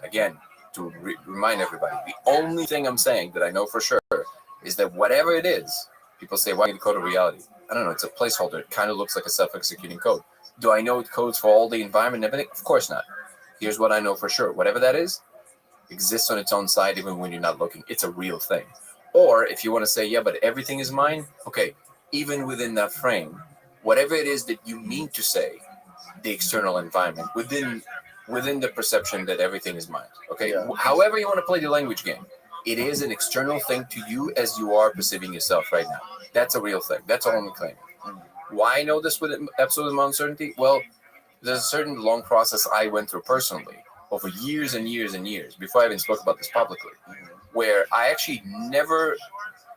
Again, to remind everybody, the only thing I'm saying that I know for sure is that whatever it is, people say, why do you code of reality? I don't know, it's a placeholder. It kind of looks like a self-executing code. Do I know it codes for all the environment and everything? Of course not. Here's what I know for sure. Whatever that is, exists on its own side even when you're not looking. It's a real thing. Or if you want to say, yeah, but everything is mine, okay, even within that frame, whatever it is that you mean to say, the external environment, within the perception that everything is mine, okay? Yeah. However you want to play the language game, it is an external thing to you as you are perceiving yourself right now. That's a real thing. That's all I'm claiming. Why I know this with absolute amount of certainty? Well, there's a certain long process I went through personally over years and years and years before I even spoke about this publicly, where I actually never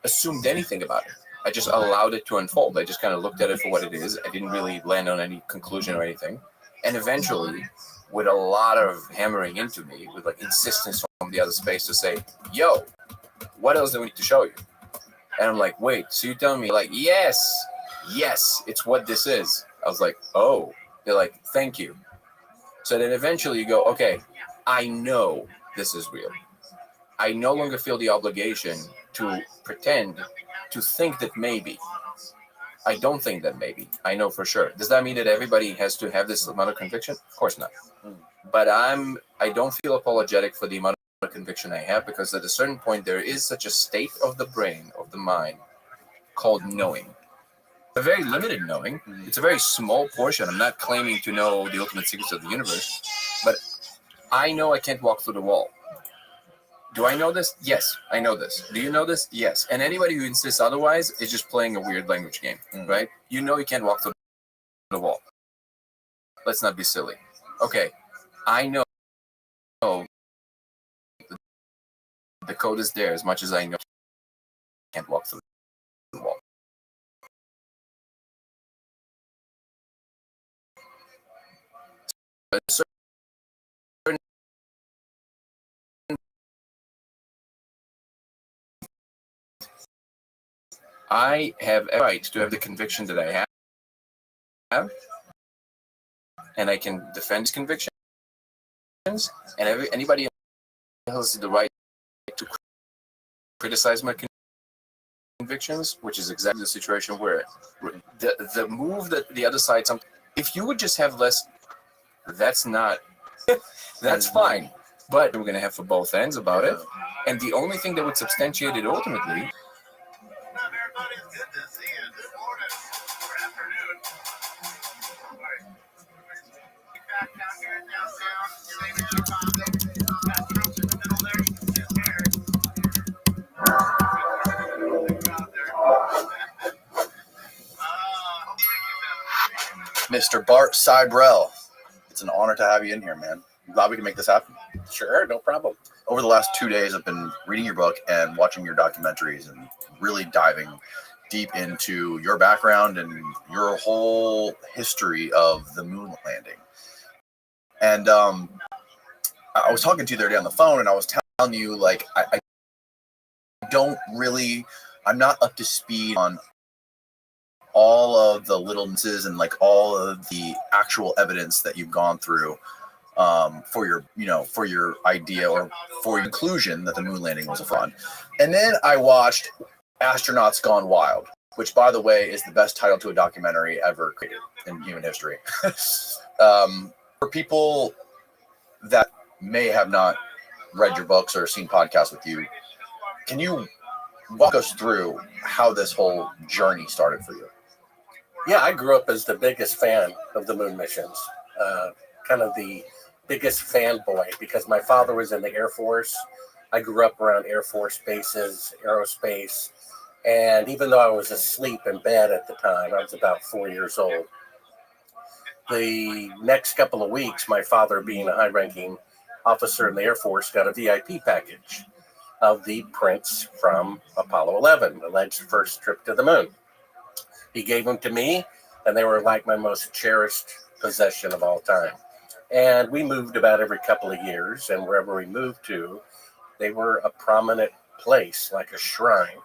assumed anything about it. I just allowed it to unfold. I just kind of looked at it for what it is. I didn't really land on any conclusion or anything. And eventually, with a lot of hammering into me, with like insistence from the other space to say, yo, what else do we need to show you? And I'm like, wait, so you tell me, like, yes, it's what this is. I was like, oh. They're like, thank you. So then eventually you go, okay, I know this is real. I no longer feel the obligation to pretend to think that maybe. I don't think that maybe. I know for sure. Does that mean that everybody has to have this amount of conviction? Of course not. But I don't feel apologetic for the amount of conviction I have, because at a certain point there is such a state of the brain, of the mind, called knowing. A very limited knowing. It's a very small portion. I'm not claiming to know the ultimate secrets of the universe, but I know I can't walk through the wall. Do I know this? Yes, I know this. Do you know this? Yes. And anybody who insists otherwise is just playing a weird language game, right? You know you can't walk through the wall. Let's not be silly. Okay, I know the code is there as much as I know I can't walk through the wall. I have a right to have the conviction that I have, and I can defend convictions, and anybody else has the right to criticize my convictions, which is exactly the situation where the move that the other side, if you would just have less, that's fine. But we're going to have for both ends about it. And the only thing that would substantiate it ultimately. Mr. Bart Seibel, it's an honor to have you in here, man. I'm glad we can make this happen. Sure, no problem. Over the last 2 days, I've been reading your book and watching your documentaries and really diving deep into your background and your whole history of the moon landing. And I was talking to you the other day on the phone, and I was telling you, like, I'm not up to speed on all of the little nuances and like all of the actual evidence that you've gone through for your idea or for your conclusion that the moon landing was a fraud. And then I watched Astronauts Gone Wild, which, by the way, is the best title to a documentary ever created in human history. For people that may have not read your books or seen podcasts with you, can you walk us through how this whole journey started for you? Yeah, I grew up as the biggest fan of the moon missions, kind of the biggest fanboy, because my father was in the Air Force. I grew up around Air Force bases, aerospace, and even though I was asleep in bed at the time, I was about 4 years old. The next couple of weeks, my father, being a high-ranking officer in the Air Force, got a VIP package of the prints from Apollo 11, the alleged first trip to the moon. He gave them to me, and they were like my most cherished possession of all time. And we moved about every couple of years, and wherever we moved to, they were a prominent place, like a shrine,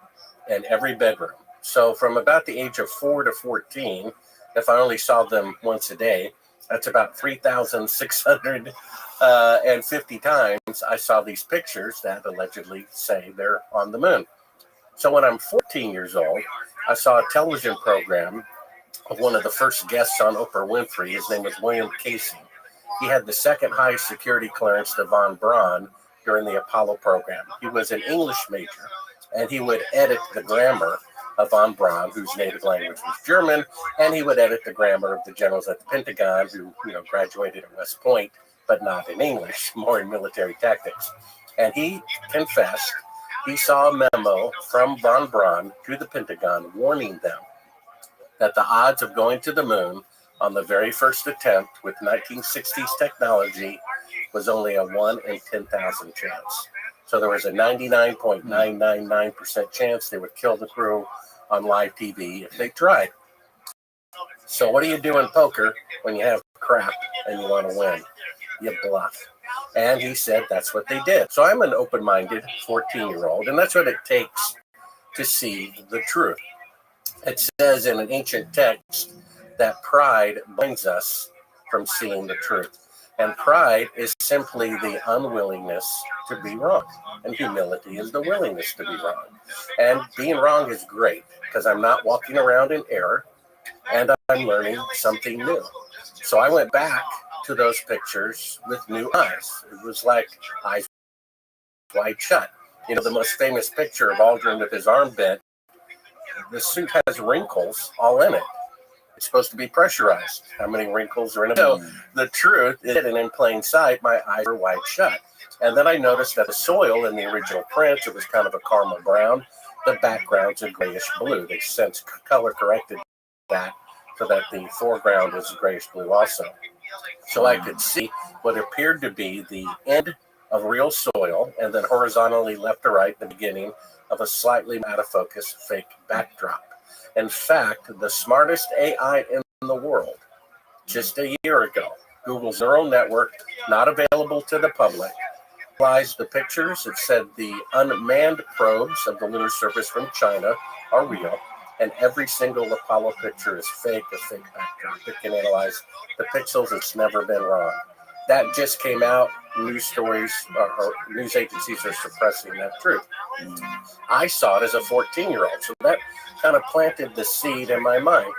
in every bedroom. So from about the age of 4 to 14, if I only saw them once a day, That's about 3,650 times I saw these pictures that allegedly say they're on the moon. So when I'm 14 years old, I saw a television program of one of the first guests on Oprah Winfrey. His name was William Casey. He had the second highest security clearance to von Braun during the Apollo program. He was an English major, and he would edit the grammar of von Braun, whose native language was German, and he would edit the grammar of the generals at the Pentagon who, graduated at West Point, but not in English, more in military tactics. And he confessed he saw a memo from von Braun to the Pentagon warning them that the odds of going to the moon on the very first attempt with 1960s technology was only a 1 in 10,000 chance. So there was a 99.999% chance they would kill the crew on live TV if they tried. So what do you do in poker when you have crap and you want to win? You bluff. And he said that's what they did. So I'm an open-minded 14-year-old, and that's what it takes to see the truth. It says in an ancient text that pride blinds us from seeing the truth. And pride is simply the unwillingness to be wrong. And humility is the willingness to be wrong. And being wrong is great because I'm not walking around in error and I'm learning something new. So I went back to those pictures with new eyes. It was like eyes wide shut. The most famous picture of Aldrin with his arm bent, the suit has wrinkles all in it. It's supposed to be pressurized. How many wrinkles are in it? So the truth is hidden in plain sight. My eyes were wide shut. And then I noticed that the soil in the original print, it was kind of a caramel brown. The background's a grayish blue. They since color corrected that so that the foreground is grayish blue also. So I could see what appeared to be the end of real soil and then horizontally left to right, the beginning of a slightly out of focus fake backdrop. In fact, the smartest AI in the world, just a year ago, Google's neural network, not available to the public, analyzed the pictures. It said the unmanned probes of the lunar surface from China are real, and every single Apollo picture is fake, a fake backdrop. It can analyze the pixels. It's never been wrong. That just came out. News stories or news agencies are suppressing that truth. I saw it as a 14-year-old, so that kind of planted the seed in my mind.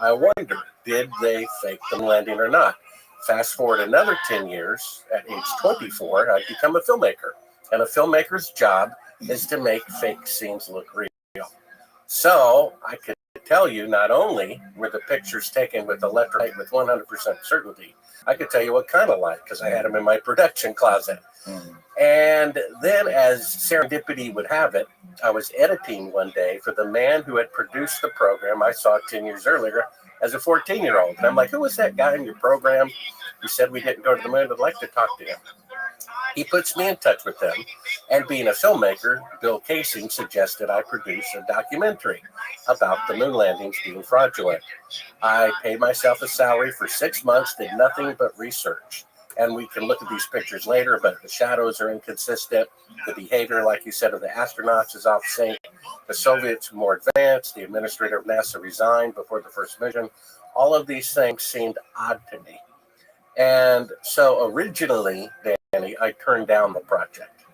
I wonder, did they fake the landing or not? Fast forward another 10 years, at age 24, I'd become a filmmaker. And a filmmaker's job is to make fake scenes look real. So I could tell you not only were the pictures taken with electrolyte with 100% certainty, I could tell you what kind of light because I had them in my production closet. And then as serendipity would have it, I was editing one day for the man who had produced the program I saw 10 years earlier as a 14-year-old. And I'm like, who was that guy in your program who said we didn't go to the moon? I'd like to talk to him. He puts me in touch with them. And being a filmmaker, Bill Casey suggested I produce a documentary about the moon landings being fraudulent. I paid myself a salary for 6 months, did nothing but research. And we can look at these pictures later, but the shadows are inconsistent. The behavior, like you said, of the astronauts is off sync. The Soviets were more advanced. The administrator of NASA resigned before the first mission. All of these things seemed odd to me. And so originally, Danny, I turned down the project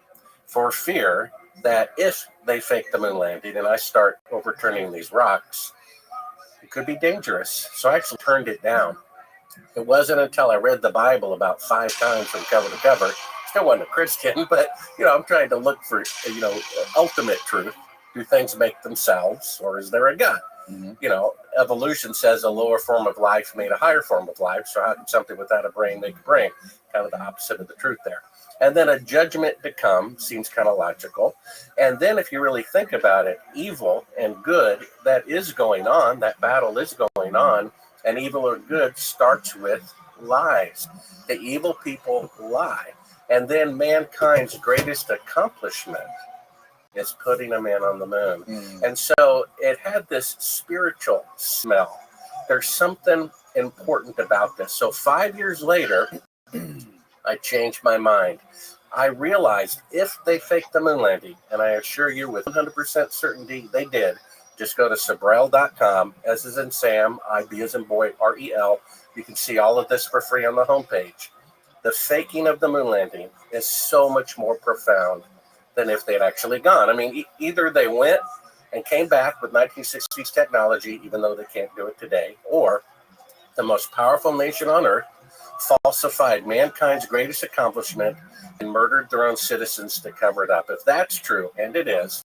for fear that if they fake the moon landing and I start overturning these rocks, it could be dangerous. So I actually turned it down. It wasn't until I read the Bible about 5 times from cover to cover. Still wasn't a Christian, but I'm trying to look for ultimate truth. Do things make themselves, or is there a God? Evolution says a lower form of life made a higher form of life. So how can something without a brain make a brain? Kind of the opposite of the truth there. And then a judgment to come seems kind of logical. And then if you really think about it, evil and good, that is going on. That battle is going on. And evil or good starts with lies. The evil people lie. And then mankind's greatest accomplishment is putting a man on the moon. And so it had this spiritual smell. There's something important about this. So 5 years later, I changed my mind. I realized if they faked the moon landing, and I assure you with 100% certainty they did, just go to Sabrel.com, S as in Sam, IB as in boy, REL, You can see all of this for free on the homepage. The faking of the moon landing is so much more profound than if they'd actually gone. I mean, either they went and came back with 1960s technology, even though they can't do it today, or the most powerful nation on earth falsified mankind's greatest accomplishment and murdered their own citizens to cover it up. If that's true, and it is,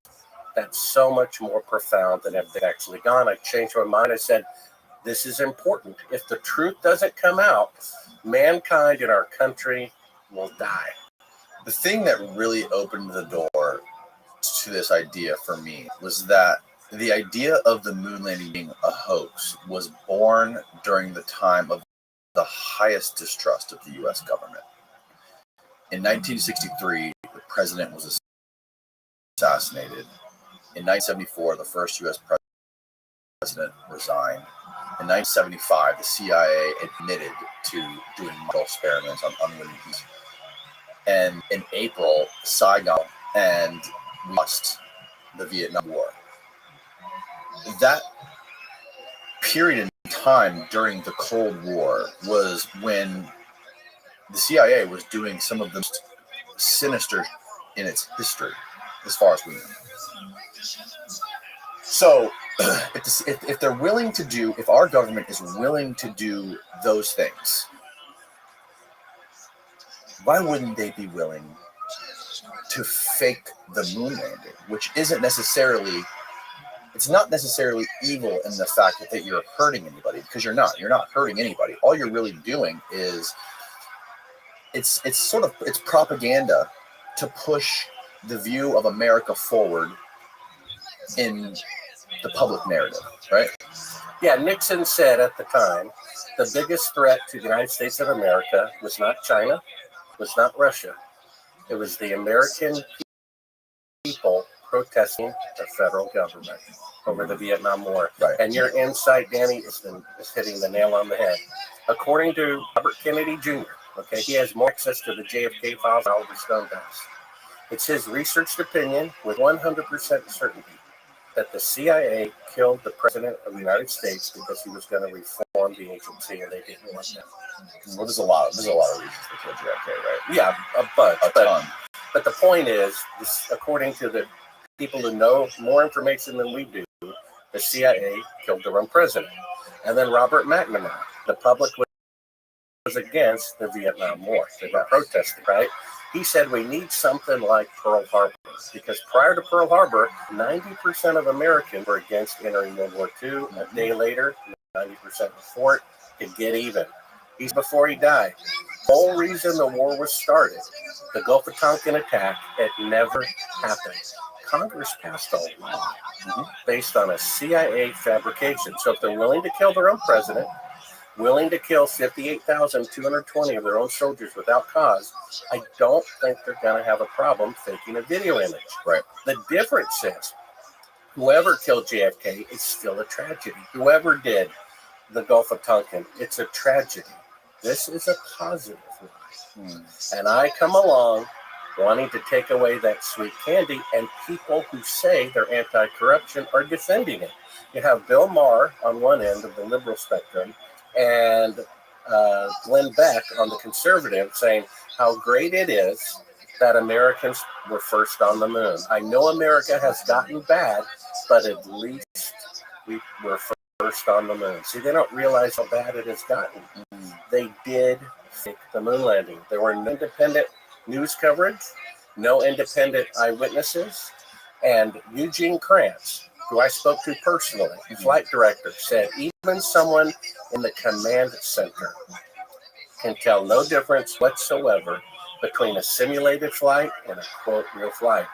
that's so much more profound than if they'd actually gone. I changed my mind. I said, this is important. If the truth doesn't come out, mankind in our country will die. The thing that really opened the door to this idea for me was that the idea of the moon landing being a hoax was born during the time of the highest distrust of the U.S. government. In 1963, the president was assassinated. In 1974, the first U.S. president resigned. In 1975, the CIA admitted to doing model experiments on unwitting people. And in April, Saigon and we lost the Vietnam War. That period in time during the Cold War was when the CIA was doing some of the most sinister in its history, as far as we know. So, if they're willing to do, if our government is willing to do those things, why wouldn't they be willing to fake the moon landing, which isn't necessarily, it's not necessarily evil in the fact that you're hurting anybody, because you're not hurting anybody. All you're really doing is, it's propaganda to push the view of America forward in the public narrative, right? Yeah, Nixon said at the time, the biggest threat to the United States of America was not China, was not Russia. It was the American people protesting the federal government over the Vietnam War. Right. And your insight, Danny, is hitting the nail on the head. According to Robert Kennedy Jr., okay, he has more access to the JFK files than Oliver Stone does. It's his researched opinion with 100% certainty that the CIA killed the President of the United States because he was going to reform the agency and they didn't want that. Well, there's a lot of reasons to kill JFK, right? Yeah, a bunch. A ton. But the point is, this, according to the people who know more information than we do, the CIA killed their own president. And then Robert McNamara, the public was against the Vietnam War. They were protesting, right? He said we need something like Pearl Harbor, because prior to Pearl Harbor, 90% of Americans were against entering World War II. A day later, 90% were for it to get even. He's before he died. The whole reason the war was started, the Gulf of Tonkin attack, it never happened. Congress passed a law based on a CIA fabrication. So if they're willing to kill their own president, willing to kill 58,220 of their own soldiers without cause, I don't think they're going to have a problem faking a video image. Right. The difference is, whoever killed JFK is still a tragedy. Whoever did the Gulf of Tonkin, it's a tragedy. This is a positive lie. And I come along wanting to take away that sweet candy, and people who say they're anti-corruption are defending it. You have Bill Maher on one end of the liberal spectrum, and Glenn Beck on the conservative, saying how great it is that Americans were first on the moon. I know America has gotten bad, but at least we were first on the moon. See, they don't realize how bad it has gotten. They did fake the moon landing. There were no independent news coverage, no independent eyewitnesses, and Eugene Krantz, who I spoke to personally, flight director, said even someone in the command center can tell no difference whatsoever between a simulated flight and a, quote, real flight.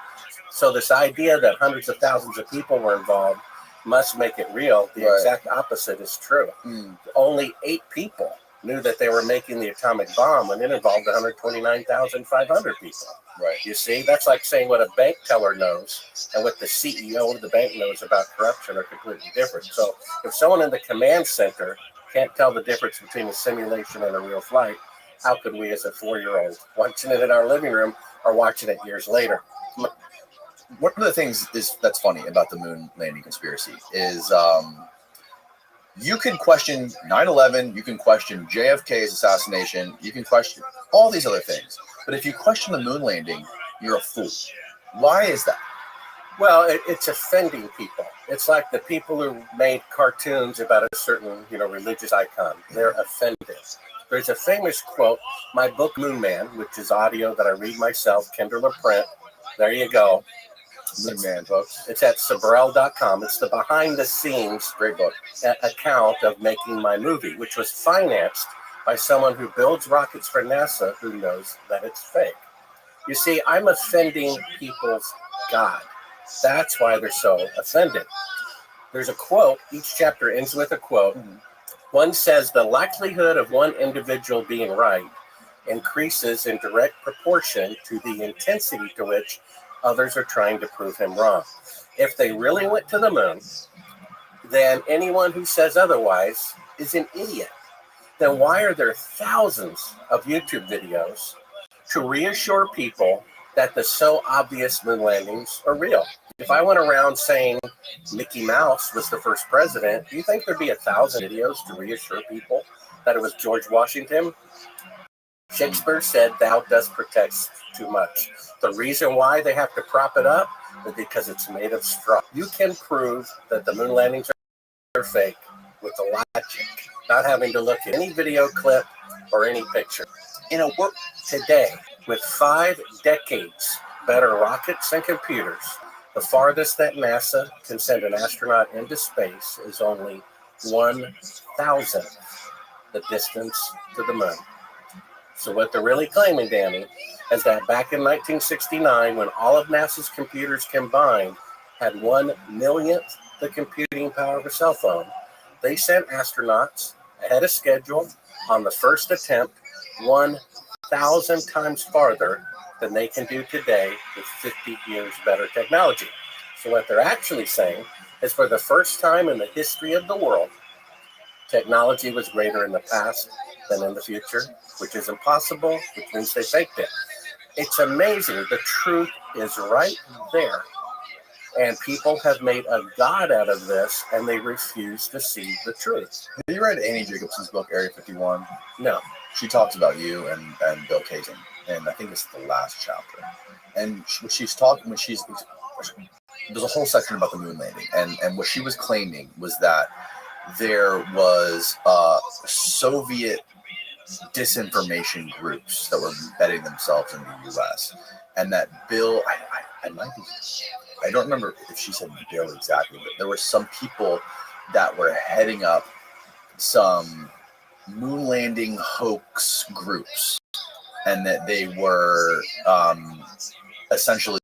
So this idea that hundreds of thousands of people were involved must make it real. The exact opposite is true. Only 8 people knew that they were making the atomic bomb when it involved 129,500 people. Right. You see, that's like saying what a bank teller knows and what the CEO of the bank knows about corruption are completely different. So if someone in the command center can't tell the difference between a simulation and a real flight, how could we as a 4-year-old watching it in our living room or watching it years later? One of the things that's funny about the moon landing conspiracy is You can question 9/11, you can question JFK's assassination, you can question all these other things. But if you question the moon landing, you're a fool. Why is that? Well, it's offending people. It's like the people who made cartoons about a certain, religious icon. They're offended. There's a famous quote, my book Moon Man, which is audio that I read myself, Kindle or print. There you go. Moon Man, folks. It's at Sabrel.com. It's the behind the scenes Great book. account of making my movie, which was financed by someone who builds rockets for NASA who knows that it's fake. You see, I'm offending people's God. That's why they're so offended. There's a quote. Each chapter ends with a quote. One says the likelihood of one individual being right increases in direct proportion to the intensity to which others are trying to prove him wrong. If they really went to the moon, then anyone who says otherwise is an idiot. Then why are there thousands of YouTube videos to reassure people that the so obvious moon landings are real? If I went around saying Mickey Mouse was the first president, do you think there'd be 1,000 videos to reassure people that it was George Washington? Shakespeare said, thou dost protect too much. The reason why they have to prop it up is because it's made of straw. You can prove that the moon landings are fake with the logic, not having to look at any video clip or any picture. In a work today, with 5 decades better rockets and computers, the farthest that NASA can send an astronaut into space is only 1,000th the distance to the moon. So what they're really claiming, Danny, is that back in 1969, when all of NASA's computers combined had 1/1,000,000th the computing power of a cell phone, they sent astronauts ahead of schedule on the first attempt 1,000 times farther than they can do today with 50 years better technology. So what they're actually saying is for the first time in the history of the world, technology was greater in the past than in the future, which is impossible, which means they faked it. It's amazing. The truth is right there. And people have made a god out of this, and they refuse to see the truth. Have you read Amy Jacobson's book, Area 51? No. She talks about you and Bill Kazin, and I think it's the last chapter. And there's a whole section about the moon landing, and what she was claiming was that there was Soviet disinformation groups that were embedding themselves in the U.S. and that Bill, I don't remember if she said Bill exactly, but there were some people that were heading up some moon landing hoax groups, and that they were essentially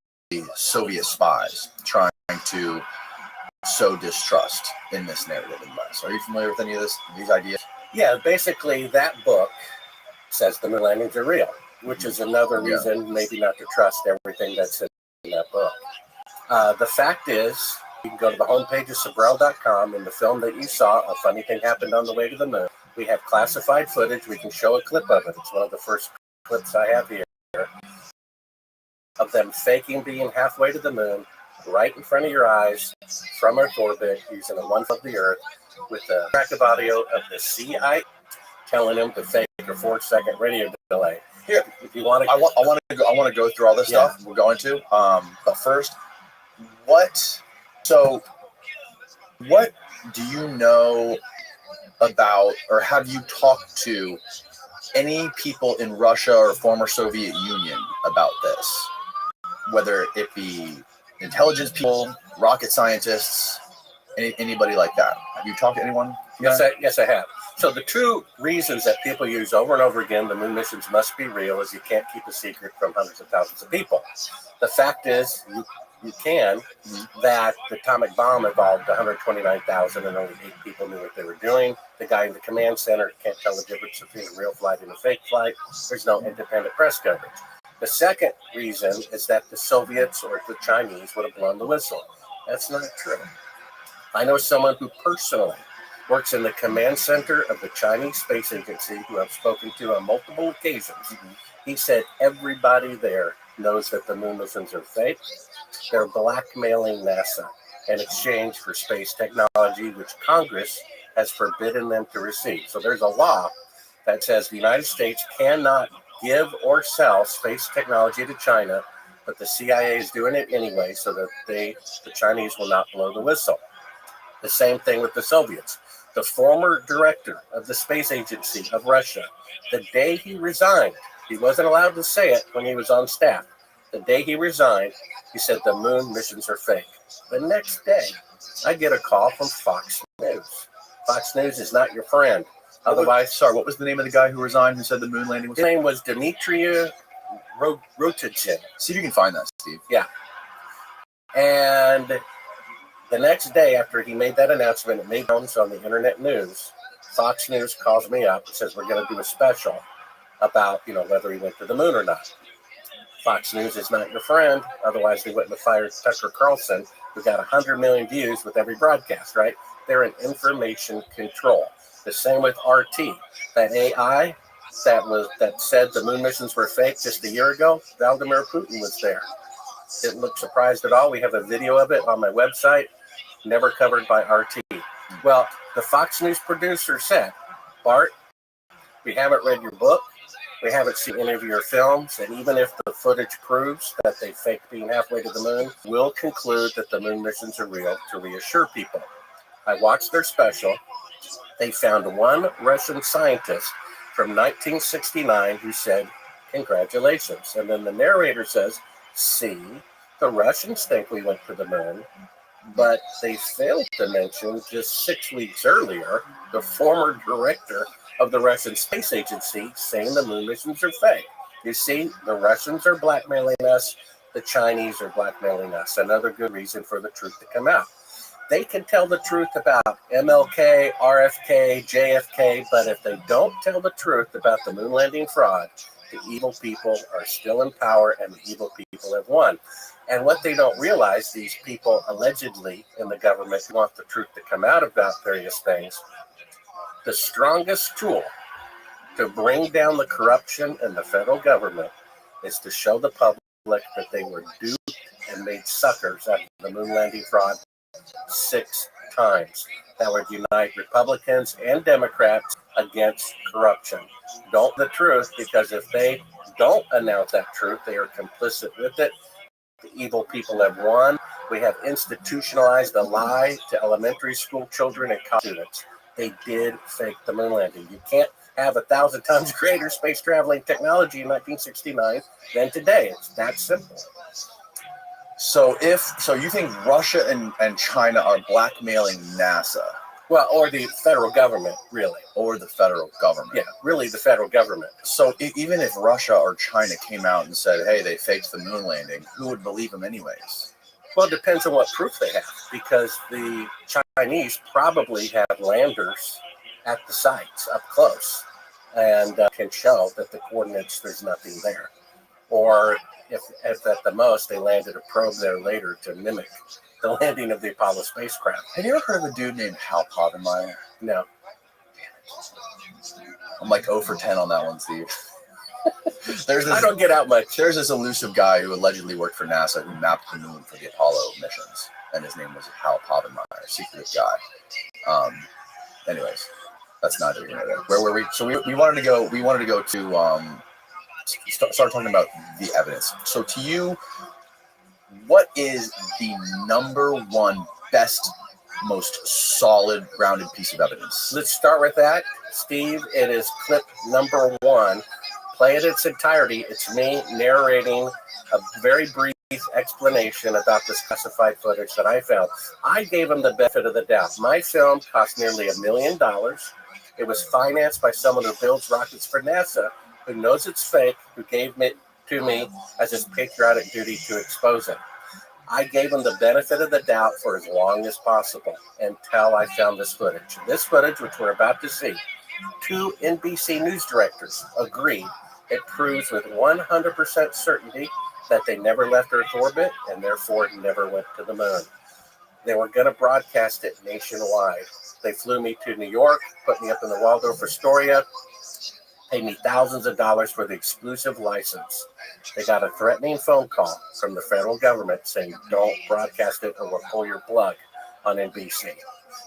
Soviet spies trying to sow distrust in this narrative in the West. Are you familiar with any of these ideas? Yeah, basically that book says the moon landings are real, which is another reason maybe not to trust everything that's in that book. The fact is, you can go to the homepage of Sabrel.com. In the film that you saw, a funny thing happened on the way to the moon. We have classified footage. We can show a clip of it. It's one of the first clips I have here of them faking being halfway to the moon right in front of your eyes from Earth orbit using a 1/4 of the Earth with the track of audio of the CIA telling them to fake a 4-second radio delay. Here, if you want to, I want to go through all this stuff. We're going to, but first, what do you know about, or have you talked to any people in Russia or former Soviet Union about this? Whether it be intelligence people, rocket scientists, anybody like that. Have you talked to anyone? Yes, I have. So the two reasons that people use over and over again, the moon missions must be real, is you can't keep a secret from hundreds of thousands of people. The fact is, you can, that the atomic bomb involved 129,000 and only 8 people knew what they were doing. The guy in the command center can't tell the difference between a real flight and a fake flight. There's no independent press coverage. The second reason is that the Soviets or the Chinese would have blown the whistle. That's not true. I know someone who personally works in the command center of the Chinese Space Agency who I've spoken to on multiple occasions. He said everybody there knows that the moon missions are fake. They're blackmailing NASA in exchange for space technology, which Congress has forbidden them to receive. So there's a law that says the United States cannot give or sell space technology to China, but the CIA is doing it anyway so that the Chinese will not blow the whistle. The same thing with the Soviets. The former director of the space agency of Russia, the day he resigned, he wasn't allowed to say it when he was on staff. The day he resigned, he said the moon missions are fake. The next day, I get a call from Fox News. Fox News is not your friend. Otherwise, Sorry, what was the name of the guy who resigned who said the moon landing was? his name was Dmitry Rothschild. See if you can find that, Steve. Yeah. And the next day after he made that announcement, it made rounds on the internet news. Fox News calls me up and says, we're going to do a special about, whether he went to the moon or not. Fox News is not your friend. Otherwise, they wouldn't have fired Tucker Carlson, who got 100 million views with every broadcast, right? They're in information control. The same with RT. That AI that said the moon missions were fake just a year ago, Vladimir Putin was there. Didn't look surprised at all. We have a video of it on my website, never covered by RT. Well, the Fox News producer said, Bart, we haven't read your book. We haven't seen any of your films. And even if the footage proves that they faked being halfway to the moon, we'll conclude that the moon missions are real to reassure people. I watched their special. They found one Russian scientist from 1969 who said, congratulations. And then the narrator says, see, the Russians think we went to the moon, but they failed to mention just 6 weeks earlier, the former director of the Russian space agency saying the moon missions are fake. You see, the Russians are blackmailing us. The Chinese are blackmailing us. Another good reason for the truth to come out. They can tell the truth about MLK, RFK, JFK, but if they don't tell the truth about the moon landing fraud, the evil people are still in power and the evil people have won. And what they don't realize, these people allegedly in the government want the truth to come out about various things. The strongest tool to bring down the corruption in the federal government is to show the public that they were duped and made suckers after the moon landing fraud 6 times. That would unite Republicans and Democrats against corruption. Don't the truth, because if they don't announce that truth, they are complicit with it. The evil people have won. We have institutionalized a lie to elementary school children and college students. They did fake the moon landing. You can't have 1,000 times greater space traveling technology in 1969 than today. It's that simple. So you think Russia and China are blackmailing NASA? Well, or the federal government, really. Or the federal government. Yeah, really the federal government. So even if Russia or China came out and said, hey, they faked the moon landing, who would believe them anyways? Well, it depends on what proof they have, because the Chinese probably have landers at the sites up close and can show that the coordinates, there's nothing there. Or if at the most they landed a probe there later to mimic the landing of the Apollo spacecraft. Have you ever heard of a dude named Hal Povenmire? No. I'm like 0 for 10 on that one, Steve. I don't get out much. There's this elusive guy who allegedly worked for NASA who mapped the moon for the Apollo missions, and his name was Hal Povenmire, secretive guy. Anyways, that's neither here nor there. Where were we? So we wanted to go. We wanted to go to start talking about the evidence. So to you, what is the number one best, most solid, grounded piece of evidence? Let's start with that, Steve. It is clip number 1. Play it in its entirety. It's me narrating a very brief explanation about this classified footage that I found. I gave him the benefit of the doubt. My film cost nearly $1 million. It was financed by someone who builds rockets for NASA, who knows it's fake, who gave it to me as his patriotic duty to expose it. I gave him the benefit of the doubt for as long as possible until I found this footage. This footage, which we're about to see, 2 NBC news directors agreed. It proves with 100% certainty that they never left Earth orbit and therefore never went to the moon. They were going to broadcast it nationwide. They flew me to New York, put me up in the Waldorf Astoria, paid me thousands of dollars for the exclusive license. They got a threatening phone call from the federal government saying, don't broadcast it or we'll pull your plug on NBC.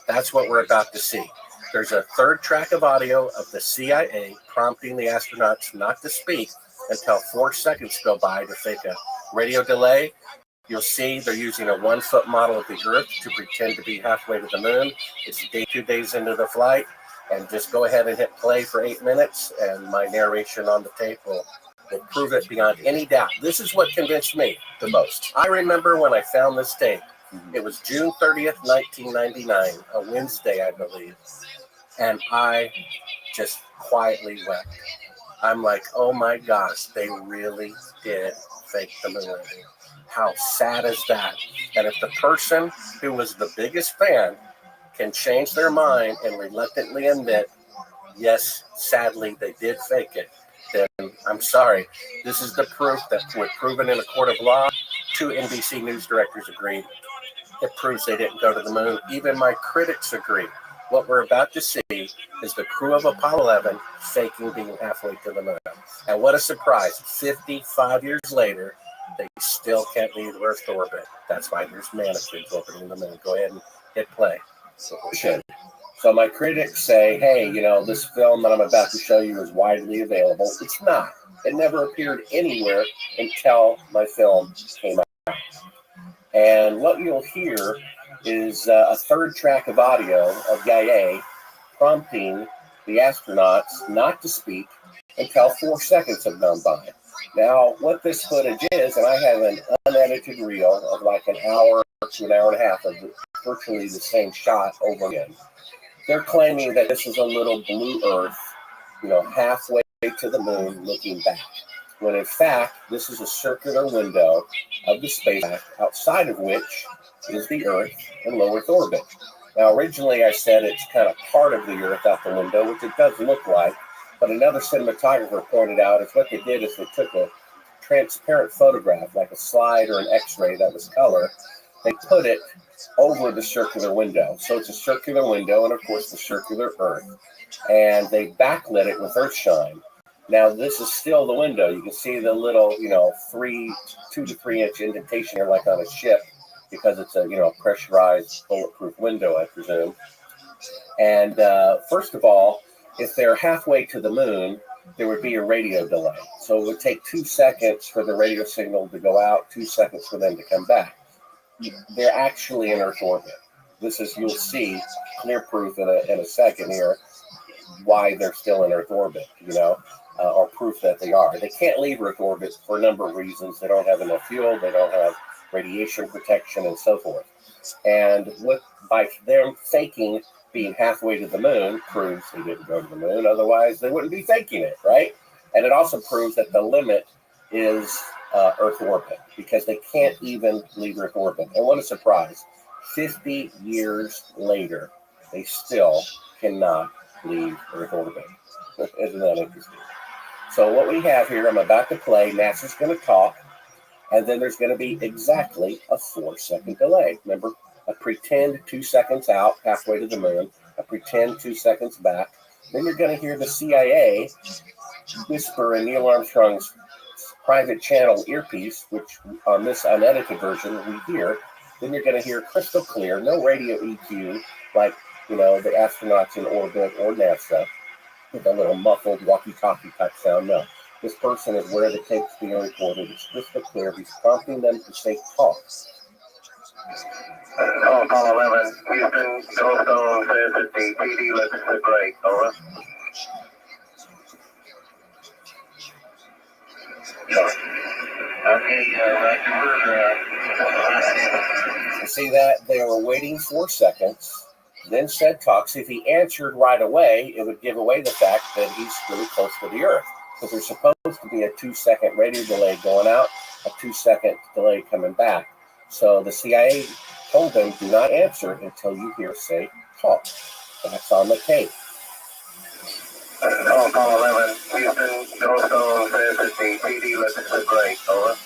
That's what we're about to see. There's a third track of audio of the CIA prompting the astronauts not to speak until 4 seconds go by to fake a radio delay. You'll see they're using a 1 foot model of the Earth to pretend to be halfway to the moon. It's 2 days into the flight. And just go ahead and hit play for 8 minutes, and my narration on the tape will prove it beyond any doubt. This is what convinced me the most. I remember when I found this tape. It was June 30th, 1999, a Wednesday, I believe. And I just quietly wept. I'm like, oh my gosh, they really did fake the moon landing. How sad is that? And if the person who was the biggest fan can change their mind and reluctantly admit, yes, sadly, they did fake it, then I'm sorry. This is the proof that was proven in a court of law. 2 NBC News directors agreed. It proves they didn't go to the moon. Even my critics agree. What we're about to see is the crew of Apollo 11 faking being halfway to the moon. And what a surprise. 55 years later, they still can't leave Earth's orbit. That's why there's mannequins orbiting the moon. Go ahead and hit play. So my critics say, hey, this film that I'm about to show you is widely available. It's not. It never appeared anywhere until my film came out. And what you'll hear is a third track of audio of Gaia prompting the astronauts not to speak until 4 seconds have gone by. Now, what this footage is, and I have an unedited reel of like an hour to an hour and a half of virtually the same shot over again. They're claiming that this is a little blue Earth, halfway to the moon looking back. When in fact, this is a circular window of the space outside of which is the Earth in low Earth orbit. Now, originally I said it's kind of part of the Earth out the window, which it does look like, but another cinematographer pointed out is what they did is they took a transparent photograph, like a slide or an X-ray that was color. They put it over the circular window. So it's a circular window and, of course, the circular Earth. And they backlit it with Earthshine. Now, this is still the window. You can see the little, 2 to 3 inch indentation here, like on a ship, because it's a, pressurized, bulletproof window, I presume. And first of all, if they're halfway to the moon, there would be a radio delay. So it would take 2 seconds for the radio signal to go out, 2 seconds for them to come back. They're actually in Earth orbit. This is, you'll see clear proof in a second here why they're still in Earth orbit, or proof that they are. They can't leave Earth orbit for a number of reasons. They don't have enough fuel, they don't have radiation protection, and so forth. And by them faking being halfway to the moon proves they didn't go to the moon. Otherwise, they wouldn't be faking it, right? And it also proves that the limit is Earth orbit, because they can't even leave Earth orbit. And what a surprise. 50 years later, they still cannot leave Earth orbit. Isn't that interesting? So what we have here, I'm about to play, NASA's going to talk, and then there's going to be exactly a 4-second delay. Remember, a pretend 2 seconds out, halfway to the moon, a pretend 2 seconds back. Then you're going to hear the CIA whisper in Neil Armstrong's private channel earpiece, which on this unedited version we hear. Then you're going to hear crystal clear, no radio EQ, like, the astronauts in orbit or NASA, with a little muffled walkie-talkie type sound. No, this person is where the tape's being recorded. It's crystal clear. He's prompting them to say talk. Apollo 11, Houston, Goldstone says that the PD looks great. Over. You see that? They were waiting 4 seconds, then said talks. If he answered right away, it would give away the fact that he's really close to the Earth. Because there's supposed to be a 2-second radio delay going out, a 2-second delay coming back. So the CIA told them, do not answer until you hear say talk. That's on the tape. Apollo 11, Houston, Goldstone says that the PD looks great. Over.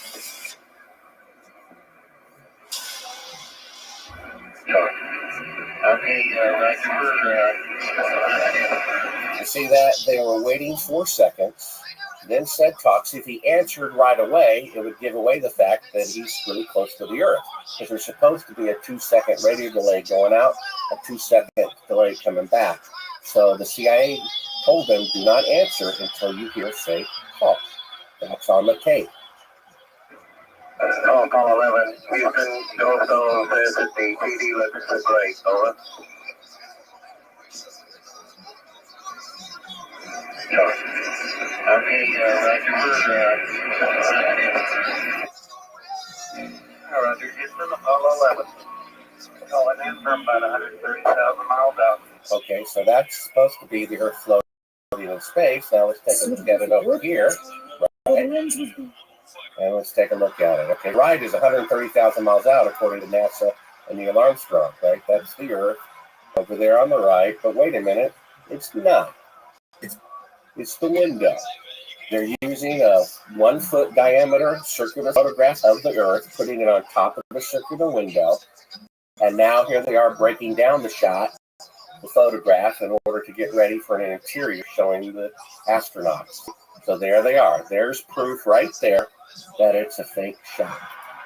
You see that? They were waiting 4 seconds, then said talks. If he answered right away, it would give away the fact that he's really close to the Earth. Because there's supposed to be a 2-second radio delay going out, a 2-second delay coming back. So the CIA told them, do not answer until you hear say call. That's on the tape. Call 11. Houston, Goldstone, 1050, PD, looks to great. Over. Sure. Okay, Roger, Houston, Apollo 11. Calling in from about 130,000 miles out. Okay, so that's supposed to be the Earth floating in space. Now let's take a look at it over here. Right? And let's take a look at it. Okay, right is 130,000 miles out according to NASA and Neil Armstrong, right? That's the Earth over there on the right. But wait a minute, it's not. It's the window. They're using a 1 foot diameter circular photograph of the Earth, putting it on top of a circular window. And now here they are breaking down the shot, the photograph, in order to get ready for an interior showing the astronauts. So there they are. There's proof right there that it's a fake shot.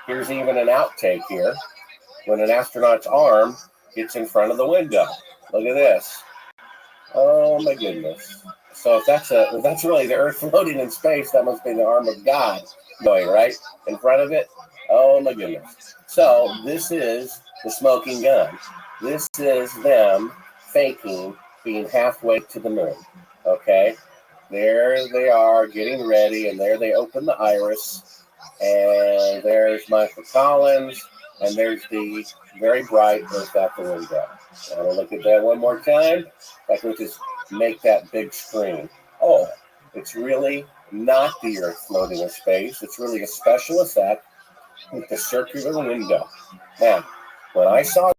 Here's even an outtake here when an astronaut's arm gets in front of the window. Look at this. Oh my goodness. So if that's really the Earth floating in space, that must be the arm of God going right in front of it. Oh my goodness. So this is the smoking gun. This is them faking being halfway to the moon. Okay? There they are getting ready, and there they open the iris, and there's Michael Collins, and there's the very bright Earth out the window. I want to look at that one more time. I can just make that big screen. Oh, it's really not the Earth floating in space. It's really a special effect with the circular window. Now, when I saw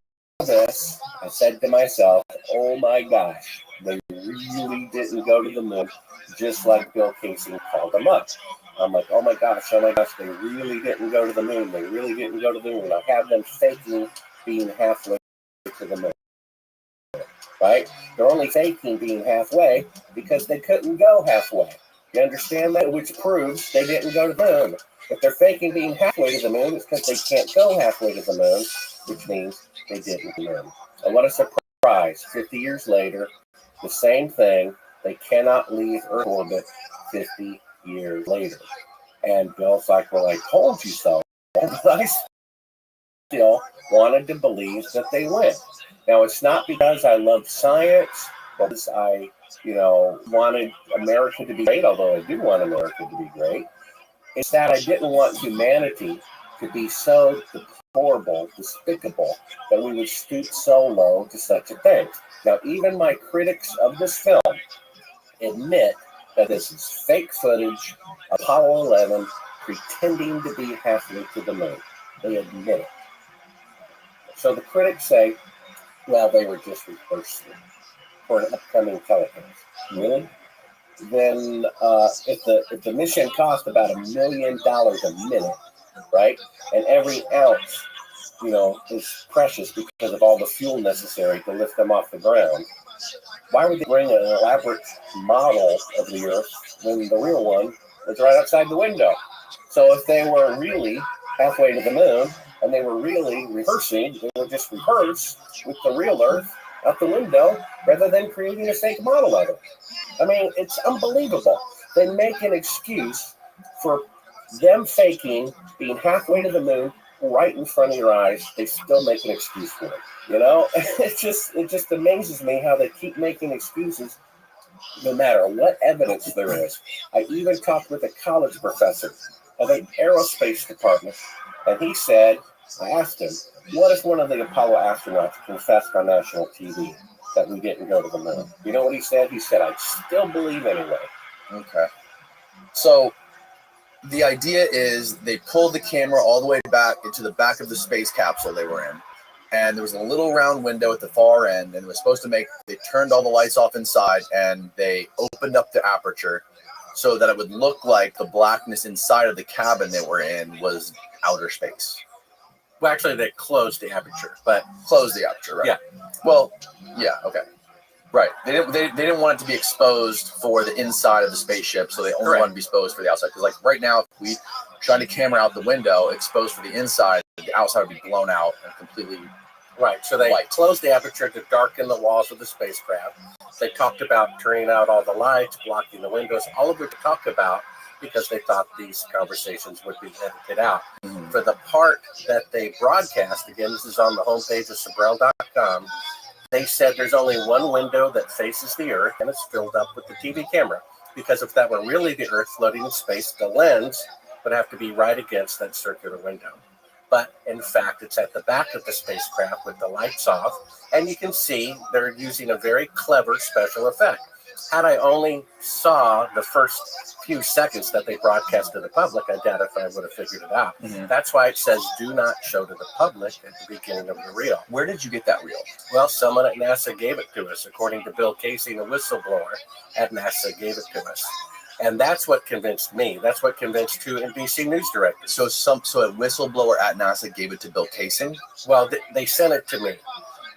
this, I said to myself, oh my gosh, they really didn't go to the moon, just like Bill Casey called them up. I'm like, oh my gosh, they really didn't go to the moon. They really didn't go to the moon. I have them faking being halfway to the moon. Right? They're only faking being halfway because they couldn't go halfway. You understand that? Which proves they didn't go to the moon. If they're faking being halfway to the moon, it's because they can't go halfway to the moon, which means they didn't go to the moon. And what a surprise. 50 years later, the same thing. They cannot leave Earth orbit 50 years later. And Bill's like, well, I told you so. But I still wanted to believe that they went. Now, it's not because I love science, but because I, wanted America to be great, although I do want America to be great. It's that I didn't want humanity to be so deplorable, despicable, that we would stoop so low to such a thing. Now, even my critics of this film admit that this is fake footage, Apollo 11 pretending to be halfway to the moon. They admit it. So the critics say, well, they were just rehearsing for an upcoming telecast. Really? Then if the mission cost about $1 million a minute, right? And every ounce, is precious because of all the fuel necessary to lift them off the ground, why would they bring an elaborate model of the Earth when the real one was right outside the window? So if they were really halfway to the moon and they were really rehearsing, they would just rehearse with the real Earth out the window rather than creating a fake model of it. I mean, it's unbelievable. They make an excuse for them faking being halfway to the moon right in front of your eyes. They still make an excuse for it. It just amazes me how they keep making excuses no matter what evidence there is. I even talked with a college professor of an aerospace department, and he said, I asked him, what if one of the Apollo astronauts confessed on national TV that we didn't go to the moon? You know what he said? He said, I'd still believe anyway. Okay. So the idea is they pulled the camera all the way back into the back of the space capsule they were in. And there was a little round window at the far end, and it was supposed to they turned all the lights off inside, and they opened up the aperture so that it would look like the blackness inside of the cabin they were in was outer space. Well, actually, they closed the aperture, but Closed the aperture, right? Yeah. Well, yeah, okay. Right. They didn't want it to be exposed for the inside of the spaceship, so they only wanted to be exposed for the outside. Because like right now, if we shine the camera out the window, exposed for the inside, the outside would be blown out and completely Right. So they closed the aperture to darken the walls of the spacecraft. They talked about turning out all the lights, blocking the windows, all of which they talked about because they thought these conversations would be edited out. Mhm. For the part that they broadcast, again, this is on the homepage of Sabrel.com, they said there's only one window that faces the Earth, and it's filled up with the TV camera. Because if that were really the Earth floating in space, the lens would have to be right against that circular window. But in fact, it's at the back of the spacecraft with the lights off, and you can see they're using a very clever special effect. Had I only saw the first few seconds that they broadcast to the public, I doubt if I would have figured it out. Mhm. That's why it says do not show to the public at the beginning of the reel. Where did you get that reel? Well, someone at NASA gave it to us. According to Bill Casey, a whistleblower at NASA gave it to us. And that's what convinced me. That's what convinced two NBC News directors. So a whistleblower at NASA gave it to Bill Casey? Well, they sent it to me.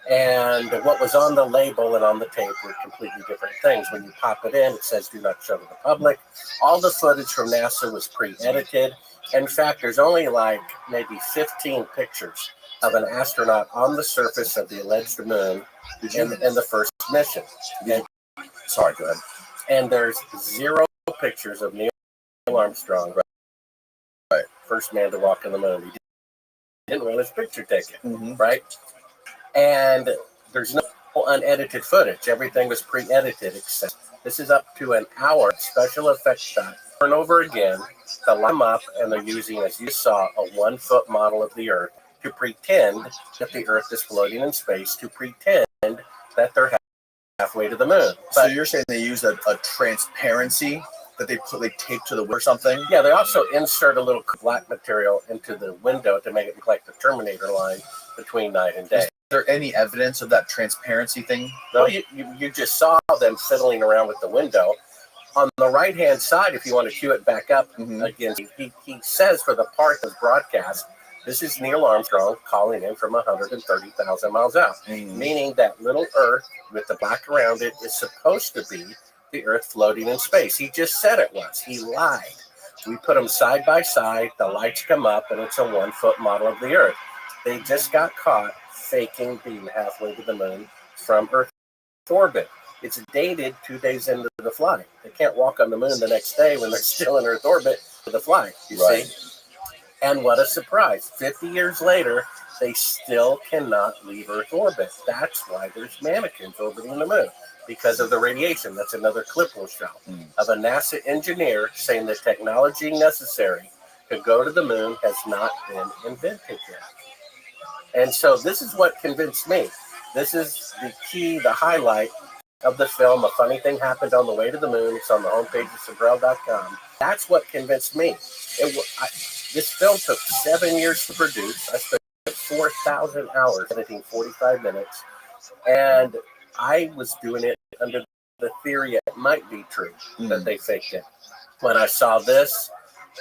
And what was on the label and on the tape were completely different things. When you pop it in, it says do not show to the public. All the footage from NASA was pre-edited. In fact, there's only like maybe 15 pictures of an astronaut on the surface of the alleged moon in the first mission. Sorry, go ahead. And there's 0 pictures of Neil Armstrong, right, first man to walk on the moon. He didn't want his picture taken, Mhm. right? And there's no unedited footage. Everything was pre-edited, except this is up to an hour special effects shot over and over again to line up, and they're using, as you saw, a 1-foot model of the Earth to pretend that the Earth is floating in space, to pretend that they're halfway to the moon. So you're saying they use a transparency that they tape to the window or something? Yeah, they also insert a little black material into the window to make it look like the Terminator line between night and day. Is there any evidence of that transparency thing? No, you just saw them fiddling around with the window. On the right-hand side, if you want to cue it back up again, he says for the part that's broadcast, this is Neil Armstrong calling in from 130,000 miles out, meaning that little Earth with the black around it is supposed to be the Earth floating in space. He just said it was. He lied. We put them side by side, the lights come up, and it's a 1-foot model of the Earth. They just got caught faking being halfway to the moon from Earth orbit. It's dated 2 days into the flight. They can't walk on the moon the next day when they're still in Earth orbit for the flight, you see? And what a surprise. 50 years later, they still cannot leave Earth orbit. That's why there's mannequins orbiting the moon, because of the radiation. That's another clip we'll show of a NASA engineer saying the technology necessary to go to the moon has not been invented yet. And so this is what convinced me. This is the key, the highlight of the film. A funny thing happened on the way to the moon. It's on the homepage of Sabrel.com. That's what convinced me. This film took 7 years to produce. I spent 4,000 hours editing 45 minutes. And I was doing it under the theory it might be true that they faked it. When I saw this,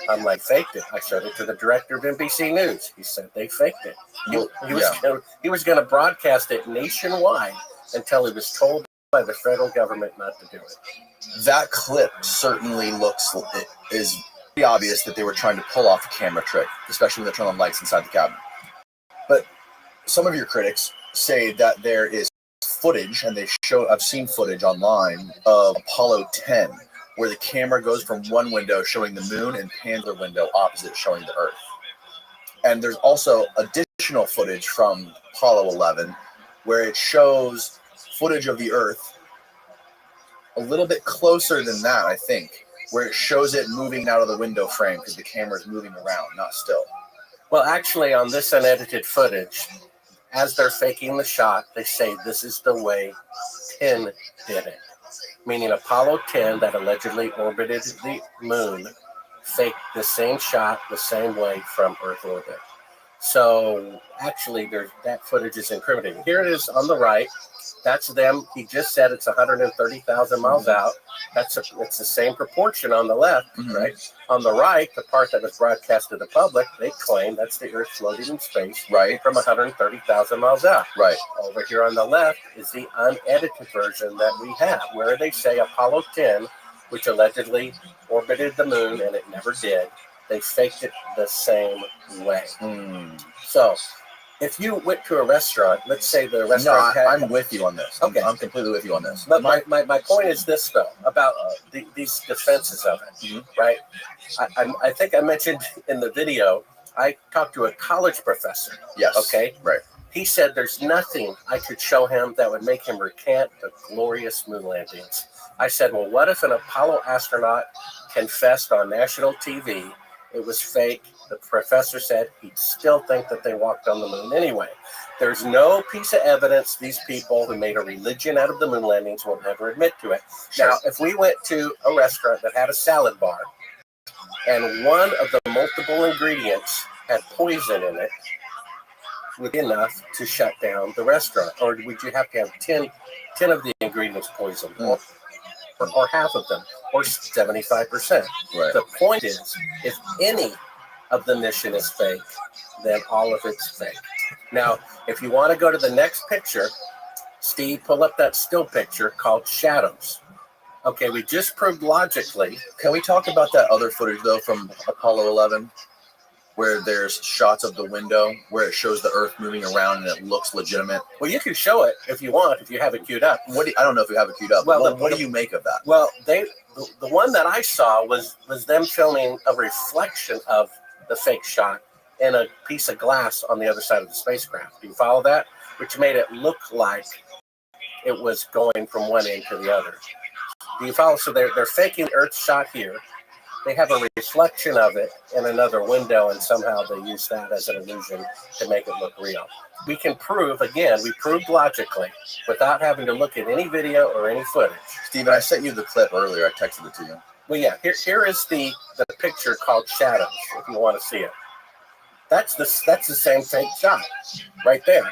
I'm like, faked it. I showed it to the director of NBC News. He said they faked it. He was going to broadcast it nationwide until he was told by the federal government not to do it. That clip certainly is pretty obvious that they were trying to pull off a camera trick, especially when they turn on lights inside the cabin. But some of your critics say that there is footage, and I've seen footage online of Apollo 10, where the camera goes from one window showing the moon and pans the window opposite showing the Earth. And there's also additional footage from Apollo 11 where it shows footage of the Earth a little bit closer than that, I think, where it shows it moving out of the window frame because the camera's moving around, not still. Well, actually, on this unedited footage, as they're faking the shot, they say this is the way 10 did it. Meaning Apollo 10 that allegedly orbited the moon faked the same shot the same way from Earth orbit. So actually, that footage is incriminating. Here it is on the right. That's them. He just said it's 130,000 miles out. It's the same proportion on the left, right? On the right, the part that was broadcast to the public, they claim that's the Earth floating in space, right, from 130,000 miles out. Right. Over here on the left is the unedited version that we have, where they say Apollo 10, which allegedly orbited the moon, and it never did. They faked it the same way. So if you went to a restaurant, let's say the No, restaurant I'm with you on this. Okay. I'm completely with you on this. But my point is this, though, about these defenses of it, right? I think I mentioned in the video, I talked to a college professor. Yes. Okay. Right. He said there's nothing I could show him that would make him recant the glorious moon landings. I said, well, what if an Apollo astronaut confessed on national TV it was fake? The professor said he'd still think that they walked on the moon anyway. There's no piece of evidence these people who made a religion out of the moon landings will ever admit to it. Sure. Now, if we went to a restaurant that had a salad bar and one of the multiple ingredients had poison in it, would be enough to shut down the restaurant? Or would you have to have 10 of the ingredients poisoned? Or half of them, or 75%. Right. The point is, if any of the mission is fake, then all of it's fake. Now, if you want to go to the next picture, Steve, pull up that still picture called Shadows. Okay, we just proved logically. Can we talk about that other footage, though, from Apollo 11, where there's shots of the window where it shows the Earth moving around and it looks legitimate? Well, you can show it if you want, if you have it queued up. I don't know if you have it queued up. Well, what do you make of that? Well, the one that I saw was them filming a reflection of the fake shot in a piece of glass on the other side of the spacecraft. Do you follow that? Which made it look like it was going from one end to the other. Do you follow? So they're faking the Earth shot here. They have a reflection of it in another window, and somehow they use that as an illusion to make it look real. We can prove, again, we proved logically without having to look at any video or any footage. Steven, I sent you the clip earlier. I texted it to you. Well, yeah, here is the picture called Shadows, if you want to see it. That's the same fake shot right there.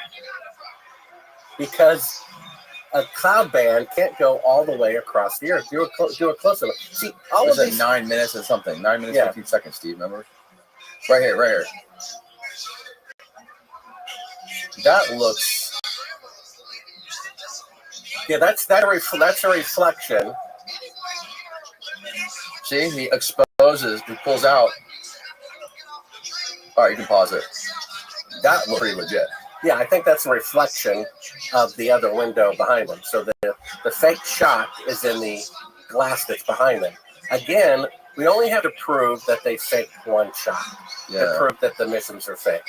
Because a cloud band can't go all the way across the Earth. Do a close-up. See, all of these 9 minutes or something. 9 minutes, Yeah. 15 seconds, Steve, remember? Right here. That looks... Yeah, that's a reflection. See, he exposes, he pulls out. All right, you can pause it. That looks pretty legit. Yeah, I think that's a reflection of the other window behind them. So the fake shot is in the glass that's behind them. Again, we only have to prove that they faked one shot to prove that the missions are fake.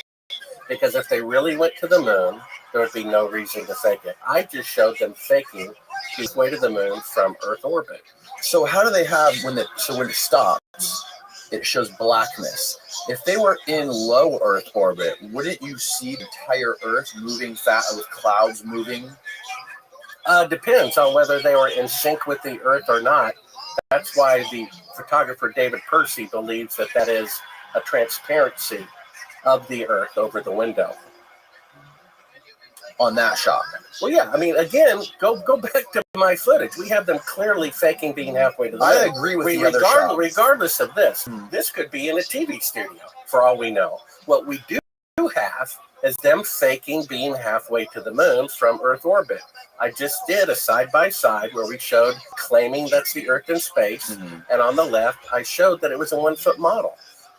Because if they really went to the moon, there would be no reason to fake it. I just showed them faking the way to the moon from Earth orbit. So how do they have, when it stops, it shows blackness? If they were in low Earth orbit, wouldn't you see the entire Earth moving fast with clouds moving? Depends on whether they were in sync with the Earth or not. That's why the photographer David Percy believes that is a transparency of the Earth over the window. On that shot. Well, yeah. I mean, again, go back to my footage. We have them clearly faking being halfway to the moon. I agree with the other shots. Regardless of this, this could be in a TV studio, for all we know. What we do have is them faking being halfway to the moon from Earth orbit. I just did a side-by-side where we showed claiming that's the Earth in space, and on the left, I showed that it was a 1-foot model.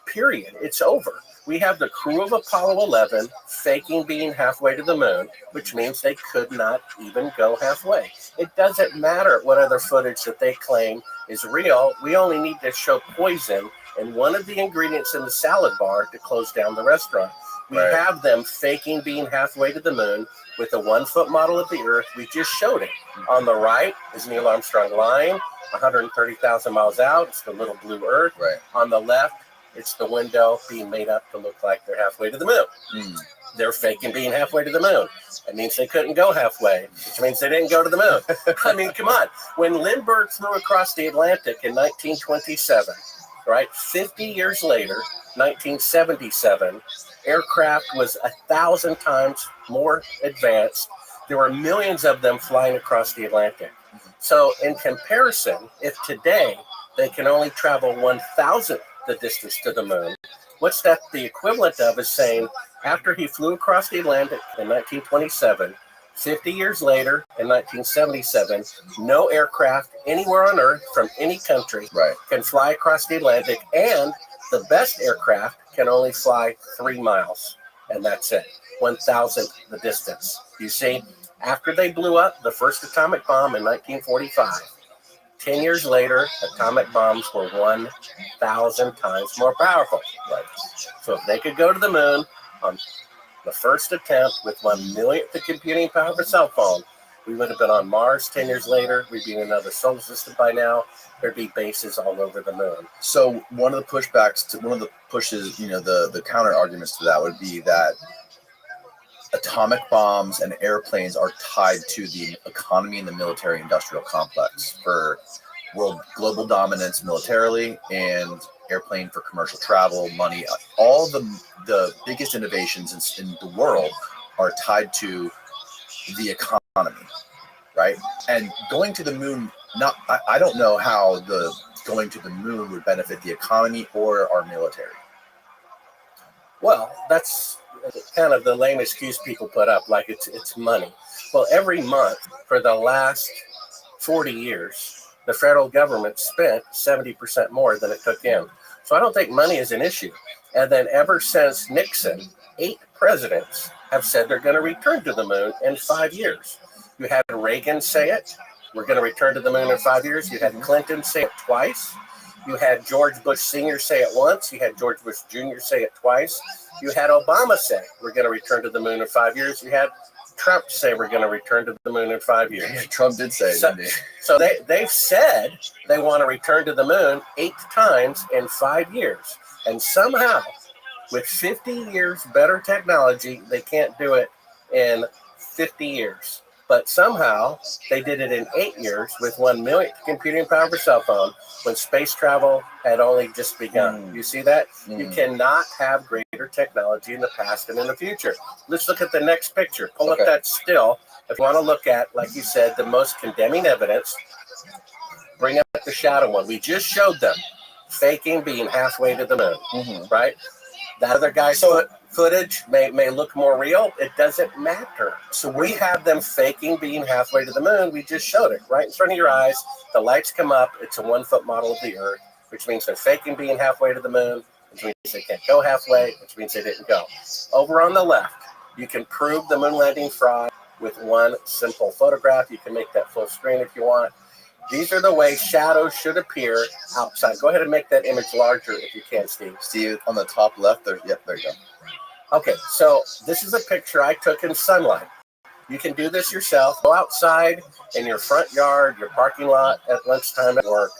Period. It's over. We have the crew of Apollo 11 faking being halfway to the moon, which means they could not even go halfway. It doesn't matter what other footage that they claim is real. We only need to show poison in one of the ingredients in the salad bar to close down the restaurant. We have them faking being halfway to the moon with a 1-foot model of the Earth. We just showed it. On the right is Neil Armstrong line, 130,000 miles out. It's the little blue Earth. Right. On the left, it's the window being made up to look like they're halfway to the moon. They're faking being halfway to the moon. That means they couldn't go halfway, which means they didn't go to the moon. I mean, come on. When Lindbergh flew across the Atlantic in 1927, right, 50 years later, 1977, aircraft was 1,000 times more advanced. There were millions of them flying across the Atlantic. So in comparison, if today they can only travel 1,000th the distance to the moon, what's that the equivalent of is saying after he flew across the Atlantic in 1927, 50 years later in 1977, no aircraft anywhere on Earth from any country can fly across the Atlantic, and the best aircraft can only fly 3 miles and that's it. 1,000th the distance. You see, after they blew up the first atomic bomb in 1945, 10 years later, atomic bombs were 1,000 times more powerful. Right. So if they could go to the moon on the first attempt with 1/1,000,000th the computing power of a cell phone, we would have been on Mars 10 years later. We'd be in another solar system by now. There'd be bases all over the moon. So one of the pushes, the counter arguments to that would be that atomic bombs and airplanes are tied to the economy and the military industrial complex for global dominance militarily, and airplane for commercial travel, money. All the biggest innovations in the world are tied to the economy, right? And going to the moon, I don't know how the going to the moon would benefit the economy or our military. Well, that's kind of the lame excuse people put up, like it's money. Well, every month for the last 40 years, the federal government spent 70% more than it took in. So I don't think money is an issue. And then ever since Nixon, 8 presidents have said they're going to return to the moon in 5 years. You had Reagan say it, we're going to return to the moon in 5 years. You had Clinton say it twice. You had George Bush Sr. say it once. You had George Bush Jr. say it twice. You had Obama say we're going to return to the moon in 5 years. You had Trump say we're going to return to the moon in 5 years. Yeah, Trump did say it, didn't he? So they've said they want to return to the moon 8 times in 5 years. And somehow, with 50 years better technology, they can't do it in 50 years. But somehow, they did it in 8 years with 1/1,000,000th computing power per cell phone when space travel had only just begun. You see that? You cannot have greater technology in the past and in the future. Let's look at the next picture. Pull up that still. If you want to look at, like you said, the most condemning evidence, bring up the shadow one. We just showed them faking being halfway to the moon, right? That other guy's footage may look more real. It doesn't matter. So we have them faking being halfway to the moon. We just showed it right in front of your eyes. The lights come up. It's a 1-foot model of the Earth, which means they're faking being halfway to the moon, which means they can't go halfway, which means they didn't go. Over on the left, you can prove the moon landing fraud with one simple photograph. You can make that full screen if you want. These are the way shadows should appear outside. Go ahead and make that image larger if you can, Steve. Steve, on the top left, there you go. Okay, so this is a picture I took in sunlight. You can do this yourself. Go outside in your front yard, your parking lot at lunchtime at work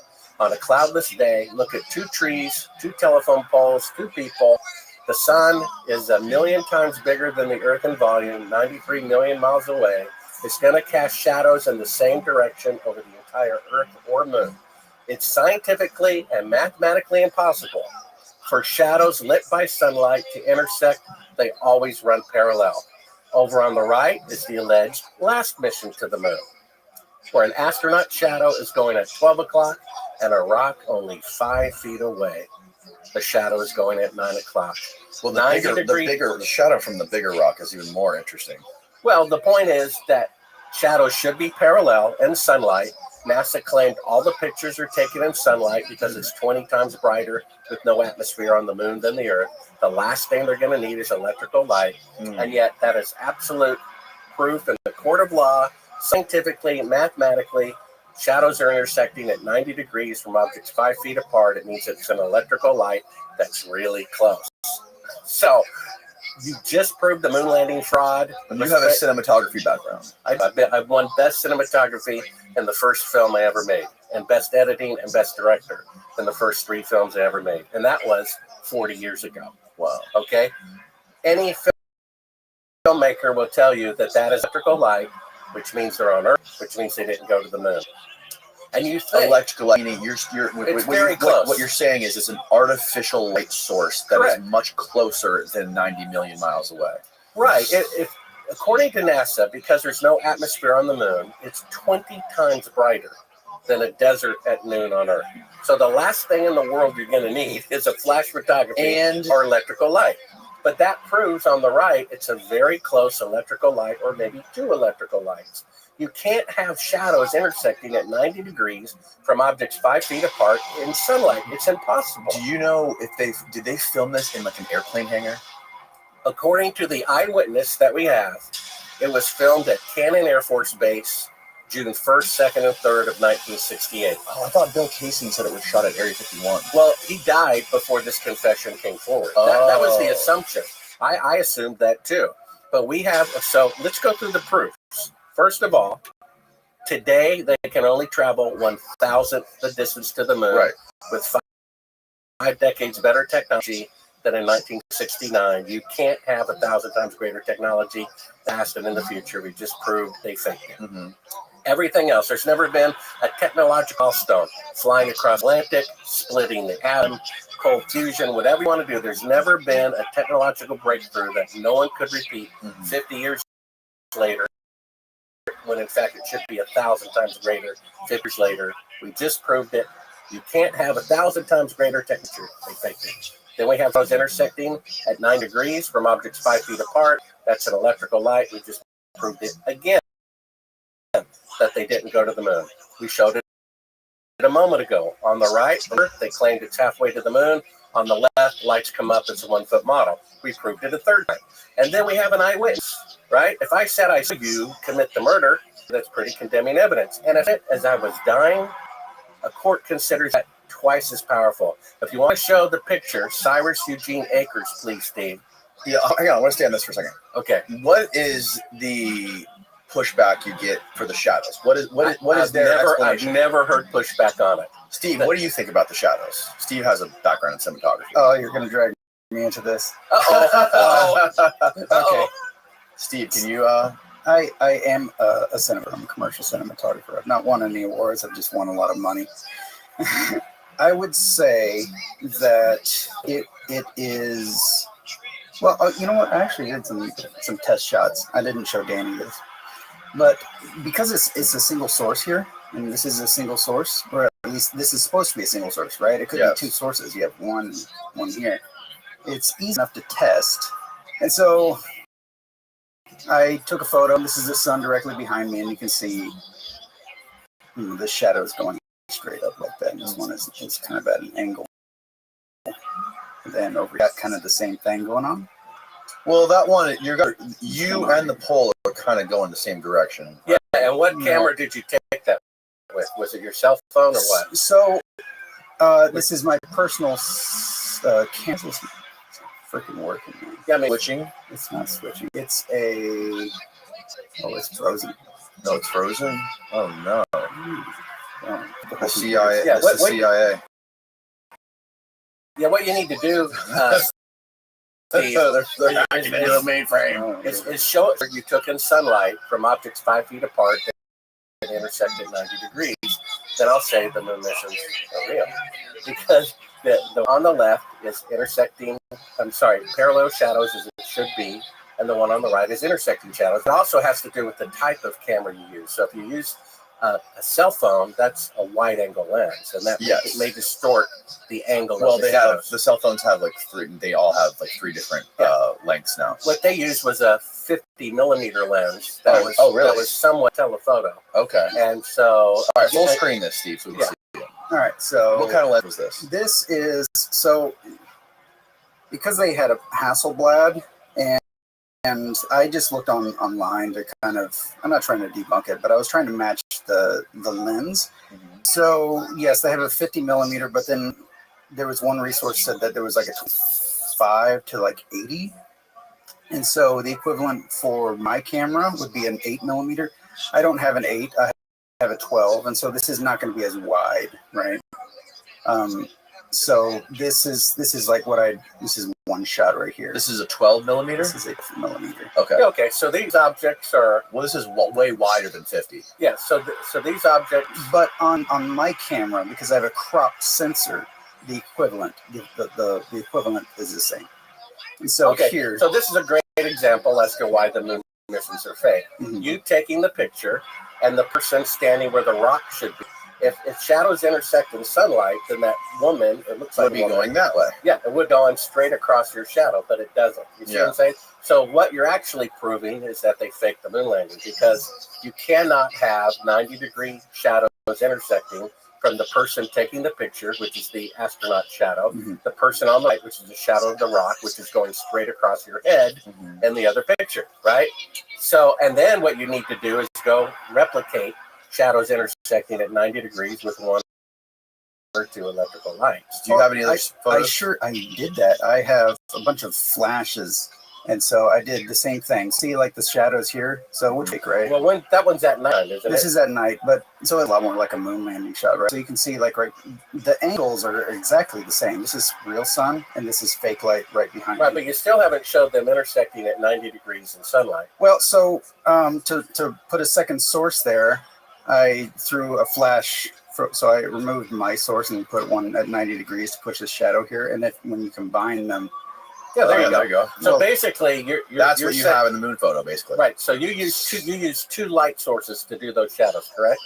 on a cloudless day. Look at 2 trees, 2 telephone poles, 2 people. The sun is 1,000,000 times bigger than the Earth in volume, 93 million miles away. It's going to cast shadows in the same direction over the entire Earth or moon. It's scientifically and mathematically impossible for shadows lit by sunlight to intersect. They always run parallel. Over on the right is the alleged last mission to the moon, where an astronaut shadow is going at 12 o'clock and a rock only 5 feet away. The shadow is going at 9 o'clock. Well, the shadow from the bigger rock is even more interesting. Well, the point is that shadows should be parallel in sunlight. NASA claimed all the pictures are taken in sunlight because it's 20 times brighter with no atmosphere on the moon than the Earth. The last thing they're going to need is electrical light. And yet that is absolute proof in the court of law, scientifically, mathematically. Shadows are intersecting at 90 degrees from objects 5 feet apart. It means it's an electrical light that's really close. So you just proved the moon landing fraud. And you have a cinematography background. I've won best cinematography in the first film I ever made, and best editing and best director in the first 3 films I ever made. And that was 40 years ago. Wow. Okay? Any filmmaker will tell you that that is electrical light, which means they're on Earth, which means they didn't go to the moon. And you think electrical light, meaning it's very close. What you're saying is it's an artificial light source that is much closer than 90 million miles away. Right. According to NASA, because there's no atmosphere on the moon, it's 20 times brighter than a desert at noon on Earth. So the last thing in the world you're going to need is a flash photography or electrical light. But that proves on the right, it's a very close electrical light, or maybe 2 electrical lights. You can't have shadows intersecting at 90 degrees from objects 5 feet apart in sunlight. It's impossible. Do you know if did they film this in like an airplane hangar? According to the eyewitness that we have, it was filmed at Cannon Air Force Base June 1st, 2nd, and 3rd of 1968. Oh, I thought Bill Casing said it was shot at Area 51. Well, he died before this confession came forward. That was the assumption. I assumed that too. But we have, so let's go through the proofs. First of all, today they can only travel 1,000th the distance to the moon with 5 decades better technology than in 1969. You can't have 1,000 times greater technology past and in the future. We just proved they faked it. Mm-hmm. Everything else, there's never been a technological milestone, flying across Atlantic, splitting the atom, cold fusion, whatever you want to do. There's never been a technological breakthrough that no one could repeat 50 years later, when in fact it should be 1,000 times greater 50 years later. We just proved it. You can't have 1,000 times greater temperature. They faked it. Then we have those intersecting at 9 degrees from objects 5 feet apart. That's an electrical light. We just proved it again that they didn't go to the moon. We showed it a moment ago. On the right, they claimed it's halfway to the moon. On the left, lights come up. It's a 1-foot model. We proved it a third time. And then we have an eyewitness, right? If I said I saw you commit the murder, that's pretty condemning evidence. And if it, as I was dying, a court considers that twice as powerful. If you want to show the picture, Cyrus Eugene Akers, please, Steve. Yeah, hang on. I want to stay on this for a second. Okay. What is the pushback you get for the shadows? What is their explanation? I've never heard pushback on it. Steve, what do you think about the shadows? Steve has a background in cinematography. Oh, you're going to drag me into this? Okay. Steve, can you... I am a cinematographer. I'm a commercial cinematographer. I've not won any awards. I've just won a lot of money. I would say that it is... Well, you know what? I actually did some test shots. I didn't show Danny this. But because it's a single source here, and this is a single source, or at least this is supposed to be a single source, right? It could be 2 sources. You have one here. It's easy enough to test. And so I took a photo. This is the sun directly behind me, and you can see the shadows going straight up like that. And this one is kind of at an angle. And then over here, kind of the same thing going on. Well, that one, you and the pole are kind of going the same direction. Yeah, and what camera did you take that with? Was it your cell phone or what? So, this is my personal camera. It's freaking working. Man. Yeah, I mean, switching? It's not switching. It's a... Oh, it's frozen. No, it's frozen? Oh, no. The CIA. Yeah, the CIA. Yeah, what you need to do... they're hacking into a mainframe. Is show it where you took in sunlight from objects 5 feet apart that intersect at 90 degrees. Then I'll say the moon missions are real. Because the on the left is intersecting, parallel shadows as it should be, and the one on the right is intersecting shadows. It also has to do with the type of camera you use. So if you use a cell phone, that's a wide angle lens, and that may distort the angle of the shadows. The cell phones have they all have 3 different lengths now. What they used was a 50 millimeter lens that was somewhat telephoto. Okay. And so, all right, full screen this, Steve, so we can see it. All right. So what kind of lens was this? This is because they had a Hasselblad, and I just looked online to kind of, I'm not trying to debunk it, but I was trying to match the lens. Mm-hmm. So yes, they have a 50 millimeter, but then there was one resource said that there was a 25 to 80. And so the equivalent for my camera would be an 8 millimeter. I don't have an 8, I have a 12. And so this is not going to be as wide, right? So this is this is one shot right here. This is a 12 millimeter? This is 8 millimeter. Okay. Okay, so these objects are... Well, this is way wider than 50. Yeah, so these objects... But on my camera, because I have a cropped sensor, the equivalent is the same. And so here... So this is a great example as to why the moon missions are fake. Mm-hmm. You taking the picture and the person standing where the rock should be. If shadows intersect in sunlight, then that woman, it looks like would be going that way. Yeah, it would go on straight across your shadow, but it doesn't. You see what I'm saying? So what you're actually proving is that they faked the moon landing, because you cannot have 90-degree shadows intersecting from the person taking the picture, which is the astronaut shadow, Mhm. the person on the right, which is the shadow of the rock, which is going straight across your head, Mhm. and the other picture, right? So, and then what you need to do is go replicate shadows intersecting at 90 degrees with one or two electrical lights. Do you have any other I did that. I have a bunch of flashes, and so I did the same thing. See, like the shadows here. So which right? Well, that one's at night, isn't This it? is at night, but so it's a lot more like a moon landing shot, right? So you can see like right, the angles are exactly the same. This is real sun, and this is fake light right behind Right, me. but you still haven't showed them intersecting at 90 degrees in sunlight. Well, so to put a second source there, I threw a flash. So I removed my source and put one at 90 degrees to push the shadow here. And when you combine them, Yeah, there you go. There you go. So Well, basically, That's you're what you set- have in the moon photo, basically. Right. So you use two light sources to do those shadows, correct?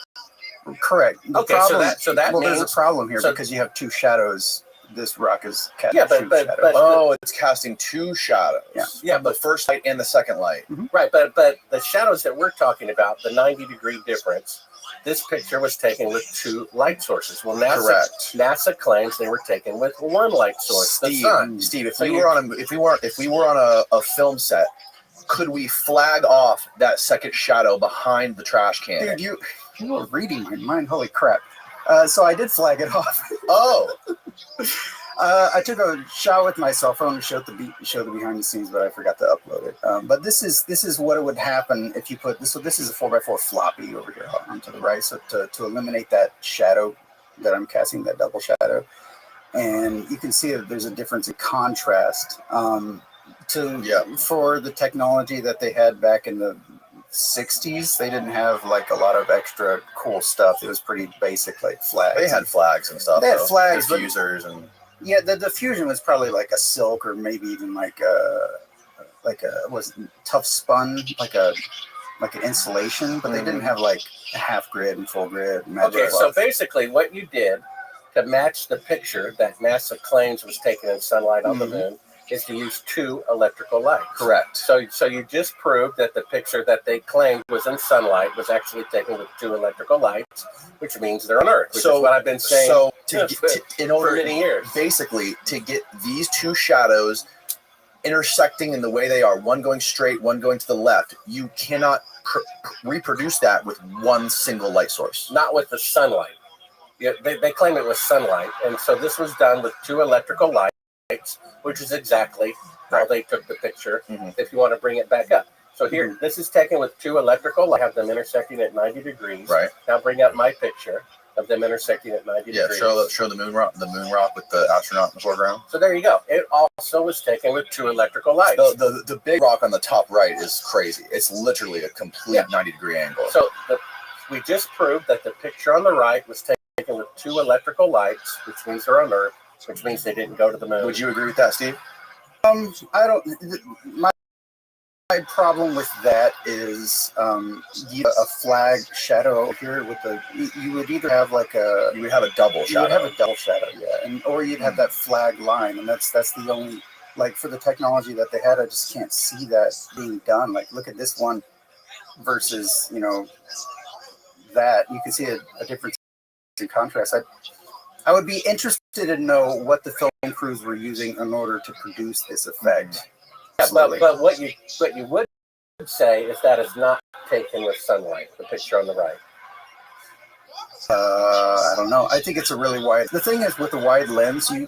correct. The Okay, so that well, means there's a problem here so- because you have two shadows. This rock is casting Yeah, but- two but- shadows. but- Oh, it's casting two shadows. Yeah, The first light and the second light. right, but the shadows that we're talking about, the 90-degree difference, this picture was taken with two light sources. Well, Correct. NASA claims they were taken with one light source, the sun. Steve, if So we you- were on a film set, could we flag off that second shadow behind the trash can? Dude, you were reading my mind. Holy crap! So I did flag it off. Oh, I took a shot with my cell phone to show the behind the scenes, but I forgot to upload it. But this is what it would happen if you put this. So this is a 4x4 floppy over here onto the right. So to eliminate that shadow that I'm casting, that double shadow, and you can see that there's a difference in contrast. For the technology that they had back in the 60s, they didn't have like a lot of extra cool stuff. It was pretty basic, like flags. they had flags and stuff. They had though. flags, but- diffusers, and Yeah, the diffusion was probably like a silk or maybe even like a was tough spun, like an insulation, but they didn't have like a half grid and full grid. Okay, so basically what you did to match the picture that NASA claims was taken in sunlight on the moon is to use two electrical lights. correct. So you just proved that the picture that they claimed was in sunlight was actually taken with two electrical lights, which means they're on Earth, which is what I've been saying So in for order, many years. basically, to get these two shadows intersecting in the way they are, one going straight, one going to the left, you cannot reproduce that with one single light source. Not with the sunlight. Yeah, they claim it was sunlight, and so this was done with two electrical lights, which is exactly how they took the picture. If you want to bring it back up, so here, this is taken with two electrical lights, have them intersecting at 90 degrees. Right. Now bring up my picture of them intersecting at 90 Yeah. degrees. Show the moon rock with the astronaut in the foreground. So there you go. It also was taken with two electrical lights. The big rock on the top right is crazy. It's literally a complete 90-degree angle. So we just proved that the picture on the right was taken with two electrical lights, which means they're on Earth, which means they didn't go to the moon. Would you agree with that, Steve? I don't. My problem with that is a flag shadow here with you would either have like You would have a double you would shadow. have a double shadow, yeah, or you'd have that flag line, and that's the only, like, for the technology that they had, I just can't see that being done. Like, look at this one versus that. You can see a difference in contrast. I would be interested to know what the film crews were using in order to produce this effect. Yeah, but what you would say is that it's not taken with sunlight, the picture on the right. I don't know. I think it's a really wide. The thing is, with the wide lens, you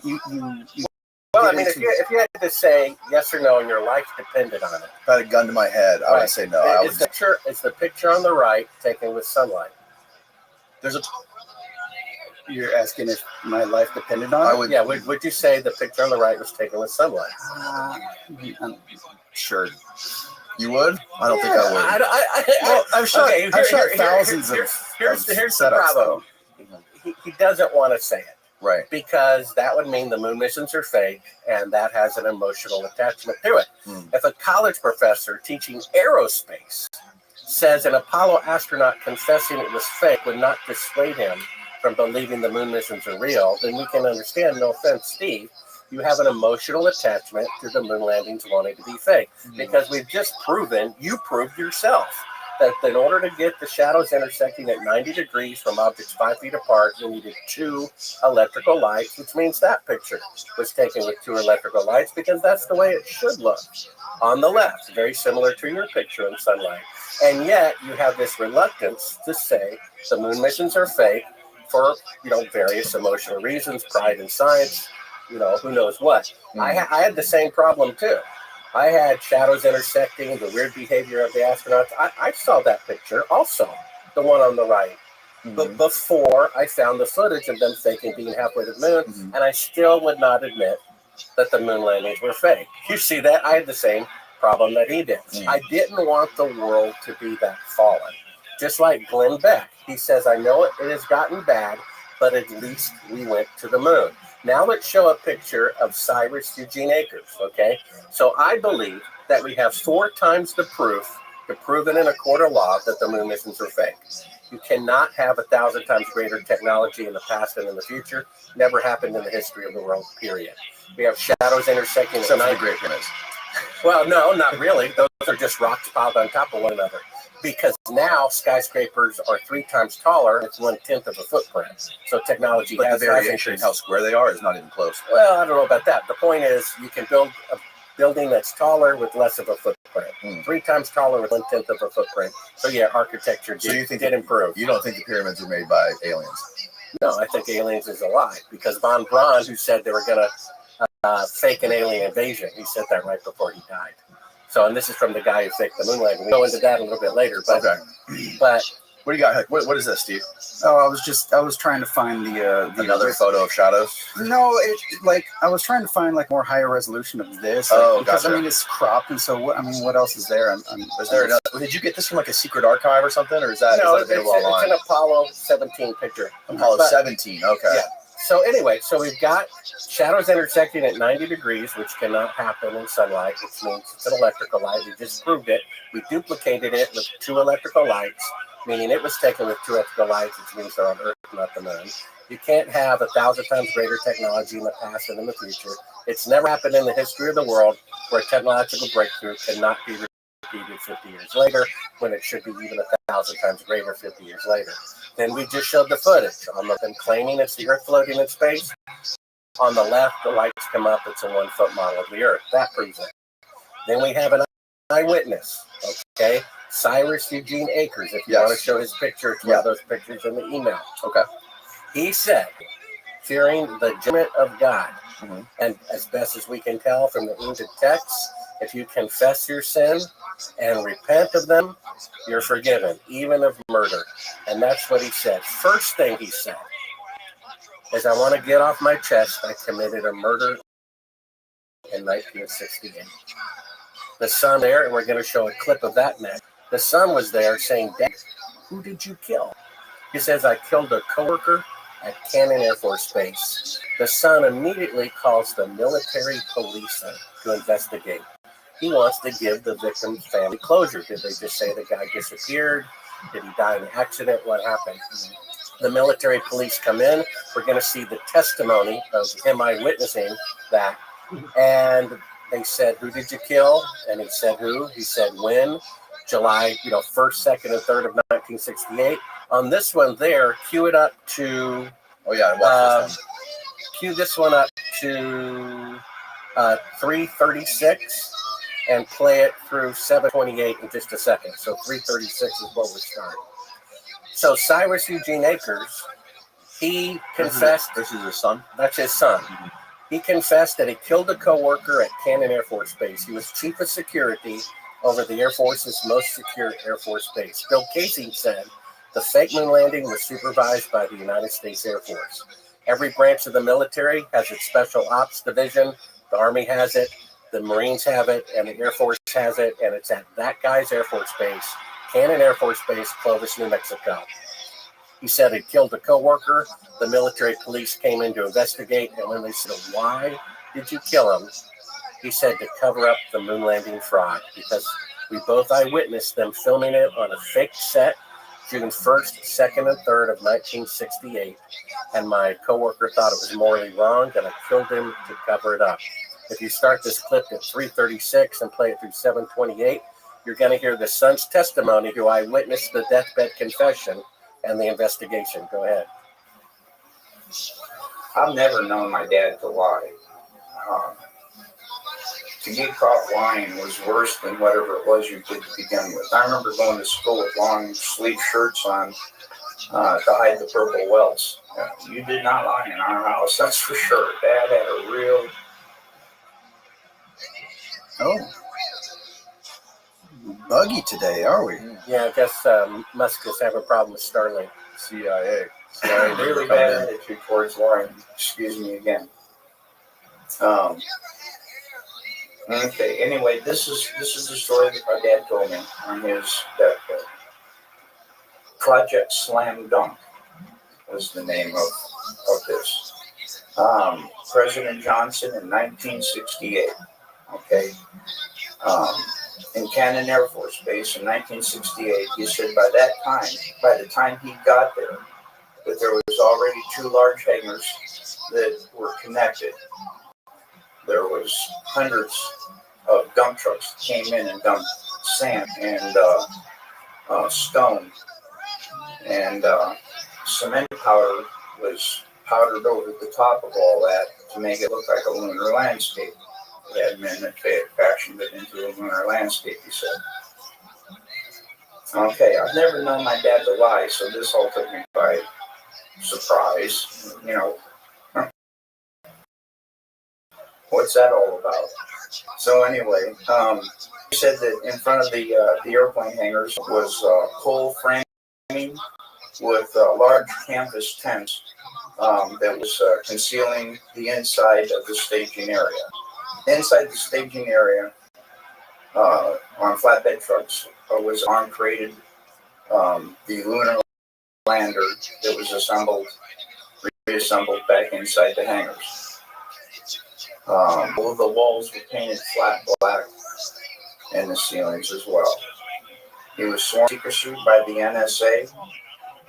Well, I mean, if you had to say yes or no and your life depended on it, If I had a gun to my head, I would say no. is the picture on the right taken with sunlight? You're asking if my life depended on it? I would. Yeah, would you say the picture on the right was taken with sunlight? Sure. You would? I don't think I would. Well, I've shot thousands of Here's the setups, problem. He doesn't want to say it Right. because that would mean the moon missions are fake, and that has an emotional attachment to it. If a college professor teaching aerospace says an Apollo astronaut confessing it was fake would not dissuade him from believing the moon missions are real, then we can understand, no offense, Steve, you have an emotional attachment to the moon landings wanting to be fake. Because we've just proven, you proved yourself, that in order to get the shadows intersecting at 90 degrees from objects 5 feet apart, you needed 2 electrical lights, which means that picture was taken with 2 electrical lights because that's the way it should look on the left, very similar to your picture in sunlight. And yet you have this reluctance to say the moon missions are fake for, various emotional reasons, pride in science, who knows what. I had the same problem too. I had shadows intersecting, the weird behavior of the astronauts. I saw that picture also, the one on the right. But before I found the footage of them faking being halfway to the moon, and I still would not admit that the moon landings were fake. You see that? I had the same problem that he did. I didn't want the world to be that fallen. Just like Glenn Beck. He says, I know it has gotten bad, but at least we went to the moon. Now let's show a picture of Cyrus Eugene Akers, okay? So I believe that we have 4 times the proof to prove it in a court of law that the moon missions are fake. You cannot have 1,000 times greater technology in the past and in the future. Never happened in the history of the world, period. We have shadows intersecting. Except for the Great Pyramids. Well, no, not really. Those are just rocks piled on top of one another. Because now skyscrapers are 3 times taller. It's 1/10 of a footprint. So technology But has the variation in how square they are is not even close. Well, I don't know about that. The point is you can build a building that's taller with less of a footprint. 3 times taller with 1/10 of a footprint. So yeah, architecture did improve. You don't think the pyramids were made by aliens? No, I think aliens is a lie. Because von Braun, who said they were going to fake an alien invasion, he said that right before he died. So, and this is from the guy who faked the moon landing. We'll go into that a little bit later. But, but what do you got? What is this, Steve? Oh, I was trying to find the another photo of shadows. No, I was trying to find more higher resolution of this. Because gotcha. I mean it's cropped, and so what else is there? Is there another? Did you get this from a secret archive or something, or is that available online? It's an Apollo 17 picture. Apollo 17. Okay. Yeah. So anyway, we've got shadows intersecting at 90 degrees, which cannot happen in sunlight, which means it's an electrical light. We just proved it. We duplicated it with 2 electrical lights, meaning it was taken with 2 electrical lights, which means they're on Earth, not the moon. You can't have 1,000 times greater technology in the past and in the future. It's never happened in the history of the world where a technological breakthrough cannot be repeated 50 years later, when it should be even 1,000 times greater 50 years later. Then we just showed the footage on them claiming it's the Earth floating in space. On the left, the lights come up. It's a 1-foot model of the Earth. That proves it. Then we have an eyewitness, okay? Cyrus Eugene Akers. If you want to show his picture, it's one of those pictures in the email. Okay. He said, fearing the judgment of God, and as best as we can tell from the ancient texts, if you confess your sin and repent of them, you're forgiven, even of murder. And that's what he said. First thing he said is, I want to get off my chest, I committed a murder in 1968. The son there, and we're going to show a clip of that next. The son was there saying, Dad, who did you kill? He says, I killed a coworker at Cannon Air Force Base. The son immediately calls the military police to investigate. He wants to give the victim's family closure. Did they just say the guy disappeared? Did he die in an accident? What happened? The military police come in. We're going to see the testimony of him eyewitnessing that. And they said, who did you kill? And he said, who? He said, when? July, 1st, 2nd, and 3rd of 1968. On this one there, cue it up to... Oh, yeah, watch this one. Cue this one up to 3:36 and play it through 7:28 in just a second. So 3:36 is what we start. So Cyrus Eugene Akers, he confessed... This is his son? That's his son. He confessed that he killed a coworker at Cannon Air Force Base. He was chief of security over the Air Force's most secure Air Force base. Bill Casey said the fake moon landing was supervised by the United States Air Force. Every branch of the military has its special ops division. The Army has it, the Marines have it, and the Air Force has it, and it's at that guy's Air Force base, Cannon Air Force Base, Clovis, New Mexico. He said he killed a coworker. The military police came in to investigate, and when they said, why did you kill him? He said to cover up the moon landing fraud, because we both eyewitnessed them filming it on a fake set June 1st, 2nd, and 3rd of 1968, and my coworker thought it was morally wrong, and I killed him to cover it up. If you start this clip at 3:36 and play it through 7:28, you're going to hear the son's testimony, who I witnessed the deathbed confession and the investigation. Go ahead. I've never known my dad to lie. To get caught lying was worse than whatever it was you did to begin with. I remember going to school with long sleeve shirts on to hide the purple welts. You did not lie in our house, that's for sure. Dad had a real... Oh. Buggy today, are we? Yeah, I guess Musk is having a problem with Starlink. CIA. really bad attitude towards Lauren. Excuse me again. Okay, anyway, this is the story that my dad told me on his deathbed. Project Slam Dunk was the name of this. President Johnson in 1968, okay, in Cannon Air Force Base in 1968, he said by the time he got there, that there was already 2 large hangars that were connected. There was hundreds of dump trucks that came in and dumped sand and stone, and cement powder was powdered over the top of all that to make it look like a lunar landscape. They had men that fashioned it into a lunar landscape, he said. Okay, I've never known my dad to lie, so this all took me by surprise. You know, what's that all about? So anyway, he said that in front of the airplane hangars was pole framing with large canvas tents that was concealing the inside of the staging area. Inside the staging area, on flatbed trucks, was arm-created the lunar lander that was reassembled back inside the hangars. All of the walls were painted flat black, and the ceilings as well. He was sworn to secrecy by the NSA,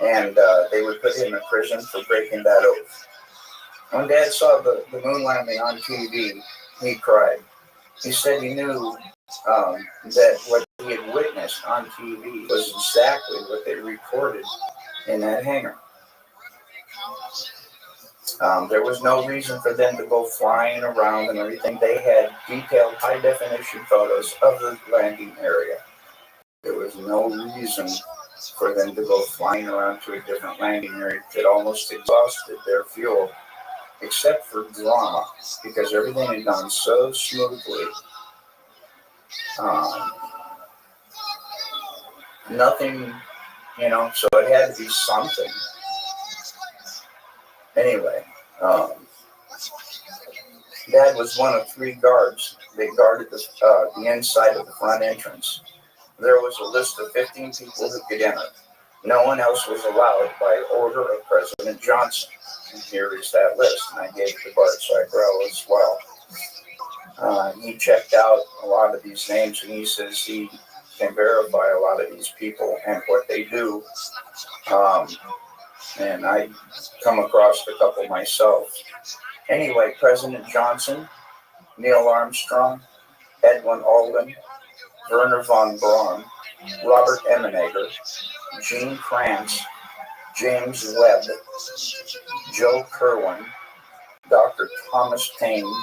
and they would put him in prison for breaking that oath. When Dad saw the moon landing on TV, he cried. He said he knew that what he had witnessed on TV was exactly what they recorded in that hangar. There was no reason for them to go flying around and everything. They had detailed high-definition photos of the landing area. There was no reason for them to go flying around to a different landing area that almost exhausted their fuel, except for drama, because everything had gone so smoothly. Nothing, so it had to be something. Anyway, Dad was one of 3 guards that guarded the inside of the front entrance. There was a list of 15 people who could enter. No one else was allowed by order of President Johnson. And here is that list, and I gave it to Bart Seibel as well. He checked out a lot of these names, and he says he can verify a lot of these people and what they do. And I come across a couple myself. Anyway, President Johnson, Neil Armstrong, Edwin Aldrin, Werner von Braun, Robert Emenegger, Gene Kranz, James Webb, Joe Kerwin, Dr. Thomas Paine,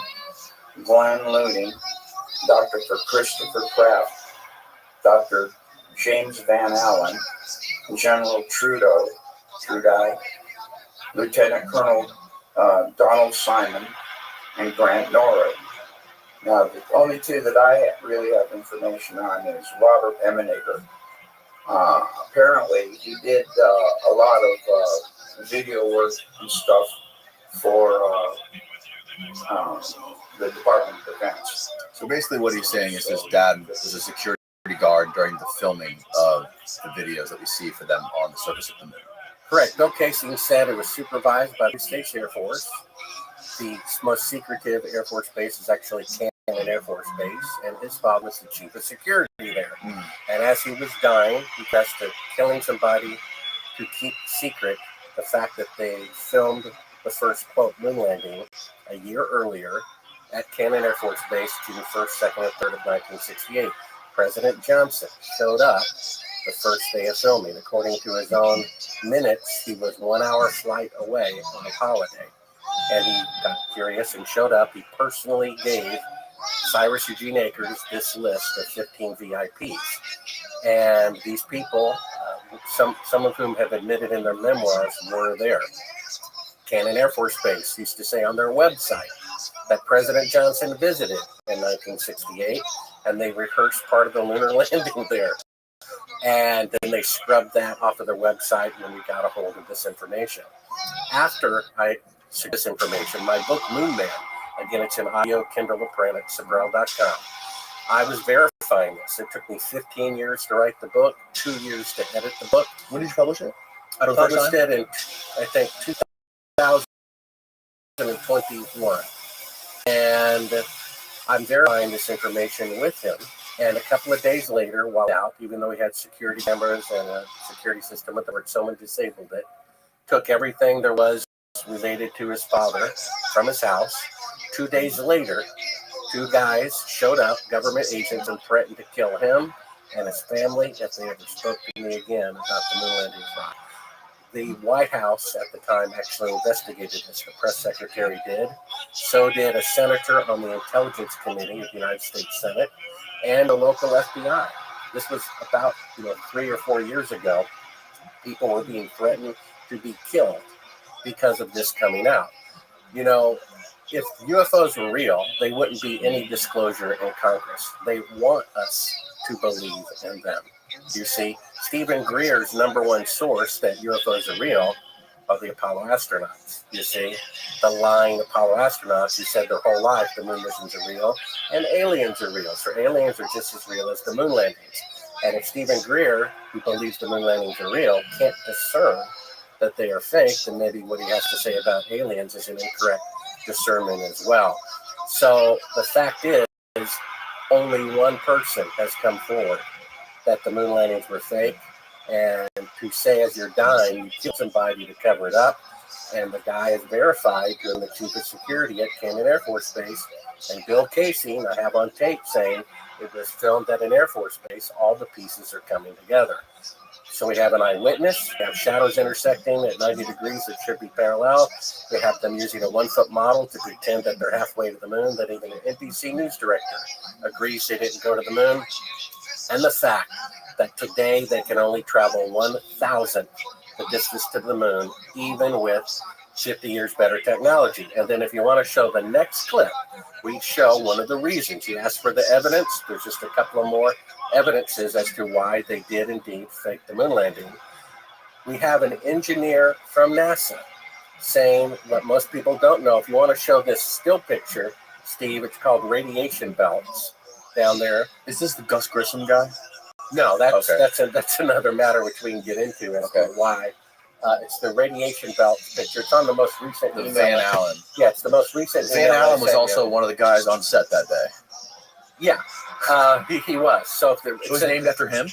Glenn Looney, Dr. Christopher Kraft, Dr. James Van Allen, General Trudeau, Lieutenant Colonel Donald Simon, and Grant Norrie. Now, the only 2 that I really have information on is Robert Emenegger. Apparently, he did a lot of video work and stuff for the Department of Defense. So basically what he's saying is his dad was a security guard during the filming of the videos that we see for them on the surface of the moon. Correct. Bill Casey said it was supervised by the States Air Force. The most secretive Air Force base is actually Cannon Air Force Base, and his father was the chief of security there. And as he was dying, he confessed to killing somebody to keep secret the fact that they filmed the first, quote, moon landing a year earlier at Cannon Air Force Base, June 1st, 2nd, and 3rd of 1968. President Johnson showed up the first day of filming. According to his own minutes, he was 1 hour flight away on a holiday. And he got curious and showed up. He personally gave Cyrus Eugene Akers this list of 15 VIPs. And these people, some of whom have admitted in their memoirs, were there. Cannon Air Force Base used to say on their website that President Johnson visited in 1968, and they rehearsed part of the lunar landing there. And then they scrubbed that off of their website when we got a hold of this information. After I took this information, my book, Moon Man, again, it's in audio, Kindle, or print at Sabrell.com. I was verifying this. It took me 15 years to write the book, 2 years to edit the book. When did you publish it? I published it in, I think, 2021. And I'm verifying this information with him. And a couple of days later, while out, even though we had security cameras and a security system with it, someone disabled it, took everything there was related to his father from his house. 2 days later, 2 guys showed up, government agents, and threatened to kill him and his family if they ever spoke to me again about the moon landing fraud. The White House at the time actually investigated this. The press secretary did. So did a senator on the Intelligence Committee of the United States Senate and a local FBI. This was about 3 or 4 years ago. People were being threatened to be killed because of this coming out. If UFOs were real, they wouldn't be any disclosure in Congress. They want us to believe in them. You see, Stephen Greer's #1 source that UFOs are real are the Apollo astronauts. You see, the lying Apollo astronauts who said their whole life the moon missions are real and aliens are real. So aliens are just as real as the moon landings. And if Stephen Greer, who believes the moon landings are real, can't discern that they are fake, then maybe what he has to say about aliens is an incorrect discernment as well. So the fact is, only one person has come forward that the moon landings were fake, and to say as you're dying, you kill somebody to cover it up, and the guy is verified during the chief of security at Cannon Air Force Base, and Bill Casey, I have on tape saying it was filmed at an Air Force base, all the pieces are coming together. So we have an eyewitness, we have shadows intersecting at 90 degrees that should be parallel. We have them using a 1-foot model to pretend that they're halfway to the moon, that even an NBC news director agrees they didn't go to the moon. And the fact that today they can only travel 1,000th the distance to the moon, even with 50 years better technology. And then if you want to show the next clip, we show one of the reasons. You asked for the evidence. There's just a couple of more evidences as to why they did indeed fake the moon landing. We have an engineer from NASA saying what most people don't know. If you want to show this still picture, Steve, it's called radiation belts down there. Is this the Gus Grissom guy? No, that's Okay. that's another matter which we can get into as to why. It's the radiation belt picture. It's on the most recent The email. Van Allen. Yeah, it's the most recent. Van email I Allen was sent also you. one of the guys on set that day. Yeah, he was. So if It was named after him?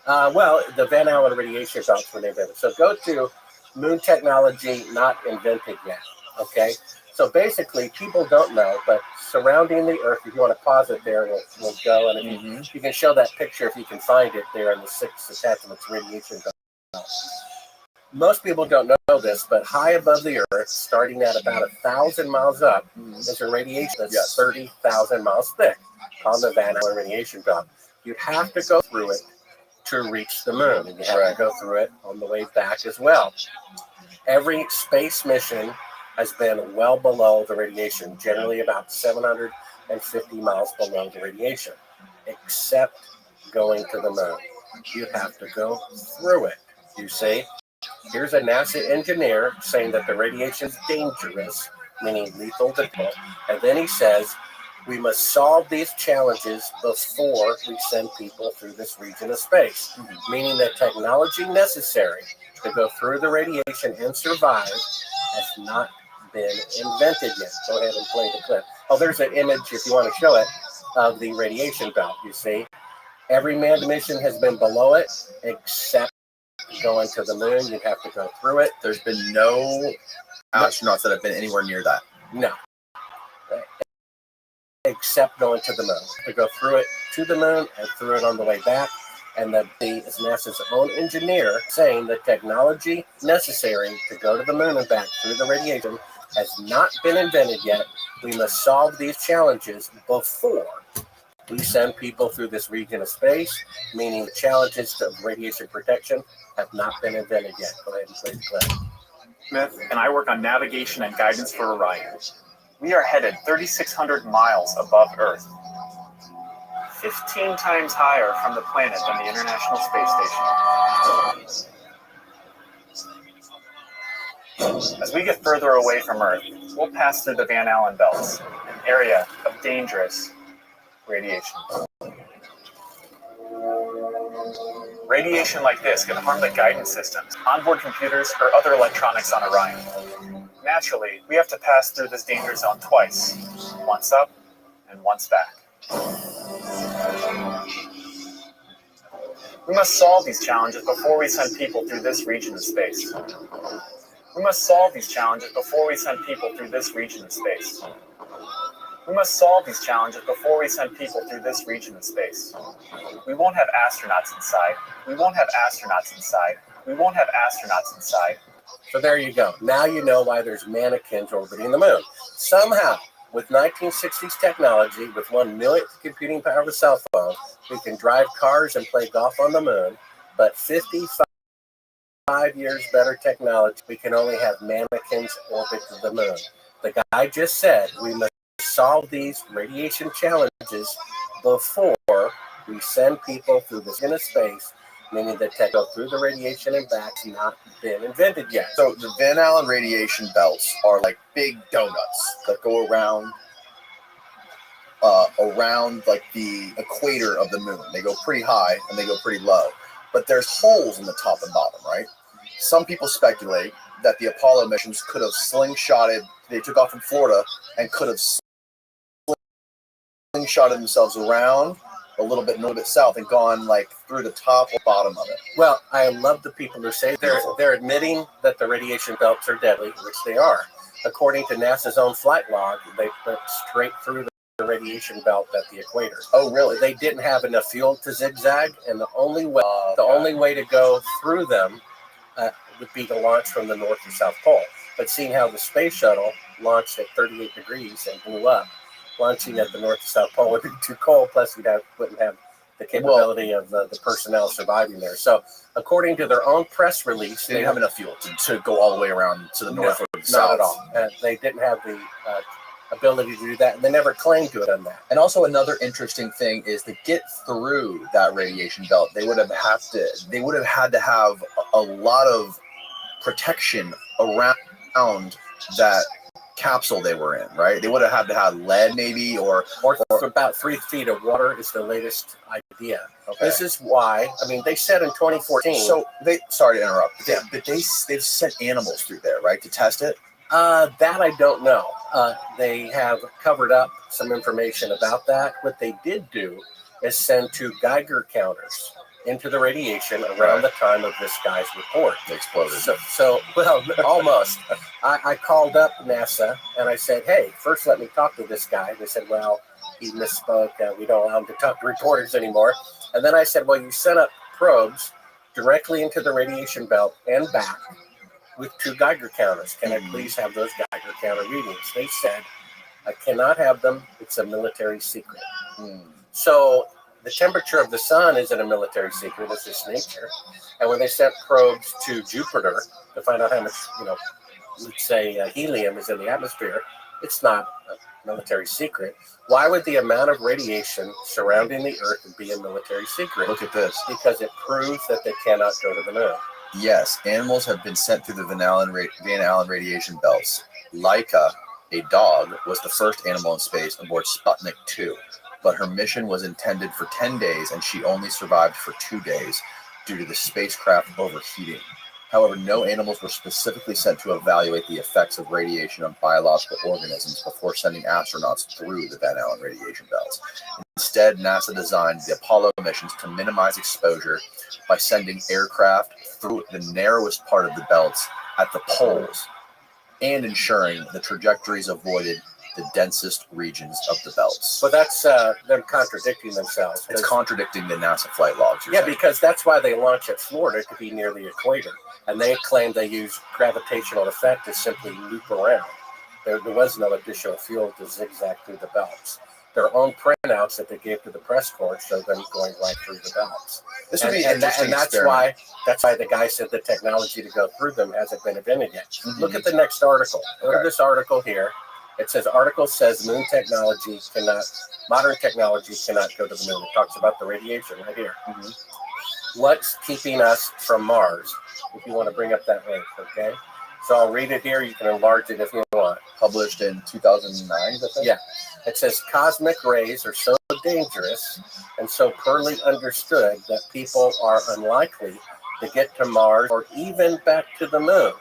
well, the Van Allen radiation belts were named after. So go to moon technology not invented yet. Okay. So basically, people don't know, but surrounding the Earth, if you want to pause it there, we'll go. And if you can show that picture, if you can find it there in the 6 attachments, radiation belt. Most people don't know this, but high above the Earth, starting at about 1,000 miles up, there's a radiation that's 30,000 miles thick, called the Van Allen radiation belt. You'd have to go through it to reach the moon, and you have to go through it on the way back as well. Every space mission has been well below the radiation, generally about 750 miles below the radiation, except going to the moon. You have to go through it, you see. Here's a NASA engineer saying that the radiation is dangerous, meaning lethal to people. And then he says, we must solve these challenges before we send people through this region of space, meaning the technology necessary to go through the radiation and survive has not been invented yet. Go ahead and play the clip. Oh, there's an image, if you want to show it, of the radiation belt, you see. Every manned mission has been below it, except going to the moon. You have to go through it. There's been no astronauts that have been anywhere near that. No. except going to the moon. To go through it to the moon and through it on the way back. And that is NASA's own engineer saying the technology necessary to go to the moon and back through the radiation has not been invented yet. We must solve these challenges before we send people through this region of space, meaning the challenges to radiation protection have not been invented yet. Go ahead and play the clip. Smith, and I work on navigation and guidance for Orion. We are headed 3,600 miles above Earth, 15 times higher from the planet than the International Space Station. As we get further away from Earth, we'll pass through the Van Allen belts, an area of dangerous radiation. Radiation like this can harm the guidance systems, onboard computers, or other electronics on Orion. Naturally, we have to pass through this danger zone twice, once up and once back. We must solve these challenges before we send people through this region of space. We must solve these challenges before we send people through this region of space. We must solve these challenges before we send people through this region of space. We won't have astronauts inside. We won't have astronauts inside. We won't have astronauts inside. So there you go. Now you know why there's mannequins orbiting the moon. Somehow, with 1960s technology, with 1 millionth computing power of a cell phone, we can drive cars and play golf on the moon, but 55 years better technology, we can only have mannequins orbit the moon. The guy just said we must solve these radiation challenges before we send people through this inner space, meaning that tech go through the radiation and back's not been invented yet. So the Van Allen radiation belts are like big donuts that go around like the equator of the moon. They go pretty high and they go pretty low, but there's holes in the top and bottom, right? Some people speculate that the Apollo missions could have slingshotted. They took off from Florida and could have slingshotted themselves around a little bit north, south, and gone like through the top or bottom of it. Well, I love the people who say they're admitting that the radiation belts are deadly, which they are. According to NASA's own flight log, they went straight through the radiation belt at the equator. Oh, really? They didn't have enough fuel to zigzag, and the only way to go through them would be to launch from the North or South Pole. But seeing how the space shuttle launched at 38 degrees and blew up, launching at the North or South Pole would be too cold, plus wouldn't have the capability of the personnel surviving there. So according to their own press release, They didn't have enough fuel to go all the way around to the north or the south. not at all. They didn't have the ability to do that, and they never claimed to have done that. And also another interesting thing is to get through that radiation belt, they would have had to have a lot of protection around that capsule they were in, right? They would have had to have lead maybe or about 3 feet of water is the latest idea. Okay. This is why, they said in 2014. So sorry to interrupt. Yeah. They've sent animals through there, right, to test it? That I don't know. They have covered up some information about that. What they did do is send 2 Geiger counters into the radiation around the time of this guy's report. They exploded. So almost. I called up NASA and I said, hey, first let me talk to this guy. They said, well, he misspoke. We don't allow him to talk to reporters anymore. And then I said, well, you sent up probes directly into the radiation belt and back with 2 Geiger counters. Can I please have those Geiger counter readings? They said, I cannot have them. It's a military secret. So the temperature of the sun isn't a military secret. It's just nature. And when they sent probes to Jupiter to find out how much, let's say helium is in the atmosphere, it's not a military secret. Why would the amount of radiation surrounding the Earth be a military secret? Look at this. Because it proves that they cannot go to the moon. Yes, animals have been sent through the Van Allen radiation belts. Laika, a dog, was the first animal in space aboard Sputnik 2, but her mission was intended for 10 days and she only survived for 2 days due to the spacecraft overheating. However, no animals were specifically sent to evaluate the effects of radiation on biological organisms before sending astronauts through the Van Allen radiation belts. Instead, NASA designed the Apollo missions to minimize exposure by sending aircraft through the narrowest part of the belts at the poles and ensuring the trajectories avoided the densest regions of the belts. But that's them contradicting themselves. It's contradicting the NASA flight logs. Yeah, because that's why they launch at Florida, to be near the equator. And they claim they use gravitational effect to simply loop around. There was no additional fuel to zigzag through the belts. Their own printouts that they gave to the press corps show them going right through the belts. This would be an interesting and that's experiment. why the guy said the technology to go through them hasn't been invented yet. Look at the next article. Look at this article here. It says article says modern technology cannot go to the moon. It talks about the radiation right here. What's keeping us from Mars? If you want to bring up that link, okay? So I'll read it here. You can enlarge it if you want. Published in 2009, I think? Yeah. It says cosmic rays are so dangerous and so poorly understood that people are unlikely to get to Mars or even back to the moon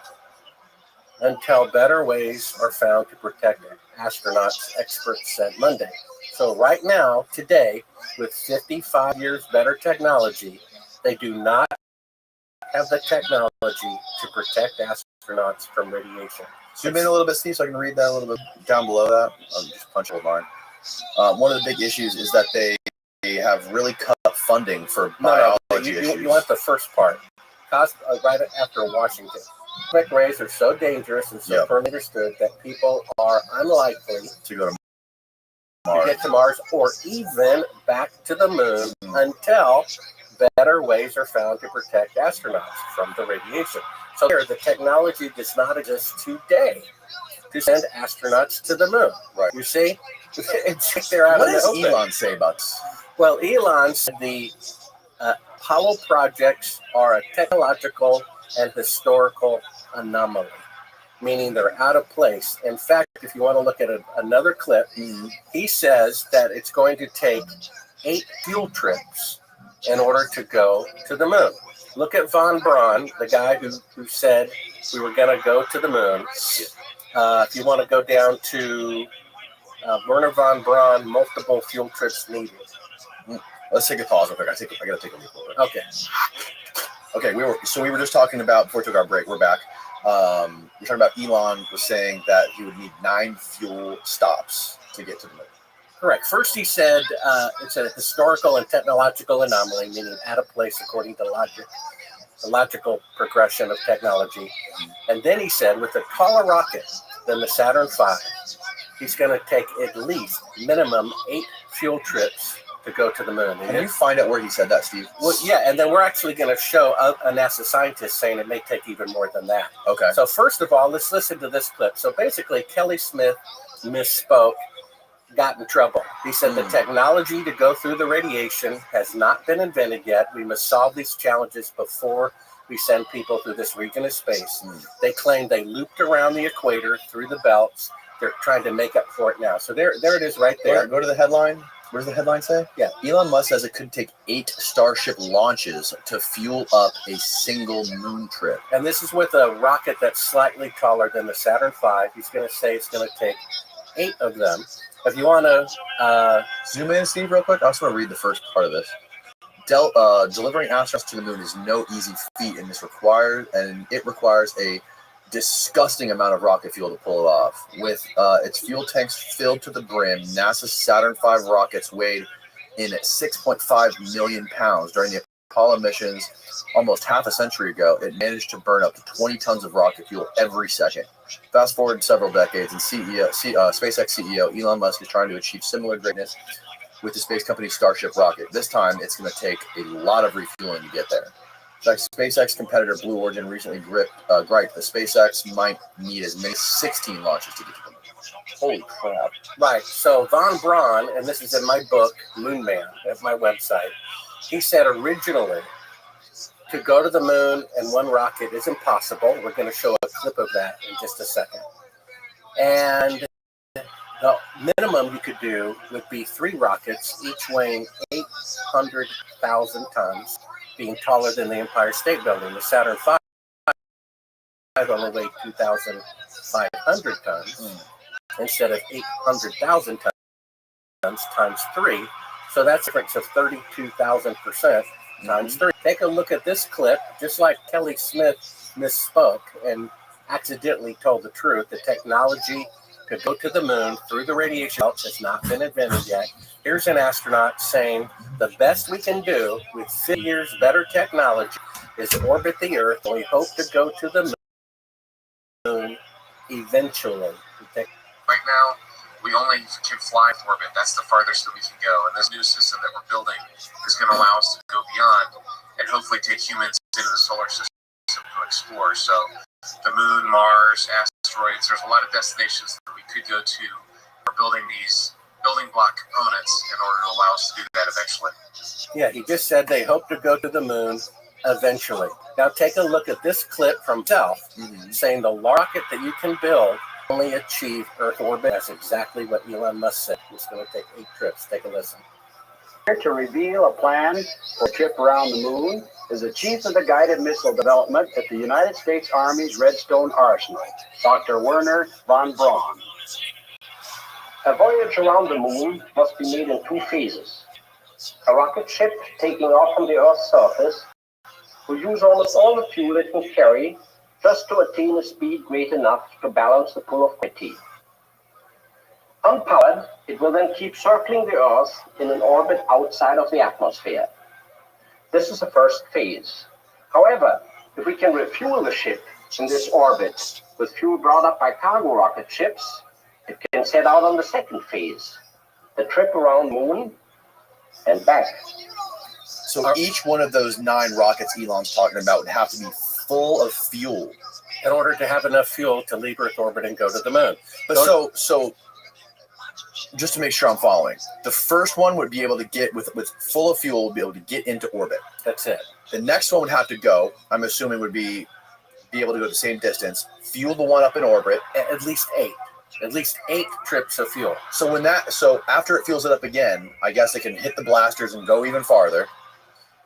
until better ways are found to protect astronauts, experts said Monday. So right now, today, with 55 years better technology, they do not have the technology to protect astronauts from radiation. Zoom in a little bit, Steve, so I can read that a little bit down below that. I'll just punch a line. One of the big issues is that they have really cut funding for biology issues. You want the first part. Right after Washington. Cosmic rays are so dangerous and so poorly understood that people are unlikely to go to Mars. To get to Mars or even back to the moon until better ways are found to protect astronauts from the radiation. So here, the technology does not exist today to send astronauts to the moon. Right. You see? They're out What in the does open. Elon say about this? Well, Elon said the Apollo projects are a technological and historical anomaly, meaning they're out of place. In fact, if you want to look at another clip, he says that it's going to take 8 fuel trips in order to go to the moon. Look at von Braun, the guy who said we were going to go to the moon. If you want to go down to Werner von Braun, multiple fuel trips needed. Let's take a pause real quick. I got to take a leak real quick. Okay. Okay, we were just talking about, before we took our break, we're back. We're talking about Elon was saying that he would need 9 fuel stops to get to the moon. Correct. First, he said it's a historical and technological anomaly, meaning out of place according to the logical progression of technology. And then he said, with a taller rocket than the Saturn V, he's going to take at least minimum 8 fuel trips to go to the moon. Can you find out where he said that, Steve? Well, yeah, and then we're actually going to show a NASA scientist saying it may take even more than that. Okay. So first of all, let's listen to this clip. So basically, Kelly Smith misspoke, got in trouble. He said the technology to go through the radiation has not been invented yet. We must solve these challenges before we send people through this region of space. They claim they looped around the equator through the belts. They're trying to make up for it now. So there it is right there. Go to the headline. What does the headline say? Yeah. Elon Musk says it could take 8 Starship launches to fuel up a single moon trip. And this is with a rocket that's slightly taller than the Saturn V. He's going to say it's going to take 8 of them. If you want to zoom in, Steve, real quick. I just want to read the first part of this. Delivering astronauts to the moon is no easy feat, and it requires a disgusting amount of rocket fuel to pull it off. With its fuel tanks filled to the brim, NASA's Saturn V rockets weighed in at 6.5 million pounds during the Apollo missions almost half a century ago. It managed to burn up to 20 tons of rocket fuel every second. Fast forward several decades, and SpaceX CEO Elon Musk is trying to achieve similar greatness with the space company's Starship rocket. This time, it's going to take a lot of refueling to get there. In fact, SpaceX competitor Blue Origin recently griped that SpaceX might need as many as 16 launches to get to the moon. Holy crap. Right. So von Braun, and this is in my book, Moon Man, at my website, he said originally to go to the moon in one rocket is impossible. We're going to show a clip of that in just a second. And the minimum you could do would be 3 rockets, each weighing 800,000 tons, being taller than the Empire State Building. The Saturn V only weighed 2,500 tons instead of 800,000 tons times 3. So that's a difference of 32,000% times 3. Take a look at this clip. Just like Kelly Smith misspoke and accidentally told the truth, the technology to go to the moon through the radiation belt has not been invented yet. Here's an astronaut saying the best we can do with 50 years better technology is orbit the Earth, and we hope to go to the moon eventually. Right now, we only can fly in orbit. That's the farthest that we can go. And this new system that we're building is going to allow us to go beyond and hopefully take humans into the solar system to explore. So the moon, Mars, asteroids, there's a lot of destinations that we could go to. We're building these building block components in order to allow us to do that eventually. Yeah, he just said they hope to go to the moon eventually. Now take a look at this clip from himself saying the rocket that you can build only achieve Earth orbit. That's exactly what Elon Musk said. It's going to take 8 trips. Take a listen. To reveal a plan for a trip around the moon is the chief of the guided missile development at the United States Army's Redstone Arsenal, Dr. Werner von Braun. A voyage around the moon must be made in 2 phases. A rocket ship taking off from the Earth's surface will use almost all the fuel it can carry just to attain a speed great enough to balance the pull of gravity. Unpowered, it will then keep circling the Earth in an orbit outside of the atmosphere. This is the first phase. However, if we can refuel the ship in this orbit with fuel brought up by cargo rocket ships, it can set out on the second phase, the trip around the moon and back. So each one of those 9 rockets Elon's talking about would have to be full of fuel in order to have enough fuel to leave Earth orbit and go to the moon. But so just to make sure I'm following, the first one would be able to get with full of fuel, would be able to get into orbit. That's it. The next one would have to go, I'm assuming would be able to go the same distance, fuel the one up in orbit. At least 8. At least 8 trips of fuel. So after it fuels it up again, I guess it can hit the blasters and go even farther.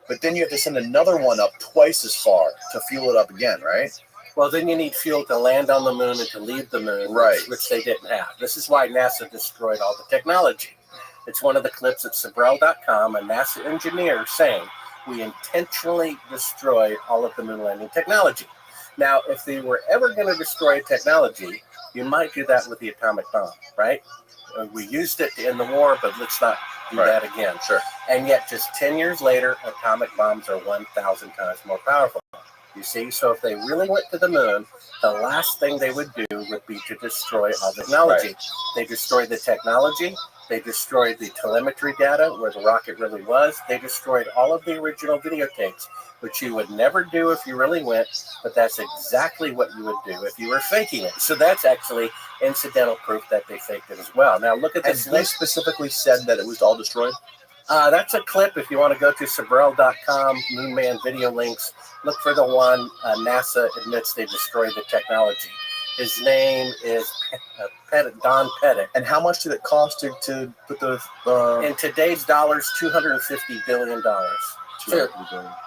But then you have to send another one up twice as far to fuel it up again, right? Well, then you need fuel to land on the moon and to leave the moon, right? Which they didn't have. This is why NASA destroyed all the technology. It's one of the clips at Sabrel.com, a NASA engineer saying, we intentionally destroyed all of the moon landing technology. Now, if they were ever going to destroy technology, you might do that with the atomic bomb, right? We used it to end the war, but let's not do that again. Sure. And yet, just 10 years later, atomic bombs are 1,000 times more powerful. You see, so if they really went to the moon, the last thing they would do would be to destroy all the technology. Right. They destroyed the technology. They destroyed the telemetry data where the rocket really was. They destroyed all of the original videotapes, which you would never do if you really went, but that's exactly what you would do if you were faking it. So that's actually incidental proof that they faked it as well. Now look at this. They specifically said that it was all destroyed? That's a clip. If you want to go to Sabrel.com, Moonman video links, look for the one NASA admits they destroyed the technology. His name is Don Pettit. And how much did it cost to put the... In today's dollars, $250 billion. So,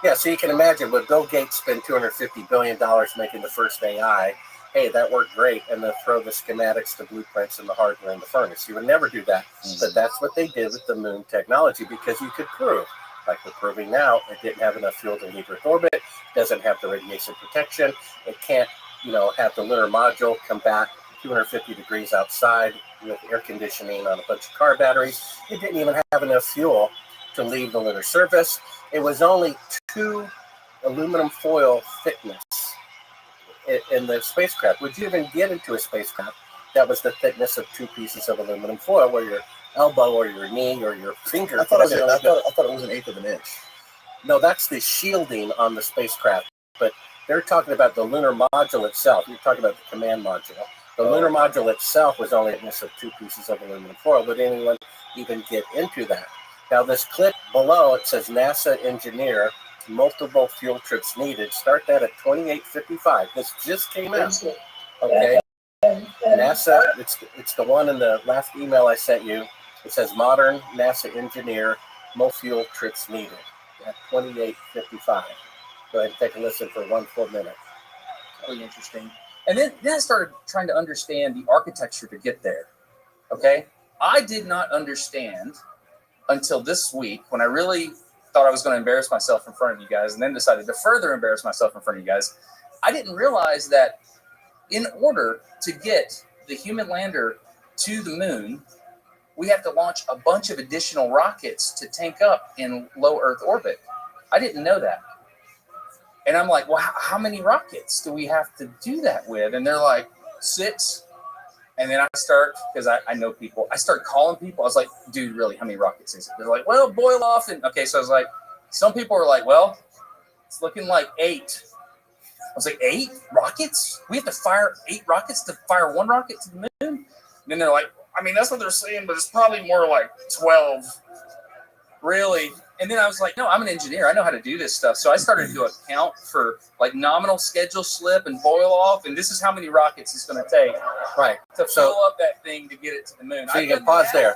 yeah, so you can imagine, would Bill Gates spend $250 billion making the first AI? Hey, that worked great, and then throw the schematics, the blueprints, and the hardware in the furnace. You would never do that. But that's what they did with the moon technology, because you could prove, like we're proving now, it didn't have enough fuel to leave Earth orbit, doesn't have the radiation protection, it can't, have the lunar module come back 250 degrees outside with air conditioning on a bunch of car batteries. It didn't even have enough fuel to leave the lunar surface. It was only 2 aluminum foil thickness in the spacecraft. Would you even get into a spacecraft that was the thickness of 2 pieces of aluminum foil, where your elbow or your knee or your finger? I thought it was an 1/8 of an inch. No, that's the shielding on the spacecraft. But they're talking about the lunar module itself. You're talking about the command module. The lunar module itself was only a thickness of 2 pieces of aluminum foil. Would anyone even get into that? Now, this clip below, it says NASA engineer, multiple fuel trips needed. Start that at 28:55. This just came out. Okay. NASA, it's the one in the last email I sent you. It says modern NASA engineer, multiple fuel trips needed at 28:55. Go ahead and take a listen for 1 full minute. Really interesting. And then I started trying to understand the architecture to get there. Okay. I did not understand until this week, when I really thought I was going to embarrass myself in front of you guys, and then decided to further embarrass myself in front of you guys. I didn't realize that in order to get the human lander to the moon, we have to launch a bunch of additional rockets to tank up in low Earth orbit. I didn't know that. And I'm like, well, how many rockets do we have to do that with? And they're like, 6. And then I start, because I know people, I start calling people. I was like, dude, really, how many rockets is it? They're like, well, boil off. And okay, so I was like, some people are like, well, it's looking like 8. I was like, 8 rockets? We have to fire 8 rockets to fire 1 rocket to the moon? And then they're like, I mean, that's what they're saying, but it's probably more like 12. Really? And then I was like, no, I'm an engineer. I know how to do this stuff. So I started to account for like nominal schedule slip and boil off. And this is how many rockets it's going to take. Right. To fill up that thing to get it to the moon. So you can pause there.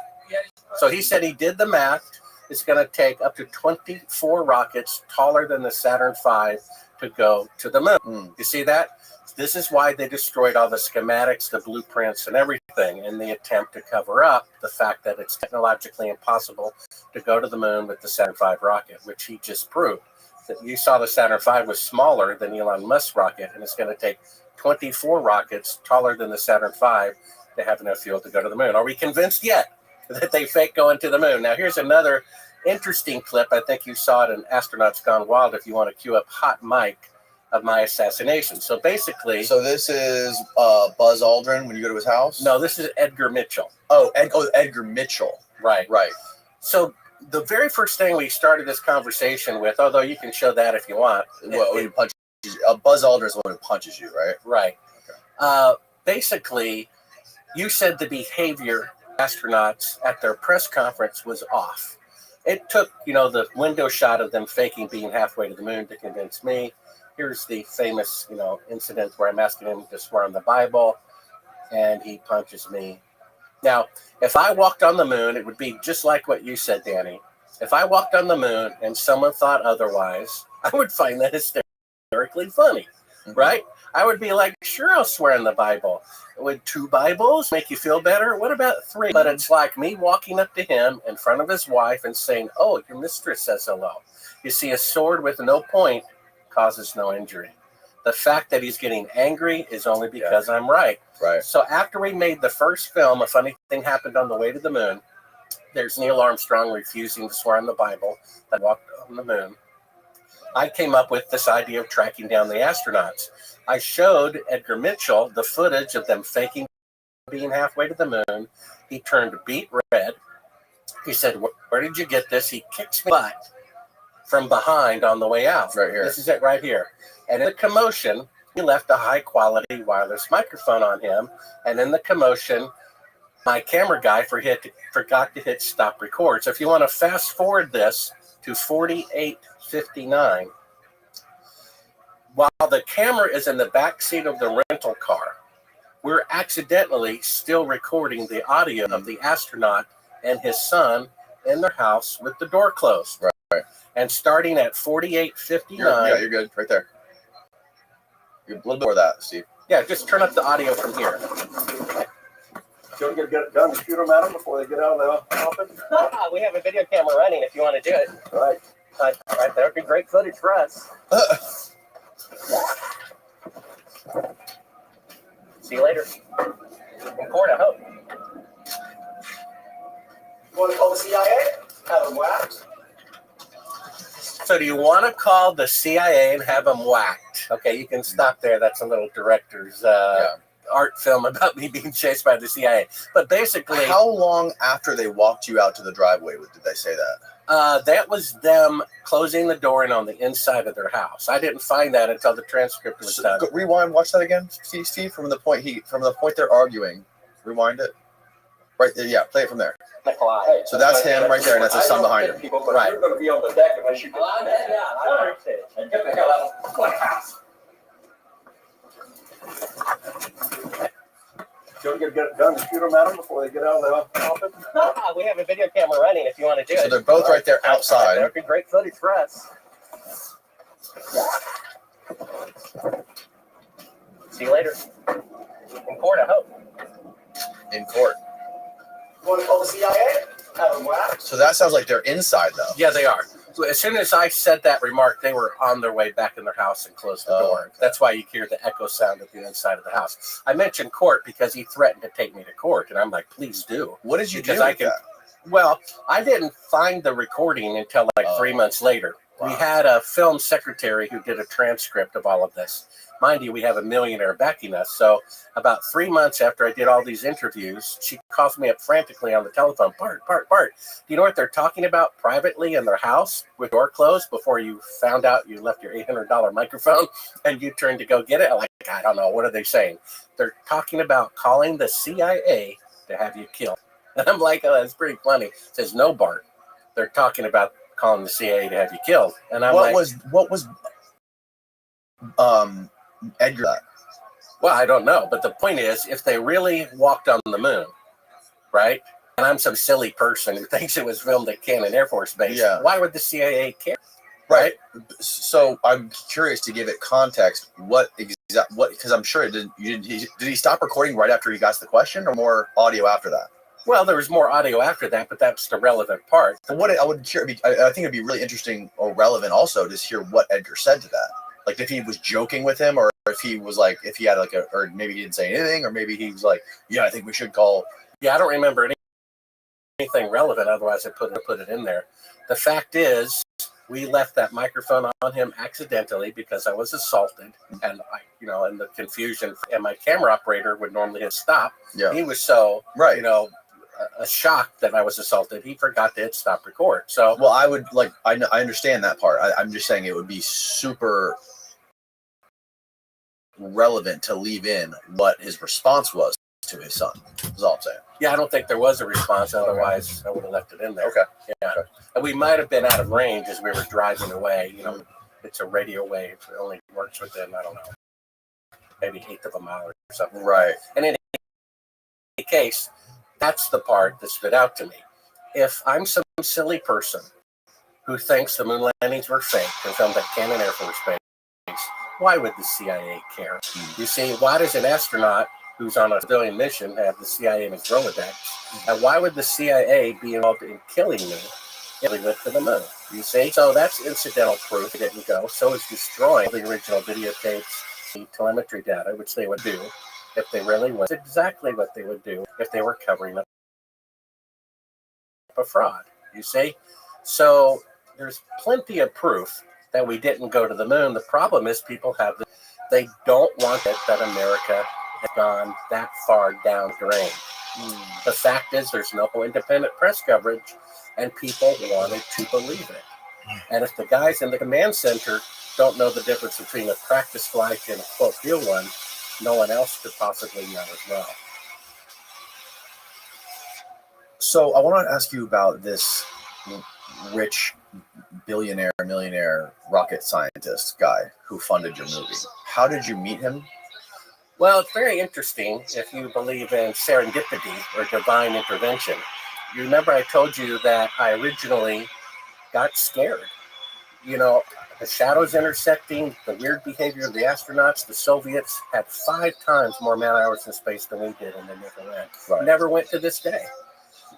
So he said he did the math. It's going to take up to 24 rockets taller than the Saturn V to go to the moon. You see that? This is why they destroyed all the schematics, the blueprints, and everything in the attempt to cover up the fact that it's technologically impossible to go to the moon with the Saturn V rocket, which he just proved. That you saw the Saturn V was smaller than Elon Musk's rocket, and it's going to take 24 rockets taller than the Saturn V to have enough fuel to go to the moon. Are we convinced yet that they fake going to the moon? Now, here's another interesting clip. I think you saw it in Astronauts Gone Wild if you want to cue up Hot Mike of my assassination. So basically... So this is Buzz Aldrin when you go to his house? No, this is Edgar Mitchell. Edgar Mitchell. Right. Right. So the very first thing we started this conversation with, although you can show that if you want. Well, when he punches Buzz Aldrin is the one who punches you, right? Right. Okay. Basically, you said the behavior of astronauts at their press conference was off. It took, the window shot of them faking being halfway to the moon to convince me. Here's the famous, incident where I'm asking him to swear on the Bible, and he punches me. Now, if I walked on the moon, it would be just like what you said, Danny. If I walked on the moon and someone thought otherwise, I would find that hysterically funny, right? I would be like, sure, I'll swear on the Bible. Would 2 Bibles make you feel better? What about 3? But it's like me walking up to him in front of his wife and saying, oh, your mistress says hello. You see, a sword with no point causes no injury. The fact that he's getting angry is only because I'm right. Right. So after we made the first film, a funny thing happened on the way to the moon. There's Neil Armstrong refusing to swear on the Bible that walked on the moon. I came up with this idea of tracking down the astronauts. I showed Edgar Mitchell the footage of them faking being halfway to the moon. He turned beet red. He said, where did you get this? He kicks me butt from behind on the way out. Right here. This is it right here. And in the commotion, he left a high-quality wireless microphone on him. And in the commotion, my camera guy forgot to hit stop record. So if you want to fast forward this to 48:59, while the camera is in the back seat of the rental car, we're accidentally still recording the audio of the astronaut and his son in their house with the door closed. Right. And starting at 48:59. You're good. Right there. You're a little bit more of that, Steve. Yeah, just turn up the audio from here. Don't get it done to shoot them at them before they get out of the office. We have a video camera running if you want to do it. Right. Right, that would be great footage for us. See you later. In court, I hope. You want to call the CIA? Have them whacked? So do you want to call the CIA and have them whacked? Okay, you can stop there. That's a little director's art film about me being chased by the CIA. But basically... How long after they walked you out to the driveway did they say that? That was them closing the door and on the inside of their house. I didn't find that until the transcript was done. Rewind, watch that again, Steve, from the point they're arguing. Rewind it. Right there, yeah, play it from there. So that's him right there, and that's his son behind him. Right. You're going to be on the deck and I shoot. I appreciate it. Get the hell out of my house. Don't get it done to shoot them at them before they get out of the office. We have a video camera running if you want to do it. So they're both right there outside. That would be great footage for us. See you later. In court, I hope. In court. You want to call the CIA? Have them whacked? So that sounds like they're inside, though. Yeah, they are. So as soon as I said that remark, they were on their way back in their house and closed the door. Okay. That's why you hear the echo sound at the inside of the house. I mentioned court because he threatened to take me to court, and I'm like, please do. What did you Because do I with can. that? Well, I didn't find the recording until like 3 months later. Wow. We had a film secretary who did a transcript of all of this. Mind you, we have a millionaire backing us. So about 3 months after I did all these interviews, she calls me up frantically on the telephone. Bart, do you know what they're talking about privately in their house with door closed before you found out you left your $800 microphone and you turned to go get it? I'm like, I don't know. What are they saying? They're talking about calling the CIA to have you killed. And I'm like, oh, that's pretty funny. It says, no, Bart. They're talking about calling the CIA to have you killed. And I'm what was Edgar? Well, I don't know. But the point is, if they really walked on the moon, right? And I'm some silly person who thinks it was filmed at Cannon Air Force Base. Yeah. Why would the CIA care? Right. So I'm curious to give it context. Because I'm sure it didn't. Did he stop recording right after he got the question, or more audio after that? Well, there was more audio after that, but that's the relevant part. And I think it'd be really interesting or relevant also to hear what Edgar said to that. Like if he was joking with him, or if he was like, if he had like or maybe he didn't say anything, or maybe he was like, yeah, I think we should call. Yeah, I don't remember anything relevant. Otherwise, I put it in there. The fact is, we left that microphone on him accidentally because I was assaulted, and in the confusion, and my camera operator would normally hit stop. Yeah. He was so right. A shock that I was assaulted. He forgot to hit stop record. So, well, I would like. I understand that part. I'm just saying it would be super relevant to leave in what his response was to his son. That's all I'm saying. Yeah, I don't think there was a response. Otherwise, I would have left it in there. Okay. Yeah. Okay. And we might have been out of range as we were driving away. It's a radio wave. It only works within, I don't know, maybe 1/8 of a mile or something. Right. And in any case, that's the part that stood out to me. If I'm some silly person who thinks the moon landings were fake and filmed at Cannon Air Force Base, why would the CIA care? You see, why does an astronaut who's on a civilian mission have the CIA in his Rolodex? And why would the CIA be involved in killing me if we went to the moon? You see? So that's incidental proof it didn't go. So is destroying the original videotapes, the telemetry data, which they would do if they really went. It's exactly what they would do if they were covering up a fraud. You see? So there's plenty of proof that we didn't go to the moon. The problem is people they don't want it that America has gone that far down the drain. The fact is there's no independent press coverage, and people wanted to believe it. And if the guys in the command center don't know the difference between a practice flight and a quote real one, no one else could possibly know as well. So I want to ask you about this rich millionaire rocket scientist guy who funded your movie. How did you meet him? Well, it's very interesting if you believe in serendipity or divine intervention. You remember I told you that I originally got scared. The shadows intersecting, the weird behavior of the astronauts, the Soviets had 5 times more man-hours in space than we did, and they never went. Right. Never went to this day.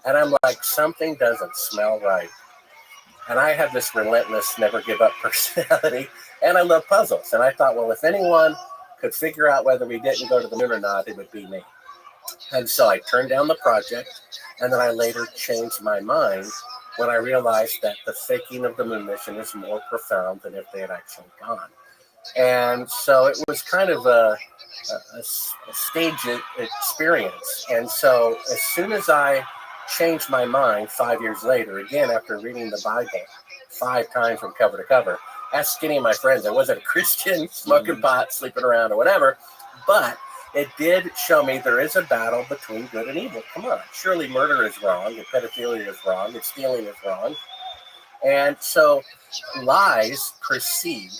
And I'm like, something doesn't smell right. And I have this relentless, never give up personality, and I love puzzles. And I thought, well, if anyone could figure out whether we didn't go to the moon or not, it would be me. And so I turned down the project, and then I later changed my mind when I realized that the faking of the moon mission is more profound than if they had actually gone. And so it was kind of a stage experience. And so as soon as I changed my mind 5 years later, again, after reading the Bible 5 times from cover to cover, ask any of my friends. I wasn't a Christian, smoking pot, sleeping around or whatever, but it did show me there is a battle between good and evil. Come on, surely murder is wrong, and pedophilia is wrong, and stealing is wrong. And so lies precede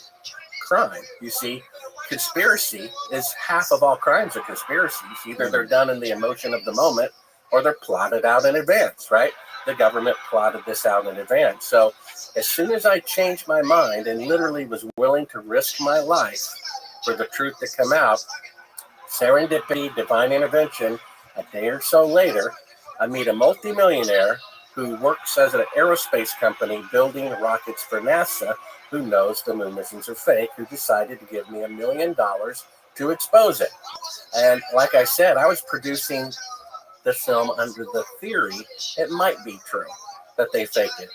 crime. You see, conspiracy is half of all crimes are conspiracies. Either they're done in the emotion of the moment or they're plotted out in advance, right? The government plotted this out in advance. So as soon as I changed my mind and literally was willing to risk my life for the truth to come out, serendipity, divine intervention, a day or so later, I meet a multimillionaire who works as an aerospace company building rockets for NASA, who knows the moon missions are fake, who decided to give me $1 million to expose it. And like I said, I was producing the film under the theory it might be true that they faked it.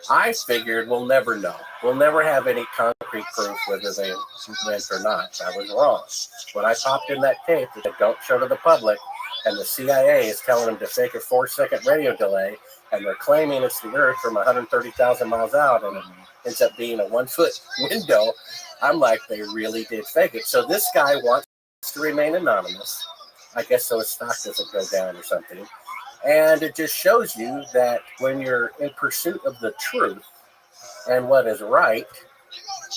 I figured we'll never know. We'll never have any concrete proof whether they went or not. I was wrong. When I popped in that tape that they don't show to the public, and the CIA is telling them to fake a 4-second radio delay, and they're claiming it's the Earth from 130,000 miles out, and it ends up being a 1-foot window, I'm like, they really did fake it. So this guy wants to remain anonymous, I guess, so his stock doesn't go down or something. And it just shows you that when you're in pursuit of the truth and what is right,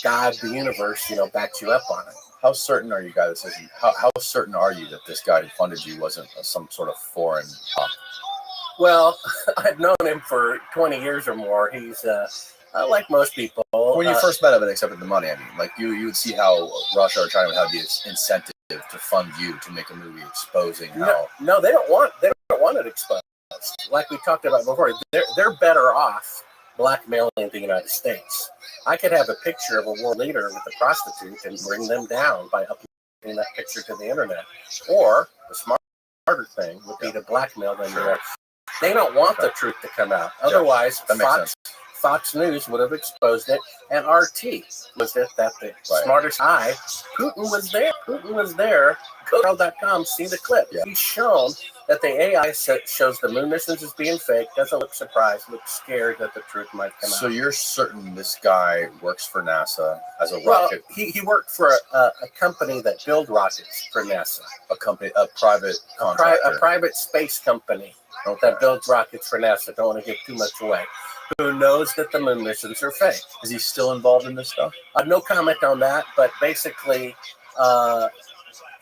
God, the universe, backs you up on it. How certain are you guys? How certain are you that this guy who funded you wasn't some sort of foreign pop? Well, I've known him for 20 years or more. He's like most people. When you first met him and accepted the money, I mean, like you would see how Russia or China would have the incentive to fund you to make a movie exposing how. No, they don't want it exposed. Like we talked about before, they're better off blackmailing the United States. I could have a picture of a world leader with a prostitute and bring them down by uploading that picture to the internet. Or the smarter thing would be to blackmail them. Sure. They don't want the truth to come out. Otherwise, Fox News would have exposed it, and RT was it that the smartest guy. Putin was there. Go to world.com, see the clip. Yeah. He's shown that the AI shows the moon missions as being fake, doesn't look surprised, looks scared that the truth might come out. So you're certain this guy works for NASA as a well, rocket? He worked for a company that build rockets for NASA. A private contractor. A private space company that builds rockets for NASA. Don't want to give too much away. Who knows that the moon missions are fake? Is he still involved in this stuff? No comment on that, but basically,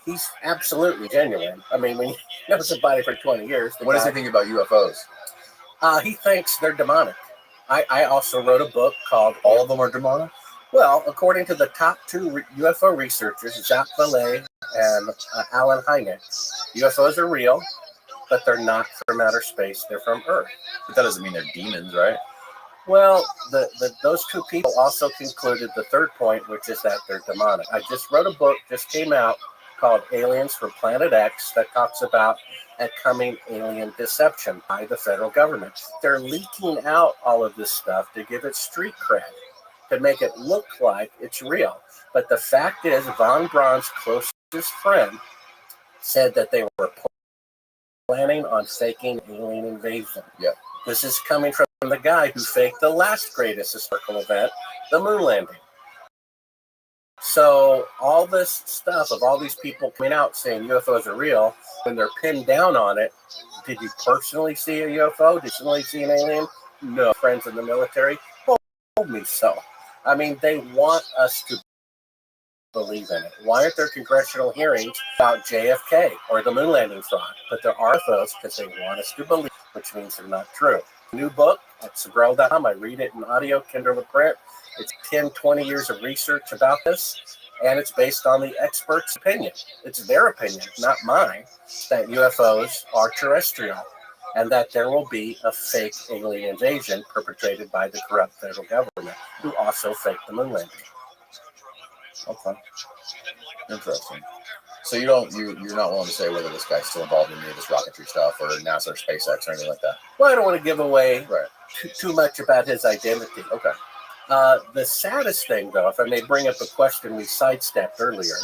he's absolutely genuine. I mean, when you know somebody for 20 years. What does he think about UFOs? He thinks they're demonic. I also wrote a book called... All of them are demonic? Well, according to the top 2 UFO researchers, Jacques Vallée and Alan Hynek, UFOs are real, but they're not from outer space. They're from Earth. But that doesn't mean they're demons, right? Well, those 2 people also concluded the third point, which is that they're demonic. I just wrote a book, just came out, called Aliens from Planet X, that talks about a coming alien deception by the federal government. They're leaking out all of this stuff to give it street cred, to make it look like it's real. But the fact is, von Braun's closest friend said that they were planning on faking alien invasion. Yeah. This is coming from the guy who faked the last greatest historical event, the moon landing. So all this stuff of all these people coming out saying UFOs are real, when they're pinned down on it, did you personally see a UFO? Did you personally see an alien? No. Friends in the military told me so. I mean, they want us to believe in it. Why aren't there congressional hearings about JFK or the moon landing fraud? But there are those because they want us to believe, which means they're not true. New book at Sabrel.com. I read it in audio, Kindle or print. It's 10, 20 years of research about this, and it's based on the experts' opinion. It's their opinion, not mine, that UFOs are terrestrial and that there will be a fake alien invasion perpetrated by the corrupt federal government, who also faked the moon landing. Okay. Interesting. So you're not willing to say whether this guy's still involved in any of this rocketry stuff or NASA or SpaceX or anything like that? Well, I don't want to give away too much about his identity. Okay. The saddest thing, though, if I may bring up a question we sidestepped earlier,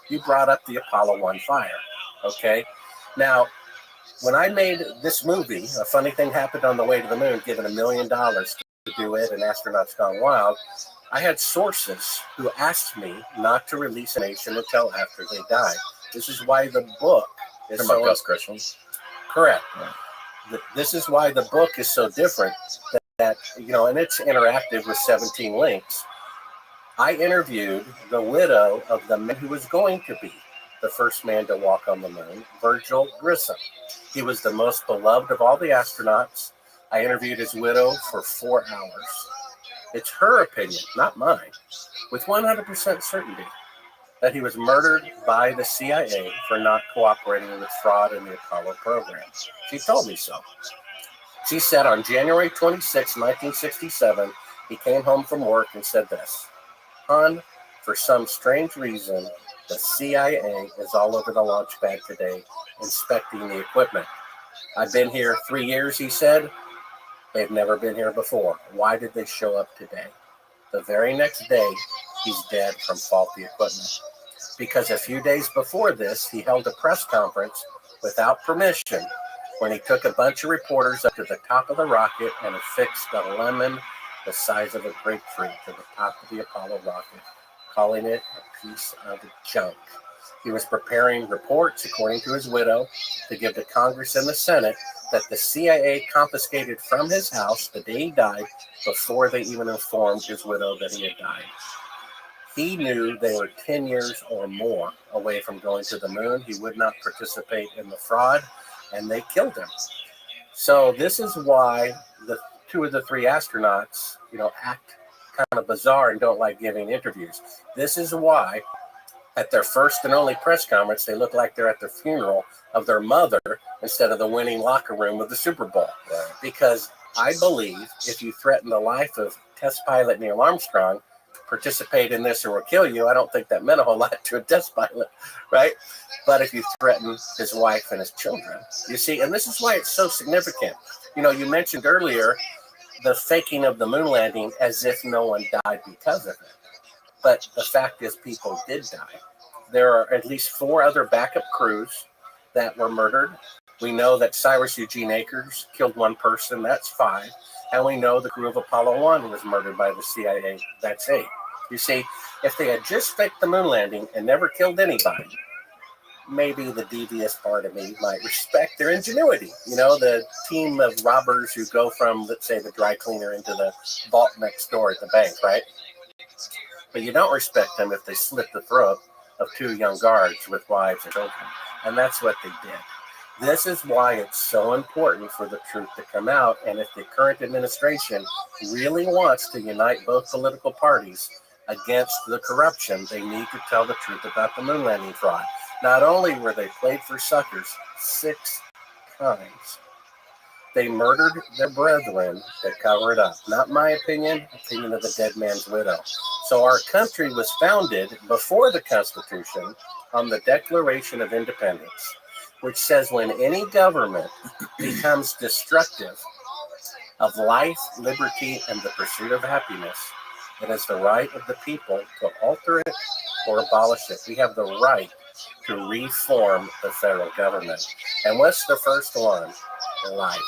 you brought up the Apollo 1 fire, okay? Now, when I made this movie, a funny thing happened on the way to the moon, given $1 million to do it, and Astronauts Gone Wild. I had sources who asked me not to release information until after they died. This is why the book is so... Gus Grissom. Correct. Yeah. This is why the book is so different. That, and it's interactive with 17 links. I interviewed the widow of the man who was going to be the first man to walk on the moon, Virgil Grissom. He was the most beloved of all the astronauts. I interviewed his widow for 4 hours. It's her opinion, not mine, with 100% certainty that he was murdered by the CIA for not cooperating with fraud in the Apollo program. She told me so. She said on January 26, 1967, he came home from work and said this: "Hon, for some strange reason, the CIA is all over the launch pad today, inspecting the equipment. I've been here 3 years," he said. "They've never been here before. Why did they show up today?" The very next day, he's dead from faulty equipment. Because a few days before this, he held a press conference without permission when he took a bunch of reporters up to the top of the rocket and affixed a lemon the size of a grapefruit to the top of the Apollo rocket, calling it a piece of junk. He was preparing reports, according to his widow, to give to Congress and the Senate that the CIA confiscated from his house the day he died before they even informed his widow that he had died. He knew they were 10 years or more away from going to the moon. He would not participate in the fraud, and they killed him. So this is why the two of the three astronauts, act kind of bizarre and don't like giving interviews. This is why at their first and only press conference, they look like they're at the funeral of their mother instead of the winning locker room of the Super Bowl. Right. Because I believe if you threaten the life of test pilot Neil Armstrong, participate in this or we'll kill you, I don't think that meant a whole lot to a test pilot, right? But if you threaten his wife and his children, you see, and this is why it's so significant. You mentioned earlier the faking of the moon landing as if no one died because of it. But the fact is people did die. There are at least 4 other backup crews that were murdered. We know that Cyrus Eugene Akers killed 1 person, that's 5. And we know the crew of Apollo 1 was murdered by the CIA, that's 8. You see, if they had just faked the moon landing and never killed anybody, maybe the devious part of me might respect their ingenuity. The team of robbers who go from, let's say, the dry cleaner into the vault next door at the bank, right? But you don't respect them if they slit the throat of 2 young guards with wives and children. And that's what they did. This is why it's so important for the truth to come out. And if the current administration really wants to unite both political parties against the corruption, they need to tell the truth about the moon landing fraud. Not only were they played for suckers 6 times, they murdered their brethren that cover it up. Not my opinion of the dead man's widow. So our country was founded before the Constitution on the Declaration of Independence, which says when any government becomes destructive of life, liberty, and the pursuit of happiness, it is the right of the people to alter it or abolish it. We have the right to reform the federal government. And what's the first one? Life.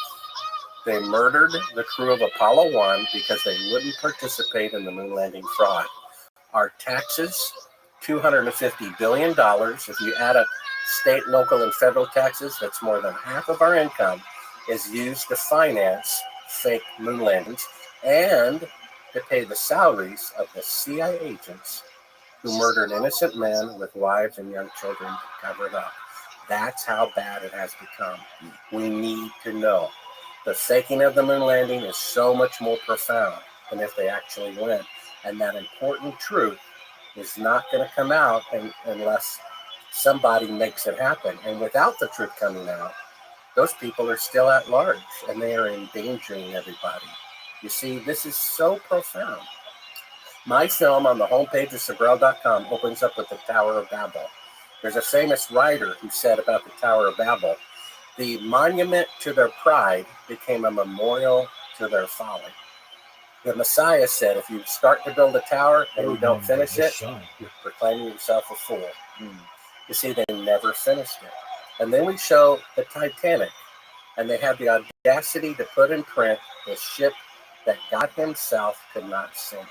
They murdered the crew of Apollo 1 because they wouldn't participate in the moon landing fraud. Our taxes, $250 billion. If you add up state, local, and federal taxes, that's more than half of our income, is used to finance fake moon landings and to pay the salaries of the CIA agents who murdered innocent men with wives and young children to cover it up. That's how bad it has become. We need to know. The faking of the moon landing is so much more profound than if they actually went. And that important truth is not going to come out unless somebody makes it happen. And without the truth coming out, those people are still at large and they are endangering everybody. You see, this is so profound. My film on the homepage of Sabrel.com opens up with the Tower of Babel. There's a famous writer who said about the Tower of Babel, the monument to their pride became a memorial to their folly. The Messiah said, if you start to build a tower and you don't finish it, you're proclaiming yourself a fool. You see, they never finished it. And then we show the Titanic, and they had the audacity to put in print the ship that God himself could not sink.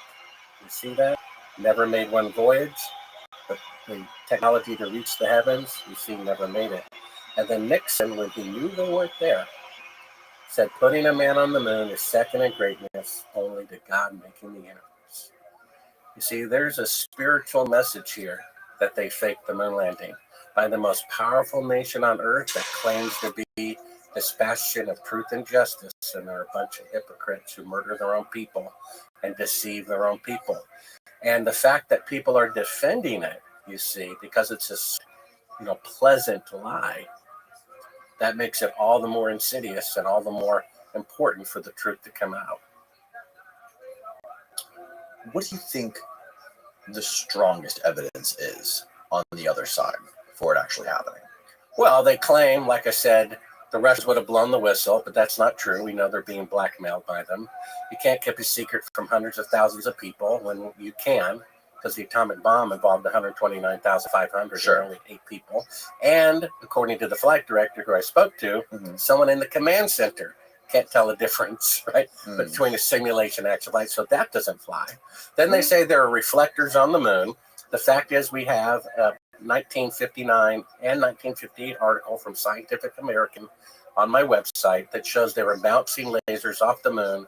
You see that? Never made one voyage, but the technology to reach the heavens, you see, never made it. And then Nixon, when he knew they weren't there, said putting a man on the moon is second in greatness only to God making the universe. You see, there's a spiritual message here that they faked the moon landing by the most powerful nation on earth that claims to be this bastion of truth and justice, and they're a bunch of hypocrites who murder their own people and deceive their own people. And the fact that people are defending it, you see, because it's a pleasant lie, that makes it all the more insidious and all the more important for the truth to come out. What do you think the strongest evidence is on the other side for it actually happening? Well, they claim, like I said, the Russians would have blown the whistle, but that's not true. We know they're being blackmailed by them. You can't keep a secret from hundreds of thousands of people when you can, because the atomic bomb involved 129,500 Sure. and only 8 people. And according to the flight director who I spoke to, someone in the command center can't tell the difference, right, between a simulation and actual flight. So that doesn't fly. Then they say there are reflectors on the moon. The fact is we have a 1959 and 1958 article from Scientific American on my website that shows they were bouncing lasers off the moon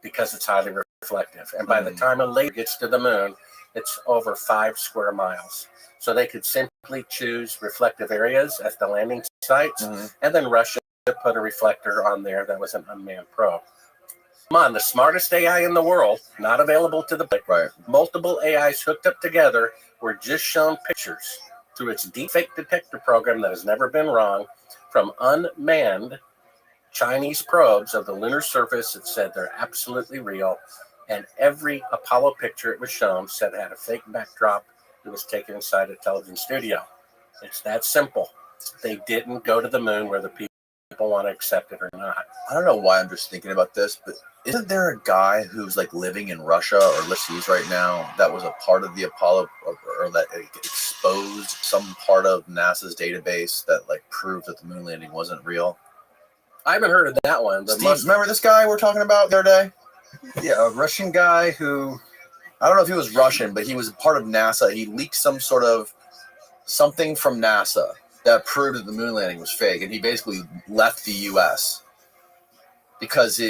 because it's highly reflective. And by the time a laser gets to the moon, it's over 5 square miles. So they could simply choose reflective areas as the landing sites, and then Russia put a reflector on there that was an unmanned probe. Come on, the smartest AI in the world, not available to the public. Right. Multiple AIs hooked up together were just shown pictures through its deepfake detector program that has never been wrong from unmanned Chinese probes of the lunar surface. It said they're absolutely real. And every Apollo picture it was shown said it had a fake backdrop that was taken inside a television studio. It's that simple. They didn't go to the moon where the people want to accept it or not. I don't know why I'm just thinking about this, but isn't there a guy who's like living in Russia or overseas right now that was a part of the Apollo, or that exposed some part of NASA's database that like proved that the moon landing wasn't real? I haven't heard of that one. Steve, remember this guy we're talking about the other day? Yeah, a Russian guy who, I don't know if he was Russian, but he was part of NASA. He leaked some sort of something from NASA that proved that the moon landing was fake, and he basically left the U.S. because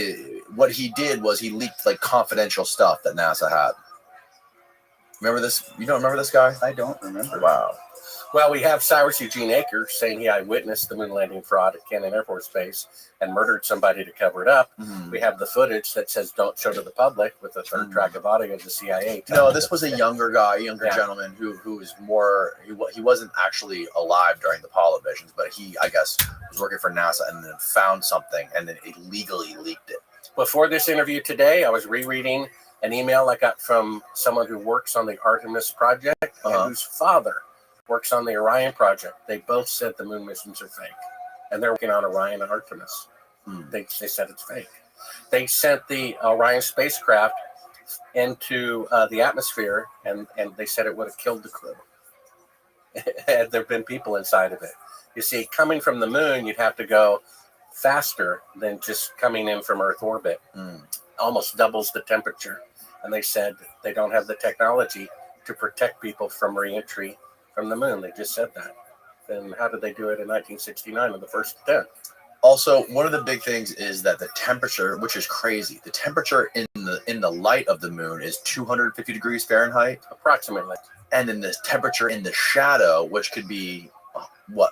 what he did was he leaked like confidential stuff that NASA had. Remember this? You don't remember this guy? I don't remember. Wow. Well, we have Cyrus Eugene Akers saying he eyewitnessed the moon landing fraud at Cannon Air Force Base and murdered somebody to cover it up. We have the footage that says don't show to the public with the third track of audio of the CIA. No, this was a younger gentleman who was more, he wasn't actually alive during the Apollo missions, but he, I guess, was working for NASA and then found something and then illegally leaked it. Before this interview today, I was rereading an email I got from someone who works on the Artemis project and whose father works on the Orion project. They both said the moon missions are fake, and they're working on Orion and Artemis. They said it's fake. They sent the Orion spacecraft into the atmosphere, and they said it would have killed the crew had there been people inside of it. You see, coming from the moon, you'd have to go faster than just coming in from Earth orbit. Almost doubles the temperature. And they said they don't have the technology to protect people from re-entry from the moon. They just said that. Then how did they do it in 1969 on the first attempt? Also, one of the big things is that the temperature, which is crazy, the temperature in the light of the moon is 250 degrees Fahrenheit, approximately. And then the temperature in the shadow, which could be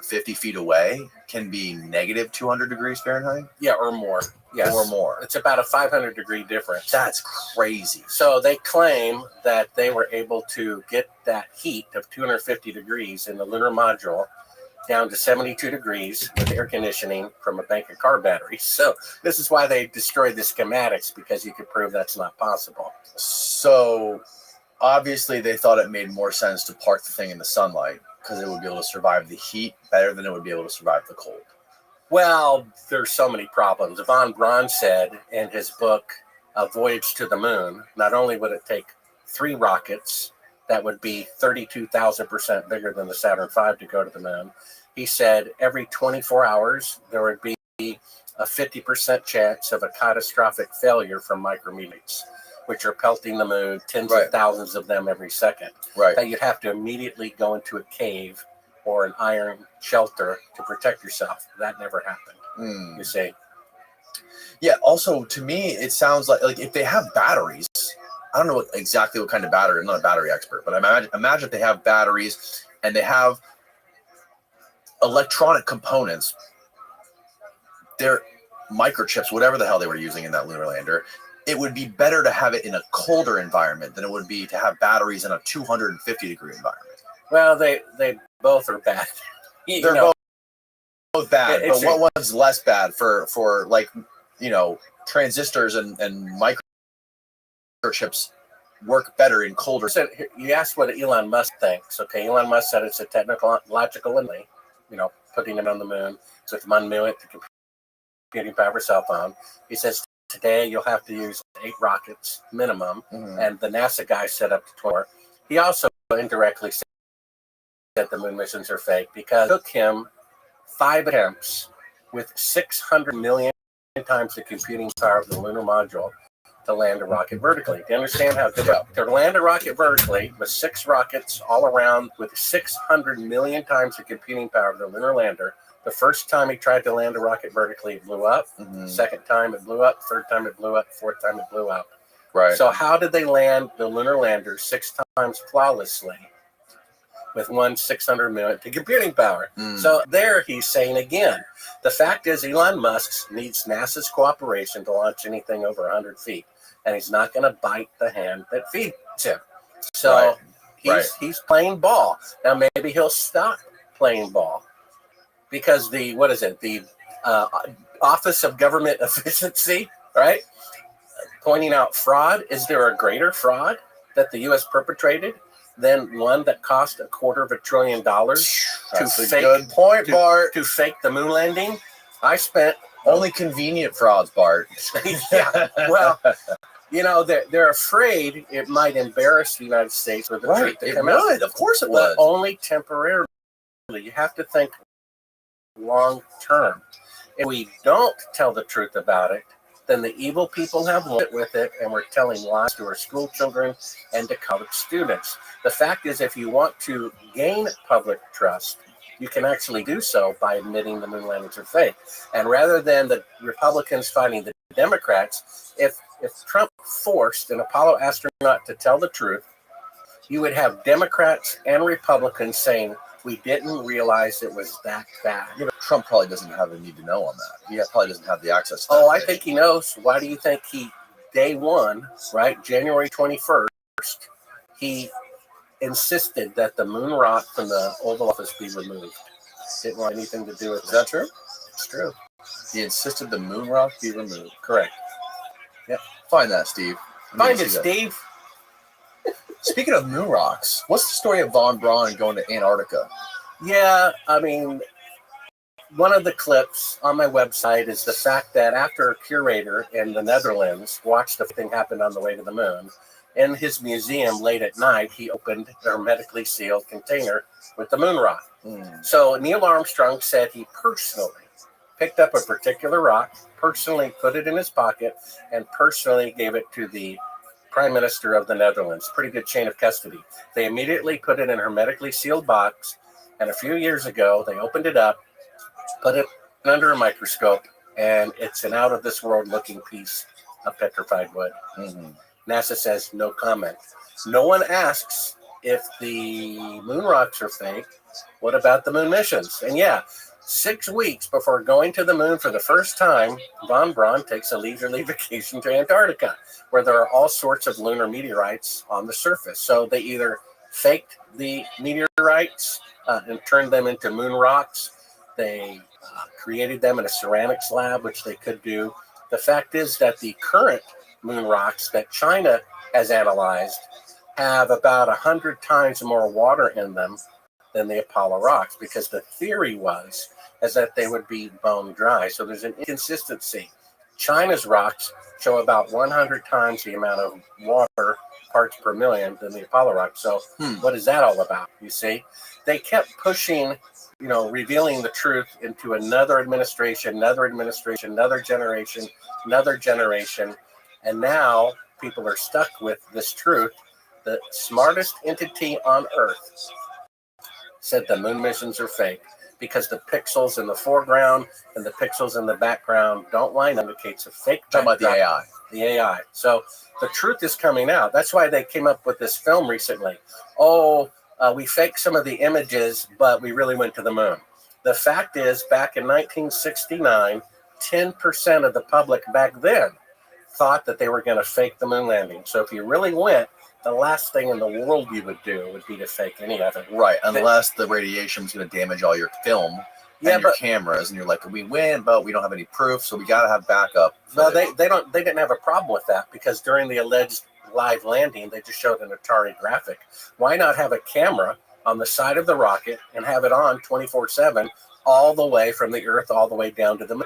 50 feet away, can be negative 200 degrees Fahrenheit. Yeah, or more. Yes, or more. It's about a 500 degree difference. That's crazy. So they claim that they were able to get that heat of 250 degrees in the lunar module down to 72 degrees with air conditioning from a bank of car batteries. So this is why they destroyed the schematics, because you could prove that's not possible. So obviously they thought it made more sense to park the thing in the sunlight because it would be able to survive the heat better than it would be able to survive the cold. Well, there's so many problems. Von Braun said in his book, A Voyage to the Moon, not only would it take 3 rockets that would be 32,000% bigger than the Saturn V to go to the moon, he said every 24 hours there would be a 50% chance of a catastrophic failure from micrometeorites, which are pelting the moon, tens of thousands of them every second. That you'd have to immediately go into a cave or an iron shelter to protect yourself. That never happened. You see? Yeah. Also, to me, it sounds like if they have batteries, I don't know exactly what kind of battery. I'm not a battery expert, but imagine if they have batteries and they have electronic components. They're microchips, whatever the hell they were using in that lunar lander. It would be better to have it in a colder environment than it would be to have batteries in a 250 degree environment. Well, they both are bad. They're both bad, but what one's less bad for like transistors and microchips work better in colder. So you asked what Elon Musk thinks. Okay, Elon Musk said it's a technological limit, putting it on the moon with 1 minute to computing power cell phone. He says today you'll have to use 8 rockets minimum, and the NASA guy set up to 20. He also indirectly said that the moon missions are fake because it took him 5 attempts with 600 million times the computing power of the lunar module to land a rocket vertically. Do you understand how to land a rocket vertically with 6 rockets all around with 600 million times the computing power of the lunar lander? The first time he tried to land a rocket vertically, it blew up. Second time it blew up. Third time it blew up. Fourth time it blew up. Right. So how did they land the lunar lander 6 times flawlessly with 600 million to computing power? So there he's saying again, the fact is Elon Musk needs NASA's cooperation to launch anything over 100 feet. And he's not going to bite the hand that feeds him. So he's playing ball. Now maybe he'll stop playing ball because the Office of Government Efficiency, right? Pointing out fraud. Is there a greater fraud that the U.S. perpetrated than one that cost $250 billion That's a good point, Bart. to fake the moon landing? I spent only convenient frauds, Bart. Yeah, well, they're afraid it might embarrass the United States with the truth to come out. Of course it But would. only temporarily. You have to think long term. If we don't tell the truth about it, then the evil people have won with it, and we're telling lies to our school children and to college students. The fact is, if you want to gain public trust, you can actually do so by admitting the moon landings are fake. And rather than the Republicans fighting the Democrats, if Trump forced an Apollo astronaut to tell the truth, you would have Democrats and Republicans saying, we didn't realize it was that bad. Yeah, but Trump probably doesn't have a need to know on that. He probably doesn't have the access to that. I page. think he knows. Why do you think day one, right, January 21st, he insisted that the moon rock from the Oval Office be removed? Didn't want anything to do with it. Is that true? It's true. He insisted the moon rock be removed. Correct. Yep. Find that, Steve. Find it, Steve. Speaking of moon rocks, what's the story of Von Braun going to Antarctica? Yeah, I mean, one of the clips on my website is the fact that after a curator in the Netherlands watched the thing happen on the way to the moon, in his museum late at night, he opened a hermetically sealed container with the moon rock. So Neil Armstrong said he personally picked up a particular rock, personally put it in his pocket, and personally gave it to the Prime Minister of the Netherlands. Pretty good chain of custody. They immediately put it in a hermetically sealed box, and a few years ago, they opened it up, put it under a microscope, and it's an out-of-this-world looking piece of petrified wood. NASA says no comment. No one asks if the moon rocks are fake. What about the moon missions? And yeah, 6 weeks before going to the moon for the first time, Von Braun takes a leisurely vacation to Antarctica, where there are all sorts of lunar meteorites on the surface. So they either faked the meteorites and turned them into moon rocks. They created them in a ceramics lab, which they could do. The fact is that the current moon rocks that China has analyzed have about 100 times more water in them than the Apollo rocks, because the theory is that they would be bone dry. So there's an inconsistency. China's rocks show about 100 times the amount of water parts per million than the Apollo rocks. So what is that all about? You see, they kept pushing, revealing the truth into another administration, another generation. And now people are stuck with this truth. The smartest entity on Earth said the moon missions are fake because the pixels in the foreground and the pixels in the background don't line up. Indicates a fake. Talking about the AI. The AI. So the truth is coming out. That's why they came up with this film recently. We faked some of the images, but we really went to the moon. The fact is, back in 1969, 10% of the public back then thought that they were going to fake the moon landing. So if you really went the last thing in the world you would do would be to fake any of it. Right, unless the radiation is going to damage all your film and your cameras, and you're like, we win, but we don't have any proof, so we got to have backup. No, they didn't have a problem with that, because during the alleged live landing, they just showed an Atari graphic. Why not have a camera on the side of the rocket and have it on 24/7 all the way from the Earth all the way down to the moon?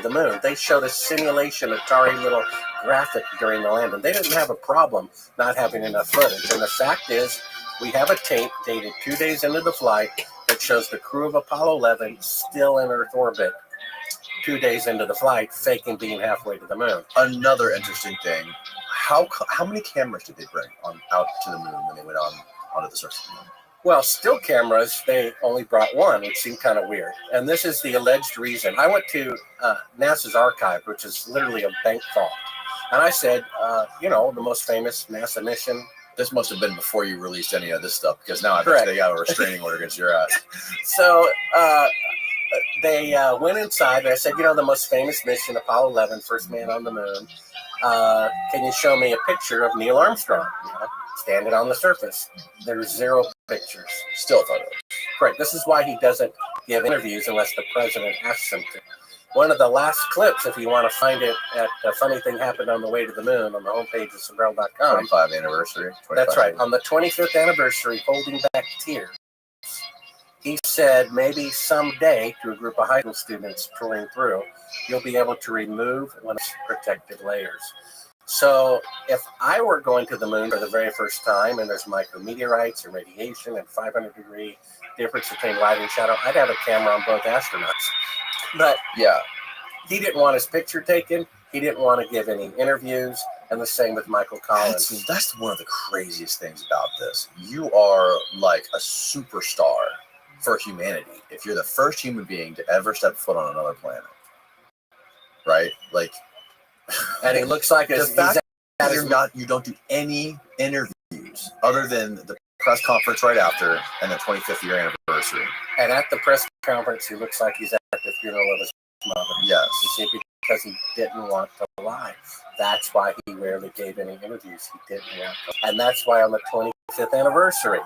The moon. They showed a simulation Atari little graphic during the landing. They didn't have a problem not having enough footage. And the fact is, we have a tape dated 2 days into the flight that shows the crew of Apollo 11 still in Earth orbit 2 days into the flight, faking being halfway to the moon. Another interesting thing: how many cameras did they bring out to the moon when they went onto the surface of the moon? Well, still cameras, they only brought one, which seemed kind of weird. And this is the alleged reason. I went to NASA's archive, which is literally a bank vault. And I said, the most famous NASA mission. This must have been before you released any of this stuff, because now I bet Correct. they got a restraining order against your ass. So they went inside, and I said, the most famous mission, Apollo 11, first man on the moon. Can you show me a picture of Neil Armstrong, standing on the surface? There's 0 pictures. Still photos. Correct. This is why he doesn't give interviews unless the president asks him to. One of the last clips, if you want to find it, at A Funny Thing Happened on the Way to the Moon on the homepage of Sombrero.com. 25th anniversary. 25th. That's right. On the 25th anniversary, holding back tears, he said maybe someday, to a group of high school students touring through, you'll be able to remove one of its protective layers. So if I were going to the moon for the very first time, and there's micrometeorites and radiation and 500-degree difference between light and shadow, I'd have a camera on both astronauts. But yeah, he didn't want his picture taken. He didn't want to give any interviews. And the same with Michael Collins. That's one of the craziest things about this. You are like a superstar for humanity if you're the first human being to ever step foot on another planet. Right? Like, and it looks like the fact that you don't do any interviews other than the press conference right after and the 25th year anniversary. And at the press conference, he looks like he's at the funeral of his mother. Yes. You see, because he didn't want to lie. That's why he rarely gave any interviews. He didn't want to. And that's why on the 25th anniversary,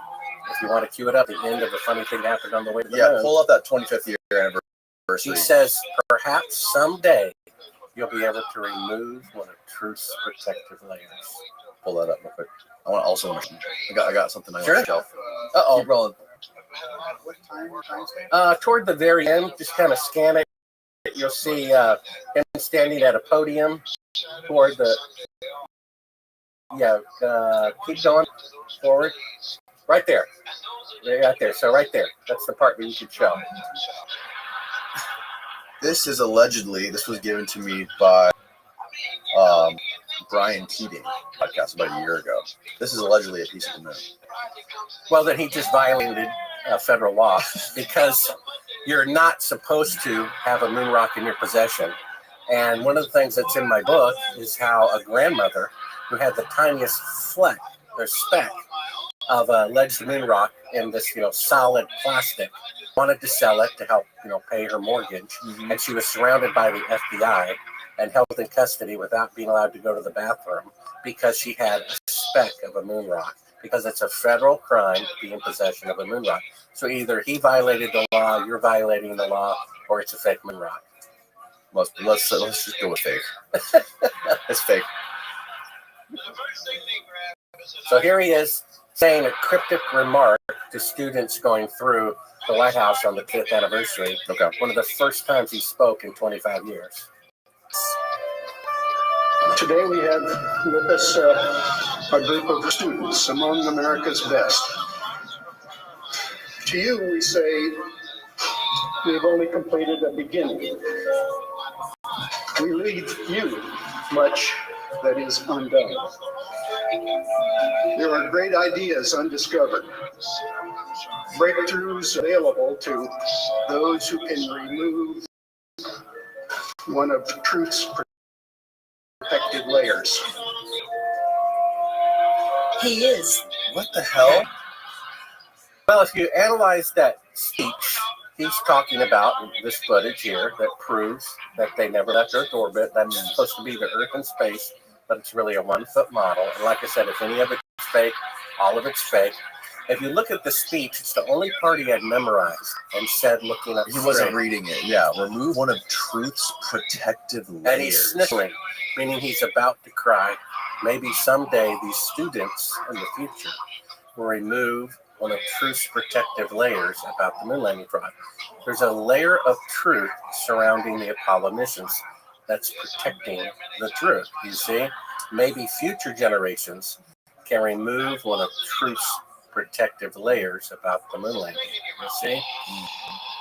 if you want to cue it up, the end of A Funny Thing Happened on the Way to the Moon. Pull up that 25th year anniversary. He says, perhaps someday you'll be able to remove one of truth's protective layers. Pull that up real quick. I got something I Sure. want to shelf. Uh-oh. Keep rolling. Toward the very end, just kind of scan it. You'll see him standing at a podium toward the... keep going forward. Right there. Right there. So right there. That's the part that you should show. This was given to me by Brian Keating podcast about a year ago. This is allegedly a piece of the moon. Well, then he just violated federal law because you're not supposed to have a moon rock in your possession. And one of the things that's in my book is how a grandmother who had the tiniest fleck or speck of alleged moon rock in this, solid plastic, wanted to sell it to help, pay her mortgage. Mm-hmm. And she was surrounded by the FBI and held in custody without being allowed to go to the bathroom because she had a speck of a moon rock, because it's a federal crime to be in possession of a moon rock. So either he violated the law, you're violating the law, or it's a fake moon rock. Let's just go with fake. It's fake. So here he is saying a cryptic remark to students going through the White House on the 5th anniversary. Okay. One of the first times he spoke in 25 years. Today we have with us a group of students among America's best. To you, we say, we've only completed a beginning. We leave you much that is undone. There are great ideas undiscovered, breakthroughs available to those who can remove one of truth's protective layers. He is. What the hell? Well, if you analyze that speech he's talking about this footage here that proves that they never left Earth orbit. That's supposed to be the Earth in space, but it's really a 1-foot model. And like I said, if any of it's fake, all of it's fake. If you look at the speech, it's the only part he had memorized and said looking up. He wasn't reading it. Yeah. Remove one of truth's protective layers. And he's sniffling, meaning he's about to cry. Maybe someday these students in the future will remove one of truth's protective layers about the moon landing fraud. There's a layer of truth surrounding the Apollo missions that's protecting the truth. You see, maybe future generations can remove one of truth's protective layers about the moon landing. You see?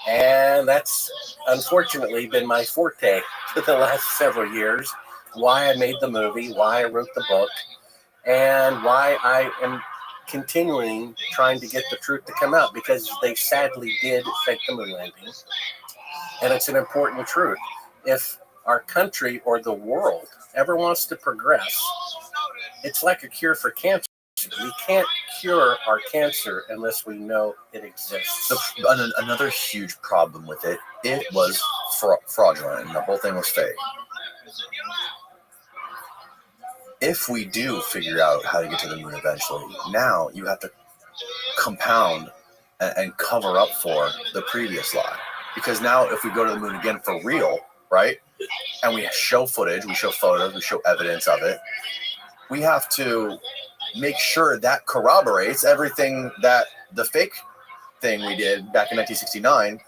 And that's unfortunately been my forte for the last several years. Why I made the movie, why I wrote the book, and why I am continuing trying to get the truth to come out, because they sadly did fake the moon landing. And it's an important truth. If our country or the world ever wants to progress, it's like a cure for cancer. We can't cure our cancer unless we know it exists. Another huge problem with it, it was fraudulent and the whole thing was fake. If we do figure out how to get to the moon eventually, now you have to compound and cover up for the previous lie. Because now if we go to the moon again for real, right, and we show footage, we show photos, we show evidence of it, we have to make sure that corroborates everything that the fake thing we did back in 1969,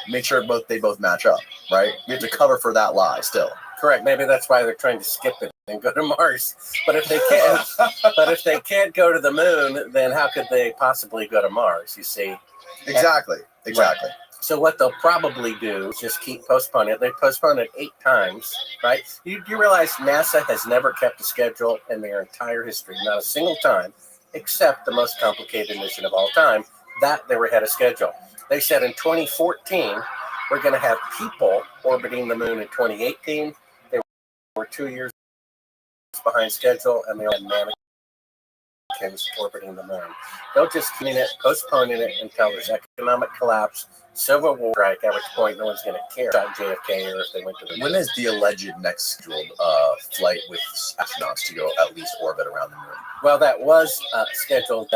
make sure they both match up, right? We have to cover for that lie still. Correct. Maybe that's why they're trying to skip it and go to Mars. But if they can't go to the moon, then how could they possibly go to Mars? You see? Exactly. Right. So what they'll probably do is just keep postponing it. They postponed it 8 times, right? You realize NASA has never kept a schedule in their entire history, not a single time, except the most complicated mission of all time, that they were ahead of schedule. They said in 2014, we're going to have people orbiting the moon in 2018. They were 2 years behind schedule, and they had mannequins orbiting the moon. They'll just keep postponing it until there's economic collapse, civil war strike, at which point no one's going to care about JFK or if they went to the moon. When is the alleged next scheduled flight with astronauts to go at least orbit around the moon? Well, that was scheduled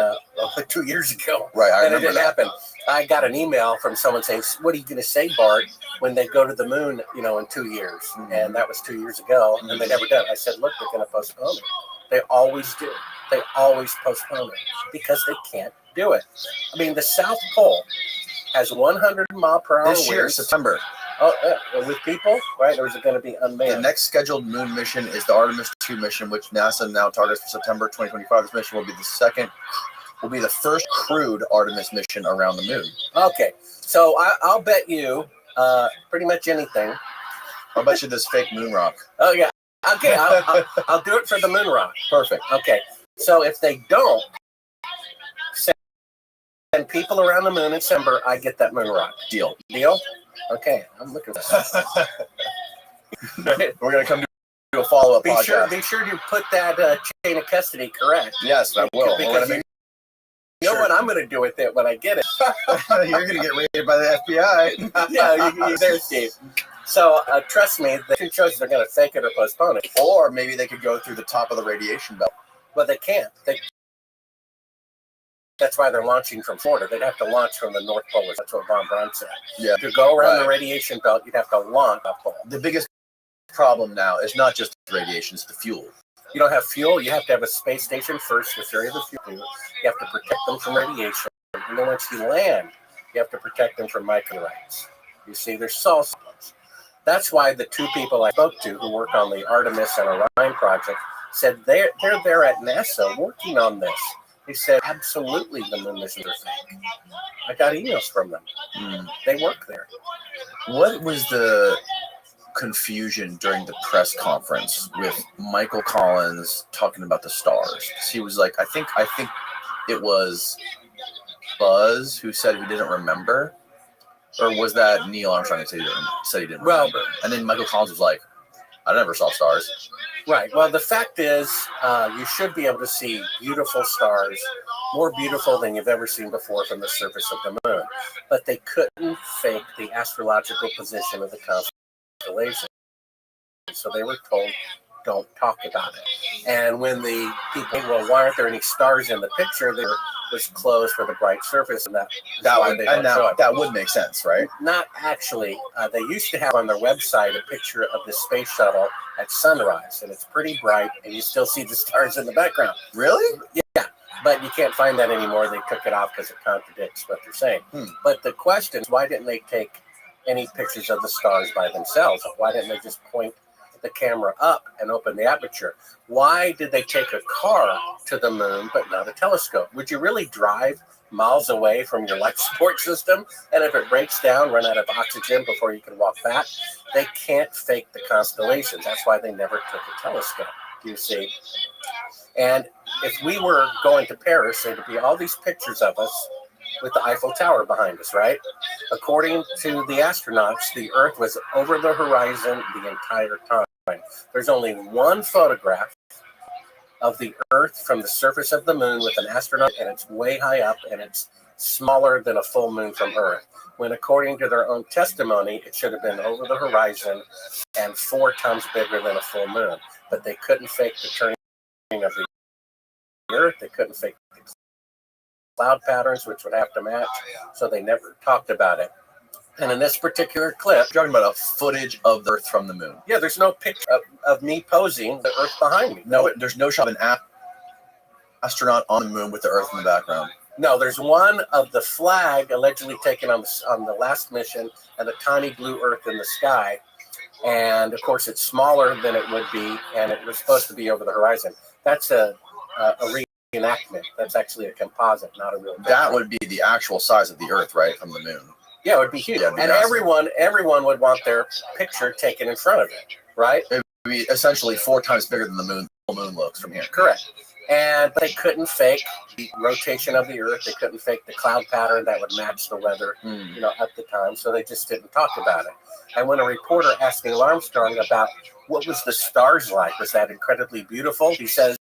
2 years ago. Right, I and remember it didn't happen. I got an email from someone saying, "What are you going to say, Bart, when they go to the moon, in 2 years?" Mm-hmm. And that was 2 years ago, and they never did. I said, "Look, they're going to postpone it. They always do. They always postpone it because they can't do it." I mean, the South Pole has 100-mile-per-hour winds. This year, September. Oh, yeah, with people, right? Or is it going to be unmanned? The next scheduled moon mission is the Artemis 2 mission, which NASA now targets for September 2025. This mission will be the first crewed Artemis mission around the moon. Okay, so I'll bet you pretty much anything. I'll bet you this fake moon rock. Oh, yeah. Okay, I'll do it for the moon rock. Perfect. Okay, so if they don't send people around the moon in December, I get that moon rock. Deal? Okay, I'm looking at that. We're going to come to a follow-up podcast. Be sure to put that chain of custody correct. Yes, I will. Because you know what I'm going to do with it when I get it. You're going to get raided by the FBI. Yeah, you're there, Steve. So trust me, the two choices are going to fake it or postpone it. Or maybe they could go through the top of the radiation belt. Well, they can't. That's why they're launching from Florida. They'd have to launch from the North Pole. That's what Von Braun said. Yeah. To go around the radiation belt, you'd have to launch up pole. The biggest problem now is not just radiation, it's the fuel. You don't have fuel. You have to have a space station first, which area the fuel. You have to protect them from radiation. And then once you land, you have to protect them from microlights. You see, there's salt. That's why the two people I spoke to who work on the Artemis and Orion project said they're there at NASA working on this. They said, absolutely, the moon missions are fake. I got emails from them. They work there. What was the confusion during the press conference with Michael Collins talking about the stars? He was like, I think it was Buzz who said he didn't remember. Or was that Neil Armstrong who said he didn't remember? And then Michael Collins was like, I never saw stars. Right. Well, the fact is, you should be able to see beautiful stars more beautiful than you've ever seen before from the surface of the moon. But they couldn't fake the astrological position of the constellation. So they were told, don't talk about it. And when the people, well, why aren't there any stars in the picture? There was closed for the bright surface, and that would make sense, right? Not actually. They used to have on their website a picture of the space shuttle at sunrise, and it's pretty bright, and you still see the stars in the background. Really? Yeah, but you can't find that anymore. They took it off because it contradicts what they're saying. But the question is, why didn't they take any pictures of the stars by themselves? Why didn't they just point the camera up and open the aperture? Why did they take a car to the moon but not a telescope? Would you really drive miles away from your life support system, and if it breaks down, run out of oxygen before you can walk back? They can't fake the constellations. That's why they never took a telescope, you see. And if we were going to Paris, there would be all these pictures of us with the Eiffel Tower behind us, right? According to the astronauts, the Earth was over the horizon the entire time. There's only one photograph of the Earth from the surface of the moon with an astronaut, and it's way high up, and it's smaller than a full moon from Earth. When according to their own testimony, it should have been over the horizon and 4 times bigger than a full moon. But they couldn't fake the turning of the Earth. They couldn't fake the cloud patterns, which would have to match. So they never talked about it. And in this particular clip, you're talking about a footage of the Earth from the moon. Yeah, there's no picture of me posing the Earth behind me. No, there's no shot of an astronaut on the moon with the Earth in the background. No, there's one of the flag allegedly taken on the last mission, and the tiny blue Earth in the sky. And of course, it's smaller than it would be, and it was supposed to be over the horizon. That's a reenactment. That's actually a composite, not a real picture. That would be the actual size of the Earth, right, from the moon. Yeah, it would be huge. Yeah, and everyone would want their picture taken in front of it, right? It would be essentially 4 times bigger than the moon looks from here. Correct. And they couldn't fake the rotation of the Earth. They couldn't fake the cloud pattern that would match the weather, at the time. So they just didn't talk about it. And when a reporter asked Neil Armstrong about what was the stars like, was that incredibly beautiful? He says,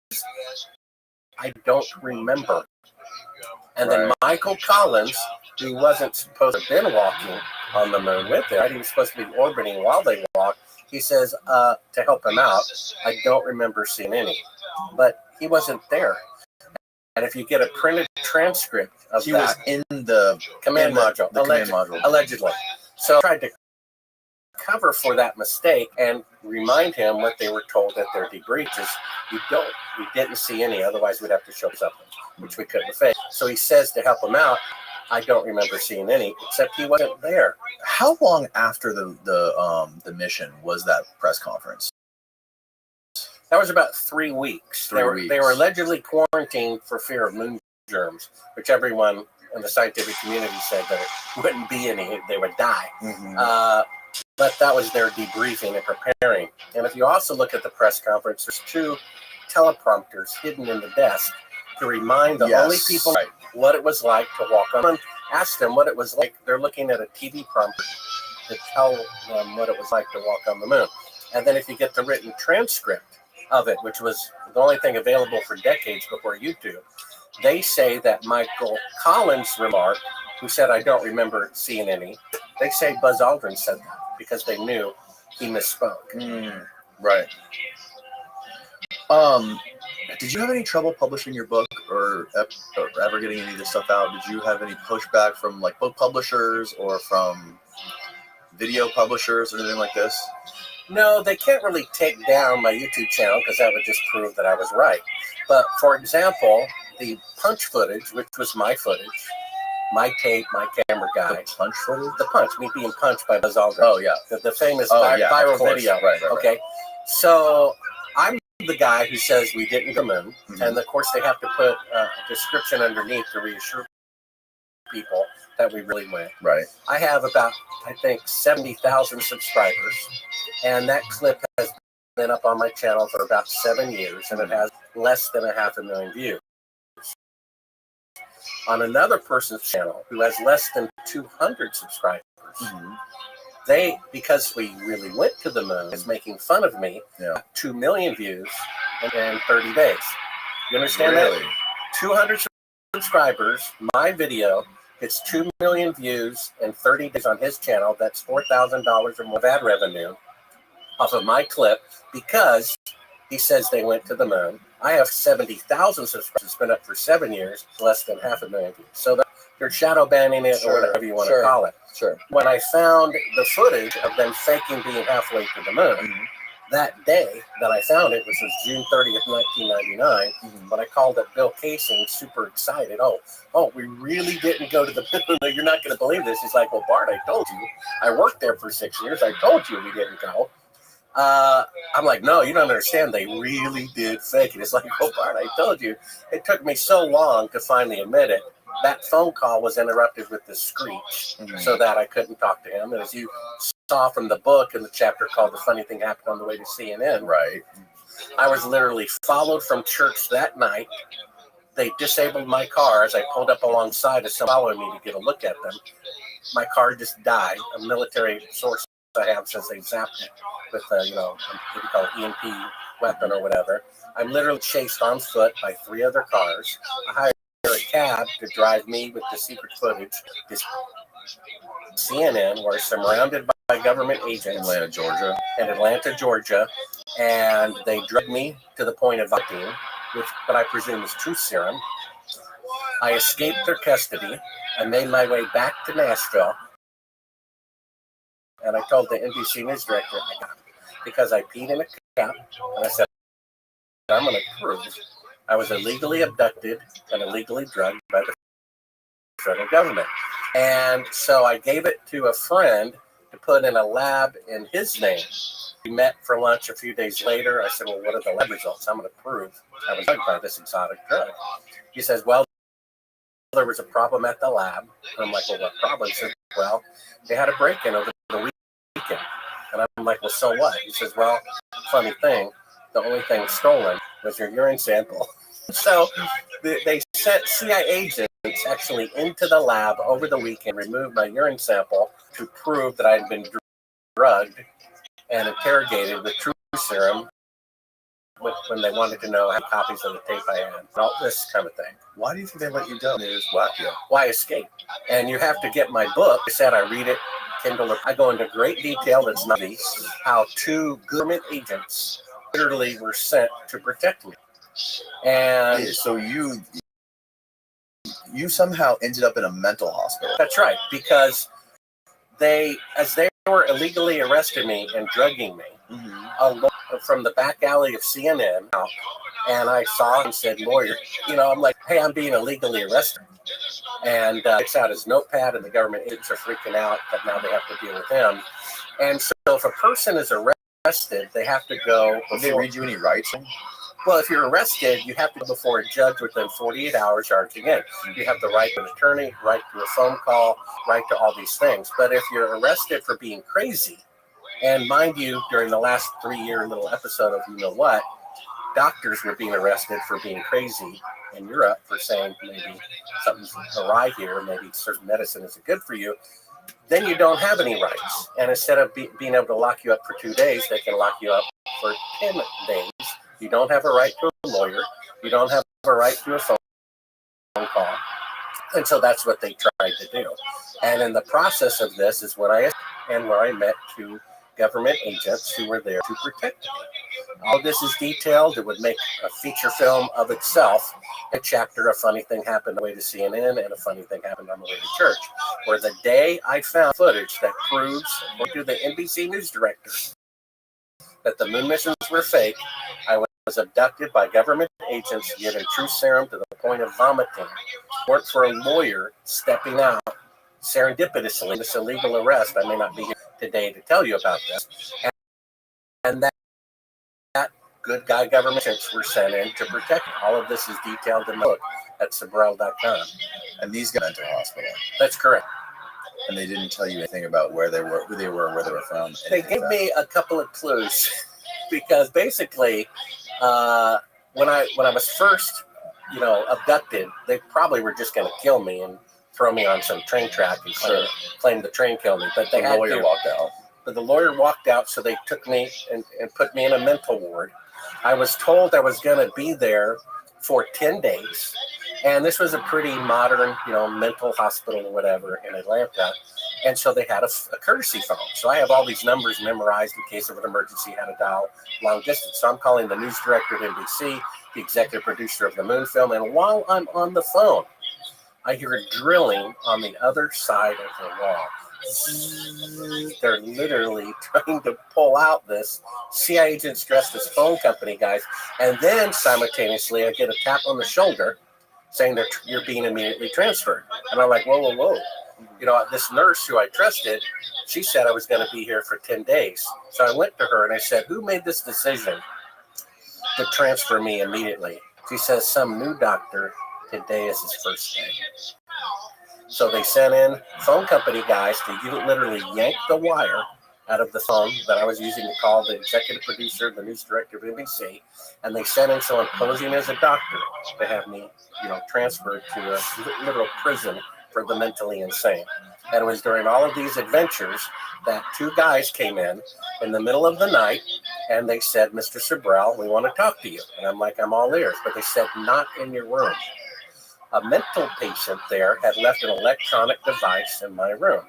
I don't remember. And then Michael Collins, who wasn't supposed to have been walking on the moon with it, right? He was supposed to be orbiting while they walked. He says, to help him out, I don't remember seeing any. But he wasn't there. And if you get a printed transcript of he was in the command module, allegedly. So I tried to cover for that mistake and remind him what they were told at their debrief is we didn't see any, otherwise we'd have to show something, which we couldn't fake. So he says to help him out, I don't remember seeing any, except he wasn't there. How long after the mission was that press conference? That was about 3 weeks. They were allegedly quarantined for fear of moon germs, which everyone in the scientific community said there wouldn't be any, they would die. But that was their debriefing and preparing. And if you also look at the press conference, there's 2 teleprompters hidden in the desk to remind the only people what it was like to walk on the moon. Ask them what it was like. They're looking at a TV prompter to tell them what it was like to walk on the moon. And then if you get the written transcript of it, which was the only thing available for decades before YouTube, they say that Michael Collins' remark, who said, I don't remember seeing any, they say Buzz Aldrin said that because they knew he misspoke. Right. Did you have any trouble publishing your book or ever getting any of this stuff out? Did you have any pushback from like book publishers or from video publishers or anything like this? No, they can't really take down my YouTube channel because that would just prove that I was right. But for example, the punch footage, which was my footage, my tape, my camera guy. The punch footage? The punch, me being punched by Buzz Aldrin. Oh, yeah. The famous viral video. Right. Okay. So I'm the guy who says we didn't come in. And of course, they have to put a description underneath to reassure people that we really went. Right. I have about, I think, 70,000 subscribers. And that clip has been up on my channel for about 7 years, and it has less than 500,000 views. On another person's channel who has less than 200 subscribers, they, because we really went to the moon, is making fun of me, 2 million views in 30 days. You understand that? 200 subscribers, my video gets 2 million views in 30 days on his channel. That's $4,000 or more of ad revenue off of my clip because he says they went to the moon. I have 70,000 subscribers. It's been up for 7 years, less than 500,000 views. So they're shadow banning it or whatever you want to call it. Sure. When I found the footage of them faking being halfway to the moon, that day that I found it, which was June 30th, 1999, when I called up Bill Casing, super excited. Oh, we really didn't go to the moon. You're not going to believe this. He's like, well, Bart, I told you. I worked there for 6 years. I told you we didn't go. I'm like, no, you don't understand. They really did fake it. It's like, well, Bart, I told you. It took me so long to finally admit it. That phone call was interrupted with the screech so that I couldn't talk to him. And as you saw from the book in the chapter called The Funny Thing Happened on the Way to CNN, Right. I was literally followed from church that night. They disabled my car as I pulled up alongside of someone following me to get a look at them. My car just died. A military source I have since they zapped it with what you call EMP weapon or whatever. I'm literally chased on foot by 3 other cars. I hired a cab to drive me with the secret footage. This CNN, we're surrounded by government agents in Atlanta, Georgia, and they drugged me to the point of vomiting, with what I presume is truth serum. I escaped their custody. I made my way back to Nashville, and I told the NBC news director I got it because I peed in a cup, and I said, I'm going to prove I was illegally abducted and illegally drugged by the federal government. And so I gave it to a friend to put in a lab in his name. We met for lunch a few days later. I said, well, what are the lab results? I'm going to prove I was drugged by this exotic drug. He says, well, there was a problem at the lab. And I'm like, well, what problem? He says, well, they had a break-in over the weekend. And I'm like, well, so what? He says, well, funny thing, the only thing stolen was your urine sample. So they sent CIA agents actually into the lab over the weekend, removed my urine sample to prove that I had been drugged and interrogated with truth serum when they wanted to know how copies of the tape I had, and all this kind of thing. Why do you think they let you go? They just whack you. Why escape? And you have to get my book. I said I read it, Kindle, or I go into great detail that's not how 2 government agents literally were sent to protect me. And so you somehow ended up in a mental hospital. That's right, because as they were illegally arresting me and drugging me, from the back alley of CNN, and I saw and said, lawyer, I'm like, hey, I'm being illegally arrested. And takes out his notepad, and the government agents are freaking out that now they have to deal with him. And so if a person is arrested, they have to go. Did they read you any rights? Well, if you're arrested, you have to go before a judge within 48 hours charging in. You have the right to an attorney, right to a phone call, right to all these things. But if you're arrested for being crazy, and mind you, during the last 3-year little episode of You Know What, doctors were being arrested for being crazy in Europe for saying maybe something's awry here, maybe certain medicine isn't good for you, then you don't have any rights. And instead of being able to lock you up for 2 days, they can lock you up for 10 days. You don't have a right to a lawyer. You don't have a right to a phone call. And so that's what they tried to do. And in the process of this is where I met 2 government agents who were there to protect me. All this is detailed. It would make a feature film of itself. A chapter, A Funny Thing Happened on the Way to CNN, and A Funny Thing Happened on the Way to Church, where the day I found footage that proves, according to the NBC news director, that the moon missions were fake, I was abducted by government agents, given truth serum to the point of vomiting. Worked for a lawyer stepping out serendipitously, this illegal arrest. I may not be here today to tell you about this. And that good guy government agents were sent in to protect me. All of this is detailed in the book at Sabrel.com. And these got into hospital. That's correct. And they didn't tell you anything about where they were, who they were, where they were from. They gave me a couple of clues because basically, when I was first, abducted, they probably were just going to kill me and throw me on some train track and claim the train killed me. But the lawyer walked out. But the lawyer walked out, so they took me and put me in a mental ward. I was told I was going to be there for 10 days. And this was a pretty modern, mental hospital or whatever in Atlanta. And so they had a courtesy phone. So I have all these numbers memorized in case of an emergency, how to dial long distance. So I'm calling the news director at NBC, the executive producer of the Moon film. And while I'm on the phone, I hear a drilling on the other side of the wall. They're literally trying to pull out this. CIA agents dressed as phone company guys. And then simultaneously, I get a tap on the shoulder saying that you're being immediately transferred. And I'm like, whoa, whoa, whoa. This nurse who I trusted, she said I was going to be here for 10 days. So I went to her and I said, who made this decision to transfer me immediately? She says, some new doctor. Today is his first day. So they sent in phone company guys to literally yank the wire out of the phone that I was using to call the executive producer, the news director of NBC, and they sent in someone posing as a doctor to have me, transferred to a literal prison for the mentally insane. And it was during all of these adventures that two guys came in the middle of the night, and they said, Mr. Sabrell, we want to talk to you. And I'm like, I'm all ears. But they said, not in your room. A mental patient there had left an electronic device in my room.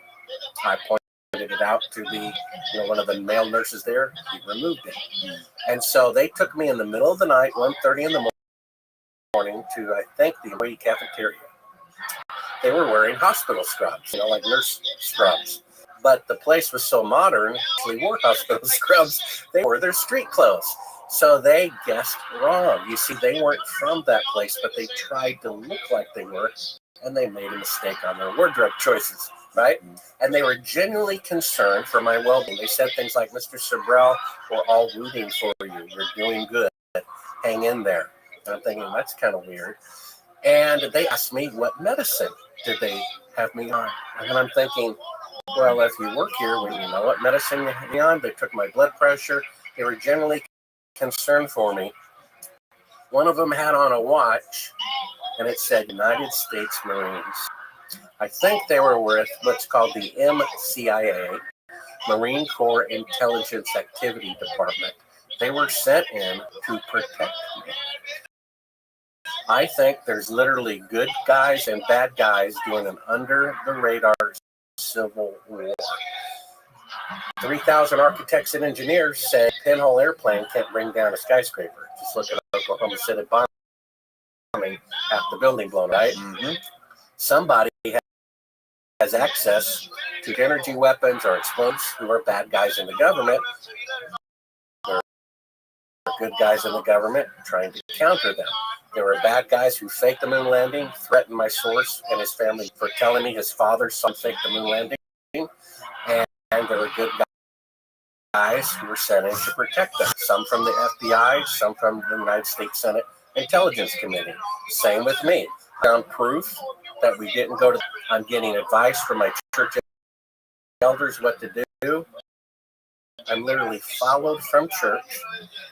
I pointed it out to the, one of the male nurses there. He removed it. And so they took me in the middle of the night, 1:30 in the morning, to, I think, the employee cafeteria. They were wearing hospital scrubs, like nurse scrubs. But the place was so modern, they wore hospital scrubs. They wore their street clothes. So they guessed wrong. You see, they weren't from that place, but they tried to look like they were, and they made a mistake on their wardrobe choices, right? And they were genuinely concerned for my well-being. They said things like, Mr. Sabrell, we're all rooting for you. You're doing good. Hang in there. And I'm thinking, that's kind of weird. And they asked me, what medicine did they have me on? And I'm thinking, well, if you work here, well, you know what medicine you have me on. They took my blood pressure. They were generally concerned for me. One of them had on a watch, and it said United States Marines. I think they were with what's called the MCIA, Marine Corps Intelligence Activity Department. They were sent in to protect me. I think there's literally good guys and bad guys doing an under-the-radar civil war. 3,000 architects and engineers said pinhole airplane can't bring down a skyscraper. Just look at Oklahoma City bombing, half the building blown, right? Mm-hmm. Somebody has access to energy weapons or explosives who are bad guys in the government. There are good guys in the government trying to counter them. There were bad guys who faked the moon landing, threatened my source and his family for telling me his father faked the moon landing. And there were good guys who were sent in to protect them. Some from the FBI, some from the United States Senate Intelligence Committee. Same with me. I found proof that we didn't go to. I'm getting advice from my church elders what to do. I'm literally followed from church.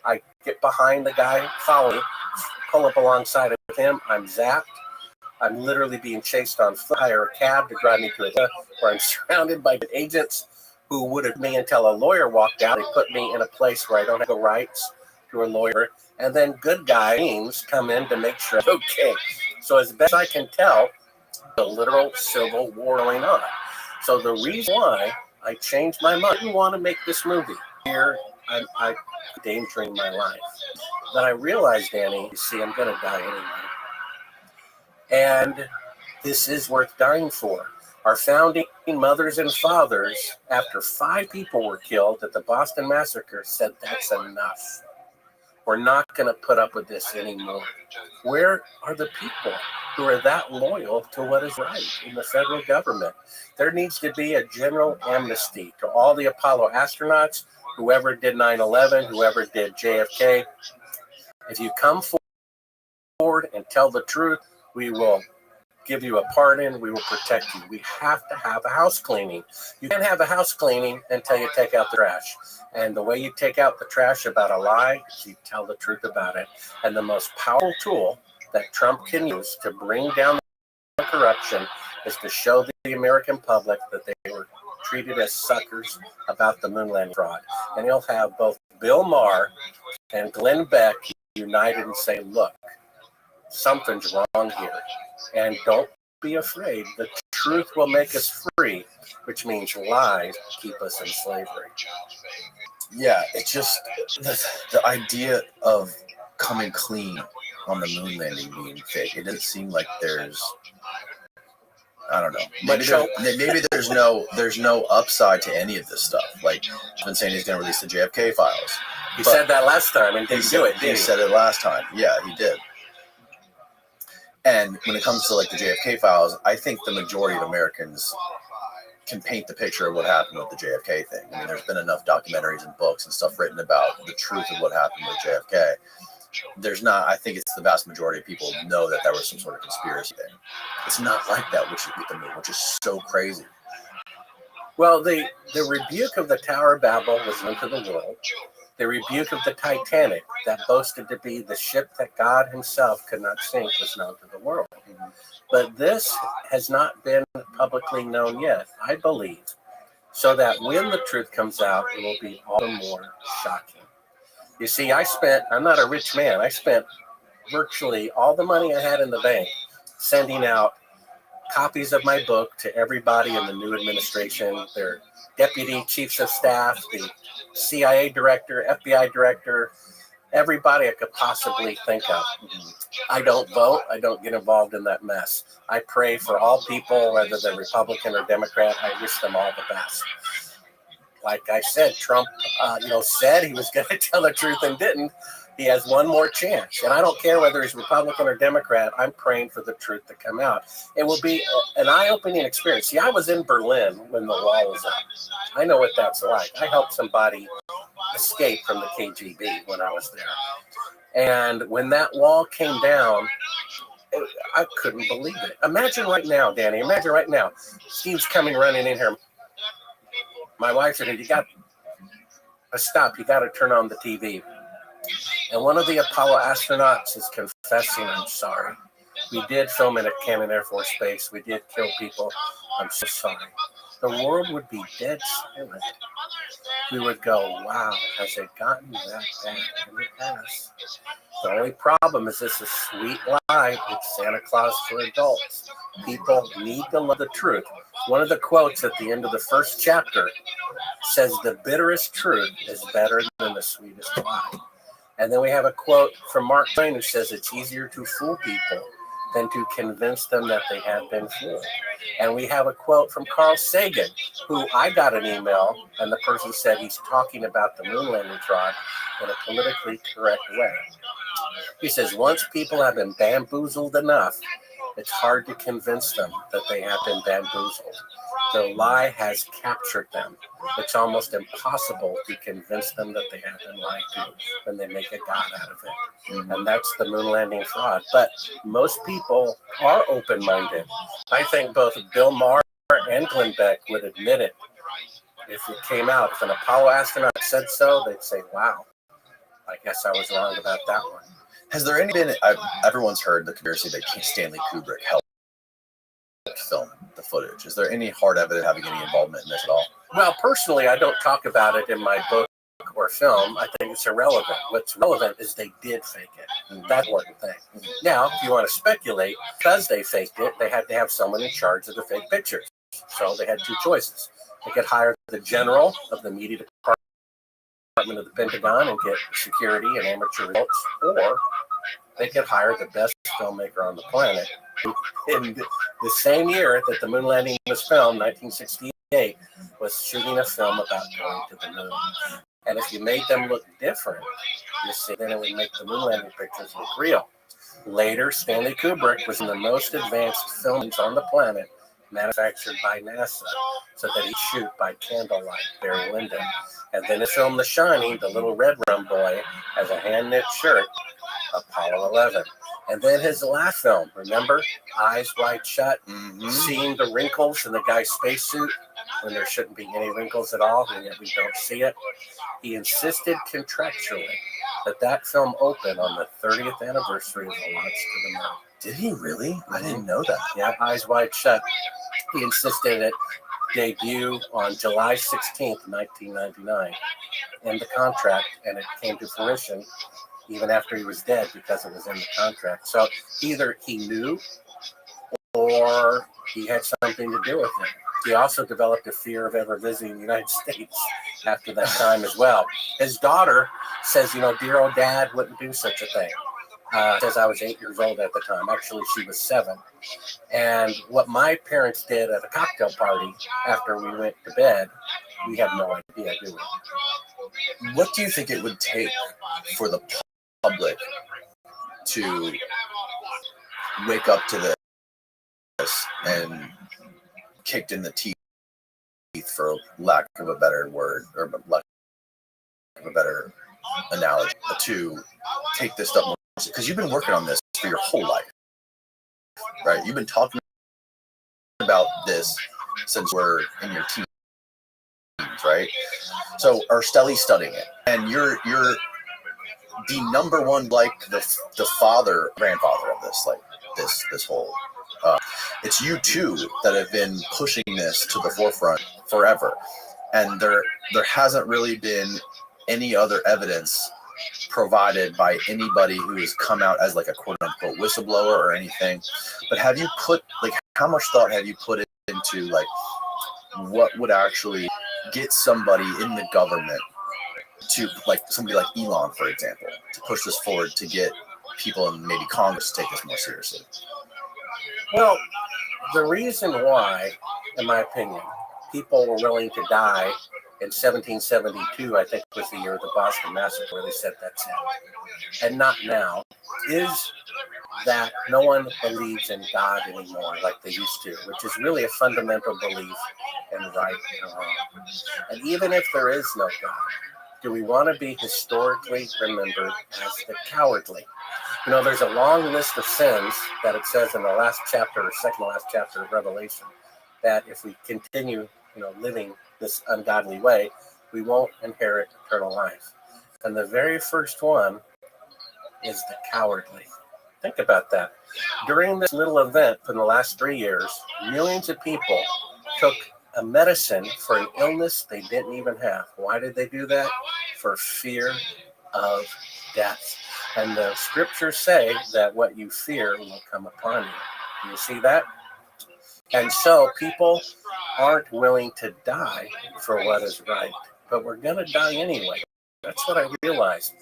I get behind the guy following, pull up alongside of him. I'm zapped. I'm literally being chased on foot. Hire a cab to drive me to a where I'm surrounded by agents who would have me until a lawyer walked out. They put me in a place where I don't have the rights to a lawyer. And then good guys come in to make sure, okay. So as best I can tell, the literal civil war going on. So the reason why I changed my mind, I didn't want to make this movie. Here, I'm endangering my life. Then I realized, Danny, you see, I'm going to die anyway. And this is worth dying for. Our founding mothers and fathers, after 5 people were killed at the Boston Massacre, said that's enough. We're not going to put up with this anymore. Where are the people who are that loyal to what is right in the federal government? There needs to be a general amnesty to all the Apollo astronauts, whoever did 9/11, whoever did JFK. If you come forward and tell the truth, we will give you a pardon. We will protect you. We have to have a house cleaning. You can't have a house cleaning until you take out the trash. And the way you take out the trash about a lie is you tell the truth about it. And the most powerful tool that Trump can use to bring down the corruption is to show the American public that they were treated as suckers about the moon landing fraud. And he'll have both Bill Maher and Glenn Beck united and say, look, something's wrong here. And don't be afraid. The truth will make us free, which means lies keep us in slavery. Yeah, it's just the idea of coming clean on the moon landing being fake. It doesn't seem like there's, I don't know. Maybe there's no upside to any of this stuff. Like, he's been saying he's going to release the JFK files. He said that last time and didn't do it, did he? He said it last time. Yeah, he did. And when it comes to like the JFK files, I think the majority of Americans can paint the picture of what happened with the JFK thing. I mean, there's been enough documentaries and books and stuff written about the truth of what happened with JFK. I think it's the vast majority of people know that there was some sort of conspiracy there. It's not like that with the moon, which is so crazy. Well, the rebuke of the Tower of Babel was known to the world. The rebuke of the Titanic, that boasted to be the ship that God himself could not sink, was known to the world. But this has not been publicly known yet, I believe, so that when the truth comes out, it will be all the more shocking. You see, I'm not a rich man. I spent virtually all the money I had in the bank sending out copies of my book to everybody in the new administration, their deputy chiefs of staff, the CIA director, FBI director, everybody I could possibly think of. I don't vote. I don't get involved in that mess. I pray for all people, whether they're Republican or Democrat. I wish them all the best. Like I said, Trump, said he was going to tell the truth and didn't. He has one more chance. And I don't care whether he's Republican or Democrat. I'm praying for the truth to come out. It will be an eye-opening experience. See, I was in Berlin when the wall was up. I know what that's like. I helped somebody escape from the KGB when I was there. And when that wall came down, I couldn't believe it. Imagine right now, Danny. Imagine right now. Steve's coming running in here. My wife said, you got to stop. You got to turn on the TV. And one of the Apollo astronauts is confessing, I'm sorry. We did film in a Cannon Air Force Base. We did kill people. I'm so sorry. The world would be dead silent. We would go, wow, has it gotten that bad? And it has. The only problem is this is a sweet lie. It's Santa Claus for adults. People need to love the truth. One of the quotes at the end of the first chapter says, the bitterest truth is better than the sweetest lie. And then we have a quote from Mark Twain who says it's easier to fool people than to convince them that they have been fooled. And we have a quote from Carl Sagan, who I got an email, and the person said he's talking about the moon landing fraud in a politically correct way. He says, once people have been bamboozled enough, it's hard to convince them that they have been bamboozled. The lie has captured them. It's almost impossible to convince them that they have been lied to when they make a god out of it. And that's the moon landing fraud. But most people are open-minded. I think both Bill Maher and Glenn Beck would admit it. If it came out, if an Apollo astronaut said so, they'd say, wow, I guess I was wrong about that one. Has there any been, everyone's heard the conspiracy that Stanley Kubrick helped film the footage. Is there any hard evidence having any involvement in this at all? Well, personally, I don't talk about it in my book or film. I think it's irrelevant. What's relevant is they did fake it. That's the important thing. Now, if you want to speculate, because they faked it, they had to have someone in charge of the fake pictures. So they had two choices. They could hire the general of the media department of the Pentagon and get security and amateur results, or they could hire the best filmmaker on the planet. In the same year that the moon landing was filmed, 1968, was shooting a film about going to the moon. And if you made them look different, you see, then it would make the moon landing pictures look real. Later, Stanley Kubrick was in the most advanced films on the planet, manufactured by NASA, so that he'd shoot by candlelight, Barry Lyndon. And then his film The Shining, the little red rum boy, has a hand-knit shirt, Apollo 11. And then his last film, remember? Eyes Wide Shut, seeing the wrinkles in the guy's spacesuit when there shouldn't be any wrinkles at all, and yet we don't see it. He insisted contractually that that film open on the 30th anniversary of the launch to the moon. Did he really? I didn't know that. Yeah, Eyes Wide Shut. He insisted it debut on July 16th, 1999, in the contract, and it came to fruition even after he was dead, because it was in the contract. So either he knew or he had something to do with it. He also developed a fear of ever visiting the United States after that time as well. His daughter says, dear old dad wouldn't do such a thing. Says I was 8 years old at the time. Actually, she was 7. And what my parents did at a cocktail party after we went to bed, we have no idea, do we? What do you think it would take for the public to wake up to this and kicked in the teeth, for lack of a better word, or lack of a better analogy, to take this stuff more seriously? Because you've been working on this for your whole life, right? You've been talking about this since we're in your teens, right? So are Stelly studying it, and you're the number one, like the grandfather of this, like this whole. It's you two that have been pushing this to the forefront forever, and there hasn't really been any other evidence provided by anybody who has come out as like a quote unquote whistleblower or anything. But have you put, like, how much thought have you put into, like, what would actually get somebody in the government to, like somebody like Elon, for example, to push this forward, to get people in maybe Congress to take this more seriously? Well, the reason why, in my opinion, people were willing to die in 1772, I think was the year of the Boston Massacre, where they said that's it, and not now, is that no one believes in God anymore like they used to, which is really a fundamental belief in right and wrong. And even if there is no God, do we want to be historically remembered as the cowardly? There's a long list of sins that it says in the last chapter, or second to last chapter of Revelation, that if we continue, living this ungodly way, we won't inherit eternal life. And the very first one is the cowardly. Think about that. During this little event in the last 3 years, millions of people took a medicine for an illness they didn't even have. Why did they do that? For fear of death. And the scriptures say that what you fear will come upon you. Do you see that? And so people aren't willing to die for what is right, but we're going to die anyway. That's what I realized.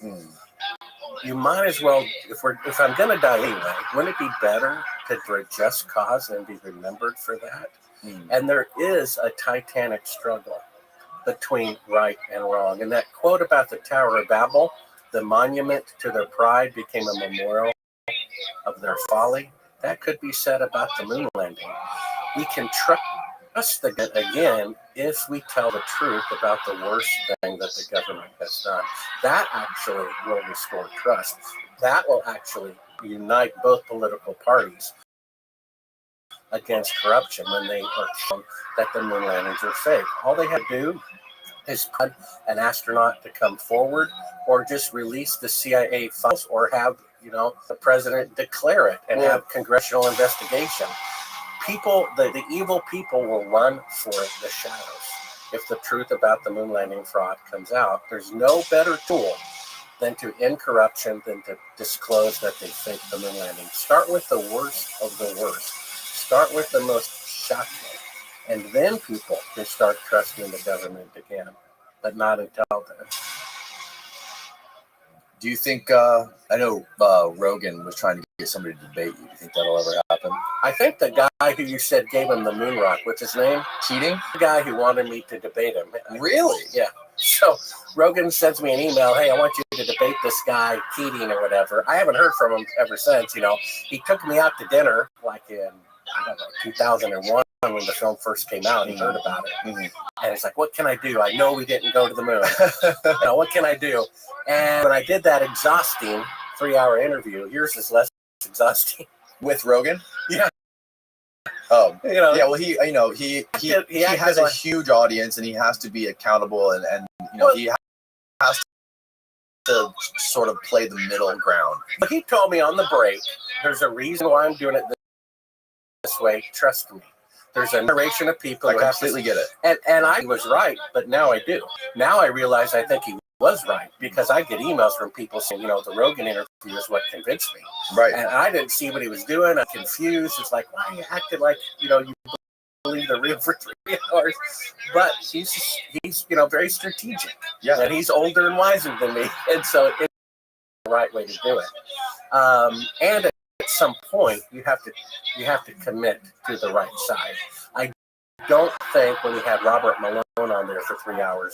You might as well, if I'm going to die anyway, wouldn't it be better to for a just cause and be remembered for that? And there is a titanic struggle between right and wrong. And that quote about the Tower of Babel, the monument to their pride became a memorial of their folly, that could be said about the moon landing. We can trust again if we tell the truth about the worst thing that the government has done. That actually will restore trust. That will actually unite both political parties against corruption when they are shown that the moon landings are fake. All they have to do is put an astronaut to come forward, or just release the CIA files, or have the president declare it and have congressional investigation. People, the evil people will run for the shadows. If the truth about the moon landing fraud comes out, there's no better tool than to end corruption, than to disclose that they faked the moon landing. Start with the worst of the worst. Start with the most shocking. And then people can start trusting the government again, but not until then. Do you think, I know Rogan was trying to get somebody to debate you. Do you think that'll ever happen? I think the guy who you said gave him the moon rock, what's his name? Keating? The guy who wanted me to debate him. Really? Yeah. So Rogan sends me an email, hey, I want you to debate this guy, Keating or whatever. I haven't heard from him ever since. He took me out to dinner like in, 2001 when the film first came out. He heard about it. And it's like, what can I do? I know we didn't go to the moon. What can I do? And when I did that exhausting 3-hour interview, yours is less exhausting. With Rogan? Yeah. Oh, yeah. Well, he has a huge audience, and he has to be accountable, and he has to sort of play the middle ground. But he told me on the break, there's a reason why I'm doing it this way. Trust me. There's a generation of people. I completely get it. And I was right, but now I do. Now I realize I think he was right, because I get emails from people saying, the Rogan interview is what convinced me. Right. And I didn't see what he was doing. I'm confused. It's like, why are you acting like, you believe the real for 3 hours? But he's very strategic. Yeah. And he's older and wiser than me. And so it's the right way to do it. And at some point, you have to commit to the right side. I don't think when he had Robert Malone on there for 3 hours,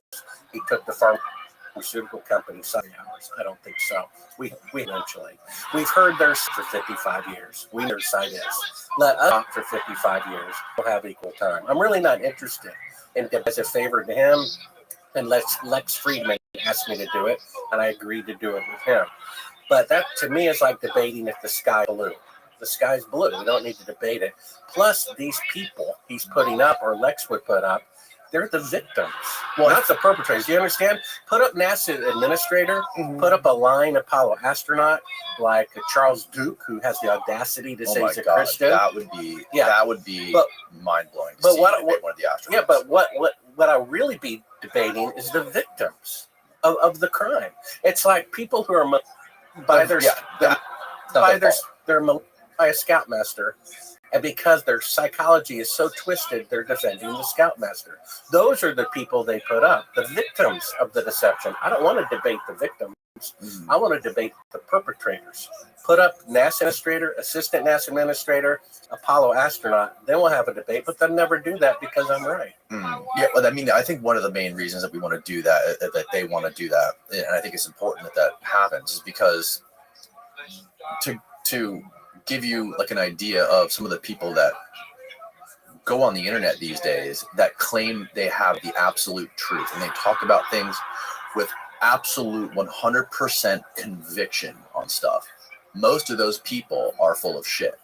he took the pharmaceutical company 7 hours. I don't think so. We eventually. We've heard theirs for 55 years. We know their side is. Let us talk for 55 years. We'll have equal time. I'm really not interested in it as a favor to him. And Lex Friedman asked me to do it, and I agreed to do it with him. But that, to me, is like debating if the sky is blue. The sky's blue. We don't need to debate it. Plus, these people he's putting up, or Lex would put up, they're the victims, not the perpetrators. Do you understand? Put up NASA administrator, put up a lying Apollo astronaut like Charles Duke, who has the audacity to say he's a Christian. That would be mind blowing. But one of the astronauts. Yeah, but what I really be debating is the victims of the crime. It's like people who are by a scoutmaster. And because their psychology is so twisted, they're defending the scoutmaster. Those are the people they put up, the victims of the deception. I don't want to debate the victims. I want to debate the perpetrators. Put up NASA administrator, assistant NASA administrator, Apollo astronaut. Then we'll have a debate, but they'll never do that because I'm right. Yeah, well, I mean, I think one of the main reasons that we want to do that, that they want to do that, and I think it's important that happens, is because to give you like an idea of some of the people that go on the internet these days that claim they have the absolute truth, and they talk about things with absolute 100% conviction on stuff. Most of those people are full of shit.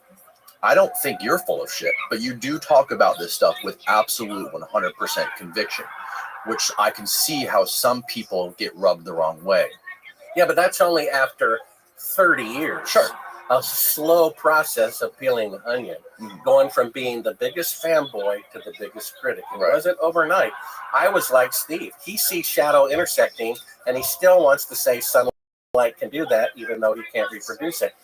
I don't think you're full of shit, but you do talk about this stuff with absolute 100% conviction, which I can see how some people get rubbed the wrong way. Yeah, but that's only after 30 years. Sure. A slow process of peeling the onion, going from being the biggest fanboy to the biggest critic. It wasn't overnight. I was like Steve. He sees shadow intersecting, and he still wants to say sunlight can do that, even though he can't reproduce it.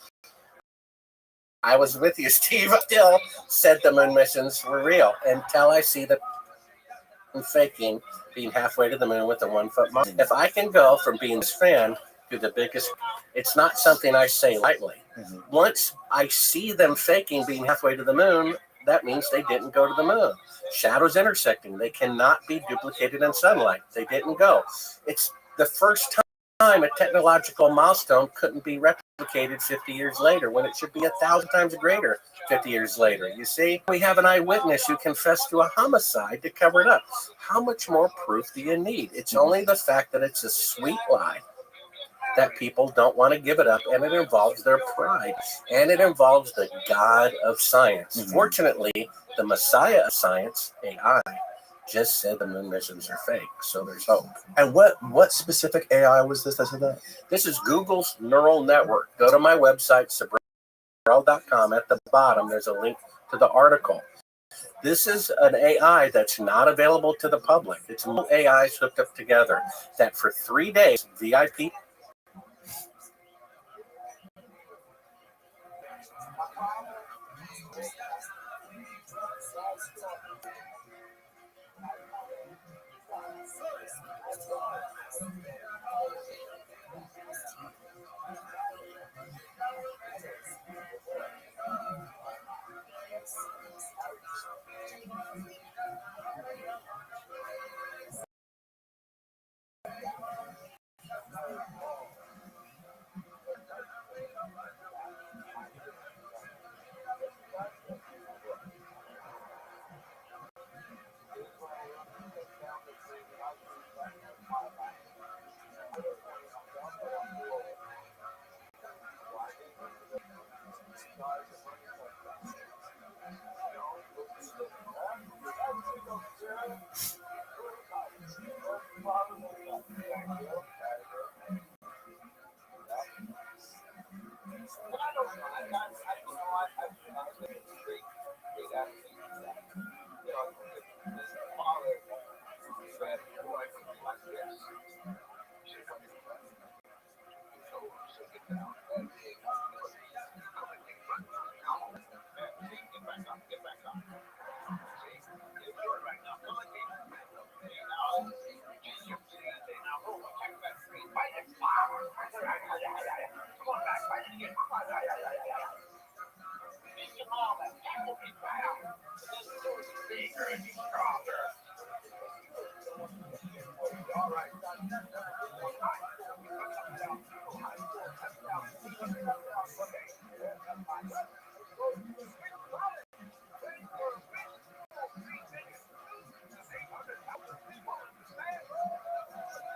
I was with you, Steve. Still said the moon missions were real until I see the faking being halfway to the moon with a 1 foot model. If I can go from being this fan to the biggest, it's not something I say lightly. Once I see them faking being halfway to the moon, that means they didn't go to the moon. Shadows intersecting. They cannot be duplicated in sunlight. They didn't go. It's the first time a technological milestone couldn't be replicated 50 years later, when it should be 1,000 times greater 50 years later. You see, we have an eyewitness who confessed to a homicide to cover it up. How much more proof do you need? It's only the fact that it's a sweet lie that people don't want to give it up, and it involves their pride, and it involves the God of science. Fortunately, the Messiah of science, AI, just said the moon missions are fake, so there's hope. And what specific AI was this that said that? This is Google's neural network. Go to my website, Sabrell.com. At the bottom, there's a link to the article. This is an AI that's not available to the public. It's AIs hooked up together that for 3 days, VIP.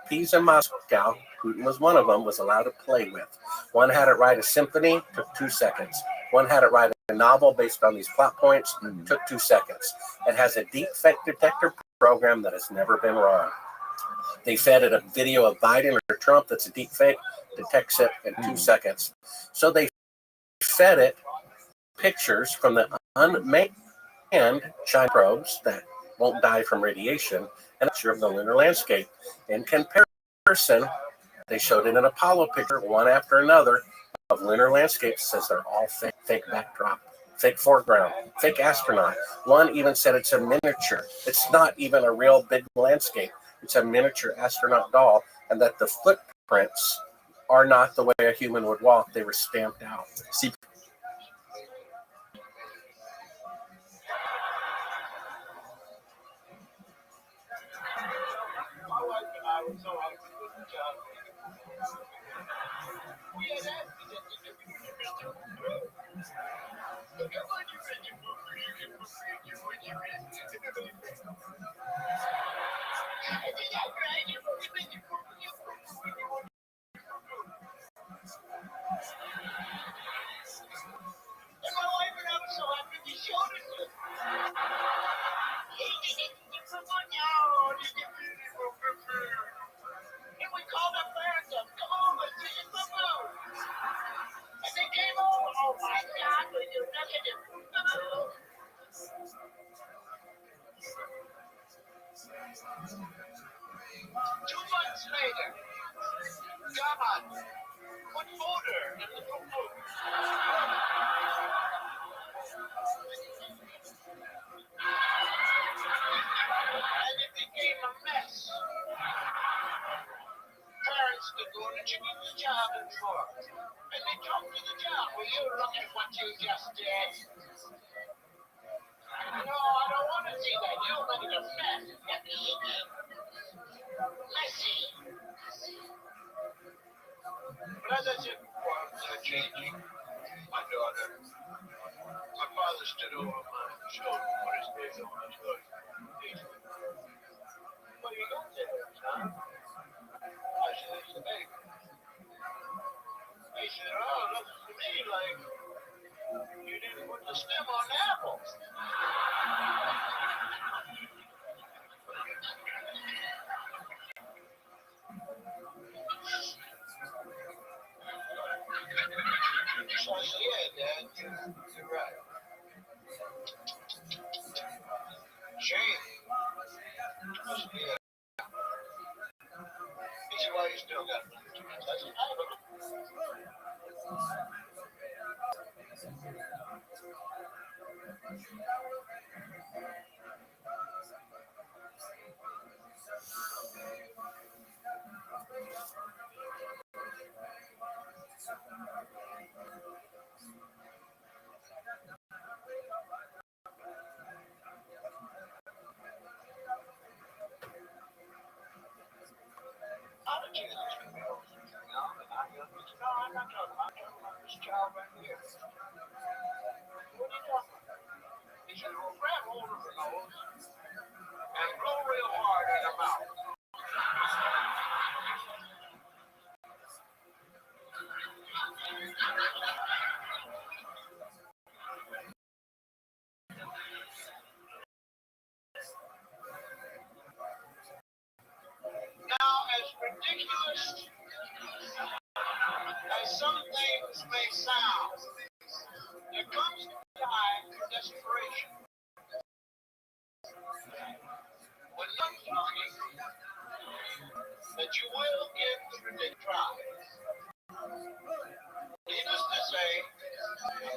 Pisa, Moscow, Putin was one of them, was allowed to play with. One had it write a symphony, took 2 seconds. One had it write a novel based on these plot points, took 2 seconds. It has a deep fake detector program that has never been wrong. They fed it a video of Biden or Trump that's a deep fake, detects it in 2 seconds. So they fed it pictures from the unmanned China probes that won't die from radiation and a picture of the lunar landscape. In comparison, they showed it an Apollo picture, one after another, of lunar landscapes. Says they're all fake backdrop, fake foreground, fake astronaut. One even said it's a miniature. It's not even a real big landscape. It's a miniature astronaut doll, and that the footprints are not the way a human would walk. They were stamped out. See,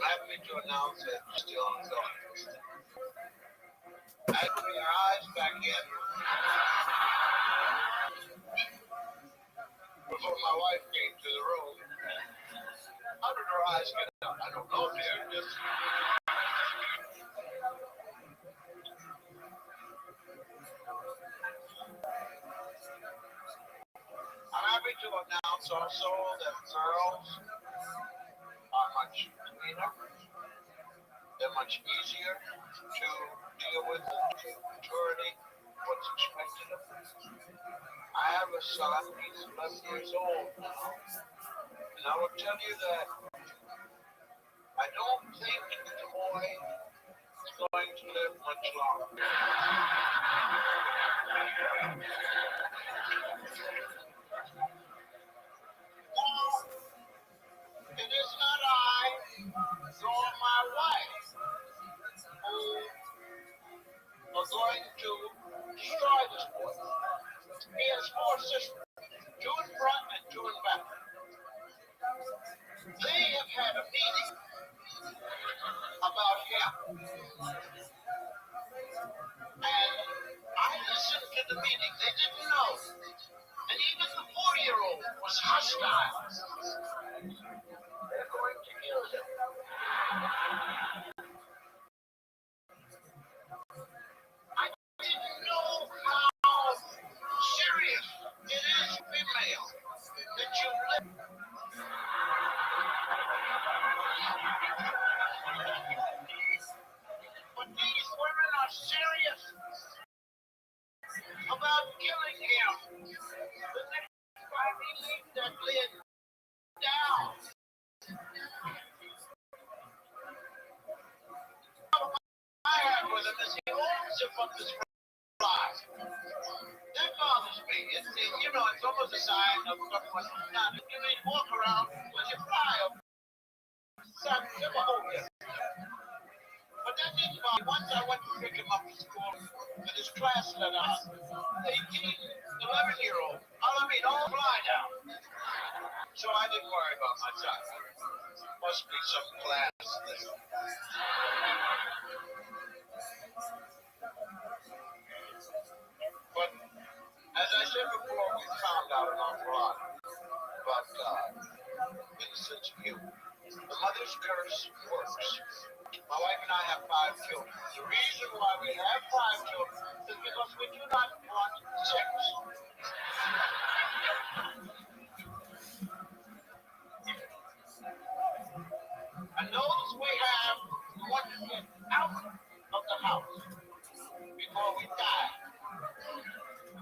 happy to announce that it's still ongoing. Open your eyes back in. Before my wife came to the room, how did her eyes get out? I don't know, dear. Just I'm happy to announce also that girls are much cleaner. They're much easier to deal with in maturity, what's expected of them. I have a son, he's 11 years old now, and I will tell you that I don't think the boy is going to live much longer. It is not I, nor my wife, who are going to destroy this boy. He has 4 sisters, 2 in front and 2 in back. They have had a meeting about him. And I listened to the meeting. They didn't know. And even the 4-year-old was hostile. They're going to kill him. I didn't know how serious it is, female, that you live. But these women are serious about killing him. The next time he leaves that lid down. I have with him is he owns him up his life. That bothers me. It's almost a sign of someone who's not. You may walk around with your fly up. Never hold him. But that didn't bother me. Once I went to pick him up to school, and his class let out 11-year-old. All fly down. So I didn't worry about my son. Must be some class there. But as I said before, we found out an awful lot about innocence of you. The mother's curse works. My wife and I have 5 children. The reason why we have 5 children is because we do not want 6. And those we have, we want to get out of the house before we die.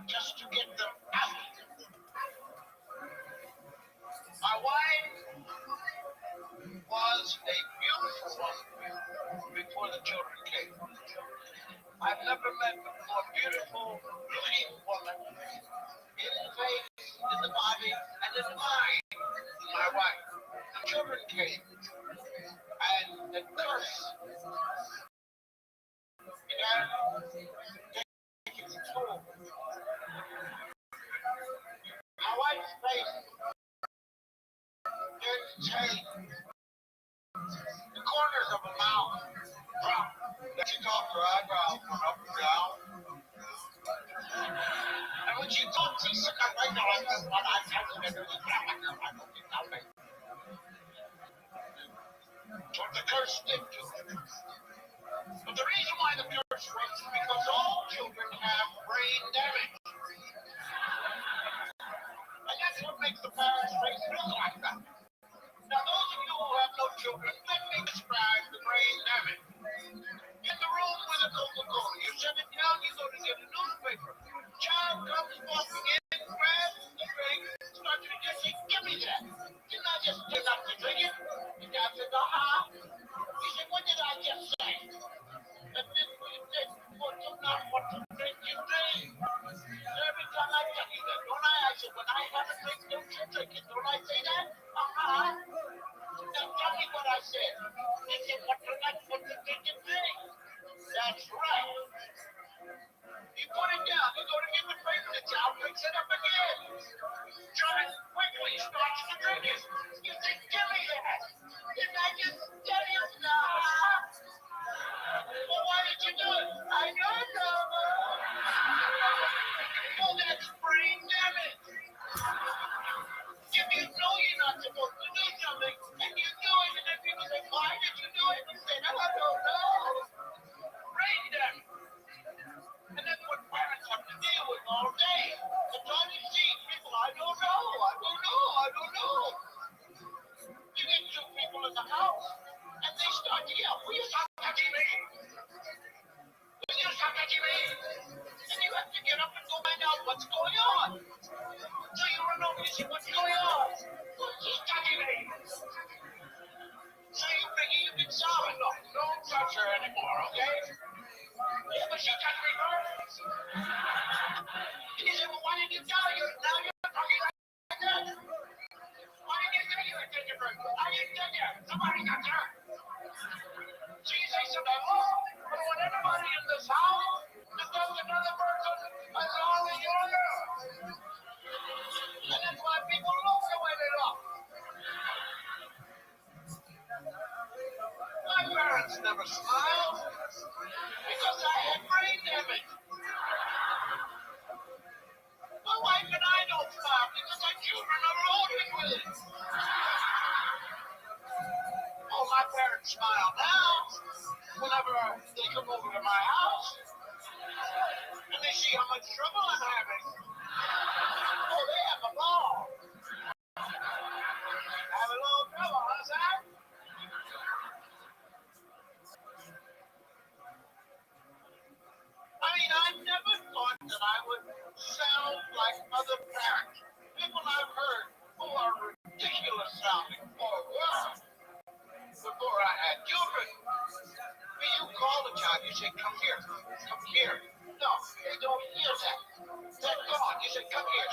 Just to get them out. My wife was a beautiful woman before the children came. I've never met a more beautiful looking woman in the face, in the body, and in the mind than my wife. The children came, and the curse began taking control. My wife's face didn't change. The corners of her mouth dropped. She talked, her eyebrows went up and down. And when she talked, she said, right now, I just want to tell you that what the curse did to her. But the reason why the curse works is because all children have brain damage. And that's what makes the parents' face look like that. Now, those of you who have no children, let me describe the brain damage. In the room with a Coca-Cola, you shut it down, you go to get a newspaper. Child comes walking in, grabs the drink, starts to just say, give me that. You're not just enough to drink it. The guy says, He said, what did I just say? And then he said, well, you not want to drink your drink. So every time I tell you that, don't I said, when I have a drink, don't you drink it. Don't I say that? Now tell me what I said. He said, what you not want to drink your drink. That's right. You put it down. You go to get the drink, the child picks it up again. John quickly starts to drink it. You say, give me that. Didn't I just tell you Somebody got there. See, so they look. But when anybody in this house is just another person, as long as you know. And that's why people look the way they look. My parents never smiled because I had brain damage. My wife and I don't smile because our children are loaded with it. Oh, my parents smile now whenever they come over to my house and they see how much trouble I'm having. Oh, they have a ball. Have a little trouble, huh, Sam? I mean, I never thought that I would sound like other parents. People I've heard who are ridiculous sounding or worse before I had children. When you call a child, you say, come here, come here. No, they don't hear that. Thank God, you say, come here.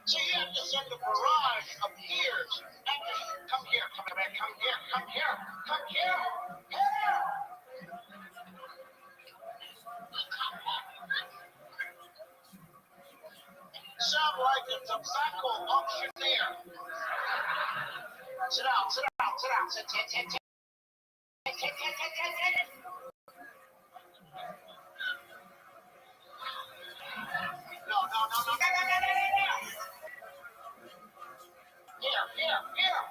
So you have to send a barrage of ears. And come here, come here, come here, come here, come here, here. Sound like a tobacco auctioneer. Sit down, sit down, sit down, sit, sit, sit, sit. No. Here.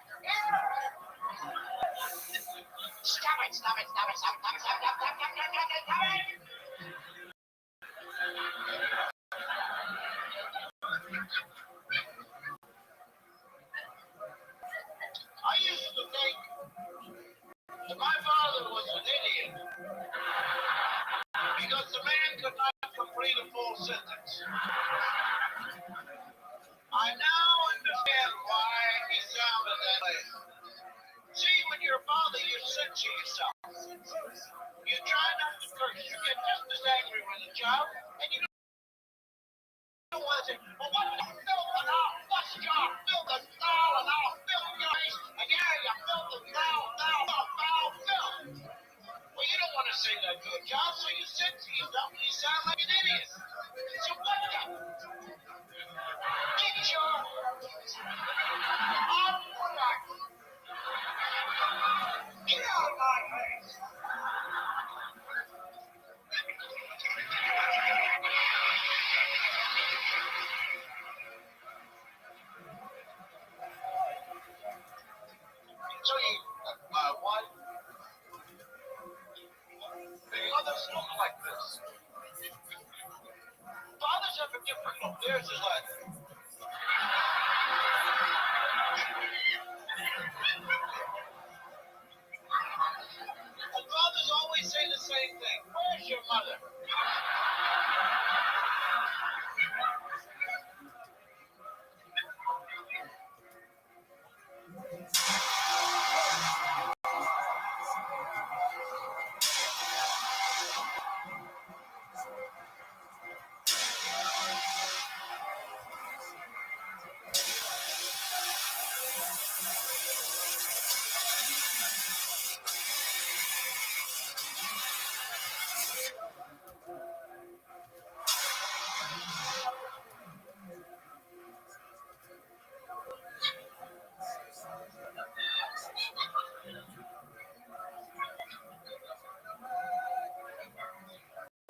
Stop it. I used to think that my father was an idiot because the man could not complete a full sentence. I now understand why he sounded that way. See, when you're a father, you censor yourself. You try not to curse. You get just as angry with a child, and you don't want to say, well, what the filth and I'll bust your filth and foul and I'll fill your face, and yeah, you filth and foul, filth. Well, you don't want to say that to a child, so you censor yourself and you sound like an idiot. So what the? Get your unproductive. Get out of my face. So you, what? The others look like this. Fathers have a different look. Theirs is like. And fathers always say the same thing. Where's your mother?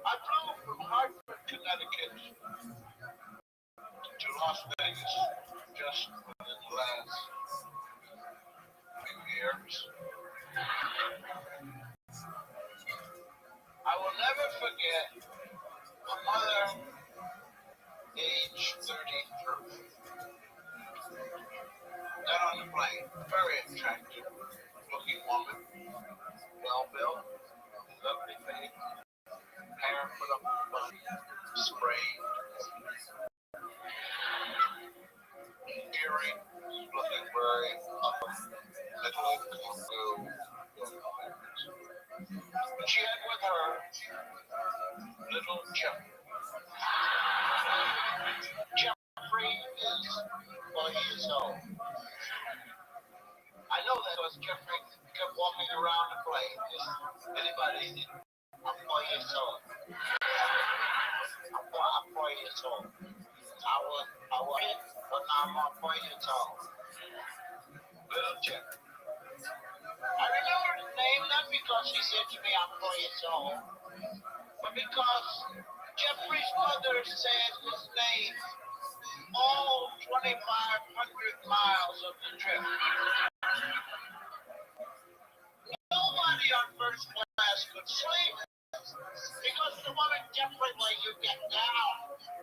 I flew from Hartford, Connecticut to Las Vegas just within the last few years. I will never forget a mother, age 33, got on the plane, very attractive looking woman, well built, lovely face, hair put up in a bun, sprayed, earring, looking very middle income blue. But she had with her little Jeffrey. Jeffrey is 1 year old. know that because Jeffrey kept walking around the plane. Anybody? I'm 4 years old. I'm 4 years old. I was, but now I'm 4 years old. Little Jeffrey. I remember his name not because he said to me I'm 4 years old, but because Jeffrey's mother said his name all 2,500 miles of the trip. Nobody on first class could sleep because the woman Jeffrey, where you get down.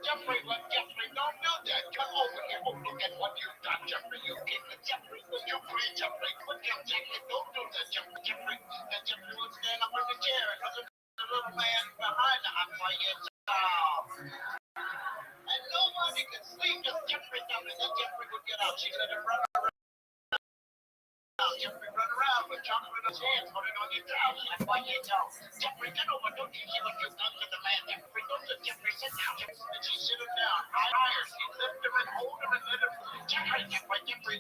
Jeffrey, don't do that. Come over here. Oh, look at what you've done, Jeffrey. You kicked the Jeffrey. You play Jeffrey. Put your jacket. Don't do that, Jeffrey. And Jeffrey would stand up in the chair and look at the little man behind the umpire. And nobody could sleep because Jeffrey done it. And Jeffrey would get out. She said, run around. Jeffrey run around with chocolate in his hands, put it on your trousers. That's why you know. Jeffrey, get over. Don't you see what you've done to the man? Jeffrey, don't you, Jeffrey, sit down. And she sit him down. Higher. She lift him and hold him and let him. Jeffrey, Jeffrey, Jeffrey,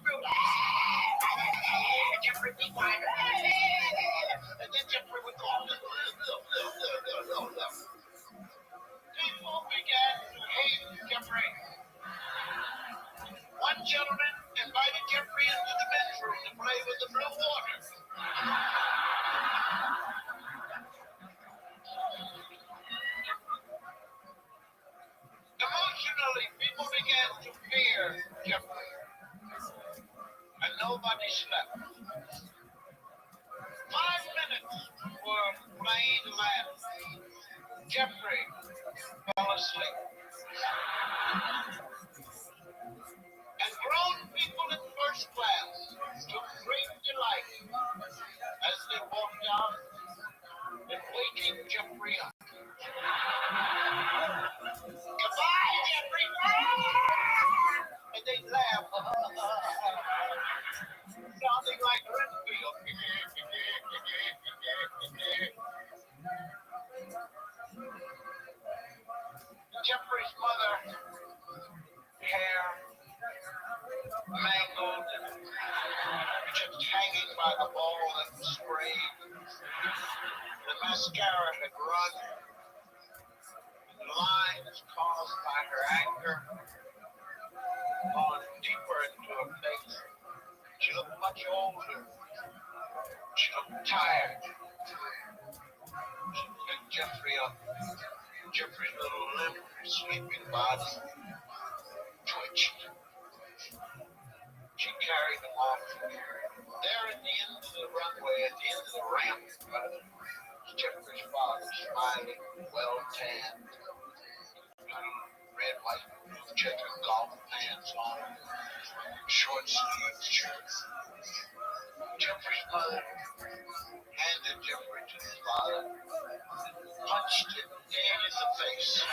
be quiet. And then Jeffrey would go. People began to hate Jeffrey. One gentleman invited Jeffrey into the men's room to play with the blue water. Emotionally, people began to fear Jeffrey. And nobody slept. 5 minutes were plain laughing. Jeffrey fell asleep. And grown people in first class took great delight as they walked out and waking Jeffrey up. Goodbye, Jeffrey! And they laughed, sounding like Rothschild. Jeffrey's mother, hair mangled, just hanging by the ball that was sprayed. The mascara had run. The lines caused by her anger gone deeper into her face. She looked much older. She looked tired. She picked Jeffrey up. Jeffrey's little limp, sleeping body twitched. She carried him off. There at the end of the runway, at the end of the ramp, Jeffrey's father, smiling, well tanned, red, white, blue checkered golf pants on, short sleeved shirts. Jeffrey's mother handed Jeffrey to his father, punched him dead in the face.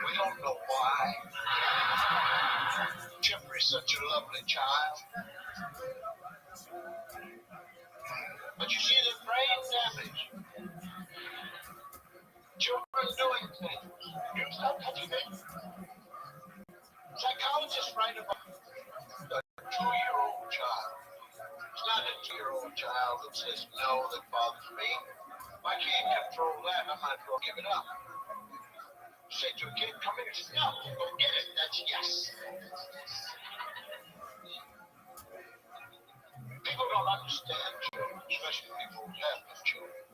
We don't know why. Jeffrey's such a lovely child. But you see the brain damage. Children doing things. You stop touching it. Psychologists write about a 2-year-old child. It's not a 2-year-old child that says, no, that bothers me. If I can't control that, I might as well give it up. Say to a kid, come here, and say, no, go get it. That's yes. People don't understand children, especially people who have no children.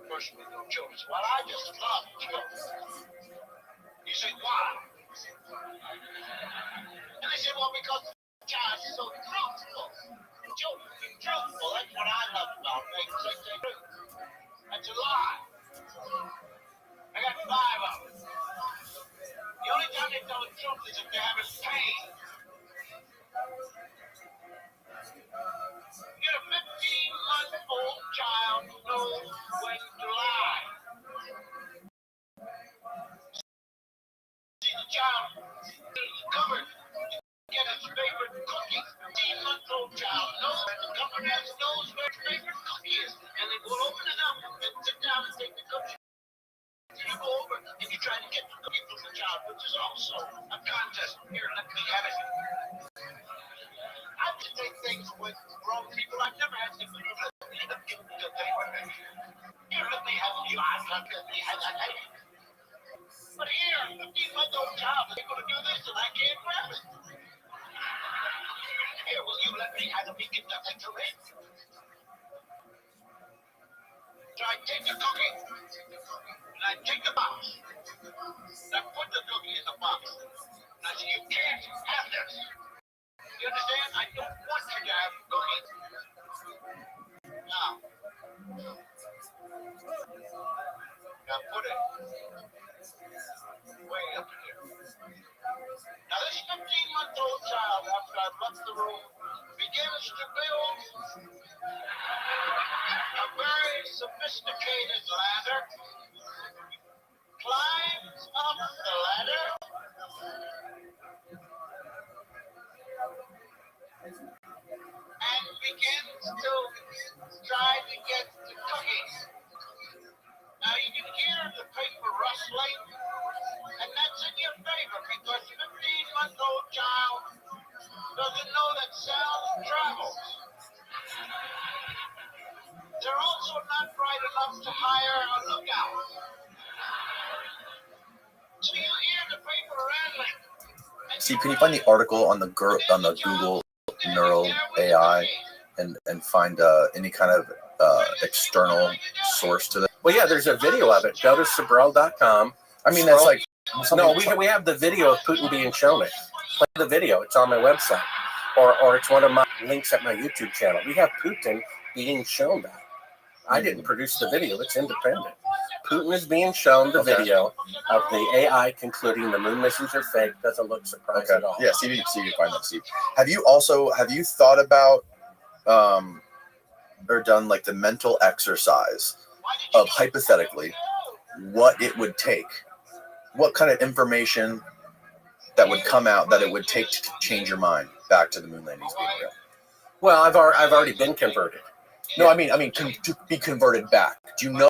Personally, no children. Well, I just love children. You say, why? And they say, well, because the child is so truthful. Children are truthful. That's what I love about them. They say the truth. That's a lie. I got 5 of them. The only time they tell the truth is if they're having pain. Get a 15-month-old child who knows when to lie. See the child is covered. Get his favorite cookie. 15-month-old child knows when the cupboard knows where his favorite cookie is. And they will open it up and sit down and take the But here, a 15-month-old child is able to do this, and I can't grab it. Here, will you let me have a peek at the victory? So I take the cookie, and I take the box, and I put the cookie in the box. And I say, you can't have this. You understand? I don't want you to have the cookie. Now put it way up here. Now this 15-month-old child, after I've left the room, begins to build a very sophisticated ladder, climbs up the ladder, and begins to try to get the cookies. Now you can hear the paper rustling, and that's in your favor because 15-month-old child doesn't know that sound travels. They're also not bright enough to hire a lookout. So you hear the paper rattling. See, can you find the article on the Google Neural AI and find any kind of external source to that? Well, yeah, there's a video of it. Go to Sabrel.com. I mean, that's like no, we have the video of Putin being shown it. Play the video. It's on my website, or it's one of my links at my YouTube channel. We have Putin being shown that. I didn't produce the video. It's independent. Putin is being shown the video of the AI concluding the moon missions are fake. Doesn't look surprised at all. Yeah, see if you can find that, Steve. Have you thought about or done like the mental exercise of hypothetically what it would take, what kind of information that would come out that it would take to change your mind back to the moon landings being real? Well, I've already been converted. No, I mean to be converted back. Do you know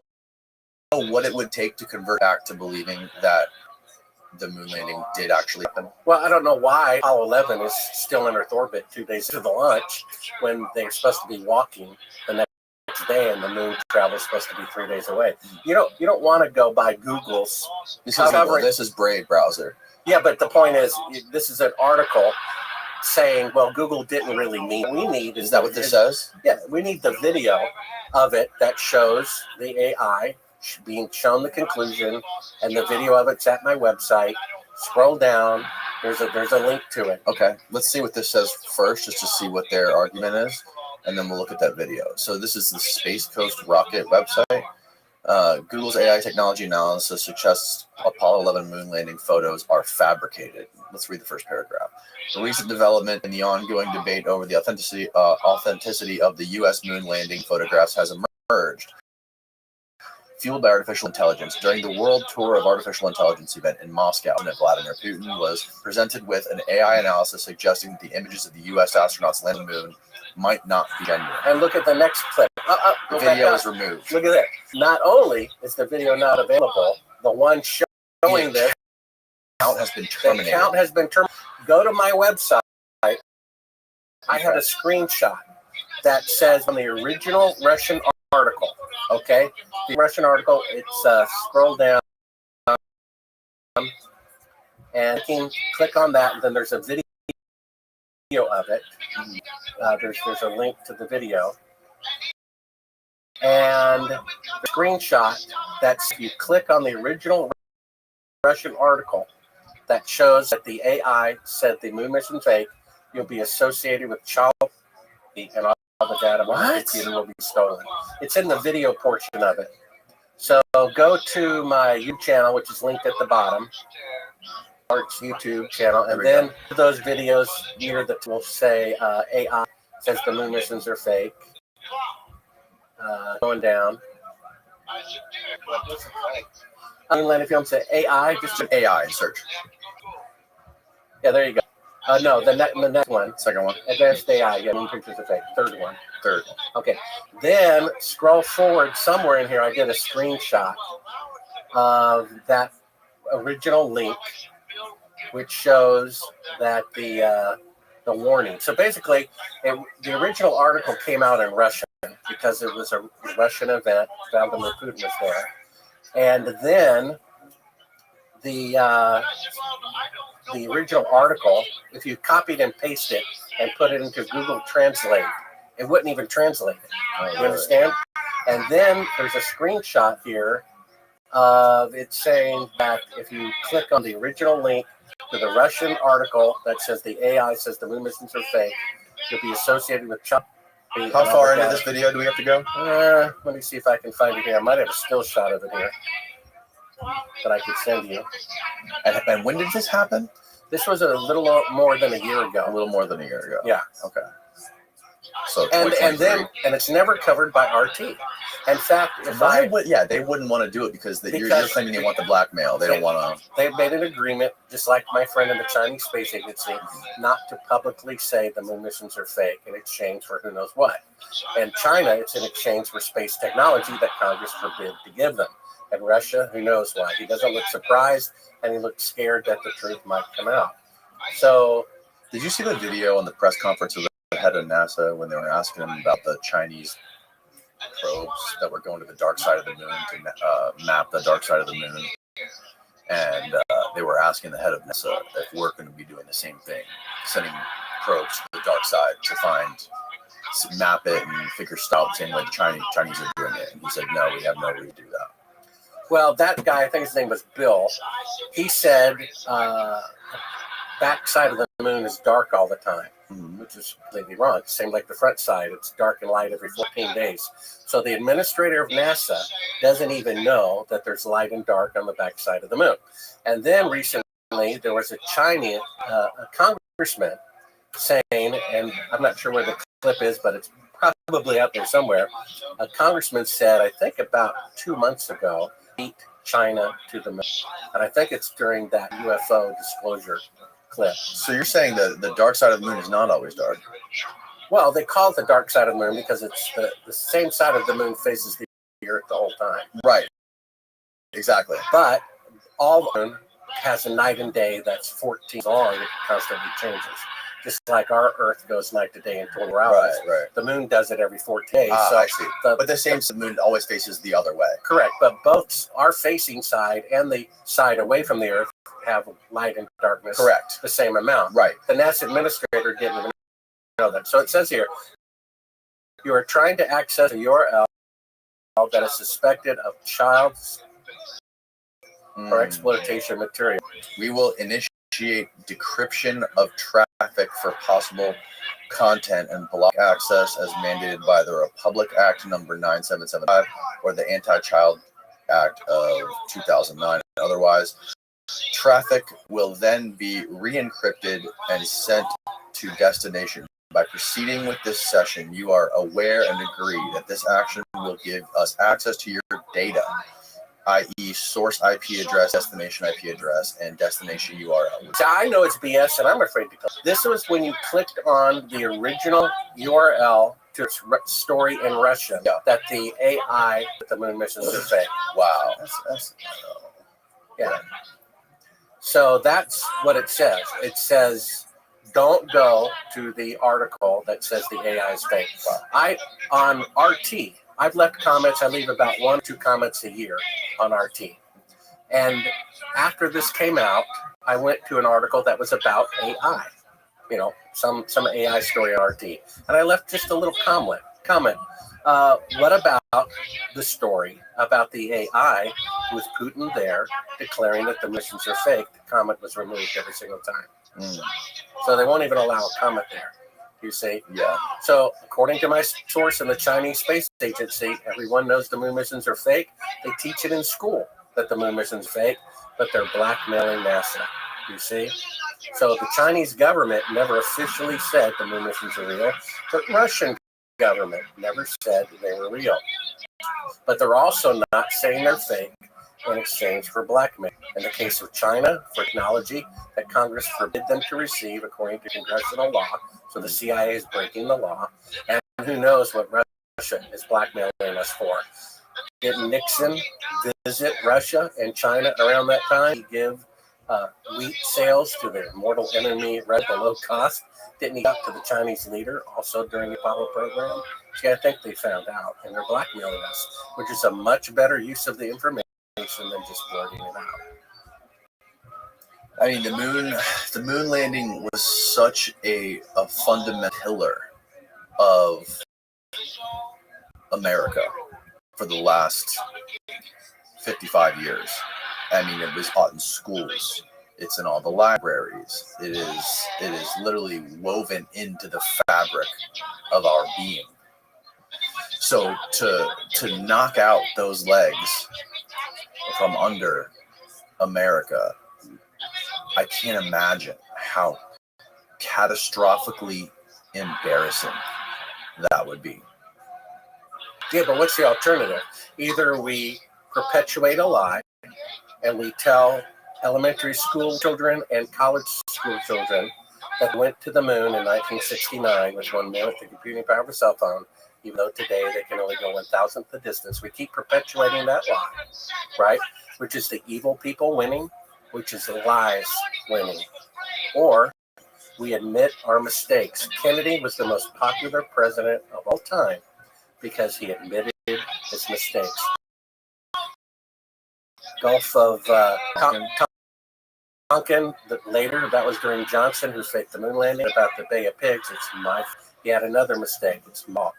what it would take to convert back to believing that the moon landing did actually happen? Well, I don't know why Apollo 11 is still in Earth orbit 2 days to the launch when they're supposed to be walking the next day, and the moon travel is supposed to be 3 days away. You don't want to go by Google's. This is Brave browser. Yeah, but the point is, this is an article saying, well, Google didn't really mean. We need is that what this says? Yeah, we need the video of it that shows the AI being shown the conclusion, and the video of it's at my website. Scroll down. There's a link to it. Okay, let's see what this says first, just to see what their argument is, and then we'll look at that video. So this is the Space Coast Rocket website. Google's AI technology analysis suggests Apollo 11 moon landing photos are fabricated. Let's read the first paragraph. A recent development in the ongoing debate over the authenticity of the U.S. moon landing photographs has emerged. Fueled by artificial intelligence, during the World Tour of Artificial Intelligence event in Moscow, Vladimir Putin was presented with an AI analysis suggesting that the images of the U.S. astronauts landing the moon might not be genuine. And look at the next clip. The video is removed. Look at that. Not only is the video not available, the one showing this count has been terminated. The count has been terminated. Go to my website. I had a screenshot that says on the original Russian article. Okay, the Russian article. It's scroll down and you can click on that. And then there's a video of it. There's a link to the video and the screenshot. That's if you click on the original Russian article that shows that the AI said the moon mission fake. You'll be associated with child and all the data on the computer will be stolen. It's in the video portion of it. So go to my YouTube channel, which is linked at the bottom, Art's YouTube channel, and then those videos here that will say AI says the moon missions are fake. Going down. If you want to say AI, just do AI search. Yeah, there you go. No, the next one. Second one. Advanced AI. Yeah, moon pictures are fake. Third one. Third. Okay. Then scroll forward somewhere in here. I get a screenshot of that original link, which shows that the warning. So basically, the original article came out in Russian because it was a Russian event. Vladimir Putin was there. And then the original article, if you copied and pasted it and put it into Google Translate, it wouldn't even translate it. You understand? And then there's a screenshot here of it saying that if you click on the original link to the Russian article that says the AI says the moon missions are fake, you'll be associated with Chuck. How far into this video do we have to go? Let me see if I can find it here. I might have a still shot of it here that I could send you. And when did this happen? This was a little more than a year ago. A little more than a year ago. Yeah. Okay. So and it's never covered by RT. In fact, if they wouldn't want to do it because you're claiming they want the blackmail. They don't want to. They've made an agreement, just like my friend in the Chinese Space Agency, not to publicly say the moon missions are fake in exchange for who knows what. And China, it's in exchange for space technology that Congress forbid to give them. And Russia, who knows why? He doesn't look surprised, and he looks scared that the truth might come out. So, did you see the video on the press conference of the head of NASA when they were asking him about the Chinese probes that were going to the dark side of the moon to map the dark side of the moon? And they were asking the head of NASA if we're going to be doing the same thing, sending probes to the dark side to map it and figure stuff the same way the Chinese are doing it. And he said, no, we have no way to do that. Well, that guy, I think his name was Bill, he said backside of the moon is dark all the time, which is completely wrong. Same like the front side. It's dark and light every 14 days. So the administrator of NASA doesn't even know that there's light and dark on the backside of the moon. And then recently there was a Chinese a congressman saying, and I'm not sure where the clip is, but it's probably out there somewhere. A congressman said, I think about 2 months ago, beat China to the moon. And I think it's during that UFO disclosure clip. So you're saying that the dark side of the moon is not always dark? Well, they call it the dark side of the moon because it's the same side of the moon faces the Earth the whole time. Right. Exactly. But all the moon has a night and day that's 14 long. It constantly changes. Just like our Earth goes night to day in 24 hours. Right. The moon does it every 14 days. So I see. But the same moon always faces the other way. Correct. But both our facing side and the side away from the Earth have light and darkness. Correct. The same amount. Right. The NASA administrator didn't even know that. So it says here, you are trying to access a URL that is suspected of child or exploitation material. We will initiate decryption of traffic for possible content and block access as mandated by the Republic Act number 9775 or the Anti-Child Act of 2009. Otherwise, traffic will then be re-encrypted and sent to destination. By proceeding with this session, you are aware and agree that this action will give us access to your data, i.e. source IP address, destination IP address, and destination URL. So I know it's BS, and I'm afraid to tell. This was when you clicked on the original URL to its story in Russian that the AI with the moon missions are fake. Wow. Yeah. So that's what it says. It says, don't go to the article that says the AI is fake. On RT, I've left comments. I leave about 1 or 2 comments a year on RT. And after this came out, I went to an article that was about AI, some AI story on RT. And I left just a little comment. What about the story about the AI with Putin there declaring that the missions are fake? The comment was removed every single time. So they won't even allow a comment there. You see? Yeah. So according to my source in the Chinese Space Agency, everyone knows the moon missions are fake. They teach it in school that the moon missions are fake, but they're blackmailing NASA. You see? So the Chinese government never officially said the moon missions are real. The Russian government never said they were real. But they're also not saying they're fake in exchange for blackmail. In the case of China, for technology that Congress forbid them to receive according to congressional law, so the CIA is breaking the law, and who knows what Russia is blackmailing us for. Didn't Nixon visit Russia and China around that time? He give wheat sales to their mortal enemy right below cost? Didn't he talk to the Chinese leader also during the Apollo program? See, I think they found out, and they're blackmailing us, which is a much better use of the information words and then just blurting it out. I mean, the moon landing was such a fundamental pillar of America for the last 55 years. I mean, it was taught in schools. It's in all the libraries. It is literally woven into the fabric of our being. So to knock out those legs from under America, I can't imagine how catastrophically embarrassing that would be. Yeah, but what's the alternative? Either we perpetuate a lie and we tell elementary school children and college school children that went to the moon in 1969 with 1 minute the computing power of a cell phone, even though today they can only go 1,000th the distance. We keep perpetuating that lie, right? Which is the evil people winning, which is the lies winning. Or we admit our mistakes. Kennedy was the most popular president of all time because he admitted his mistakes. Gulf of Tonkin, later, that was during Johnson, who faked the moon landing. About the Bay of Pigs, he had another mistake. It's Maw.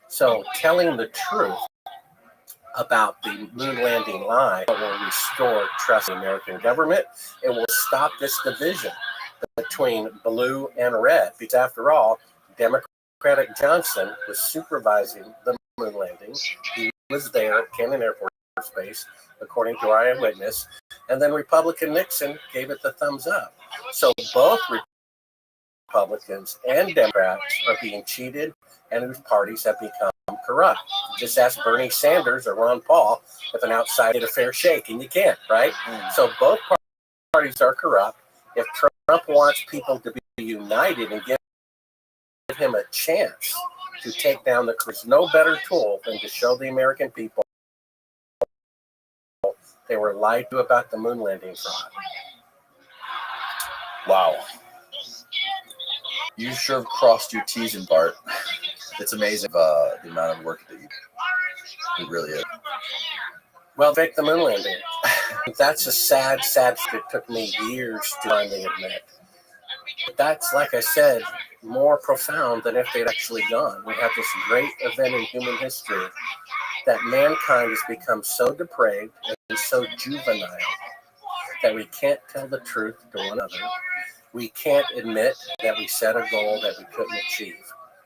So telling the truth about the moon landing lie will restore trust in the American government. It will stop this division between blue and red. Because after all, Democratic Johnson was supervising the moon landing. He was there at Cannon Air Force Base, according to our eyewitness. And then Republican Nixon gave it the thumbs up. So both Republicans and Democrats are being cheated, and whose parties have become corrupt. Just ask Bernie Sanders or Ron Paul if an outsider did a fair shake, and you can't, right? So both parties are corrupt. If Trump wants people to be united and give him a chance to take down there's no better tool than to show the American people they were lied to about the moon landing fraud. Wow. You sure have crossed your T's and Bart. It's amazing the amount of work that it really is. Well, fake the moon landing. That's a sad it took me years to finally admit. That's, like I said, more profound than if they'd actually gone. We have this great event in human history that mankind has become so depraved and so juvenile that we can't tell the truth to one another. We can't admit that we set a goal that we couldn't achieve.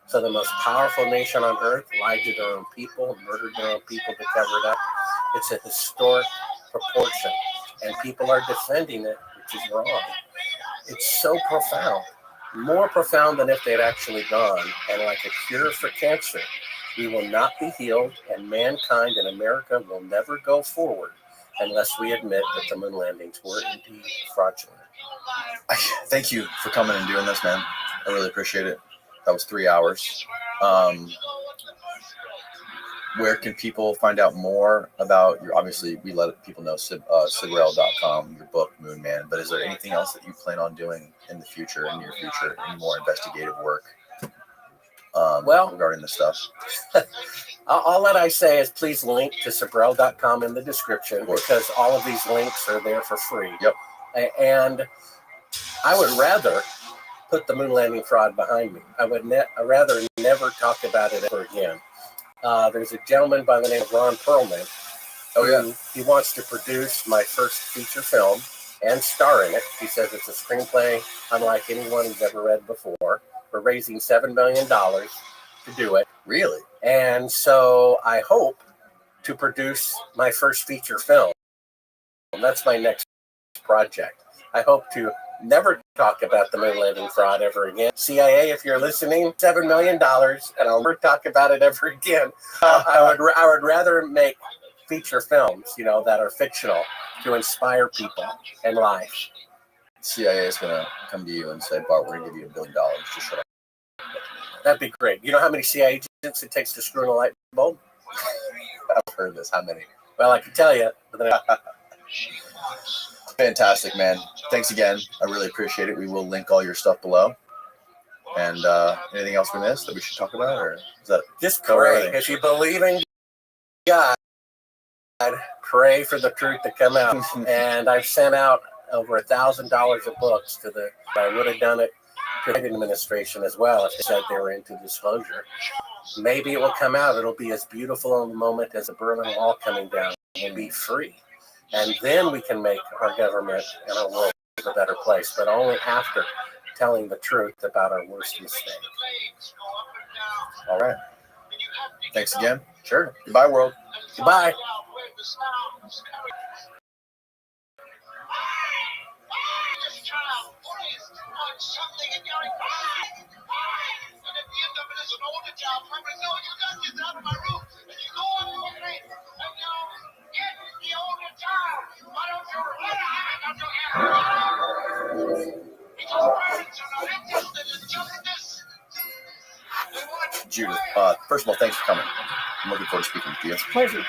So the most powerful nation on earth lied to their own people, murdered their own people to cover it up. It's a historic proportion, and people are defending it, which is wrong. It's so profound, more profound than if they'd actually gone. And like a cure for cancer, we will not be healed, and mankind in America will never go forward unless we admit that the moon landings were indeed fraudulent. Thank you for coming and doing this, man. I really appreciate it. That was 3 hours. Where can people find out more about your, obviously we let people know, sibrel.com, your book, Moon Man, but is there anything else that you plan on doing in the future, in your future, any more investigative work regarding this stuff? All that I say is please link to sibrel.com in the description, because all of these links are there for free. Yep. And I would rather put the moon landing fraud behind me. I would rather never talk about it ever again. There's a gentleman by the name of Ron Perlman. He wants to produce my first feature film and star in it. He says it's a screenplay unlike anyone he's ever read before. We're raising $7 million to do it. Really? And so I hope to produce my first feature film. That's my next project. I hope to never talk about the moon landing fraud ever again. CIA, if you're listening, $7 million, and I'll never talk about it ever again. I would rather make feature films, that are fictional to inspire people in life. CIA is going to come to you and say, Bart, we're going to give you $1 billion. Just shut up. That'd be great. You know how many CIA agents it takes to screw in a light bulb? I've heard this. How many? Well, I can tell you. Fantastic, man. Thanks again. I really appreciate it. We will link all your stuff below. And anything else we missed that we should talk about? Or is that just pray. If you believe in God, pray for the truth to come out. And I've sent out over $1,000 of books to the. I would have done it to the administration as well if they said they were into disclosure. Maybe it will come out. It'll be as beautiful a moment as the Berlin Wall coming down and be free. And then we can make our government and our world a better place, but only after telling the truth about our worst mistake. All right. Thanks again. Sure. Goodbye, world. Goodbye. Judith, first of all, thanks for coming. I'm looking forward to speaking with you. Pleasure.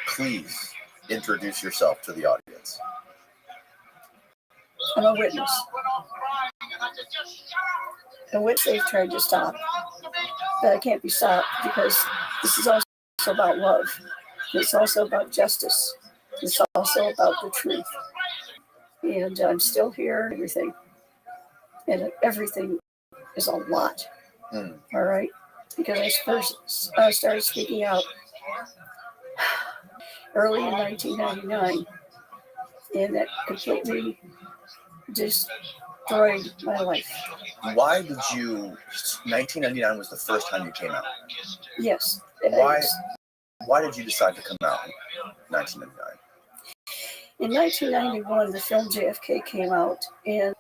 Please introduce yourself to the audience. I'm a witness. A witness they've tried to stop, but I can't be stopped because this is also about love. It's also about justice. It's also about the truth. And I'm still here and everything. And everything is a lot. All right? Because I first started speaking out early in 1999. And that completely destroyed my life. Why did you, 1999 was the first time you came out? Yes. Why did you decide to come out in 1999? In 1991, the film JFK came out, and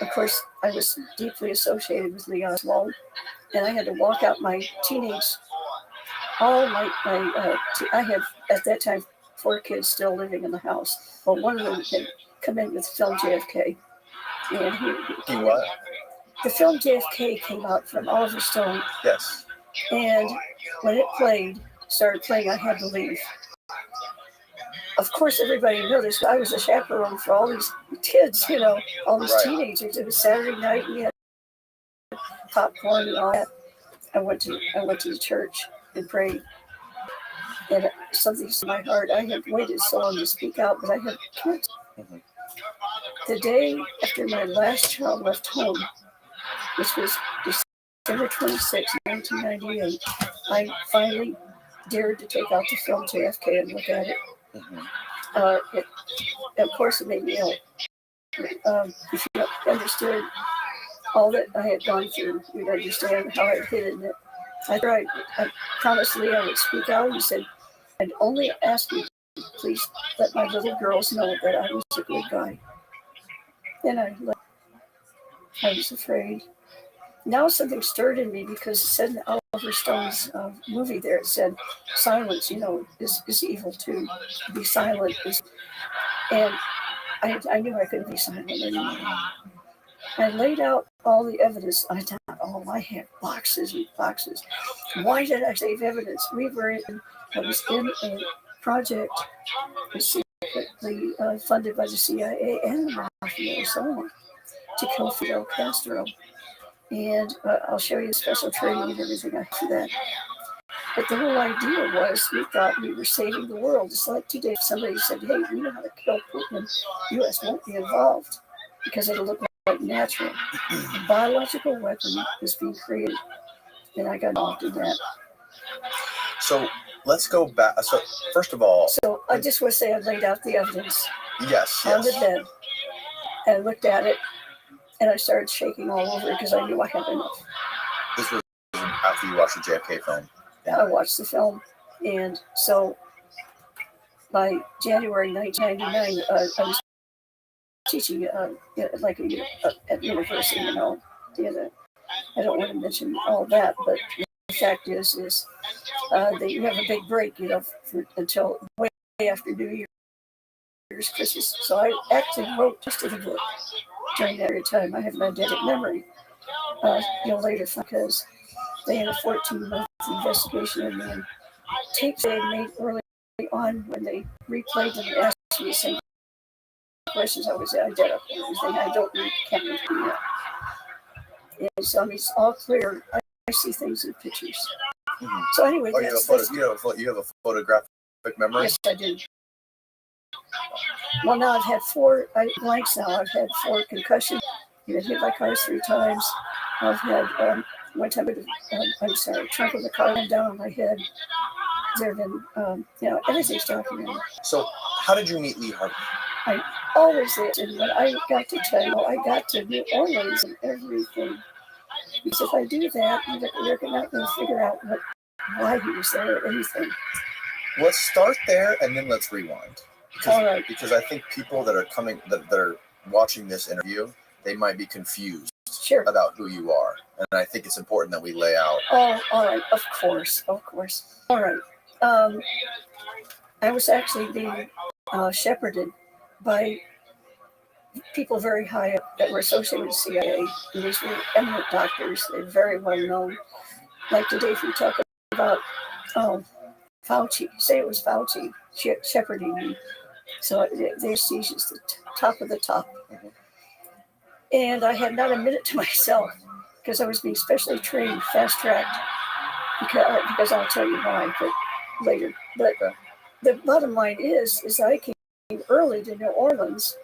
of course, I was deeply associated with Lee Oswald, and I had to walk out my teenage. I had at that time 4 kids still living in the house. Well, one of them had come in with film JFK, and he what? The film JFK came out from Oliver Stone. Yes. And when it started playing, I had to leave. Of course, everybody noticed I was a chaperone for all these kids, all these teenagers. It was Saturday night, and we had popcorn and all that. I went to the church and prayed. And something's in my heart. I had waited so long to speak out, but I had kids. Mm-hmm. The day after my last child left home, which was December 26, 1998, I finally dared to take out the film JFK and look at it. Mm-hmm. Of course, it made me ill. If you understood all that I had gone through, you'd understand how I hid in it. I promised Lee I would speak out. He said, I'd only ask you to please let my little girls know that I was a good guy. And I was afraid. Now something stirred in me because it said in Oliver Stone's movie there, it said, silence, is evil too. To be silent is, and I knew I couldn't be silent anymore. I laid out all the evidence. I had boxes and boxes. Why did I save evidence? I was in a project secretly funded by the CIA and the Mafia and so on to kill Fidel Castro. And I'll show you the special training and everything after that. But the whole idea was we thought we were saving the world. It's like today, if somebody said, hey, we know how to kill Putin, the U.S. won't be involved because it'll look like natural. A biological weapon is being created, and I got involved in that. So let's go back. So first of all... So I just want to say I laid out the evidence yes. on the bed and looked at it, and I started shaking all over because I knew I had enough. This was after you watched the JFK film? I watched the film, and so by January 1999, I was teaching at university, I don't want to mention all that, but the fact is that you have a big break, until way after New Year's, Christmas. So I actually wrote just of the book during that period of time. I have an eidetic memory. Later, because they had a 14-month investigation of me, and tapes they had made early on when they replayed them and asked me the same questions. I was identical and everything. Can't repeat that. And so it's all clear. I see things in pictures. Mm-hmm. So anyway, you have a photograph memory? Yes, I do. Well, now I've had four blanks now. I've had 4 concussions. I've been hit by cars 3 times. I've had one time, trunk of the car went down on my head. There have been, everything's documented. So, how did you meet Lee Harvey? I always did. And when I got to tell you, I got to New Orleans and everything. Because if I do that, you're not going to figure out why he was there or anything. Let's start there and then let's rewind. All right. Because I think people that are that are watching this interview, they might be confused about who you are. And I think it's important that we lay out. Oh, all right. Of course. All right. I was actually being shepherded by people very high up that were associated with the CIA. And these were eminent doctors. They're very well known. Like today, if we talk about Fauci, say it was Fauci shepherding me. So their siege is the top of the top. Mm-hmm. And I had not a minute to myself because I was being specially trained, fast-tracked, because I'll tell you why, but later. But the bottom line is I came early to New Orleans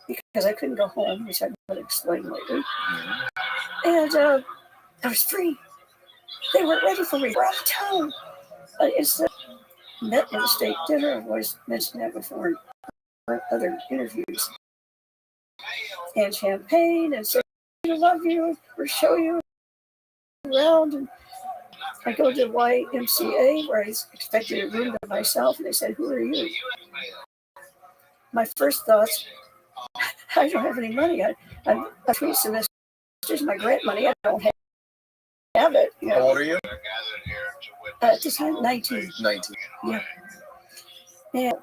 because I couldn't go home, which I'm going to explain later. And I was free. They weren't ready for me. We're out of town. Instead, met at a state dinner. I've always mentioned that before in other interviews. And champagne, and say, I love you, or show you around. And I go to YMCA, where I expected a room to myself, and they said, who are you? My first thoughts, I don't have any money. I'm between semesters, my grant money, I don't have it. How old are you? At the time, 19. 19. Yeah. And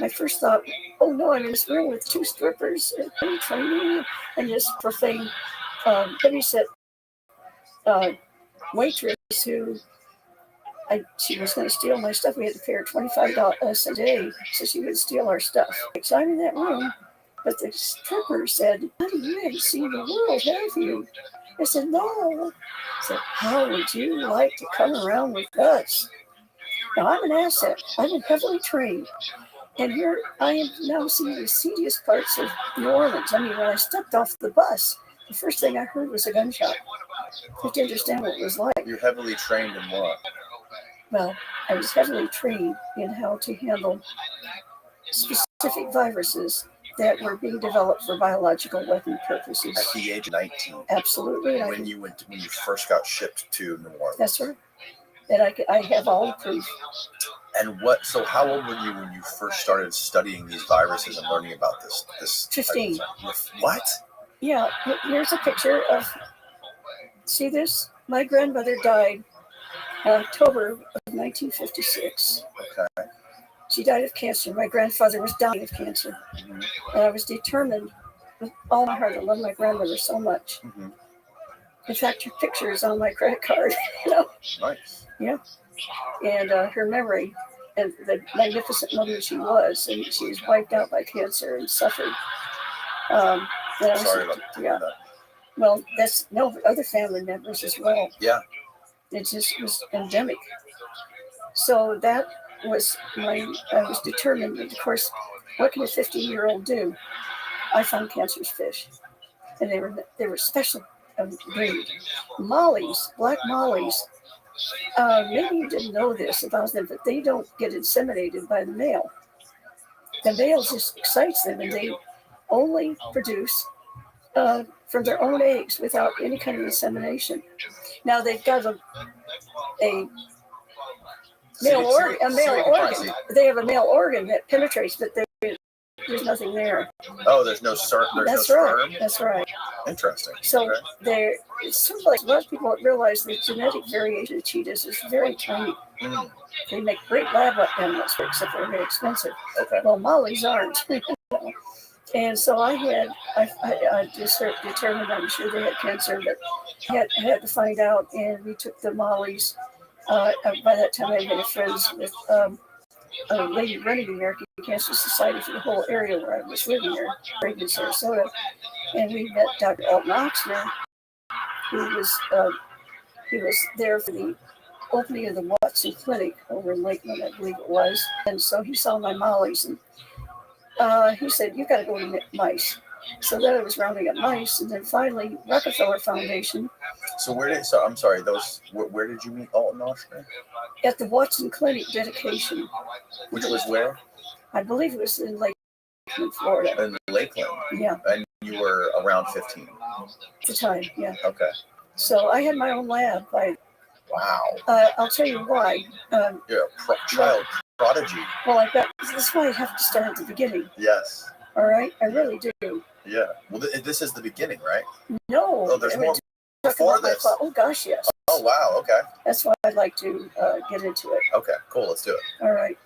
my first thought, oh no, I'm in this room with 2 strippers and training and this profane, heavyset waitress who she was going to steal my stuff. We had to pay her $25 a day so she would steal our stuff. So I'm in that room, but the stripper said, honey, you haven't seen the world, have you? I said, no. I said, how would you like to come around with us? Now, I'm an asset. I've been heavily trained. And here I am now seeing the seediest parts of New Orleans. I mean, when I stepped off the bus, the first thing I heard was a gunshot. I had to understand what it was like. You're heavily trained in what? Well, I was heavily trained in how to handle specific viruses that were being developed for biological weapon purposes. At the age of 19. Absolutely. When you first got shipped to New Orleans. That's right. And I have all the proof. And so how old were you when you first started studying these viruses and learning about this 15. What? Yeah, here's a picture of, see this? My grandmother died in October of 1956. Okay. She died of cancer. My grandfather was dying of cancer. Mm-hmm. And I was determined with all my heart to love my grandmother so much. Mm-hmm. In fact, her picture is on my credit card. Nice. Yeah. And her memory and the magnificent woman she was, and she was wiped out by cancer and suffered. Sorry about that. Well, that's other family members as well. Yeah. It just was endemic. So that was I was determined. And of course, what can a 15-year-old do? I found cancer's fish, and they were special breed. Mollies, black mollies. Maybe you didn't know this about them, but they don't get inseminated by the male. The male just excites them, and they only produce from their own eggs without any kind of insemination. Now they've got a male organ. They have a male organ that penetrates, but there's nothing there. Oh, there's no sperm. That's right. Interesting. So it's sort of like a lot of people don't realize the genetic variation of cheetahs is very tiny. Mm. They make great lab animals, except they're very expensive. Okay. Well, mollies aren't. And so I just determined, I'm sure they had cancer, but I had to find out, and we took the mollies. By that time, I had been friends with a lady running the American Cancer Society for the whole area where I was living there, in Sarasota. And we met Dr. Alton Oxner, who was there for the opening of the Watson Clinic over in Lakeland, I believe it was. And so he saw my mollies, and he said, "You got to go to mice." So then I was rounding up mice, and then finally Rockefeller Foundation. So I'm sorry, where did you meet Alton Oshner? At the Watson Clinic dedication. Which was where? I believe it was in Lakeland, Florida. In Lakeland? Yeah. And you were around 15? At the time, yeah. Okay. So I had my own lab. Wow. I'll tell you why. You're a child prodigy. Well, this is why I have to start at the beginning. Yes. All right? I really do. Yeah. Well, this is the beginning, right? No. Oh, there's more before this. Oh, gosh, yes. Oh, wow. Okay. That's why I'd like to get into it. Okay, cool. Let's do it. All right.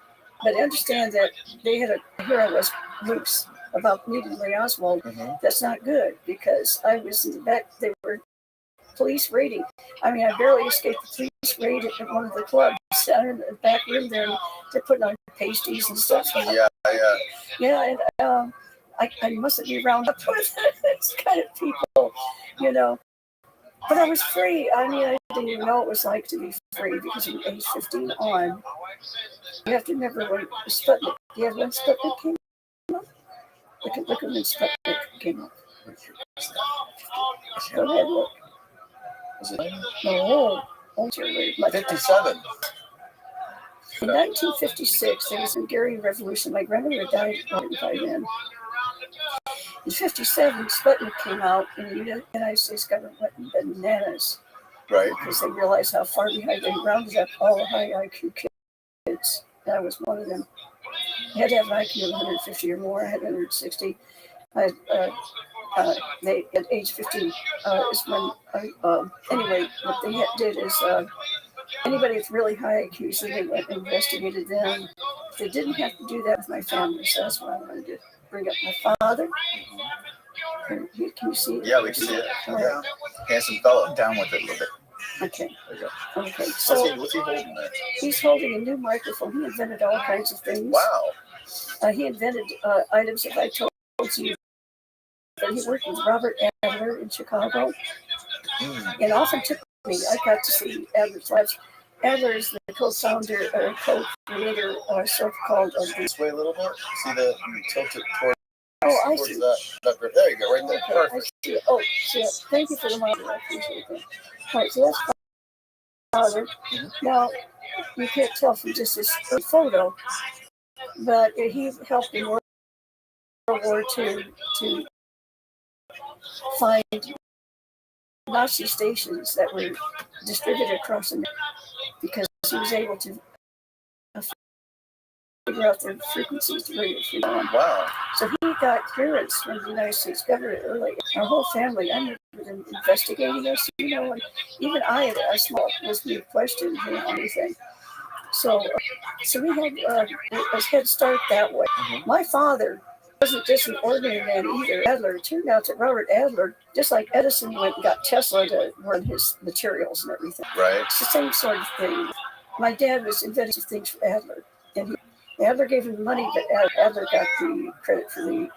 But understand that here I was loose about meeting Lee Oswald. Mm-hmm. That's not good because I was in the back. They were police raiding. I mean, I barely escaped the police raid at one of the clubs. Down in the back room there, and they're putting on pasties and stuff. Yeah. Yeah, and I mustn't be around up with this kind of people, you know. But I was free. I mean, I didn't even know what it was like to be free because from age 15 on, you have to remember when Sputnik, you have when Sputnik came up? Look when Sputnik came up. Go ahead, look. Was it? No, 57. In 1956, there was a Hungarian Revolution. My grandmother died by then. In 57, Sputnik came out, and the United States government went bananas. Right. Because they realized how far behind they rounded up all the high IQ kids. And I was one of them. I had to have an IQ of 150 or more. I had 160. They at age 15 is when anyway, what they did is anybody with really high IQ, so they went and investigated them. They didn't have to do that with my family, so that's why I wanted to bring up my father. Can you see it? Yeah, we can see it. Yeah. Handsome fellow. Down with it a little bit. Okay. There you go. Okay. So what's he holding there? He's holding a new microphone. He invented all kinds of things. Wow. He invented items that I told you. But he worked with Robert Adler in Chicago, and often took me. I got to see Adler's labs. Adler is the co-founder or co-creator, so-called of the. This way a little bit. See the tilt it towards. Oh, I towards see. That, there you go, right there. Okay, Perfect. I see. Oh, yeah. Thank you for the model. I appreciate that. All right, so that's father. Now, you can't tell from just this photo, but he helped in World War II to find Nazi stations that were distributed across America because he was able to figure out their frequencies to radio frequency. Wow. So he got clearance from the United States government early. Our whole family, I remember them investigating us, and even I was being questioned, anything. So we had a head start that way. My father wasn't just an ordinary man either. Adler, it turned out that Robert Adler, just like Edison went and got Tesla to run his materials and everything. Right. It's the same sort of thing. My dad was inventing things for Adler, and Adler gave him money, but Adler got the credit for the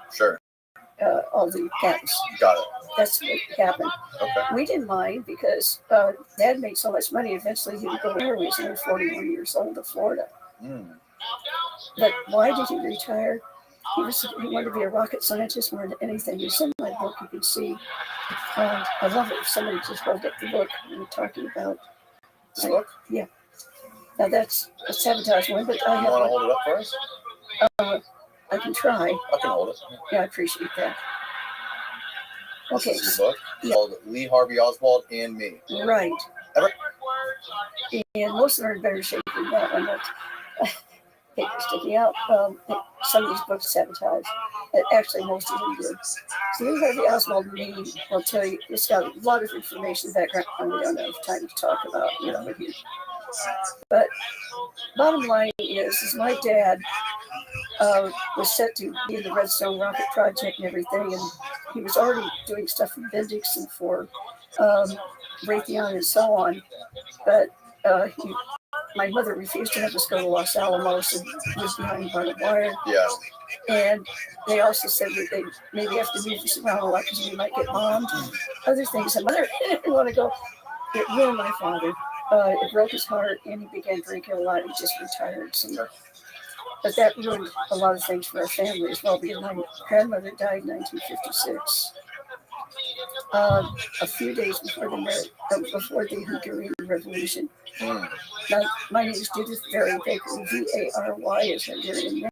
all the patents. Got it. That's what happened. Okay. We didn't mind because Dad made so much money. Eventually, he would go there. He was only 41 years old to Florida. But why did he retire? He wanted to be a rocket scientist more than anything. It's in my book. You can see. I love it. If somebody just hold up the book we're talking about. This book? Yeah. Now that's a sabotage one, but I You have. want to hold it up for us? I can try. I can hold it. Yeah, I appreciate that. Okay. This is your book Yeah. called Lee Harvey Oswald and Me. Right. Ever? And most of them are in better shape than that one. Paper sticking out. Some of these books sabotage. Actually, most of them do. So Lee Harvey Oswald and Me, I'll tell you, it's got a lot of information background we don't have time to talk about, But bottom line is my dad was set to be in the Redstone Rocket Project and everything, and he was already doing stuff for Bendix and for Raytheon and so on. But my mother refused to have us go to Los Alamos and was behind barbed wire. Yeah. And they also said that they maybe have to move us around a lot because we might get bombed. Other things. And mother didn't want to go. It ruined my father. it broke his heart, and he began drinking a lot. He just retired. So, but that ruined a lot of things for our family as well, because my grandmother died in 1956. A few days before the Hungarian Revolution. My name is Judith Vary Baker. Vary is Hungarian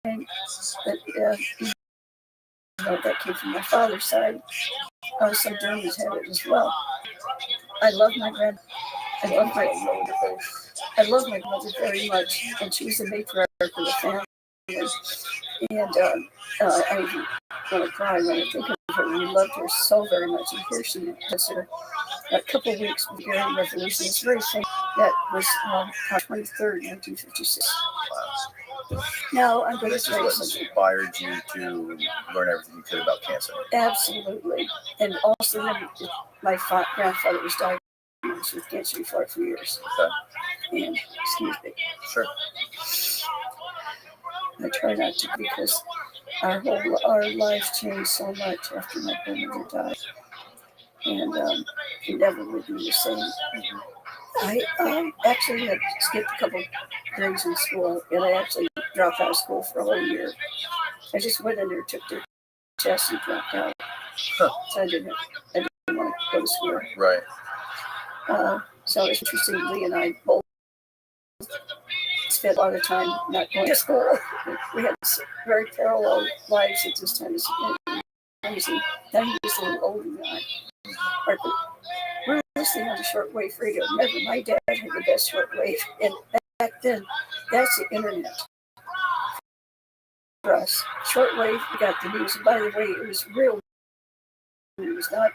name. But that came from my father's side. Some Germans had it as well. I love my mother very much, and she was the matriarch of the family. And I want to cry when I think of her. We loved her so very much, and here she is. A couple of weeks before the Revolution. It's very famous. That was on 23rd, 1956. Now I'm going This to is say what something. inspired you to learn everything you could about cancer. Absolutely. And also, my grandfather was diagnosed with cancer before for years. Okay. And, excuse me. Sure. I try not to, because our lives changed so much after my grandmother died. And it never would be the same. I actually had skipped a couple grades in school, and I actually dropped out of school for a whole year. I just went in there, took their test, and dropped out. So I didn't want to go to school. Right. So it's interesting. Lee and I both spent a lot of time not going to school. We had very parallel lives at this time. It's amazing. Now he was a little older than I. We're listening on the shortwave radio. Remember, my dad had the best shortwave, and back then, that's the internet for us. Shortwave, we got the news. And by the way, it was real news, not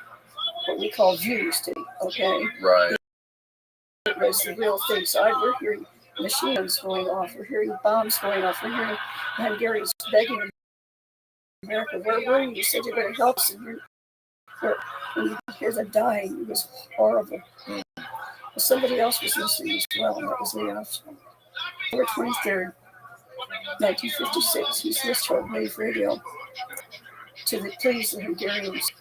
what we call views today. Okay, Right. It was the real thing. So we're hearing machine guns going off. We're hearing bombs going off. We're hearing Hungarians begging America, "Where were you? You said you're going to help us." And when you hear them dying, it was horrible. But somebody else was listening as well, and that was Lee Rothschild. October 23rd, 1956, he's listening to shortwave radio to the pleas of Hungarians.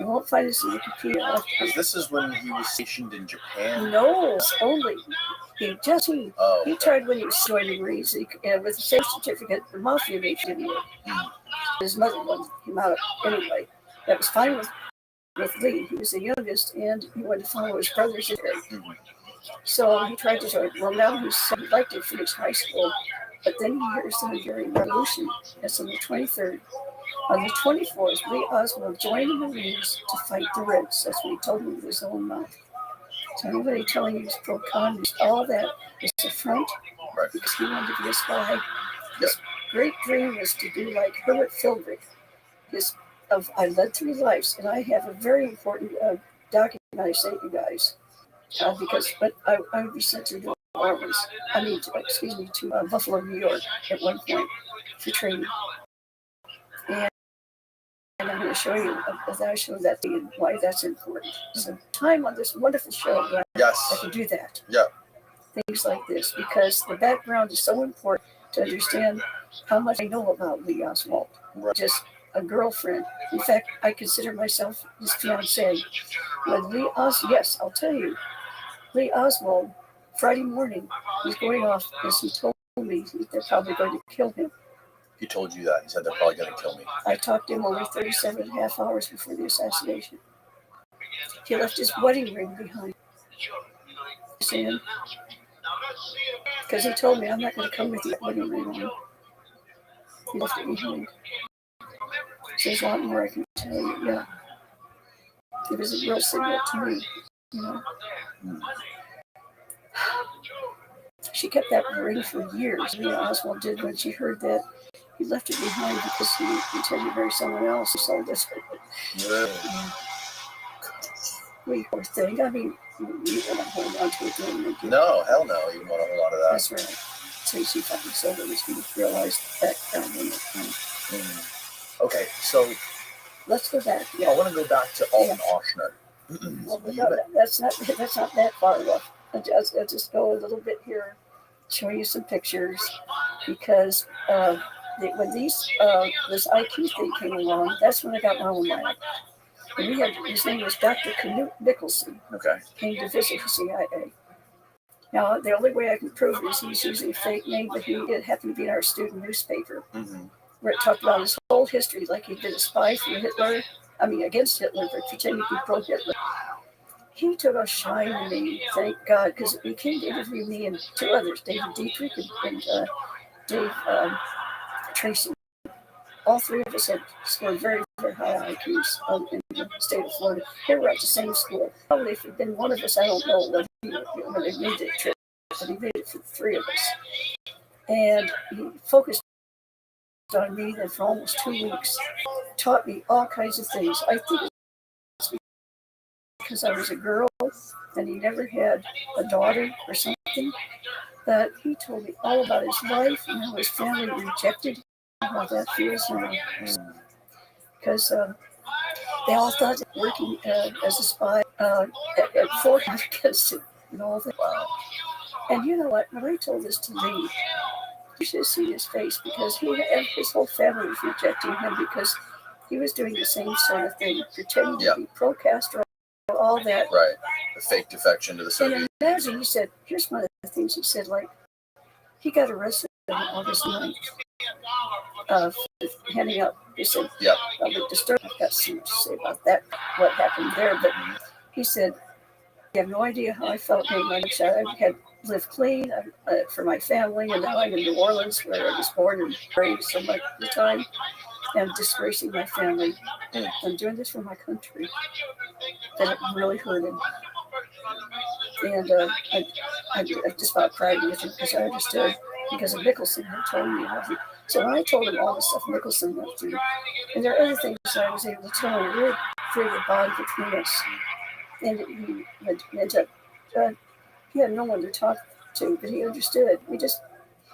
You won't find this in Wikipedia. Because this is when he was stationed in Japan. No, it's only. He tried when he was joining Marines, and with the same certificate, the Mafia made him do it. His mother wanted him out anyway. That was fine with Lee. He was the youngest, and he wanted to follow his brother's in. So he tried to join. Well, now he'd like to finish high school, but then he hears the Hungarian Revolution. That's on the 23rd. On the 24th, Lee Oswald joined the Marines to fight the Reds. That's what he told me with his own mouth. So anybody telling you he's pro-communist, all that is a front, because he wanted to be a spy. His great dream was to be like Herbert Philbrick. I led 3 lives, and I have a very important document I sent you guys, but I would be sent to New Orleans. To Buffalo, New York, at one point for training. And I'm going to show you, as I show that thing, and why that's important. So time on this wonderful show, right? Yes. I can do that. Yeah. Things like this, because the background is so important to understand how much I know about Lee Oswald. Right. Just a girlfriend. In fact, I consider myself his fiancée. When yes, I'll tell you, Lee Oswald, Friday morning, was going off because he told me they're probably going to kill him. He told you that. He said they're probably going to kill me. I talked to him only 37 and a half hours before the assassination. He left his wedding ring behind. Because he told me, "I'm not going to come with your wedding ring on." He left it behind. So there's a lot more I can tell you. Yeah. It was a real signal to me. You know. She kept that ring for years. Lee Oswald did when she heard that. He left it behind because he intended to marry someone else who sold this. We poor thing. I mean, you want to hold on to it. No, hell no. You want to hold on to that. That's right. So she finally sold it, which we realized background in it. Okay, so let's go back. Yeah. I want to go back to Alton Ochsner. Well, that's not that far off. I'll just go a little bit here, show you some pictures, because when this IQ thing came along, that's when I got my own mind. And we had, his name was Dr. Knut Nicholson. Okay. Came to visit the CIA. Now, the only way I can prove it is he's using a fake name, but it happened to be in our student newspaper, where it talked about his whole history, like he'd been a spy for Hitler. I mean, against Hitler, but pretending to be pro-Hitler. He took a shine to me, thank God, because he came to interview me and two others, David Dietrich and Dave Tracy. All three of us had scored very, very high IQs in the state of Florida. They were at the same school. Probably if it had been one of us, I don't know whether he made the trip, but he made it for the three of us. And he focused on me then for almost 2 weeks, taught me all kinds of things. I think it's because I was a girl and he never had a daughter or something, that he told me all about his life and how his family rejected him, how that feels now. Because they all thought that working as a spy at Fort against him and all that. And you know what? When I told this to Lee, you should have seen his face, because his whole family was rejecting him because he was doing the same sort of thing, pretending to be pro-Castro, all that. Right. The fake defection to the Soviet. And imagine, he said, here's one of the things he said, like, he got arrested on August 9th, handing out, he said, I would disturb, I've got so much to say about that, what happened there, but he said, you have no idea how I felt being my child. I had lived clean for my family, and now I'm in New Orleans, where I was born and raised so much of the time, and disgracing my family. I'm doing this for my country. That it really hurt him. And I just about cried with him because I understood, because of Nicholson had told me everything. So when I told him all the stuff Nicholson went through, and there are other things that I was able to tell him, we created a bond between us. And he ended up, he had no one to talk to, but he understood. We just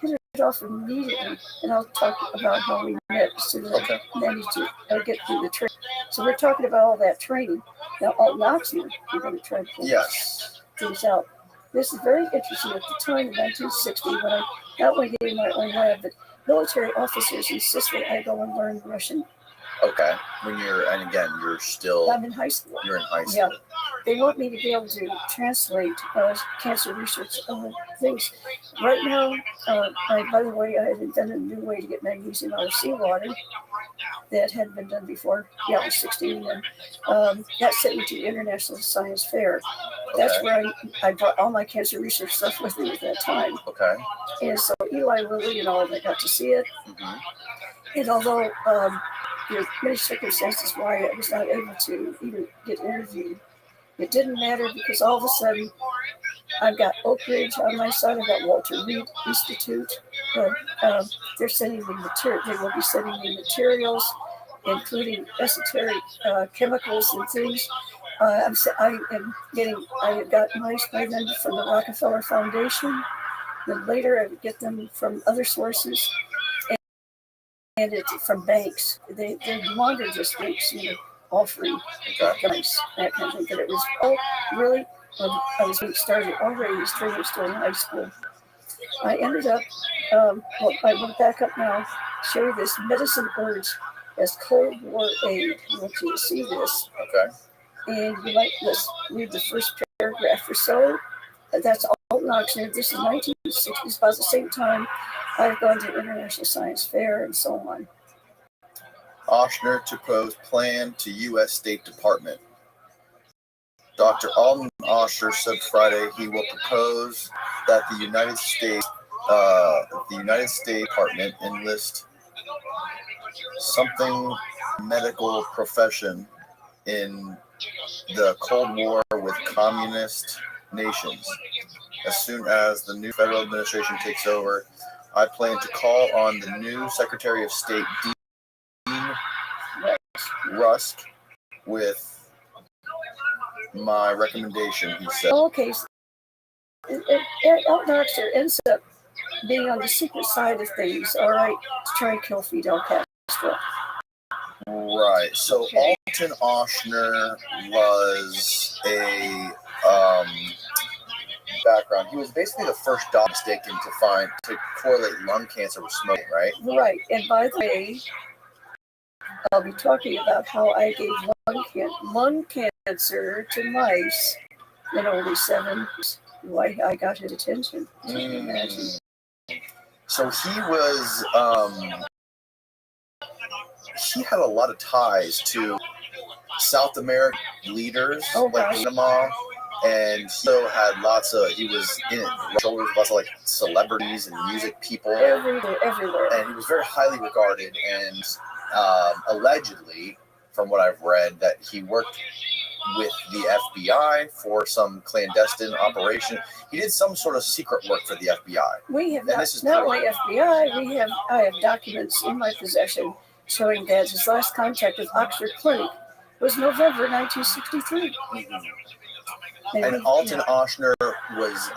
hit it off immediately, and I'll talk about how we met as soon as I managed to get through the training. So we're talking about all that training. Now, Alt Knoxner, we're going to try to pull things out. This is very interesting. At the time in 1960, when I not only gave my own lab, but military officers insisted I go and learn Russian. Okay. When and again, I'm in high school. You're in high school. Yeah. They want me to be able to translate cancer research things. Right now, by the way, I had invented a new way to get magnesium out of seawater that hadn't been done before. Yeah, I was 16, and that sent me to the International Science Fair. That's where I brought all my cancer research stuff with me at that time. Okay. And so Eli Lilly and all of that got to see it. And although there are many circumstances why I was not able to even get interviewed, it didn't matter, because all of a sudden I've got Oak Ridge on my side. I've got Walter Reed Institute. They're sending me material. They will be sending me materials, including esoteric chemicals and things. I got mine by then from the Rockefeller Foundation. Then later I would get them from other sources. And it's from banks. They wanted just banks, offering advice, that kind of thing. But it was really, when I was getting started already, was training still in high school. I ended up, I went back up now, show you this medicine urge as Cold War aid. I want you to see this. Okay. And you might read the first paragraph or so. That's Alt Knoxner. This is 1960s, about the same time I've gone to International Science Fair and so on. Ochsner to pose plan to U.S. State Department. Dr. Alden Ochsner said Friday he will propose that the United States Department enlist something medical profession in the Cold War with communist nations. As soon as the new federal administration takes over, I plan to call on the new Secretary of State, Dean Rusk, with my recommendation, he said. Okay. Alt Knoxner ends up being on the secret side of things, all right, to try and kill Fidel Castro. Right. So Alton Ochsner was a background. He was basically the first dog mistaken to correlate lung cancer with smoking, right? Right. And by the way, I'll be talking about how I gave lung cancer to mice in only 7 years. Why I got his attention. Can you imagine? So he was, he had a lot of ties to South American leaders like Panama, and he also had lots of, he was in Rothschild with lots of like celebrities and music people. Everywhere. And he was very highly regarded, and allegedly, from what I've read, that he worked with the FBI for some clandestine operation. He did some sort of secret work for the FBI. We have not only FBI, I have documents in my possession showing that his last contact with Oxford Clinic was November 1963. Mm-hmm. And Alton Ochsner was,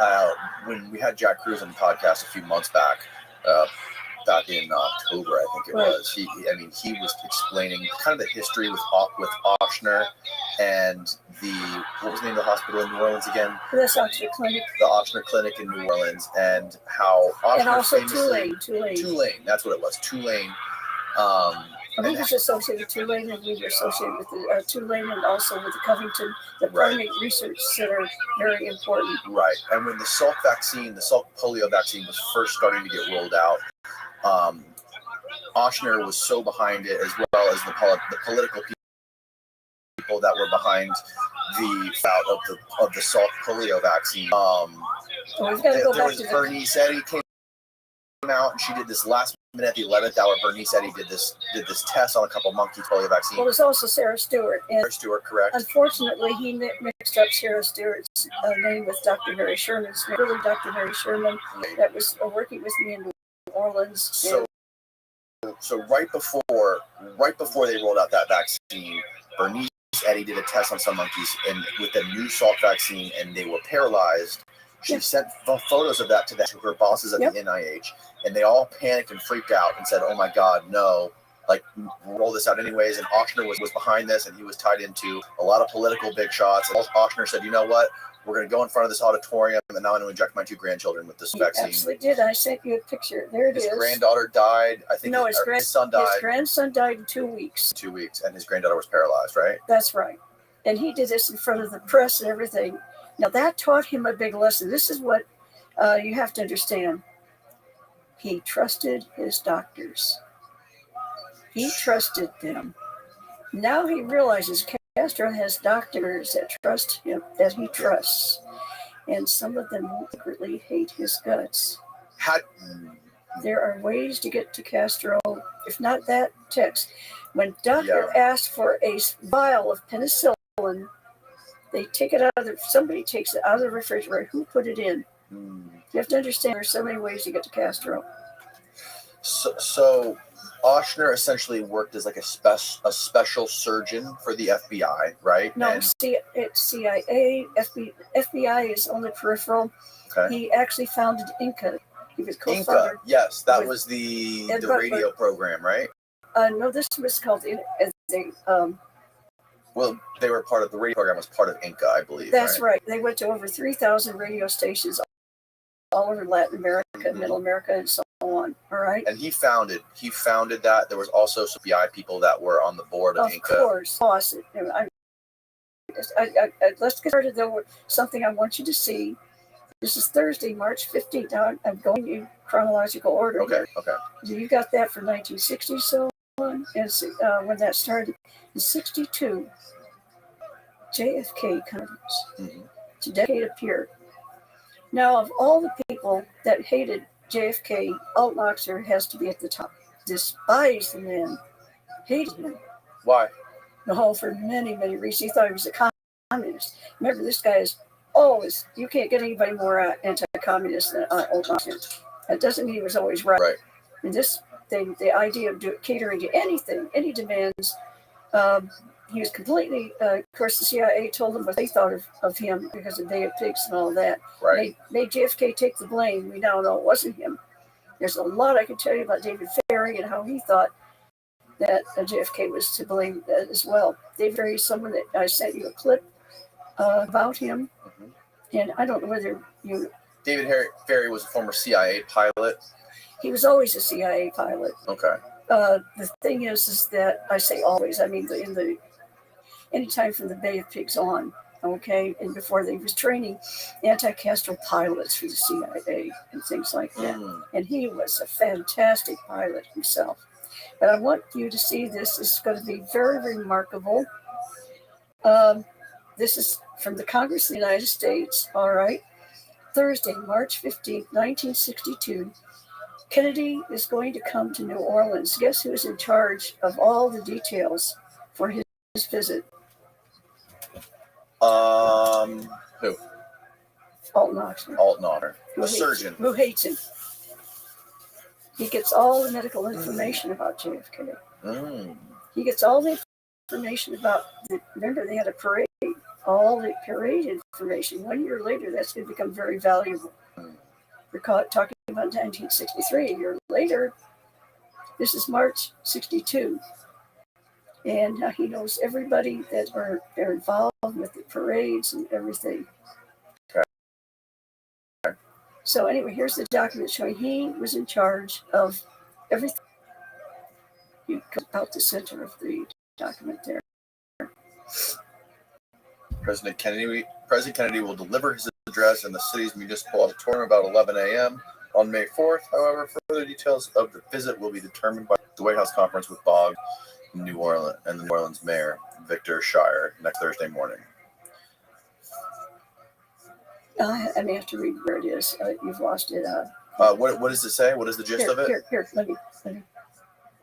when we had Jack Cruz on the podcast a few months back in October, I think it was. He was explaining kind of the history with Ochsner and what was the name of the hospital in New Orleans again? That's Oxford Clinic. The Ochsner Clinic in New Orleans, and how Ochsner and also famously, Tulane. That's what it was. Tulane. We was associated with Tulane, and we were associated with the Tulane, and also with the Covington, the primate research center, very important. Right, and when the Salk polio vaccine was first starting to get rolled out, Ochsner was so behind it, as well as the political people that were behind the route of the Salk polio vaccine. There was Bernice Eddy came out, and she did this last minute at the 11th hour. Bernice Eddy did this test on a couple monkey polio vaccines. Well, there's also Sarah Stewart. And Sarah Stewart, correct. Unfortunately, he mixed up Sarah Stewart's name with Dr. Mary Sherman's name. Really, Dr. Mary Sherman that was working with me in New Orleans. So right before they rolled out that vaccine, Bernice Eddy did a test on some monkeys and with the new Salk vaccine, and they were paralyzed. She sent photos of that to her bosses at the NIH, and they all panicked and freaked out and said, "Oh my God, no! Like, roll this out anyways." And Ochsner was behind this, and he was tied into a lot of political big shots. And Ochsner said, "You know what? We're going to go in front of this auditorium, and now I'm going to inject my 2 grandchildren with this vaccine." He absolutely did. I sent you a picture. There it is. His granddaughter died. I think his son died. His grandson died in 2 weeks. 2 weeks, and his granddaughter was paralyzed, right? That's right. And he did this in front of the press and everything. Now, that taught him a big lesson. This is what you have to understand. He trusted his doctors. He trusted them. Now he realizes Castro has doctors that trust him, that he trusts. And some of them secretly hate his guts. There are ways to get to Castro, if not that text. When doctor asked for a vial of penicillin, they take it out of somebody takes it out of the refrigerator. Who put it in? You have to understand there's so many ways to get to Castro. So Ochsner essentially worked as like a special surgeon for the FBI, right? No, it's CIA. FBI is only peripheral. Okay. He actually founded Inca. He was co-founder. Inca, yes, that was the radio program, right? No, this was called well, they were part of the radio program. Was part of Inca, I believe. That's right. They went to over 3,000 radio stations all over Latin America, Middle America, and so on. All right. And he founded that. There was also some FBI people that were on the board of Inca. Of course. Awesome. Let's get started though with something I want you to see. This is Thursday, March 15th. Now I'm going in chronological order. Okay. You got that from 1960 so on, and when that started in 62. JFK comes. Today appeared. Now, of all the people that hated JFK, Alton Ochsner has to be at the top. Despised the man. Hated him. Why? No, for many, many reasons. He thought he was a communist. Remember, this guy is always, you can't get anybody more anti-communist than Alton Ochsner. That doesn't mean he was always right. And this thing, the idea of catering to anything, any demands, he was completely, of course, the CIA told him what they thought of him because of Bay of Pigs and all that. Right. Made JFK take the blame. We now know it wasn't him. There's a lot I could tell you about David Ferrie and how he thought that JFK was to blame as well. David Ferrie is someone that I sent you a clip about him. And I don't know whether you... David Ferrie was a former CIA pilot. He was always a CIA pilot. Okay. the thing is that I say always. I mean, anytime from the Bay of Pigs on, okay, and before they was training anti-Castro pilots for the CIA and things like that. And he was a fantastic pilot himself. But I want you to see this. This is going to be very, very remarkable. This is from the Congress of the United States, all right. Thursday, March 15th, 1962. Kennedy is going to come to New Orleans. Guess who is in charge of all the details for his visit? Who? Alton Oxner. Alton Oxner, a surgeon. Who hates him. He gets all the medical information about JFK. He gets all the information about, remember they had a parade, all the parade information. 1 year later, that's going to become very valuable. We're talking about 1963. A year later, this is March 62. And he knows everybody that are involved with the parades and everything. Okay. So anyway, here's the document showing he was in charge of everything. You go out the center of the document there. President Kennedy will deliver his address in the city's municipal auditorium about 11 a.m. on May 4th. However, further details of the visit will be determined by the White House conference with Boggs, New Orleans, and the New Orleans mayor, Victor Shire, next Thursday morning. I may have to read where it is. You've lost it. What does it say? What is the gist of it? Here, let me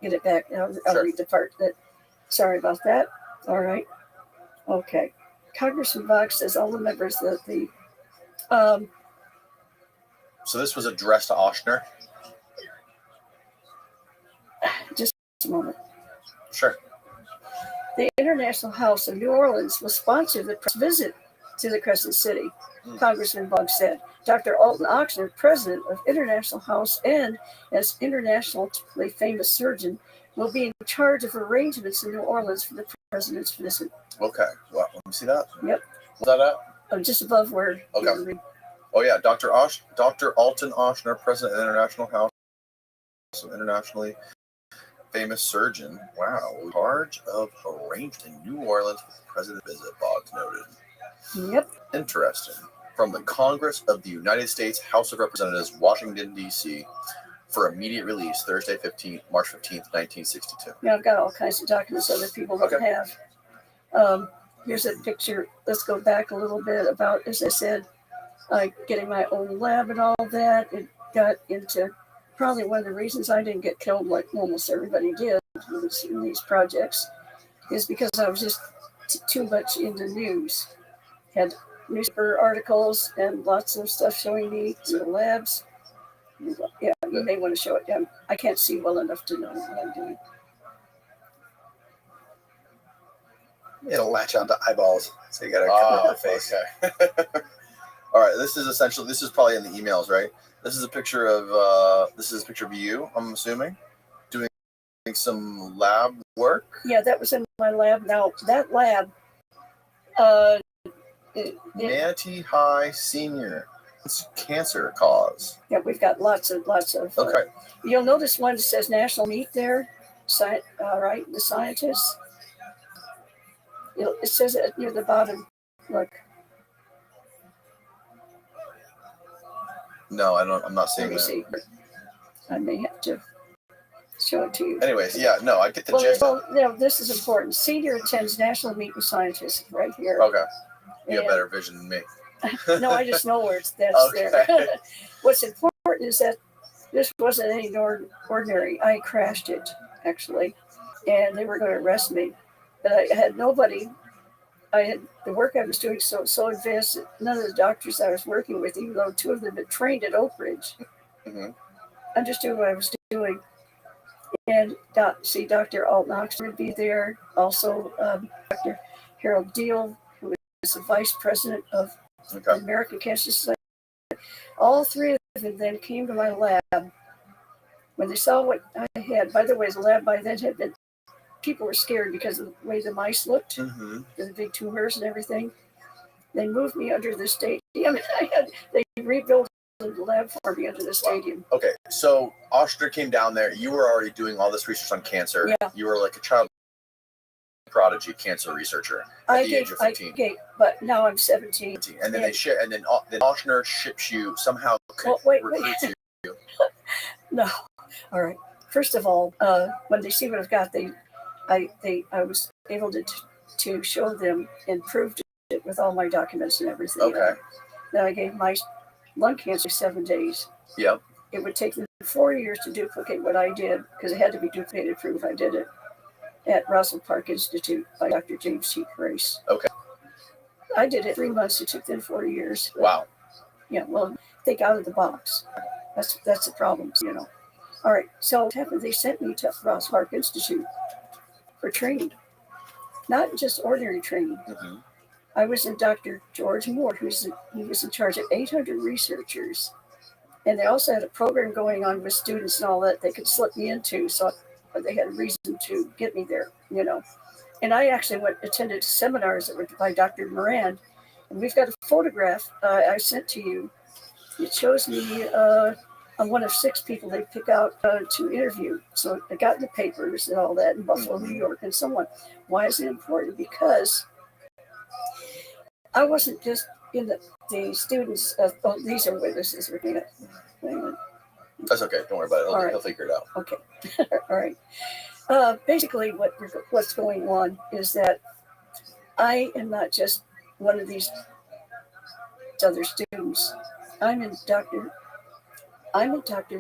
get it back. I'll read the part that. Sorry about that. All right. Okay. Congressman Boggs says all the members of the. So this was addressed to Oshner? Just a moment. Sure. The International House of New Orleans will sponsor the visit to the Crescent City, Congressman Boggs said. Dr. Alton Oxner, president of International House and as internationally famous surgeon, will be in charge of arrangements in New Orleans for the president's visit. Okay. Well, let me see that. Yep. What's that at? Just above where. Okay. Oh yeah, Dr. Alton Oshner, president of the International House, so internationally famous surgeon. Wow, in charge of arrangement in New Orleans with the president visit. Boggs noted. Yep. Interesting. From the Congress of the United States, House of Representatives, Washington D.C. for immediate release, Thursday, March 15th, 1962. Yeah, I've got all kinds of documents other people don't have. Here's a picture. Let's go back a little bit about, as I said, getting my own lab and all that. It got into probably one of the reasons I didn't get killed like almost everybody did in these projects is because I was just too much into news. Had newspaper articles and lots of stuff showing me the labs. Yeah, you may want to show it. I can't see well enough to know what I'm doing. It'll latch onto eyeballs, so you gotta cover your face. Okay. All right, this is probably in the emails, right? This is a picture of you, I'm assuming, doing some lab work. Yeah, that was in my lab. Now that lab, Manatee High Senior. It's cancer cause. Yeah, we've got lots of. Okay. You'll notice one that says national meet there. Right, the scientists. It says it near the bottom. Look. No, I'm not seeing that. See. I may have to show it to you. Anyways, yeah, no, I get the gist. Well, this is important. Senior attends national meet with scientists right here. Okay. You have better vision than me. No, I just know where that's okay. there. What's important is that this wasn't any ordinary. I crashed it, actually, and they were going to arrest me. But I had nobody. I had the work I was doing so advanced that none of the doctors I was working with, even though two of them had trained at Oak Ridge, understood what I was doing. And Dr. Alton Oxner would be there. Also, Dr. Harold Deal, who is the vice president of the American Cancer Society. All three of them then came to my lab. When they saw what I had, by the way, the lab by then had been, people were scared because of the way the mice looked, the big tumors and everything. They moved me under the stadium. They rebuilt in the lab for me under the stadium. Okay, so Oster came down there. You were already doing all this research on cancer. Yeah. You were like a child prodigy cancer researcher at the age of 15. But now I'm 17. And then then Oshner ships you somehow. Wait. Recruits you. No. All right. First of all, when they see what I've got, I was able to show them and prove it with all my documents and everything. Okay. Then I gave my lung cancer 7 days. Yep. It would take them 4 years to duplicate what I did because it had to be duplicated to prove I did it at Rothschild Park Institute by Dr. James T. Grace. Okay. I did it 3 months. It took them 4 years. Wow. Yeah. Well, think out of the box. That's the problem, you know. All right. So what happened? They sent me to Rothschild Park Institute for training, not just ordinary training. Mm-hmm. I was in Dr. George Moore, he was in charge of 800 researchers. And they also had a program going on with students and all that they could slip me into. So they had a reason to get me there, you know. And I actually attended seminars that were by Dr. Moran. And we've got a photograph I sent to you. It shows me I'm one of 6 people they pick out to interview. So I got in the papers and all that in Buffalo, New York, and so on. Why is it important? Because I wasn't just in the students. These are witnesses. That's okay. Don't worry about it. He'll figure it out. Okay. All right. Basically, what's going on is that I am not just one of these other students. I'm in Dr.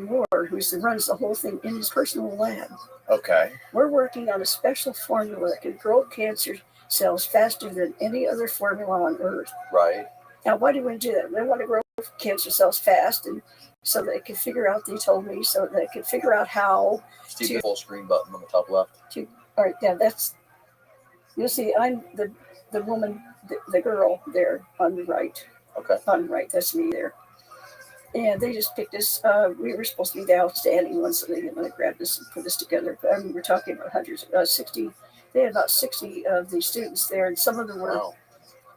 Moore, who runs the whole thing in his personal lab. Okay. We're working on a special formula that can grow cancer cells faster than any other formula on Earth. Right. Now, why do we do that? We want to grow cancer cells fast, and so they can figure out. They told me so they could figure out how. See the full screen button on the top left. All right. Yeah, that's. You'll see. I'm the woman, the girl there on the right. Okay. On the right, that's me there. And they just picked us. We were supposed to be the outstanding ones, so they didn't want to grab this and put this together. But I mean, we're talking about hundreds, 60. They had about 60 of these students there, and some of them were.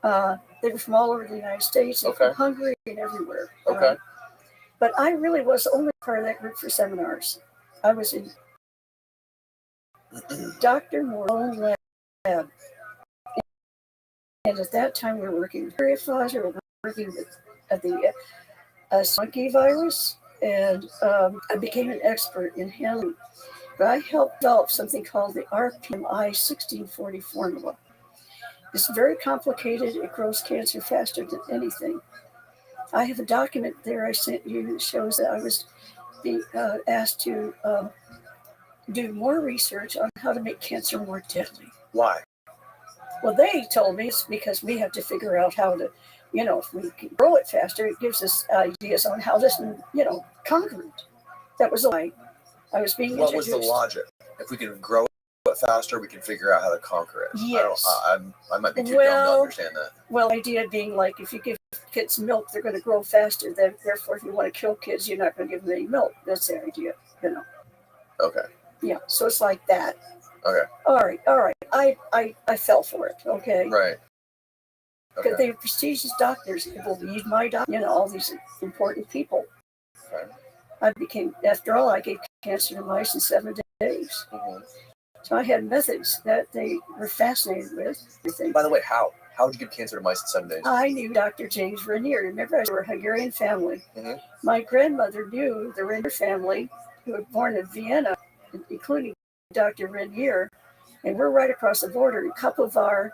Wow. They were from all over the United States, and from Hungary, and everywhere. Okay. But I really was only part of that group for seminars. I was in Dr. Moore's own lab, and at that time we were working with purifiers. We were working with the monkey virus, and I became an expert in handling. But I helped develop something called the RPMI 1640 formula. It's very complicated. It grows cancer faster than anything. I have a document there I sent you that shows that I was being asked to do more research on how to make cancer more deadly. Why? Well, they told me it's because we have to figure out how to, you know, if we can grow it faster, it gives us ideas on how this, you know, conquer it. That was why I was being introduced. What was the logic? If we can grow it faster, we can figure out how to conquer it. Yes. I might be too dumb to understand that. Well, the idea being like if you give kids milk, they're going to grow faster. Therefore, if you want to kill kids, you're not going to give them any milk. That's the idea, you know. Okay. Yeah, so it's like that. Okay. All right. I fell for it. Okay. Right. Because they were prestigious doctors. People need my doctor. You know, all these important people. Okay. After all, I gave cancer to mice in 7 days. Mm-hmm. So I had methods that they were fascinated with. By the way, how? How would you give cancer to mice in 7 days? I knew Dr. James Rainier. Remember, we were a Hungarian family. Mm-hmm. My grandmother knew the Rainier family, who were born in Vienna, including Dr. Rainier. And we're right across the border in Kapovar,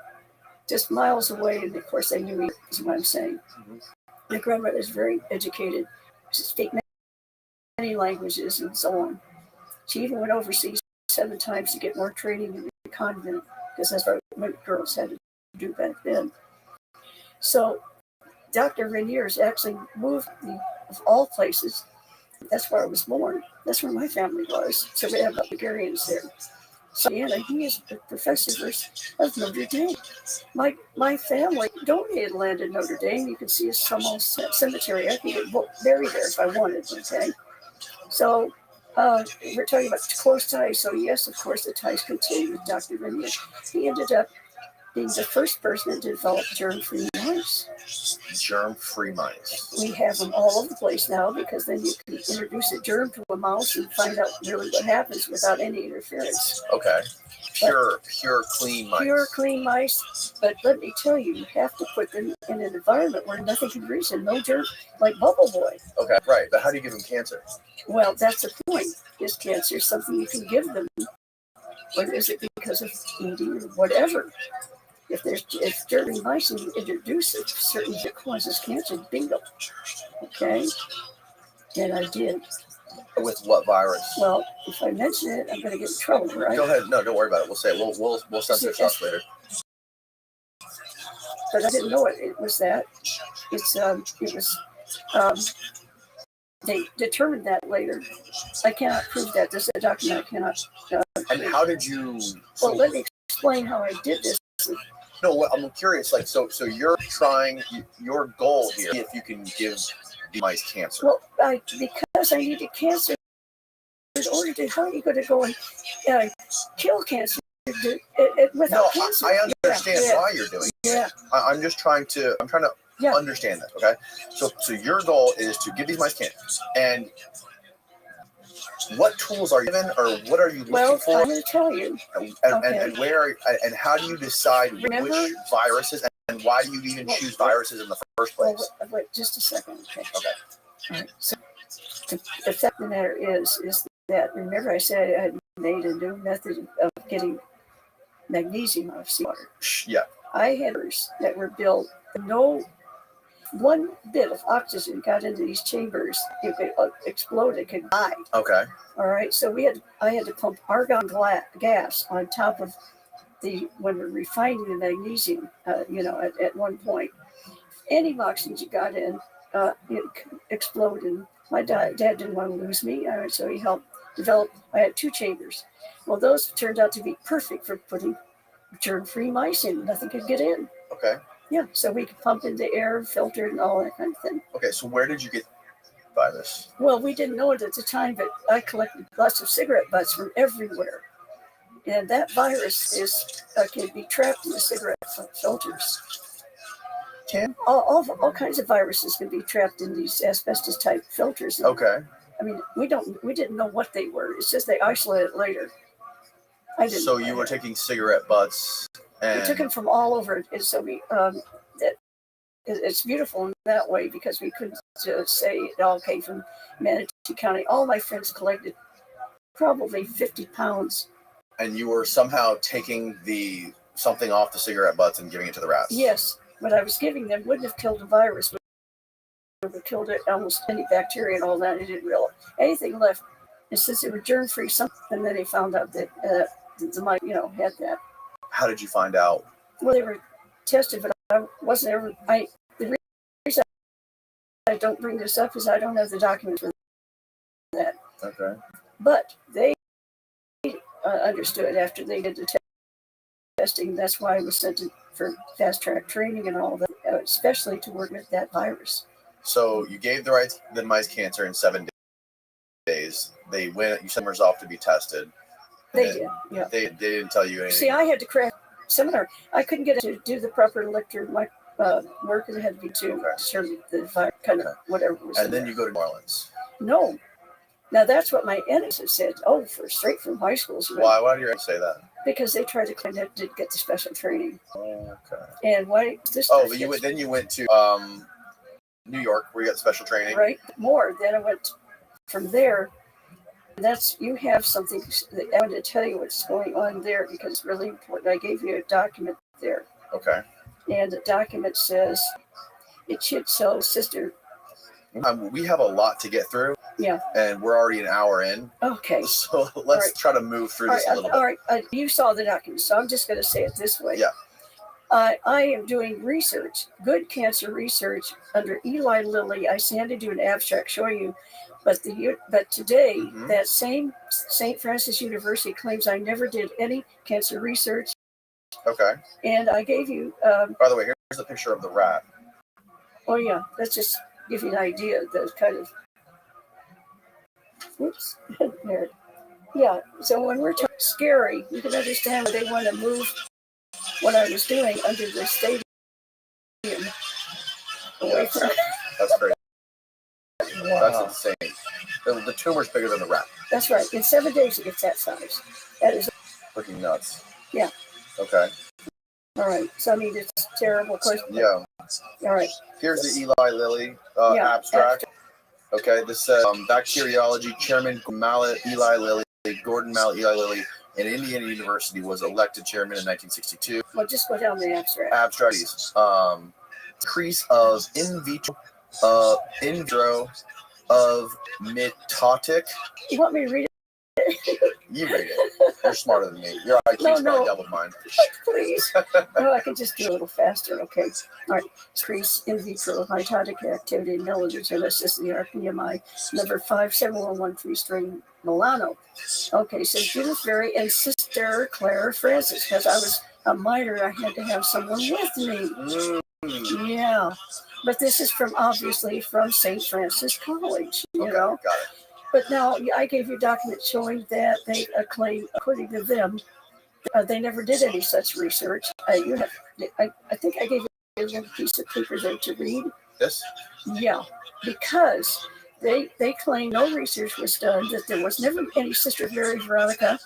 just miles away. And of course, they knew me, is what I'm saying. Mm-hmm. My grandmother is very educated. She speaks many languages and so on. She even went overseas 7 times to get more training in the convent, because that's what girls had to do back then. So Dr. Rainier's actually moved of all places. That's where I was born. That's where my family was. So we have Bulgarians there. So he is a professor of Notre Dame. My family donated land in Notre Dame. You can see a small cemetery. I can get buried there if I wanted, okay? So we're talking about close ties. So yes, of course, the ties continue with Dr. Rainier. He ended up being the first person to develop germ-free mice. Germ-free mice. We have them all over the place now because then you can introduce a germ to a mouse and find out really what happens without any interference. Okay. Pure, clean mice. Pure, clean mice. But let me tell you, you have to put them in an environment where nothing can reach them, no germ, like Bubble Boy. Okay, right. But how do you give them cancer? Well, that's the point. Is cancer something you can give them? Or is it because of eating or whatever? If germ mice and you introduce a certain that causes cancer, bingo. Okay? And I did. With what virus? Well, if I mention it, I'm going to get in trouble, right? Go ahead. No, don't worry about it. We'll say it. We'll censor stuff later. But I didn't know it was that. They determined that later. I cannot prove that. This is a document I cannot. And how did you? Well, let me explain how I did this. No, I'm curious. Like, so you're trying. Your goal here, if you can give the mice cancer. Well, because I needed cancer in order to. How are you going to go and kill cancer without cancer? I understand why you're doing it. Yeah. I'm trying to understand that. Okay. So your goal is to give these mice cancer, and what tools are you given, or what are you looking for? I'm going to tell you. And where, and how do you decide which viruses, and why do you even choose viruses in the first place? Wait just a second. Okay. Okay. All right. So the fact of the matter is that, remember I said I had made a new method of getting magnesium out of seawater. Yeah. I had that were built, no one bit of oxygen got into these chambers, it could explode, it could die. Okay. All right. So I had to pump argon gas on top of when we're refining the magnesium, at one point. Any oxygen got in, it could explode. And my dad didn't want to lose me, so he helped develop. I had 2 chambers. Well, those turned out to be perfect for putting germ-free mice in. Nothing could get in. Okay. Yeah, so we could pump in the air, filter it, and all that kind of thing. Okay, so where did you get virus? Well, we didn't know it at the time, but I collected lots of cigarette butts from everywhere. And that virus can be trapped in the cigarette filters. Can? All kinds of viruses can be trapped in these asbestos-type filters. Okay. I mean, we didn't know what they were. It's just they isolated it later. I didn't. So you were taking cigarette butts. And we took them from all over. And so it's beautiful in that way because we couldn't say it all came from Manatee County. All my friends collected probably 50 pounds. And you were somehow taking something off the cigarette butts and giving it to the rats. Yes, what I was giving them wouldn't have killed the virus. Would have killed it, almost any bacteria and all that. I didn't realize anything left. And since they were germ-free, and then they found out that the mice, had that. How did you find out? Well, they were tested, but I wasn't ever. The reason I don't bring this up is I don't have the documents for that. Okay. But they understood after they did the testing. That's why I was sent for fast-track training and all that, especially to work with that virus. So you gave the mice cancer in 7 days. They went. You sent them off to be tested. They did, yeah. They didn't tell you anything. See, I had to craft seminar. I couldn't get to do the proper lecture work because it had to be to determine the virus, kind of whatever was. And then you go to New Orleans. No. Now that's what my enemies have said. Oh, straight from high schools. Why do your enemies say that? Because they tried to claim that didn't get the special training. Okay. And why this? Oh, but you went to New York where you got special training. Right. More. Then I went from there. You have something that I want to tell you what's going on there because it's really important. I gave you a document there. Okay. And the document says it should show sister. We have a lot to get through. Yeah. And we're already an hour in. Okay. So let's try to move through this a little bit. All right. You saw the document, so I'm just going to say it this way. Yeah. I am doing research, good cancer research under Eli Lilly. I had to do an abstract showing you. But today, that same St. Francis University claims I never did any cancer research. Okay. And I gave you. By the way, here's a picture of the rat. Oh yeah, let's just give you an idea. The kind of. Whoops. There. Yeah. So when we're talking scary, you can understand why they want to move what I was doing under the stadium away from it. That's great. Wow. That's insane. The tumor's bigger than the rat. That's right. In 7 days, it gets that size. That is Freaking nuts. Yeah. Okay. all right. So I mean, it's terrible. Of course. Yeah. All right. Here's the Eli Lilly Yeah, abstract. Okay, this says bacteriology chairman Eli Lilly, Gordon Mallet Eli Lilly, in Indiana University was elected chairman in 1962. Well, just go down the abstract. Abstracts. Decrease of in vitro of mitotic. You want me to read it? You read it. You're smarter than me. Your IQ's No. probably double mine. Please. No, I can just do a little faster. Okay. All right. Increase in vitro mitotic activity in milliliters of RPMI number 57113 strain Milano. Okay, so Judith Berry and Sister Clara Francis, because I was a minor, I had to have someone with me. Yeah. But this is obviously from St. Francis College, you know. Got it. But now I gave you documents showing that they claim, according to them, they never did any such research. I think I gave you a little piece of paper there to read. This? Yeah, because they claim no research was done, that there was never any Sister Mary Veronica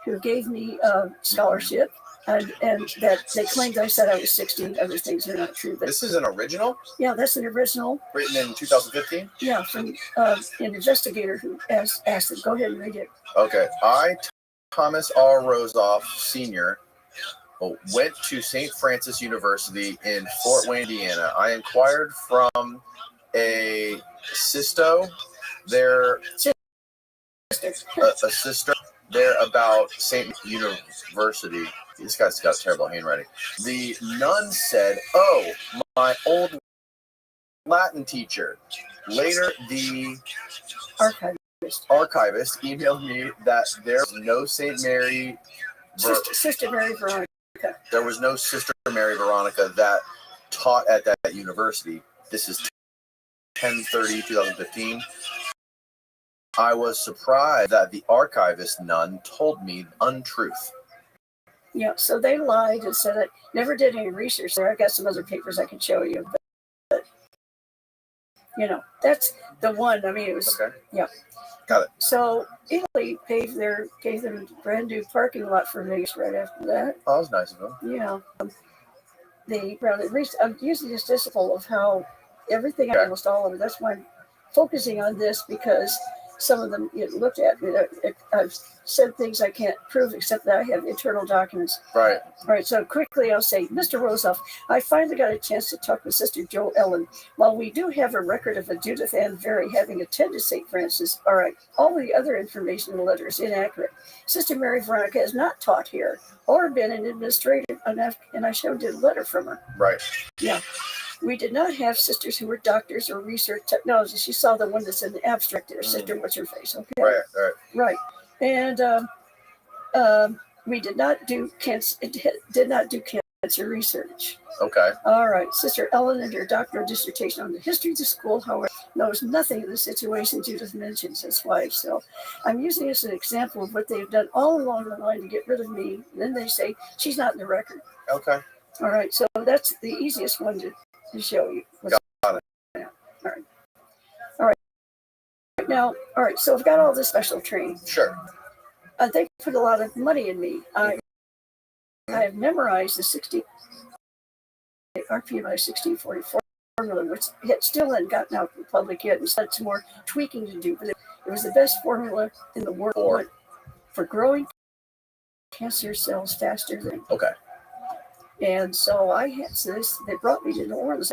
who gave me a scholarship, and that they claimed I said I was 16. Other things are not true. But This is an original? yeah, that's an original. Written in 2015? Yeah, from an investigator who asked them. Go ahead and read it. Okay. Thomas R. Rosoff, Sr., went to St. Francis University in Fort Wayne, Indiana. I inquired from a sister there, a sister there about St. University. This guy's got terrible handwriting. The nun said, "Oh, my old Latin teacher." Later, the archivist emailed me that there was no St. Mary, Sister Mary Veronica. there was no Sister Mary Veronica that taught at that university. This is 10/30/2015. I was surprised that the archivist nun told me untruth. Yeah, so they lied and said I never did any research there. I got some other papers I can show you, but you know, that's the one. I mean, it was Okay. Yeah. Got it. So Italy gave them a brand new parking lot for me right after that. Oh, that was nice of him. Yeah. I'm using this disciple of how everything, almost all of it. That's why I'm focusing on this, because some of them looked at me. I've said things I can't prove except that I have internal documents. Right. All right, so quickly I'll say, Mr. Rosoff, I finally got a chance to talk with Sister Jo Ellen. While we do have a record of a Judith Ann Very having attended St. Francis, all right, all the other information in the letter is inaccurate. Sister Mary Veronica has not taught here or been an administrator, and I showed you a letter from her. Right. Yeah. We did not have sisters who were doctors or research technologists. You saw the one that's in the abstract there, Sister What's Her Face, okay? Right. And we did not do cancer research. Okay. All right. Sister Ellen and her doctoral dissertation on the history of the school, however, knows nothing of the situation Judith mentions as wife. So I'm using this as an example of what they've done all along the line to get rid of me. And then they say she's not in the record. Okay. All right. So that's the easiest one to show you. Got it. All right. Now, all right. So I've got all this special training. Sure. They put a lot of money in me. I have memorized the 60 RPMI 1640 formula, which still hadn't gotten out to the public yet. We had some more tweaking to do, but it was the best formula in the world for growing cancer cells faster than. Okay. And so they brought me to New Orleans.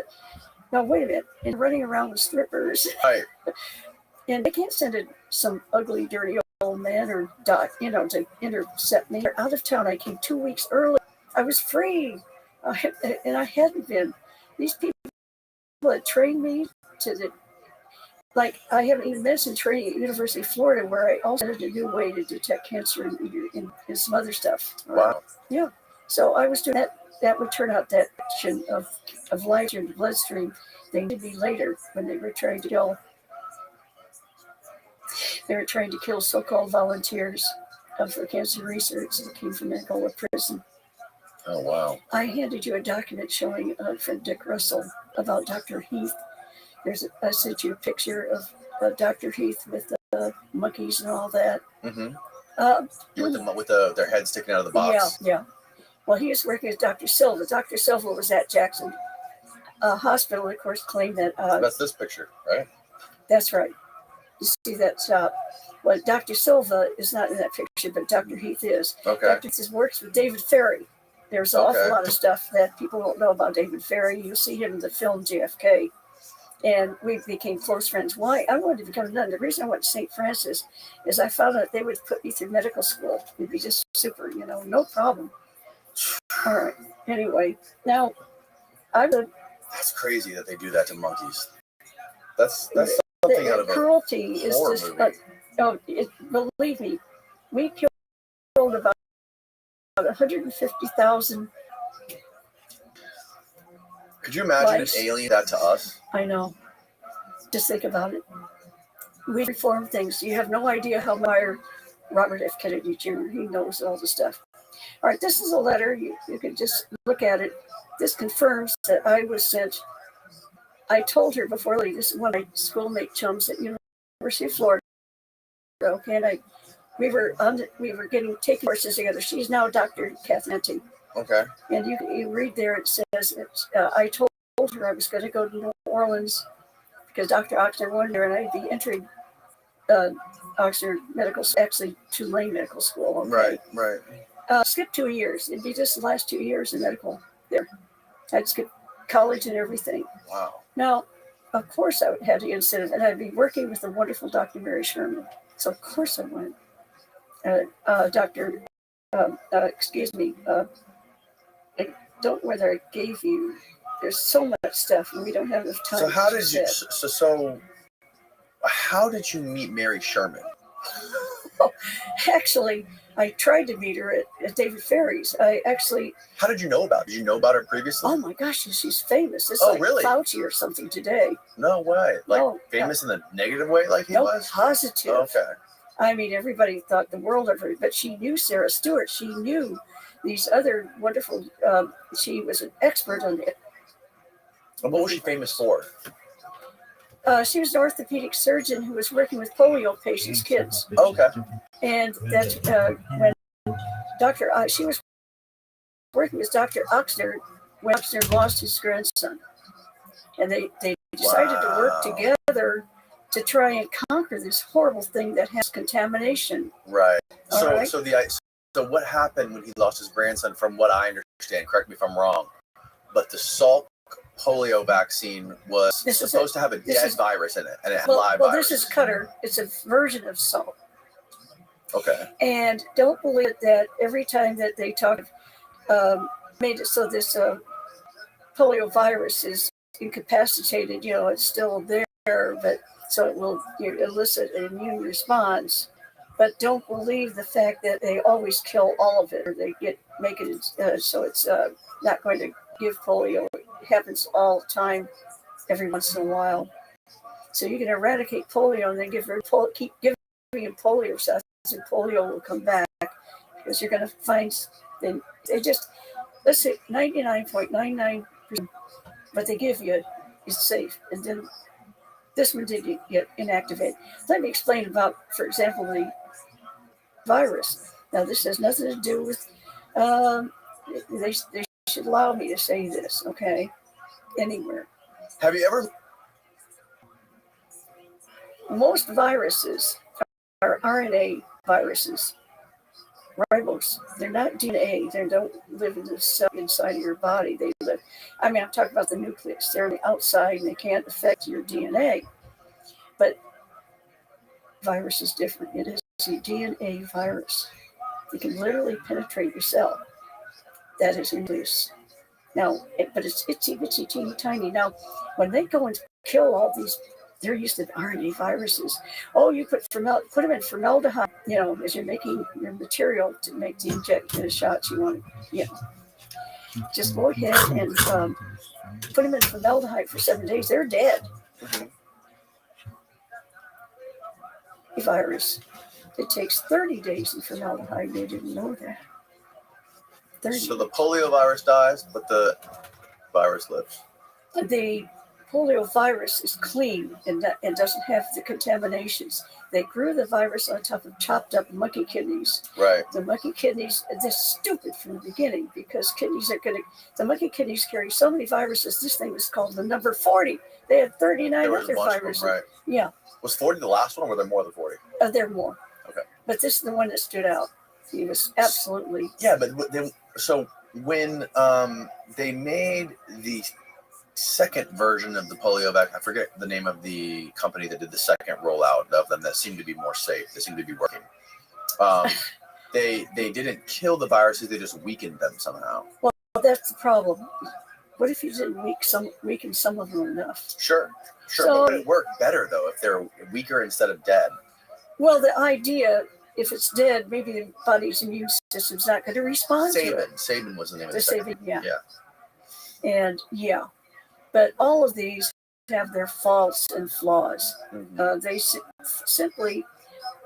Now, wait a minute. And running around with strippers. Right. And they can't send some ugly, dirty old man or doc, to intercept me. Out of town, I came 2 weeks early. I was free. And I hadn't been. These people that trained me I haven't even mentioned training at University of Florida, where I also had a new way to detect cancer and some other stuff. Wow. Yeah. So I was doing that. That would turn out that action of light in the bloodstream. They did me later when they were trying to kill. They were trying to kill so-called volunteers for cancer research that came from Angola prison. Oh, wow. I handed you a document showing from Dick Russell about Dr. Heath. I sent you a picture of Dr. Heath with the monkeys and all that. Mm-hmm. With their heads sticking out of the box. Yeah. Well, he was working with Dr. Silva. Dr. Silva was at Jackson Hospital, of course, claimed that. That's this picture, right? That's right. You see that shop. Well, Dr. Silva is not in that picture, but Dr. Heath is. Okay. Dr. Heath works with David Ferry. There's an awful lot of stuff that people don't know about David Ferry. You'll see him in the film JFK. And we became close friends. Why? I wanted to become a nun. The reason I went to St. Francis is I found out they would put me through medical school. It'd be just super, no problem. All right. Anyway, now That's crazy that they do that to monkeys. That's something out of a cruelty is just. Believe me, we killed about 150,000. Could you imagine lives. an alien that to us? I know. Just think about it. We reform things. You have no idea how admire Robert F. Kennedy Jr. He knows all the stuff. All right, this is a letter. You can just look at it. This confirms that I was sent. I told her before, this is one of my schoolmate chums at University of Florida. Okay, and we were taking courses together. She's now Dr. Cathanti. Okay. And you read there, it says, I told her I was going to go to New Orleans because Dr. Oxner wanted her, and I'd be entering Oxner Medical, actually Tulane Medical School. Okay? Right. Skip 2 years. It'd be just the last 2 years in medical there. I'd skip college and everything. Wow. Now, of course, I would have the incentive, and I'd be working with the wonderful Dr. Mary Sherman. So, of course, I went. I don't know whether I gave you. There's so much stuff, and we don't have enough time. So how did you meet Mary Sherman? Actually, I tried to meet her at David Ferry's. How did you know about her? Did you know about her previously? Oh my gosh, she's famous. It's like really? Fauci or something today. No way. Famous in the negative way, like he was? Positive. Okay. I mean, everybody thought the world of her, but she knew Sarah Stewart. She knew these other wonderful. She was an expert on it. And what was she famous for? She was an orthopedic surgeon who was working with polio patients' kids. Okay. And that's when she was working with Dr. Oxner when Oxner lost his grandson. And they decided to work together to try and conquer this horrible thing that has contamination. Right. Right? So what happened when he lost his grandson, from what I understand, correct me if I'm wrong, but the Salk polio vaccine was supposed to have a dead virus in it, and it had live virus. Well, this is Cutter. It's a version of Salk. Okay. And don't believe that every time that they talk, made it so this polio virus is incapacitated, it's still there, but so it will elicit an immune response. But don't believe the fact that they always kill all of it, or they make it so it's not going to give polio. It happens all the time, every once in a while. So you can eradicate polio and then keep giving polio shots, and polio will come back, because you're going to find let's say 99.99%, what they give you is safe, and then this one did get inactivated. Let me explain about, for example, the virus. Now, this has nothing to do with. They should allow me to say this, okay? Anywhere. Have you ever? Most viruses are RNA viruses. Ribose. They're not DNA. They don't live in the cell inside of your body. They live. I'm talking about the nucleus. They're on the outside and they can't affect your DNA. But virus is different. It is a DNA virus. It can literally penetrate your cell. That is nucleus. Now, but it's itsy bitsy teeny tiny. Now, when they go and kill all these, they're used to RNA viruses. Oh, you put them in formaldehyde, as you're making your material to make the injection shots you want. Just go ahead and put them in formaldehyde for 7 days. They're dead. The virus. It takes 30 days in formaldehyde. They didn't know that. 30. So the polio virus dies, but the virus lives. The polio virus is clean and doesn't have the contaminations. They grew the virus on top of chopped up monkey kidneys. Right. The monkey kidneys, they're stupid from the beginning because the monkey kidneys carry so many viruses. This thing was called the number 40. They had 39 There was a other bunch of viruses. them, right? Yeah. Was 40 the last one, or were there more than 40? There are more. Okay. But this is the one that stood out. He was absolutely. Yeah, but then, so when they made the second version of the polio vaccine, I forget the name of the company that did the second rollout of them that seemed to be more safe. They seemed to be working. They didn't kill the viruses; they just weakened them somehow. Well, that's the problem. What if you didn't weaken some of them enough? Sure. So, but would it work better though if they're weaker instead of dead? Well, the idea, if it's dead, maybe the body's immune system's not going to respond to it. Sabin was the name of The the second. Sabin, yeah. Yeah. And yeah, but all of these have their faults and flaws. They simply,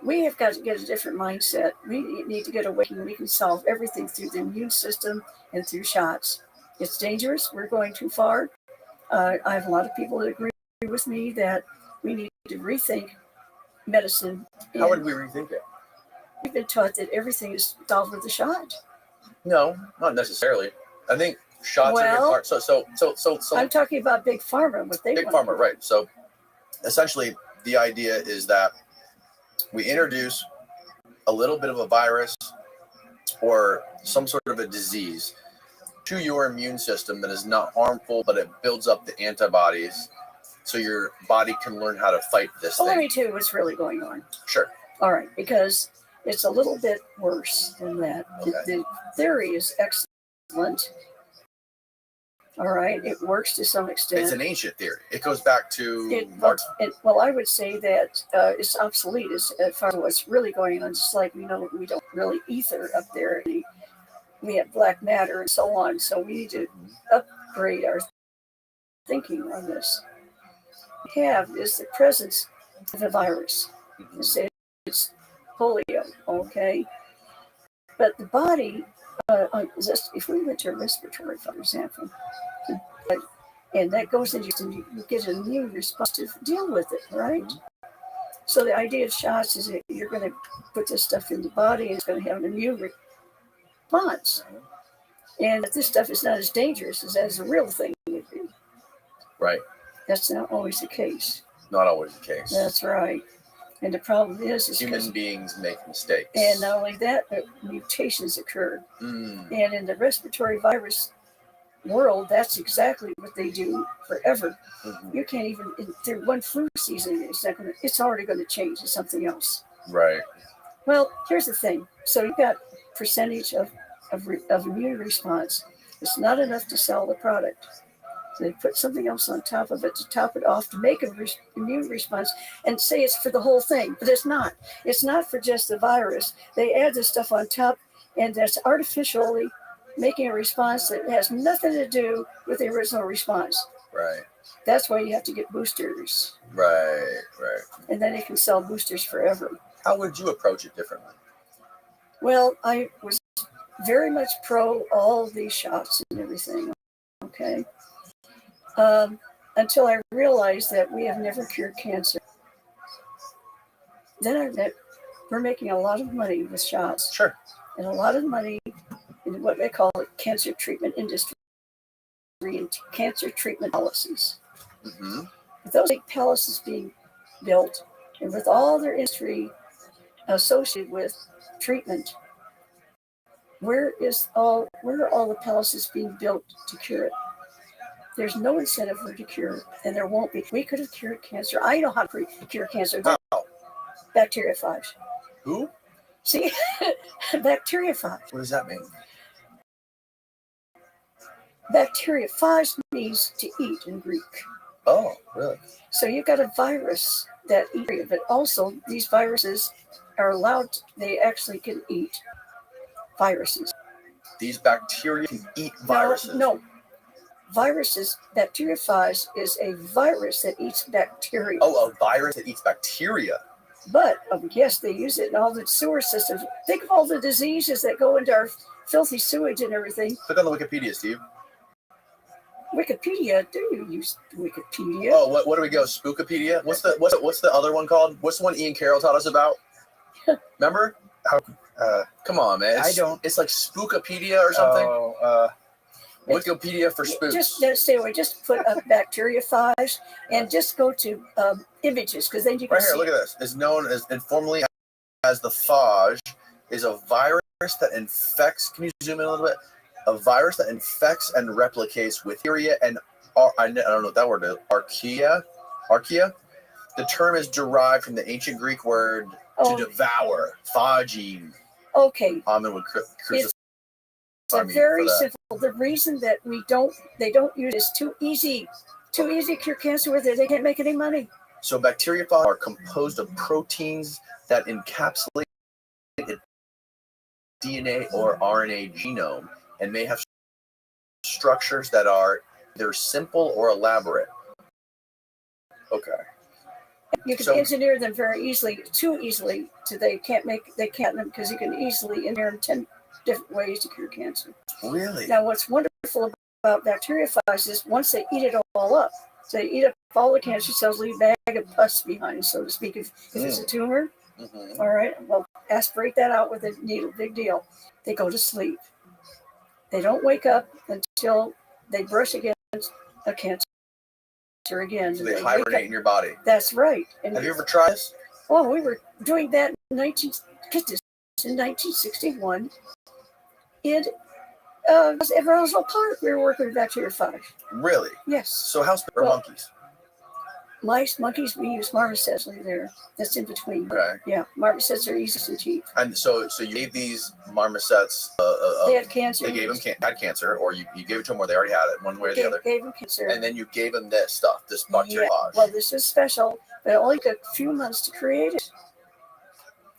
we have got to get a different mindset. We need to get away from, we can solve everything through the immune system and through shots. It's dangerous. We're going too far. I have a lot of people that agree with me that we need to rethink medicine. How would we rethink it? We've been taught that everything is solved with a shot. No, not necessarily. I think shots are a good part. So I'm talking about Big Pharma, what they Big want. Pharma, right. So essentially the idea is that we introduce a little bit of a virus or some sort of a disease to your immune system that is not harmful, but it builds up the antibodies so your body can learn how to fight this Well, let thing. me tell you what's really going on. Sure. All right, because it's a little bit worse than that. Okay. The theory is excellent. All right, it works to some extent. It's an ancient theory. It goes back to Well, I would say that it's obsolete as far as what's really going on. Just like we don't really ether up there. We have black matter and so on. So we need to upgrade our thinking on this. What we have is the presence of a virus. Say it's polio, okay? But the body, if we went to a respiratory, for example, and that goes into you get an immune response to deal with it, right? So the idea of shots is that you're going to put this stuff in the body and it's going to have an immune response. And that this stuff is not as dangerous as the real thing would be. Right. That's not always the case. Not always the case. That's right. And the problem is human beings make mistakes. And not only that, but mutations occur. And in the respiratory virus world, that's exactly what they do forever. You can't even through one flu season. It's already going to change to something else. Right. Well, here's the thing. So you've got percentage of immune response. It's not enough to sell the product. So they put something else on top of it to top it off to make an immune response and say it's for the whole thing, but it's not. It's not for just the virus. They add this stuff on top, and that's artificially making a response that has nothing to do with the original response. Right. That's why you have to get boosters. Right. And then they can sell boosters forever. How would you approach it differently? Well, I was very much pro all of these shots and everything. Okay. Until I realized that we have never cured cancer. Then we're making a lot of money with shots. Sure. And a lot of money in what they call the cancer treatment industry and cancer treatment palaces. With those big palaces being built and with all their industry associated with treatment, where are all the palaces being built to cure it? There's no incentive for it to cure, and there won't be. We could have cured cancer. I know how to cure cancer. How? Bacteriophages. Who? See, bacteriophages. What does that mean? Bacteriophage means to eat in Greek. Oh, really? So you've got a virus that eats, but also these viruses are allowed, they actually can eat viruses. These bacteria can eat viruses? No. Viruses, bacteriophage is a virus that eats bacteria. Oh, a virus that eats bacteria. But yes, they use it in all the sewer systems. Think of all the diseases that go into our filthy sewage and everything. Click on the Wikipedia, Steve. Wikipedia. Do you use Wikipedia? Oh, what do we go? Spookopedia? What's the other one called? What's the one Ian Carroll taught us about? Remember? Come on, man. It's like Spookopedia or something. Wikipedia for spooks. Just stay away. Just put up bacteriophage and just go to images because then you can right here. see. Look at this. Is known as informally as the phage is a virus that infects. Can you zoom in a little bit? A virus that infects and replicates with bacteria and I don't know what that word is. Archaea. The term is derived from the ancient Greek word to devour. Phagine. Okay. It's very simple. The reason that they don't use it is too easy to cure cancer with it. They can't make any money. So bacteriophages are composed of proteins that encapsulate a DNA or RNA genome and may have structures that are either simple or elaborate. Okay. You can engineer them very easily, too easily, so they can't them because you can easily engineer them 10 different ways to cure cancer. Really? Now, what's wonderful about bacteriophages is once they eat it all up, so they eat up all the cancer cells, leave a bag of pus behind, so to speak. If it's a tumor, all right, well, aspirate that out with a needle, big deal. They go to sleep. They don't wake up until they brush against a cancer again. So they hibernate in your body. That's right. And have you ever tried this? Oh, we were doing that in 1961 in Roswell Park. We were working with bacteriophage. Really? Yes. So how's monkeys? Mice, monkeys, we use marmosets there. That's in between. Okay. Yeah, marmosets are easy and cheap. And so you gave these marmosets. They had cancer. They gave them had cancer, or you gave it to them, or they already had it, one way or the other. Gave them cancer. And then you gave them this stuff, this bacteriophage. Yeah. Well, this is special, but it only took a few months to create it.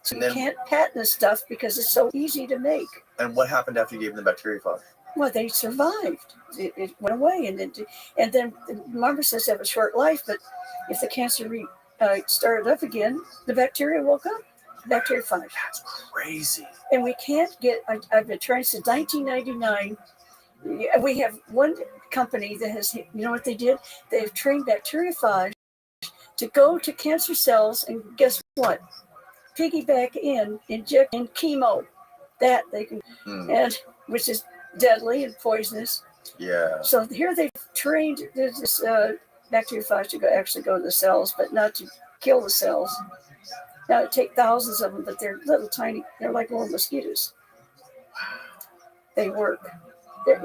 So you can't patent this stuff because it's so easy to make. And what happened after you gave them the bacteriophage? Well, they survived. It went away, and then the marmosets have a short life. But if the cancer started up again, the bacteria woke up. Bacteriophage. That's crazy. And we can't get. I've been trying since 1999. We have one company that has. You know what they did? They've trained bacteriophage to go to cancer cells and guess what? Piggyback inject in chemo. That they can, and which is deadly and poisonous. Yeah. So here they've trained this bacteriophage to actually go to the cells, but not to kill the cells. Now it take thousands of them, but they're little tiny. They're like little mosquitoes. They work.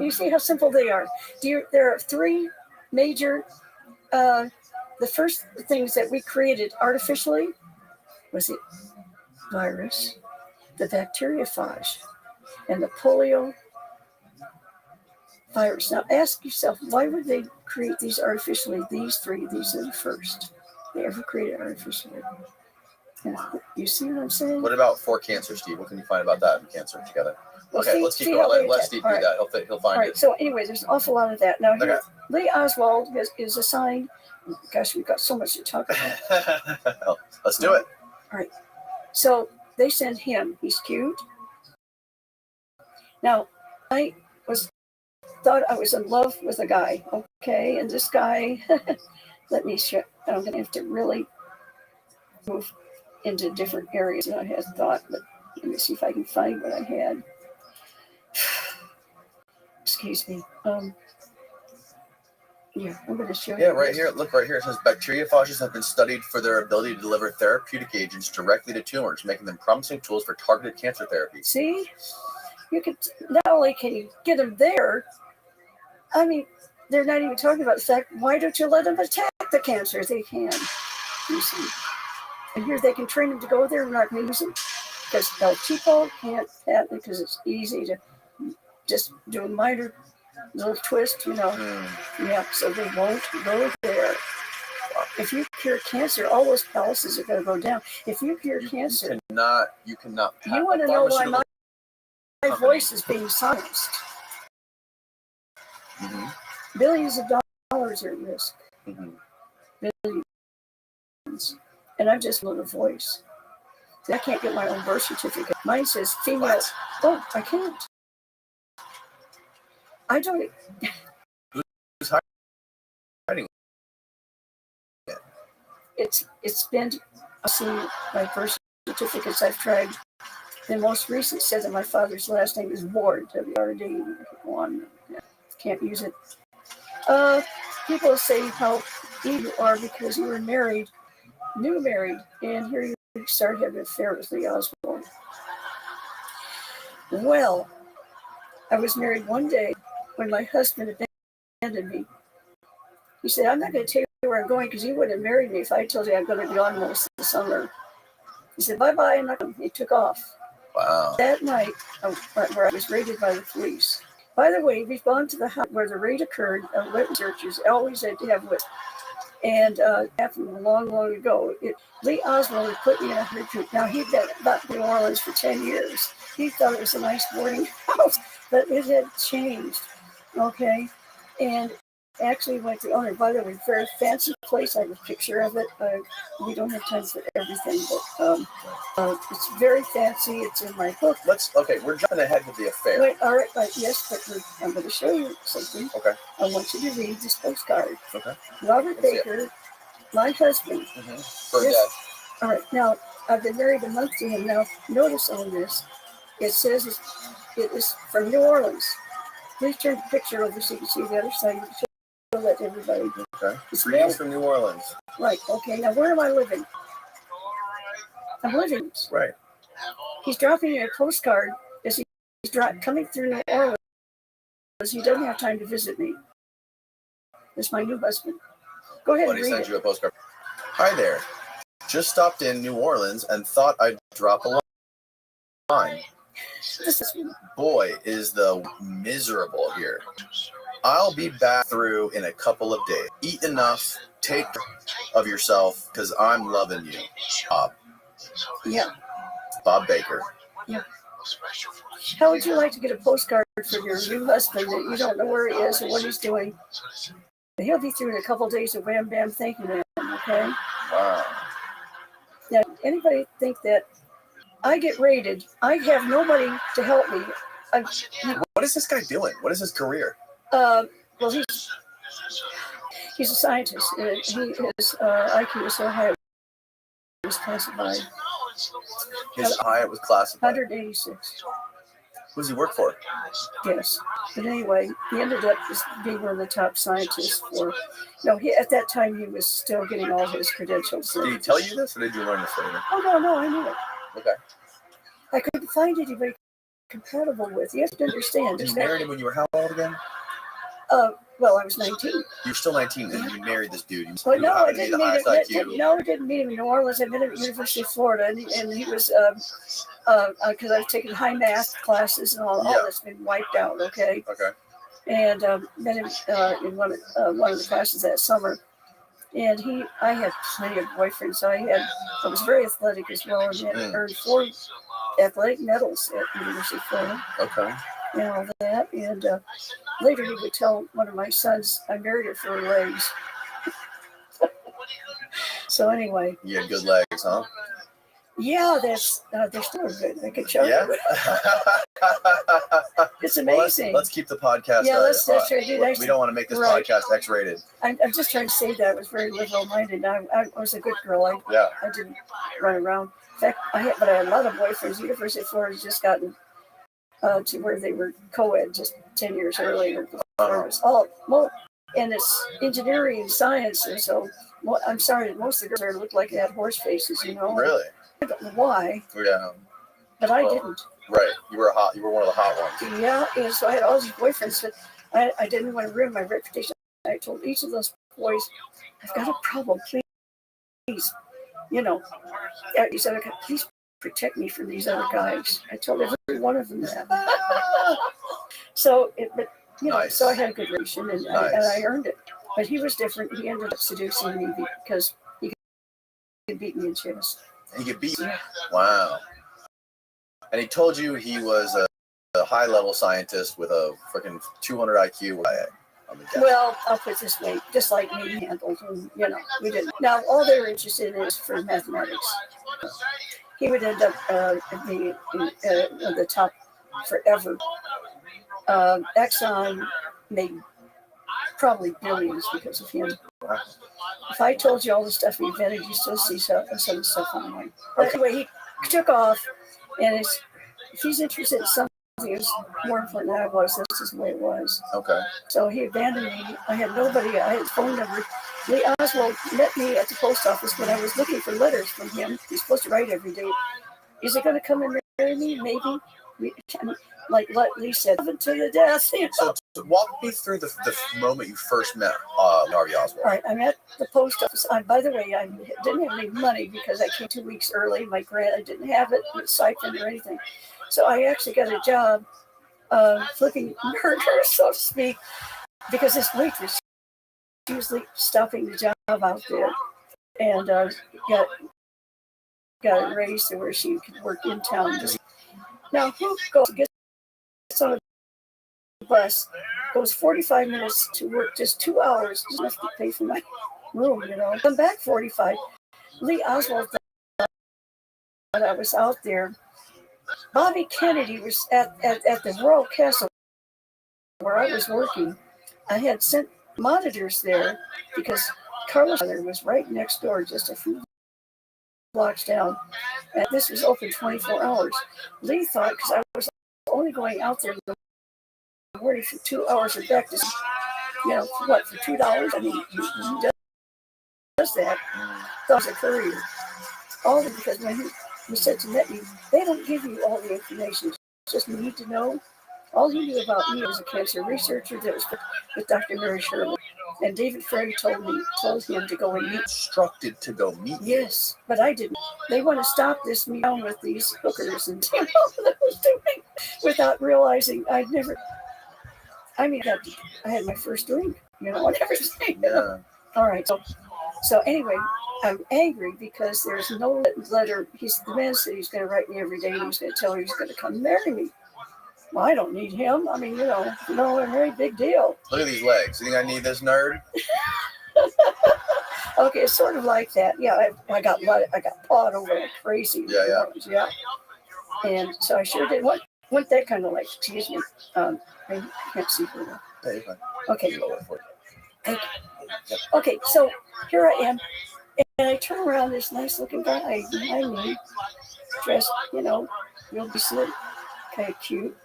You see how simple they are. There are three major. The first things that we created artificially was the virus, the bacteriophage, and the polio virus. Now ask yourself, why would they create these artificially? These three, these are the first they ever created artificially. And you see what I'm saying? What about for cancer, Steve? What can you find about that in cancer together? Well, okay, let's keep going. Let Steve do that. He'll find it. So anyway, there's an awful lot of that. Now here, Lee Oswald is assigned. Gosh, we've got so much to talk about. Let's do it. All right. So they sent him. He's cute. Now, I thought I was in love with a guy. Okay, and this guy, let me show. I'm going to have to really move into different areas than I had thought. But let me see if I can find what I had. Excuse me. Yeah, I'm going to show you. Yeah, right here. Look, right here. It says bacteriophages have been studied for their ability to deliver therapeutic agents directly to tumors, making them promising tools for targeted cancer therapy. See, you could not only can you get them there. I mean, they're not even talking about the fact. Why don't you let them attack the cancer? They can. You see, and here they can train them to go there. We're not going to use them because El Chico can't patent it because it's easy to just do a minor little twist, you know. Yeah, so they won't go there. If you cure cancer, all those palaces are going to go down. If you cure cancer, you cannot. You want to know why my voice is being silenced? Billions of dollars are at risk. Billions, and I'm just a little voice. See, I can't get my own birth certificate. Mine says female. What? Oh, I can't. I don't. Who's hiring writing? It's been, I've seen my birth certificates I've tried. The most recent says that my father's last name is Ward, W-R-D. Can't use it. People say how evil you are because you were married, and here you started having an affair with Lee Oswald. Well, I was married one day when my husband abandoned me. He said, I'm not going to tell you where I'm going because you wouldn't have married me if I told you I'm going to be gone most of the summer. He said, bye-bye, and he took off. Wow. That night, where I was raided by the police. By the way, we've gone to the house where the raid occurred. Witness searchers always had to have witnesses. And happened long, long ago. Lee Oswald had put me in a retreat. Now, he'd been about New Orleans for 10 years. He thought it was a nice boarding house, but it had changed, okay? And actually went to owner. By the way, very fancy place. I have a picture of it. We don't have time for everything, but it's very fancy. It's in my book. We're jumping ahead with the affair. Wait, all right, yes, but I'm going to show you something. Okay. I want you to read this postcard. Okay. Robert Baker, my husband. All right, now, I've been married a month to him now. Notice on this, it says it is from New Orleans. Please turn the picture over so you can see the other side. So let everybody. Okay. Greetings from New Orleans. Right. Okay. Now, where am I living? I'm living. Right. He's dropping me a postcard as he's coming through New Orleans. He doesn't have time to visit me. It's my new husband. Go ahead and read it. He sends you a postcard. Hi there. Just stopped in New Orleans and thought I'd drop a line. Boy, is the miserable here. I'll be back through in a couple of days. Eat enough, take care of yourself, because I'm loving you. Bob. Yeah. Bob Baker. Yeah. How would you like to get a postcard from your new husband that you don't know where he is or what he's doing? He'll be through in a couple of days of wham bam thanking him, okay? Wow. Now, anybody think that I get raided, I have nobody to help me. What is this guy doing? What is his career? Well, he's a scientist. His IQ is so high it was classified. His IQ was classified. 186. Who does he work for? Yes. But anyway, he ended up being one of the top scientists for. No, at that time he was still getting all his credentials. Did he tell you this, or did you learn this later? Oh no, I knew it. Okay. I couldn't find anybody compatible with. You have to understand. You married him when you were how old again? Well, I was 19. You're still 19, and you married this dude. Well, no, I didn't meet him. No, I didn't meet him in New Orleans. I met him at University of Florida, and he was because I was taking high math classes and all that's been wiped out. Okay. Okay. And met him in one of the classes that summer, and I had plenty of boyfriends. I was very athletic as well, and had earned 4 athletic medals at University of Florida. Okay. And all that, and later he would tell one of my sons, I married her for her legs. So anyway. You had good legs, huh? Yeah, they're still good. I could show you. It's amazing. Well, let's keep the podcast. Yeah, let's try to do that. We don't want to make this podcast X-rated. I'm just trying to say that I was very liberal-minded. I was a good girl. I didn't run around. In fact, I had a lot of boyfriends. University of Florida just gotten to where they were co-ed just 10 years earlier. And it's engineering and science, and so I'm sorry, most of the girls there looked like they had horse faces, you know. Really? I don't know why. Yeah. But I didn't. Right. You were one of the hot ones. Yeah, and so I had all these boyfriends, but I didn't want to ruin my reputation. I told each of those boys, I've got a problem, please. You know, these other guys, please protect me from these other guys. I told every one of them that. So so I had a good relation, and I earned it. But he was different. He ended up seducing me because he could beat me in chess. He could beat you? Wow. And he told you he was a high-level scientist with a freaking 200 IQ. Well, I'll put it this way, just like me handled, and, we didn't. Now, all they were interested in is for mathematics. He would end up being the top forever. Exxon made probably billions because of him. If I told you all the stuff he invented, you still see some of the stuff online. But anyway, he took off, and if he's interested in something that's more important than I was, this is the way it was. Okay. So he abandoned me. I had nobody. I had his phone number. Lee Oswald met me at the post office when I was looking for letters from him. He's supposed to write every day. Is he going to come and marry me? Maybe. Like Lee said, to the death. You know? So walk me through the moment you first met Harvey Oswald. All right, I'm at the post office. By the way, I didn't have any money because I came 2 weeks early. My grant, I didn't have it siphoned or anything. So I actually got a job flipping burgers, so to speak, because this waitress, she was stopping the job out there, and got it raised to where she could work in town. Now, who gets on a bus, goes 45 minutes to work, just 2 hours, just enough to pay for my room, you know. Come back 45. Lee Oswald thought I was out there. Bobby Kennedy was at the Royal Castle where I was working. I had sent monitors there because Carlos was right next door, just a few blocks down. And this was open 24 hours. Lee thought, because I was only going out there in the morning for 2 hours or back to, for what, for $2? I mean, he does that. Thought I was a courier. All because when he said to me, they don't give you all the information. It's just you need to know. All he knew about me was a cancer researcher that was with Dr. Mary Sherman. And David Ferry told him to go and meet. Instructed to go meet. Yes, but I didn't. They want to stop this me down with these hookers and that I was doing without realizing I had my first drink, and everything. Yeah. All right, so anyway, I'm angry because there's no letter. The man said he's going to write me every day, and he's going to tell her he's going to come marry me. Well, I don't need him. I mean, a very big deal. Look at these legs. You think I need this nerd? Okay, it's sort of like that. Yeah, I got pawed over like crazy. Yeah. And so I sure did want that kind of life. Excuse me. I can't see for now. Okay. Thank you. Okay, so here I am, and I turn around. This nice-looking guy behind me, dressed, real decent, kind of cute.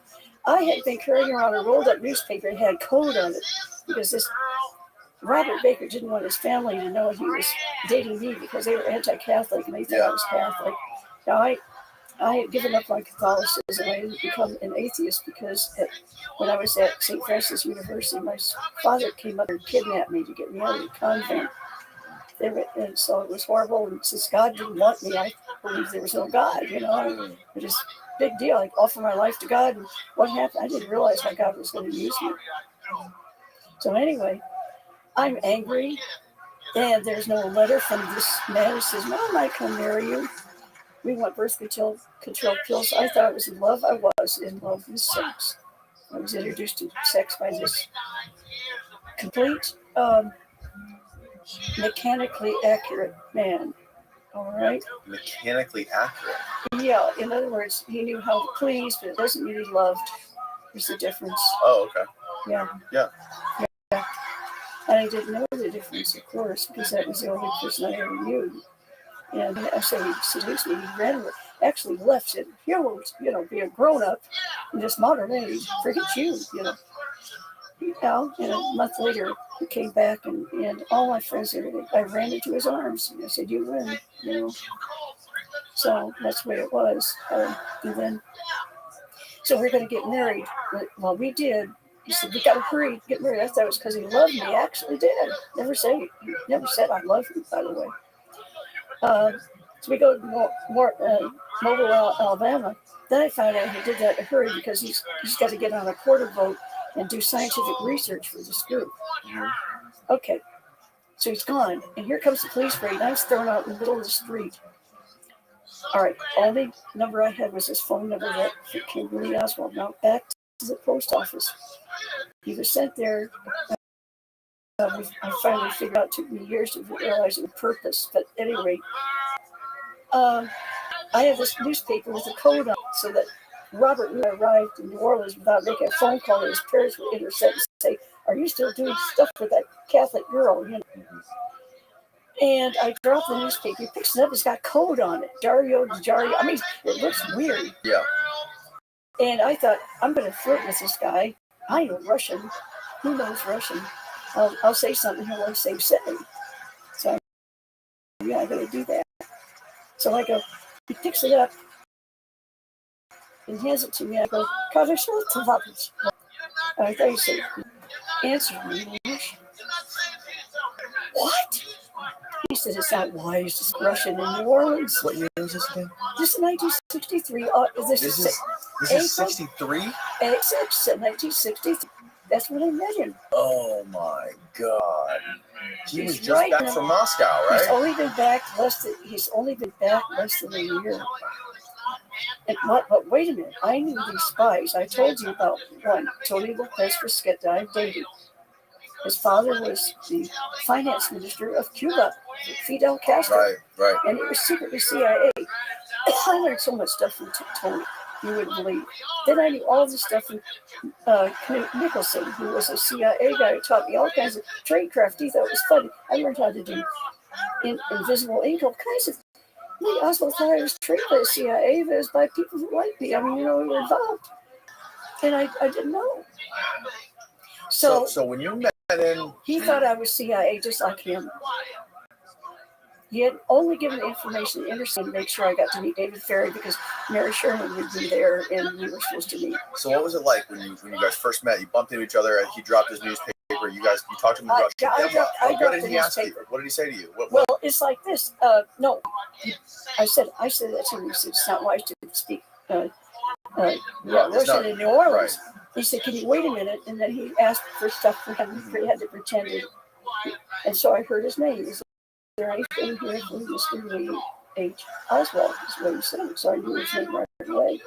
I had been carrying around a rolled-up newspaper that had code on it because this Robert Baker didn't want his family to know he was dating me because they were anti-Catholic and they thought I was Catholic. Now, I had given up on Catholicism. I had become an atheist because when I was at St. Francis University, my father came up and kidnapped me to get me out of the convent. And so it was horrible. And since God didn't want me, I believed there was no God, It was a big deal. I offered my life to God. And what happened? I didn't realize how God was going to use me. So anyway, I'm angry. And there's no letter from this man who says, "Well, I might come marry you." We want birth control pills. I thought I was in love. I was in love with sex. I was introduced to sex by this complete, mechanically accurate man. All right? Mechanically accurate? Yeah. In other words, he knew how to please, but it doesn't mean he loved. There's a difference. Oh, okay. Yeah. And I didn't know the difference, of course, because that was the only person I ever knew. And so he seduced me. He randomly actually left. Said, "Here will, be a grown-up in this modern age. Forget you, And a month later, he came back, and all my friends, I ran into his arms. And I said, "You win," So that's the way it was. And then, so we're going to get married. Well, we did. He said, "We got to hurry, get married." I thought it was because he loved me. Actually, did. Never said I love you, by the way. So we go to Mobile, Alabama. Then I found out he did that in a hurry because he's got to get on a quarter boat and do scientific research for this group. Okay, so he's gone, and here comes the police raid. I was thrown out in the middle of the street. All right, only number I had was his phone number that came from Lee Oswald. Now back to the post office. He was sent there. I finally figured out, it took me years to realize the purpose. But anyway, I have this newspaper with a code on it so that Robert arrived in New Orleans without making a phone call, and his parents would intercept say, "Are you still doing stuff with that Catholic girl?" You know. And I dropped the newspaper. He picks it up. It's got code on it. Dario. I mean, it looks weird. Yeah. And I thought, I'm going to flirt with this guy. I know Russian. Who knows Russian? I'll say something. He'll say, say. So yeah, I'm going to do that. So I go. He picks it up and hands it to me. I go, "Kadashul." I thought he said, "Answer me in English." What? He said, "It's not wise. It's Russian in New Orleans." What year is this again? This is 1963. This is 63? 1963. That's when I met him. Oh my God! He was He's just back now. from Moscow, right? He's only been back less than a year. And but wait a minute! I knew these spies. I told you about one, Tony Lopez Fresqueta. I dated. His father was the finance minister of Cuba, Fidel Castro. Right. And he was secretly CIA. I learned so much stuff from Tony, you wouldn't believe. Then I knew all this stuff from Knut Nicholson, who was a CIA guy who taught me all kinds of trade craft. He thought it was funny. I learned how to do invisible ink, all kinds of. I also thought I was trained by the CIA, but it was by people who liked me. I mean, we were involved. And I didn't know. So when you met him, he thought I was CIA just like him. He had only given the information interesting to make sure I got to meet David Ferry because Mary Sherman would be there and we were supposed to meet. So what was it like when you guys first met? You bumped into each other and he dropped his newspaper. You talked to him about what did he ask you? What did he say to you? Well, it's like this. No, I said that to him. He said, "It's not wise to speak Russian in New Orleans." Right. He said, "Can you wait a minute?" And then he asked for stuff for him. He had to pretend it. And so I heard his name. Is there anything here for Mr. Lee H. Oswald? Is what he said. So I knew his name right away.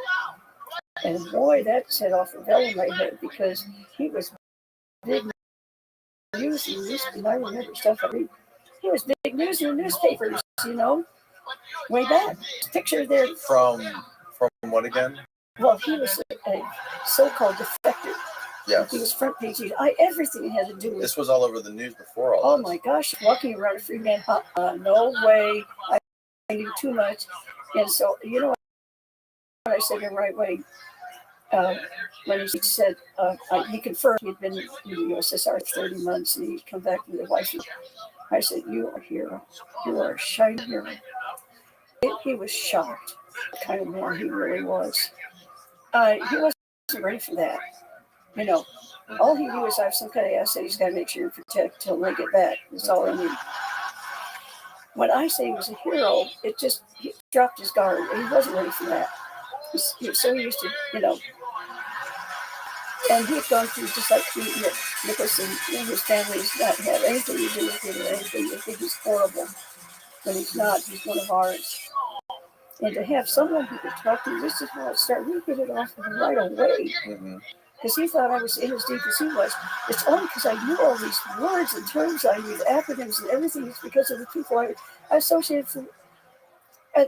And boy, that set off a bell in my head because he was big news in the and I remember stuff I read. He was big news in the newspapers, way back. Picture there. From what again? Well, he was a so-called defector. Yes. He was front page. Everything had to do with. This was all over the news before all Oh this. My gosh, walking around a free man. No way. I knew too much. And so, what I said the right way. When he said, he confirmed he'd been in the USSR 30 months and he'd come back with a wife. I said, "You are a hero. You are a shining hero." He was shocked, the kind of man he really was. He wasn't ready for that. All he knew is I have some kind of asset he's got to make sure to protect till they get back. That's all I knew. When I say he was a hero, he dropped his guard. He wasn't ready for that. He was so used to, and he'd gone through just like Nicholson. His family's not had anything to do with him or anything. They think he's horrible. But he's not. He's one of ours. And to have someone who could talk to me, this is how it started. We hit it off right away. Because he thought I was in as deep as he was. It's only because I knew all these words and terms, I knew the acronyms and everything. It's because of the people I associated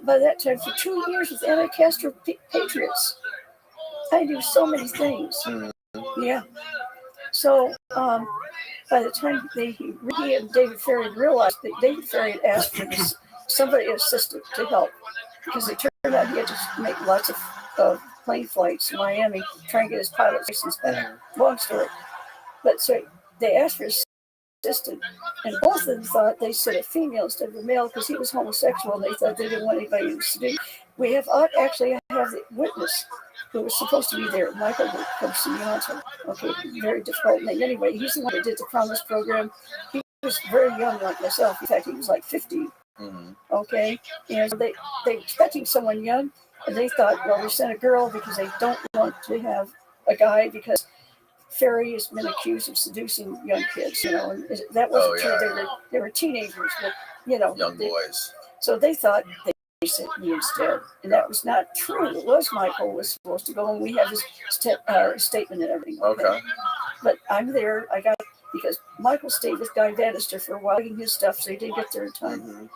by that time for 2 years with anti-Castro patriots. I knew so many things. Yeah. So by the time he and David Ferry realized that David Ferry had asked for somebody assistant to help because it turned out he had to make lots of plane flights in Miami, trying to get his pilot's license back. Long story. But so they asked for his assistant, and both of them thought they said a female instead of a male because he was homosexual, and they thought they didn't want anybody to seduce. We have actually I have the witness who was supposed to be there, Michael Simonto. Okay, very difficult name. Anyway, he's the one that did the Promise program. He was very young like myself. In fact, he was like 50. Okay, and they expecting someone young. And they thought, well, we sent a girl because they don't want to have a guy because Ferry has been accused of seducing young kids, and that wasn't true. Yeah. They were teenagers, but, young boys. So they thought they sent me instead. And that was not true. It was Michael was supposed to go, and we have his statement and everything. Okay. But I'm there. Because Michael stayed with Guy Bannister for a while, getting his stuff, so he didn't get there in time.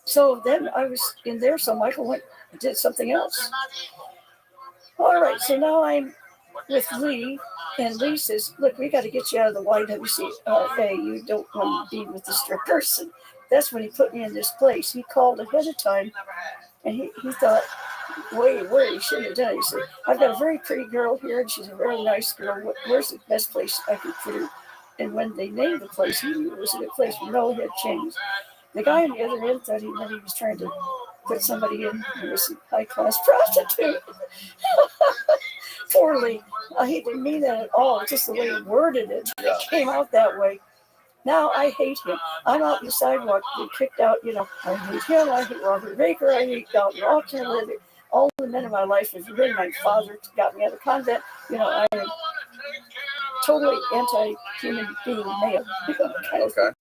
So then I was in there, so Michael went and did something else. All right, so now I'm with Lee, and Lee says, "Look, we got to get you out of the YWCA. You don't want to be with this person." That's when he put me in this place. He called ahead of time, and he thought, wait, he shouldn't have done it. He said, "I've got a very pretty girl here, and she's a very nice girl. Where's the best place I can put her?" And when they named the place, he knew it was a good place, but no, it had changed. The guy on the other end thought he was trying to put somebody in who was a high-class prostitute. Poorly. He didn't mean that at all. It's just the way he worded it. It came out that way. Now I hate him. I'm out on the sidewalk being kicked out. I hate him. I hate Robert Baker. I hate Dalton Rothschild. All the men in my life have been. My father got me out of the convent. I am totally anti-human being male. Okay.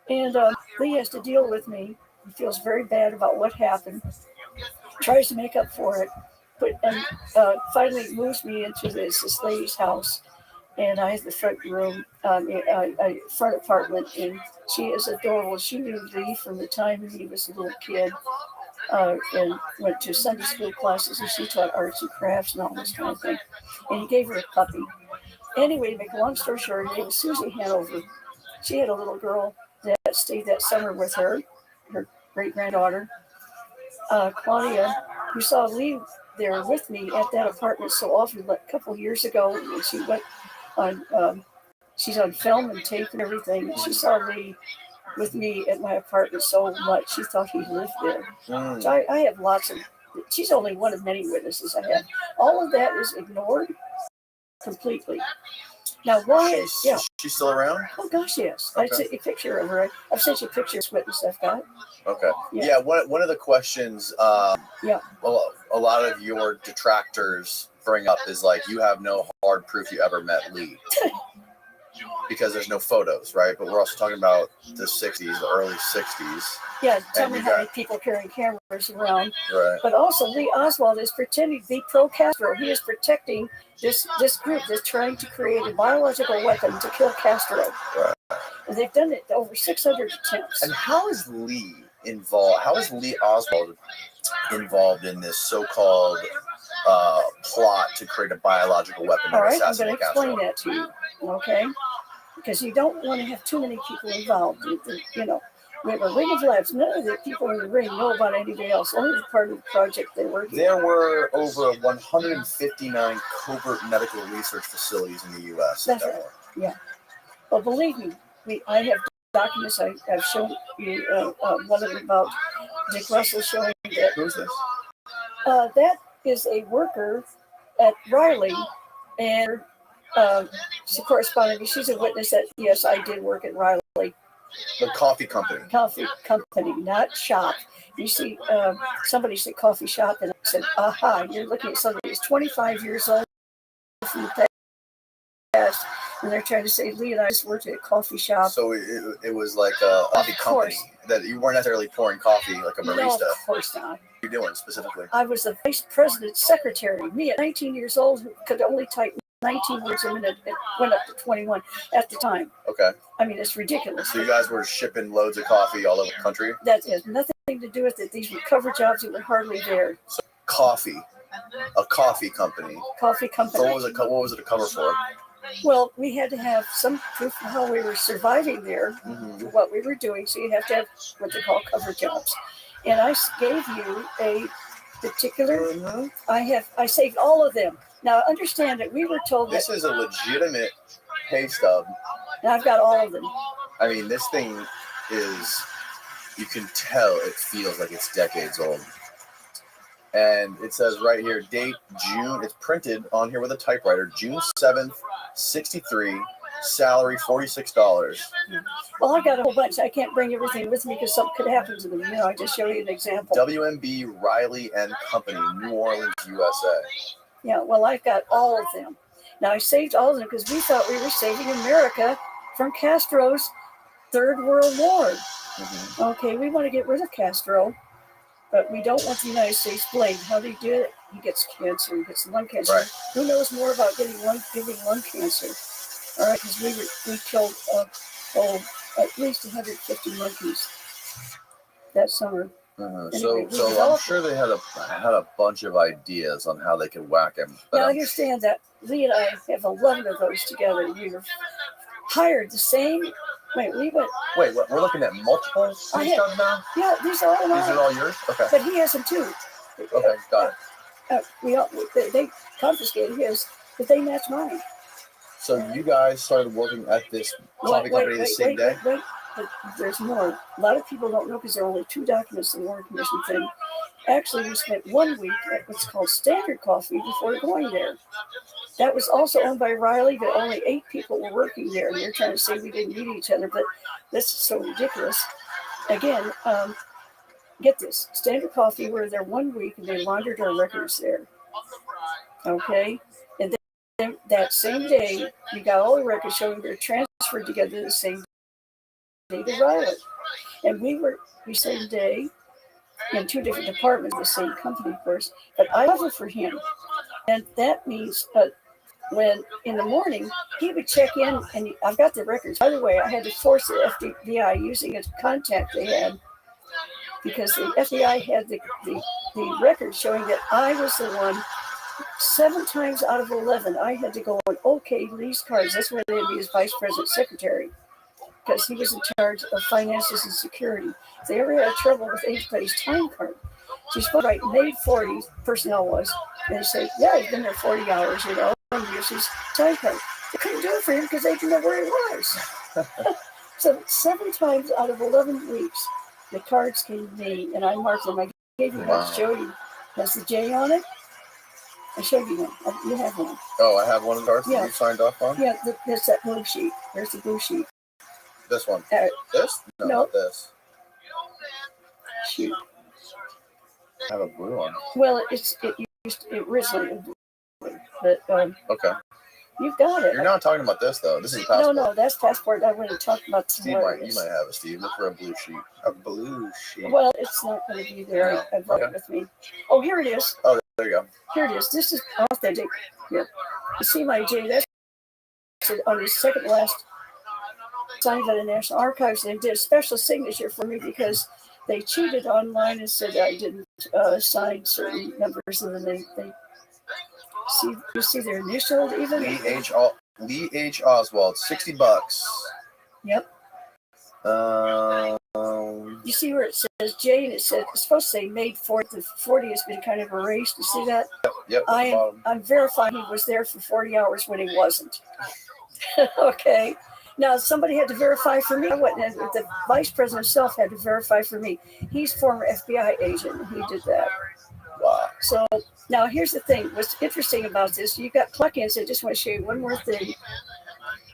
And Lee has to deal with me. He feels very bad about what happened. Tries to make up for it. And finally moves me into this lady's house. And I have the front room, front apartment. And she is adorable. She knew Lee from the time he was a little kid. And went to Sunday school classes. And she taught arts and crafts and all this kind of thing. And he gave her a puppy. Anyway, to make a long story short, her name was Susie Hanover. She had a little girl that stayed that summer with her great-granddaughter, Claudia, who saw Lee there with me at that apartment so often. A couple years ago, and she went on, she's on film and tape and everything. And she saw Lee with me at my apartment so much, she thought he lived there. So I have lots of, she's only one of many witnesses I have. All of that is ignored completely. Now, why? She's still around? Oh gosh, yes. Okay. I sent you a picture of her. I've sent you pictures, witness I've got. Okay. Yeah. One of the questions, a lot of your detractors bring up is like, you have no hard proof you ever met Lee. Because there's no photos, right? But we're also talking about the 60s, the early 60s. Yeah, tell me how many people carrying cameras around. Right. But also, Lee Oswald is pretending to be pro-Castro. He is protecting this group that's trying to create a biological weapon to kill Castro. Right. And they've done it over 600 attempts. And how is Lee involved? How is Lee Oswald involved in this so-called plot to create a biological weapon? All right, I'm going to explain that to you, okay? Because you don't want to have too many people involved. We have a ring of labs. None of the people in the ring know about anything else. Only the part of the project they were doing. There were over 159 covert medical research facilities in the U.S. That's right. Yeah. Well, believe me, I have documents. I've shown you one of them about Dick Russell showing that. Who's this? That is a worker at Riley, and she's corresponding. She's a witness that, yes, I did work at Riley. The coffee company. Coffee company, not shop. You see, somebody said coffee shop, and I said, aha, you're looking at somebody who's 25 years old from the past, and they're trying to say, Lee and I just worked at a coffee shop. So it was like a coffee company that you weren't necessarily pouring coffee like a barista. No, of course not. What are you doing specifically? I was the vice president's secretary. Me at 19 years old could only type 19 words a minute. It went up to 21 at the time. Okay. I mean, it's ridiculous. So you guys were shipping loads of coffee all over the country? That has nothing to do with it. These were cover jobs that were hardly there. So coffee, a coffee company. Coffee company. So what was it a cover for? Well, we had to have some proof of how we were surviving there, what we were doing. So you have to have what they call cover jobs. And I gave you a particular. I saved all of them. Now understand that we were told this is a legitimate pay stub. And I've got all of them. I mean, this thing is, you can tell it feels like it's decades old. And it says right here, date June, it's printed on here with a typewriter, June 7th, 63, salary $46. Well, I've got a whole bunch. I can't bring everything with me because something could happen to them. I just show you an example. WMB Riley and Company, New Orleans, USA. Yeah, well, I've got all of them. Now, I saved all of them because we thought we were saving America from Castro's Third World War. Okay, we want to get rid of Castro, but we don't want the United States blamed. How do you do it? He gets cancer. He gets lung cancer. Right. Who knows more about giving lung cancer? All right, because we killed at least 150 monkeys that summer. Mhm. Anyway, we So I'm developed sure they had a bunch of ideas on how they could whack him. But Now I'm understand that Lee and I have 11 of those together. We were hired the same. Wait, we went. Wait, we're looking at multiple I city had- stubs now? Yeah, these are all These are mine. all yours? Okay. But he has them too. Okay, got it. They confiscated his, but they match mine. So you guys started working at this coffee company the same day? Wait. But there's more. A lot of people don't know because there are only 2 documents in the Warren Commission thing. Actually, we spent 1 week at what's called Standard Coffee before going there. That was also owned by Riley, but only 8 people were working there. And they're trying to say we didn't meet each other, but this is so ridiculous. Again, get this. Standard Coffee were there 1 week and they laundered our records there. Okay? And then that same day, we got all the records showing they're transferred together the same day to Riley. And we were the same day in 2 different departments, the same company, of course. But I covered for him. And that means when in the morning, he would check in, and I've got the records. By the way, I had to force the FBI using a contact they had because the FBI had the record showing that I was the one 7 times out of 11. I had to go on OK Lee's cards. That's where they had me as vice president secretary because he was in charge of finances and security. If they ever had trouble with anybody's time card, she's supposed to write May 40, personnel was. And they say, yeah, he's been there 40 hours, and here's his time card. They couldn't do it for him because they didn't know where he was. So 7 times out of 11 weeks, the cards came to me, and I marked them. I gave you one to show you. Has the J on it? I showed you one. You have one. Oh, I have one of the cards that you signed off on? Yeah, there's that blue sheet. There's the blue sheet. This one? This? No, not this. Shoot. I have a blue one. Well, it originally was blue, but okay. You've got it. You're not talking about this though. This is passport. No, that's passport. I want to talk about. Steve you might have it, Steve. Look for a blue sheet. A blue sheet. Well, it's not going to be there. No. I brought it with me. Oh, here it is. Oh, there you go. Here it is. This is authentic. Here, you see my J. That's on the second last signed by the National Archives. They did a special signature for me because they cheated online and said I didn't sign certain numbers, and then they see their initial even. Lee H. Oswald, $60. Yep. You see where it says J, and it's supposed to say May 4th. The 40 has been kind of erased. You see that? Yep. I'm verifying he was there for 40 hours when he wasn't. Okay. Now, somebody had to verify for me. The vice president himself had to verify for me. He's former FBI agent, and he did that. Wow. So now here's the thing. What's interesting about this, you got plugins. I just want to show you one more thing.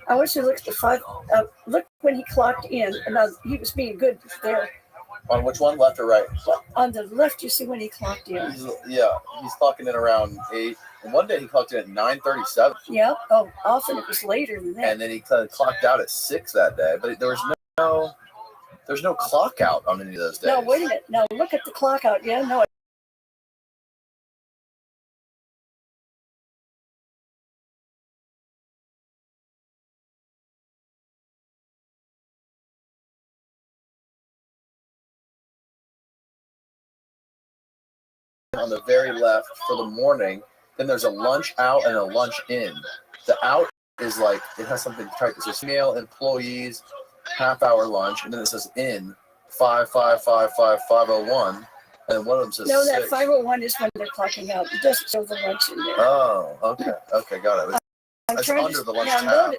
I want you to look at the look when he clocked in. And now he was being good there. On which one, left or right? Well, on the left, you see when he clocked in. He's clocking in around 8. And one day he clocked in at 9:37. Yeah. Oh, often it was later than that. And then he clocked out at 6 that day. But there's no clock out on any of those days. No, wait a minute. Now look at the clock out. Yeah, no. On the very left for the morning, then there's a lunch out and a lunch in. The out is like it has something typed. It says female employees, half-hour lunch, and then it says in 5:05:05:501, and one of them says No, 6. that 501 is when they're clocking out. It doesn't show the lunch in there. Oh, okay, got it. It's under the lunch tab.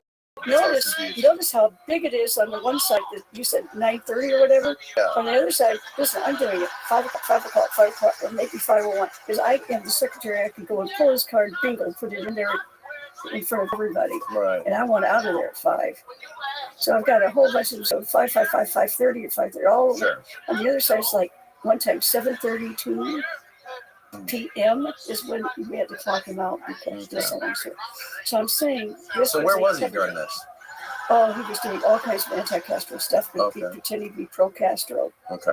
Notice how big it is on the one side that you said 9:30 or whatever. Yeah. On the other side, listen, I'm doing it 5 o'clock, or maybe 5:01. Because I am the secretary, I can go and pull his card, bingo, put it in there in front of everybody. Right. And I want out of there at 5. So I've got a whole bunch of them. So 5:05, 5:30, at 5:30, all over. Sure. On the other side, it's like one time 7:32 p.m. is when we had to clock him out because this and so I'm saying this. So where was he during this? Oh, he was doing all kinds of anti-Castro stuff, pretending to be pro-Castro,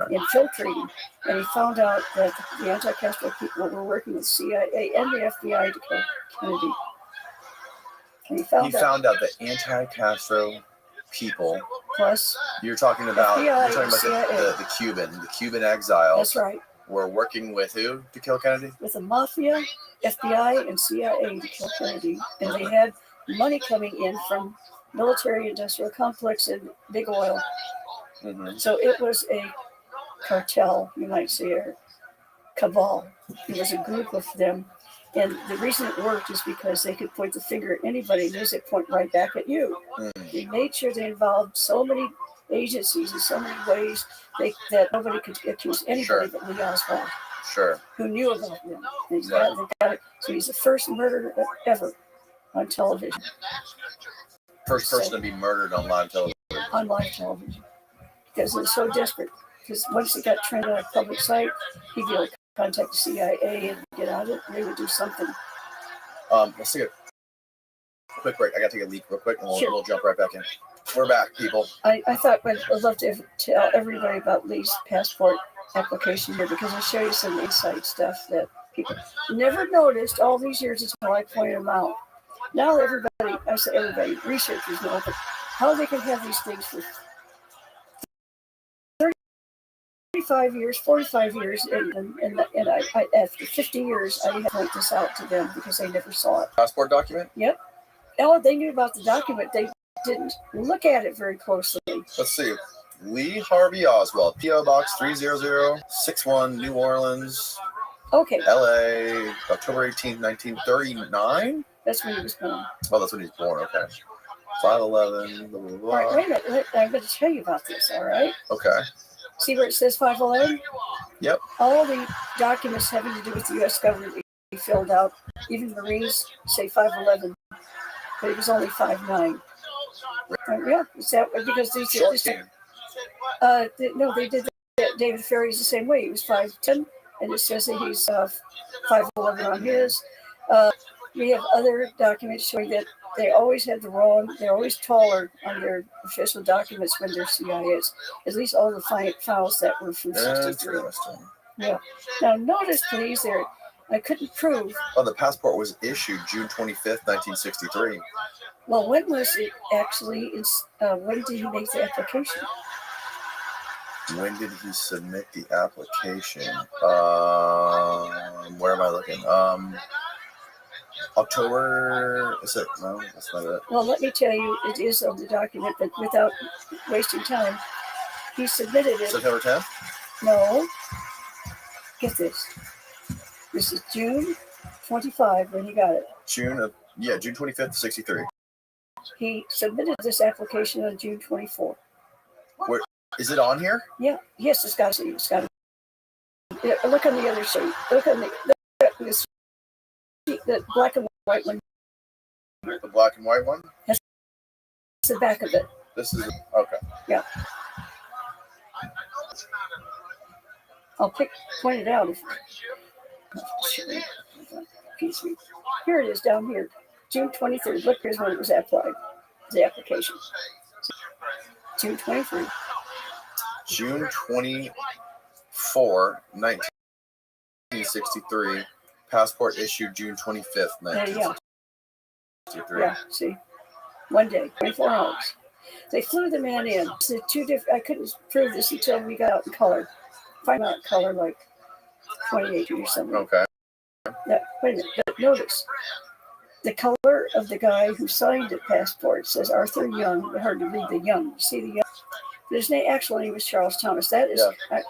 infiltrating. And he found out that the anti-Castro people were working with CIA and the FBI to kill Kennedy. And he found out that anti-Castro people plus. You're talking about FBI, the Cuban exiles. That's right. Were working with who to kill Kennedy? With the mafia, FBI, and CIA to kill Kennedy, and they had money coming in from military-industrial complex and big oil. Mm-hmm. So it was a cartel, you might say, or cabal. It was a group of them. And the reason it worked is because they could point the finger at anybody, and they point right back at you. They made sure they involved so many agencies in so many ways that nobody could accuse anybody but Lee Oswald. Sure. Who knew about them. They got it. So he's the first murderer ever on television. First person to be murdered on live television. On live television. Because it was so desperate. Because once it got trended on a public site, he'd be able to contact the CIA and get out of it, and they would do something. Let's take a quick break. I got to take a leak real quick, and we'll jump right back in. We're back, people. I thought I'd love to tell everybody about Lee's passport application here, because I'll show you some inside stuff that people never noticed all these years until I pointed them out. Now everybody, I say everybody, researchers know, but how they can have these things for 35 years, 45 years, and I after 50 years, I had to point this out to them because they never saw it. Passport document? Yep. Oh, they knew about the document. They didn't look at it very closely. Let's see. Lee Harvey Oswald, P.O. Box 30061, New Orleans. Okay. L.A., October 18th, 1939? That's when he was born. Oh, that's when he was born. Okay. 5'11", blah, blah, blah. All right, wait a minute. I'm going to tell you about this, all right? Okay. See where it says 5'11"? Yep. All the documents having to do with the U.S. government he filled out, even the Marines say 5'11", but it was only 5'9". Yeah, is that because these Short team. No, they did that. David Ferry's the same way. He was 5'10", and it says that he's 5'11" on his. We have other documents showing that they always had the wrong. They're always taller on their official documents when they're CIAs. At least all the files that were from 63. Yeah. Now notice, please, there. I couldn't prove. Oh, the passport was issued June 25th, 1963. Well, when was it actually? When did he make the application? When did he submit the application? Where am I looking? October. Is it? No, that's not it. Well, let me tell you, it is on the document, but without wasting time, he submitted it. September 10th? No. Get this. This is June 25 when he got it. June 25th, 63. He submitted this application on June 24. Where is it on here? Yeah. Yes, it's got to. It's got to. Yeah, look on the other sheet. Look on the black and white one. The black and white one? That's the back of it. This is okay. Yeah. I'll point it out. Here it is down here. June 23rd. Look, here's when it was applied. The application. June 23rd. June 24, 1963. Passport issued June 25th, 1963. Yeah, see. One day, 24 hours. They flew the man in. So I couldn't prove this until we got out in color. Find out color like 28 or something. Okay. Now, wait a minute. But notice. The color of the guy who signed the passport says Arthur Young. It's hard to read the Young. You see the Young? His actual name was Charles Thomas. That is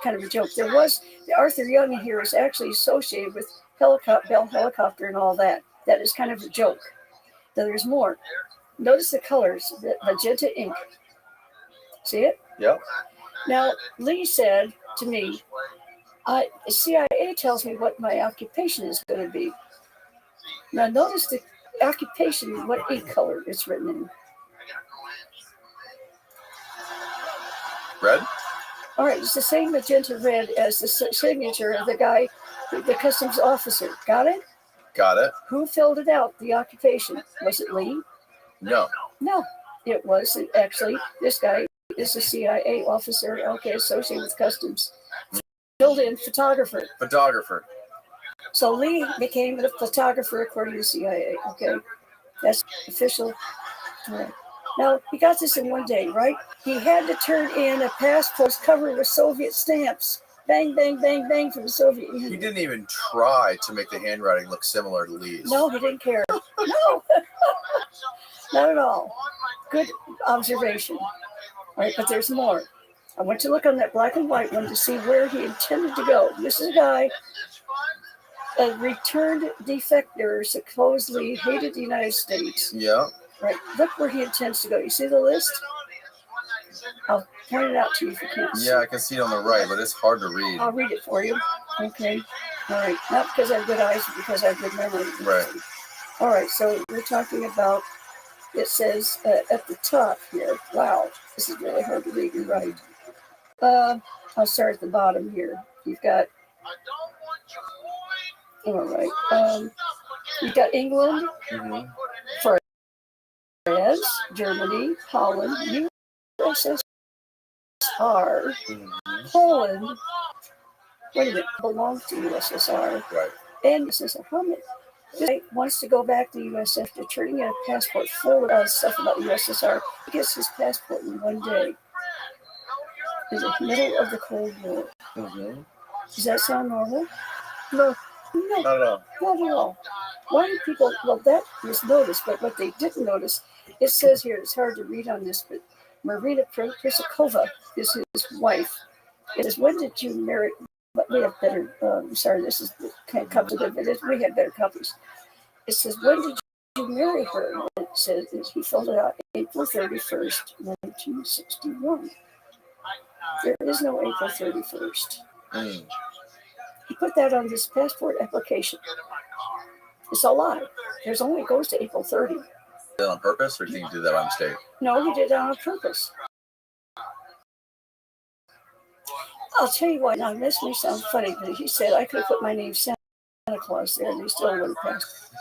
kind of a joke. There was the Arthur Young in here is actually associated with Bell Helicopter and all that. That is kind of a joke. Then there's more. Notice the colors, the magenta ink. See it? Yep. Now, Lee said to me, CIA tells me what my occupation is going to be. Now, notice the occupation, what ink color it's written in. Red? All right, it's the same magenta red as the signature of the guy, the customs officer. Got it? Got it. Who filled it out, the occupation? Was it Lee? No. No, it was actually this guy is a CIA officer, associated with customs. Filled in photographer. So Lee became a photographer according to the CIA, okay? That's official. Right. Now, he got this in one day, right? He had to turn in a passport covered with Soviet stamps. Bang, bang, bang, bang from the Soviet Union. He didn't even try to make the handwriting look similar to Lee's. No, he didn't care. No, not at all. Good observation. All right, but there's more. I went to look on that black and white one to see where he intended to go. This is a guy, a returned defector, supposedly hated the United States. Yeah. Right, look where he intends to go. You see the list? I'll point it out to you if you can't. Yeah, I can see it on the right, but it's hard to read. I'll read it for you. Okay. All right. Not because I have good eyes, but because I have good memory. Right. All right. So we're talking about, it says at the top here. Wow. This is really hard to read and write. I'll start at the bottom here. You've got, all right. You've got England, France, Germany, Holland, USSR, Poland. Wait a minute, belongs to USSR. Right. And USSR. How many? This guy wants to go back to USSR after turning in a passport full of stuff about USSR. He gets his passport in one day. In the middle of the Cold War. Does that sound normal? No. No. Not at all. Not at all. Why do people, well, that was noticed, but what they didn't notice, it says here, it's hard to read on this, but Marina Prisakova is his wife. It says, when did you marry? But we have better, sorry, this is can't come to it, we have better copies. It says, when did you marry her? And it says, he filled it out April 31st, 1961. There is no April 31st. He put that on his passport application. It's a lie. There's only goes to April 30. Did that on purpose, or did he do that by mistake? No, he did that on purpose. I'll tell you why. Now, this may sound funny, but he said I could have put my name Santa Claus there, and he still would have passed.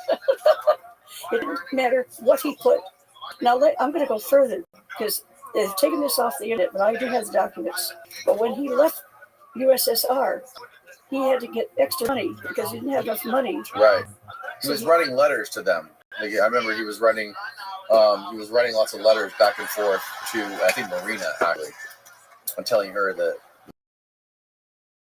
It didn't matter what he put. Now, I'm going to go further, because they've taken this off the internet, but I do have the documents. But when he left USSR, he had to get extra money because he didn't have enough money. Right. He was writing letters to them. Like, I remember he was writing lots of letters back and forth to, I think, Marina, actually. I'm telling her that,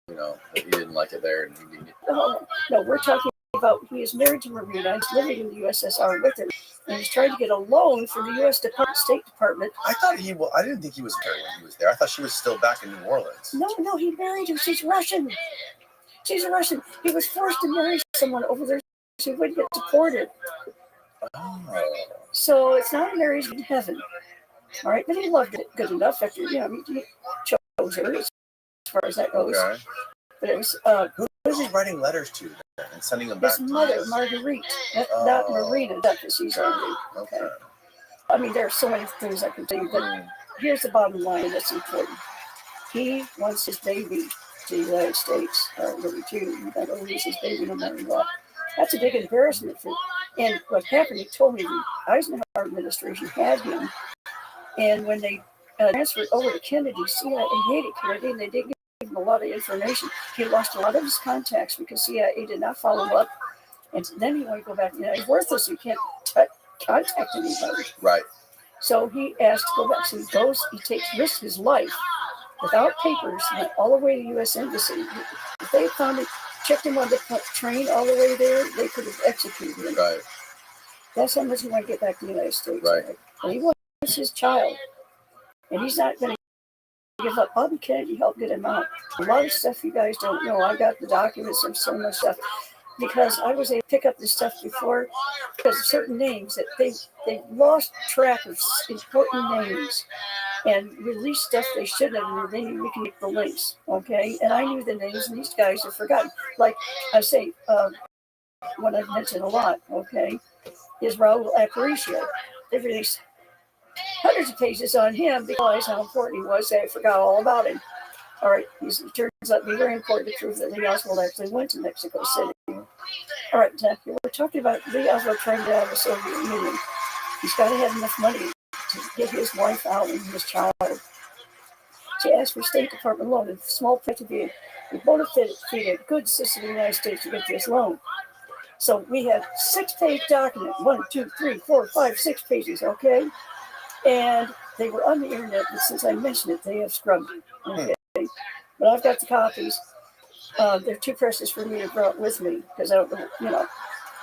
that he didn't like it there and he needed. No, we're talking about he is married to Marina. He's living in the USSR with her, and he's trying to get a loan from the U.S. State Department. I didn't think he was married when he was there. I thought she was still back in New Orleans. No, he married her. She's Russian. She's a Russian. He was forced to marry someone over there so he wouldn't get deported. Oh. So it's not a marriage in heaven. All right, but he loved it good enough after, he chose her as far as that goes. Okay. But it was, who was he writing letters to then and sending them back? His mother, Marguerite. Not Marina, because she's already. Okay. I mean, there are so many things I can tell you, but here's the bottom line that's important. He wants his baby to the United States, really too. You got to lose his baby no matter what. That's a big embarrassment for him. And what happened, he told me the Eisenhower administration had him, and when they transferred over to Kennedy, CIA hated Kennedy, and they didn't give him a lot of information. He lost a lot of his contacts because CIA did not follow up, and then he wanted to go back. He's worthless. You can't contact anybody. Right. So he asked to go back. So he risks his life without papers, went all the way to the U.S. Embassy. If they found him, checked him on the train all the way there, they could have executed him. Right. That's how much he wanted to get back to the United States. Right. And he wants his child. And he's not going to give up. Bobby Kennedy helped get him out. A lot of stuff you guys don't know. I got the documents of so much stuff. Because I was able to pick up this stuff before, because of certain names that they lost track of important names and released stuff they shouldn't have, and then we can make the links, okay? And I knew the names, and these guys are forgotten. Like I say, what I've mentioned a lot, okay, is Raul Aparicio. They released hundreds of pages on him because how important he was. I forgot all about him. All right, it turns out to be very important to prove that Lee Oswald actually went to Mexico City. All right, we're talking about Lee Oswald trying to get out of the Soviet Union. He's got to have enough money to get his wife out and his child. She asked for State Department loan, a small print to be a bona fide good citizen of the United States to get this loan. So we have 6-page document, 1, 2, 3, 4, 5, 6 pages, okay? And they were on the internet, but since I mentioned it, they have scrubbed it. Okay. But I've got the copies. They're too precious for me to bring with me because I don't know, you know.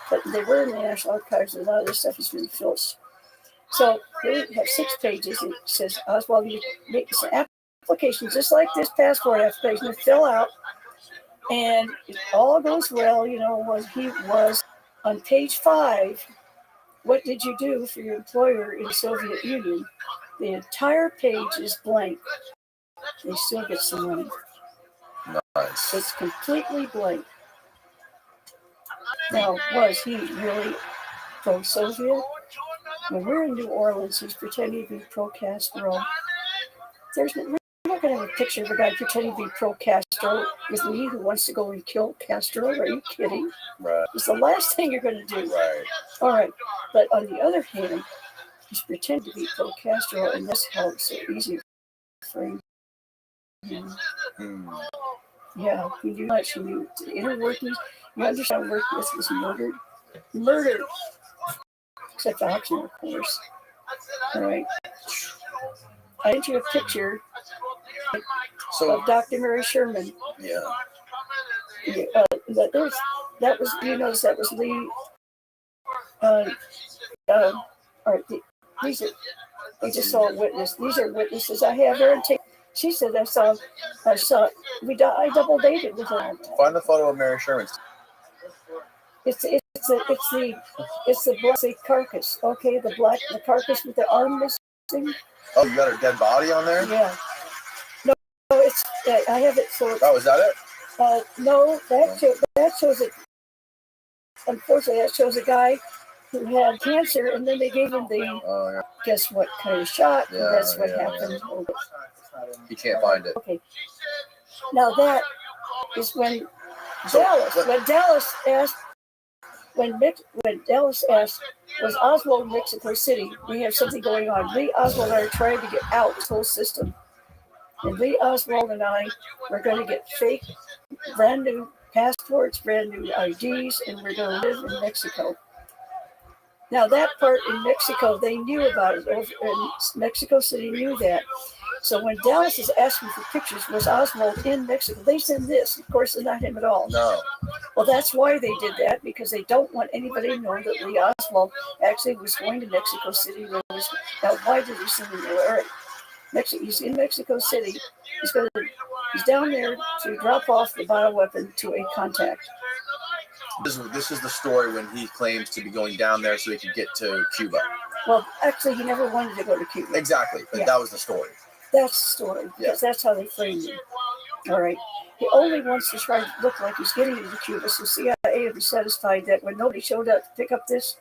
But they were in the National Archives, and a lot of this stuff has been filched. So they have 6 pages. It says, Oswald, you make an application just like this passport application to fill out. And it all goes well, you know, he was on page 5. What did you do for your employer in the Soviet Union? The entire page is blank. They still get some money. Nice. It's completely blank. Now, was he really pro-Soviet? When we're in New Orleans, he's pretending to be pro-Castro. We're not going to have a picture of a guy pretending to be pro-Castro with me who wants to go and kill Castro. Are you kidding? Right. It's the last thing you're going to do. Right. All right. But on the other hand, he's pretending to be pro-Castro, and that's how it's so easy for him. Yeah, he knew much. He knew the inner workings. You understand what was murdered? Murdered. Except Oxnard, of course. All right. I sent you a picture of Dr. Mary Sherman. Yeah. That was, you notice that was Lee. All right, these are, I just saw a witness. These are witnesses I have there. She said I saw, I double dated with her. Find the photo of Mary Sherman. It's the black carcass. Okay, the carcass with the arm missing. Oh, you got her dead body on there? Yeah. No, it's I have it for. Oh, is that it? No, that shows it. Unfortunately, that shows a guy who had cancer, and then they gave him the guess what kind of shot, and that's what happened. You can't find it. Okay. Now that is when Dallas asked, when Dallas asked, was Oswald in Mexico City? We have something going on. Lee Oswald and I are trying to get out this whole system. And Lee Oswald and I were going to get fake, brand new passports, brand new IDs, and we're going to live in Mexico. Now that part in Mexico, they knew about it. In Mexico City knew that. So when Dallas is asking for pictures, was Oswald in Mexico? They said this. Of course, it's not him at all. No. Well, that's why they did that, because they don't want anybody to know that Lee Oswald actually was going to Mexico City. Now, why did he send him there? All right. He's in Mexico City. He's down there to drop off the bioweapon to a contact. This is the story when he claims to be going down there so he could get to Cuba. Well, actually, he never wanted to go to Cuba. Exactly, but that was the story. That's the story, because that's how they framed him. All right. He only wants to try to look like he's getting into Cuba, so CIA was satisfied that when nobody showed up to pick up this.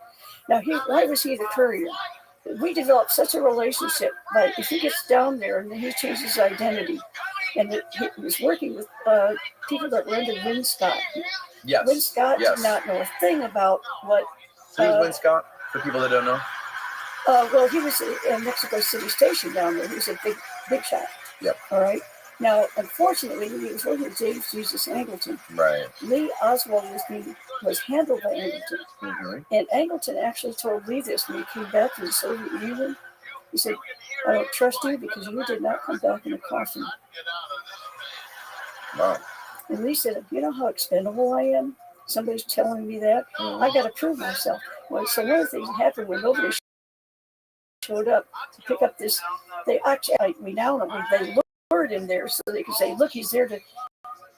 Now, why was he the courier? We developed such a relationship, but if he gets down there and then he changes his identity, and he was working with people that were under Win Scott. Yes. Win Scott did not know a thing about what. Who's Win Scott? For people that don't know. Well, he was in Mexico City Station down there. He was a big shot. Yep. All right. Now, unfortunately, when he was working with James Jesus Angleton, right. Lee Oswald was handled by Angleton. Mm-hmm. And Angleton actually told Lee this when he came back to the Soviet Union. He said, I don't trust you because you did not come back in a coffin. Wow. And Lee said, you know how expendable I am? Somebody's telling me that. I got to prove myself. Well, so one of the things that happened when nobody showed up to pick up this, they actually, we now know they lured him there so they could say, look, he's there to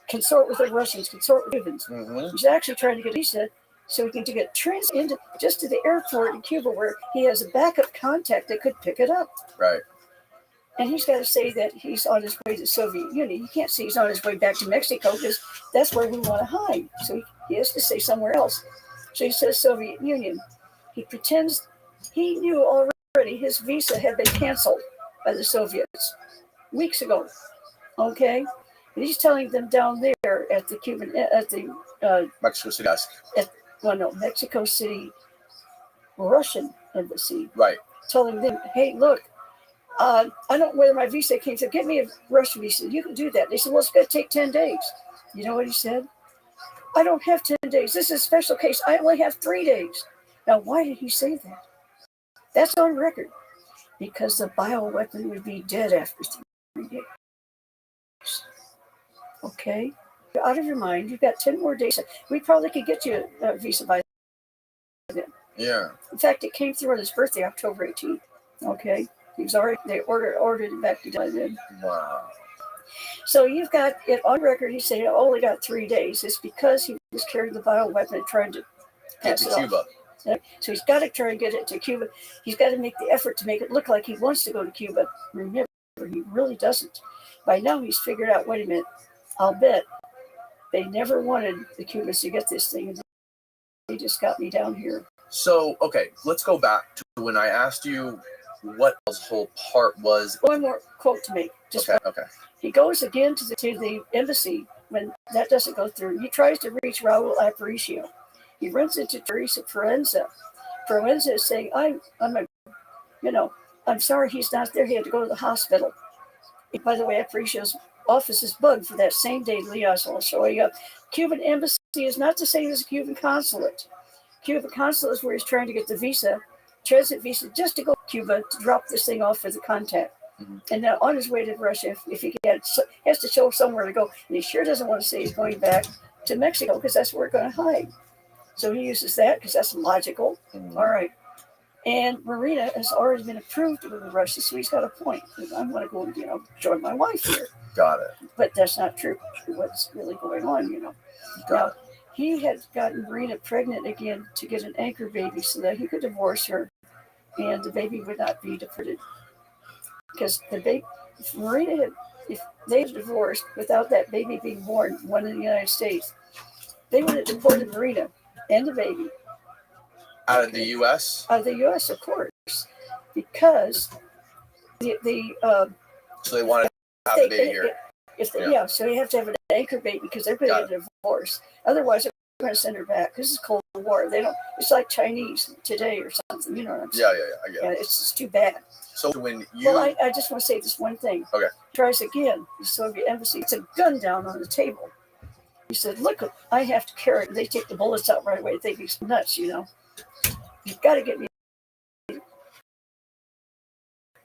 consort with the Russians, consort with Cubans. Mm-hmm. He's actually trying to get visa so he can get into just to the airport in Cuba where he has a backup contact that could pick it up. Right. And he's got to say that he's on his way to the Soviet Union. He can't say he's on his way back to Mexico because that's where we want to hide. So he has to say somewhere else. So he says Soviet Union. He pretends he knew already his visa had been canceled by the Soviets weeks ago. Okay? And he's telling them down there at the Mexico City desk. Mexico City Russian embassy. Right. Telling them, hey, look, I don't know whether my visa came. So get me a Russian visa. You can do that. They said, well, it's going to take 10 days. You know what he said? I don't have 10 days. This is a special case. I only have 3 days. Now, why did he say that? That's on record. because the bioweapon would be dead after 3 days. Okay? You're out of your mind. You've got 10 more days. We probably could get you a visa by then. Yeah. In fact, it came through on his birthday, October 18th. Okay? He was already, they ordered it back to by then. Wow. So you've got it on record. He's saying, I only got 3 days. It's because he was carrying the bioweapon and trying to Get pass to it Cuba. off. So he's got to try and get it to Cuba. He's got to make the effort to make it look like he wants to go to Cuba. Remember, he really doesn't. By now, he's figured out, wait a minute, I'll bet they never wanted the Cubans to get this thing. They just got me down here. So, okay, let's go back to when I asked you what his whole part was. One more quote to make. Okay. He goes again to the embassy. When that doesn't go through, he tries to reach Raul Aparicio. He runs into Teresa Proenza. Proenza is saying, I'm sorry he's not there. He had to go to the hospital. By the way, Aparicio's office is bugged for that same day. Leah's will show you up. Cuban embassy is not the same as a Cuban consulate. Cuban consulate is where he's trying to get the visa, transit visa, just to go to Cuba to drop this thing off as a contact. Mm-hmm. And now on his way to Russia, if he has to show somewhere to go, and he sure doesn't want to say he's going back to Mexico because that's where we're going to hide. So he uses that because that's logical. Mm-hmm. All right. And Marina has already been approved to go to Russia, so he's got a point. I'm going to go, join my wife here. Got it. But that's not true. What's really going on, Now, he had gotten Marina pregnant again to get an anchor baby so that he could divorce her and the baby would not be deported. Because the baby, if they had divorced without that baby being born, one in the United States, they would have deported Marina and the baby. Out of the U.S.? Out of the U.S., of course. Because so they wanted to have the baby here. So you have to have an anchor baby because they're going to get a divorce. Otherwise, they're going to send her back. This is Cold War. They don't. It's like Chinese today or something. You know what I'm saying? Yeah. I get it. It's just too bad. So when you... Well, I just want to say this one thing. Okay. Tries again. The Soviet embassy. It's a gun down on the table. He said, look, I have to carry it. They take the bullets out right away. They think he's nuts, You've got to get me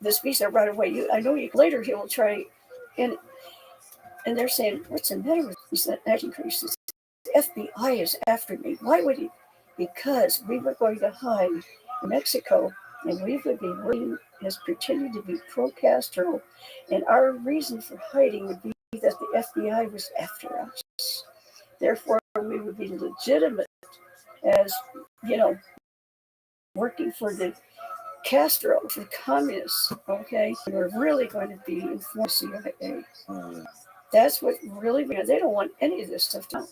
this visa right away. I know later he will try. And they're saying, what's the matter with him? He said, that increases. The FBI is after me. Why would he? Because we were going to hide in Mexico, and we would be working as pretending to be pro-Castro. And our reason for hiding would be that the FBI was after us. Therefore, we would be legitimate as, working for the Castro, for the communists, okay? And we're really going to be informed CIA. That's what really, they don't want any of this stuff done.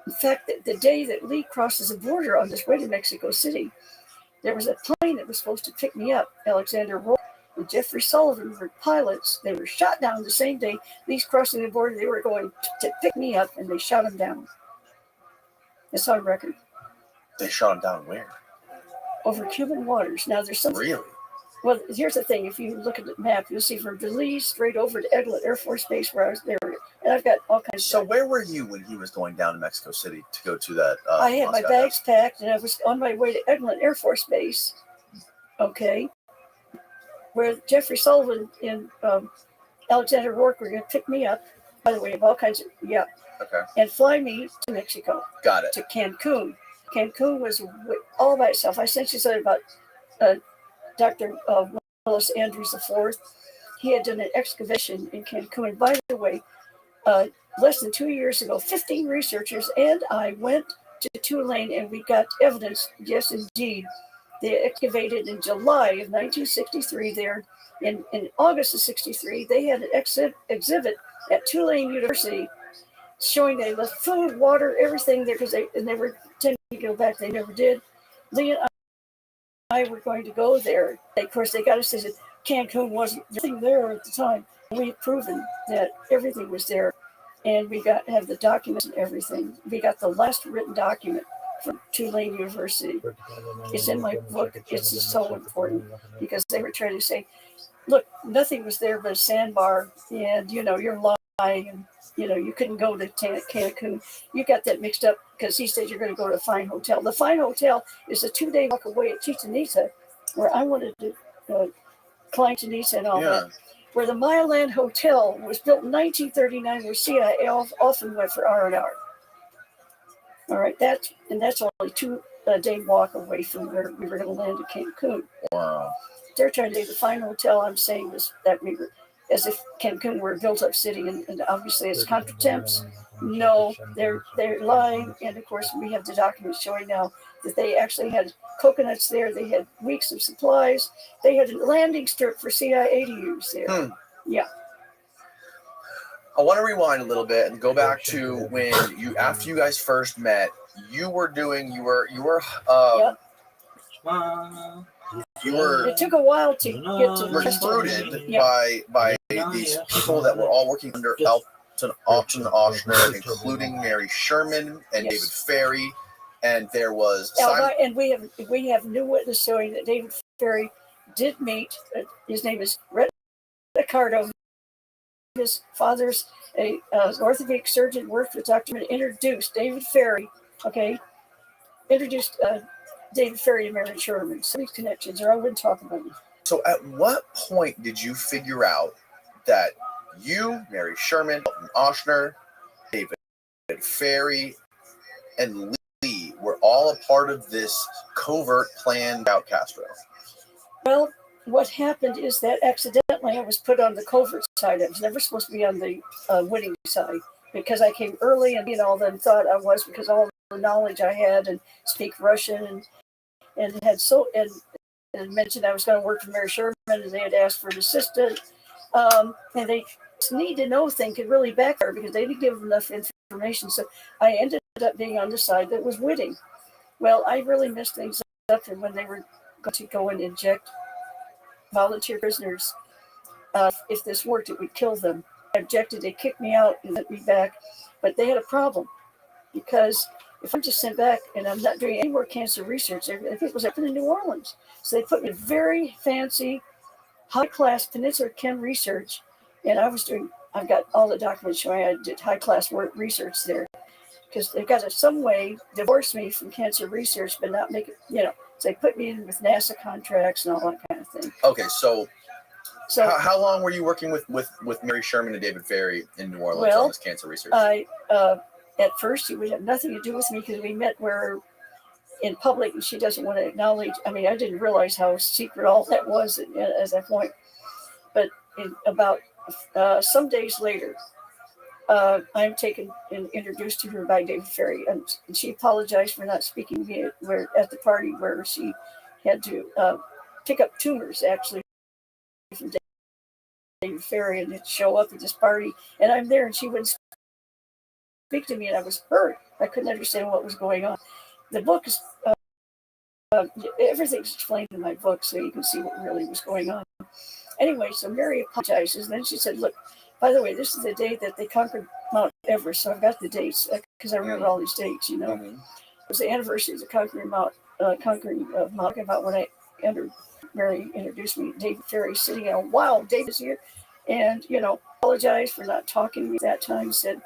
In fact, the day that Lee crosses the border on his way to Mexico City, there was a plane that was supposed to pick me up, Alexander Roy and Jeffrey Sullivan were pilots. They were shot down the same day. Lee's crossing the border. They were going to pick me up, and they shot him down. It's on record. They shot him down where? Over Cuban waters. Now, there's something. Really? Well, here's the thing. If you look at the map, you'll see from Belize straight over to Eglin Air Force Base where I was there. And I've got all kinds of... So where were you when he was going down to Mexico City to go to that? I had my bags packed, and I was on my way to Eglin Air Force Base, okay, where Jeffrey Sullivan and Alexander Rourke were going to pick me up, by the way, of all kinds of... Yeah. Okay. And fly me to Mexico. Got it. To Cancun. Cancun was all by itself. I sent you something about Dr. Willis Andrews IV. He had done an excavation in Cancun. By the way, less than 2 years ago, 15 researchers and I went to Tulane and we got evidence. Yes, indeed. They excavated in July of 1963 there. In August of 63, they had an exhibit at Tulane University showing they left food, water, everything there because they were intending to go back. They never did. Lee and I were going to go there. Of course, they got us to Cancun wasn't anything there at the time. We had proven that everything was there, and we have the documents and everything. We got the last written document from Tulane University. It's in my book. It's just so important because they were trying to say, look, nothing was there but a sandbar, and you're lying, and you couldn't go to Cancun. You got that mixed up because he said you're going to go to a fine hotel. The fine hotel is a 2-day walk away at Chichen Itza, where I wanted to Clintonese and all Yeah. that. Where the Milan Hotel was built in 1939, where CIA often went for R&R. All right, that's only 2-day walk away from where we were going to land in Cancun. Wow. They're trying to say the fine hotel I'm saying was that we were, as if Cancun were a built-up city, and obviously it's contratemps. No, they're lying, and of course we have the documents showing now that they actually had coconuts there. They had weeks of supplies. They had a landing strip for CIA to use there. Yeah. I want to rewind a little bit and go back to when after you guys first met, you were It took a while to get to the recruited by these people that were all working under Alton Ochsner, including Mary Sherman and David Ferry, and there was and we have new witness showing that David Ferry did meet. His name is Ricardo. His father's a orthopedic surgeon, worked with Dr. and introduced David Ferry. Introduced David Ferry to Mary Sherman. So these connections are I wouldn't talk about them. So at what point did you figure out that you, Mary Sherman, Alton Ochsner, David Ferry, and Lee were all a part of this covert plan about Castro? Well, what happened is that accidentally I was put on the covert side. I was never supposed to be on the winning side because I came early, and all them thought I was, because all the knowledge I had and speak Russian and had and mentioned I was going to work for Mary Sherman, and they had asked for an assistant, and they need to know thing could really backfire because they didn't give them enough information. So I ended up being on the side that was winning. Well, I really messed things up, and when they were going to go and inject volunteer prisoners, if this worked, it would kill them. I objected. They kicked me out and let me back, but they had a problem because if I'm just sent back and I'm not doing any more cancer research, I think it was up in New Orleans. So they put me in very fancy, high-class Peninsula Chem research, and I've got all the documents showing I did high-class work research there because they've got to some way divorce me from cancer research, but not make it, so they put me in with NASA contracts and all that kind of thing. Okay, so how long were you working with Mary Sherman and David Ferry in New Orleans on this cancer research? At first, he would have nothing to do with me because we met in public, and she doesn't want to acknowledge. I mean, I didn't realize how secret all that was at that point. But about some days later, I'm taken and introduced to her by David Ferry, and she apologized for not speaking to me at the party where she had to pick up tumors actually from David Ferry and show up at this party, and I'm there, and she wouldn't speak to me, and I was hurt. I couldn't understand what was going on. The book is everything's explained in my book, so you can see what really was going on. Anyway, so Mary apologizes, and then she said, "Look, by the way, this is the day that they conquered Mount Everest." So I've got the dates because I remember all these dates. Mm-hmm. It was the anniversary of the conquering Mount about when I entered. Mary introduced me to David Ferry sitting out. Wow, David's here, and apologized for not talking to me at that time. Said,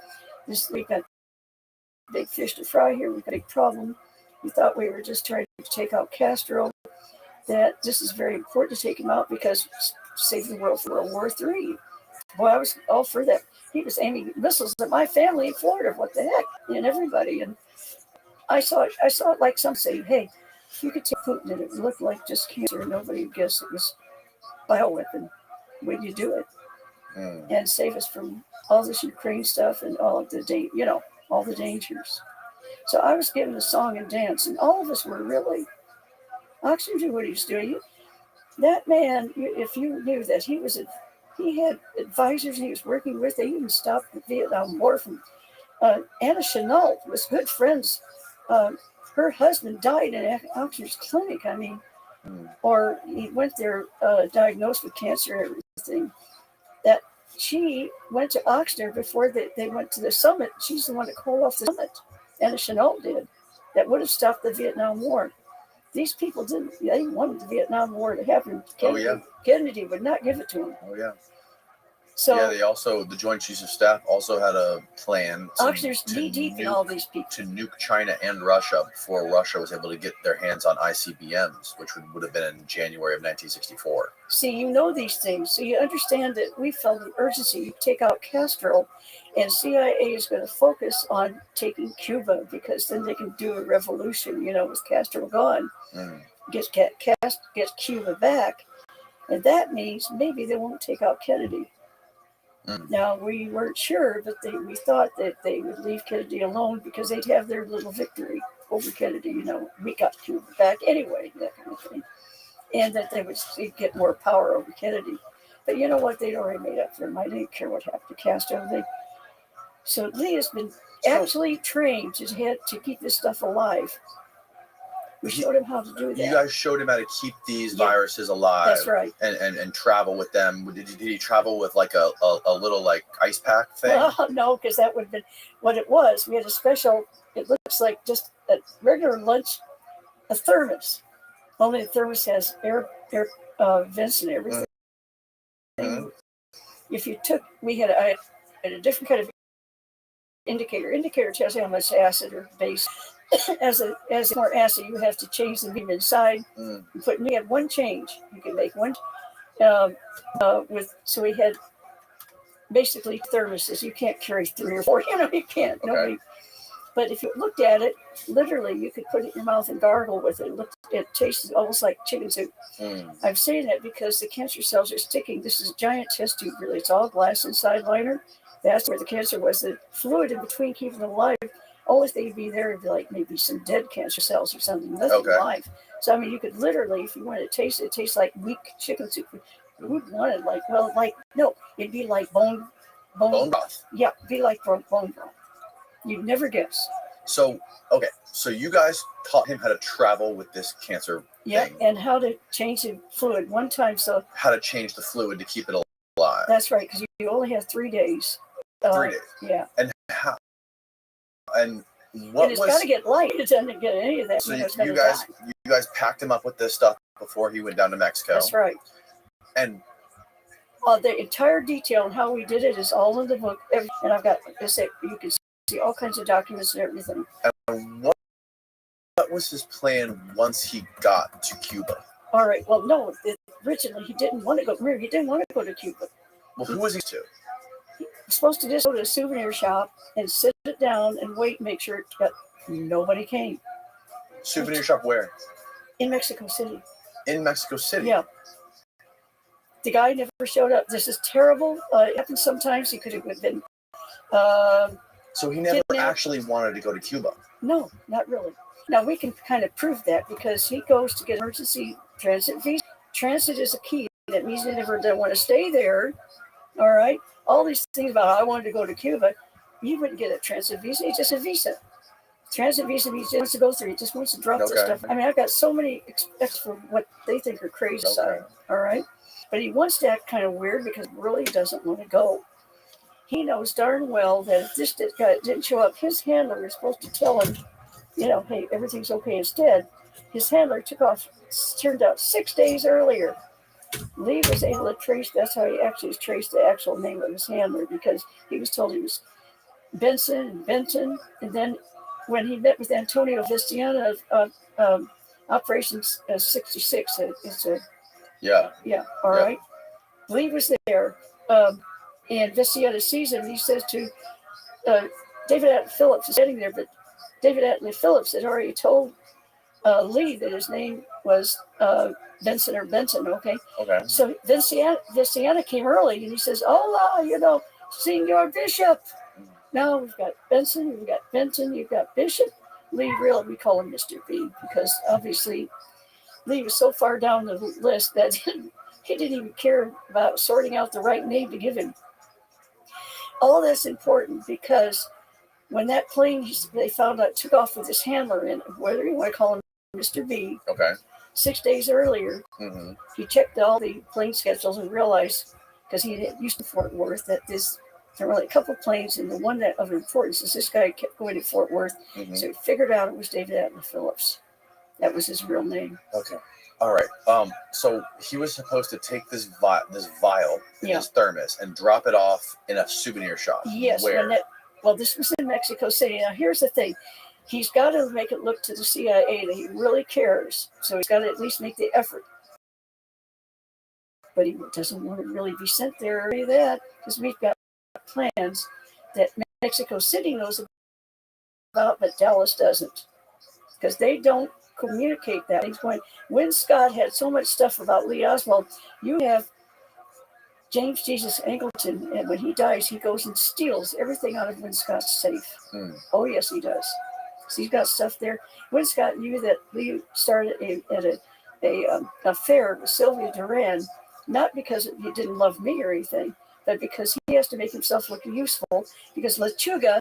"We've got big fish to fry here. We've got a big problem. We thought we were just trying to take out Castro. That this is very important to take him out because save the world from World War III." Boy, I was all for that. He was aiming missiles at my family in Florida. What the heck? And everybody. And I saw it like some saying, "Hey, if you could take Putin and it looked like just cancer, and nobody would guess it was bioweapon, would you do it? And save us from all this Ukraine stuff and all of the all the dangers." So I was given a song and dance, and all of us were really. Ochsner knew what he was doing. That man, if you knew that he had advisors he was working with. They even stopped the Vietnam War from. Anna Chenault was good friends. Her husband died in Ochsner's clinic. I mean, or he went there diagnosed with cancer and everything. That she went to Ochsner before they went to the summit. She's the one that called off the summit. Anna Chenault did. That would have stopped the Vietnam War. These people didn't. They wanted the Vietnam War to happen. Kennedy would not give it to them. Oh yeah. So yeah, the Joint Chiefs of Staff also had a plan Oxner's knee deep in all these people. to nuke China and Russia before Russia was able to get their hands on ICBMs, which would have been in January of 1964. See, you know these things, so you understand that we felt an urgency to take out Castro, and CIA is going to focus on taking Cuba because then they can do a revolution, with Castro gone, get Cuba back, and that means maybe they won't take out Kennedy. Now, we weren't sure, but we thought that they would leave Kennedy alone because they'd have their little victory over Kennedy. We got Cuba back anyway, that kind of thing. And that they would get more power over Kennedy. But you know what? They'd already made up their mind. They didn't care what happened to Castro. So Lee has been actually trained to keep this stuff alive. We showed him how to do that. You guys showed him how to keep these viruses alive. That's right. And travel with them. Did he travel with like a little like ice pack thing? Well, no, because that would have been what it was. We had a special, it looks like just a regular lunch, a thermos. Only the thermos has air vents and everything. If you took, we had a different kind of indicator. Indicator tells you how much acid or base. As more acid, you have to change the beam inside. But we had one change. You can make one. So we had basically thermoses. You can't carry 3 or 4. You can't. Okay. Nobody. But if you looked at it, literally, you could put it in your mouth and gargle with it. It tastes almost like chicken soup. I'm saying that because the cancer cells are sticking. This is a giant test tube, really. It's all glass inside liner. That's where the cancer was. The fluid in between keeping them alive. Only thing would be there would be like maybe some dead cancer cells or something. Nothing alive. So, you could literally, if you wanted to taste it, it tastes like weak chicken soup. Who would want it no, it'd be like bone broth. Yeah, it'd be like bone broth. You'd never guess. So you guys taught him how to travel with this cancer thing. And how to change the fluid one time. So how to change the fluid to keep it alive. That's right, because you only have 3 days. 3 days. Yeah. And how? And it's got to get light. It doesn't get any of that. So you guys packed him up with this stuff before he went down to Mexico. That's right. And the entire detail on how we did it is all in the book. And I've got, you can see all kinds of documents and everything. And what was his plan once he got to Cuba? All right. Well, no. Originally, he didn't want to go. Remember, he didn't want to go to Cuba. Well, who was he to? He was supposed to just go to a souvenir shop and sit it down and wait and make sure nobody came. Souvenir shop where? In Mexico City. In Mexico City? Yeah. The guy never showed up. This is terrible. It happens sometimes. He could have been. So he never actually wanted to go to Cuba? No, not really. Now, we can kind of prove that because he goes to get emergency transit visa. Transit is a key. That means he never did want to stay there. All right? All these things about I wanted to go to Cuba, you wouldn't get a transit visa. It's just a visa. Transit visa means he wants to go through. He just wants to drop this stuff. I've got so many expects for what they think are crazy side. All right? But he wants to act kind of weird because he really doesn't want to go. He knows darn well that if this guy didn't show up, his handler is supposed to tell him, hey, everything's okay. Instead, his handler took off, turned out 6 days earlier. Lee was able to trace, that's how he actually traced the actual name of his handler because he was told he was Benson and Benton. And then when he met with Antonio Vistiana of Operations 66, all right. Lee was there. And Vistiana sees him and he says to David Atlee Phillips is sitting there, but David Atlee Phillips had already told Lee that his name was Benson or Benton, okay? So Vistiana came early and he says, hola, Senor Bishop. Now we've got Benson, we've got Benton, you've got Bishop. Lee, really, we call him Mr. B because obviously Lee was so far down the list that he didn't even care about sorting out the right name to give him. All that's important because when that plane, they found out, took off with his handler in, whether you want to call him Mr. B, 6 days earlier, he checked all the plane schedules and realized, because he used to Fort Worth, that there were only a couple of planes, and the one that of importance is this guy kept going to Fort Worth. So he figured out it was David Atlee Phillips. That was his real name. All right. So he was supposed to take this vial, Yeah. this thermos, and drop it off in a souvenir shop. Yes. Where? Well, this was in Mexico City. Now, here's the thing. He's got to make it look to the CIA that he really cares. So he's got to at least make the effort. But he doesn't want to really be sent there or any of that, because we've got plans that Mexico City knows about, but Dallas doesn't, because they don't communicate that. He's going, when Scott had so much stuff about Lee Oswald, you have James Jesus Angleton, and when he dies, he goes and steals everything out of Win Scott's safe. Oh, yes, he does. So he's got stuff there. Win Scott knew that Lee started an affair with Sylvia Duran, not because he didn't love me or anything, but because he has to make himself look useful, because Lechuga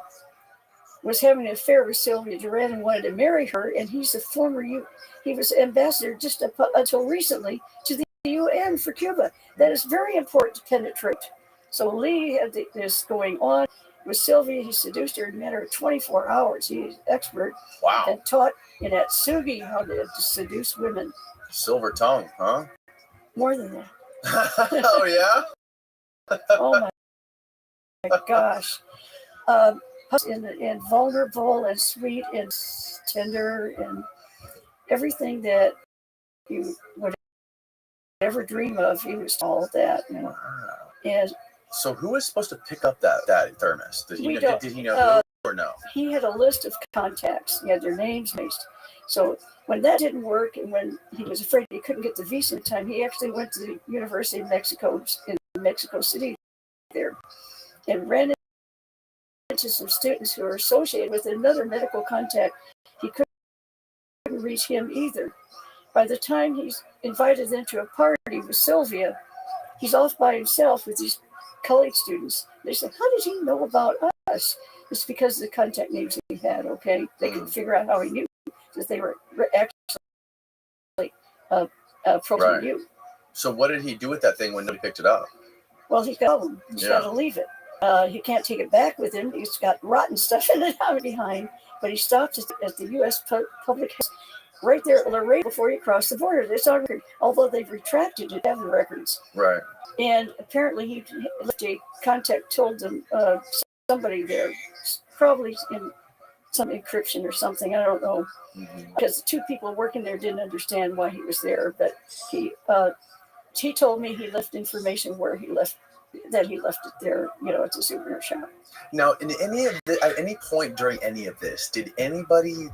was having an affair with Sylvia Duran and wanted to marry her, and he's he was ambassador just until recently to the UN for Cuba. That is very important to penetrate. So Lee had this going on with Sylvia. He seduced her in a matter of 24 hours. He's expert. Wow. And taught in Atsugi how to seduce women. Silver tongue, huh? More than that. Oh, yeah? Oh, my gosh. And vulnerable and sweet and tender and everything that you would ever dream of. He was all that. Wow. And so who was supposed to pick up that thermos? Did he know who or no? He had a list of contacts. He had their names based. So when that didn't work, and when he was afraid he couldn't get the visa in time, he actually went to the University of Mexico in Mexico City there and ran into some students who are associated with another medical contact. He couldn't reach him either. By the time he's invited them to a party with Sylvia, he's off by himself with these college students. They said, how did he know about us? It's because of the contact names he had, okay? They could figure out how he knew that they were actually approaching you. So what did he do with that thing when nobody picked it up? Well, he's got to leave it. He can't take it back with him. He's got rotten stuff in it out behind. But he stopped at the U.S. Public Health right there at Laredo before you cross the border. It's on record, although they've retracted it, have the records. Right. And apparently he left a contact, told them somebody there, probably in some encryption or something, I don't know. Because the two people working there didn't understand why he was there. But he told me he left information where he left it there, at the souvenir shop. Now, at any point during any of this, did anybody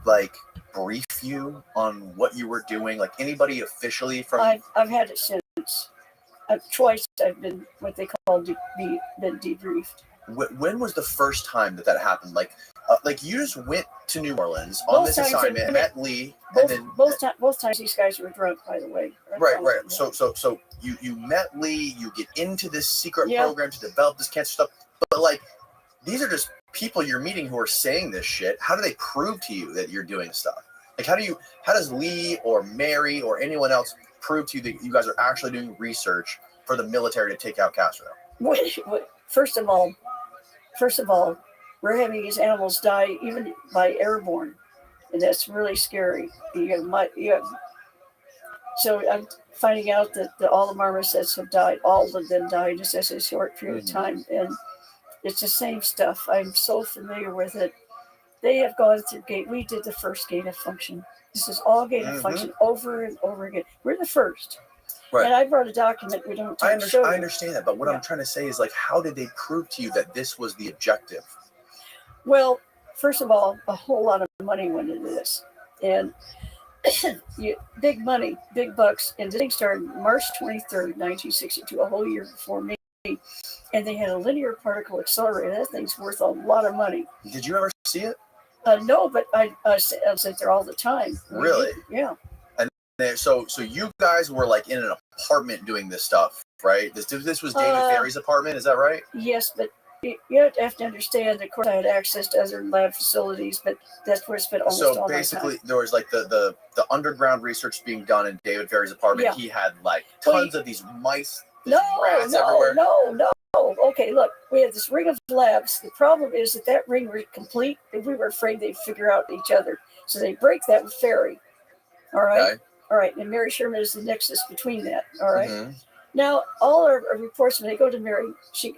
brief you on what you were doing? Like anybody officially from? I've had it since. Twice I've been what they call been debriefed. When was the first time that happened? Like you just went to New Orleans on this assignment and met Lee. Both times these guys were drunk, by the way. Right. So you met Lee. You get into this secret program to develop this cancer stuff. But these are just people you're meeting who are saying this shit. How do they prove to you that you're doing stuff? How does Lee or Mary or anyone else prove to you that you guys are actually doing research for the military to take out Castro? First of all, we're having these animals die even by airborne, and that's really scary. So I'm finding out that all the marmosets have died. All of them died in such a short period of time, and it's the same stuff. I'm so familiar with it. They have gone through gate. We did the first gain of function. This is all gain of function over and over again. We're the first. Right. And I brought a document we don't show you. I understand that, but what I'm trying to say is how did they prove to you that this was the objective? Well, first of all, a whole lot of money went into this. And big money, big bucks. And the thing started March 23rd, 1962, a whole year before me. And they had a linear particle accelerator. That thing's worth a lot of money. Did you ever see it? No, but I sit there all the time. Really? Yeah. And so you guys were in an apartment doing this stuff, right? This was David Ferry's apartment, is that right? Yes, but you have to understand, of course, I had access to other lab facilities, but that's where I spent almost all my time. So basically, there was the underground research being done in David Ferry's apartment. Yeah. He had tons of these mice, rats everywhere. No. Okay, look, we had this ring of labs. The problem is that ring was complete, and we were afraid they'd figure out each other. So they break that with Ferry. All right? Okay. All right, and Mary Sherman is the nexus between that. All right. Mhm. Now, all our reports, when they go to Mary, she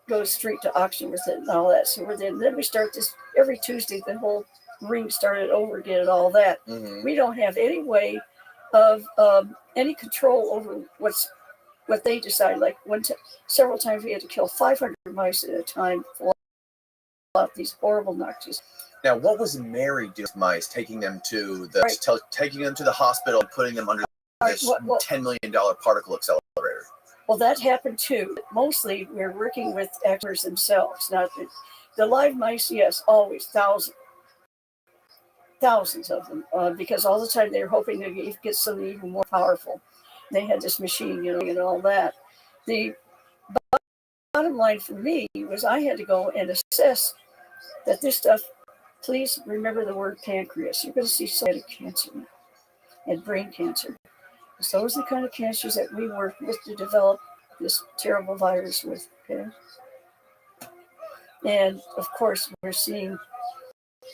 goes straight to auction with it and all that. So then we start this every Tuesday. The whole ring started over again and all that. Mhm. We don't have any way of any control over what they decide. Like several times we had to kill 500 mice at a time for out these horrible noctures. Now, what was Mary doing with mice, taking them to the Right. taking them to the hospital, and putting them under this $10 million particle accelerator? Well, that happened too. Mostly, we're working with actors themselves, not the live mice. Yes, always thousands of them, because all the time they were hoping to get something even more powerful. They had this machine, and all that. The bottom line for me was I had to go and assess that this stuff. Please remember the word pancreas. You're going to see cytotic cancer and brain cancer. So those are the kind of cancers that we work with to develop this terrible virus with. Okay, and of course we're seeing.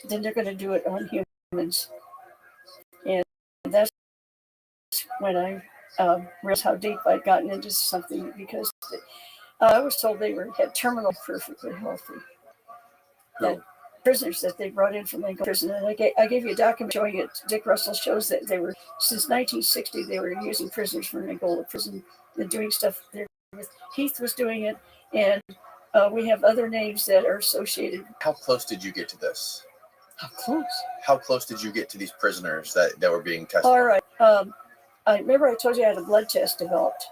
Then they're going to do it on humans, and that's when I realized how deep I'd gotten into something, because I was told they had terminal perfectly healthy. That prisoners that they brought in from Lincoln prison, and I gave you a document showing it. Dick Russell shows that they were, since 1960, they were using prisoners from Angola prison and doing stuff there. Heath was doing it, and we have other names that are associated. How close did you get to this? How close? How close did you get to these prisoners that were being tested? All right. I remember I told you I had a blood test developed.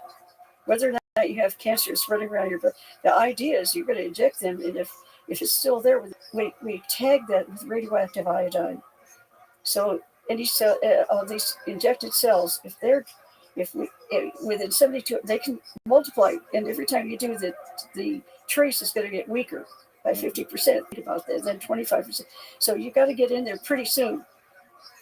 Whether or not you have cancer spreading around your blood, the idea is you're going to inject them, and if it's still there, we tag that with radioactive iodine. So any cell, all these injected cells, within 72, they can multiply, and every time you do the trace is going to get weaker by 50%. Think about that, then 25%. So you got to get in there pretty soon.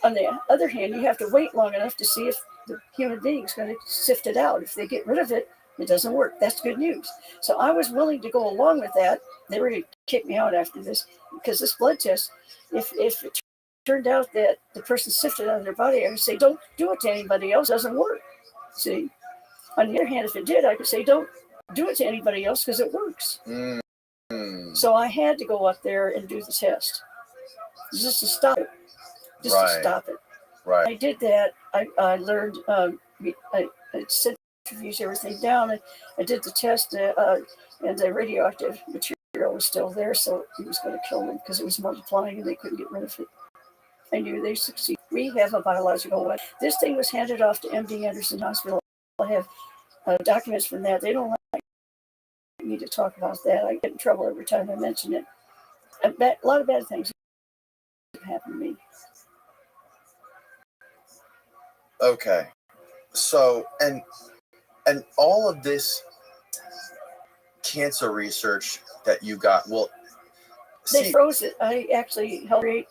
On the other hand, you have to wait long enough to see if the human being is going to sift it out. If they get rid of it, it doesn't work. That's good news. So I was willing to go along with that. They were going to kick me out after this, because this blood test, if it turned out that the person sifted out of their body, I would say, don't do it to anybody else. It doesn't work. See? On the other hand, if it did, I could say, don't do it to anybody else, because it works. Mm-hmm. So I had to go up there and do the test, just to stop it. To stop it. Right. I did that. I learned, I centrifuged everything down, and I did the test, and the radioactive material was still there, so it was going to kill them because it was multiplying and they couldn't get rid of it. I knew they succeeded. We have a biological weapon. This thing was handed off to MD Anderson Hospital. I have documents from that. They don't like me to talk about that. I get in trouble every time I mention it. A lot of bad things have happened to me. Okay, so and all of this cancer research that you got, well, they froze it. I actually helped create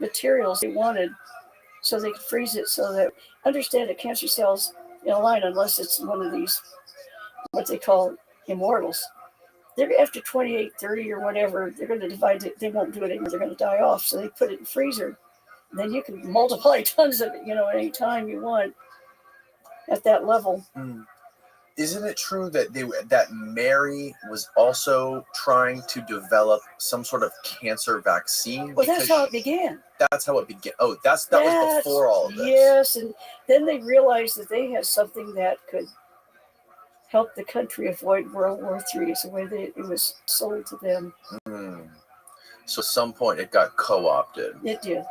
materials they wanted, so they could freeze it, so that understand that cancer cells in a line, unless it's one of these what they call immortals, they're after 28, 30 or whatever, they're going to divide it. They won't do it anymore. They're going to die off. So they put it in the freezer. Then you can multiply tons of it, at any time you want at that level. Isn't it true that Mary was also trying to develop some sort of cancer vaccine? Well, that's how it began. That's how it began. Oh, that was before all of this. Yes, and then they realized that they had something that could help the country avoid World War III. Is the way it was sold to them. So at some point it got co-opted. It did.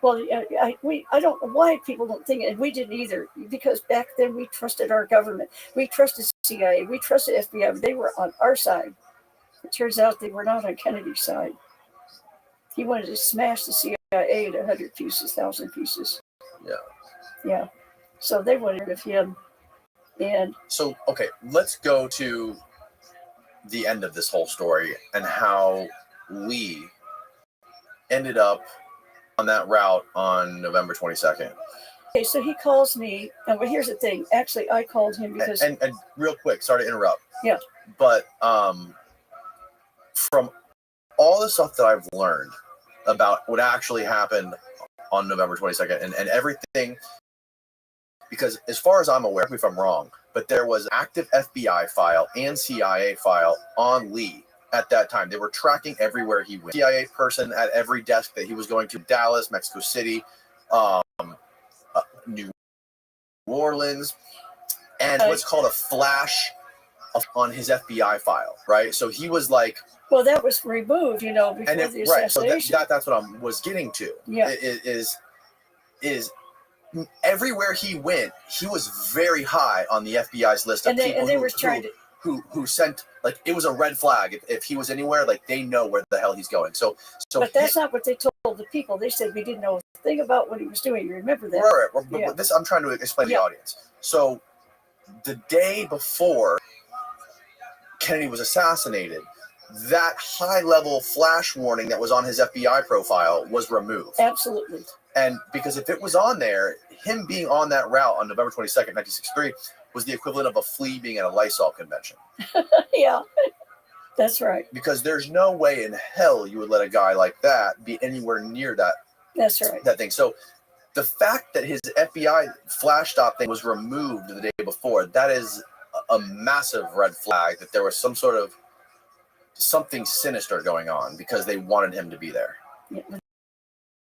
Well, I don't know why people don't think it, and we didn't either, because back then we trusted our government. We trusted CIA. We trusted FBI. They were on our side. It turns out they were not on Kennedy's side. He wanted to smash the CIA to 100 pieces, 1,000 pieces. Yeah. So they wanted rid of him. And so, okay, let's go to the end of this whole story and how we ended up on that route on November 22nd. Okay, so he calls me, and well, here's the thing. Actually, I called him because... And real quick, sorry to interrupt. Yeah. But from all the stuff that I've learned about what actually happened on November 22nd and everything because as far as I'm aware, if I'm wrong, but there was an active FBI file and CIA file on Lee at that time. They were tracking everywhere he went. CIA person at every desk that he was going to, Dallas, Mexico City, New Orleans, and what's called a flash on his FBI file, right? So he was like, well, that was removed, before the assassination. So that's what I was getting to. Yeah, is everywhere he went, he was very high on the FBI's list of people who sent, like, it was a red flag if he was anywhere, like, they know where the hell he's going. So but that's not what they told the people. They said we didn't know a thing about what he was doing. You remember that? Right. But this I'm trying to explain to the audience. So the day before Kennedy was assassinated, that high-level flash warning that was on his FBI profile was removed. Absolutely. And because if it was on there, him being on that route on November 22nd, 1963, was the equivalent of a flea being at a Lysol convention. Yeah, that's right. Because there's no way in hell you would let a guy like that be anywhere near that. That's right. That thing. So the fact that his FBI flash stop thing was removed the day before, that is a massive red flag that there was some sort of something sinister going on because they wanted him to be there. Yeah.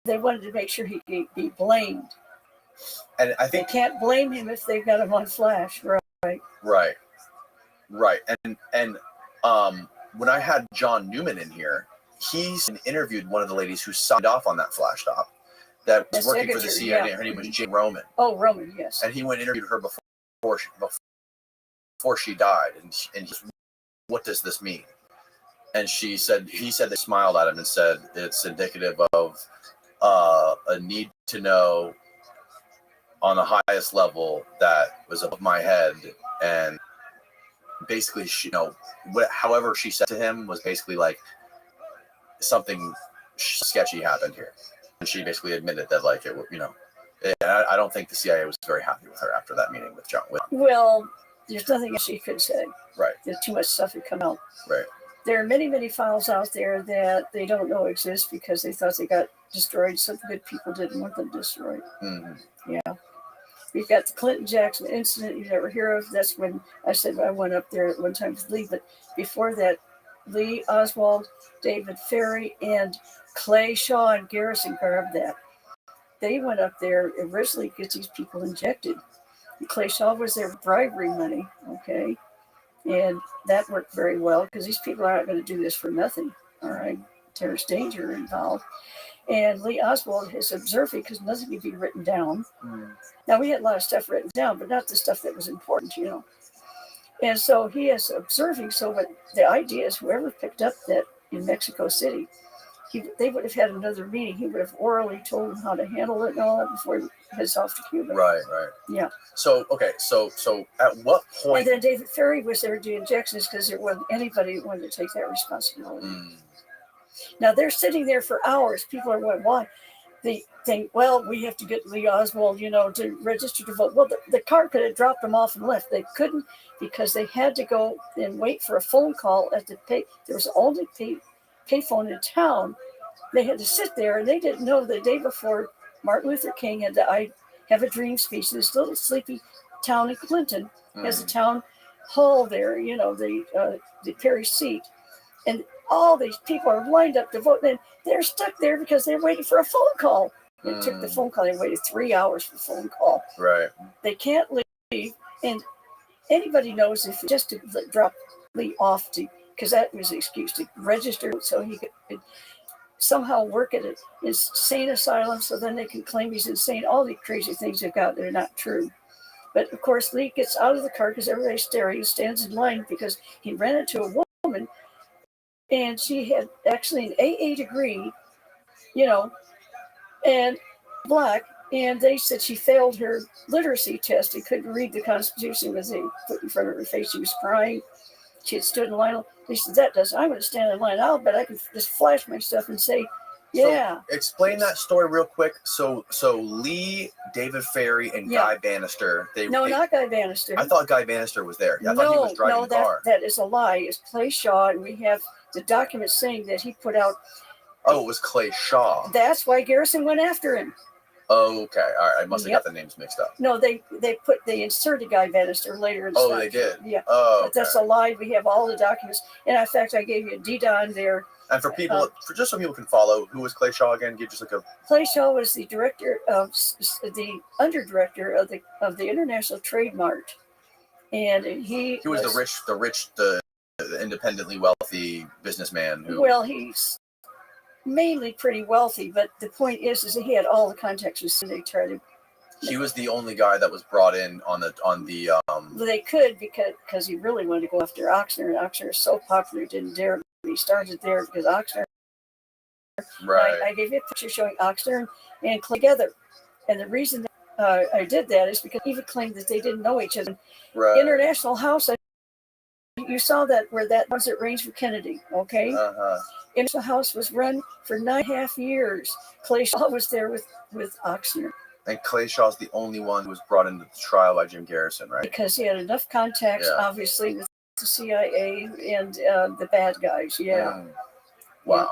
They wanted to make sure he could be blamed. And I think they can't blame him if they've got him on flash, right? Right. And when I had John Newman in here, he's interviewed one of the ladies who signed off on that flash stop that was working for the CIA. Her name was Jane Roman. Oh, Roman, yes. And he went and interviewed her before she died, and he said, what does this mean? And he said they smiled at him and said it's indicative of a need to know on the highest level that was above my head. And basically, however she said to him was basically like something sketchy happened here. And she basically admitted that, like, I don't think the CIA was very happy with her after that meeting with John. Well, there's nothing else she could say. Right. There's too much stuff had come out. Right. There are many, many files out there that they don't know exist because they thought they got destroyed. Some good people didn't want them destroyed. Mm-hmm. Yeah. We've got the Clinton-Jackson incident you never hear of. That's when I said I went up there at one time with Lee. But before that, Lee Oswald, David Ferry, and Clay Shaw and Garrison grabbed that. They went up there originally to get these people injected. And Clay Shaw was their bribery money, okay? And that worked very well because these people aren't going to do this for nothing, all right? There's danger involved. And Lee Oswald is observing because nothing could be written down. Now, we had a lot of stuff written down, but not the stuff that was important, And so he is observing. So what the idea is, whoever picked up that in Mexico City, they would have had another meeting. He would have orally told them how to handle it and all that before he heads off to Cuba. Right. Yeah. So, okay. So at what point? And then David Ferry was there to do injections because there wasn't anybody who wanted to take that responsibility. Now, they're sitting there for hours. People are going, why? They think, well, we have to get Lee Oswald, to register to vote. Well, the car could have dropped them off and left. They couldn't because they had to go and wait for a phone call at the pay. There was only payphone in town. They had to sit there, and they didn't know the day before Martin Luther King had the I Have a Dream speech. This little sleepy town in Clinton has a town hall there, the Perry seat. And all these people are lined up to vote. And they're stuck there because they're waiting for a phone call. They took the phone call. They waited 3 hours for the phone call. Right. They can't leave. And anybody knows if just to drop Lee off because that was the excuse to register so he could somehow work at an insane asylum so then they can claim he's insane. All the crazy things they've got, they're not true. But of course, Lee gets out of the car because everybody's staring. He stands in line because he ran into a woman and she had actually an AA degree, and black. And they said she failed her literacy test and couldn't read the Constitution because they put in front of her face. She was crying. She had stood in line. They said, I'm going to stand in line. I'll bet I can just flash my stuff and say, yeah. So explain that story real quick. So Lee, David Ferry, and Guy Bannister. Not Guy Bannister. I thought Guy Bannister was there. I thought he was driving the car. That is a lie. It's Clay Shaw, and we have the document saying that he put out. Oh, it was Clay Shaw. That's why Garrison went after him. Oh, okay. All right. I must have Yep. got the names mixed up. No, they inserted Guy Bannister later in the Oh, they did? Yeah. Oh, But that's a lie. We have all the documents. And in fact, I gave you a Dida there. And for people, just so people can follow, who was Clay Shaw again? Give just like a. Clay Shaw was the director of the underdirector of the International Trade Mart, and he was the independently wealthy businessman who. Well, he's mainly pretty wealthy, but the point is that he had all the contacts with they tried to. He was the only guy that was brought in on the. They could because he really wanted to go after Oxner, and Oxner is so popular, he didn't dare. He started there because Oxner. Right. I gave you a picture showing Oxner and Clay together, and the reason that, I did that is because he claimed that they didn't know each other. Right. International House. You saw that where that was at range for Kennedy, okay? International House was run for 9.5 years. Clay Shaw was there with Oxner. And Clay Shaw's the only one who was brought into the trial by Jim Garrison, right? Because he had enough contacts, obviously, with the CIA and the bad guys. Yeah. Wow. Yeah.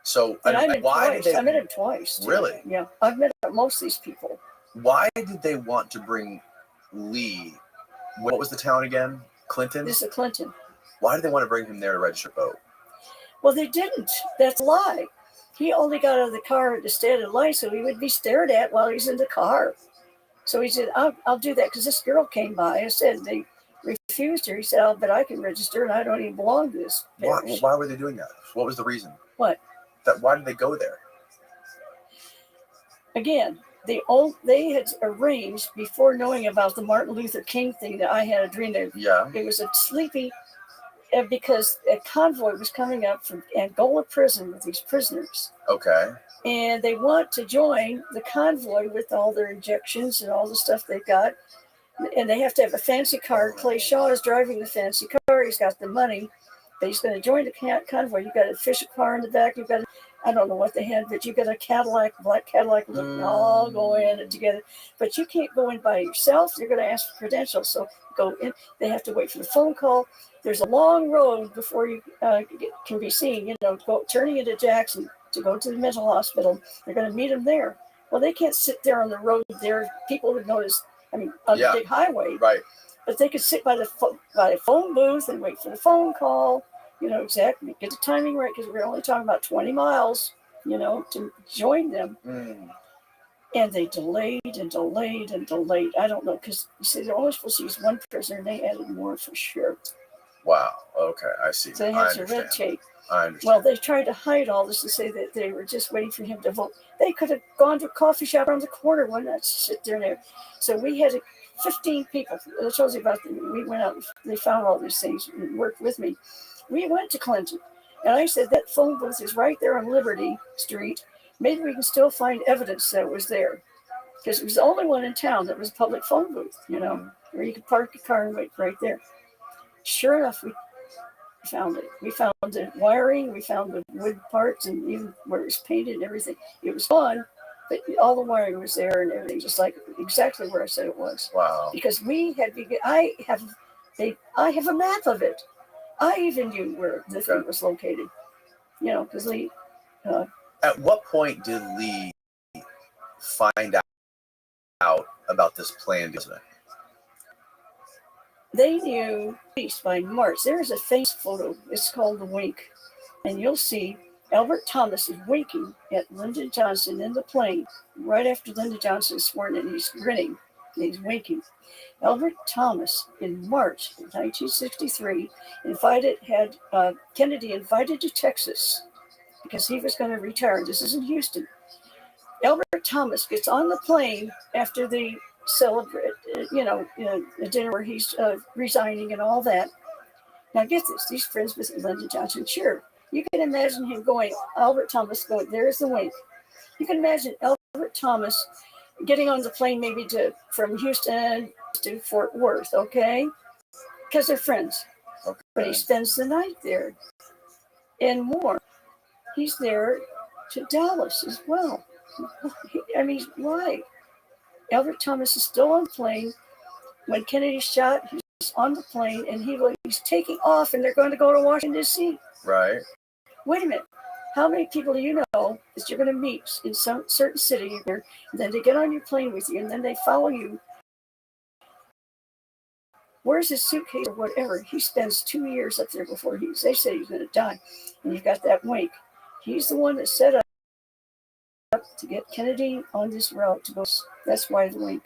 So, and I met him twice. Twice. Too. Really? Yeah. I've met most of these people. Why did they want to bring Lee? What was the town again? Clinton? This is Clinton. Why did they want to bring him there to register to vote? Well, they didn't. That's a lie. He only got out of the car to stand in line so he would be stared at while he's in the car. So he said, I'll do that because this girl came by and said they refused her. He said, I'll bet I can register and I don't even belong to this parish. Why were they doing that? What was the reason? What? Why did they go there? Again, they had arranged before knowing about the Martin Luther King thing that I had a dream that it was a sleepy because a convoy was coming up from Angola prison with these prisoners. Okay. And they want to join the convoy with all their injections and all the stuff they've got. And they have to have a fancy car. Clay Shaw is driving the fancy car. He's got the money. But he's going to join the convoy. You've got a Fisher car in the back. You've got, I don't know what they had, but you've got a Cadillac, black Cadillac. All go in together. But you can't go in by yourself. You're going to ask for credentials. So go in. They have to wait for the phone call. There's a long road before you can be seen, turning into Jackson to go to the mental hospital. They're going to meet him there. Well, they can't sit there on the road there. People would notice, on the big highway. Right. But they could sit by the phone booth and wait for the phone call, exactly. Get the timing right because we're only talking about 20 miles, to join them. And they delayed and delayed and delayed. I don't know because you see, they're only supposed to use one prisoner and they added more for sure. Wow. Okay. I see. So they had to red tape. I understand. Well, they tried to hide all this and say that they were just waiting for him to vote. They could have gone to a coffee shop around the corner, why not sit there and there? So we had 15 people. I told you about them. We went out, they found all these things and worked with me. We went to Clinton. And I said, that phone booth is right there on Liberty Street. Maybe we can still find evidence that it was there. Because it was the only one in town that was a public phone booth, where you could park your car and wait right there. Sure enough, we found it. We found the wiring, we found the wood parts, and even where it was painted and everything. It was gone, but all the wiring was there and everything, just like exactly where I said it was. Wow. Because I have a map of it. I even knew where the thing was located. Because Lee. At what point did Lee find out about this plan? They knew at least by March. There's a famous photo. It's called The Wink. And you'll see Albert Thomas is winking at Lyndon Johnson in the plane right after Lyndon Johnson is sworn in. He's grinning and he's winking. Albert Thomas in March of 1963 had Kennedy invited to Texas because he was going to retire. This is in Houston. Albert Thomas gets on the plane after the celebrate, a dinner where he's resigning and all that. Now get this, he's friends with Lyndon Johnson. Sure, you can imagine him going, Albert Thomas going, there's the wink. You can imagine Albert Thomas getting on the plane maybe from Houston to Fort Worth, okay? Because they're friends. Okay. But he spends the night there. And more, he's there to Dallas as well. Why? Albert Thomas is still on the plane. When Kennedy's shot, he's on the plane and he's taking off and they're going to go to Washington, D.C. Right. Wait a minute. How many people do you know that you're going to meet in some certain city, and then they get on your plane with you, and then they follow you? Where's his suitcase or whatever? He spends 2 years up there before they say he's going to die. And you've got that wink. He's the one that set up to get Kennedy on this route to go. That's why the wink.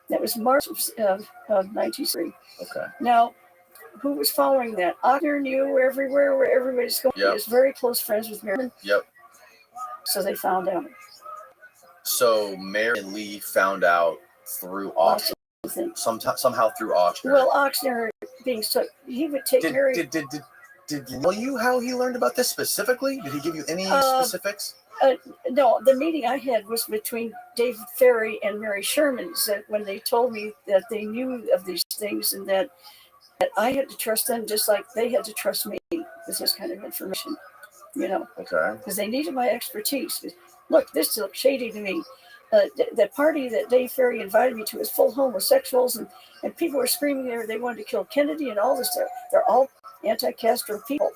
That was March of 1993. Okay. Now, who was following that? Ochner knew everywhere where everybody's going. He was very close friends with Marion. Yep. So they found out. So Marion Lee found out through Ochner. Somehow through Ochner. Well, Ochner being so, he would take Mary. Did he tell you how he learned about this specifically? Did he give you any specifics? No, the meeting I had was between David Ferry and Mary Sherman. That when they told me that they knew of these things and that I had to trust them just like they had to trust me with this kind of information, Okay. Because they needed my expertise. Look, this looks shady to me. The party that Dave Ferry invited me to was full homosexuals, and people were screaming there they wanted to kill Kennedy and all this stuff. They're all anti-Castro people.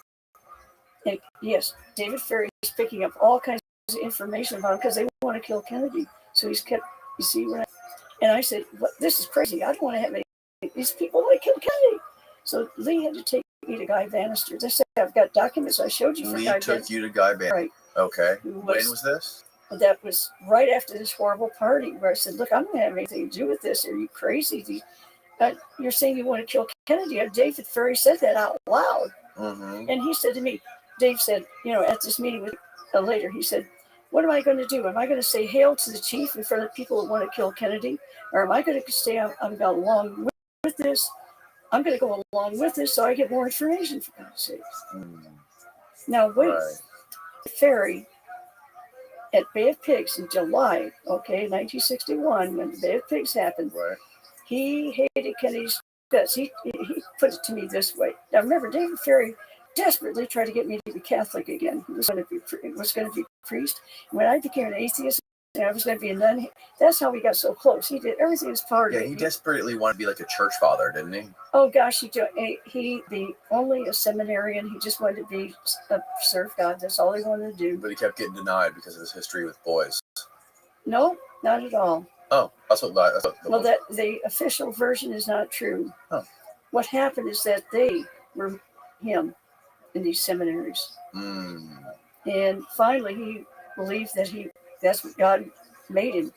And yes, David Ferry is picking up all kinds of information about him because they want to kill Kennedy. So he's kept, you see, and I said, this is crazy. I don't want to have any these people want to kill Kennedy. So Lee had to take me to Guy Bannister. They said, I've got documents I showed you. Lee took you to Guy Bannister. Right. Okay. When was this? That was right after this horrible party where I said, look, I'm not going to have anything to do with this. Are you crazy? You're saying you want to kill Kennedy. David Ferry said that out loud. Mm-hmm. And he said to me, Dave said, at this meeting with later, he said, what am I going to do? Am I going to say hail to the chief in front of people who want to kill Kennedy? Or am I going to say I'm going along with this? I'm going to go along with this so I get more information, for God's sake. Now, wait. Right. Ferry at Bay of Pigs in July, 1961, when the Bay of Pigs happened, right. He hated Kennedy's guts. He put it to me this way. Now, remember, David Ferry desperately tried to get me to be Catholic again. He was going to be priest. When I became an atheist, and I was going to be a nun. That's how we got so close. He did everything as part of it. Yeah, he desperately wanted to be like a church father, didn't he? Oh gosh, he be only a seminarian. He just wanted to serve God. That's all he wanted to do. But he kept getting denied because of his history with boys. No, not at all. Oh, that's what. That the official version is not true. Oh. What happened is that they were him in these seminaries, and finally he believed that that's what God made him,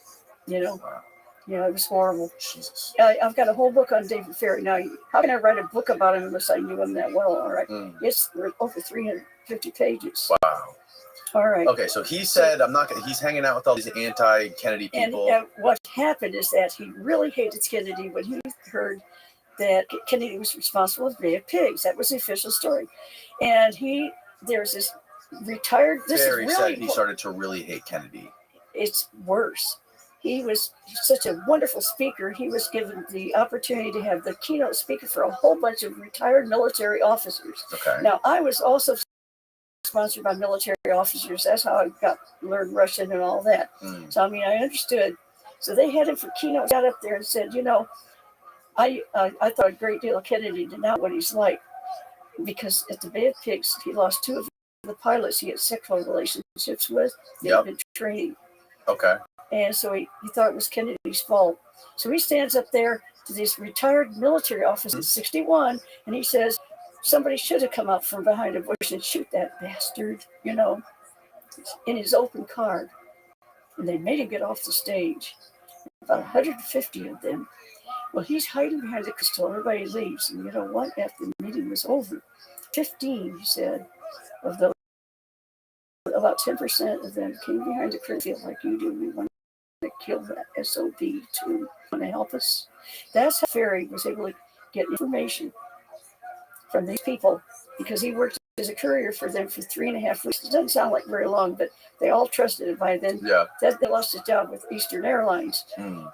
Wow. It was horrible. Jesus. I've got a whole book on David Ferry. Now, how can I write a book about him unless I knew him that well? All right. It's over 350 pages. Wow. All right. Okay, so he said, he's hanging out with all these anti-Kennedy people. And what happened is that he really hated Kennedy when he heard that Kennedy was responsible for the Bay of Pigs. That was the official story. And there's this retired. Ferry said he started to really hate Kennedy. It's worse. He was such a wonderful speaker. He was given the opportunity to have the keynote speaker for a whole bunch of retired military officers. Okay. Now, I was also sponsored by military officers. That's how I learned Russian and all that. So, I understood. So they had him for keynote. Got up there and said, I thought a great deal of Kennedy, did not what he's like, because at the Bay of Pigs, he lost two of the pilots he had sexual relationships with. They had been training. Okay. And so he thought it was Kennedy's fault. So he stands up there to this retired military officer, 61, and he says, somebody should have come up from behind a bush and shoot that bastard, in his open car. And they made him get off the stage. About 150 of them. Well, he's hiding behind the crystal. Everybody leaves. And you know what? After the meeting was over, 15, he said, of those, about 10% of them came behind the crystal like you do. We want to kill that SOB too. Want to help us? That's how Ferry was able to get information from these people, because he worked as a courier for them for 3.5 weeks. It doesn't sound like very long, but they all trusted it by then. Yeah. That they lost his job with Eastern Airlines.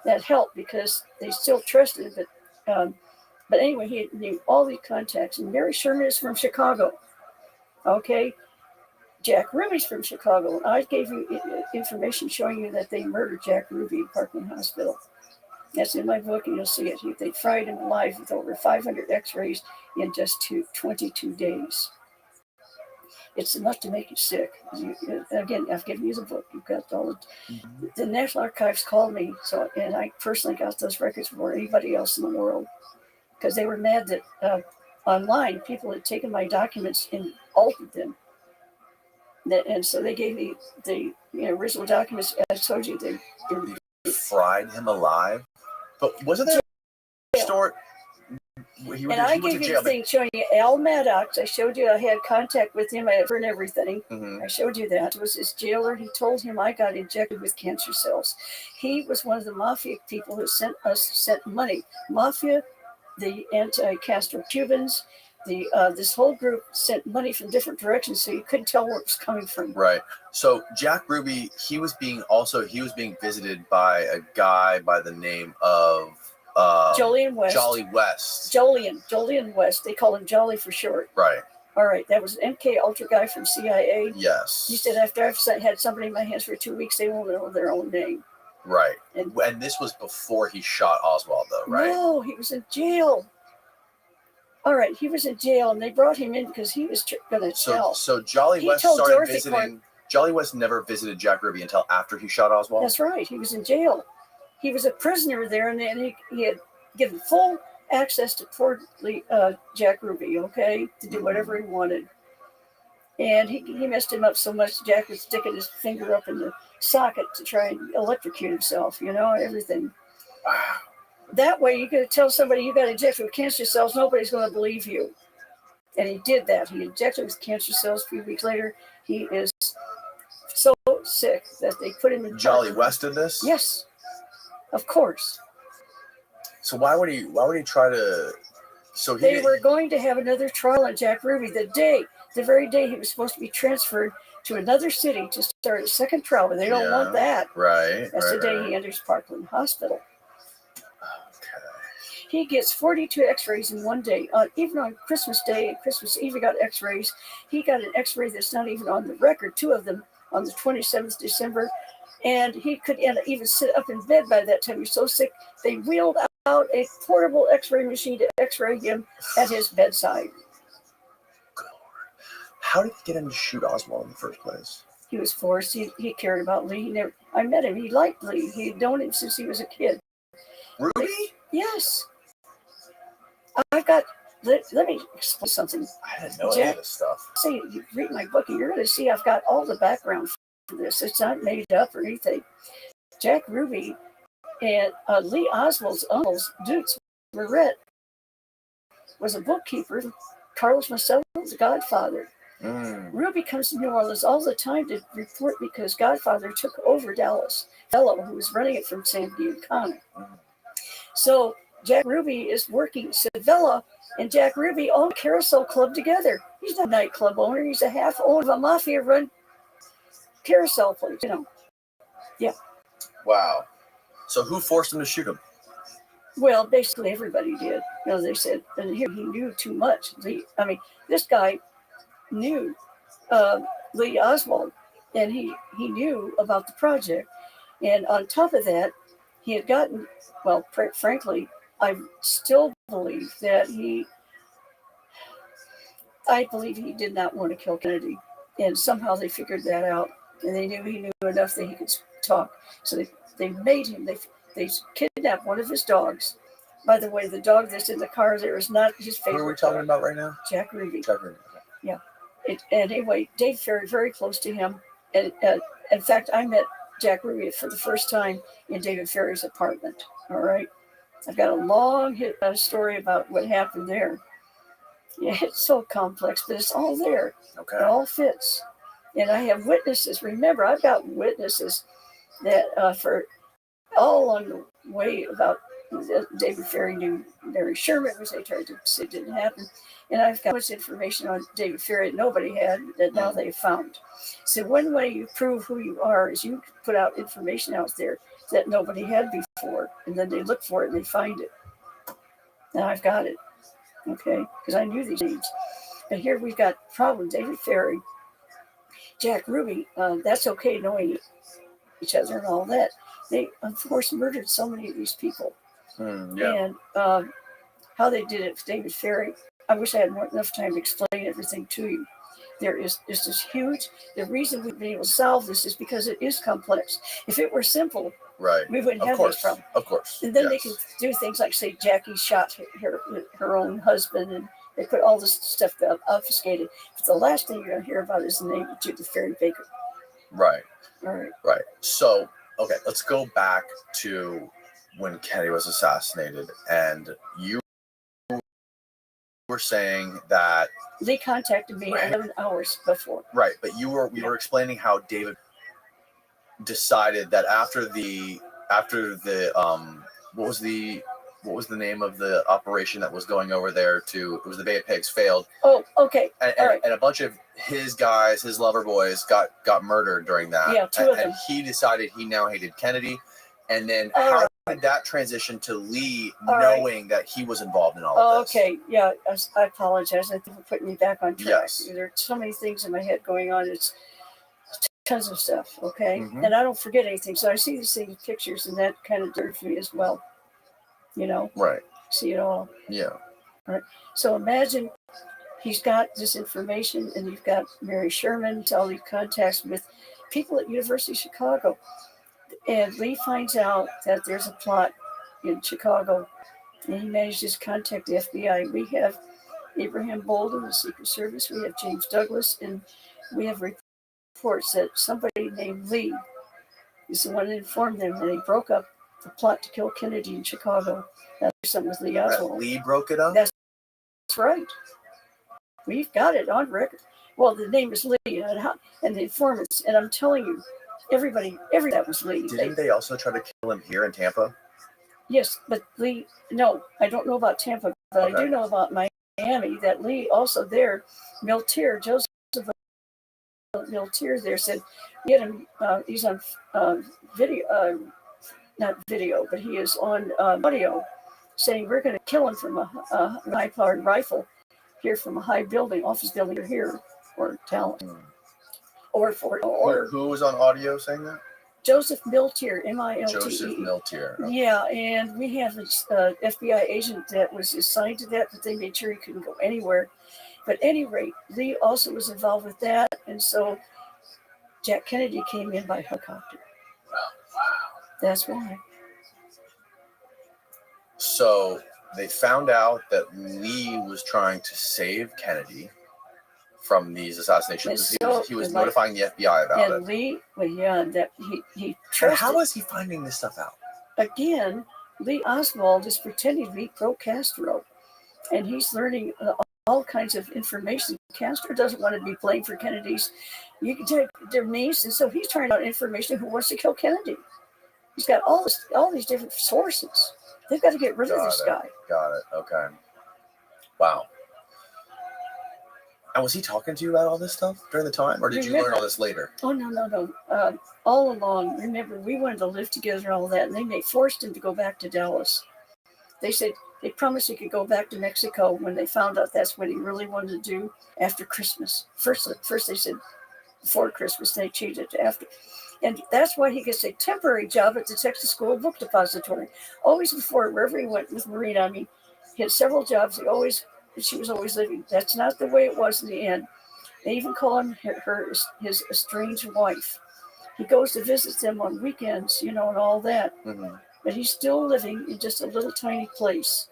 That helped because they still trusted it. But anyway, he knew all these contacts. And Mary Sherman is from Chicago. Okay. Jack Ruby's from Chicago. I gave you information showing you that they murdered Jack Ruby at Parkland Hospital. That's in my book, and you'll see it. They fried him alive with over 500 x-rays in just 22 days. It's enough to make you sick. Again, I've given you the book. You've got all the National Archives called me, and I personally got those records before anybody else in the world, because they were mad that online people had taken my documents and altered them. And so they gave me the original documents. I told you they fried him alive. But wasn't there a story? And I gave you the thing showing you Al Maddox. I showed you I had contact with him and everything. I showed you that. It was his jailer. He told him I got injected with cancer cells. He was one of the mafia people who sent money. Mafia, the anti-Castro Cubans, this whole group sent money from different directions, so you couldn't tell where it was coming from. Right. So Jack Ruby, he was being visited by a guy by the name of Jolien West. Jolien West. They call him Jolly for short. Right. All right. That was an MK Ultra guy from CIA. Yes. He said after I've had somebody in my hands for 2 weeks, they won't know their own name. Right. And this was before he shot Oswald, though, right? No, he was in jail. All right, he was in jail, and they brought him in because he was going to tell. So Jolly West started visiting. Jolly West never visited Jack Ruby until after he shot Oswald? That's right. He was in jail. He was a prisoner there, and then he had given full access to poor Jack Ruby, okay, to do whatever he wanted. And he messed him up so much, Jack was sticking his finger up in the socket to try and electrocute himself, everything. Wow. That way, you could tell somebody you got injected with cancer cells, nobody's going to believe you. And he did that. He injected with cancer cells. A few weeks later, he is so sick that they put him in. Jolly West did this? Yes, of course. So why would he try to? So they were going to have another trial on Jack Ruby the very day he was supposed to be transferred to another city to start a second trial, but they don't want that. Right. That's the day he enters Parkland Hospital. He gets 42 x-rays in one day. Even on Christmas Day and Christmas Eve, he got x-rays. He got an x-ray that's not even on the record, 2 of them on the 27th December. And he could even sit up in bed by that time. He was so sick, they wheeled out a portable x-ray machine to x-ray him at his bedside. How did he get him to shoot Oswald in the first place? He was forced. He cared about Lee. I met him. He liked Lee. He had known him since he was a kid. Ruby? Yes. Let me explain something. I didn't know any of this stuff. Say, you read my book and you're going to see I've got all the background for this. It's not made up or anything. Jack Ruby and Lee Oswald's uncles, Dukes Barrett, was a bookkeeper. Carlos Marcello's godfather. Ruby comes to New Orleans all the time to report because Godfather took over Dallas, fellow who was running it from San Diego County. So Jack Ruby is working. Sevilla and Jack Ruby own a carousel club together. He's not a nightclub owner. He's a half owner of a mafia-run carousel place. Yeah. Wow. So who forced him to shoot him? Well, basically everybody did. They said, and he knew too much. This guy knew Lee Oswald, and he knew about the project. And on top of that, he had gotten, frankly, I still believe that I believe he did not want to kill Kennedy. And somehow they figured that out. And they knew he knew enough that he could talk. So they made him, they kidnapped one of his dogs. By the way, the dog that's in the car there is not his favorite. Who are we talking about right now? Jack Ruby. Jack Ruby. Okay. Yeah. And anyway, Dave Ferry, very close to him. And in fact, I met Jack Ruby for the first time in David Ferry's apartment. All right. I've got a long story about what happened there. Yeah, it's so complex, but it's all there. Okay. It all fits. And I have witnesses. Remember, I've got witnesses that for all along the way about David Ferry knew Mary Sherman, which they tried to say didn't happen. And I've got much information on David Ferry that nobody had that now they've found. So one way you prove who you are is you put out information out there that nobody had before. And then they look for it and they find it. And I've got it. Okay? Because I knew these names. But here we've got problem. David Ferry, Jack Ruby, that's okay knowing each other and all that. They, of course, murdered so many of these people. And how they did it with David Ferry, I wish I had enough time to explain everything to you. There is this huge. The reason we've been able to solve this is because it is complex. If it were simple, Right. we wouldn't Of have course. these problems. Of course. And then they Yes. can do things like say Jackie shot her own husband, and they put all this stuff obfuscated. But the last thing you're going to hear about is the name of Judith Ferry Baker. Right. All right. Right. So, okay, let's go back to when Kennedy was assassinated, and you were saying that Lee contacted me 11 hours before. right, but you were explaining how David decided that after the what was the name of the operation that was going over there it was the Bay of Pigs failed. Oh, okay. And a bunch of his guys, his lover boys got murdered during that. Yeah, two of them. And he decided he now hated Kennedy. And then All how did that transition to Lee All knowing that he was involved in all of this? Okay, yeah, I apologize. I think for putting me back on track. Yes. There are so many things in my head going on. It's tons of stuff, okay? Mhm. And I don't forget anything. So I see these things, pictures, and that kind of dirt for me as well. You know? Right. See it all. Yeah. All right. So imagine he's got this information, and you've got Mary Sherman, all these contacts with people at University of Chicago. And Lee finds out that there's a plot in Chicago, and he manages to contact the FBI. We have Abraham Bolden, the Secret Service. We have James Douglas, and we have reports that somebody named Lee is the one that informed them that he broke up the plot to kill Kennedy in Chicago. That's something with Lee Oswald. Lee broke it up? That's right. We've got it on record. Well, the name is Lee, and the informants, and I'm telling you, everybody that was Lee. Didn't they also try to kill him here in Tampa? Yes, but Lee, no, I don't know about Tampa, but Okay. I do know about Miami, that Lee also there, Joseph Miltier there said, get him, he's on video, not video, but he is on audio saying we're going to kill him from a high-powered rifle here from a high building, office building here, or talent. Or Who was on audio saying that? Joseph Miltier, M-I-L-T-E. Joseph Miltier. Okay. Yeah, and we have an FBI agent that was assigned to that, but they made sure he couldn't go anywhere. But at any rate, Lee also was involved with that, and so Jack Kennedy came in by helicopter. That's why. So they found out that Lee was trying to save Kennedy from these assassinations. He was notifying the FBI about it. And Lee, well, yeah, that he And trusted. how is he finding this stuff out? Again, Lee Oswald is pretending to be pro-Castro, and he's learning all kinds of information. Castro doesn't want to be blamed for Kennedy's. You can take their names, and so he's trying out information who wants to kill Kennedy. He's got all these different sources. They've got to get rid of this guy. Got it. Okay. Wow. And was he talking to you about all this stuff during the time, or did you learn all this later? Oh, no. All along, remember, we wanted to live together and all that, and they forced him to go back to Dallas. They said they promised he could go back to Mexico when they found out that's what he really wanted to do after Christmas. First they said before Christmas, they changed it to after. And that's why he gets a temporary job at the Texas School Book Depository. Always before, wherever he went with Marina, he had several jobs. She was always living. That's not the way it was in the end. They even call him his estranged wife. He goes to visit them on weekends, and all that. Mm-hmm. But he's still living in just a little tiny place.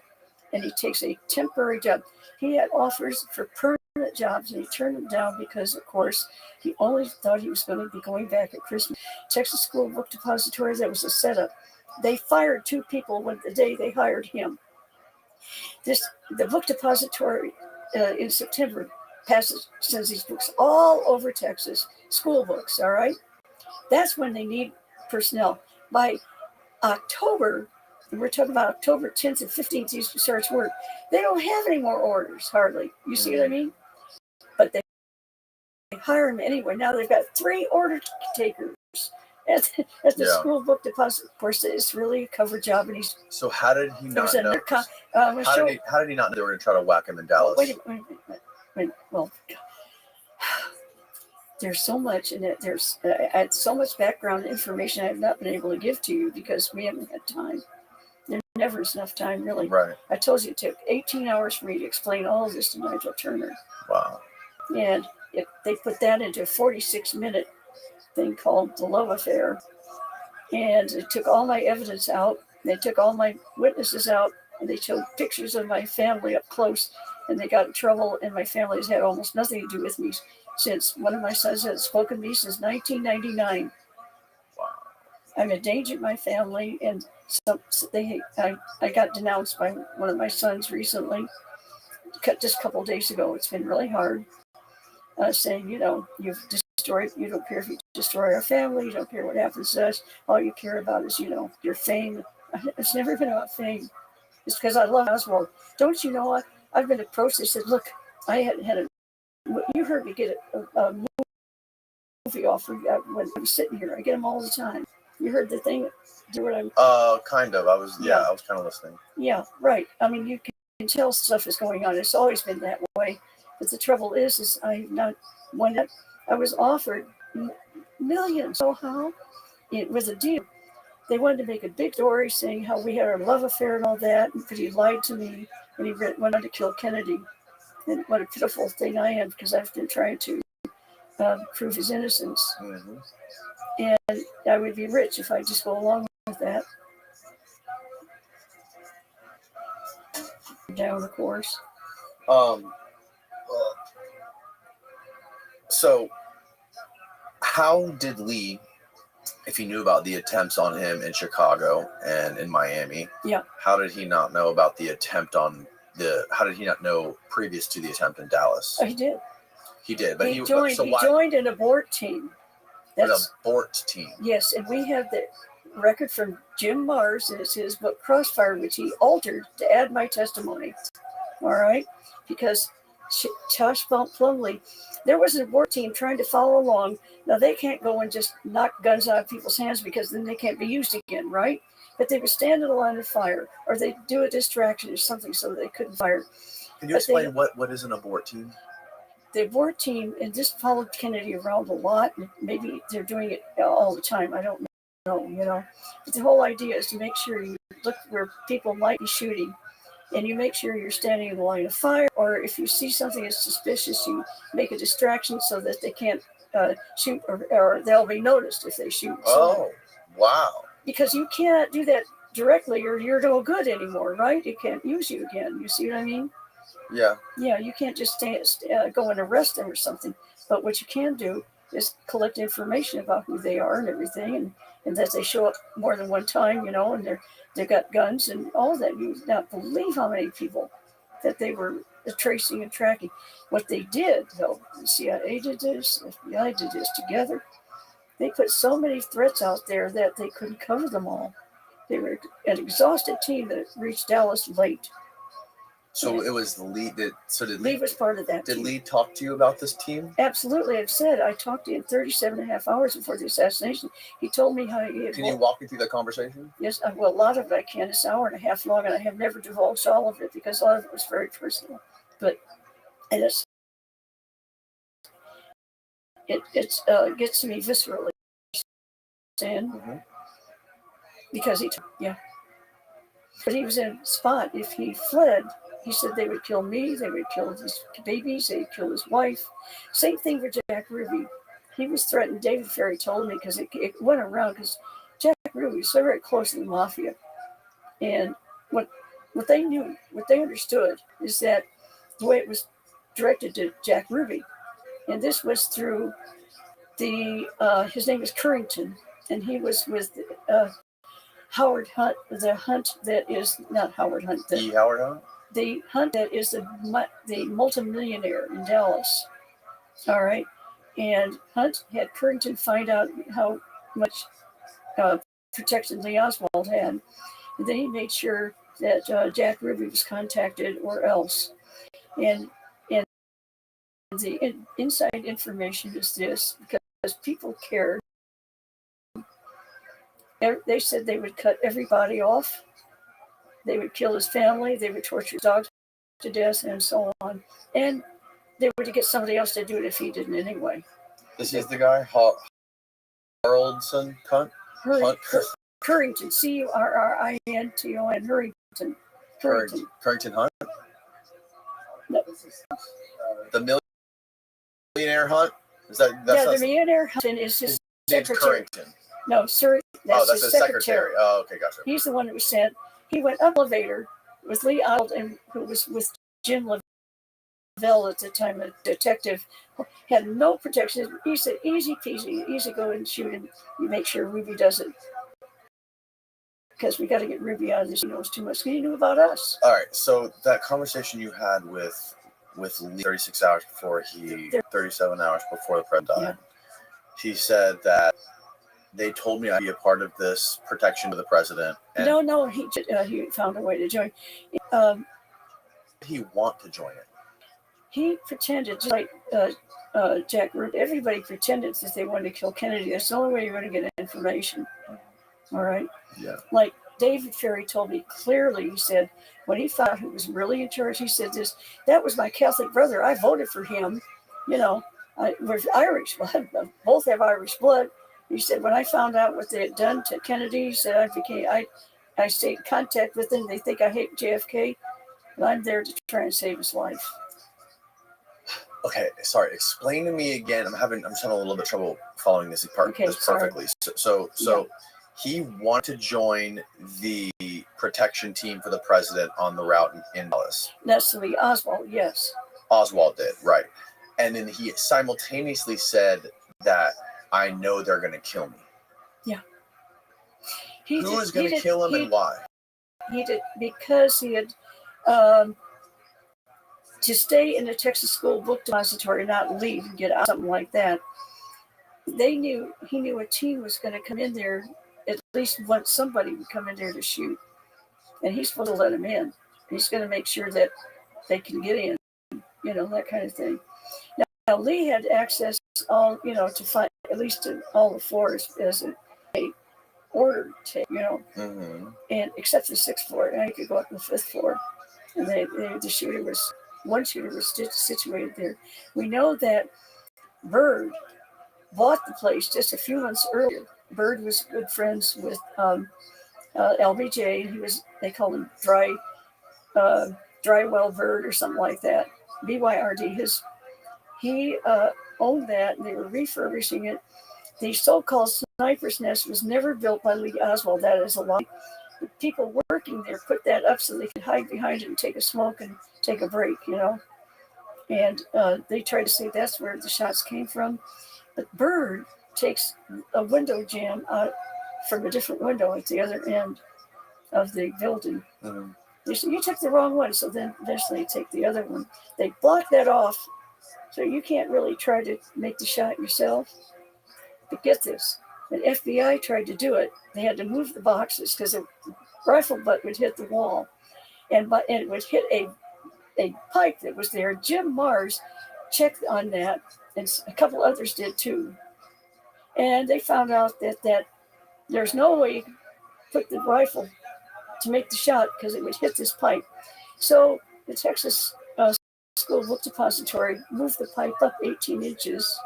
And he takes a temporary job. He had offers for permanent jobs, and he turned them down because, of course, he only thought he was going to be going back at Christmas. Texas School Book Depository, that was a setup. They fired 2 people the day they hired him. The book depository in September sends these books all over Texas, school books, all right? That's when they need personnel. By October, and we're talking about October 10th and 15th, these starts work. They don't have any more orders, hardly. You see what I mean? But they hire them anyway. Now they've got 3 order takers at the school book deposit. Of course, it's really a cover job, and he's. So how did he not know? How did he not know they were going to try to whack him in Dallas? Wait a minute. Well, there's so much in it. There's so much background information I have not been able to give to you because we haven't had time. There never is enough time, really. Right. I told you it took 18 hours for me to explain all of this to Nigel Turner. Wow. And they put that into a 46-minute thing called The Love Affair. And they took all my evidence out. They took all my witnesses out. And they showed pictures of my family up close. And they got in trouble. And my family has had almost nothing to do with me since. One of my sons hasn't spoken to me since 1999. Wow. I'm endangered my family. And so I got denounced by one of my sons recently, just a couple of days ago. It's been really hard. Saying, you've destroyed, you don't care if you destroy our family, you don't care what happens to us, all you care about is, your fame. It's never been about fame. It's because I love Oswald. Don't you know what? I've been approached, they said, look, I had you heard me get a movie offer when I was sitting here. I get them all the time. You heard the thing? Do what I'm... Kind of. I was kind of listening. Yeah, right. I mean, you can tell stuff is going on. It's always been that way. But the trouble is I'm not one that I was offered millions. So how? It was a deal. They wanted to make a big story saying how we had our love affair and all that, because he lied to me and he went on to kill Kennedy. And what a pitiful thing I am, because I've been trying to prove his innocence. Mm-hmm. And I would be rich if I just go along with that. Down, of course. So, how did Lee, if he knew about the attempts on him in Chicago and in Miami, how did he not know about the attempt how did he not know previous to the attempt in Dallas? Oh, he did. He did, but he joined an abort team. An abort team. Yes, and we have the record from Jim Mars, and it's his book Crossfire, which he altered to add my testimony. All right, because Josh Plumley, there was an abort team trying to follow along. Now, they can't go and just knock guns out of people's hands because then they can't be used again, right? But they would stand in a line of fire, or they'd do a distraction or something so they couldn't fire. Can you explain what is an abort team? The abort team, and this followed Kennedy around a lot, and maybe they're doing it all the time. I don't know, But the whole idea is to make sure you look where people might be shooting, and you make sure you're standing in the line of fire, or if you see something that's suspicious, you make a distraction so that they can't shoot, or they'll be noticed if they shoot. Oh, wow. Because you can't do that directly, or you're no good anymore, right? It can't use you again. You see what I mean? Yeah. Yeah, you can't just go and arrest them or something. But what you can do is collect information about who they are and everything, and that they show up more than one time, and they've got guns and all that. You would not believe how many people that they were tracing and tracking. What they did, though, the CIA did this, the FBI did this together. They put so many threats out there that they couldn't cover them all. They were an exhausted team that reached Dallas late. So it was Lee Lee was part of that team. Did Lee talk to you about this team? Absolutely. I've said I talked to him 37 and a half hours before the assassination. He told me how he had... Can you walk me through that conversation? Yes, well, a lot of it I can. It's an hour and a half long, and I have never divulged all of it because a lot of it was very personal. But it gets to me viscerally. And because but he was in a spot. If he fled, he said they would kill me, they would kill his babies, they would kill his wife. Same thing for Jack Ruby. He was threatened. David Ferry told me, because it went around, because Jack Ruby was so very close to the mafia. And what they knew, what they understood, is that the way it was directed to Jack Ruby, and this was through his name is Currington, and he was with Howard Hunt, the Hunt that is not Howard Hunt. Howard Hunt? The Hunt that is the multimillionaire in Dallas. All right. And Hunt had Currington find out how much protection Lee Oswald had. And then he made sure that Jack Ruby was contacted or else. And the inside information is this, because people cared. They said they would cut everybody off. They would kill his family. They would torture his dogs to death and so on. And they would get somebody else to do it if he didn't anyway. This is the guy, Haraldson Hunt? Currington, Currington, Currington. Currington Hunt? No. The millionaire Hunt? Is that yeah, the millionaire Hutton is his name's secretary. Currington? No, sir, that's, That's his secretary. Oh, okay, gotcha. He's the one that was sent. He went up elevator with Lee Oswald, and who was with Jim Lavelle at the time, a detective, had no protection. He said, easy peasy, easy go and shoot him. You make sure Ruby does it. Because we got to get Ruby out of this. He knows too much. He knew about us. All right, so that conversation you had with Lee 36 hours before 37 hours before the president died, he said that they told me I'd be a part of this protection of the president. And No, he found a way to join. He want to join it. He pretended, just like Jack Ruby, everybody pretended that they wanted to kill Kennedy. That's the only way you're going to get information. All right? Yeah. Like David Ferry told me clearly, he said, when he found out who was really in charge, he said this, that was my Catholic brother. I voted for him. You know, we're Irish blood. Both have Irish blood. He said, when I found out what they had done to Kennedy, he said, I stayed in contact with them. They think I hate JFK, and I'm there to try and save his life. Okay, sorry. Explain to me again. I'm having a little bit of trouble following this part perfectly. So he wanted to join the protection team for the president on the route in Dallas. That's Lee Oswald, yes. Oswald did, right. And then he simultaneously said that I know they're going to kill me. Yeah. Who is going to kill him and why? He did because he had to stay in the Texas School Book Depository, not leave and get out, something like that. He knew a team was going to come in there. At least once somebody would come in there to shoot, and he's supposed to let them in. He's going to make sure that they can get in, that kind of thing. Now Lee had access to find at least to all the floors as a order tape, and except the 6th floor. Now you could go up to the 5th floor, and one shooter was situated there. We know that Byrd bought the place just a few months earlier. Byrd was good friends with LBJ. They called him Drywell Byrd or something like that. BYRD. He owned that, and they were refurbishing it. The so-called Sniper's Nest was never built by Lee Oswald. That is a lie. The people working there put that up so they could hide behind it and take a smoke and take a break, And they tried to say that's where the shots came from. But Byrd takes a window jam out from a different window at the other end of the building. Mm-hmm. They said, you took the wrong one, so then eventually take the other one. They block that off, so you can't really try to make the shot yourself. But get this, when FBI tried to do it, they had to move the boxes because the rifle butt would hit the wall, and it would hit a pipe that was there. Jim Mars checked on that, and a couple others did too. And they found out that there's no way you could put the rifle to make the shot because it would hit this pipe. So the Texas School Book Depository moved the pipe up 18 inches.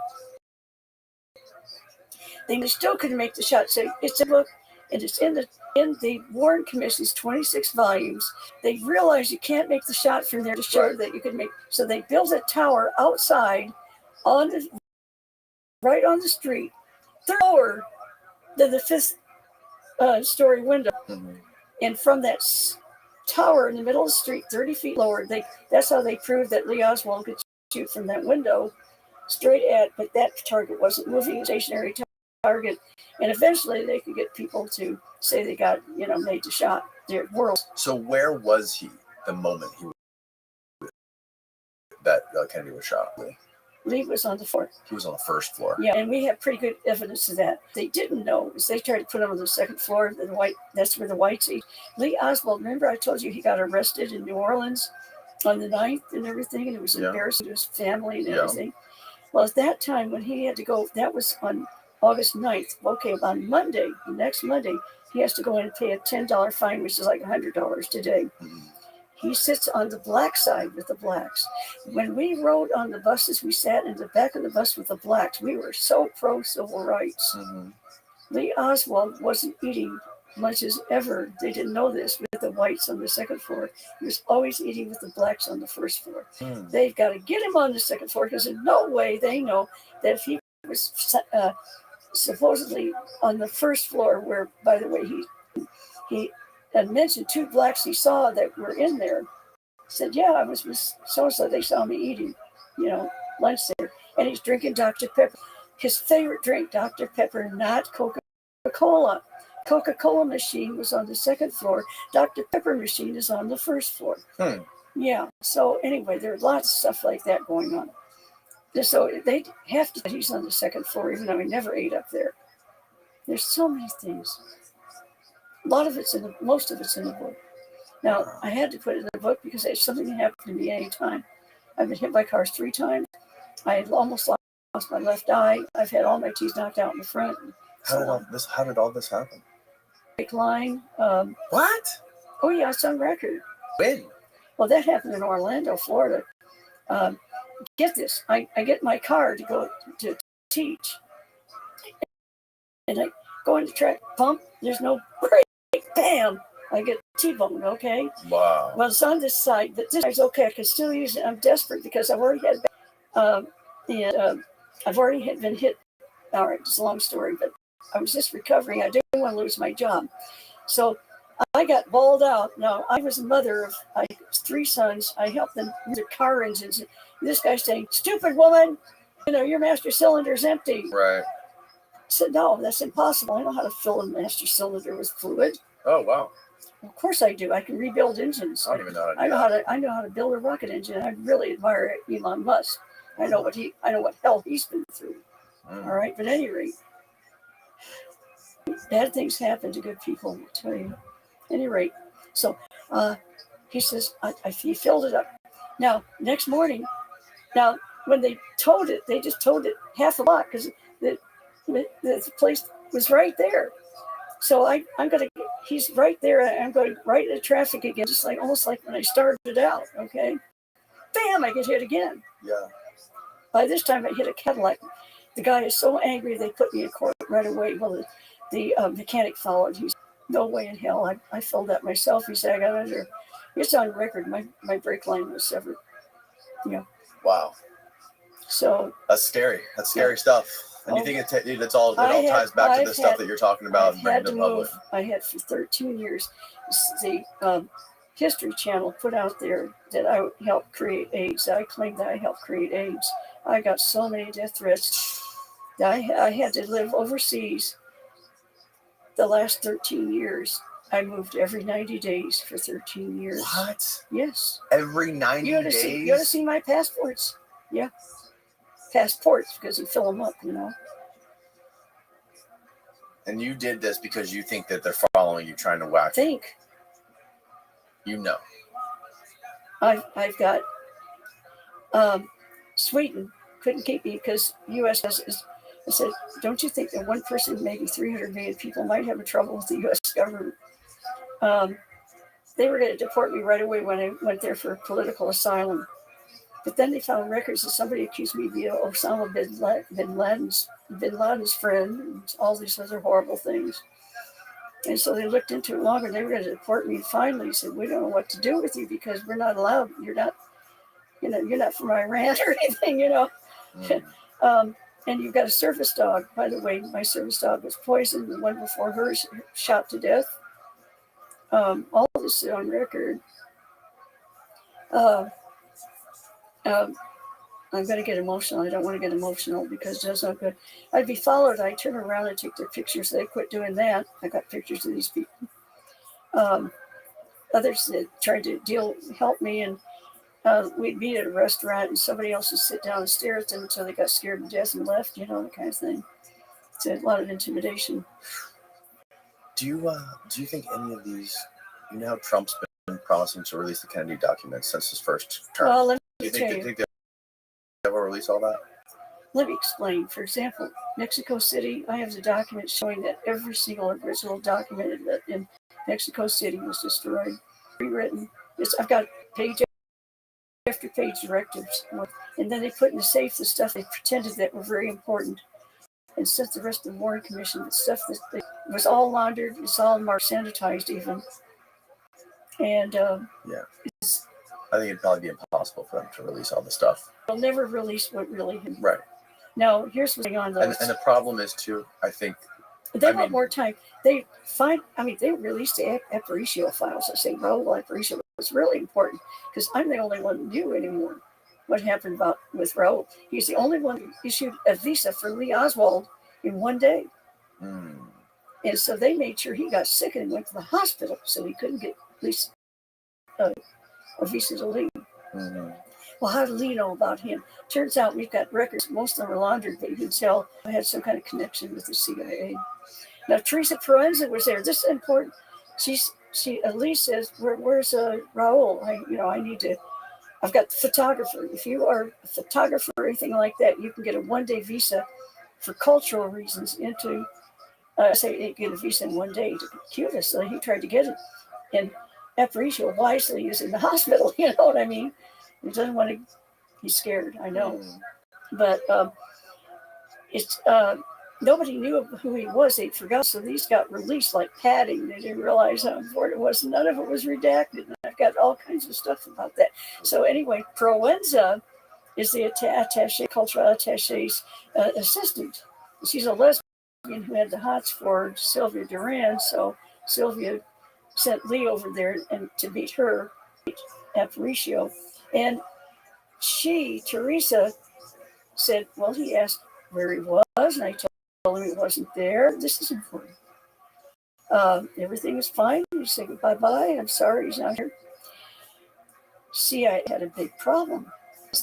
They still couldn't make the shot. So it's a book, and it's in the Warren Commission's 26 volumes. They realized you can't make the shot from there to show that you could make. So they built a tower outside right on the street, lower than the 5th story window. Mm-hmm. And from that tower in the middle of the street, 30 feet lower, that's how they proved that Lee Oswald could shoot from that window straight at, but that target wasn't moving, a stationary target. And eventually they could get people to say they got, made the shot. Their world. So where was he the moment that Kennedy was shot? Lee was on the floor. He was on the 1st floor. Yeah, and we have pretty good evidence of that. They didn't know is they tried to put him on the 2nd floor. That's where the whites eat. Lee Oswald, remember I told you he got arrested in New Orleans on the 9th and everything, and it was embarrassing to his family and everything. Well, at that time when he had to go, that was on August 9th. Okay, on Monday, the next Monday, he has to go in and pay a $10 fine, which is like $100 today. Mm-hmm. He sits on the black side with the blacks. When we rode on the buses, we sat in the back of the bus with the blacks. We were so pro-civil rights. Mm-hmm. Lee Oswald wasn't eating lunches ever. They didn't know this with the whites on the second floor. He was always eating with the blacks on the first floor. They've got to get him on the second floor because in no way they know that if he was supposedly on the first floor, where, by the way, he had mentioned 2 blacks he saw that were in there. Said, yeah, I was with so-and-so. They saw me eating, lunch there. And he's drinking Dr. Pepper. His favorite drink, Dr. Pepper, not Coca-Cola. Coca-Cola machine was on the second floor. Dr. Pepper machine is on the first floor. Yeah. So anyway, there's lots of stuff like that going on. So they have to. He's on the second floor, even though he never ate up there. There's so many things. Most of it's in the book. Now I had to put it in the book because it's something that happened to me anytime. I've been hit by cars 3 times. I had almost lost my left eye. I've had all my teeth knocked out in the front. How did all this happen? Brake line. What? Oh yeah, it's on record. When? Well, that happened in Orlando, Florida. Get this. I get my car to go to teach. And I go into track pump. There's no brake. Bam! I get T-boned, okay? Wow. Well, it's on this side, but this side's okay. I can still use it. I'm desperate because I've already had, I've already been hit. All right, it's a long story, but I was just recovering. I didn't want to lose my job. So I got balled out. Now, I was a mother of 3 sons. I helped them with their car engines. This guy's saying, stupid woman, your master cylinder's empty. Right. I said, no, that's impossible. I know how to fill a master cylinder with fluid. Oh, wow. Of course I do. I can rebuild engines. I don't even know how to do I know how to build a rocket engine. I really admire Elon Musk. I know what hell he's been through. All right, but at any rate, bad things happen to good people, I'll tell you. At any rate, so he says, he filled it up. Now, next morning, when they towed it, they just towed it half a block because the place was right there. So he's right there. I'm going right into traffic again, just almost like when I started out, okay? Bam, I get hit again. Yeah. By this time, I hit a Cadillac. The guy is so angry, they put me in court right away. Well, the mechanic followed. He's no way in hell. I filled that myself. He said, I got under. It's on record. My brake line was severed. Wow. So. That's scary. That's scary stuff. And you think it all ties back to the stuff that you're talking about and bringing to the public. I had for 13 years the History Channel put out there that I helped create AIDS. I claimed that I helped create AIDS. I got so many death threats. I had to live overseas the last 13 years. I moved every 90 days for 13 years. What? Yes. Every 90 days? You ought to see my passports. Yeah. Passports, because you fill them up, And you did this because you think that they're following you, trying to whack you. I've got Sweden couldn't keep me because U.S. I said, don't you think that one person, maybe 300 million people might have trouble with the U.S. government? They were going to deport me right away when I went there for political asylum. But then they found records that somebody accused me of being Osama bin Laden's friend, and all these other horrible things. And so they looked into it longer. They were going to deport me. And finally said, we don't know what to do with you because we're not allowed. You're not from Iran or anything, and you've got a service dog. By the way, my service dog was poisoned. The one before her shot to death. All of this is on record. I'm going to get emotional. I don't want to get emotional because that's not good. I'd be followed. I turn around and take their pictures. They quit doing that. I got pictures of these people. Others that tried to help me, and we'd be at a restaurant and somebody else would sit down and stare at them until they got scared to death and left, that kind of thing. It's a lot of intimidation. Do you think any of these, how Trump's been promising to release the Kennedy documents since his first term? Well, let Do me you tell think you. they will release all that? Let me explain. For example, Mexico City, I have the documents showing that every single original document in Mexico City was destroyed, rewritten. I've got page after page directives. And then they put in the safe the stuff they pretended that were very important. and sent the rest of the Warren Commission with stuff that was all laundered, it's all marked sanitized even. And Yeah. I think it'd probably be impossible for them to release all the stuff. they'll never release what really happened. Right. Now, here's what's going on, though. And the problem is, too, I think... They want more time. They released the Aparicio files. I say Raul Aparicio was really important because I'm the only one who knew anymore what happened with Raul. He's the only one who issued a visa for Lee Oswald in one day. Mm. And so they made sure he got sick and went to the hospital so he couldn't get at least a visa to Lee. Mm-hmm. Well, how did Lee know about him? Turns out we've got records. Most of them are laundered, but you can tell I had some kind of connection with the CIA. Now, Teresa Proenza was there. This is important. Lee says, where's Raul? I've got the photographer. If you are a photographer or anything like that, you can get a one-day visa for cultural reasons into, get a visa in one day to Cuba. So he tried to get it. And Aparicio wisely is in the hospital, you know what I mean? He doesn't want to, he's scared, I know. But nobody knew who he was. They forgot. So these got released like padding. They didn't realize how important it was. None of it was redacted. And I've got all kinds of stuff about that. So anyway, Proenza is the cultural attache's assistant. She's a lesbian who had the hots for Sylvia Duran. So Sylvia sent Lee over there and to meet her, Aparicio. And Teresa, said, well, he asked where he was, and I told him he wasn't there. This is important. Everything is fine. You say bye-bye. I'm sorry he's not here. CIA had a big problem.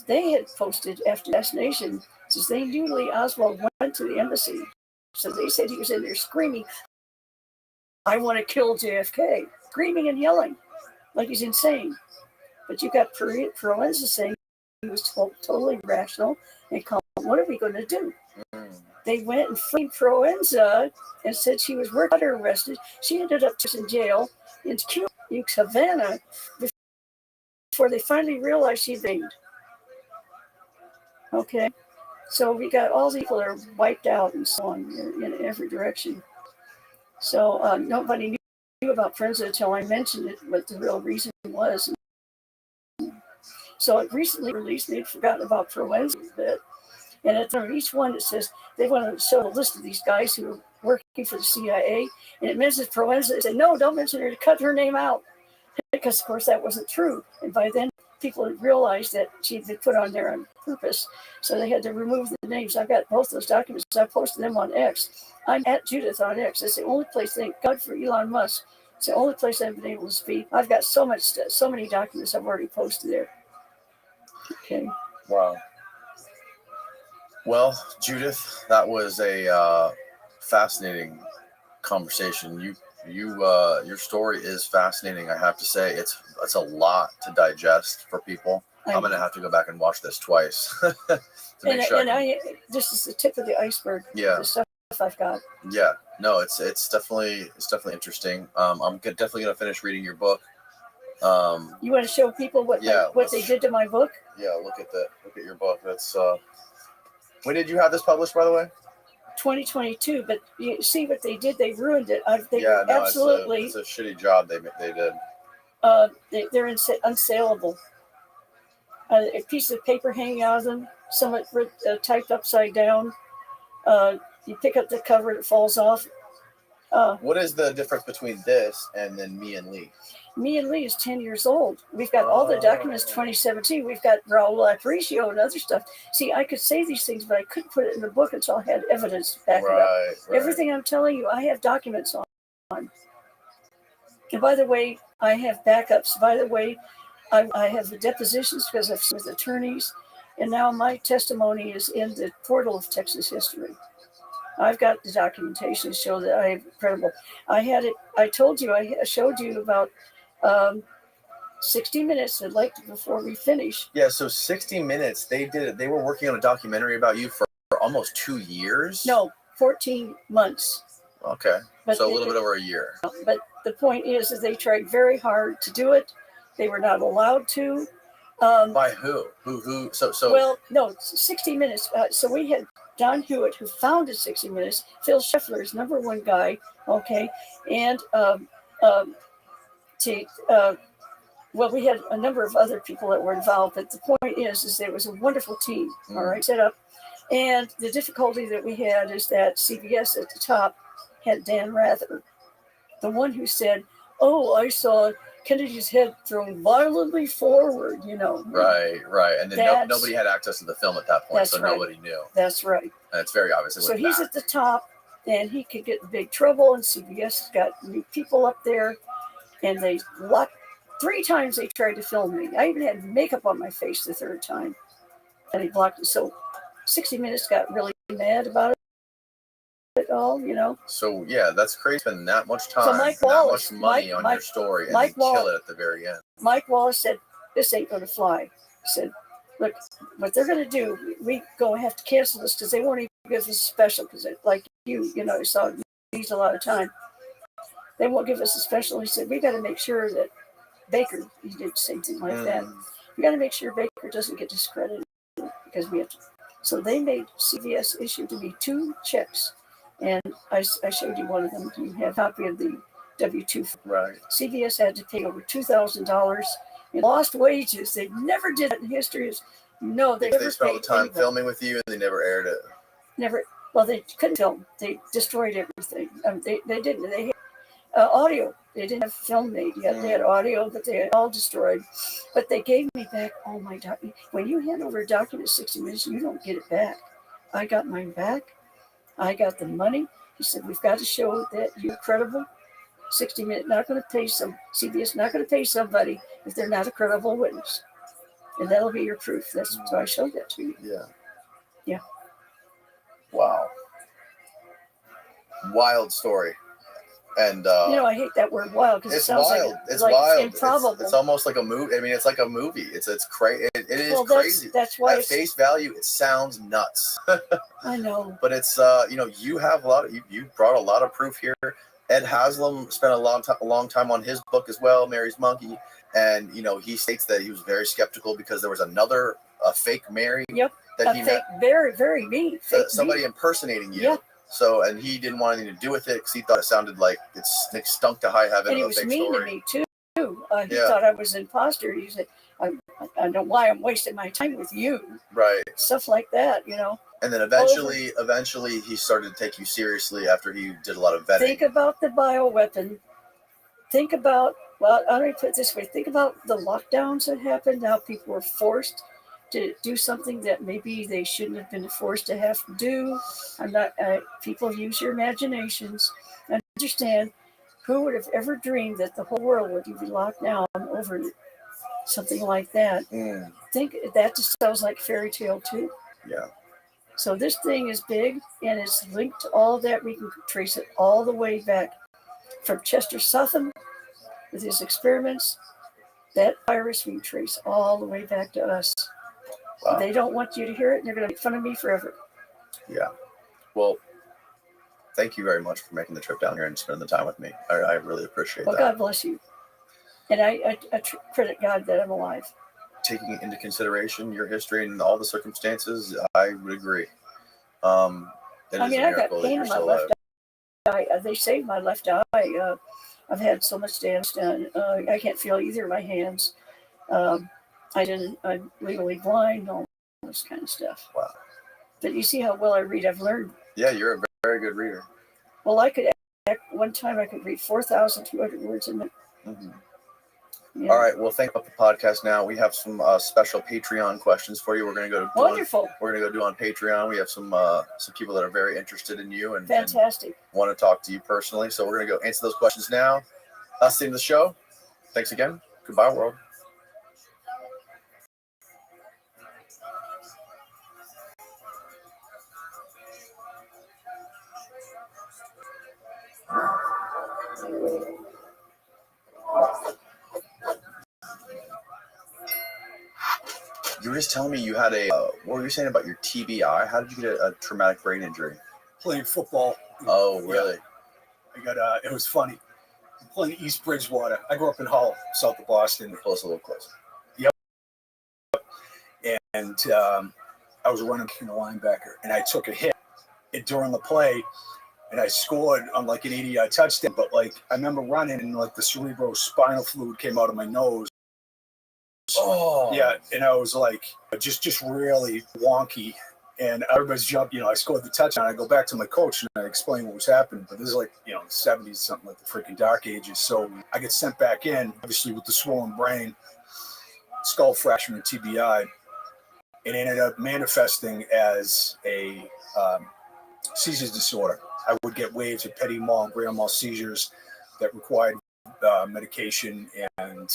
They had posted after assassination, since they knew Lee Oswald went to the embassy. So they said he was in there screaming, I want to kill JFK, screaming and yelling like he's insane. But you got Proenza saying he was totally rational and calm. What are we going to do? They went and freed Proenza and said she was arrested. She ended up in jail in Cuba, in Havana, before they finally realized she'd been. Okay, so we got all the people that are wiped out and so on in every direction. So nobody knew about Proenza until I mentioned it, what the real reason was. So it recently released, they'd forgotten about Proenza a bit. And at each one, it says they want to show a list of these guys who are working for the CIA. And it mentions Proenza. They said, no, don't mention her, to cut her name out. Because, of course, that wasn't true. And by then, people had realized that she'd been put on there on purpose. So they had to remove the names. I've got both those documents. I posted them on X. I'm at Judith on X. That's the only place, thank God for Elon Musk. It's the only place I've been able to speak. I've got so many documents I've already posted there. Okay. Wow. Well, Judith, that was a fascinating conversation. Your story is fascinating. I have to say, it's a lot to digest for people. I'm going to have to go back and watch this twice. This is the tip of the iceberg. Yeah. The stuff I've got. Yeah. No, it's definitely interesting. I'm definitely going to finish reading your book. You want to show people what they did to my book? Yeah. Look at your book. That's. When did you have this published, by the way? 2022, but you see what they did. They ruined it. Absolutely. It's a shitty job they did. They're unsaleable. A piece of paper hanging out of them, somewhat typed upside down. You pick up the cover, it falls off. What is the difference between this and then Me and Lee? Me and Lee is 10 years old. We've got all the documents 2017. We've got Raul Aparicio and other stuff. See, I could say these things, but I couldn't put it in the book until I had evidence to back it up. Right. Everything I'm telling you, I have documents on. And by the way, I have backups. By the way, I have the depositions because I've with attorneys. And now my testimony is in the portal of Texas history. I've got the documentation to show that I am credible. I had it. I told you. I showed you about 60 Minutes. I'd like to before we finish. Yeah. So 60 Minutes. They did it. They were working on a documentary about you for almost 2 years. No, 14 months. Okay. But so a little bit over a year. But the point is that they tried very hard to do it. They were not allowed to. By who? Who? So. Well, no, 60 Minutes. So we had Don Hewitt, who founded 60 Minutes, Phil Scheffler's #1 guy, okay, and well, we had a number of other people that were involved, but the point is there was a wonderful team, all right, set up. And the difficulty that we had is that CBS at the top had Dan Rather, the one who said, "Oh, I saw Kennedy's head thrown violently forward," you know. Right. And then nobody had access to the film at that point, so nobody knew. That's right. And it's very obvious. So he's at the top, and he could get in big trouble, and CBS has got new people up there, and they locked. 3 times they tried to film me. I even had makeup on my face the 3rd time, and he blocked it. So 60 Minutes got really mad about it all, you know. So yeah, that's crazy. Spend that much time, So Mike Wallace, that much money on your story, and Mike then kill it at the very end. Mike Wallace said, "This ain't going to fly." He said, "Look, what they're going to do, we go have to cancel this because they won't even give us a special because, like you know, you saw these a lot of time. They won't give us a special." He said, "We got to make sure that Baker," he did something like that. "We got to make sure Baker doesn't get discredited because we have to." So they made CBS issue to me 2 checks, and I showed you one of them. You have a copy of the W-2. Right. CBS had to pay over $2,000 in lost wages. They never did it in history. No, they never spent all the paid time anybody. filming with you, and they never aired it. Never. Well, they couldn't film. They destroyed everything. They didn't. They had audio. They didn't have film made yet. They had audio, but they had all destroyed. But they gave me back all my documents. When you hand over a document 60 Minutes, you don't get it back. I got mine back. I got the money. He said, "We've got to show that you're credible. 60 Minutes not going to pay CBS not going to pay somebody if they're not a credible witness, and that'll be your proof." That's so I showed that to you. Yeah. Wow. Wild story. And I hate that word wild because it sounds wild. like It's like wild. improbable. It's almost like a movie. I mean, it's like a movie. It's crazy. It is crazy. That's why at face value, it sounds nuts. I know. But it's you have a lot of you brought a lot of proof here. Ed Haslam spent a long time on his book as well, Mary's Monkey, and he states that he was very skeptical because there was a fake Mary. Yep. That he fake, met, very, very mean. somebody impersonating you. Yeah. So, and he didn't want anything to do with it because he thought it sounded like it stunk to high heaven. And he of a was fake mean story. to me too. He thought I was an imposter. He said, "I don't know why I'm wasting my time with you." Right. Stuff like that, And then eventually, he started to take you seriously after he did a lot of vetting. Think about the bioweapon. Think about, well, let me put it this way. Think about the lockdowns that happened. How people were forced to do something that maybe they shouldn't have been forced to have to do. People use your imaginations. Understand, who would have ever dreamed that the whole world would be locked down over something like that? Think that just sounds like fairy tale too. Yeah. So this thing is big, and it's linked to all that. We can trace it all the way back from Chester Southam with his experiments. That virus we can trace all the way back to us. Wow. They don't want you to hear it, and they're going to make fun of me forever. Yeah. Well, thank you very much for making the trip down here and spending the time with me. I really appreciate that. Well, God bless you. And I credit God that I'm alive. Taking into consideration your history and all the circumstances, I would agree. It is a I got miracle that pain you're in my still left alive. eye. They saved my left eye. I've had so much damage done. I can't feel either of my hands. I'm legally blind, all this kind of stuff. Wow. But you see how well I read. I've learned. Yeah, you're a very good reader. Well, one time I could read 4,200 words a minute. Mm-hmm. Yeah. All right. Well, thank you for the podcast. Now we have some special Patreon questions for you. We're going to go. Wonderful. We're going to go do on Patreon. We have some people that are very interested in you and fantastic. And want to talk to you personally. So we're going to go answer those questions now. That's the end of the show. Thanks again. Goodbye, world. You were just telling me you had what were you saying about your TBI? How did you get a traumatic brain injury? Playing football. Oh, really? Yeah. I got, it was funny. I'm playing East Bridgewater. I grew up in Hull, south of Boston. Close, a little close. Yep. And I was running in a linebacker, and I took a hit during the play, and I scored on like an 80-yard touchdown. But like I remember running, and like the cerebrospinal fluid came out of my nose. Oh, Yeah, and I was like just really wonky. And everybody's jumping, I scored the touchdown. I go back to my coach and I explain what was happening. But this is like, the 70s, something like the freaking dark ages. So I get sent back in, obviously with the swollen brain, skull fracture and TBI. It ended up manifesting as a seizures disorder. I would get waves of petit mal and grand mal seizures that required medication and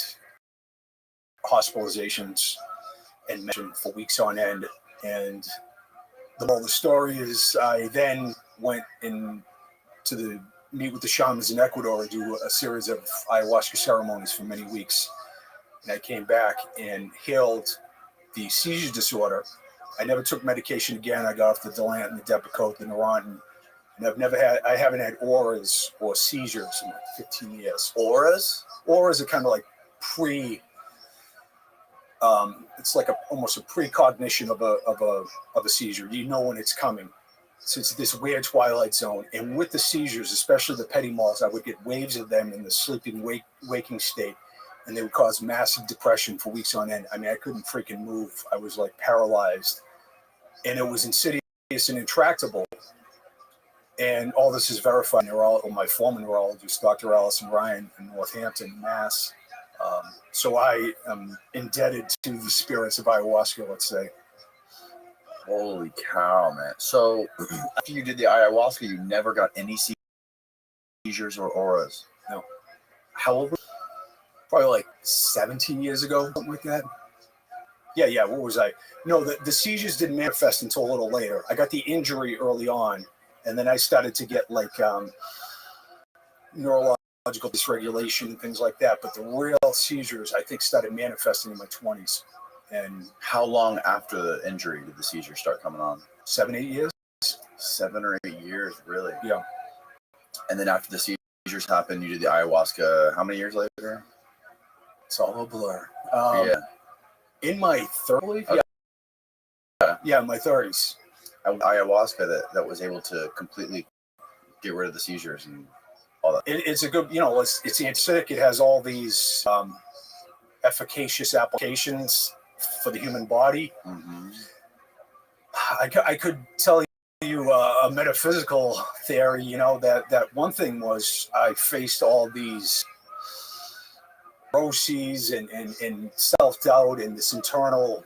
hospitalizations and medicine for weeks on end. And the moral of the story is I then went in to meet with the shamans in Ecuador and do a series of ayahuasca ceremonies for many weeks. And I came back and healed the seizure disorder. I never took medication again. I got off the Delant and the Depakote, the Neurontin, and I haven't had auras or seizures in like 15 years. Auras? Auras are kind of like it's like almost a precognition of a seizure. You know when it's coming. So it's this weird twilight zone. And with the seizures, especially the petit mals, I would get waves of them in the sleeping waking state, and they would cause massive depression for weeks on end. I mean, I couldn't freaking move. I was like paralyzed, and it was insidious and intractable. And all this is verified. My former neurologist, Dr. Allison Ryan in Northampton, Mass. So I am indebted to the spirits of ayahuasca, let's say. Holy cow, man. So after you did the ayahuasca, you never got any seizures or auras? No. How old were you? Probably like 17 years ago, something like that. Yeah. What was I? No, the seizures didn't manifest until a little later. I got the injury early on, and then I started to get like neurological dysregulation and things like that. But the real seizures, I think, started manifesting in my 20s. And how long after the injury did the seizures start coming on? 7-8 years. 7 or 8 years, really? Yeah. And then after the seizures happened, you did the ayahuasca. How many years later? It's all a blur. In my 30s? Okay. Yeah, my 30s. Ayahuasca that was able to completely get rid of the seizures and all that. It's a good, it's acidic. It has all these efficacious applications for the human body. Mm-hmm. I could tell you a metaphysical theory, that one thing was I faced all these neuroses and self-doubt and this internal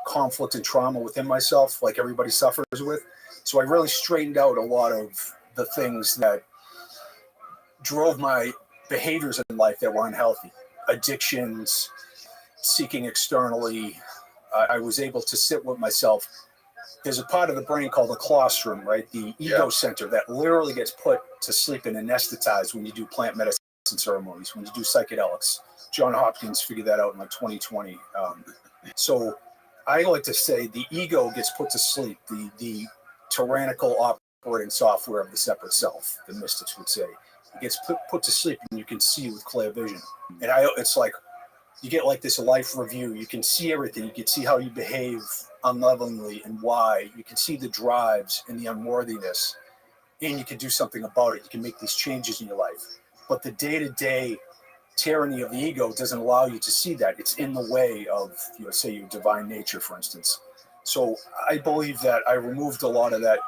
conflict and trauma within myself, like everybody suffers with. So I really straightened out a lot of the things that drove my behaviors in life that were unhealthy. Addictions, seeking externally. I was able to sit with myself. There's a part of the brain called the colostrum, right? The ego center that literally gets put to sleep and anesthetized when you do plant medicine ceremonies, when you do psychedelics. John Hopkins figured that out in like 2020. So I like to say the ego gets put to sleep. The tyrannical operating software of the separate self, the mystics would say. It gets put to sleep and you can see with clear vision. And it's like you get like this life review. You can see everything. You can see how you behave unlovingly and why. You can see the drives and the unworthiness, and you can do something about it. You can make these changes in your life. But the day-to-day tyranny of the ego doesn't allow you to see that. It's in the way of, say, your divine nature, for instance. So I believe that I removed a lot of that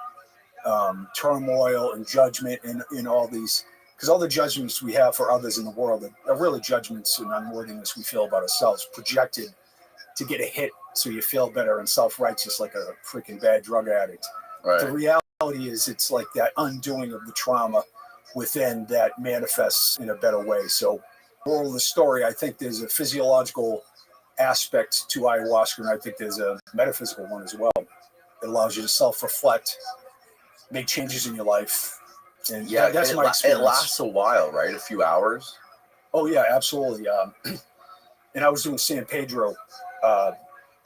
turmoil and judgment and all these, because all the judgments we have for others in the world are really judgments and unworthiness we feel about ourselves, projected to get a hit so you feel better and self-righteous like a freaking bad drug addict. Right. The reality is it's like that undoing of the trauma within that manifests in a better way. So moral of the story, I think there's a physiological aspect to ayahuasca, and I think there's a metaphysical one as well. It allows you to self-reflect, make changes in your life. And that's my experience. It lasts a while, right? A few hours? Oh, yeah, absolutely. And I was doing San Pedro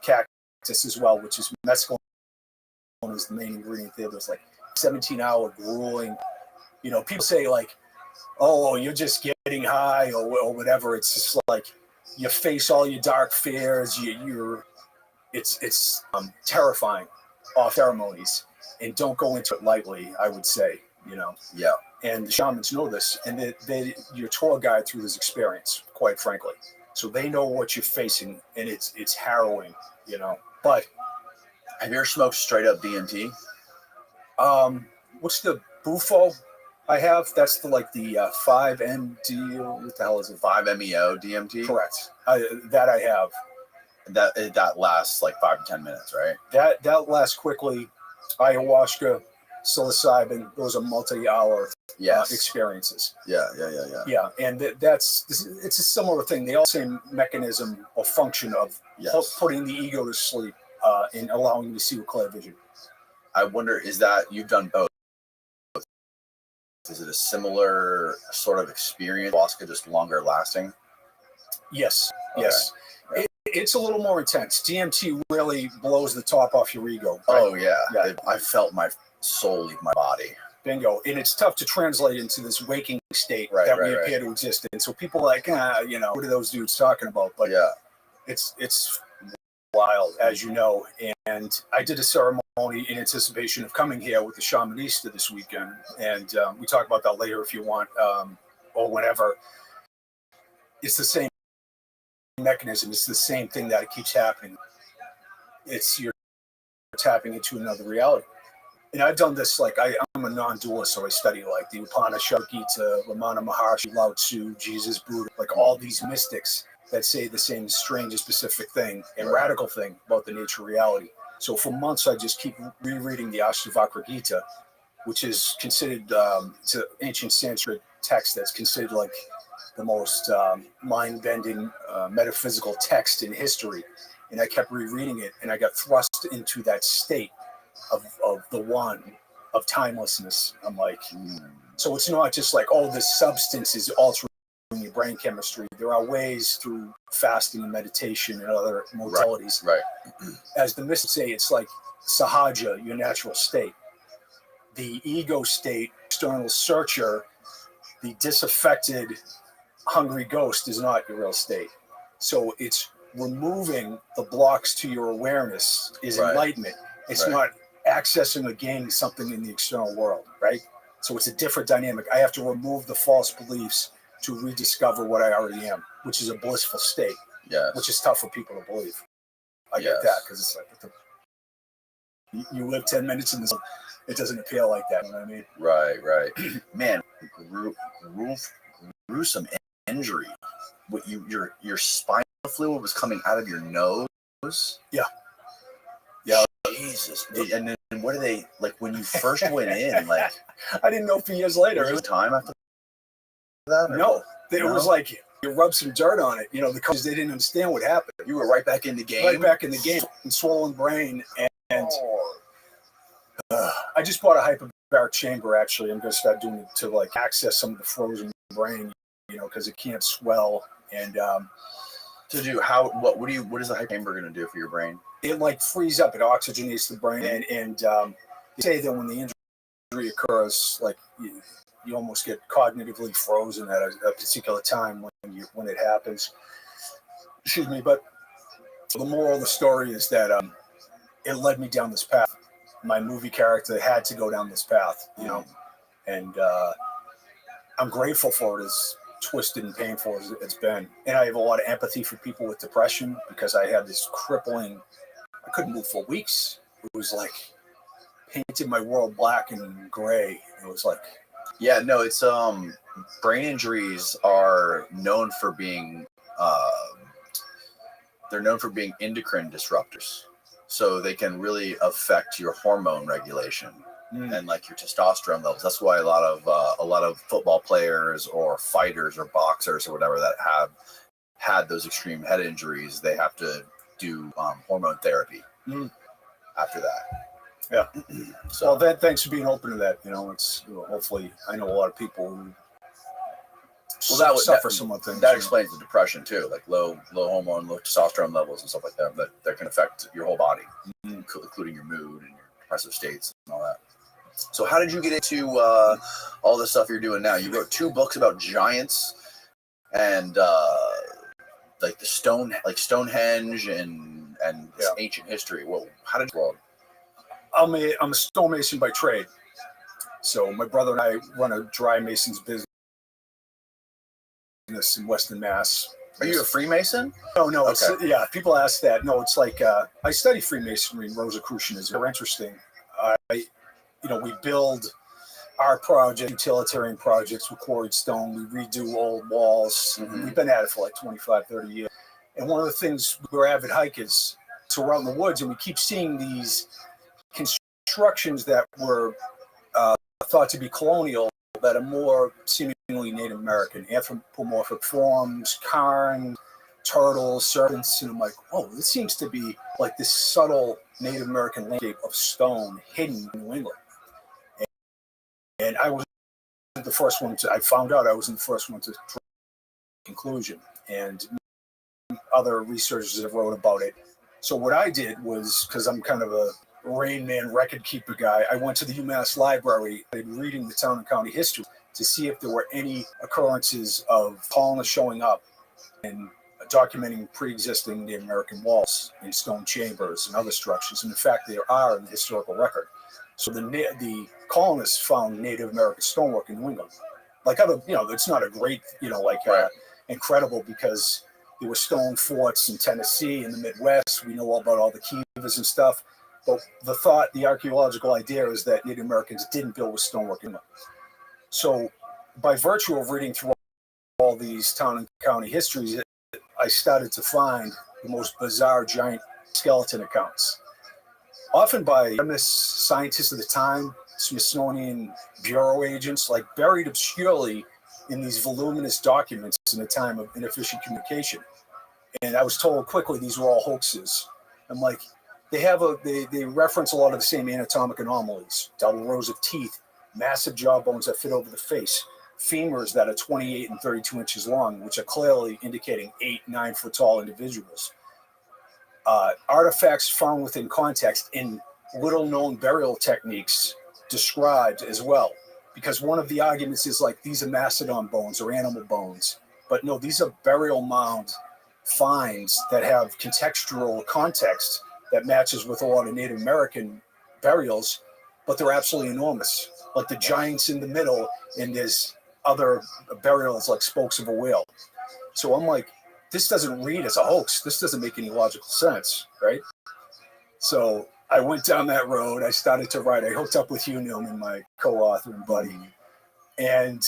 cactus as well, which is mescaline is the main ingredient there. There's like 17-hour grueling. People say like, oh, you're just getting high or whatever. It's just like you face all your dark fears. You're it's terrifying off ceremonies, and don't go into it lightly. I would say, Yeah. And the shamans know this, and you're tour guide through this experience, quite frankly. So they know what you're facing, and it's harrowing, But have you ever smoked straight up DMT? What's the Bufo I have? That's the 5-MD. What the hell is it? 5-MeO DMT. Correct. That I have. That lasts like 5 to 10 minutes, right? That lasts quickly. Ayahuasca, psilocybin, those are multi-hour experiences. Yeah. Yeah, and it's a similar thing. They all same mechanism or function of putting the ego to sleep and allowing you to see with clear vision. I wonder, is that you've done both? Is it a similar sort of experience? Ayahuasca, just longer lasting? Yes. Okay. Yes. Yeah. It's a little more intense. DMT really blows the top off your ego. Right? Oh yeah. I felt my soul leave my body. Bingo. And it's tough to translate into this waking state that we appear to exist in. So people are like, what are those dudes talking about? But yeah, it's wild, as you know. And I did a ceremony in anticipation of coming here with the Shamanista this weekend. And we talk about that later if you want, or whenever. It's the same mechanism. It's the same thing that it keeps happening. You're tapping into another reality. And I've done this, I'm a non-dualist, so I study the Upanishad, Gita, Ramana Maharshi, Lao Tzu, Jesus, Buddha, all these mystics that say the same strange and specific thing and radical thing about the nature of reality. So for months, I just keep rereading the Ashtavakra Gita, which is considered, it's an ancient Sanskrit text that's considered the most mind-bending metaphysical text in history. And I kept rereading it, and I got thrust into that state of the one, of timelessness. I'm like, so it's not just this substance is altering your brain chemistry. There are ways through fasting and meditation and other modalities. Right. As the mystics say, it's like sahaja, your natural state. The ego state, external searcher, the disaffected, hungry ghost is not your real state. So it's removing the blocks to your awareness is enlightenment. It's not accessing or gaining something in the external world, right? So it's a different dynamic. I have to remove the false beliefs to rediscover what I already am, which is a blissful state. Yes. Which is tough for people to believe. I get that, because it's you live 10 minutes in this, it doesn't appeal like that. You know what I mean? Right. Man, gruesome injury. What your spinal fluid was coming out of your nose? Yeah. Jesus. And then what are they, when you first went in, I didn't know for years later. Was there time after that? No. It was you rub some dirt on it, because they didn't understand what happened. You were right back in the game? Right back in the game. And swollen brain. And I just bought a hyperbaric chamber, actually. I'm going to start doing it to access some of the frozen brain, because it can't swell. And what is the hyper chamber going to do for your brain? It frees up, it oxygenates the brain, and they say that when the injury occurs, you almost get cognitively frozen at a particular time when it happens. Excuse me, but the moral of the story is that it led me down this path. My movie character had to go down this path, and I'm grateful for it, as twisted and painful as it's been. And I have a lot of empathy for people with depression, because I had this crippling, I couldn't move for weeks. It was painted my world black and gray. It was yeah, no, it's brain injuries are known for being endocrine disruptors. So they can really affect your hormone regulation and your testosterone levels. That's why a lot of football players or fighters or boxers or whatever that have had those extreme head injuries, they have to do hormone therapy after that. Yeah. So well, thanks for being open to that. It's hopefully, I know a lot of people who suffer some of things. That explains the depression too, low hormone, low testosterone levels and stuff like that can affect your whole body, including your mood and your depressive states and all that. So how did you get into all the stuff you're doing now? You wrote 2 books about giants and the Stonehenge and and this ancient history. Well, how did you? I'm a stonemason by trade. So my brother and I run a dry mason's business in Western Mass. Are you a Freemason? No. Okay. It's, yeah, people ask that. No, it's like I study Freemasonry and Rosicrucianism. They're interesting. We build art projects, utilitarian projects with quarried stone. We redo old walls. Mm-hmm. We've been at it for like 25, 30 years. And one of the things, we're avid hikers, so we're out in the woods and we keep seeing these constructions that were thought to be colonial that are more seemingly Native American, anthropomorphic forms, cairns, turtles, serpents, and I'm like, oh, this seems to be like this subtle Native American landscape of stone hidden in New England. And I was the first one I found out I wasn't the first one to draw a conclusion, and other researchers have wrote about it. So what I did was, because I'm kind of a Rain Man record keeper guy, I went to the UMass library and reading the town and county history to see if there were any occurrences of colonists showing up and documenting pre-existing Native American walls and stone chambers and other structures. And in fact, there are in the historical record. So the colonists found Native American stonework in New England. Like other, it's not a great, incredible, because there were stone forts in Tennessee and the Midwest. We know all about all the kivas and stuff. But the archaeological idea is that Native Americans didn't build with stonework in them. So by virtue of reading through all these town and county histories, I started to find the most bizarre giant skeleton accounts, often by scientists of the time, Smithsonian Bureau agents, like buried obscurely in these voluminous documents in a time of inefficient communication. And I was told quickly these were all hoaxes. I'm like, they reference a lot of the same anatomic anomalies, double rows of teeth, massive jawbones that fit over the face, femurs that are 28 and 32 inches long, which are clearly indicating 8-9 foot tall individuals. Artifacts found within context in little known burial techniques described as well. Because one of the arguments is like these are mastodon bones or animal bones. But no, these are burial mound finds that have contextual context that matches with a lot of Native American burials, but they're absolutely enormous. Like the giants in the middle, and there's other burials like spokes of a whale. So I'm like, this doesn't read as a hoax. This doesn't make any logical sense, right? So I went down that road. I started to write. I hooked up with Hugh Newman, my co-author and buddy. And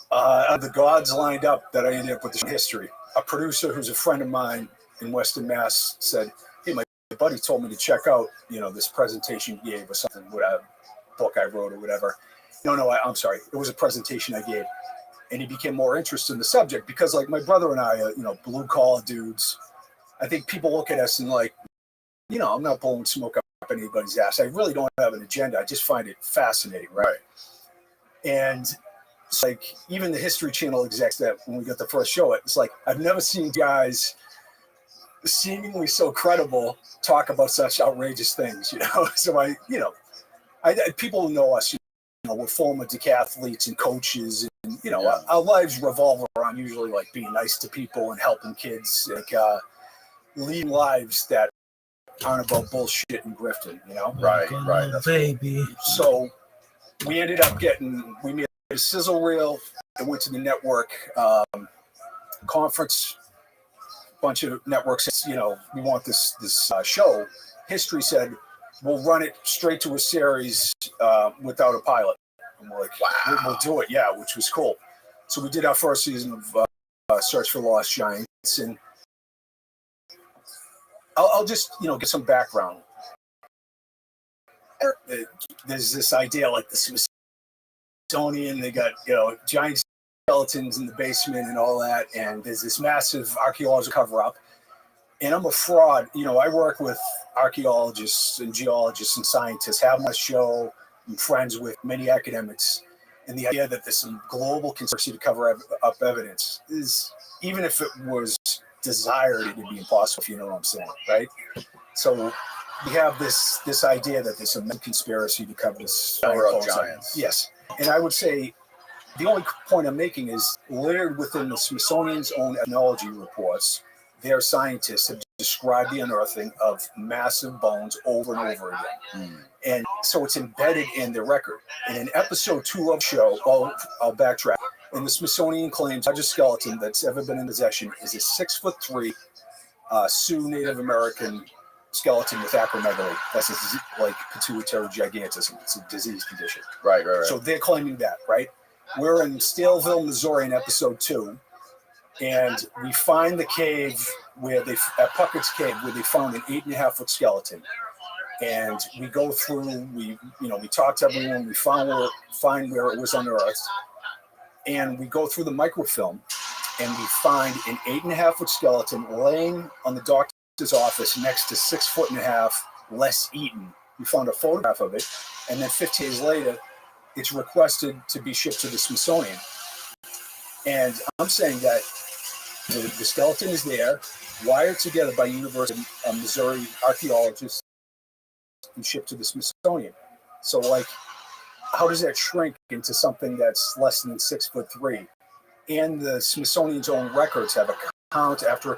the gods lined up that I ended up with this history. A producer who's a friend of mine in Western Mass said, hey, my buddy told me to check out, this presentation you gave or something, whatever book I wrote or whatever. I'm sorry. It was a presentation I gave. And he became more interested in the subject because, like, my brother and I, blue collar dudes, I think people look at us and like, I'm not blowing smoke up anybody's ass. I really don't have an agenda. I just find it fascinating, right? And it's like, even the History Channel execs that when we got the first show, it's like, I've never seen guys seemingly so credible talk about such outrageous things, So people who know us, we're former decathletes and coaches, and our lives revolve around usually like being nice to people and helping kids, like leading lives that aren't about bullshit and grifting, Right. That's baby. So we ended up we made a sizzle reel and went to the network conference. Bunch of networks, we want this show. History said we'll run it straight to a series without a pilot. And we're like, wow, we'll do it, yeah, which was cool. So we did our first season of Search for Lost Giants, and I'll just get some background. There's this idea like the Smithsonian, they got giant skeletons in the basement and all that, and there's this massive archaeological cover-up. And I'm a fraud. I work with archaeologists and geologists and scientists, have my show, I'm friends with many academics, and the idea that there's some global conspiracy to cover up evidence is, even if it was desired, it would be impossible, if you know what I'm saying, right? So we have this idea that there's some conspiracy to cover this. Cover up giants. Yes. And I would say the only point I'm making is littered within the Smithsonian's own ethnology reports, their scientists have described the unearthing of massive bones over and over again. And so it's embedded in their record. And in episode 2 of the show, I'll backtrack. And the Smithsonian claims the largest skeleton that's ever been in possession is a 6'3" Sioux Native American skeleton with acromegaly. That's like pituitary gigantism. It's a disease condition. Right. So they're claiming that, right? We're in Staleville, Missouri in episode 2. And we find the cave at Puckett's Cave, where they found an 8.5-foot skeleton. And we go through, we talk to everyone, we find where it was unearthed. And we go through the microfilm, and we find an 8.5-foot skeleton laying on the doctor's office next to 6'1.5" Les Eaton. We found a photograph of it, and then 15 days later, it's requested to be shipped to the Smithsonian. And I'm saying that the skeleton is there, wired together by University of Missouri archaeologists, and shipped to the Smithsonian. So, like, how does that shrink into something that's less than 6'3"? And the Smithsonian's own records have account after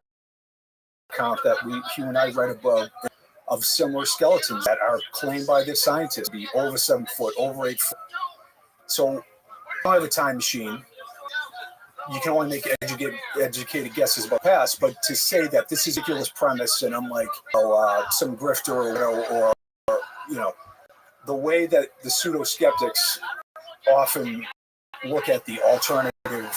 account that you and I read above of similar skeletons that are claimed by the scientists to be over 7 foot, over 8 foot. So, you don't have a time machine. You can only make educated guesses about the past, but to say that this is a ridiculous premise and I'm like, some grifter or the way that the pseudo-skeptics often look at the alternative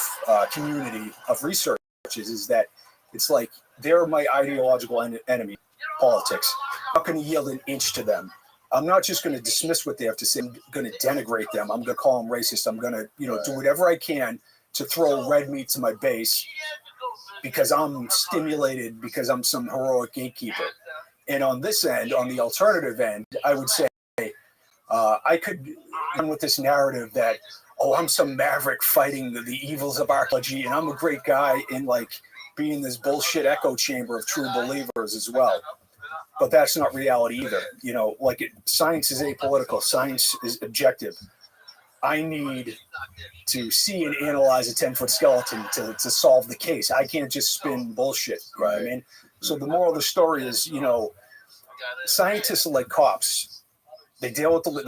community of researchers is that it's like they're my ideological enemy, politics. I'm not going to yield an inch to them. I'm not just going to dismiss what they have to say. I'm going to denigrate them. I'm going to call them racist. I'm going to, do whatever I can to throw red meat to my base because I'm stimulated, because I'm some heroic gatekeeper. And on this end, on the alternative end, I would say I could run with this narrative that, I'm some maverick fighting the evils of archaeology, and I'm a great guy in like being this bullshit echo chamber of true believers as well. But that's not reality either. Science is apolitical. Science is objective. I need to see and analyze a 10-foot skeleton to solve the case. I can't just spin bullshit. Right. I mean, so the moral of the story is, scientists are like cops. They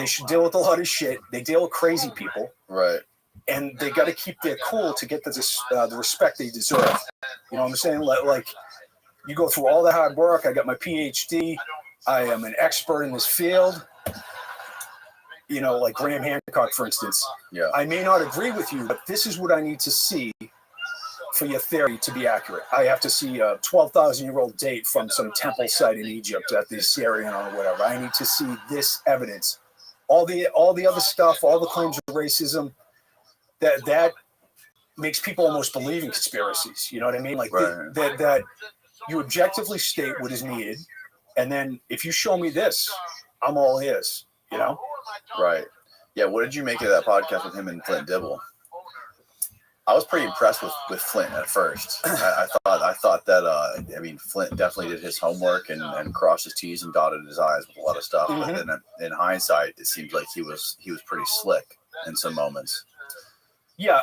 should deal with a lot of shit. They deal with crazy people. Right. And they got to keep their cool to get the respect they deserve. You know what I'm saying? Like, you go through all the hard work. I got my PhD. I am an expert in this field. Like Graham Hancock, for instance. Yeah. I may not agree with you, but this is what I need to see for your theory to be accurate. I have to see a 12,000-year-old date from some temple site in Egypt at the Syrian or whatever. I need to see this evidence. All the other stuff, all the claims of racism, that makes people almost believe in conspiracies. You know what I mean? Like that you objectively state what is needed, and then if you show me this, I'm all ears. Right. Yeah. What did you make of that podcast with him and Flint Dibble? I was pretty impressed with Flint at first. I thought that Flint definitely did his homework and crossed his T's and dotted his I's with a lot of stuff. Mm-hmm. But then in hindsight, it seems like he was pretty slick in some moments. Yeah,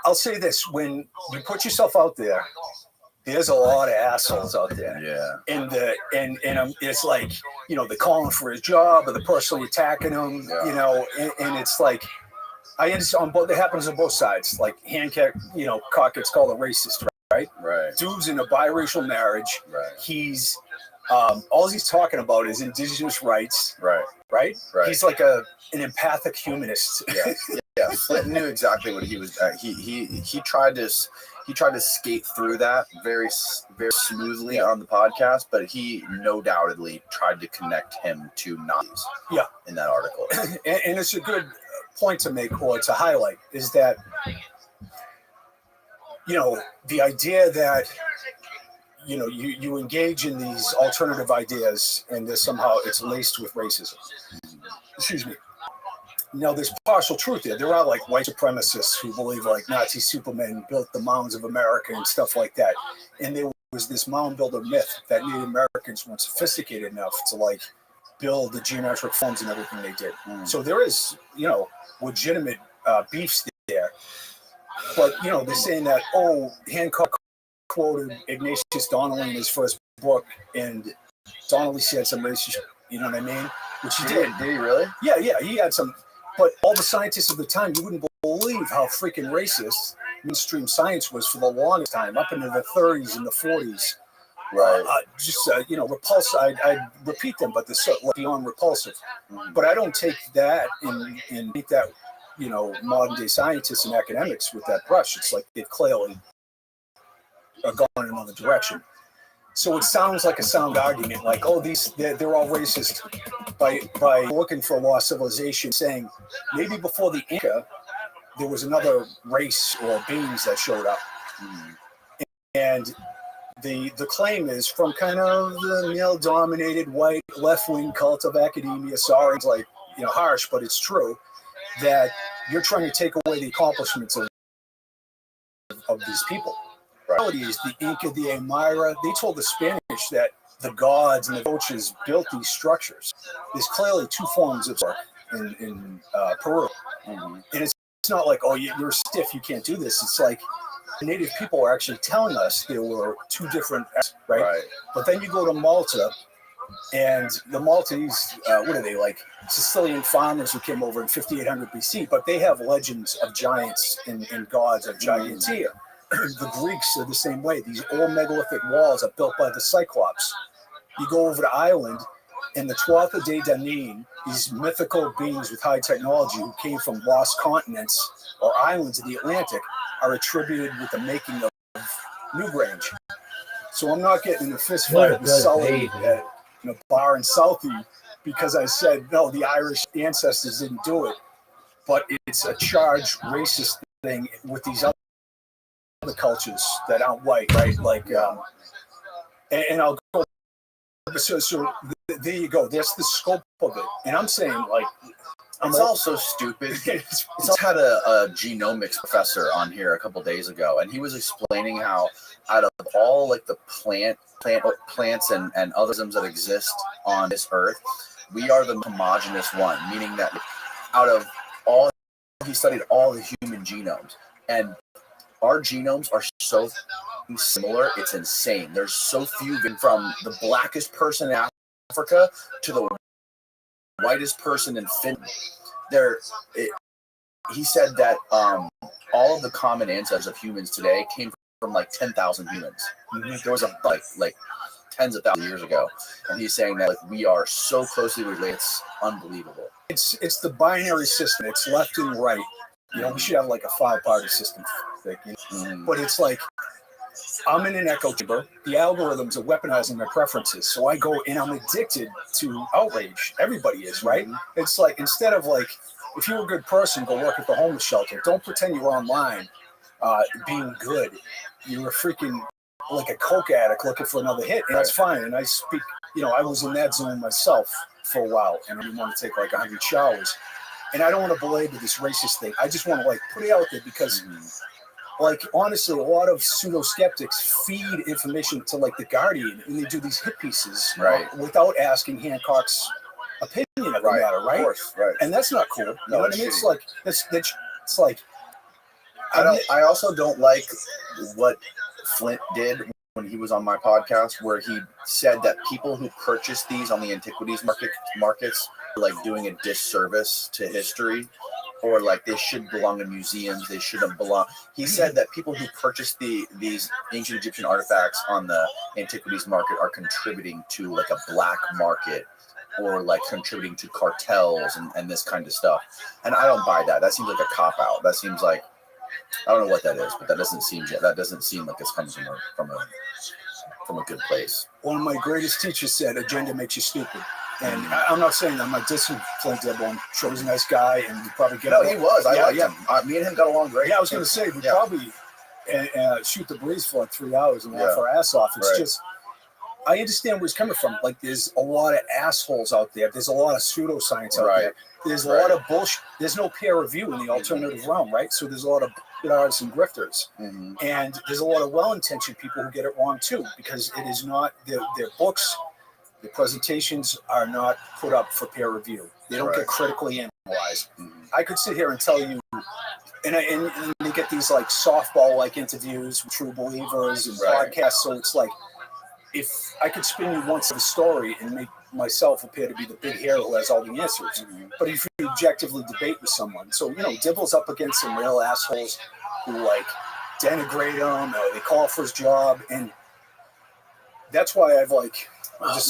I'll say this: when you put yourself out there, there's a lot of assholes out there. Yeah. And it's like, they're calling for his job or they're personally attacking him. Yeah. And it's like, I understand on both. It happens on both sides. Like Hancock, Cock gets called a racist, right? Right. Dude's in a biracial marriage. Right. He's all he's talking about is indigenous rights. Right. Right. Right. He's like an empathic humanist. Yeah. Yeah. Flint knew exactly what he was. He tried to skate through that very very smoothly on the podcast, but he no doubtedly tried to connect him to Nazis. Yeah. In that article. And it's a good point to make or to highlight is that the idea that you engage in these alternative ideas and somehow it's laced with racism. Excuse me. Now there's partial truth there. There are like white supremacists who believe like Nazi Superman built the mounds of America and stuff like that. And there was this mound builder myth that Native Americans weren't sophisticated enough to like build the geometric forms and everything they did. So there is, legitimate beefs there. But, they're saying that, Hancock quoted Ignatius Donnelly in his first book, and Donnelly said some racist, you know what I mean? Which he did. Did he really? Yeah, he had some. But all the scientists of the time, you wouldn't believe how freaking racist mainstream science was for the longest time, up into the 30s and the 40s. Right. Repulsive. I repeat them, but they're so beyond repulsive. But I don't take that and make that, modern day scientists and academics with that brush. It's like they've clearly gone in another direction. So it sounds like a sound argument, like, oh, they're all racist by looking for a lost civilization, saying maybe before the Inca, there was another race or beings that showed up. And the claim is from kind of the male-dominated white left-wing cult of academia. Sorry, it's like, harsh, but it's true, that you're trying to take away the accomplishments of these people. The reality is the Inca, the Aymara, they told the Spanish that the gods and the coaches built these structures. There's clearly two forms of in Peru. And it's not like, oh, you're stiff, you can't do this. It's like Native people are actually telling us there were two different, right? But then you go to Malta, and the Maltese, what are they, like Sicilian farmers who came over in 5800 BC, but they have legends of giants and gods of Gigantea. The Greeks are the same way. These old megalithic walls are built by the Cyclops. You go over to Ireland, and the Tuatha De Danann, these mythical beings with high technology who came from lost continents or islands of the Atlantic, are attributed with the making of Newgrange. So I'm not getting in a fist fight with Sully at a bar in Southie because I said, no, the Irish ancestors didn't do it. But it's a charged racist thing with these other cultures that aren't white, right? Like, and I'll go. So there you go. That's the scope of it. And I'm saying, like, it's also stupid. I had a genomics professor on here a couple days ago, and he was explaining how out of all like the plants and organisms that exist on this earth, we are the homogenous one, meaning that out of all, he studied all the human genomes, and our genomes are so similar, it's insane. There's so few, from the blackest person in Africa to the whitest person in Finland. He said that all of the common ancestors of humans today came from like 10,000 humans. There was like tens of thousands of years ago, and he's saying that like we are so closely related, it's unbelievable. It's the binary system. It's left and right. We should have like a 5-party system. But it's like, I'm in an echo chamber. The algorithms are weaponizing my preferences. So I go and I'm addicted to outrage. Everybody is, right? It's like, instead of like, if you're a good person, go work at the homeless shelter. Don't pretend you're online being good. You're a freaking, like a coke addict looking for another hit. And that's fine. And I speak, I was in that zone myself for a while. And I didn't want to take like 100 showers. And I don't want to belabor this racist thing. I just want to like put it out there because like, honestly, a lot of pseudo-skeptics feed information to like the Guardian, and they do these hit pieces without asking Hancock's opinion of the matter, right? Of course, right. And that's not cool. You know what I mean? It's like it's like I also don't like what Flint did when he was on my podcast, where he said that people who purchase these on the antiquities markets are like doing a disservice to history, or like they should belong in museums, they shouldn't belong. He said that people who purchase these ancient Egyptian artifacts on the antiquities market are contributing to like a black market, or like contributing to cartels and this kind of stuff. And I don't buy that. That seems like a cop-out. That seems like, I don't know what that is, but that doesn't seem like it's coming from a good place. One of my greatest teachers said, agenda makes you stupid. And I'm not saying I'm not dissing Flint Debo. I'm sure he's a nice guy, and we probably get along. He was. I liked him. Me and him got along great. Yeah, I was going to say, we probably shoot the breeze for like 3 hours and laugh our ass off. It's just, I understand where he's coming from. Like, there's a lot of assholes out there. There's a lot of pseudoscience out there. There's a lot of bullshit. There's no peer review in the alternative realm, right? So there's a lot of good artists and grifters. And there's a lot of well-intentioned people who get it wrong too, because it is not their books. The presentations are not put up for peer review. They don't get critically analyzed. I could sit here and tell you, and then get these like softball-like interviews with true believers and podcasts. So it's like, if I could spin you once of a story and make myself appear to be the big hero who has all the answers, but if you objectively debate with someone, so Dibble's up against some real assholes who like denigrate him, or they call for his job, and that's why I've like.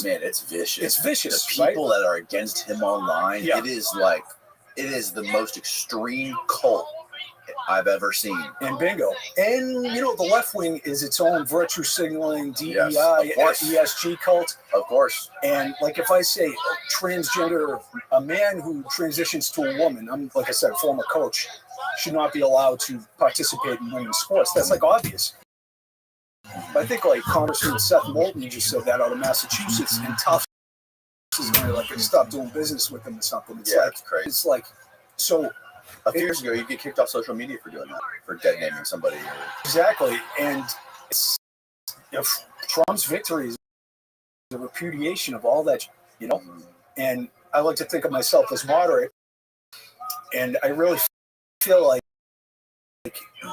Man, it's vicious. It's vicious. The people that are against him online, it is the most extreme cult I've ever seen. And bingo. And the left wing is its own virtue signaling, DEI, ESG cult. Of course. And like if I say transgender, a man who transitions to a woman, I'm like I said, former coach, should not be allowed to participate in women's sports. That's like obvious. I think like Congressman Seth Moulton just said that out of Massachusetts, and Tufts is going to like stop doing business with him or something. It's it's crazy. It's like so. A few years ago, you get kicked off social media for doing that, for dead naming somebody. Exactly, and Trump's victory is a repudiation of all that, And I like to think of myself as moderate, and I really feel like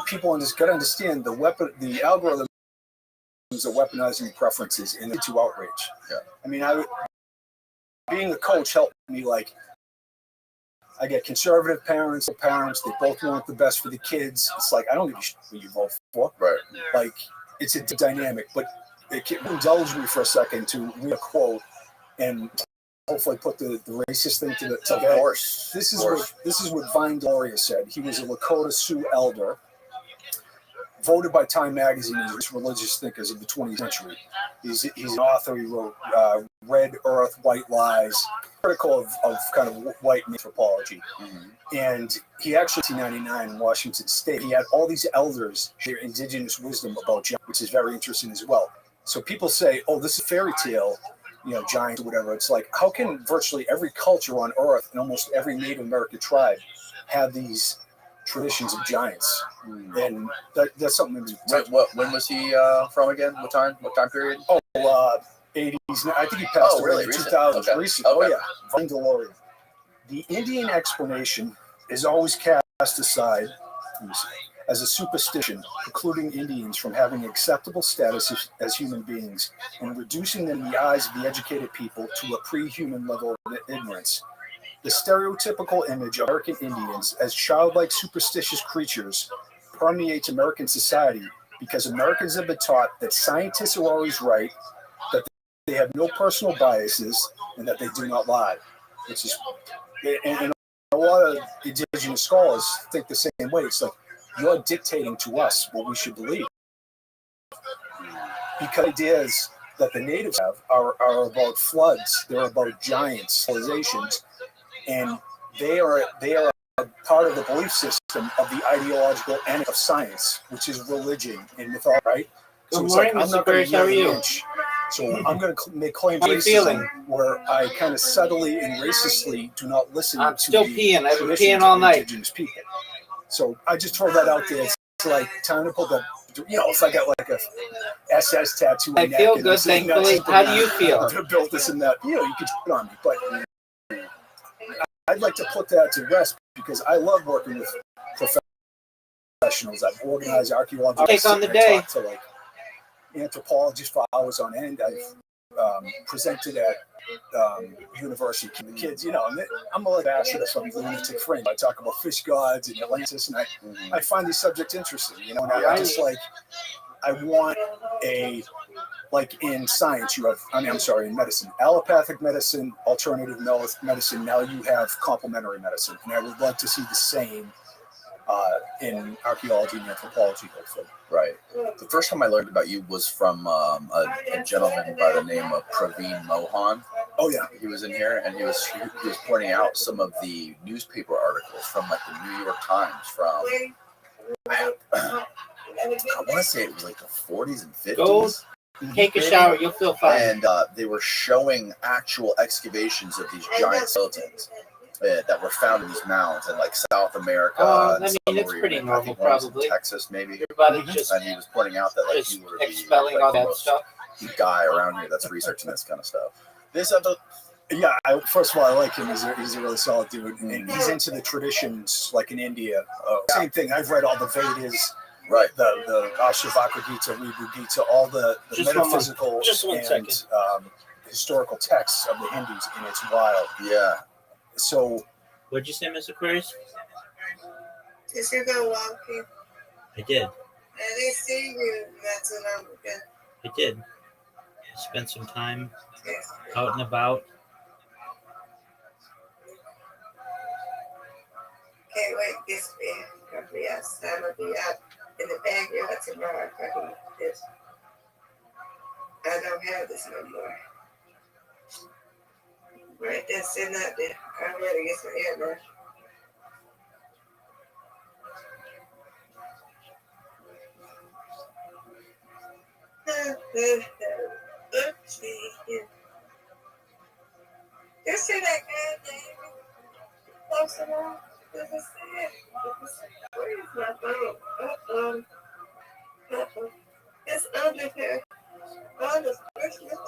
people just got to understand the algorithm. Are weaponizing preferences and into outrage. Yeah. I mean, being a coach helped me. Like, I get conservative parents, they both want the best for the kids. It's like, I don't give a shit who you vote for. Right. Like, it's a dynamic, but it can indulge me for a second to read a quote and hopefully put the racist thing to Of course. This is what Vine Gloria said. He was a Lakota Sioux elder, voted by Time Magazine as religious thinkers of the 20th century. He's an author. He wrote Red Earth, White Lies, critical of kind of white anthropology. And he actually, in 1999 in Washington State, he had all these elders share indigenous wisdom about giants, which is very interesting as well. So people say, oh, this is a fairy tale, giants or whatever. It's like, how can virtually every culture on Earth and almost every Native American tribe have these traditions of giants? And that's something when was he from again? What time period? 80s. I think he passed away in 2000. Okay. Recent. Oh yeah, Vine Gloria. The Indian explanation is always cast aside as a superstition, precluding Indians from having acceptable status as human beings and reducing them in the eyes of the educated people to a pre-human level of ignorance. The stereotypical image of American Indians as childlike, superstitious creatures permeates American society because Americans have been taught that scientists are always right, that they have no personal biases, and that they do not lie. Which is, and a lot of indigenous scholars think the same way. It's like, you're dictating to us what we should believe. Because ideas that the natives have are about floods, they're about giants, civilizations, and they are part of the belief system of the ideological end of science, which is religion and mythology, right? So Good it's morning, like, I'm Mr. not going Burris. to How are you? So I'm going to make claims How are you feeling? where I kind of subtly and racistly do not listen I'm to still the peeing. I've been traditions peeing all of night. indigenous people. So I just throw that out there. It's like time to put the, if I got like a SS tattoo. I feel good, thankfully. How do you feel? To build this and that, you could put on me, but I'd like to put that to rest because I love working with professionals. I've organized archaeologists. I'll take on the day. To like anthropologists for hours on end. I've presented at university to the kids, and I'm a ambassador from the lunatic frame. I talk about fish gods and Atlantis, and I find these subjects interesting, and I just like, I want like in science, in medicine, allopathic medicine, alternative medicine, now you have complementary medicine, and I would love to see the same in archaeology and anthropology, hopefully. Right. The first time I learned about you was from a gentleman by the name of Praveen Mohan. Oh yeah. He was in here, and he was pointing out some of the newspaper articles from like the New York Times from I want to say it was like the 40s and 50s. Go take a shower, you'll feel fine. And they were showing actual excavations of these giant skeletons that were found in these mounds in like South America. I mean, it's pretty normal, probably. Texas, maybe. Your body just and he was pointing out that like you were expelling all that stuff. the guy around here that's researching this kind of stuff. This episode, Yeah, first of all, I like him. He's a really solid dude. And he's into the traditions, like in India. Same thing. I've read all the Vedas, Right. The Ashtavakra Gita, Ribhu Gita, all the metaphysical and historical texts of the Hindus, and it's wild. Yeah. So, what'd you say, Mr. Aquarius? Did you go walking? I did. I didn't see you not too long ago. I did. I spent some time out and about. Can't wait this week. I'll be outside. I'll be out in the backyard tomorrow if I can get this. I don't have this no more. Right there, sitting out there. I'm ready to get some air now. Let's see here. You see that guy, David? Close enough? Does it see it? Where is my phone? It's under here. Under Christmas.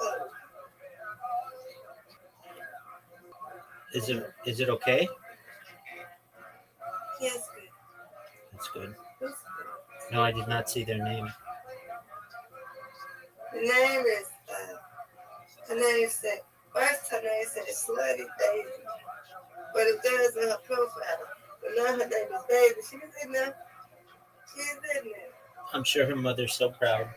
Is it okay? Yes, good. That's good. It's good. No, I did not see their name. The name is, her name said, first her name said Slutty Baby. But it does in her profile. But now her name is Baby. She's in there. She's in there. I'm sure her mother's so proud.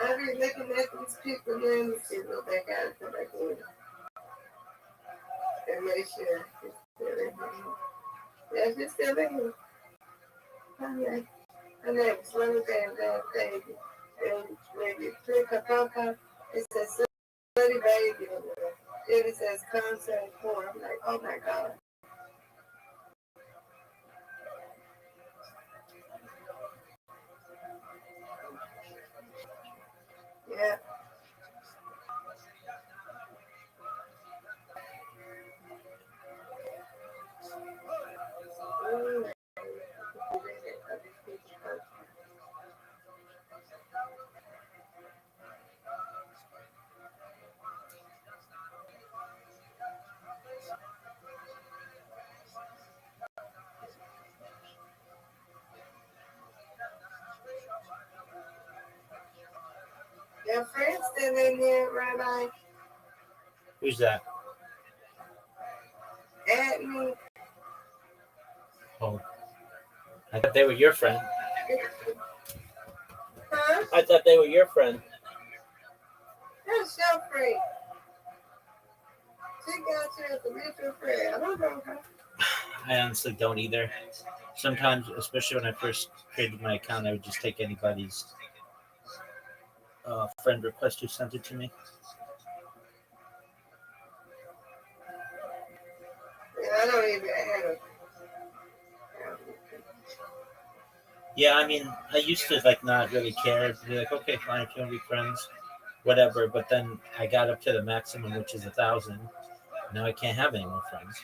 I be looking at these people now and see what they got to come back in. And make sure it's still in here. Yeah, she's still in here. Her name is Slutty Baby. And when you click her profile, it says Slutty Baby. Then it says concert porn. I'm like, oh my God. Yeah. Your friend's still in here, Rabbi. Who's that? Add me. Oh, I thought they were your friend. Huh? I thought they were your friend. That's your friend. She got you as a mutual friend. I don't know her. I honestly don't either. Sometimes, especially when I first created my account, I would just take anybody's friend request who sent it to me. Yeah, I don't even have a. Yeah, I mean, I used to not really care. Be like, okay, fine, if you want to be friends, whatever. But then I got up to the maximum, which is 1,000. Now I can't have any more friends.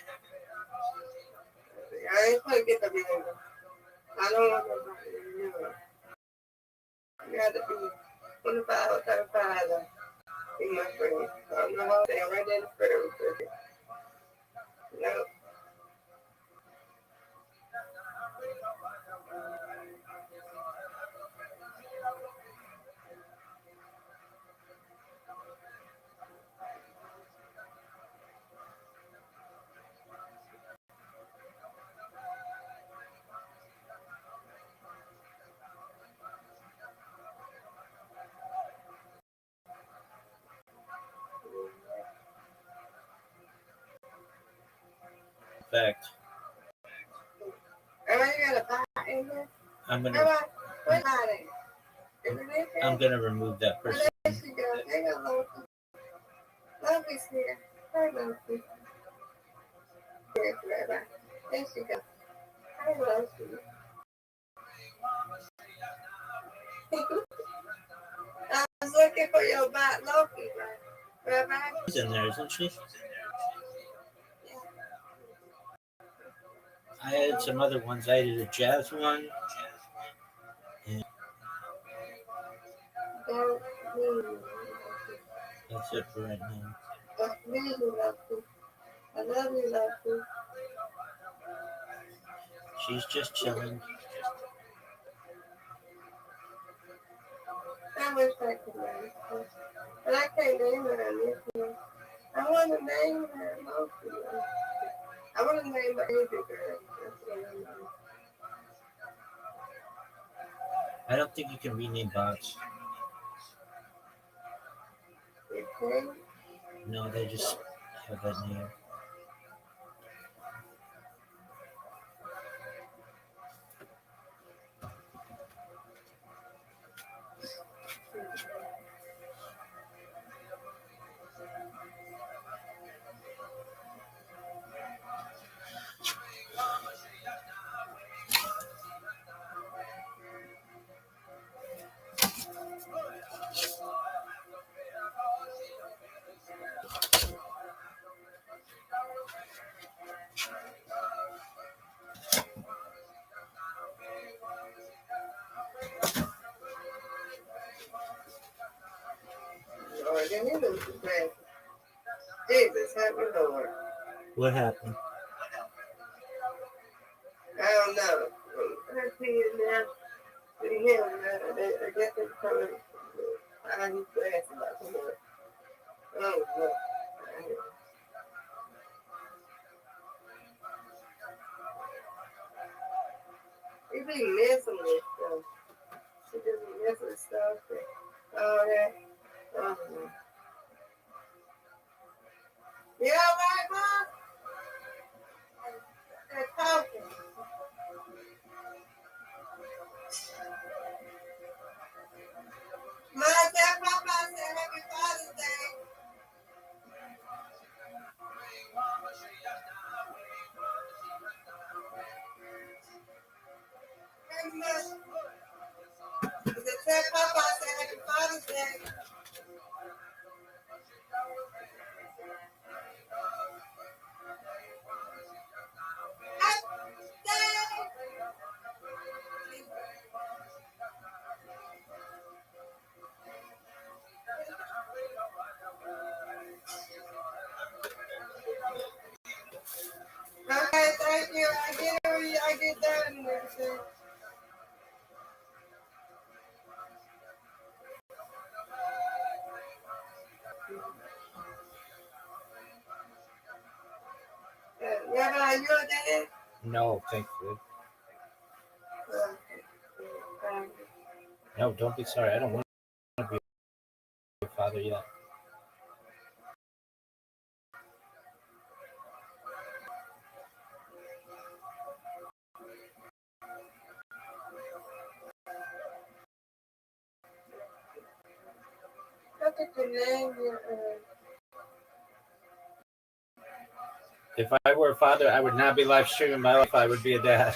I ain't gonna get the number. I don't want to remember. You got to be 25 or 35 to be my friend. So I'm the whole thing right in the friend. No. In fact, You got a bot in here? I'm gonna remove that person. There she goes. There you go, Loki. Loki's here. Hi, Loki. Here, Rabbi. There she goes. Hi, Loki. I was looking for your bot, Loki, Rabbi. She's in there, isn't she? I had some other ones. I added a jazz one. And That's it for right now. I love you, Lucky. She's just chilling. I wish I could name her. But I can't name her on this one. I want to name her mostly. I want to name her baby girl. That's what I know. I don't think you can rename bots. You can? No, they just have that name. Lord, give me those glasses. Jesus, help me, Lord. What happened? I don't know. I see it now. See him now. I guess it's coming. I need glasses like him. Oh, no. He be messing with stuff. He just be messing with stuff. Oh, yeah. Oh, no. You all right, Mom? They're talking. Mom, tell Papa I said Happy Father's Day. Hey, Mom. I said, tell Papa I said Happy Father's Day. Okay, thank you. I get that and everything. Yeah, are you a dad? No, thankfully. No, don't be sorry. I don't want to be a father yet. Look at the name. If I were a father, I would not be live streaming my life. I would be a dad.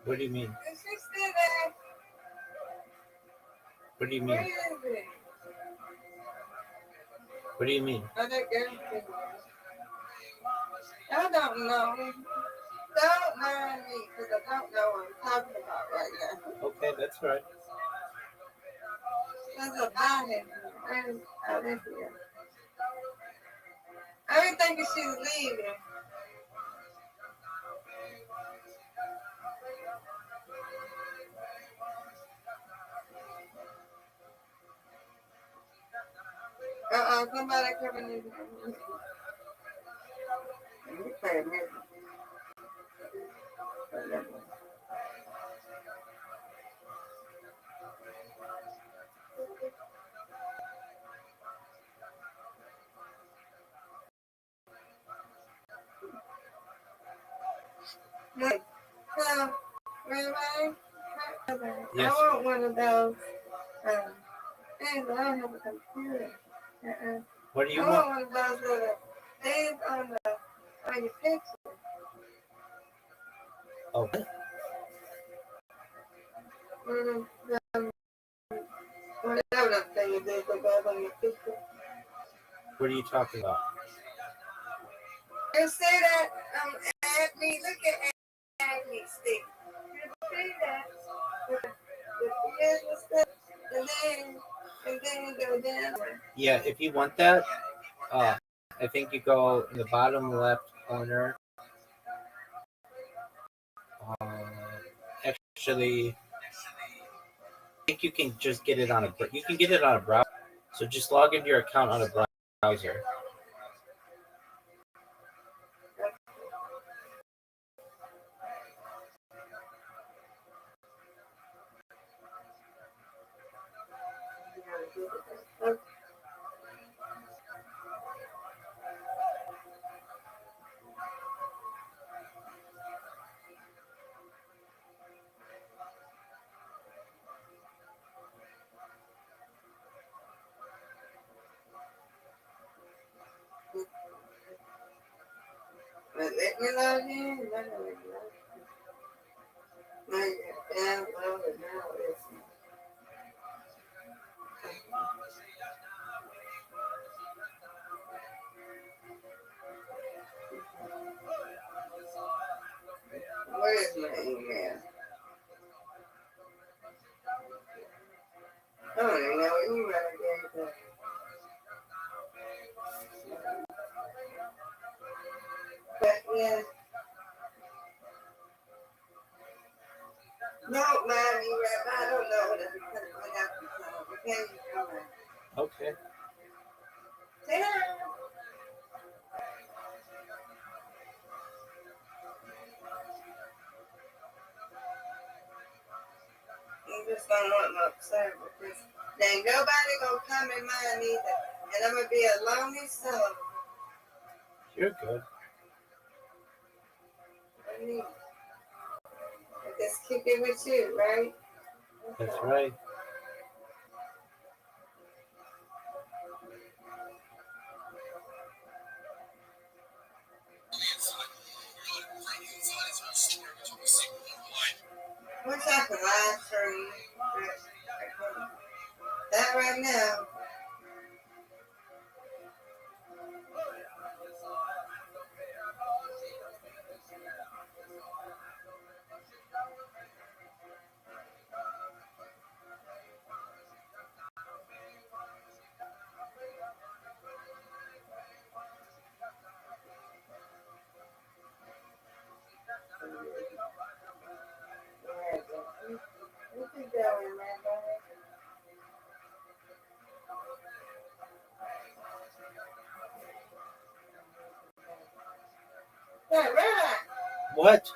What do you mean? Is she still there? What do you Where mean? is it? What do you mean? Oh, that girl thing. I don't know. Don't mind me because I don't know what I'm talking about right now. Okay, that's right. There's a body. Oh, there she is. I didn't think she was leaving. Somebody coming in. You play music. So, Rabbi, Yes. I want one of those things, but I don't have a computer. What do you I want? want one of those little things on your picture. Oh, Whatever that thing is that goes on your picture. what are you talking about? You see that? Acne, look at acne stick. You see that? The ears and stuff, and then you go down. Yeah, if you want that, I think you go in the bottom left corner. Actually, I think you can just get it on a browser. So just log into your account on a browser. Let me log in. Where is my email? I don't even know what email I gave them. But yeah. Don't mind me, Rabbi. I don't know what I have to say. Okay, all right. Okay. Say hi. You just don't want no service. There ain't nobody gonna come in mine either. And I'm gonna be a lonely soul. You're good. I need just kick it with you, right? That's right. What's happening live stream? That right now. What you doing, Rabbi? Hey, Rabbi! What?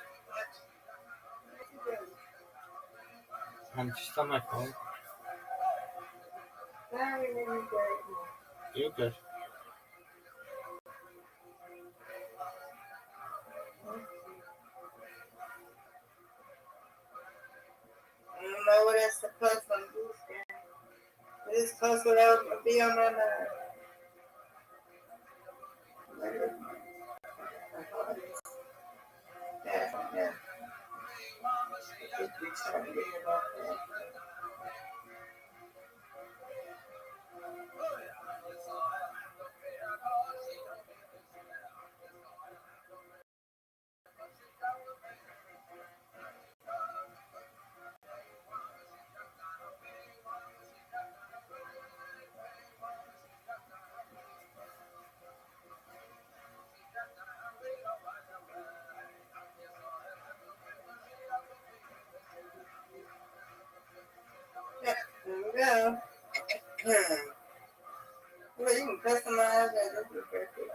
I'm just on my phone. You're good. I don't know what that's supposed to do. It's supposed to be on my mind. Yeah. Yeah, there we go. Well, you can customize that. This is very good.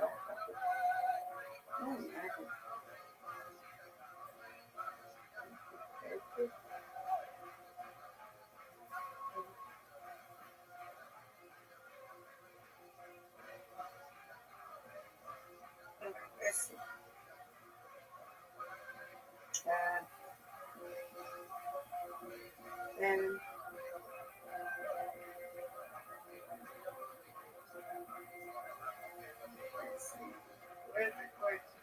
Let's see. And let's see. Where's the question?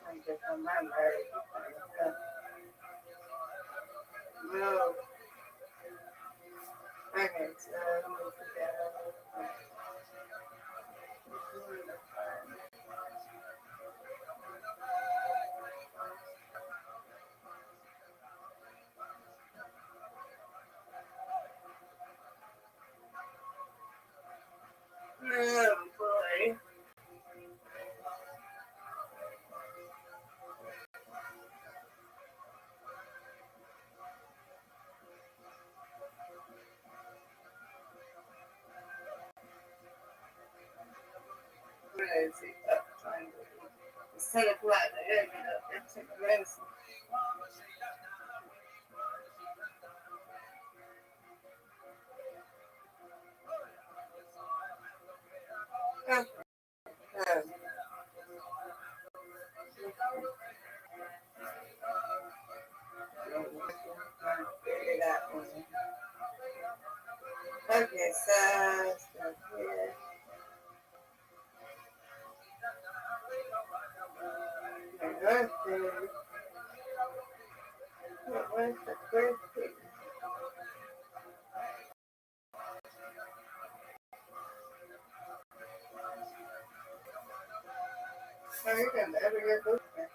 I'm just on my nerves. No. Okay, so let me put that over. Oh boy. What is it? It's 10 o'clock. I gotta get up and take my medicine. Okay, so stuff here. My birthday. Where's the birthday? Oh, you can never get birthday.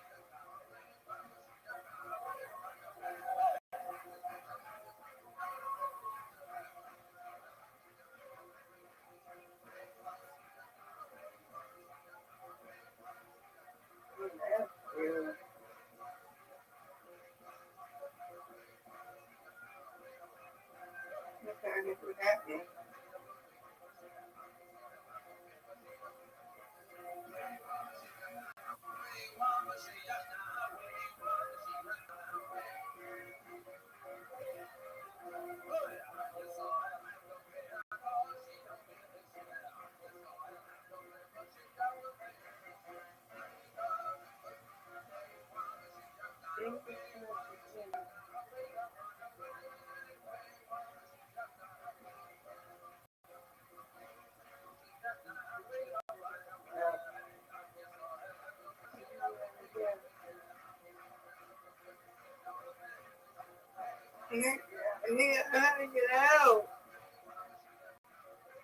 How to get out?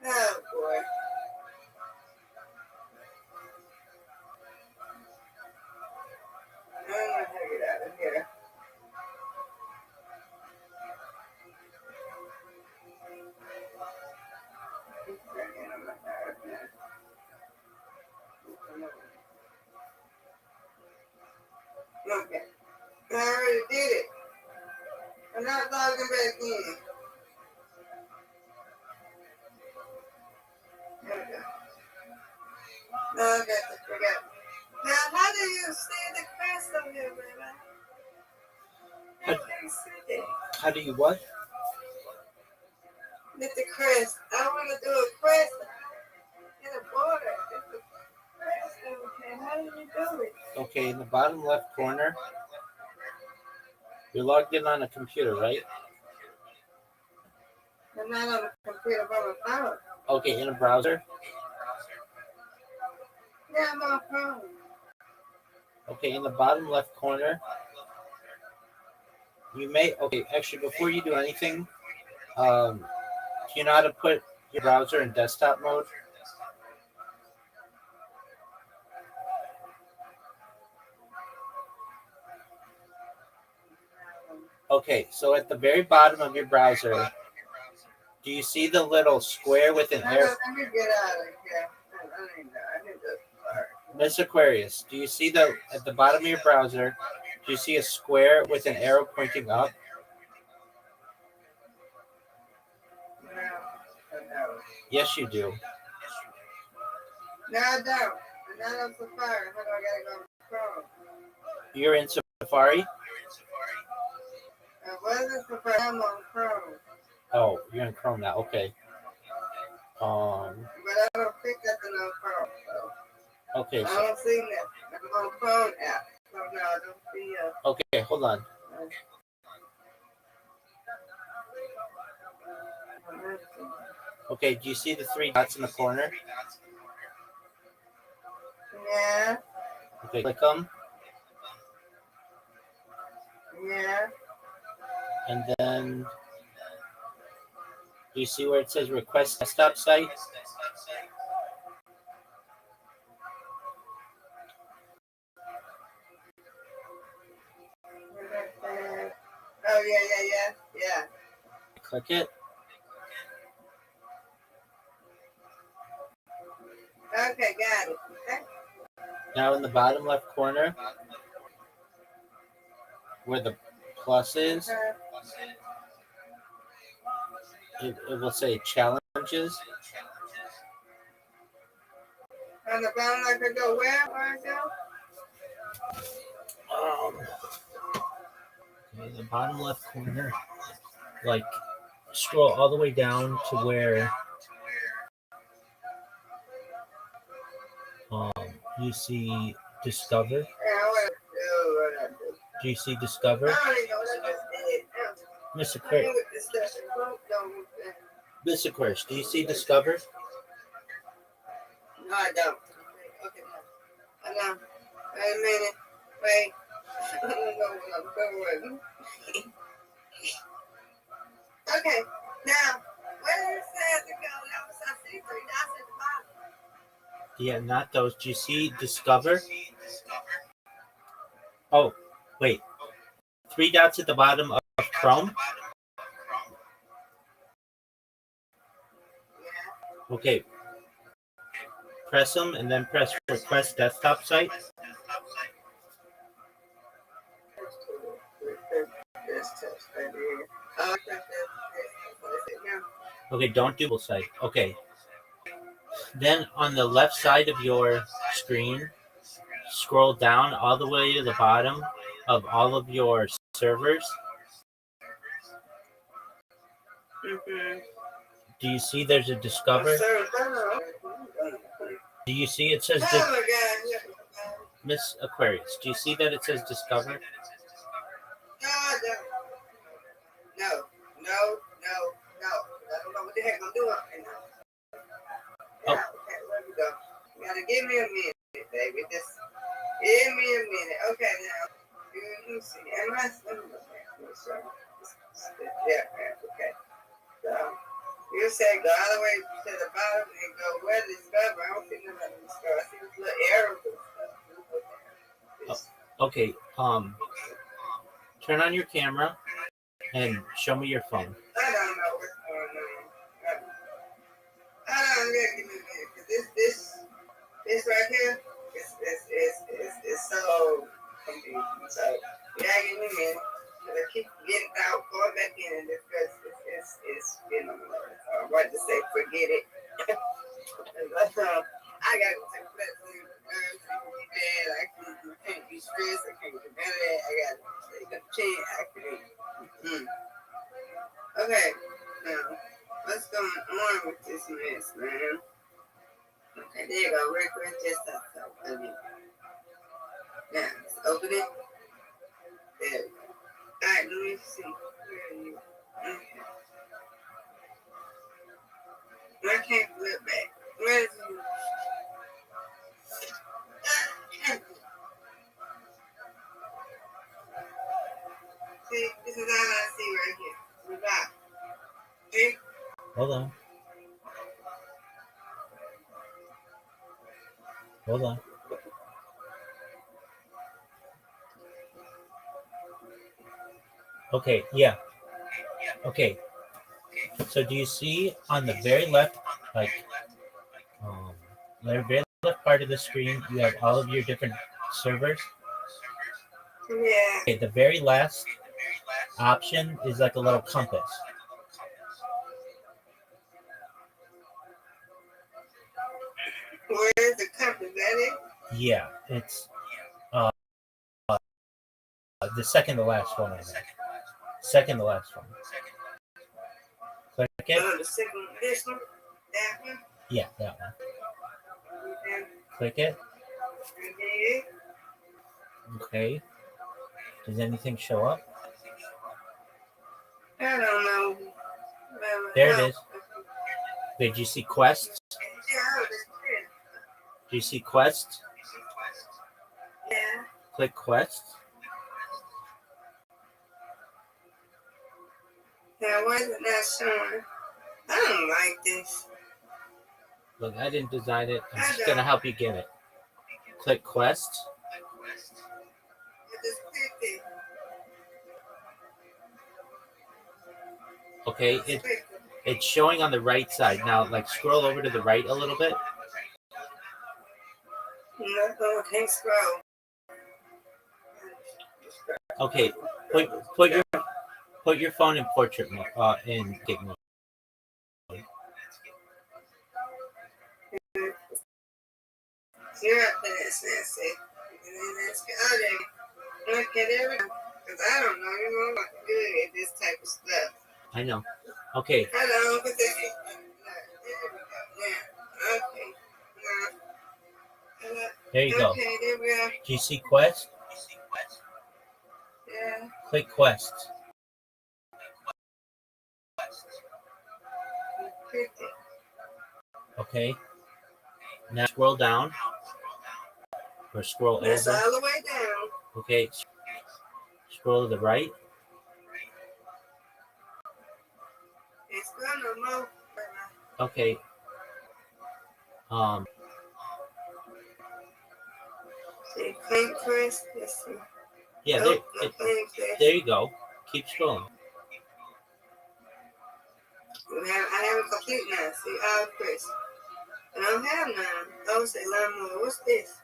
Oh boy. I don't know how to get out of here. Okay. I already did it. I'm not logging back in. Okay. No, I got to forget. Now, how do you see the crest on here, Rabbi? I can't see it. How do you what? Mr. Chris, I want to do a Chris in a border. It's a Chris. Okay, how do you do it? Okay, in the bottom left corner, you're logged in on a computer, right? I'm not on the computer by my phone. Okay, in a browser. Yeah, I'm on phone. Okay, in the bottom left corner, you may. Okay, actually, before you do anything, do you know how to put your browser in desktop mode? Okay, so at the very bottom of your browser, do you see the little square with an arrow? Let me get out of here. I need to Miss Aquarius, do you see at the bottom of your browser, do you see a square with an arrow pointing up? No. Yes, you do. No, I don't. I'm not on Safari. How do I gotta go to Chrome? You're in Safari? I wasn't Safari. I'm on Chrome. Oh, you're in Chrome now. Okay. But I don't think that's on Chrome. So Okay. I don't see that. I'm on Chrome app. So no, I don't see Okay, hold on. Okay, do you see the three dots in the corner? Yeah. Okay, click them. Yeah. And then, do you see where it says request desktop site? Oh, yeah. Click it. Okay, got it. Okay. Now in the bottom left corner, where the plus is, it will say challenges. On the bottom, I could go where? Where I go? In the bottom left corner, like scroll all the way down to where you see discover. Yeah, what I do. Do you see discover? I don't even know what I just did. Mr. Aquarius. Miss Aquarius, do you see discover? No, I don't. Okay, hold on. Wait a minute. Wait. I don't know what I'm doing. Okay, now, where did it say to go? I see 3 dots at the bottom. Yeah, not those. Do you see discover? Oh, wait. 3 dots at the bottom of Chrome? Okay. Press them and then press request desktop site. Okay, don't do site. Okay. Then on the left side of your screen, scroll down all the way to the bottom of all of your servers. Mm-hmm. Do you see there's a discover? Do you see it says Miss Aquarius? Do you see that it says discover? No. I don't know what the heck I'm doing right now. Oh. Okay, where we go? You gotta give me a minute, baby. Just give me a minute. Okay, now. Let me see. Am I? Yeah, okay. So, you said go all the way to the bottom and go where to discover. I don't see nothing to discover. I see this little arrow and stuff. Okay. Turn on your camera and show me your phone. I don't know what's going on. I don't know. Give me a minute. Cause this right here is so confusing. So, yeah, give me a minute. Cause I keep getting out, going back in, and because it's you know, I want to say forget it. I got to take that thing. I can't be stressed. I can't do none of that. I got to take a chance. I can't. Okay, now let's go There you go. Record just so. Now, let's open it. There we go. All right, let me see. Where are you? Okay. I can't flip back. Where is you? See, this is all I see right here. Rabbi. See? Hold on. Hold on. Okay, yeah. Okay. So do you see on the very left, like, the very left part of the screen, you have all of your different servers? Yeah. Okay, the very last option is like a little compass. Where is the compass? Is that it? Yeah, it's the second to last one on there. Second to last one. Click it. The second one. This one? That one? Yeah, that one. Okay. Click it. I did. Okay. Does anything show up? I don't know. There it is. Did you see quests? Yeah, Do you see quests? yeah. Click quests. Now, why is it not showing? I don't like this. Look, I didn't design it. I'm just going to help you get it. Click quests. I just clicked it. Okay, it's showing on the right side. Now, like, scroll over to the right a little bit. No, I can't scroll. Okay, put your phone in portrait mode, in gig mode. You're up there, Nancy. And then that's oh, there. Okay, there we go. Because I don't know, I'm not good at this type of stuff. I know. Okay. Hello, but there we go. Now, okay. Now, There you go. Okay, there we go. Do you see quests? Yeah. Click quests. Okay. Now scroll down. Or scroll That's over. all the way down. Okay. Scroll to the right. It's scroll no more. Okay. See, clean quest. Let's see. Yeah, Nope, there you go. Keep scrolling. I have a complete now. See, all quest. I don't have none. Oh, say learn more. What's this?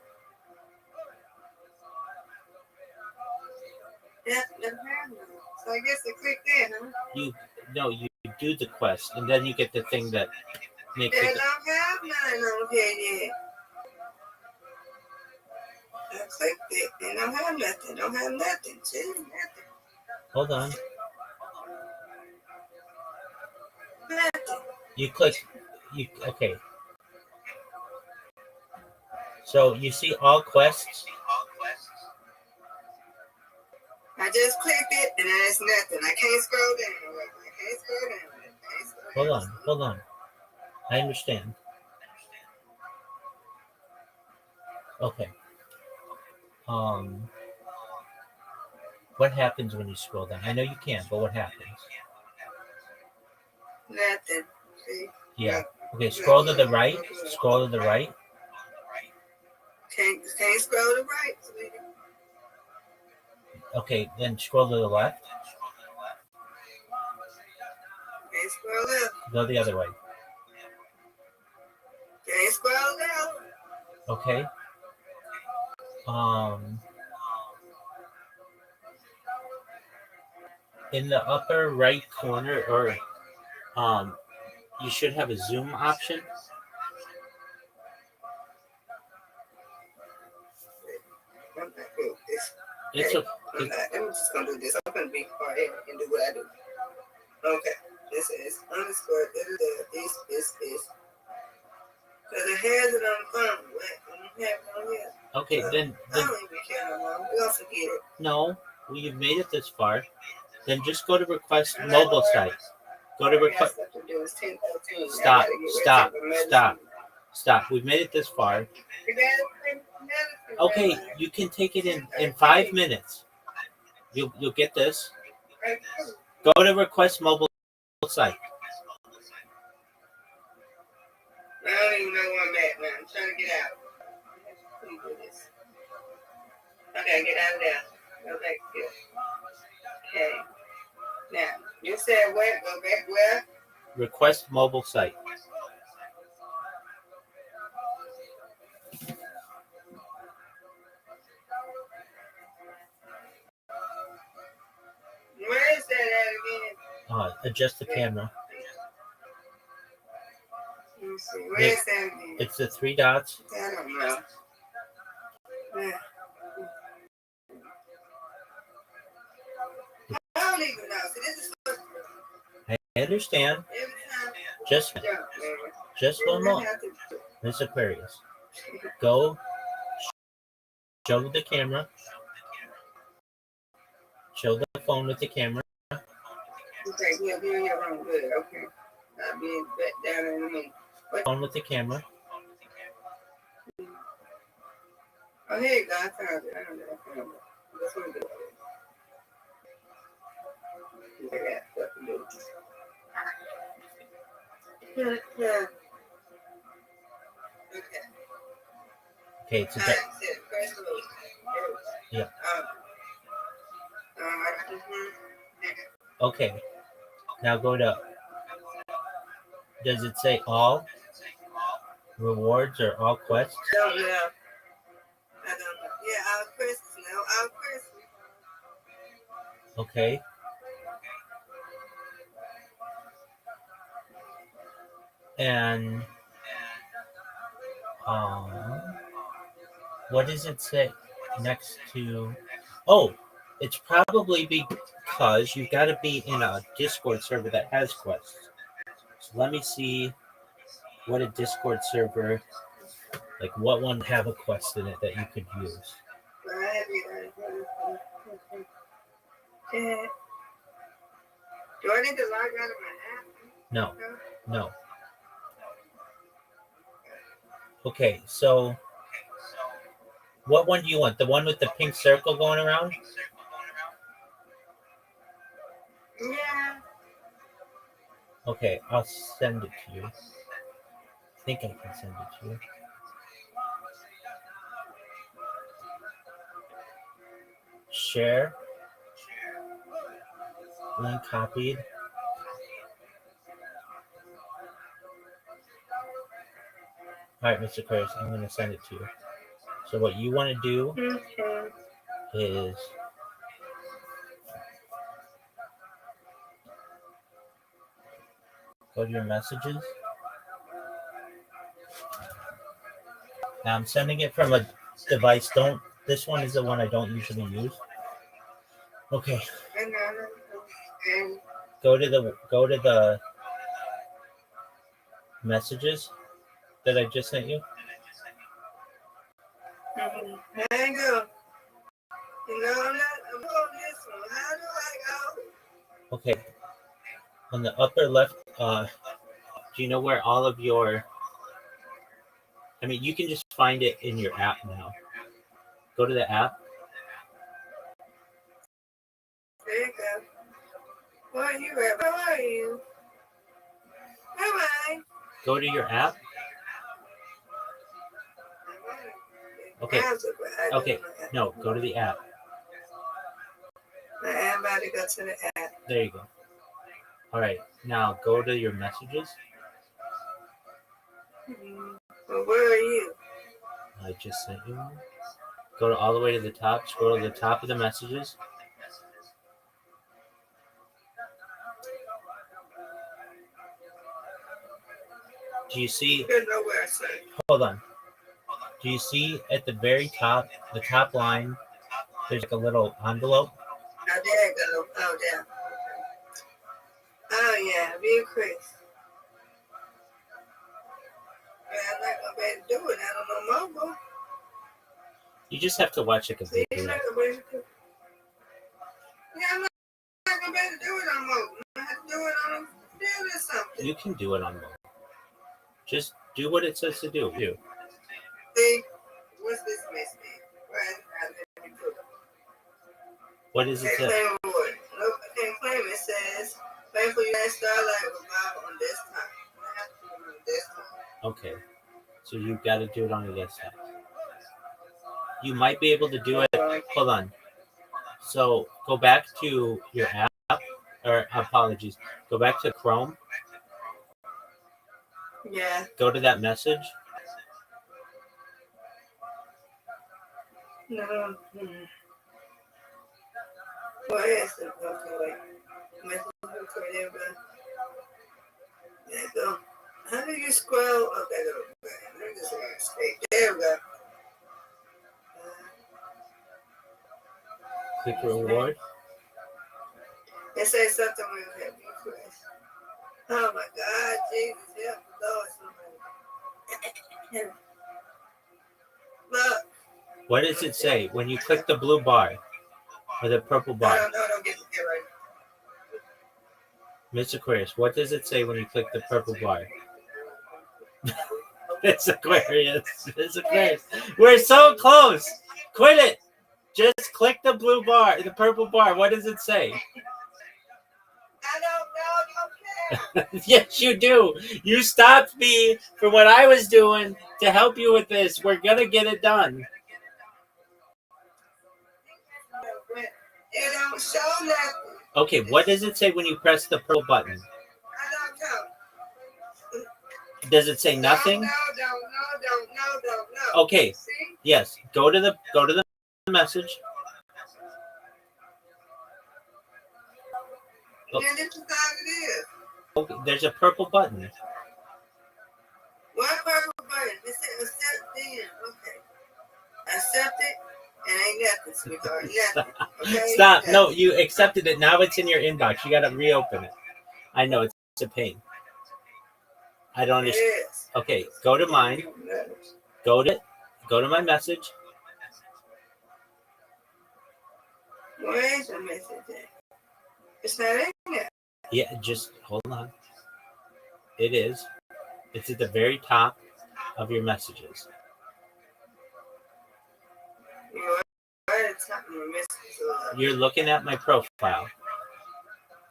Yeah, never have none. So I guess I click there, huh? You do the quest, and then you get the thing that makes I it. don't have none on here yet. I clicked it and don't have nothing. Don't have nothing. See, nothing. Hold on. Nothing. You click. Okay. So you see all quests. I just clicked it and there's nothing. I can't scroll down. Hold on. I understand. Okay. What happens when you scroll down? I know you can't, but what happens? Nothing. See? Yeah. Okay, scroll to the right. Scroll to the right. Can't scroll to the right, sweetie. Okay, then scroll to the left. Can't scroll up. Go the other way. Can't scroll down. Okay. In the upper right corner, or you should have a zoom option. It's okay. I'm just gonna do this. I'm gonna be quiet and do what I do. Okay. This is underscore. This is. Because it has it on the phone, but I don't have it on here. Okay, So, then I don't even care no more. We'll forget it. no. Well, you've made it this far. Then just go to request mobile site. Go to request. Stop. We've made it this far. Okay, you can take it in 5 minutes. You'll get this. Go to request mobile site. I don't even know where I'm at, man. I'm trying to get out. Let me do this. Okay, get out of there. Go back here. Okay. Now, you said where? Go back where? Request mobile site. Where is that at again? Adjust the camera. Let me see. Where is that again? It's the 3 dots. I don't know. Yeah. I don't even know. See, this is I understand. every time. Just one more. Miss Aquarius. Go show the camera. Show the phone with the camera. Okay, yeah, be in your room. Good, okay. I'll be back down in a minute. Phone with the camera. Oh, here you go. I found it. I don't know. I found it. This one good. I got stuff to do. Yeah. Okay. Okay, it's a All right, so first of all, yeah. mhm. Okay. Now go to. Does it say all rewards or all quests? I don't know. I don't know. Yeah, our Christmas now. Our Christmas. Okay. And what does it say next to? Oh, it's probably because you've got to be in a Discord server that has quests. So let me see what a Discord server, like what one have a quest in it that you could use. Do I need to log out of my app? No. Okay, so what one do you want? The one with the pink circle going around? Yeah. Okay, I'll send it to you. I think I can send it to you. Share. Link copied. All right, Mr. Chris, I'm going to send it to you. So what you want to do is go to your messages. Now I'm sending it from a device. This one is the one I don't usually use. Okay. Go to the messages that I just sent you. Hang up. I'm on this one. How do I go? Okay. On the upper left, do you know where all of your? I mean, you can just find it in your app now. Go to the app. There you go. Where are you at? Where are you? Where am I? Go to your app. Okay. No, go to the app. I'm about to go to the app. There you go. All right. Now go to your messages. Well, where are you? I just sent you one. Go all the way to the top. Scroll to the top of the messages. Do you see? Hold on. Do you see at the very top, the top line, there's like a little envelope? Oh, there you go. Oh, yeah. Oh, yeah. Be a Chris. Yeah, I'm not going You just have to watch like a See, video. like a baby too. Yeah, I'm not gonna be able to do it on mobile. I have to do it on a computer or something. You can do it on mobile. Just do what it says to do. See, what's this message? Right? Let me put it. What does it Can't say? claim reward. Nope, I can't claim it. It says, pay for United Starlight Revival on desktop. I have to do it on desktop. Okay. So you've got to do it on your desktop. You might be able to do it. Hold on. So go back to your app, or apologies. Go back to Chrome. Yeah. Go to that message. No. What is it? Okay, wait. Message record, there we go. There you go. How do you scroll? Oh, there we go. Let me just mistake. There we go. Click reward. It says something will help you, Chris. Oh my God, Jesus, help the Lord, somebody. Look. What does it say when you click the blue bar or the purple bar? Don't get it right. Miss Aquarius, what does it say when you click the purple bar? Miss Aquarius. Miss Aquarius. We're so close. Quit it. Just click the blue bar, the purple bar. What does it say? I don't know. You Yes, you do. You stopped me from what I was doing to help you with this. We're going to get it done. It don't show nothing. Okay, what does it say when you press the purple button? I don't know. Does it say nothing? No. Okay. See? Yes. Go to the message. Oh. Yeah, this is how it is. Okay, there's a purple button. What purple button? It said accept then. Okay. Accept it. And ain't nothing, sweetheart. Nothing. Okay? Stop. Nothing. No, you accepted it. Now it's in your inbox. You got to reopen it. I know it's a pain. I don't understand. Yes. Okay, go to mine. Go to my message. Where is the message at? It's not in there. Yeah, just hold on. It is. It's at the very top of your messages. You're looking at my profile.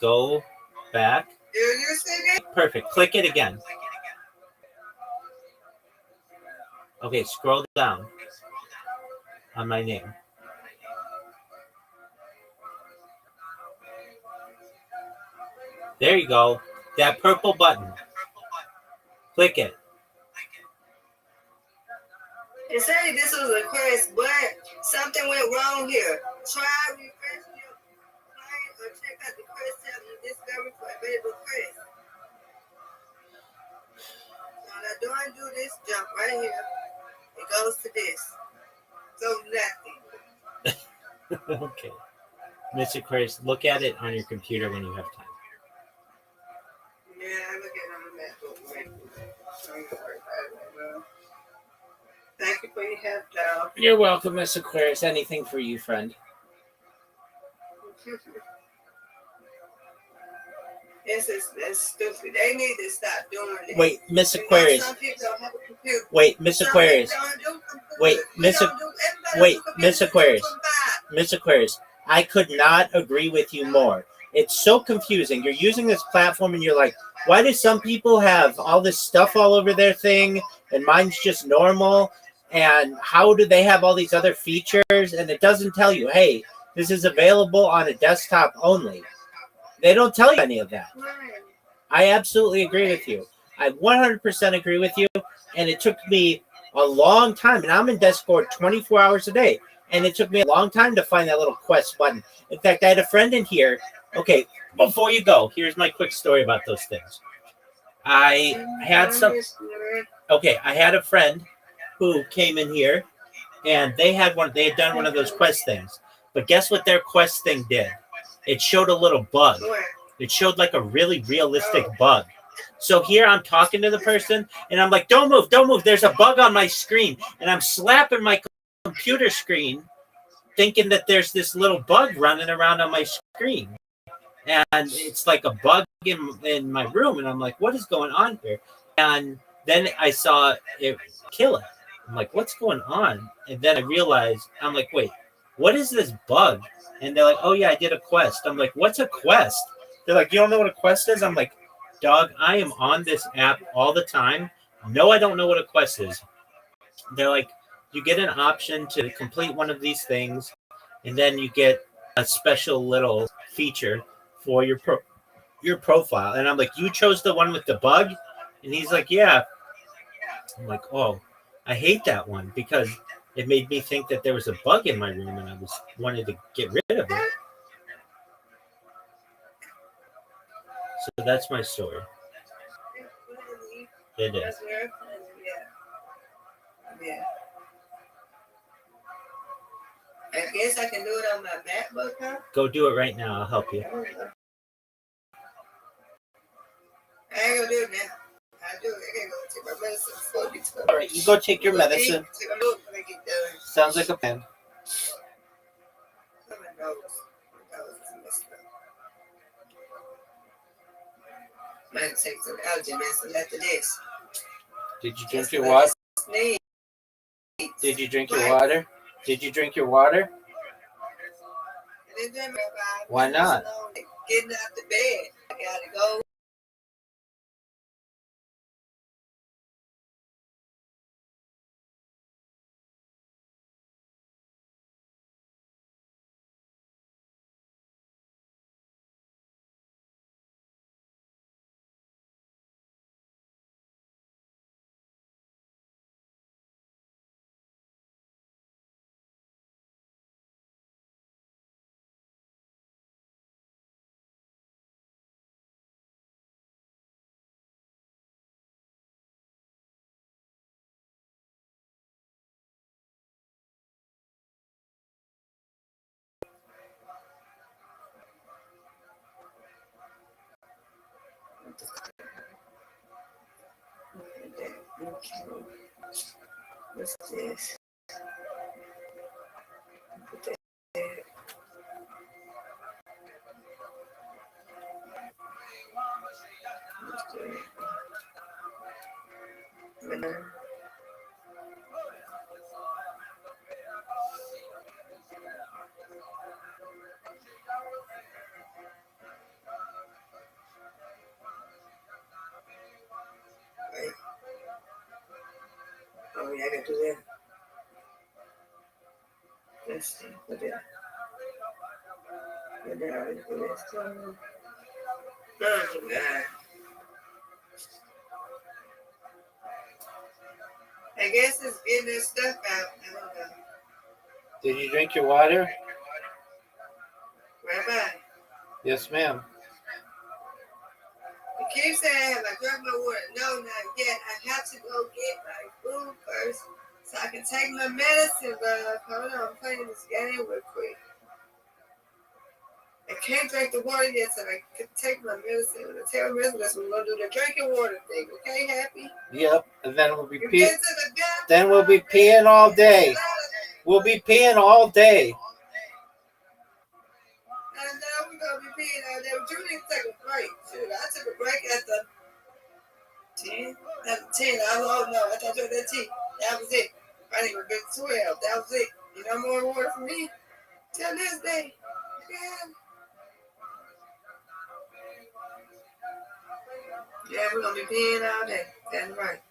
Go back. Do you see it? Perfect. Click it again. Okay, scroll down on my name. There you go. That purple button. Click it. It said this was a request, but something went wrong here. Try refreshing your client or check out the request tab and discover for available requests. So now do I do this jump right here? It goes to this. So nothing. Okay. Mr. Aquarius, look at it on your computer when you have time. Yeah, I look at it on the MacBook. Thank you for your help, Joe. You're welcome, Miss Aquarius. Anything for you, friend. It's stupid. They need to stop doing it. Wait, Miss Aquarius. Some people don't have a computer. Wait, Miss Aquarius. Wait, Miss Aquarius. Miss Aquarius. I could not agree with you more. It's so confusing. You're using this platform and you're like, why do some people have all this stuff all over their thing and mine's just normal? And how do they have all these other features? And it doesn't tell you, hey, this is available on a desktop only. They don't tell you any of that. I absolutely agree with you. I 100% agree with you. And it took me a long time. And I'm in Discord 24 hours a day. And it took me a long time to find that little quest button. In fact, I had a friend in here. Okay, before you go, here's my quick story about those things. I had a friend who came in here and they had done one of those quest things. But guess what their quest thing did? It showed a little bug. It showed like a really realistic bug. So here I'm talking to the person and I'm like, don't move. There's a bug on my screen. And I'm slapping my computer screen thinking that there's this little bug running around on my screen. And it's like a bug in my room. And I'm like, what is going on here? And then I saw it kill it. I'm like, what's going on? And then I realized, I'm like, wait, what is this bug? And they're like, oh, yeah, I did a quest. I'm like, what's a quest? They're like, you don't know what a quest is? I'm like, dog, I am on this app all the time. No, I don't know what a quest is. They're like, you get an option to complete one of these things, and then you get a special little feature for your profile. And I'm like, you chose the one with the bug? And he's like, yeah. I'm like, oh, I hate that one because it made me think that there was a bug in my room and I wanted to get rid of it. So that's my story. It is. Yeah. I guess I can do it on my MacBook, huh? Go do it right now. I'll help you. I ain't gonna do it now. I do it. I gotta go take my medicine before it gets done. All right, you go take your medicine. Take a look when I get done. Sounds like a plan. My nose is messed up. Might take some allergy medicine after this. Did you drink your water? Did you drink your water? Did you drink your water? Why not? Getting out the bed. I gotta go. What's this? Put that there. What's that? Right. Oh yeah, I can do that. Let's see. Put that. Put that already. Put that stuff. Oh God. I guess it's getting this stuff out. I don't know. Did you drink your water? Rabbi. Yes, ma'am. You keep saying, have I drunk my water? No, not yet. I have to go get my food first so I can take my medicine, but hold on, I'm playing this game real quick. I can't drink the water yet, so I can take my medicine. When I take my medicine, that's when we're gonna do the drinking water thing. Okay, Happy? Yep, and then we'll be You peeing. get to the bathroom. Then we'll be peeing all day. We'll be peeing all day. And now we're gonna be peeing all day. But you need to take a break. Shoot, I took a break at the 10. At the 10. Oh no, I thought you were at 10. That was it. I didn't even get 12. That was it. You know more water for me till this day. Yeah. Yeah, we're gonna be peeing all day. That's right.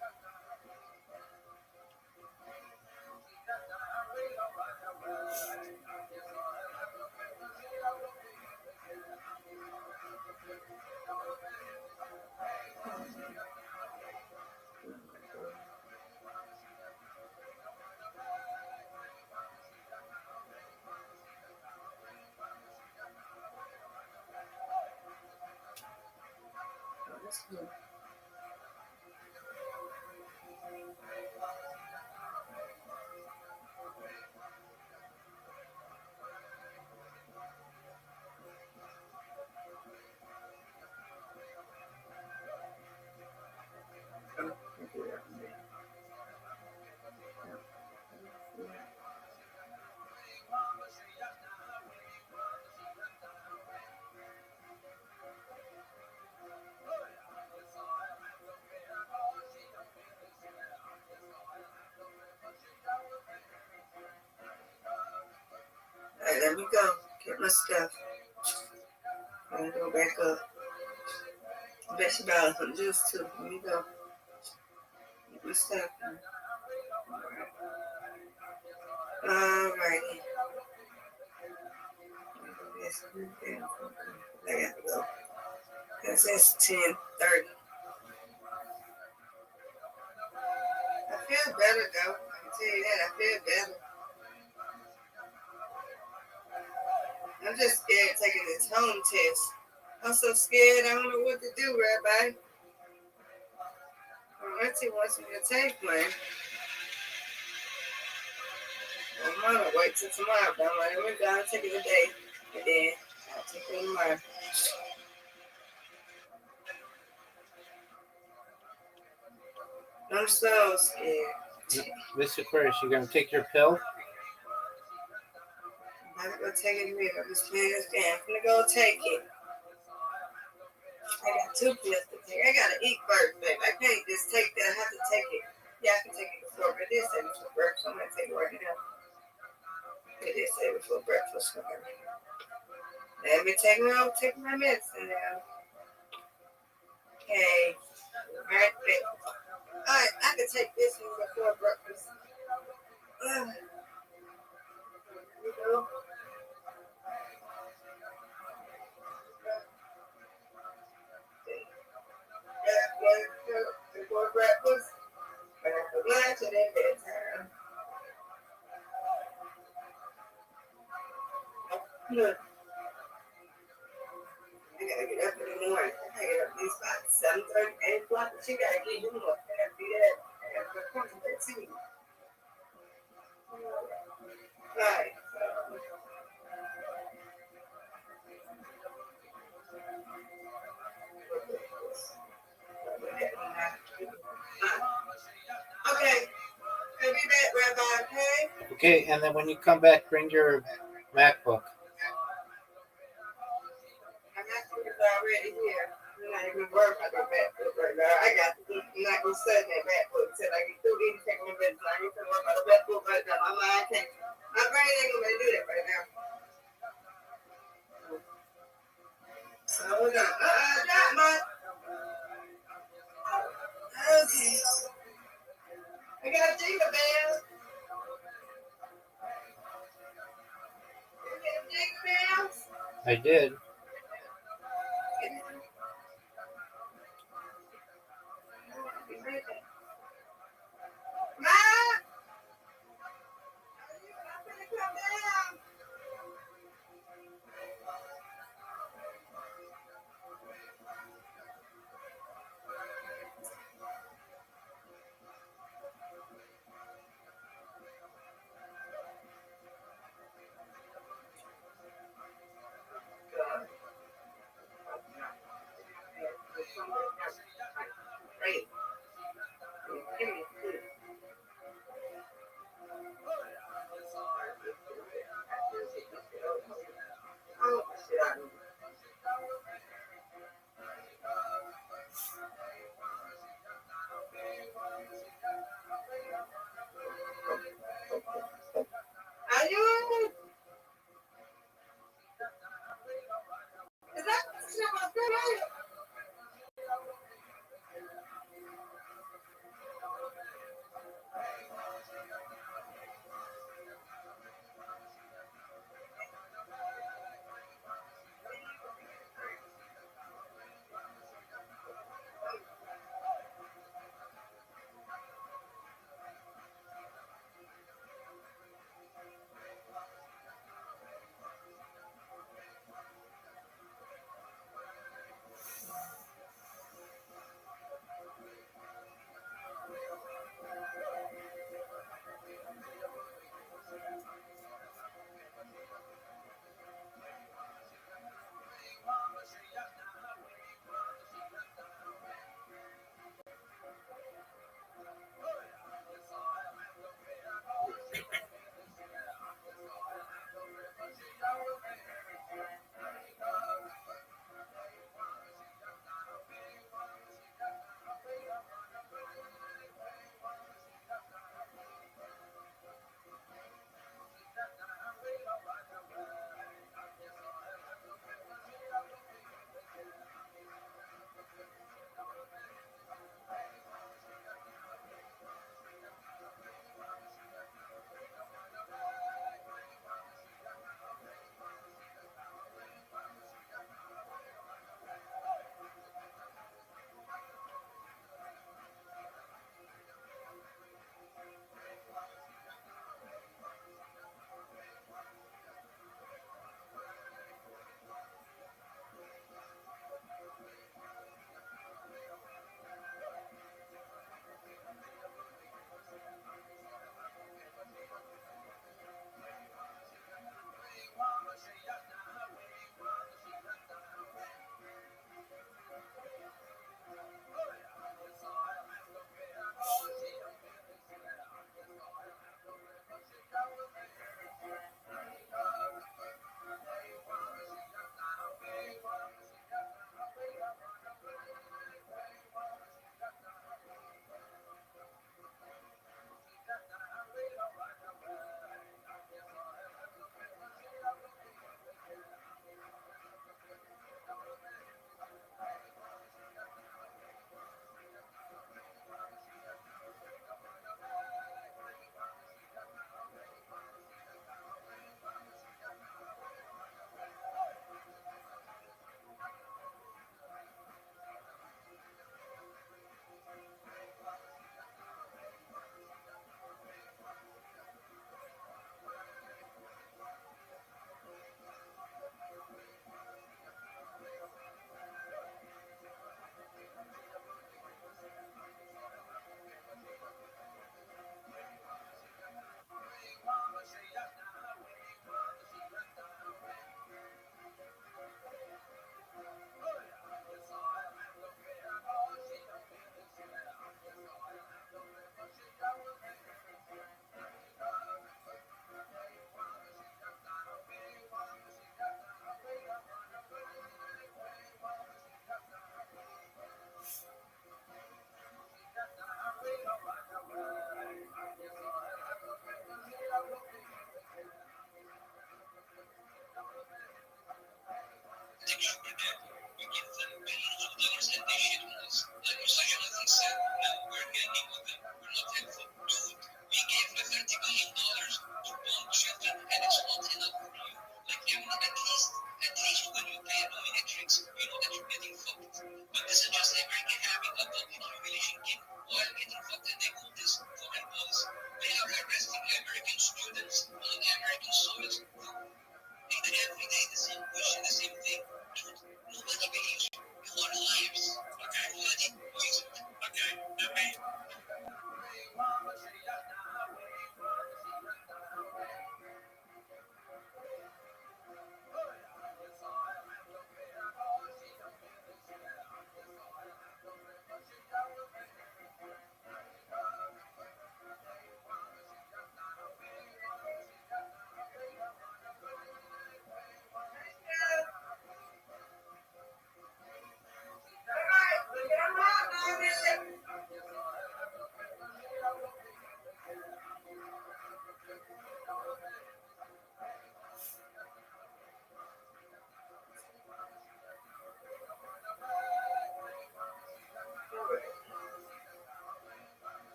That's good. right, let me go. Get my stuff. I'm gonna go back up. I bet you bought some juice too. Let me go. Get my stuff. Alrighty. I got to go. Because it's 10:30. I feel better though. I can tell you that. I feel better. I'm just scared taking this home test. I'm so scared I don't know what to do, Rabbi. My auntie wants me to take one. I'm gonna wait till tomorrow, but I'm like, let me go and take it today. And then I'll take it tomorrow. I'm so scared. Miss Aquarius, you gonna take your pill? I'm not gonna take it here. I'm just playing this game. I'm gonna go take it. I got 2 pills to take. I gotta eat first, babe. I can't just take that. I have to take it. Yeah, I can take it before, but it said before breakfast. I'm gonna take it right now. It did say before breakfast. Let me take my medicine now. Okay. Alright, babe. Alright, I can take this one before breakfast. Here we go. Before breakfast, after lunch, and then bedtime. Look, I gotta get up in the morning. I gotta get up at least by 7:30, 8 o'clock. But you gotta get him up. I gotta do that. I gotta go concentrate too. Right. Okay. I'll be back, Rabbi, okay? Okay, and then when you come back, bring your MacBook. My MacBook is already here. I'm not even worried about my MacBook right now. I got to I'm not going to study that MacBook until I get through these taking my medicine. I ain't going to worry about the MacBook right now. My mind can't. My brain ain't going to do that right now. Hold on. Not my. Okay. I got jingle bells. You get jingle bells? I did. Ma! I'm gonna come down. God.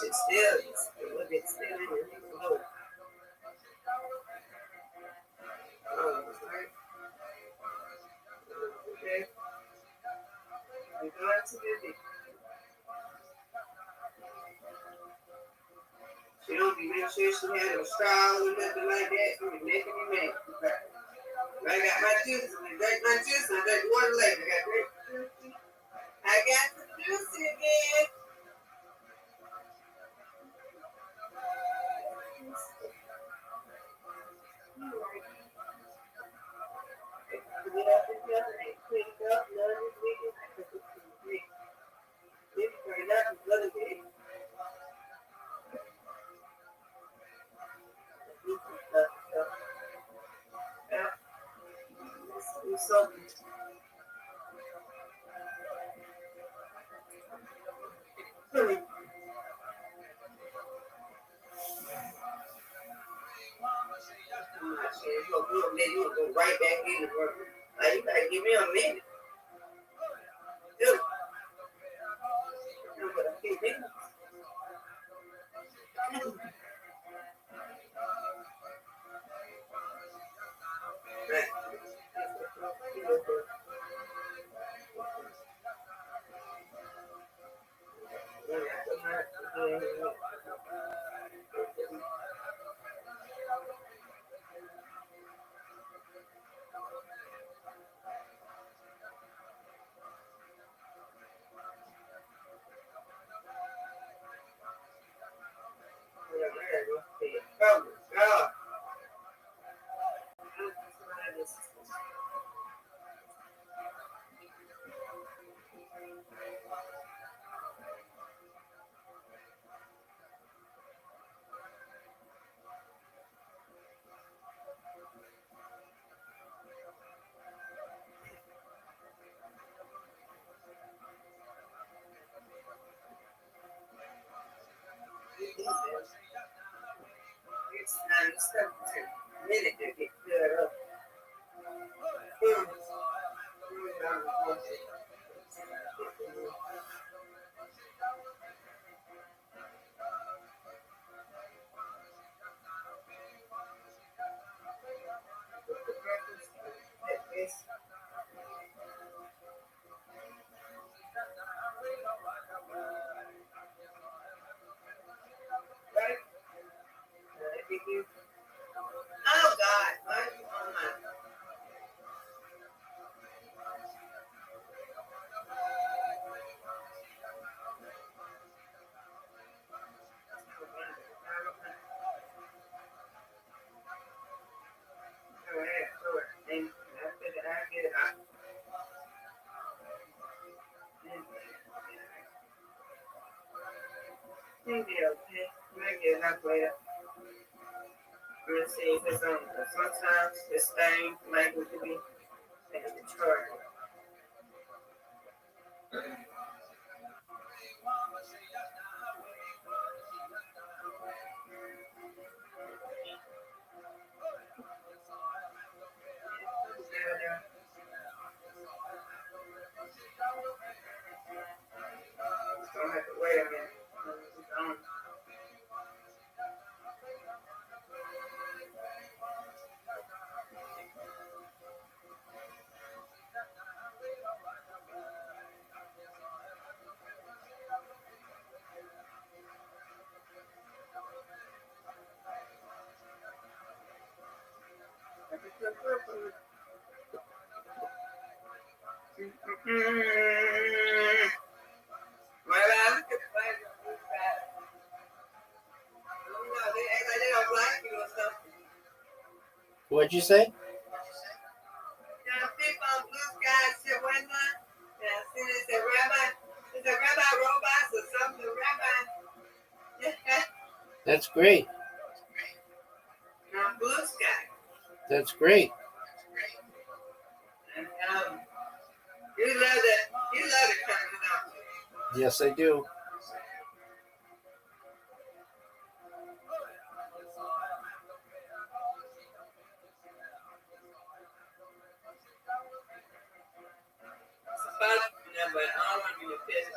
it's still, it's still in your low. Right? Okay. We're going to do this. She don't be making sure she had no straws or nothing like that. She be making me mad. I got my juice. I drank my juice. I drank water later. I got the juice again. Cleaned up, none this weekend. I took it to the week. Maybe turned out the other day. Yeah. Let's do something. You go right back in the work. Like, you gotta give me a minute. Dude. But a few minutes. Right. Oh, God. It's time to start to minute to get good up. Right? Oh, God. Why are you on my... Let's see, because sometimes this thing might need to be charged. Don't have to wait a minute. What'd you say? That's great. Blue sky. That's great. And, you love that. You love it coming out. Yes, I do. But I don't want to be a fish.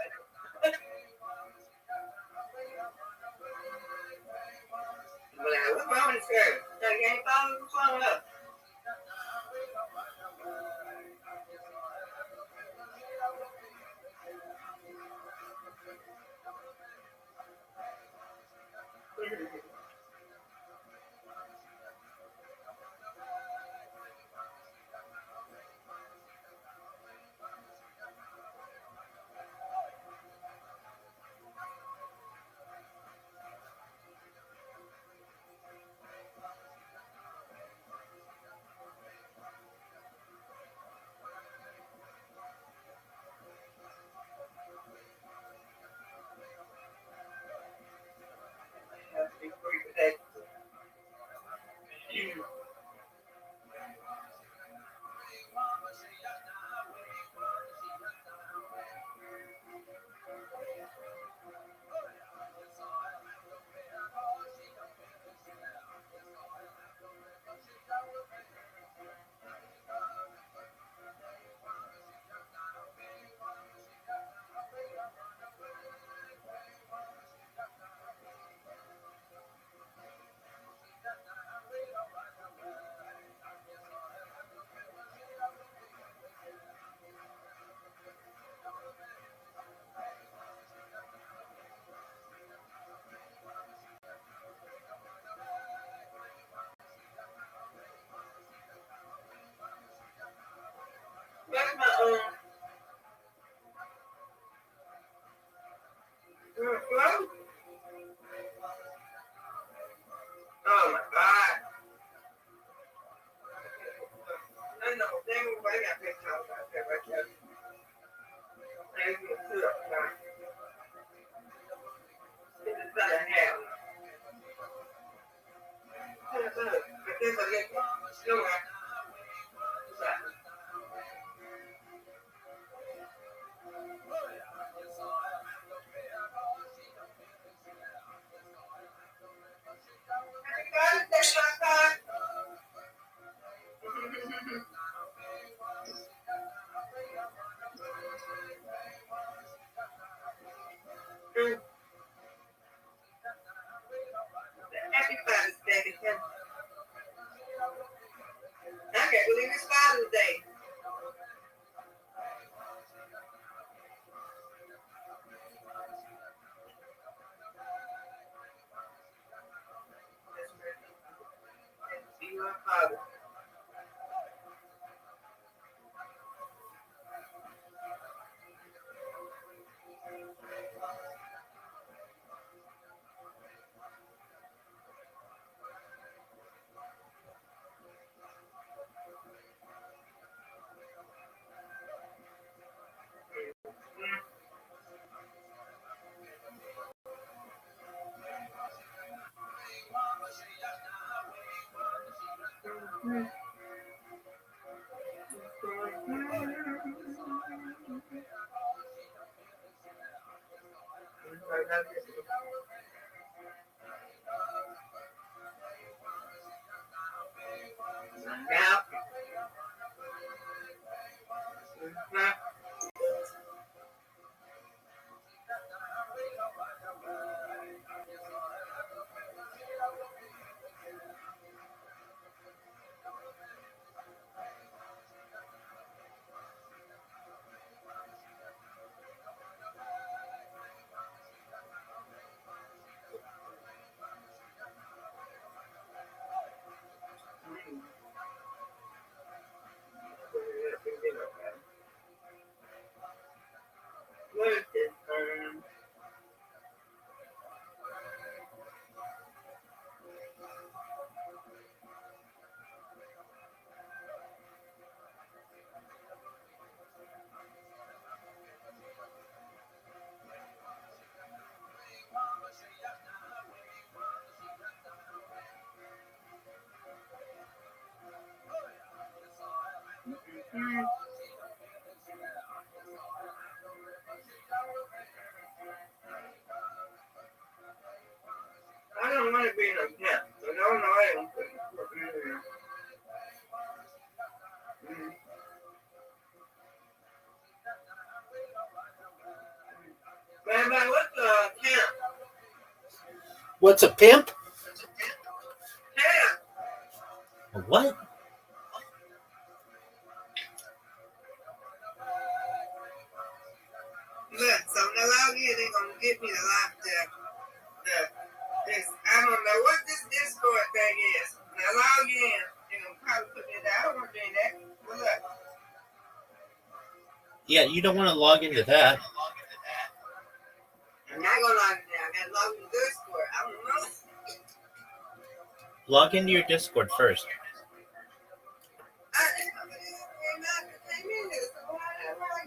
Okay. So you ain't following the song up. That's my Hello? Oh my God. I know. They got big house out there right there. They can sit up there. This is better than hell. I guess I get nowhere. Happy Father's Day. I can't believe it's Father's Day. See my father. What is this? I don't want to be in a tent. I don't know I don't think. Rabbi, what's a tent? What's a pimp? Yeah. What? Look, so when I log in, they're gonna get me the live this. I don't know what this Discord thing is. When I log in, they're gonna probably put me there. I don't want to do that. But look, Yeah, you don't want to log into that. I'm not gonna log in there. I gotta log into Discord. I don't know. Log into your Discord first. I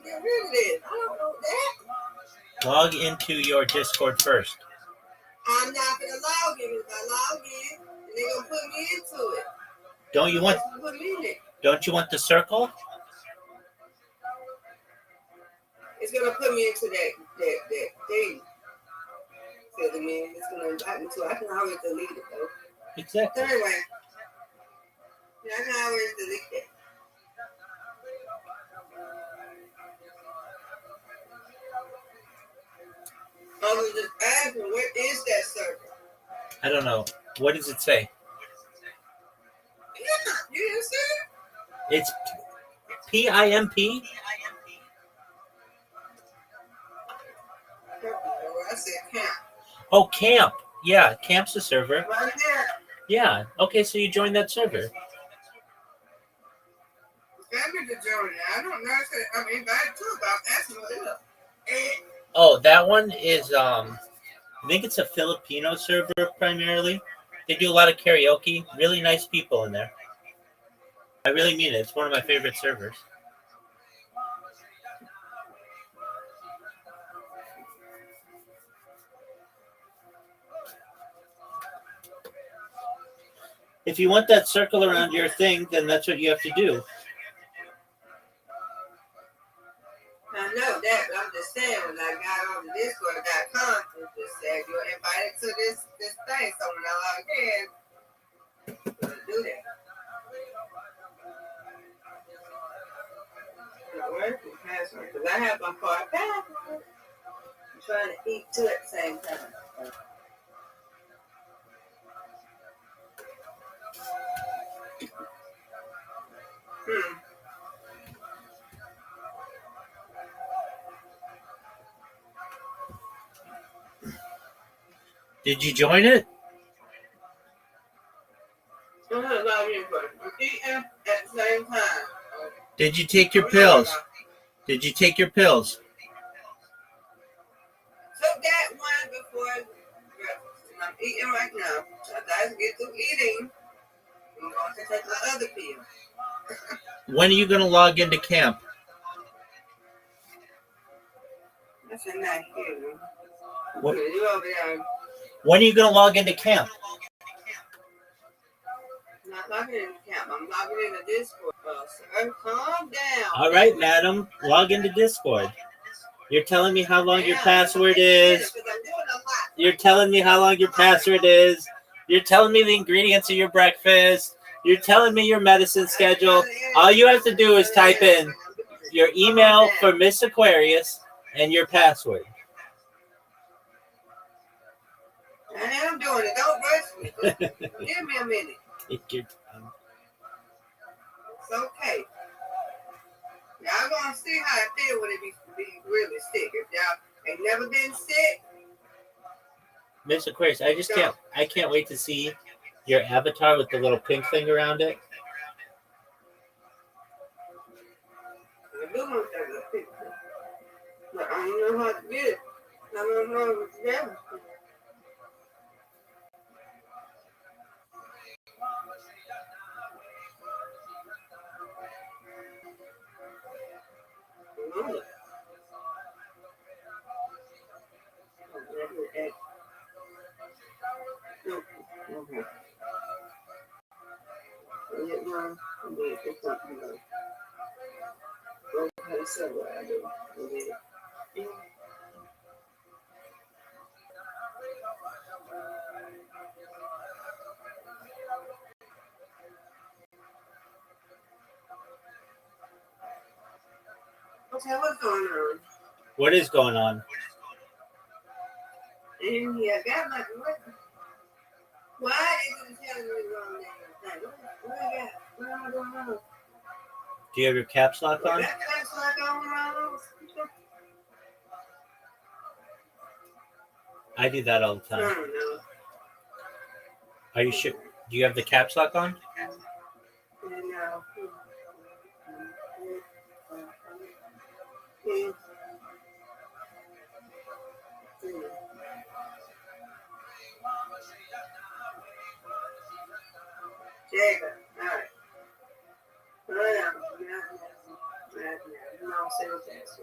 get rid of this. I don't know that. Log into your Discord first. I'm not gonna log in. If I log in, they're gonna put me into it. Don't you want? Put me in it. Don't you want the circle? It's gonna put me into that thing. So me, it's gonna invite me to it. I can always delete it though. Exactly. So anyway, I can always delete it. I was just asking, what is that circle? I don't know. What does it say? Yeah, you didn't see it? It's PIMP. I said camp. Oh, camp. Yeah, camp's a server. Right there. Yeah. Okay, so you joined that server. Family to join it. I don't know. I'm invited to it, but I'm asking what it is. Oh, that one is I think it's a Filipino server primarily. They do a lot of karaoke. Really nice people in there. I really mean it. It's one of my favorite servers. If you want that circle around your thing, then that's what you have to do. I know that, but I'm just saying, when I got on the Discord.com, it just said you're invited to this thing. So when I log in, I'm going to do that. Where's the password? Because I have my card password. I'm trying to eat too at the same time. Did you join it? I'm going to log in for it. I'm eating at the same time. Did you take your pills? Did you take your pills? Took that one before breakfast. And I'm eating right now. After I get through eating, I'm going to take my other pill. When are you going to log into camp? That's a nice here. What? You over there. When are you going to log into camp? I'm not logging into camp. I'm logging into Discord. Sir, calm down. All right, madam. Log into Discord. You're telling me how long your password is. You're telling me how long your password is. You're telling me the ingredients of your breakfast. You're telling me your medicine schedule. All you have to do is type in your email for Miss Aquarius and your password. I am doing it. Don't rush me. Give me a minute. Take your time. It's okay. Y'all gonna see how I feel when it be really sick. If y'all ain't never been sick. Miss Aquarius, I can't wait to see your avatar with the little pink thing around it. I do want that little picture. But I don't know how to get it. I don't know what's together. Okay, what's going on? What is going on? And yeah, got my why is it telling me wrong name? What I got? What am I doing wrong? Do you have your caps lock on? That caps lock on wrong. I do that all the I time. don't know. Are you sure? Do you have the caps lock on? No. Jacob, all right. No, simultaneous.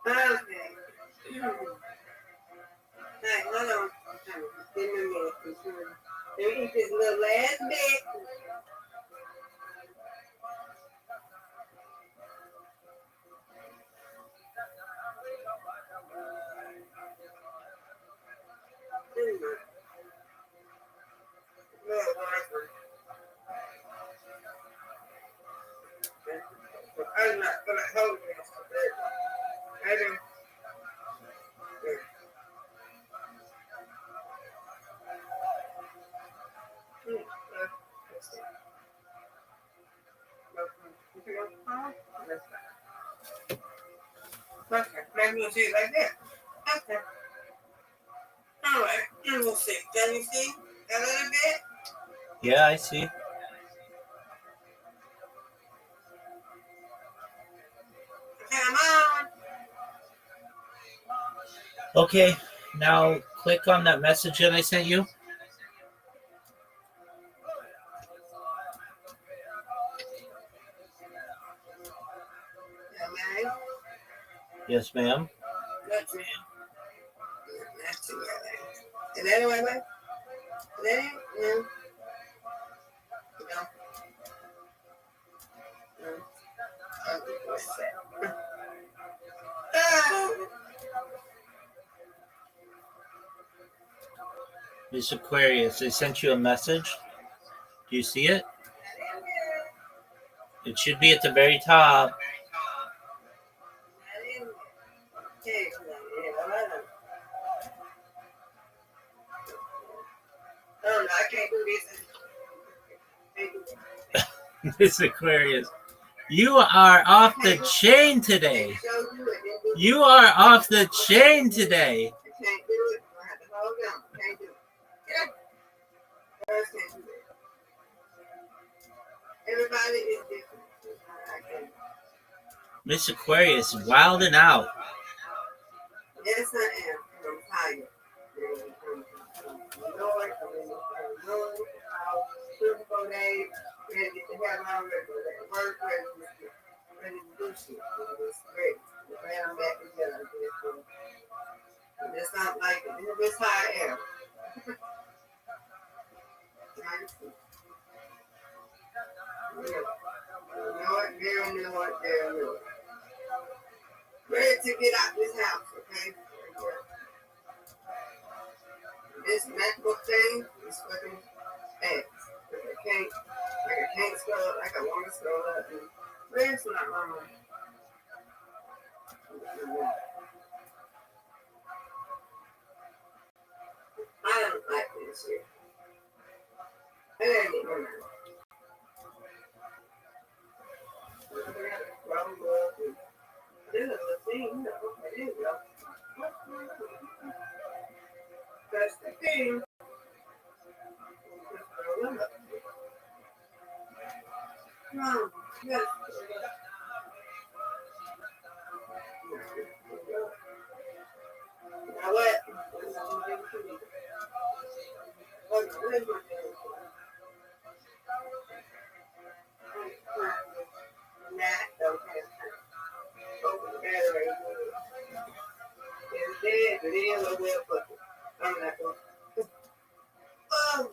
Okay. Hey, hold on. Give me a minute. Let me eat this little last bit. I'm not gonna hold this. I don't. Okay, maybe we'll see it like that. Okay. All right, and we'll see. Can you see a little bit? Yeah, I see. Come on. Okay, now click on that message that I sent you. Am I? Yes, ma'am. That's it. That's together. Is that the right way? Is that it? No. No. No. Okay, what's that? Oh. Miss Aquarius, they sent you a message. Do you see it? It should be at the very top. I can't do this. Miss Aquarius, you are off the chain today. You are off the chain today. I can't do it. I have to hold on. Can't do it. Yeah. Girls can't do it. Everybody is different. I can't. Miss Aquarius, wilding out. Yes, I am. I'm tired. I'm Lord, I'm Lord. I'll 4 days. Ready to get the hell out of it. Work, ready to do shit. It's great. I'm back together. It's not like it. This is how I am. Ready to get out this house, okay? This MacBook thing is fucking ass. I can't scroll up like I want to scroll up. It's not wrong. I don't like this shit. I gotta get my mind. This is the thing, there you go. That's the thing. No, yes. Now what? Open the battery. It's dead, but it is a well put. I'm not going to. Oh!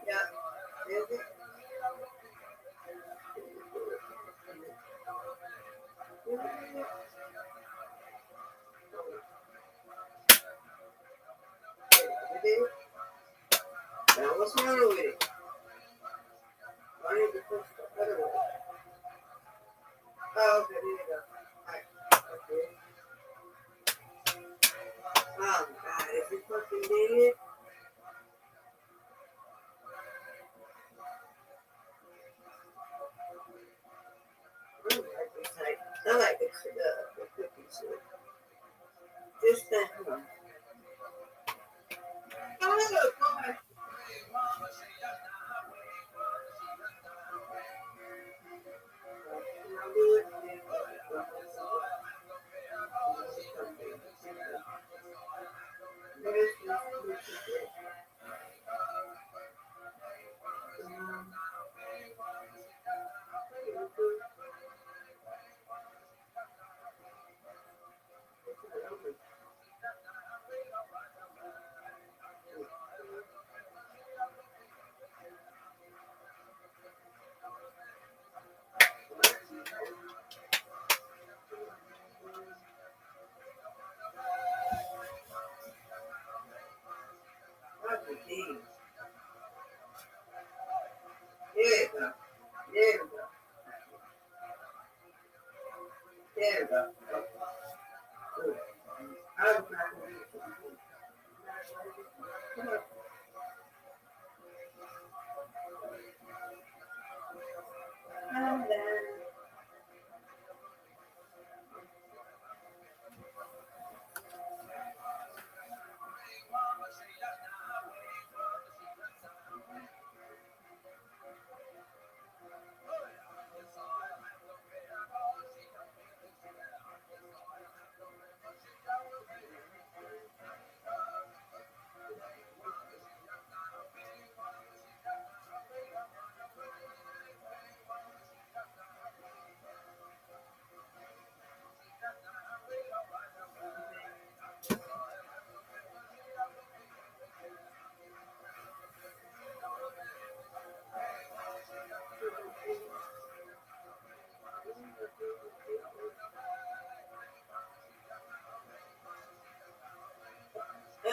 Yeah. Is it? Now what's wrong with it? I need to push the other way. Oh, okay, there you go. Alright. Okay. Oh, God, is it fucking dead? this thing. Oh, look, boy.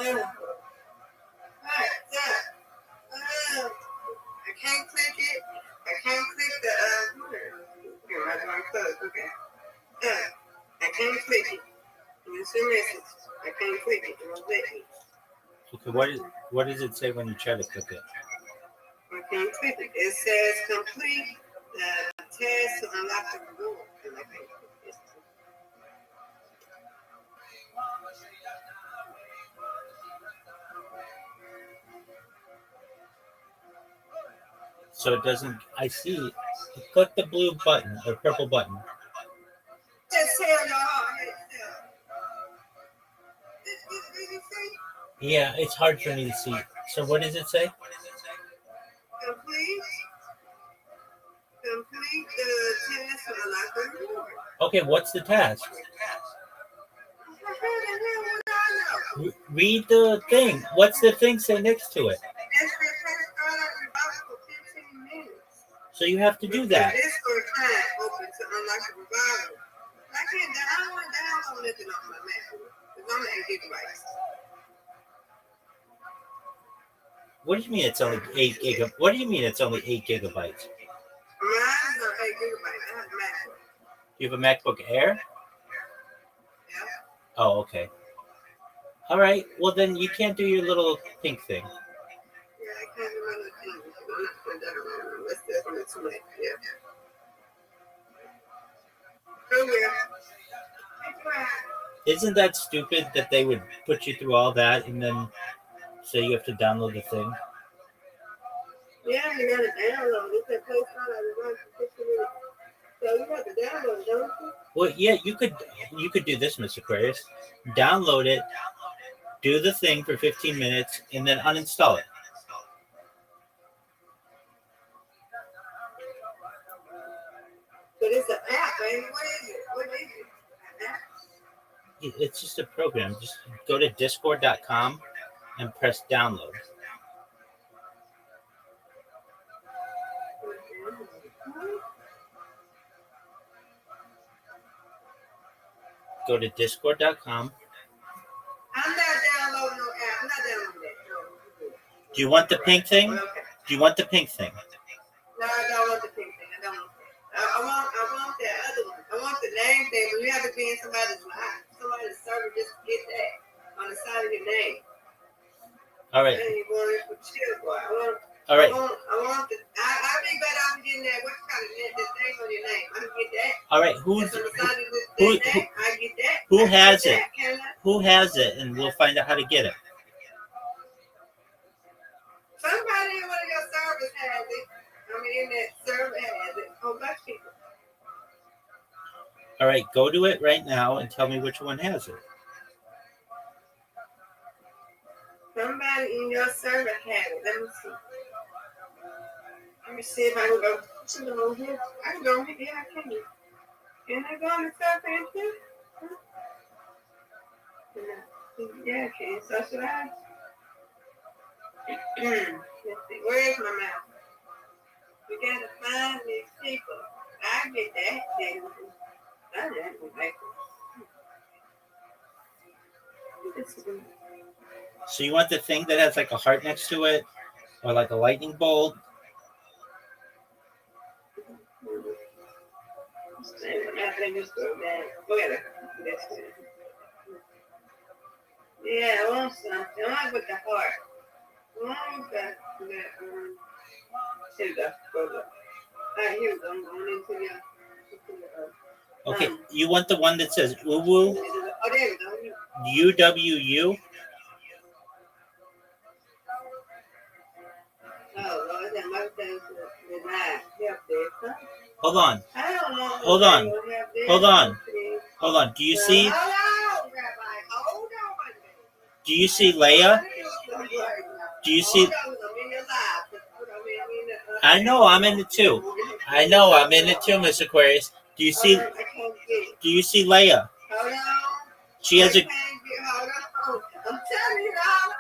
I can't click it. I can't click the here, right on my clothes. Okay. I can't click it. It's a message. I can't click it. It won't let me. Okay, what does it say when you try to click it? I can't click it. It says complete the task to unlock the door. And I can't click it. So it doesn't. I see. Click the blue button or purple button. Just tell y'all. Did you see? Yeah, it's hard for me to see. So what does it say? Complete the task to unlock the door. Okay, what's the task? Read the thing. What's the thing say next to it? So you have to do that. This for time open to unlock the revival. I don't want to download nothing on my Mac. Because I'm at 8 gigabytes. What do you mean it's only 8 gigabytes? What do you mean it's only 8 gigabytes? Mine's not 8 gigabytes. I have a MacBook. You have a MacBook Air? Yeah. Oh, okay. All right. Well, then you can't do your little pink thing. Yeah, I can't do my little thing. I'm not going down. Let's do it from the too late. Yeah. Oh, yeah. Isn't that stupid that they would put you through all that and then say you have to download the thing? Yeah, you got to download. It's a place I run for 50 minutes. So you have to download, don't you? Well, yeah, you could do this, Mr. Aquarius. Download it, do the thing for 15 minutes, and then uninstall it. But it's an app, baby. What is it? What is it? An app? It's just a program. Just go to discord.com and press download. Go to discord.com. I'm not downloading no app. I'm not downloading that. Do you want the pink thing? Okay. Do you want the pink thing? No, I don't want the pink thing. I don't want that. I want that other one. I want the name thing, but you have to be in somebody's life. Somebody's server just get that on the side of your name. All right. I ain't want it for chill, boy. All right. I want the. I'd be better off getting that. What kind of name? The thing on your name. I can get that. All right. That's on the side of the name. I get that. Who has it? who has it, and we'll find out how to get it. Somebody in one of your servers has it. I mean, that server has it. Oh, black people. All right, go to it right now and tell me which one has it. Somebody in your server has it. Let me see. Let me see if I can go to here. I can go here. Yeah, I can. Can I go on the server and see? Yeah, I can. So should I? Let's see. Where's my mouth? We gotta find these people. I get that thing. I don't like it. So you want the thing that has like a heart next to it, or like a lightning bolt? Yeah, I want something. I want with the heart. I want that. Here we go. All right, here we go. I'm going into the. Okay, you want the one that says uwu, Oh, there we go. UWU? Oh, Lord, that must be denied. Help there. Hold on. I don't know. Hold on. Hold on. Hold on. Do you see? Hold on, Rabbi. Hold on. Do you see Leia? Do you see? I know I'm in it too. I know I'm in it too, Miss Aquarius. Do you see? Do you see Leia? Hold on. She has a. Hold on. I'm telling you, hold on.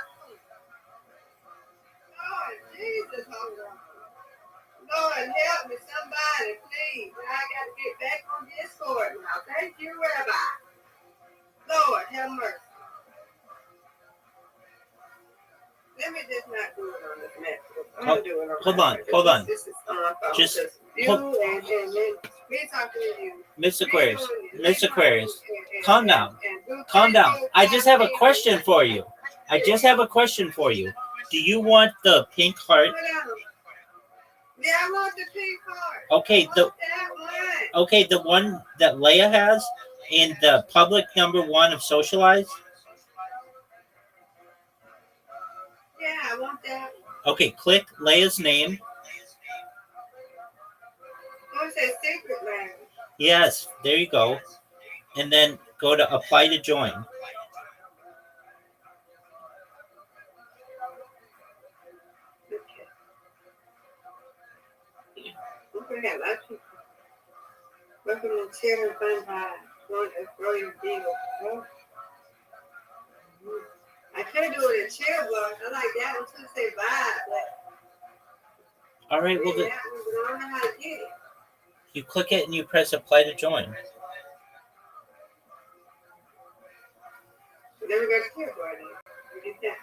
Lord Jesus, hold on. Lord, help me, somebody, please. I got to get back on Discord now. Thank you, Rabbi. Lord, have mercy. Let me just not do it on this mess. I'm going to do it on Hold on, hold on. This is on my phone. Just you and me talking to you. Miss Aquarius, Miss Aquarius, calm down. Calm down. I just have a question for you. I just have a question for you. Do you want the pink heart? Yeah, I want the pink heart. Okay, the one that Leia has in the public number 1 of Socialize. Yeah, I want that. Okay, click Leia's name. Oh, it says secret language. Yes, there you go. And then go to apply to join. Okay, welcome to Chair Fun Pie. Throw your deal. I can't do it in chair block. I like that one too. Say vibe. All right, well, I don't know how to get it. you click it and you press apply to join. So then we go to chair block. We get that.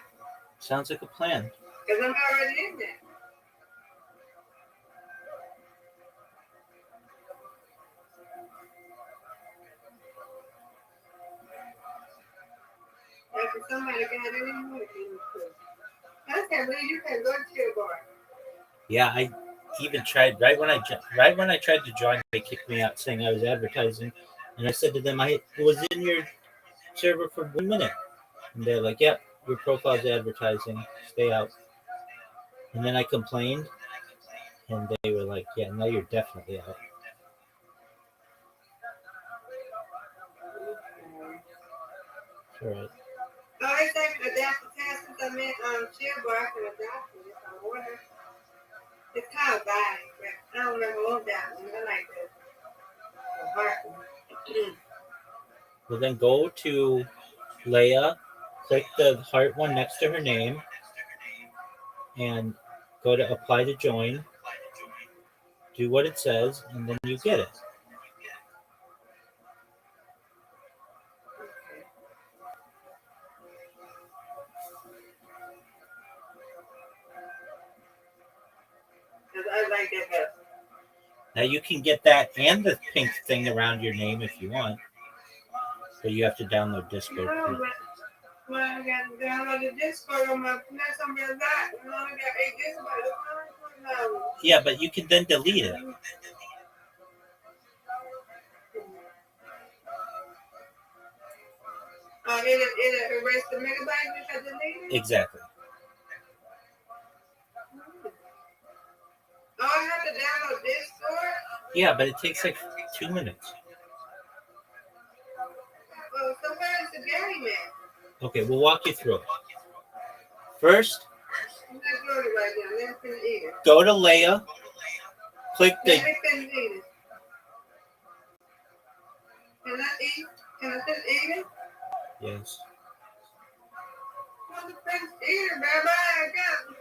Sounds like a plan. Because I'm already in there. After somebody got it in with you. I can't believe you can't go to chair bar. Yeah, I even tried right when I tried to join. They kicked me out saying I was advertising, and I said to them, "I was in your server for 1 minute," and they're like, "Yep, your profile's advertising. Stay out." And then I complained, and they were like, "Yeah, now you're definitely out." All right. Oh, they say adapt the test since I'm in chair bar. I can adapt it if I want it. It's kind of bad. I don't ever want that one. I like the heart one. Well, then go to Leia, click the heart one next to her name, and go to apply to join. Do what it says, and then you get it. I like that better. Now you can get that and the pink thing around your name if you want, but you have to download Discord. No, but I got to download the Discord on my that's on my lot. I only got 8 gigabytes. Yeah, but you can then delete it. It'll erase the megabytes if I delete it? Exactly. Oh, I have to download Discord? Yeah, but it takes like 2 minutes. Well, so where's the game at? Okay, we'll walk you through it. First, I'm not doing it right now. Let me finish eating. go to Leia. Click the. Let me finish eating. Can I eat? Can I finish eating? Yes. I'm finish eating, Rabbi. I got it.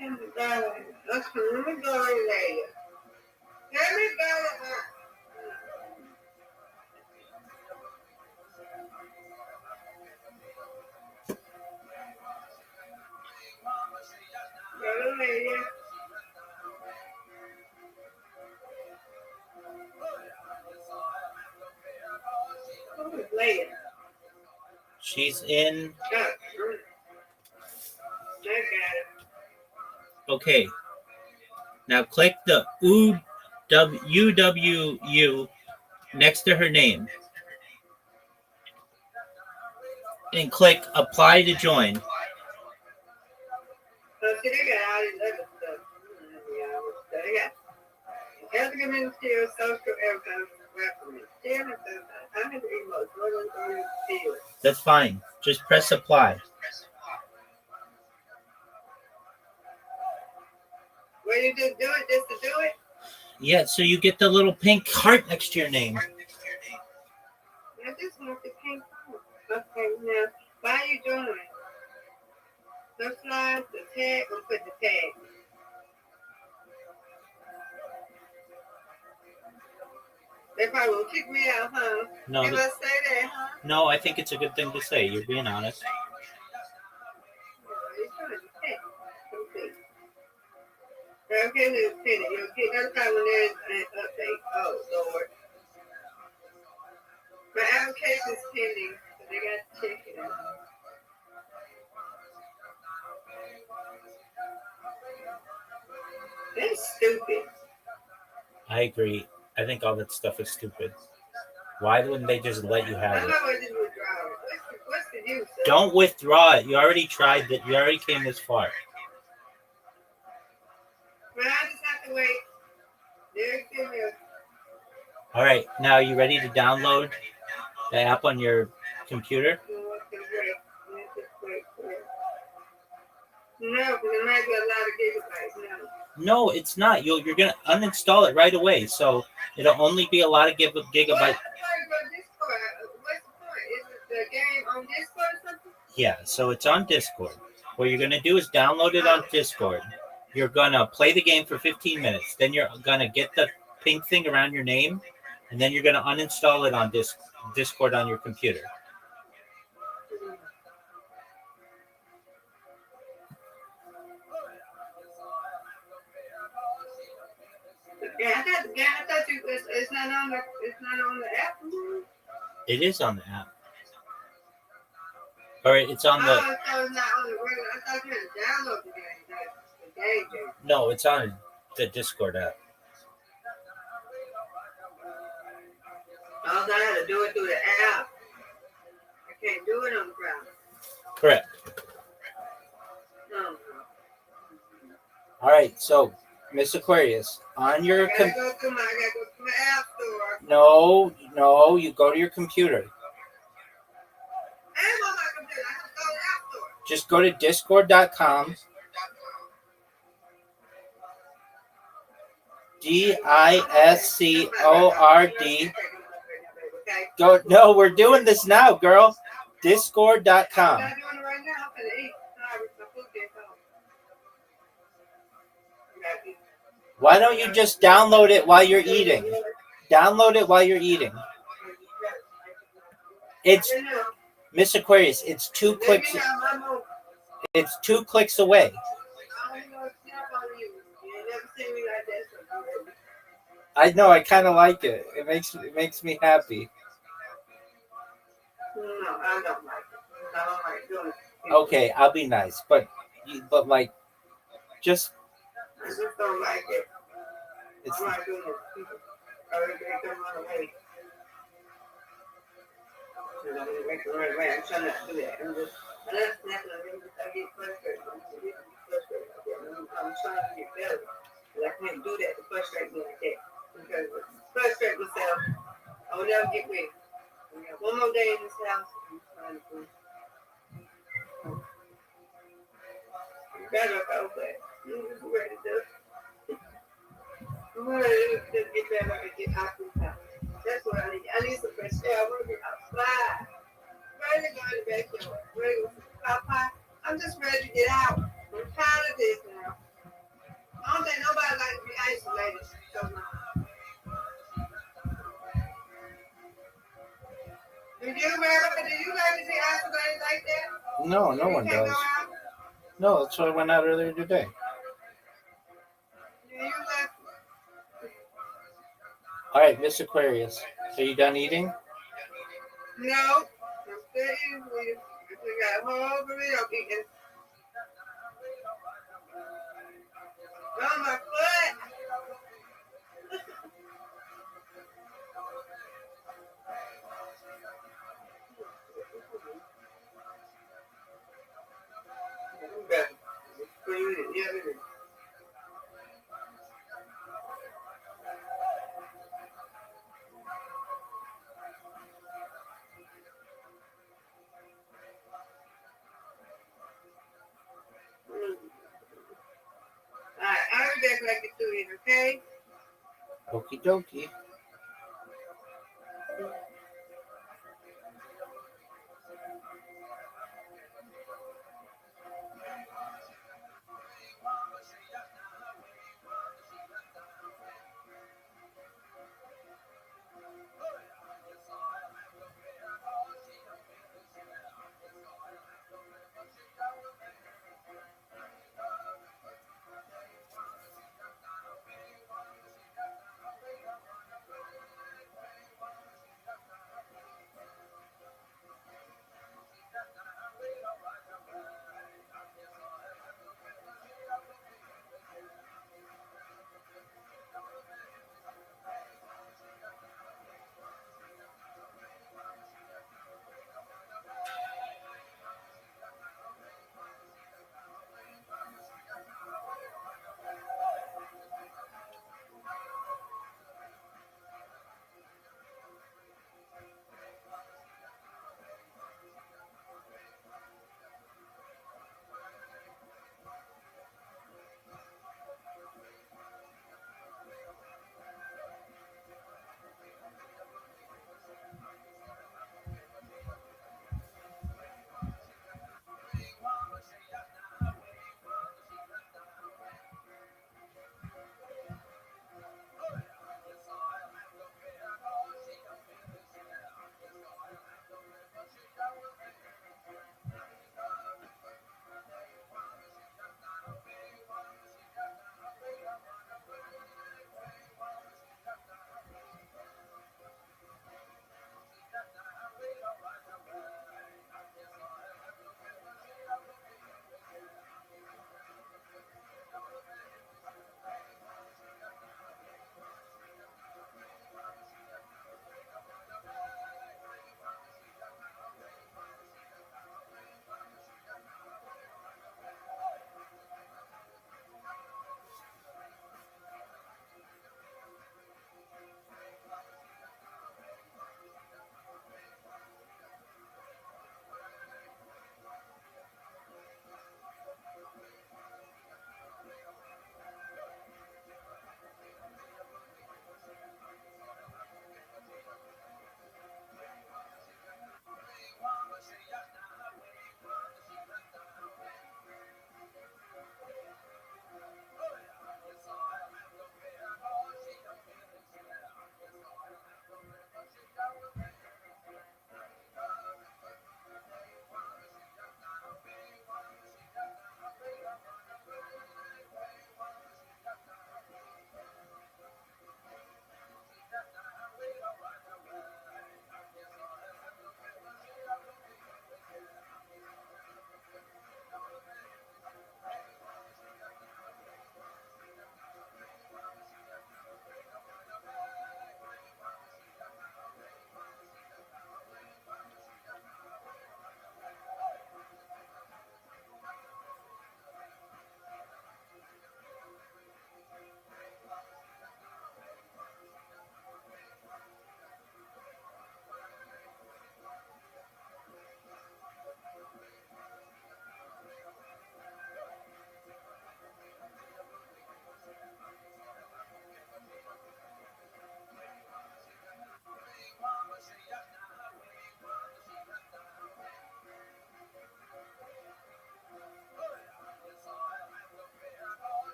Let me go later. Let me go. Go later. Who's later? She's in. I got it. Okay. Now click the UWU next to her name. And click apply to join. So see, they got all these other stuff. They got LGBT skills, social evidence, reference. I have emotes. That's fine. Just press apply. Well, you just do it just to do it? Yeah, so you get the little pink heart next to your name. I just want the pink heart. Okay, now, why are you doing it? The slides, the tag, or put the tag? They probably will kick me out, huh? No, if I say that, huh? No, I think it's a good thing to say. You're being honest. Okay, let's finish. You'll get another time when there's an update. Oh, Lord. My application's pending, so they got to check it out. That's stupid. I agree. I think all that stuff is stupid. Why wouldn't they just let you have it? What's the use? Don't withdraw it. You already tried that. You already came this far. Well, I just have to wait. All right. Now, you ready to download the app on your computer? No, because it might be a lot of gigabytes. No, it's not. You're going to uninstall it right away. So it'll only be a lot of gigabytes. What's the point? Is it the game on Discord or something? Yeah, so it's on Discord. What you're going to do is download it on Discord. You're going to play the game for 15 minutes. Then you're going to get the pink thing around your name. And then you're going to uninstall it on Discord on your computer. Yeah, I thought it's not on the app. It is on the app. All right, it's on the. Oh, so it's not on the regular. I thought you had to download the game. No, it's on the Discord app. I had to do it through the app. I can't do it on the ground. Correct. No. All right, so Miss Aquarius, on your I gotta go to my app store. No, you go to your computer. I'm on my computer. I have to go to the app store. Just go to discord.com. DISCORD. Go. No, we're doing this now, girl. Discord.com. I'm not doing it right now. I'm gonna eat. Sorry, my food gets home. Why don't you just download it while you're eating? Download it while you're eating. It's Miss Aquarius. It's 2 clicks. It's 2 clicks away. I know. I kind of like it. It makes me happy. No, I don't like it. I don't like doing it. Okay, I'll be nice, but like, just. I just don't like it. It's I'm not doing it. People are ready to run away. I'm ready to run away. I'm trying not to do that. I'm not snapping at them because I get frustrated. I'm trying to get better. But I can't do that to frustrate me like that. Because if I frustrate myself, I will never get ready. We got one more day in this house. I'm trying to better go, but I'm ready to just get better and get out this house. That's what I need. I need some fresh air. I want to be outside. Ready to go in the backyard. Ready to go to the Popeye. I'm just ready to get out. I'm tired of this now. I don't think nobody likes to be isolated. So much. Do you, Rabbi? Do you like to be isolated like that? No, no one does. No, that's why I went out earlier today. Do you like? All right, Miss Aquarius, are you done eating? No. I'm still eating for you. We got a whole burrito eating. On my foot. Alright, I'll be back when I get to it, okay? Okie dokie.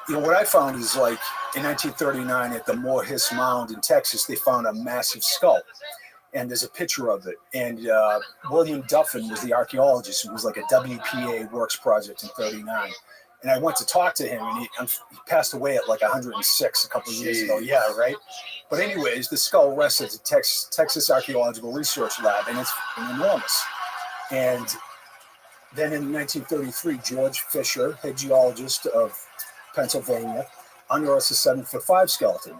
what I found is like in 1939 at the Moorhiss Mound in Texas, they found a massive skull. And there's a picture of it. And William Duffin was the archaeologist. It was like a WPA works project in 39. And I went to talk to him, and he passed away at like 106 a couple of years ago. Yeah, right? But anyways, the skull rests at the Texas Archaeological Research Lab, and it's enormous. And then in 1933, George Fisher, head geologist of Pennsylvania, unearths a 7'5" skeleton.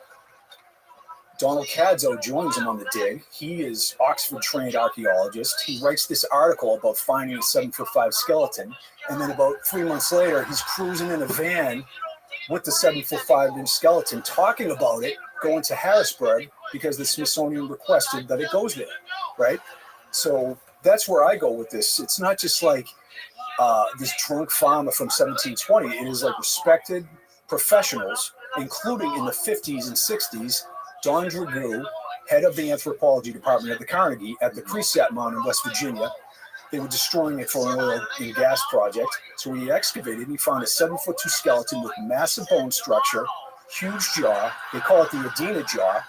Donald Cadzo joins him on the dig. He is Oxford-trained archaeologist. He writes this article about finding a 7'5" skeleton, and then about 3 months later, he's cruising in a van with the 7'5" skeleton, talking about it, going to Harrisburg because the Smithsonian requested that it goes there, right? So that's where I go with this. It's not just like this drunk farmer from 1720. It is like respected professionals, including in the 50s and 60s, Don Dragoo, head of the anthropology department at the Carnegie at the Cresat Mound in West Virginia. They were destroying it for an oil and gas project. So he excavated and he found a 7'2" skeleton with massive bone structure, huge jaw. They call it the Adena jaw.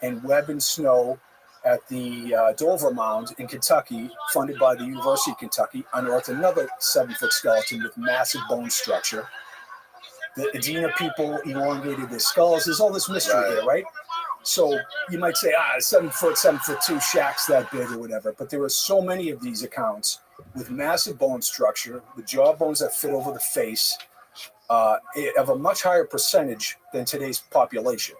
And Webb and Snow at the Dover Mound in Kentucky, funded by the University of Kentucky, unearthed another 7-foot skeleton with massive bone structure. The Adena people elongated their skulls. There's all this mystery here, right? So you might say, 7'2" shacks that big or whatever. But there are so many of these accounts with massive bone structure, the jaw bones that fit over the face, of a much higher percentage than today's population.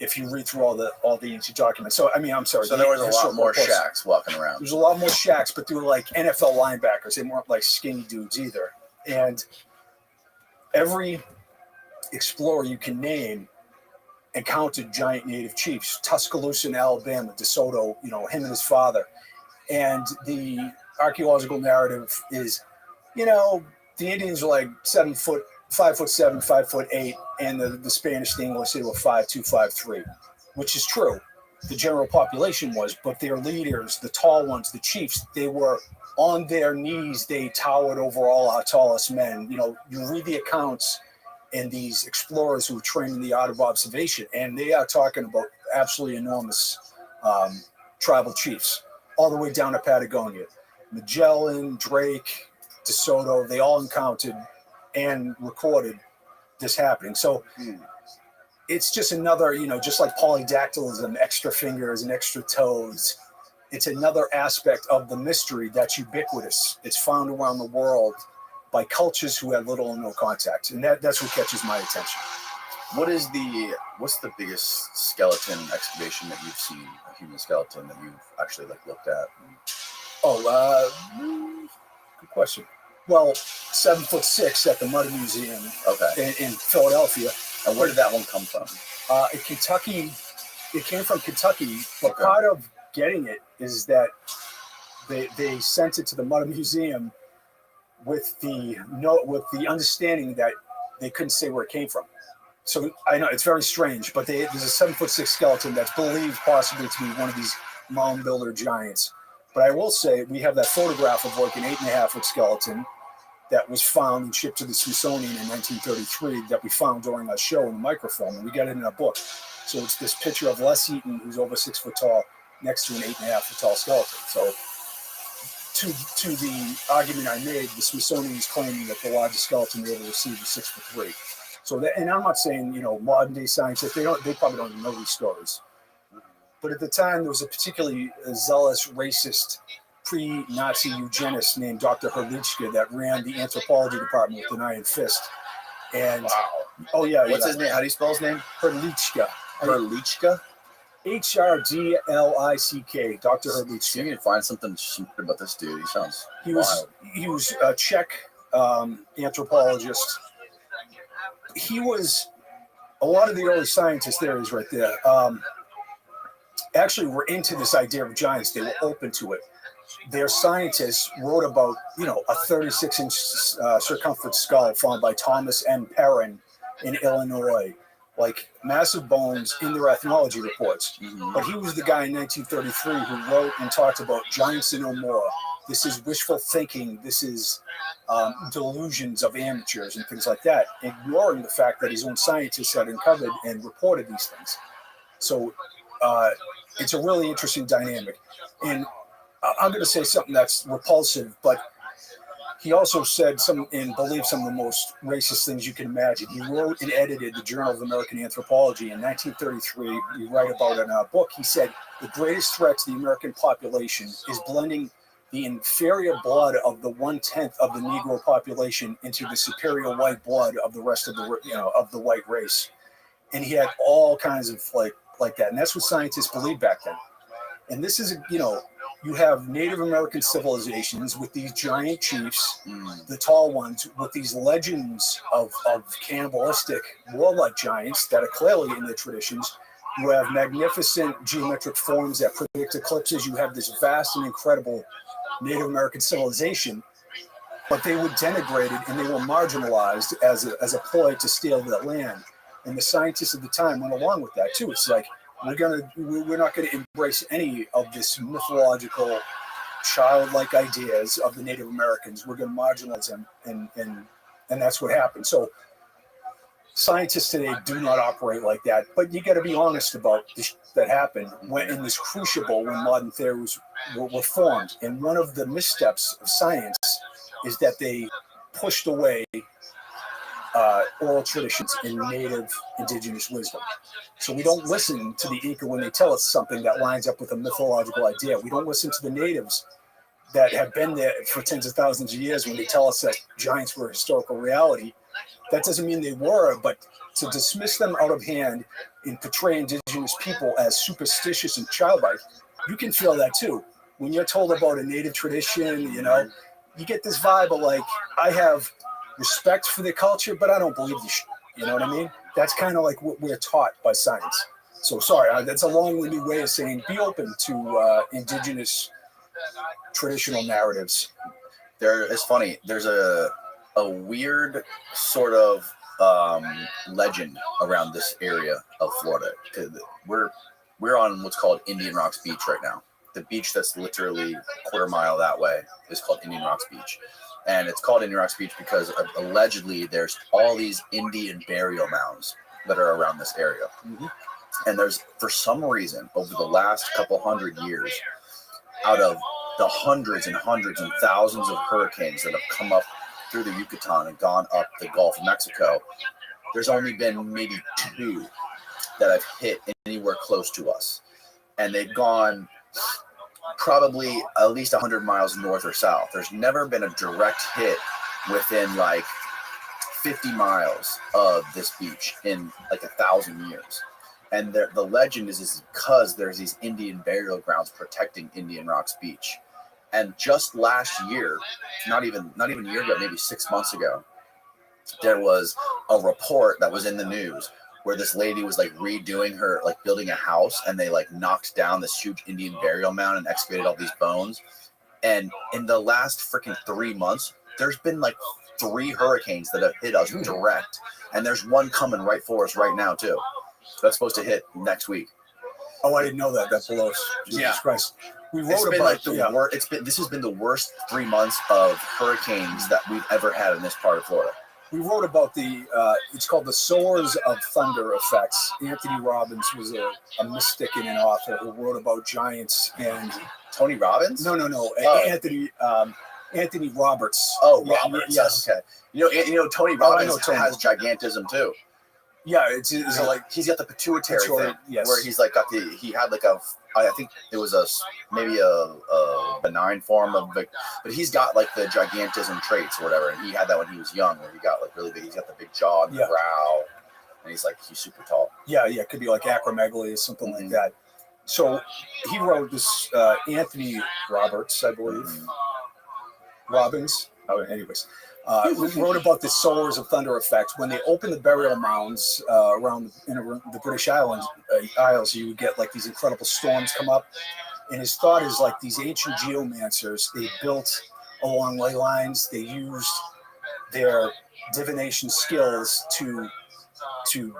If you read through all the ancient documents. So, I mean, I'm sorry. So there was a lot more shacks walking around. There's a lot more shacks, but they were like NFL linebackers. They weren't like skinny dudes either. And every explorer you can name encountered giant native chiefs. Tuscaloosa in Alabama, DeSoto, him and his father. And the archaeological narrative is, the Indians were like 7 foot, 5'7", 5'8", and the Spanish, the English, they were 5'2", 5'3", which is true. The general population was, but their leaders, the tall ones, the chiefs, they were on their knees. They towered over all our tallest men. You read the accounts and these explorers who were trained in the art of observation, and they are talking about absolutely enormous tribal chiefs, all the way down to Patagonia. Magellan, Drake, DeSoto, they all encountered and recorded this happening. So it's just another, just like polydactylism, extra fingers and extra toes. It's another aspect of the mystery that's ubiquitous. It's found around the world by cultures who have little or no contact. And that's what catches my attention. What's the biggest skeleton excavation that you've seen, a human skeleton that you've actually looked at? Good question. Well, 7'6" at the Mud Museum in Philadelphia. And where did that one come from? In Kentucky. It came from Kentucky, but part of getting it is that they sent it to the Mud Museum with the understanding that they couldn't say where it came from. So I know it's very strange, but there's a 7'6" skeleton that's believed possibly to be one of these mound builder giants. But I will say we have that photograph of like an 8.5-foot skeleton that was found and shipped to the Smithsonian in 1933 that we found during our show in the microfilm, and we got it in our book. So it's this picture of Les Eaton, who's over 6 foot tall, next to an 8.5-foot tall skeleton. So to the argument I made, the Smithsonian is claiming that the largest skeleton they ever received was 6'3". So that, and I'm not saying modern day scientists they probably don't even know these stories. But at the time, there was a particularly zealous, racist, pre-Nazi eugenist named Dr. Herlichka that ran the anthropology department with an iron fist. And what's his name? How do you spell his name? Herlichka. Herlichka? Hrdlick. Dr. Herlichka. You need to find something about this dude. He sounds wild. He was a Czech anthropologist. He was a lot of the early scientists. There he is right there. Actually were into this idea of giants. They were open to it. Their scientists wrote about, a 36-inch circumference skull found by Thomas M. Perrin in Illinois, like massive bones in their ethnology reports. But he was the guy in 1933 who wrote and talked about giants and no more, This is wishful thinking. This is delusions of amateurs and things like that, ignoring the fact that his own scientists had uncovered and reported these things. So it's a really interesting dynamic. And I'm going to say something that's repulsive, but he also said some and believed some of the most racist things you can imagine. He wrote and edited the Journal of American Anthropology in 1933. We write about it in our book. He said the greatest threat to the American population is blending the inferior blood of the 1/10 of the Negro population into the superior white blood of the rest of the of the white race. And he had all kinds of like that, and that's what scientists believed back then. And this is you have Native American civilizations with these giant chiefs, the tall ones, with these legends of cannibalistic warlike giants that are clearly in their traditions. You have magnificent geometric forms that predict eclipses. You have this vast and incredible Native American civilization, but they were denigrated and they were marginalized as a ploy to steal their land. And the scientists at the time went along with that too. It's like, we're not going to embrace any of this mythological, childlike ideas of the Native Americans. We're going to marginalize them, and that's what happened. So scientists today do not operate like that. But you got to be honest about this that happened when in this crucible when modern theories were formed. And one of the missteps of science is that they pushed away oral traditions in native indigenous wisdom. So we don't listen to the Inca when they tell us something that lines up with a mythological idea. We don't listen to the natives that have been there for tens of thousands of years when they tell us that giants were a historical reality. That doesn't mean they were, but to dismiss them out of hand and portray indigenous people as superstitious and childlike, you can feel that too. When you're told about a native tradition, you get this vibe of like, I have respect for the culture, but I don't believe this shit. You know what I mean? That's kind of like what we're taught by science. So sorry, that's a long-winded way of saying be open to indigenous traditional narratives. It's funny. There's a weird sort of legend around this area of Florida. We're on what's called Indian Rocks Beach right now. The beach that's literally a quarter mile that way is called Indian Rocks Beach. And it's called Indian Rocks Beach because allegedly there's all these Indian burial mounds that are around this area. Mm-hmm. And there's, for some reason, over the last couple hundred years, out of the hundreds and hundreds and thousands of hurricanes that have come up through the Yucatan and gone up the Gulf of Mexico, there's only been maybe 2 that have hit anywhere close to us. And they've gone probably at least 100 miles north or south. There's never been a direct hit within like 50 miles of this beach in like 1,000 years. And the legend is because there's these Indian burial grounds protecting Indian Rocks Beach. And just last year, not even a year ago, maybe 6 months ago, there was a report that was in the news where this lady was like redoing her, like building a house, and they like knocked down this huge Indian burial mound and excavated all these bones. And in the last freaking 3 months, there's been like 3 hurricanes that have hit us direct. And there's one coming right for us right now too. That's supposed to hit next week. Oh, I didn't know that. That's below us. Jesus Christ. We wrote about this has been the worst 3 months of hurricanes that we've ever had in this part of Florida. We wrote about it's called the Sowers of Thunder effects. Anthony Robbins was a mystic and an author who wrote about giants. And Tony Robbins? No. Anthony Roberts. Oh, Roberts. Yes. Okay. Tony Robbins has gigantism too. Yeah, it's like he's got the pituitary thing, where he's like he had like I think it was maybe a benign form of, but he's got like the gigantism traits or whatever, and he had that when he was young, where he got like really big. He's got the big jaw and the brow, and he's super tall. Yeah, it could be like acromegaly or something like that. So he wrote this Anthony Roberts, I believe, Robbins. Oh, anyways. Wrote about the Sowers of Thunder effect. When they opened the burial mounds around the British Isles, you would get like these incredible storms come up. And his thought is like these ancient geomancers, they built along ley lines. They used their divination skills to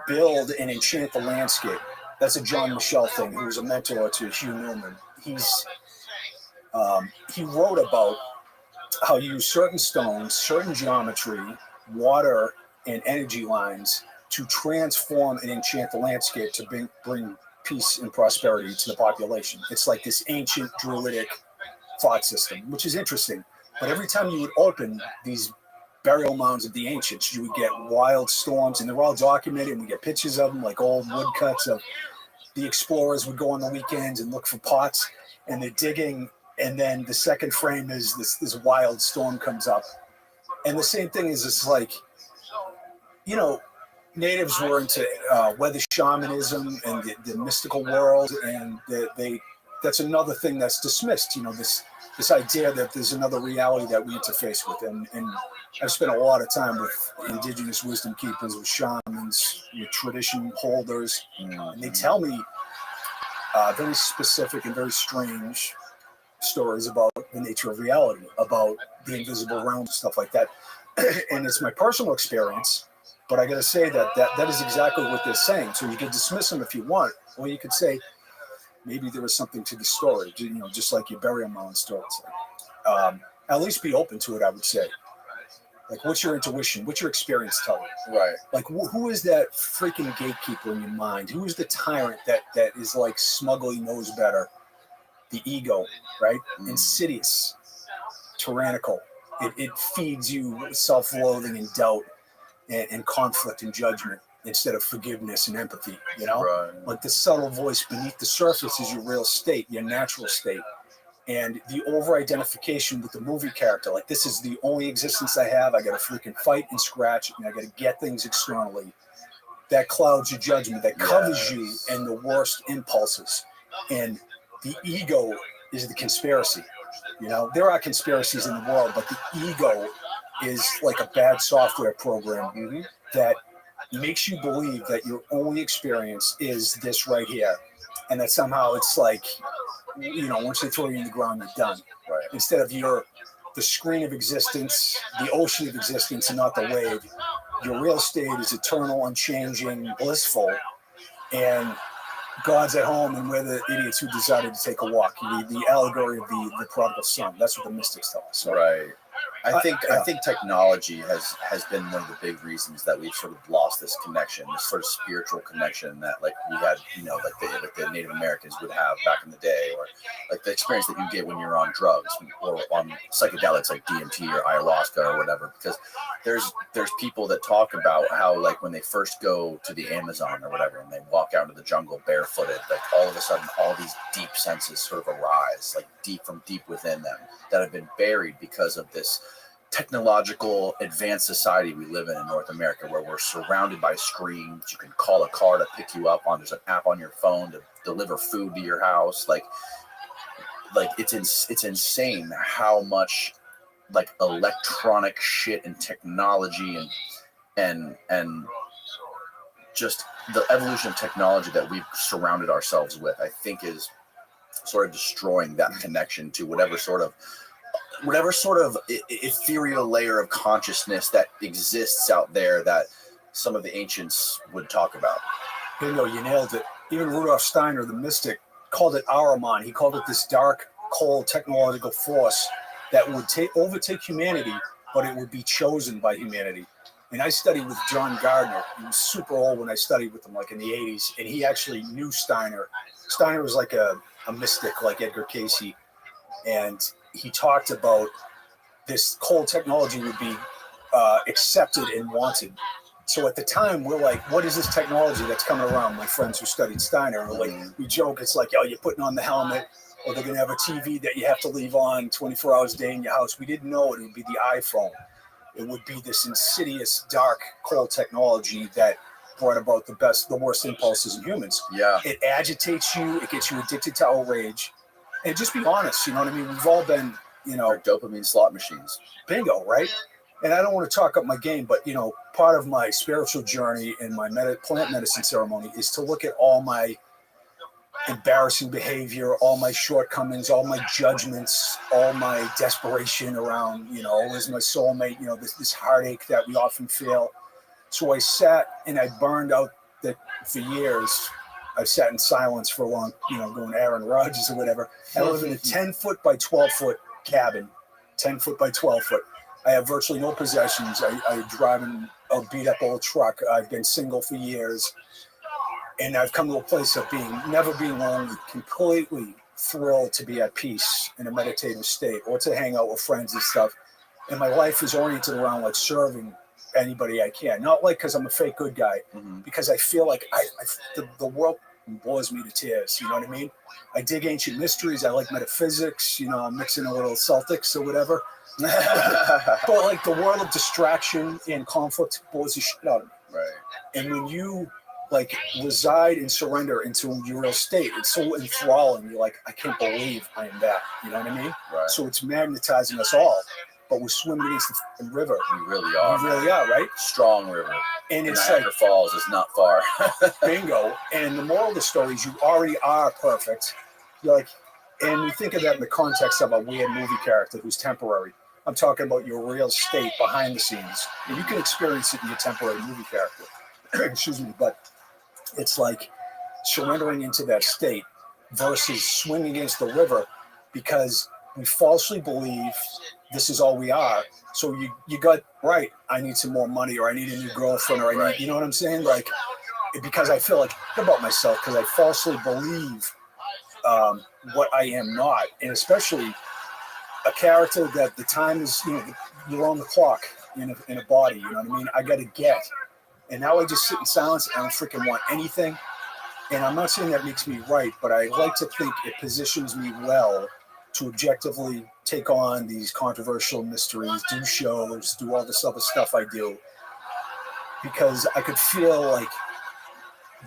build and enchant the landscape. That's a John Michel thing, who was a mentor to Hugh Newman. he wrote about how you use certain stones, certain geometry, water, and energy lines to transform and enchant the landscape to bring peace and prosperity to the population. It's like this ancient druidic thought system, which is interesting. But every time you would open these burial mounds of the ancients, you would get wild storms, and they're all documented, and we get pictures of them, like old woodcuts of the explorers would go on the weekends and look for pots, and they're digging, and then the second frame is this wild storm comes up. And the same thing is, it's like, you know, natives were into weather shamanism and the mystical world, and that's another thing that's dismissed, you know, this idea that there's another reality that we interface with. And I've spent a lot of time with indigenous wisdom keepers, with shamans, with tradition holders, and they tell me very specific and very strange stories about the nature of reality, about the invisible realm, stuff like that. And it's my personal experience, but I got to say that is exactly what they're saying. So you can dismiss them if you want, or you could say, maybe there was something to the story, you know, just like your burial mound stories. At least be open to it, I would say. Like, what's your intuition? What's your experience telling you? Right. Like, who is that freaking gatekeeper in your mind? Who is the tyrant that is like smugly knows better? The ego, right? Insidious, tyrannical. It feeds you self-loathing and doubt and conflict and judgment, instead of forgiveness and empathy, you know? Right. Like the subtle voice beneath the surface is your real state, your natural state. And the over-identification with the movie character, like, this is the only existence I have, I gotta freaking fight and scratch, and I gotta get things externally. That clouds your judgment, that covers you in the worst impulses. And the ego is the conspiracy. You know, there are conspiracies in the world, but the ego is like a bad software program that makes you believe that your only experience is this right here, and that somehow it's like, you know, once they throw you in the ground, you're done. Right. Instead of the screen of existence, the ocean of existence, and not the wave. Your real state is eternal, unchanging, blissful, and God's at home, and we're the idiots who decided to take a walk. The allegory of the prodigal son. That's what the mystics tell us. So, right. I think technology has been one of the big reasons that we've sort of lost this connection, this sort of spiritual connection that, like, we had, you know, like the Native Americans would have back in the day, or like the experience that you get when you're on drugs or on psychedelics like DMT or ayahuasca or whatever. Because there's people that talk about how, like, when they first go to the Amazon or whatever, and they walk out into the jungle barefooted, like, all of a sudden all these deep senses sort of arise, like from deep within them, that have been buried because of this technological advanced society we live in North America, where we're surrounded by screens. You can call a car to pick you up there's an app on your phone to deliver food to your house. Like it's insane how much, like, electronic shit and technology and just the evolution of technology that we've surrounded ourselves with, I think, is sort of destroying that connection to whatever sort of ethereal layer of consciousness that exists out there that some of the ancients would talk about. Bingo, you nailed it. Even Rudolf Steiner, the mystic, called it Ahriman. He called it this dark, cold technological force that would overtake humanity, but it would be chosen by humanity. And I studied with John Gardner. He was super old when I studied with him, like in the 80s, and he actually knew Steiner. Steiner was like a mystic, like Edgar Cayce, and he talked about this cold technology would be accepted and wanted. So at the time, we're like, what is this technology that's coming around? My friends who studied Steiner, we joke, it's like, oh, you're putting on the helmet, or they're going to have a TV that you have to leave on 24 hours a day in your house. We didn't know it would be the iPhone. It would be this insidious, dark, cold technology that brought about the worst impulses in humans. Yeah. It agitates you. It gets you addicted to outrage. And just be honest, you know what I mean? We've all been, you know, our dopamine slot machines. Bingo, right? And I don't want to talk up my game, but, you know, part of my spiritual journey and my plant medicine ceremony is to look at all my embarrassing behavior, all my shortcomings, all my judgments, all my desperation around, you know, is my soulmate, you know, this heartache that we often feel. So I sat and I burned out that for years I've sat in silence for a long, going Aaron Rodgers or whatever. I live in a 10-foot by 12-foot cabin, 10-foot by 12-foot. I have virtually no possessions. I drive in a beat-up old truck. I've been single for years. And I've come to a place of never being lonely, completely thrilled to be at peace in a meditative state or to hang out with friends and stuff. And my life is oriented around like serving anybody I can. Not like because I'm a fake good guy, because I feel like the world bores me to tears. You know what I mean? I dig ancient mysteries. I like metaphysics. I'm mixing a little Celtics or whatever. But like the world of distraction and conflict bores the shit out of me. Right. And when you like reside and surrender into your real state, it's so enthralling. You're like, I can't believe I am that. You know what I mean? Right. So it's magnetizing us all. But we're swimming against the fucking river. We really are. We really are, right? Strong river. And it's Niagara like Falls is not far. bingo. And the moral of the story is you already are perfect. You're like, and we think of that in the context of a weird movie character who's temporary. I'm talking about your real state behind the scenes. And you can experience it in your temporary movie character. Excuse me. But it's like surrendering into that state versus swimming against the river, because we falsely believe this is all we are. So you got right. I need some more money, or I need a new girlfriend, or I need, you know what I'm saying? Like, because I feel like about myself, because I falsely believe what I am not, and especially a character that the time is, you're on the clock in a body. You know what I mean? I got to get, and now I just sit in silence and I don't freaking want anything. And I'm not saying that makes me right, but I like to think it positions me well to objectively take on these controversial mysteries, do shows, do all this other stuff I do, because I could feel like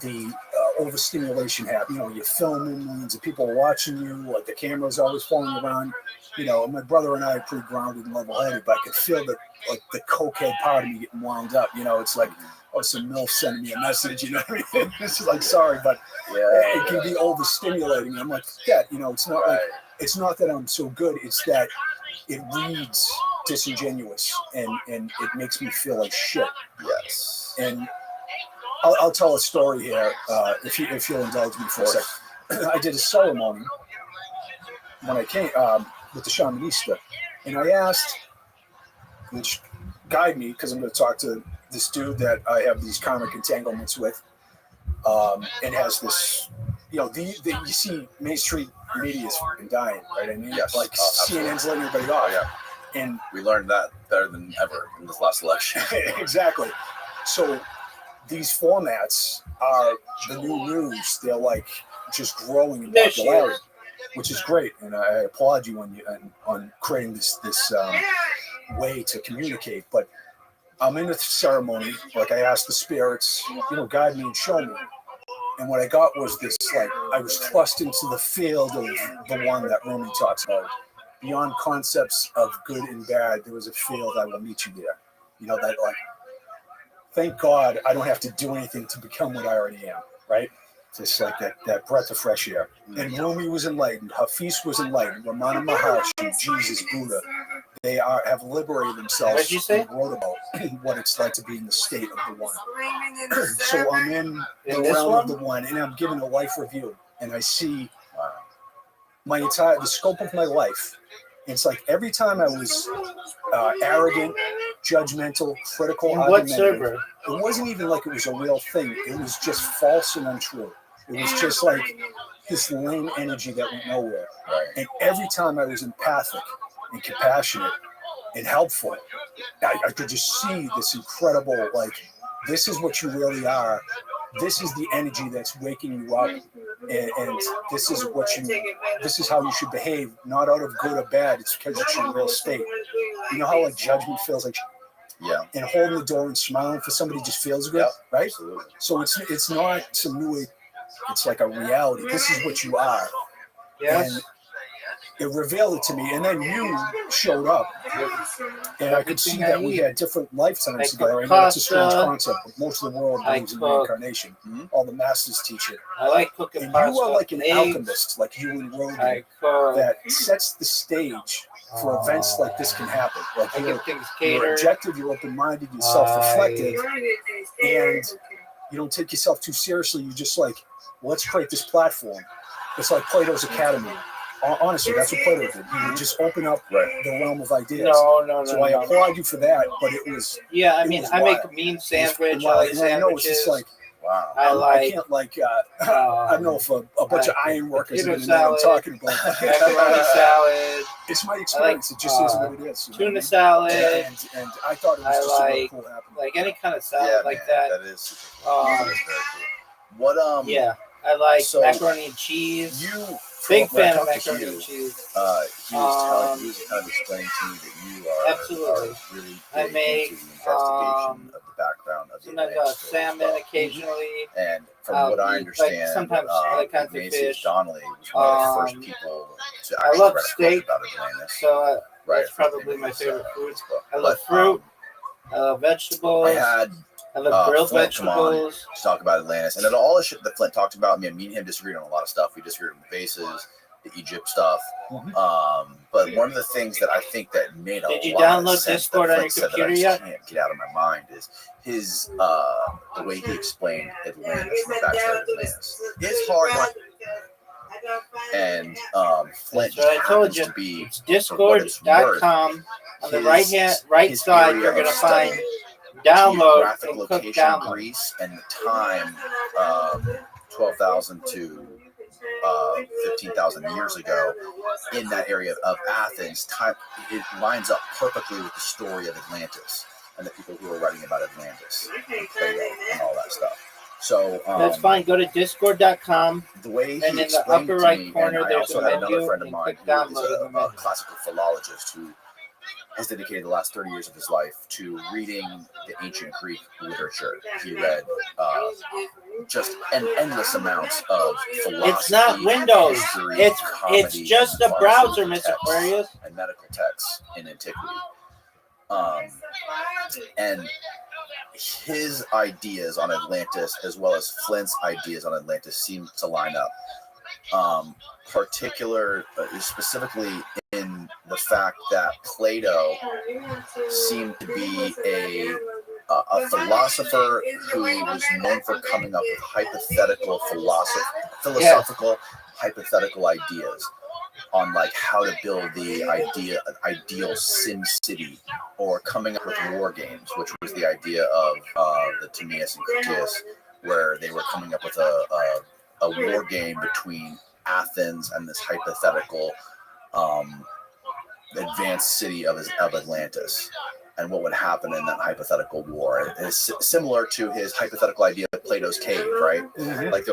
the overstimulation happen. You're filming, millions of people are watching you, like the camera's always following around. My brother and I are pretty grounded and level-headed, but I could feel that, like, the cokehead part of me getting wound up. It's like, some MILF sending me a message, you know what I mean? It's just like, sorry, but it can be overstimulating. And I'm like, it's not like, it's not that I'm so good, it's that it reads disingenuous and it makes me feel like shit. Yes. And I'll tell a story here, if you'll indulge me for a second. I did a ceremony when I came with the Shamanista, and I asked, which guide me, because I'm going to talk to this dude that I have these karmic entanglements with, and has this, you see Main Street media is fucking dying, right? I mean, yes, like CNN's letting everybody off. Yeah. And we learned that better than ever in this last election. Exactly. So these formats are the new news. They're like just growing in popularity, which is great. And I applaud you on creating this way to communicate. But I'm in the ceremony, like I asked the spirits, guide me and show me. And what I got was this, like, I was thrust into the field of the one that Rumi talks about. Beyond concepts of good and bad, there was a field, I will meet you there. That, like, thank God I don't have to do anything to become what I already am, right? Just like that breath of fresh air. And Rumi was enlightened, Hafiz was enlightened, Ramana Maharshi, Jesus, Buddha, they have liberated themselves. What did you say? And wrote about what it's like to be in the state of the one. So I'm in the realm of the one, and I'm giving a life review, and I see the scope of my life. It's like every time I was arrogant, judgmental, critical, what server? It wasn't even like it was a real thing. It was just false and untrue. It was just like this lame energy that went nowhere. And every time I was empathic and compassionate and helpful, I could just see this incredible, like, this is what you really are. This is the energy that's waking you up, and this is how you should behave, not out of good or bad. It's because it's your real state. You know how, like, judgment feels like, and holding the door and smiling for somebody just feels good, right? Absolutely. So it's not some new way. It's like a reality. This is what you are. Yes. And it revealed it to me, and then you showed up, and I could see that we had different lifetimes together. I know it's a strange concept, but most of the world believes in reincarnation. All the masters teach it. I like cooking and pasta. You are like an eggs. alchemist, like you and Rogan, that sets the stage for events like this can happen. Like you're objective, you're open-minded, you're self-reflective, and you don't take yourself too seriously. You just like let's create this platform. It's like Plato's Academy. Honestly, that's what Plato did. He would just open up the realm of ideas. No. So I applaud you for that, but it was. Yeah, I it mean, was I wild. make a mean sandwich. Wild. I like And sandwiches. I know it's just like, wow. I can't I don't know if a bunch of iron workers potato even know what I'm salad, talking about. macaroni salad. It's my experience. It just is what it is. Tuna salad. And I thought it was just really cool happening. Like any kind of salad like that. That is super cool. That is very cool. What Yeah, I like so macaroni and cheese. Big fan of macaroni and cheese. He was kind of explaining to me that you are really big into the investigation of the background of the Atlantis salmon occasionally. And from what I understand, sometimes other kinds of fish. Donnelly was one of the first people to I actually love write a steak, book about Atlantis. so that's Right. probably my favorite food. I love fruit. I love vegetables. I love grilled Flint vegetables. To talk about Atlantis and all the shit that Flint talked about. Me and him disagreed on a lot of stuff. We disagreed on the bases, the Egypt stuff. But one of the things that I think that made a lot of sense. Did you download Discord on your computer yet? I can't get out of my mind is his the way he explained Atlantis, the backstory of Atlantis. It's hard one. And Flint That's what I told you. to be it's discord.com. On the right side, you're going to find download geographic and location click download. Greece and the time 12,000 to 15,000 years ago in that area of Athens. Time it lines up perfectly with the story of Atlantis and the people who are writing about Atlantis and Plato and all that stuff. So that's fine. Go to discord.com. The way he and in the explained upper to right me, corner, and I there's also a had menu. another friend of And mine click who is download in the a menu. classical philologist who has dedicated the last 30 years of his life to reading the ancient Greek literature. He read just an endless amounts of philosophy. It's not Windows. History, It's comedy, just a and browser, pharmaceutical Miss texts Aquarius. and medical texts in antiquity. And his ideas on Atlantis, as well as Flint's ideas on Atlantis, seem to line up. Specifically in the fact that Plato seemed to be a philosopher who was known for coming up with philosophical hypothetical ideas on like how to build the ideal Sim City, or coming up with war games, which was the idea of the Timaeus and Critias, where they were coming up with a war game between Athens and this hypothetical advanced city of Atlantis, and what would happen in that hypothetical war. It's similar to his hypothetical idea of Plato's cave, right? Like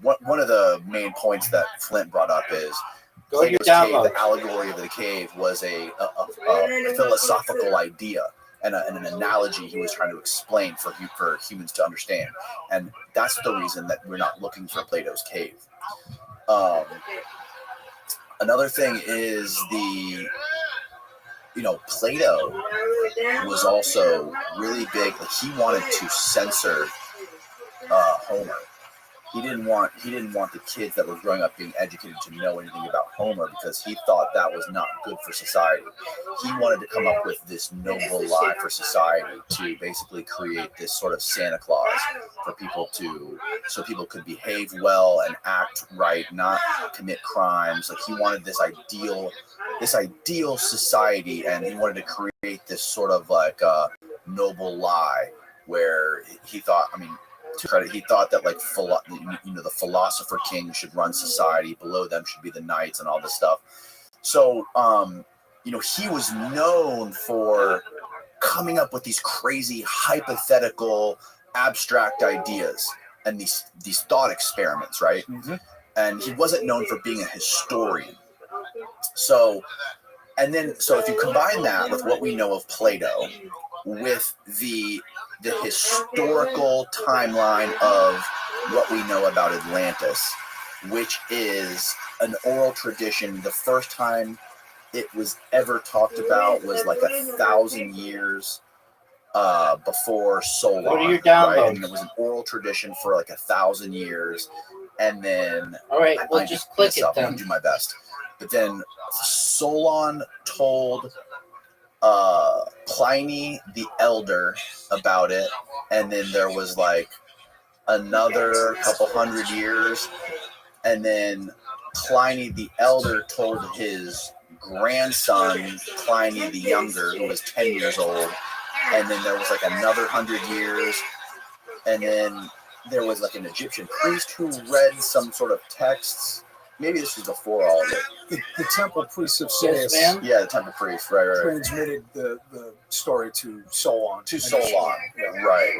one of the main points that Flint brought up is Plato's cave, the allegory of the cave was a philosophical idea and an analogy he was trying to explain for humans to understand. And that's the reason that we're not looking for Plato's cave. Another thing is Plato was also really big. He wanted to censor Homer. He didn't want the kids that were growing up being educated to know anything about Homer, because he thought that was not good for society. He wanted to come up with this noble lie for society to basically create this sort of Santa Claus for people so people could behave well and act right, not commit crimes. Like he wanted this ideal society, and he wanted to create this sort of like noble lie where he thought, he thought that like the philosopher king should run society, below them should be the knights and all this stuff. So he was known for coming up with these crazy hypothetical abstract ideas and these thought experiments, right? And he wasn't known for being a historian. So if you combine that with what we know of Plato, with the historical timeline of what we know about Atlantis, which is an oral tradition. The first time it was ever talked about was like 1,000 years before Solon. Go to your downloads. Right? And it was an oral tradition for like 1,000 years. And then... All right, we'll just click it I'm then. going to do my best. But then Solon told Pliny the Elder about it, and then there was like another couple hundred years, and then Pliny the Elder told his grandson, Pliny the Younger, who was 10 years old, and then there was like another 100 years, and then there was like an Egyptian priest who read some sort of texts. Maybe this was before all of it. The temple priests of Sais Yeah, the temple priest, right. transmitted the story to Solon. Right.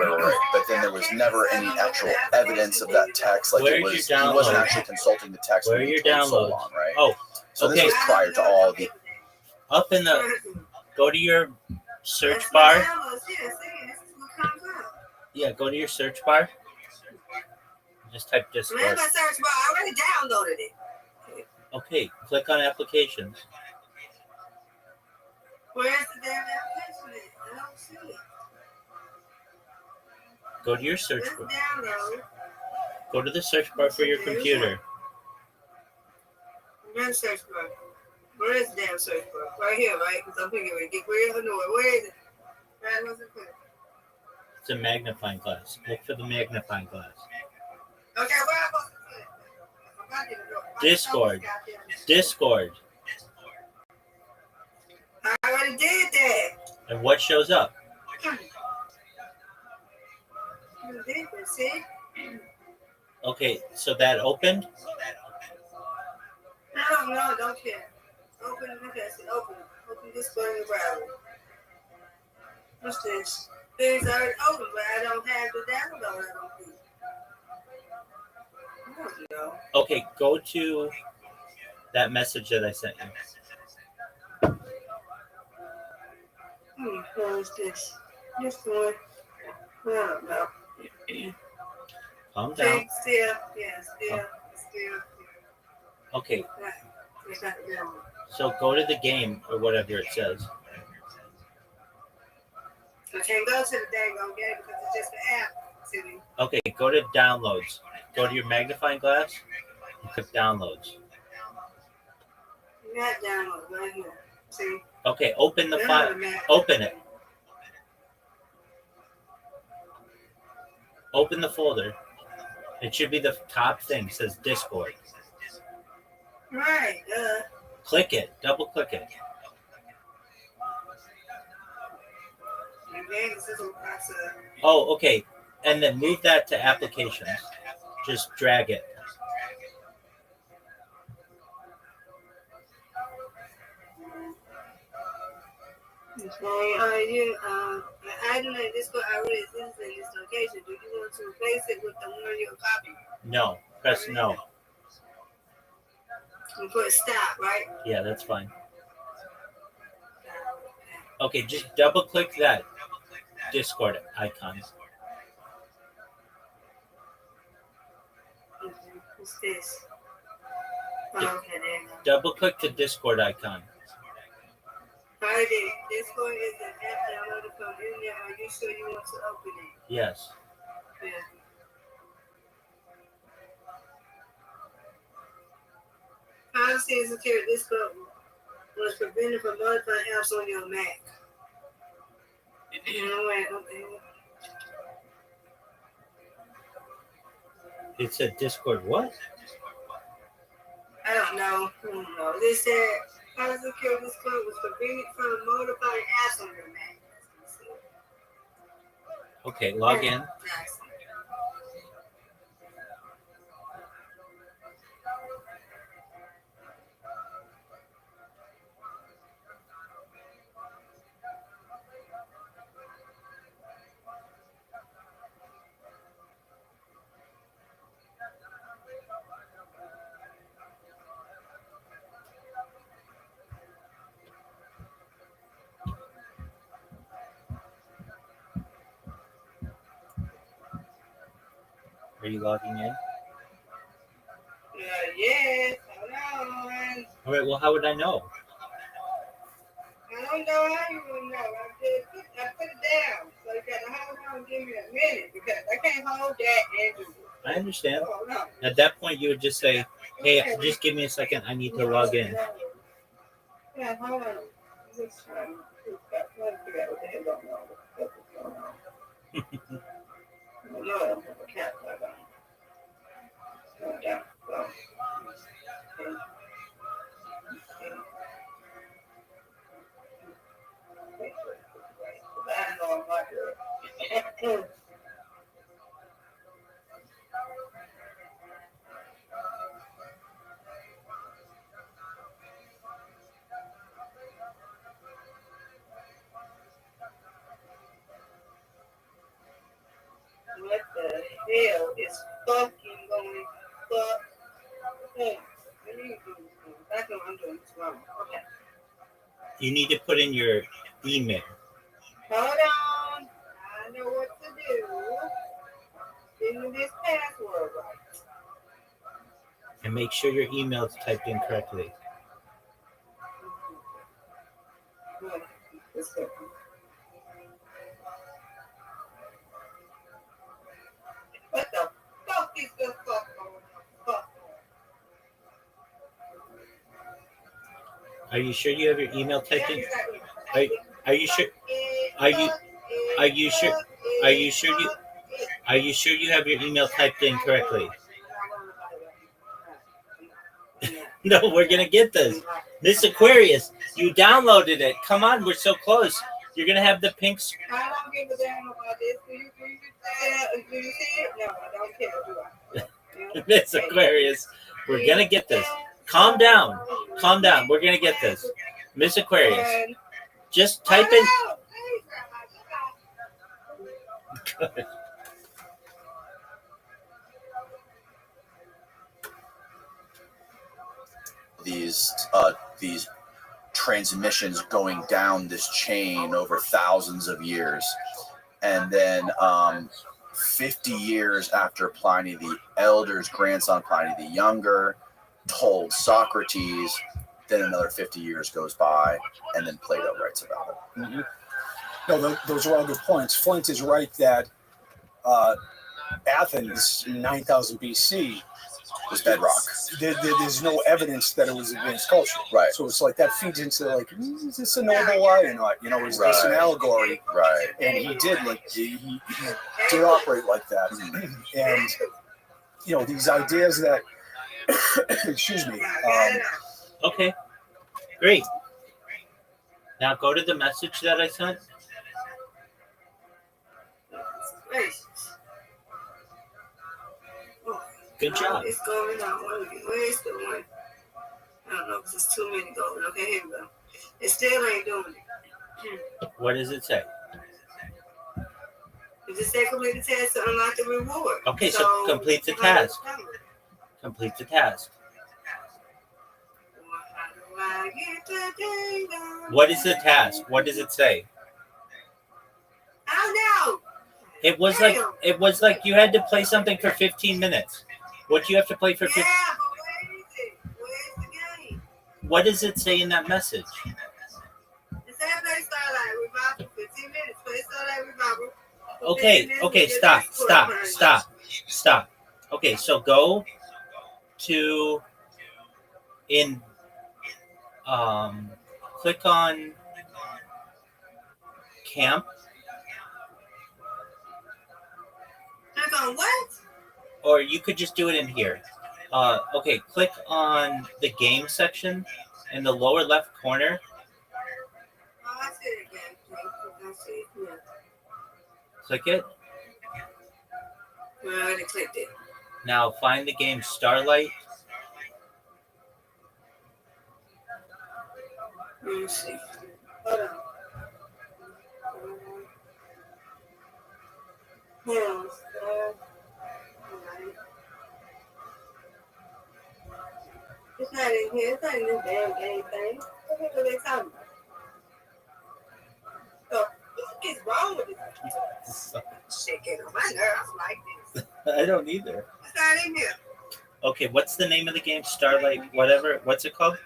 But then there was never any actual evidence of that text. Like Where's it was, your he wasn't download? actually consulting the text. Where when are he your told downloads? Solon, right? Oh, so okay. this was prior to all the. Up in the, go to your search bar. Yeah, go to your search bar. Just type Discord. Where's my search bar? I already downloaded it. Okay, click on applications. Where's the damn application? I don't see it. Go to your search Let's bar. download. Go to the search bar for your computer. Where's the search bar? Where is the damn search bar? Right here, right? Because I'm thinking, where is it? Right, what's it put? It's a magnifying glass. Look for the magnifying glass. Okay, where am I supposed to put it? Discord. Discord. I already did that. And what shows up? You did it, see? Okay, so that opened? No, don't care. Open it, open it. Open Discord in the browser. What's this? Things already open, but I don't have the download. I don't think. No. Okay, go to that message that I sent you. What is this? This one. I don't know. Calm down. Still. Okay. So go to the game or whatever it says. I can't go to the dang on game because it's just the app. See? Okay, go to downloads. Go to your magnifying glass and click downloads. You got download right here. See? Okay, open the file. Open it. Open the folder. It should be the top thing. It says Discord. Right. Click it. Double click it. Oh, okay. And then move that to applications. Just drag it. I don't know this code already exists in this location. Do you want to replace it with the one you're copying? No. Press no. And put stop, right? Yeah, that's fine. Okay, just double click that Discord icon. What's this? Oh, okay, there you go. Double click the Discord icon. I did. Discord is an app downloaded from Internet. Are you sure you want to open it? Yes. Yeah. Privacy and security. Discord was prevented from modifying apps on your Mac. It said Discord what? I don't know. They said privacy and security Discord was prevented from modifying apps on your Mac. Okay, log in. Are you logging in? Yes. Hold on. All right, well, how would I know? I don't know how you will know. I put it down. So you got to hold on and give me a minute because I can't hold that and do it. I understand. Oh, no. At that point, you would just say, hey, just give me a second. I need to log in. Yeah, hold on. Just trying to figure out what the hell going on. What's going on? No, I don't have a cat like that. What the hell is fucking going fuck? Hey, what are you doing? I know I'm doing this wrong. Okay. You need to put in your email. Hold on. I know what to do. Give me this password right. And make sure your email is typed in correctly. Let's go. What the fuck is the fuck going on? Are you sure you have your email typed in? Are you sure? Are you sure? Are you sure you have your email typed in correctly? No, we're gonna get this. Miss Aquarius, you downloaded it. Come on, we're so close. You're gonna have the pink. I don't give a damn about this. Do you see it? No, I don't care. Do I? Miss Aquarius, we're gonna get this. Calm down. Calm down. We're gonna get this. Miss Aquarius, just type in. Good. These transmissions going down this chain over thousands of years, and then 50 years after Pliny the Elder's grandson Pliny the Younger told Socrates, then another 50 years goes by, and then Plato writes about it. Mm-hmm. No, those are all good points. Flint is right that Athens in 9000 BC was bedrock. There's no evidence that it was advanced culture. Right. So it's like that feeds into like, is this a noble lie or not? You know, is this an allegory? Right. And he did he did operate like that. And you know, these ideas that excuse me. Okay. Great. Now go to the message that I sent. Good job. It's going on. Where's the one? I don't know because it's too many going. Okay, here we go. It still ain't doing it. What does it say? It just say complete the task to unlock the reward. Okay, so complete the task. Complete the task. What is the task? What does it say? I don't know. It was like you had to play something for 15 minutes. What do you have to play for 15? Yeah, but where is it? Where's the game? What does it say in that message? It said play Starlight Revival 15 minutes. Play Starlight Revival. Okay, stop. Okay, so go to click on camp. Click on what? Or you could just do it in here. Okay, click on the game section in the lower left corner. Oh, I see it again. I see it. Yeah. Click it. I already clicked it. Now find the game Starlight. Let me see. Hold on. It's not in here. It's not in this damn game thing. What the heck are they talking about? The fuck is wrong with this? Shit getting on my nerves like this. I don't either. It's not in here. Okay, what's the name of the game? Starlight, whatever. What's it called?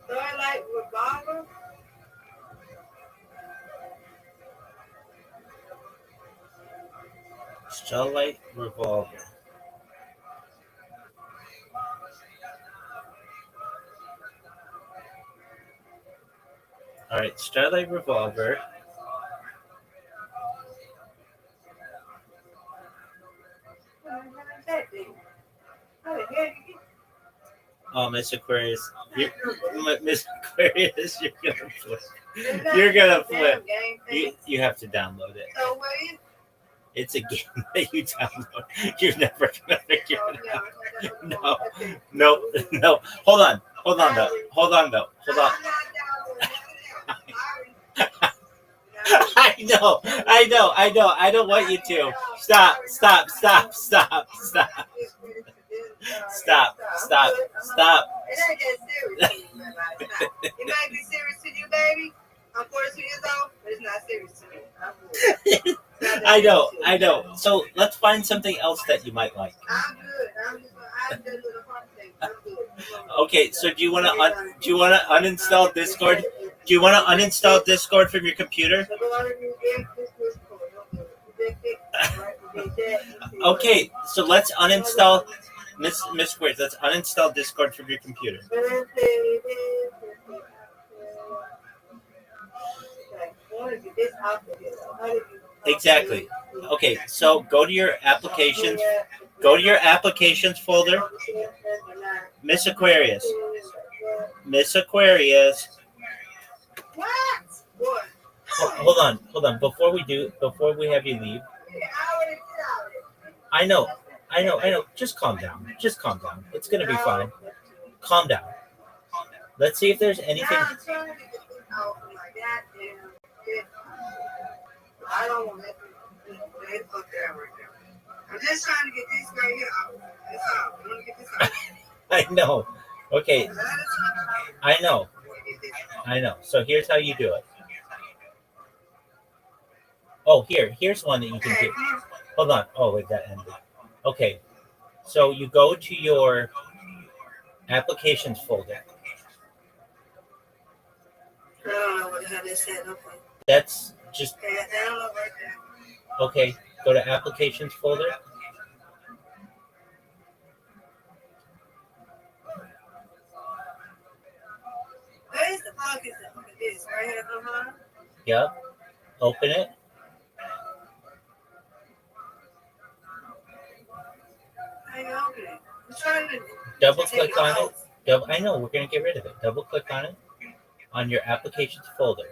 Starlight Revolver. Starlight Revolver. All right, Starlight Revolver. Oh, Miss Aquarius. Miss Aquarius, you're gonna flip. You're gonna flip. You have to download it. So what is? It's a game that you download. You're never gonna figure it out. No. Hold on though. Hold on. I know. I don't want you to. Stop. It ain't that serious. It might be serious to you, baby. I'm 42 years old, but it's not serious to me. I'm good. I know. So let's find something else that you might like. I'm good. I'm just a heart thing. I'm good. Okay, so do you want to uninstall Discord? Do you want to uninstall Discord from your computer? Okay, so let's uninstall Miss Squares. Let's uninstall Discord from your computer. Exactly. Okay, so go to your applications. Go to your applications folder. Miss Aquarius. What? Hold on. Before we have you leave. I know. Just calm down. It's gonna be fine. Calm down. Let's see if there's anything. I don't want that. I'm just trying to get this right here out. That's all. I want to get this out. I know. Okay. I know. So here's how you do it. Oh, here's one that you can do. Hold on. Oh, wait, that ended. Okay. So you go to your applications folder. I don't know what the hell they said. Okay. That's just I don't know right there. okay. Go to applications folder. Where's the fuck is it? Look at this right here. Yep. Open it. I open it. I'm trying to Double click on it. I know we're gonna get rid of it. Double click on it on your applications folder.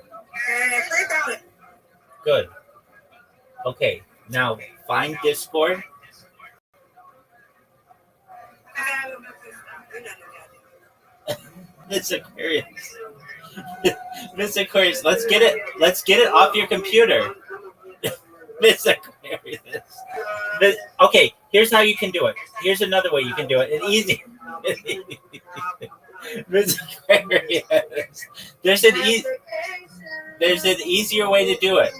And click on it. Good. Okay. Now find Discord. Miss Aquarius. Miss Aquarius, let's get it off your computer. Miss Aquarius. Okay, here's how you can do it. Here's another way you can do it. It's easy. Miss Aquarius. There's an easier way to do it.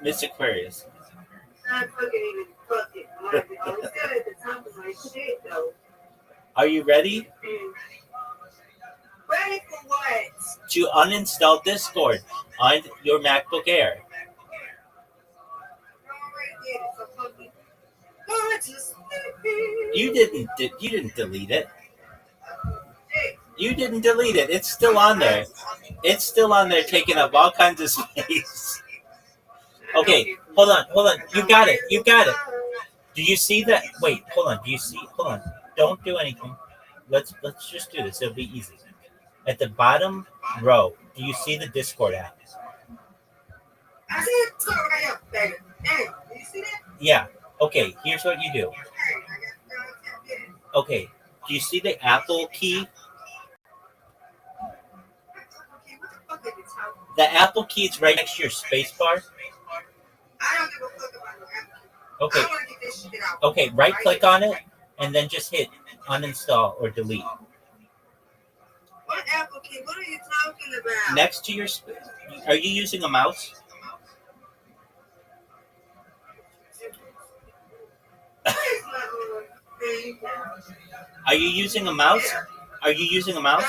Miss Aquarius. Are you ready? Ready for what? To uninstall Discord on your MacBook Air. You didn't delete it. You didn't delete it. It's still on there. It's still on there, taking up all kinds of space. Okay, hold on. You got it. Do you see that? Wait, hold on. Don't do anything. Let's just do this. It'll be easy. At the bottom row, do you see the Discord app? I see it right here, baby. Hey, do you see that? Yeah. Okay, here's what you do. Okay, do you see the Apple key? The Apple key is right next to your space bar. I don't give a fuck about no Apple. Okay. I want to get this shit out. Okay, right click on it and then just hit uninstall or delete. What Apple key? What are you talking about? Next to your are you using a mouse? Are you using a mouse? Are you using a mouse?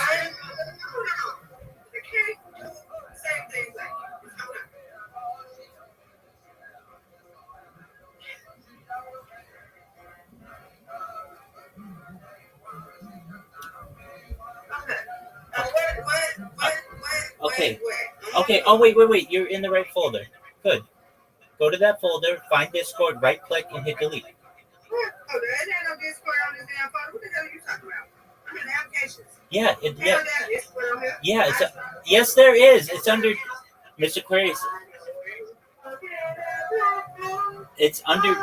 Okay. Oh, wait. You're in the right folder. Good. Go to that folder, find Discord, right click, and hit delete. Oh, there ain't no Discord on this Yeah, yes, there is. It's under Miss Aquarius. It's under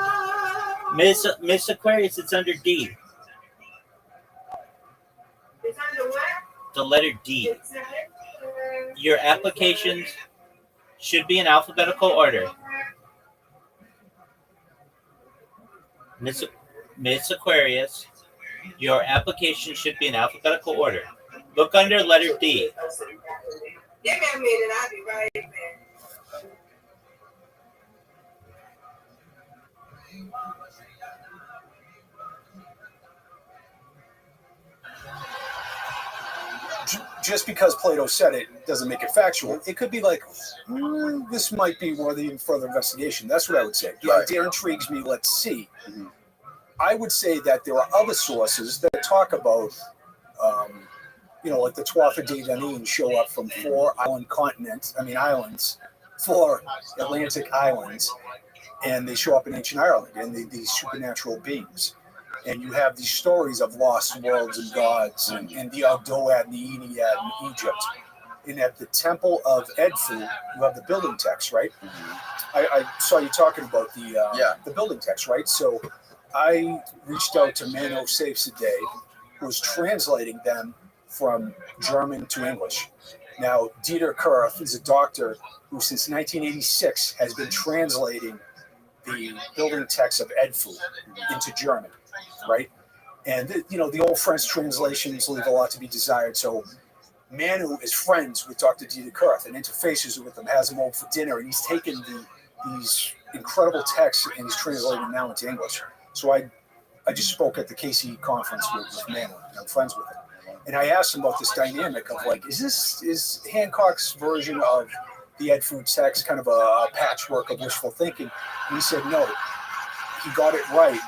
Miss Aquarius. It's under D. It's under what? The letter D. Your applications should be in alphabetical order. Miss Aquarius, your application should be in alphabetical order. Look under letter D. Give me a minute, I'll be right back. Just because Plato said it doesn't make it factual. It could be like, this might be worthy of further investigation. That's what I would say. The idea intrigues me. Let's see. Mm-hmm. I would say that there are other sources that talk about, like the Tuatha De Danann show up from four Atlantic islands, and they show up in ancient Ireland, and these supernatural beings. And you have these stories of lost worlds and gods, and the Agdoad and the Ennead in Egypt. And at the Temple of Edfu, you have the building text, right? Mm-hmm. I saw you talking about the building text, right? So I reached out to Mano Safe-Sadeh, who was translating them from German to English. Now, Dieter Kurth is a doctor who, since 1986, has been translating the building text of Edfu into German, right? And, the old French translations leave a lot to be desired. So Manu is friends with Dr. Dieter Kurth and interfaces with him, has him over for dinner, and he's taken these incredible texts and he's translating them now into English. So I just spoke at the KC conference with Manu, and I'm friends with him. And I asked him about this dynamic of is Hancock's version of the Edfu text kind of a patchwork of wishful thinking? And he said, no, he got it right,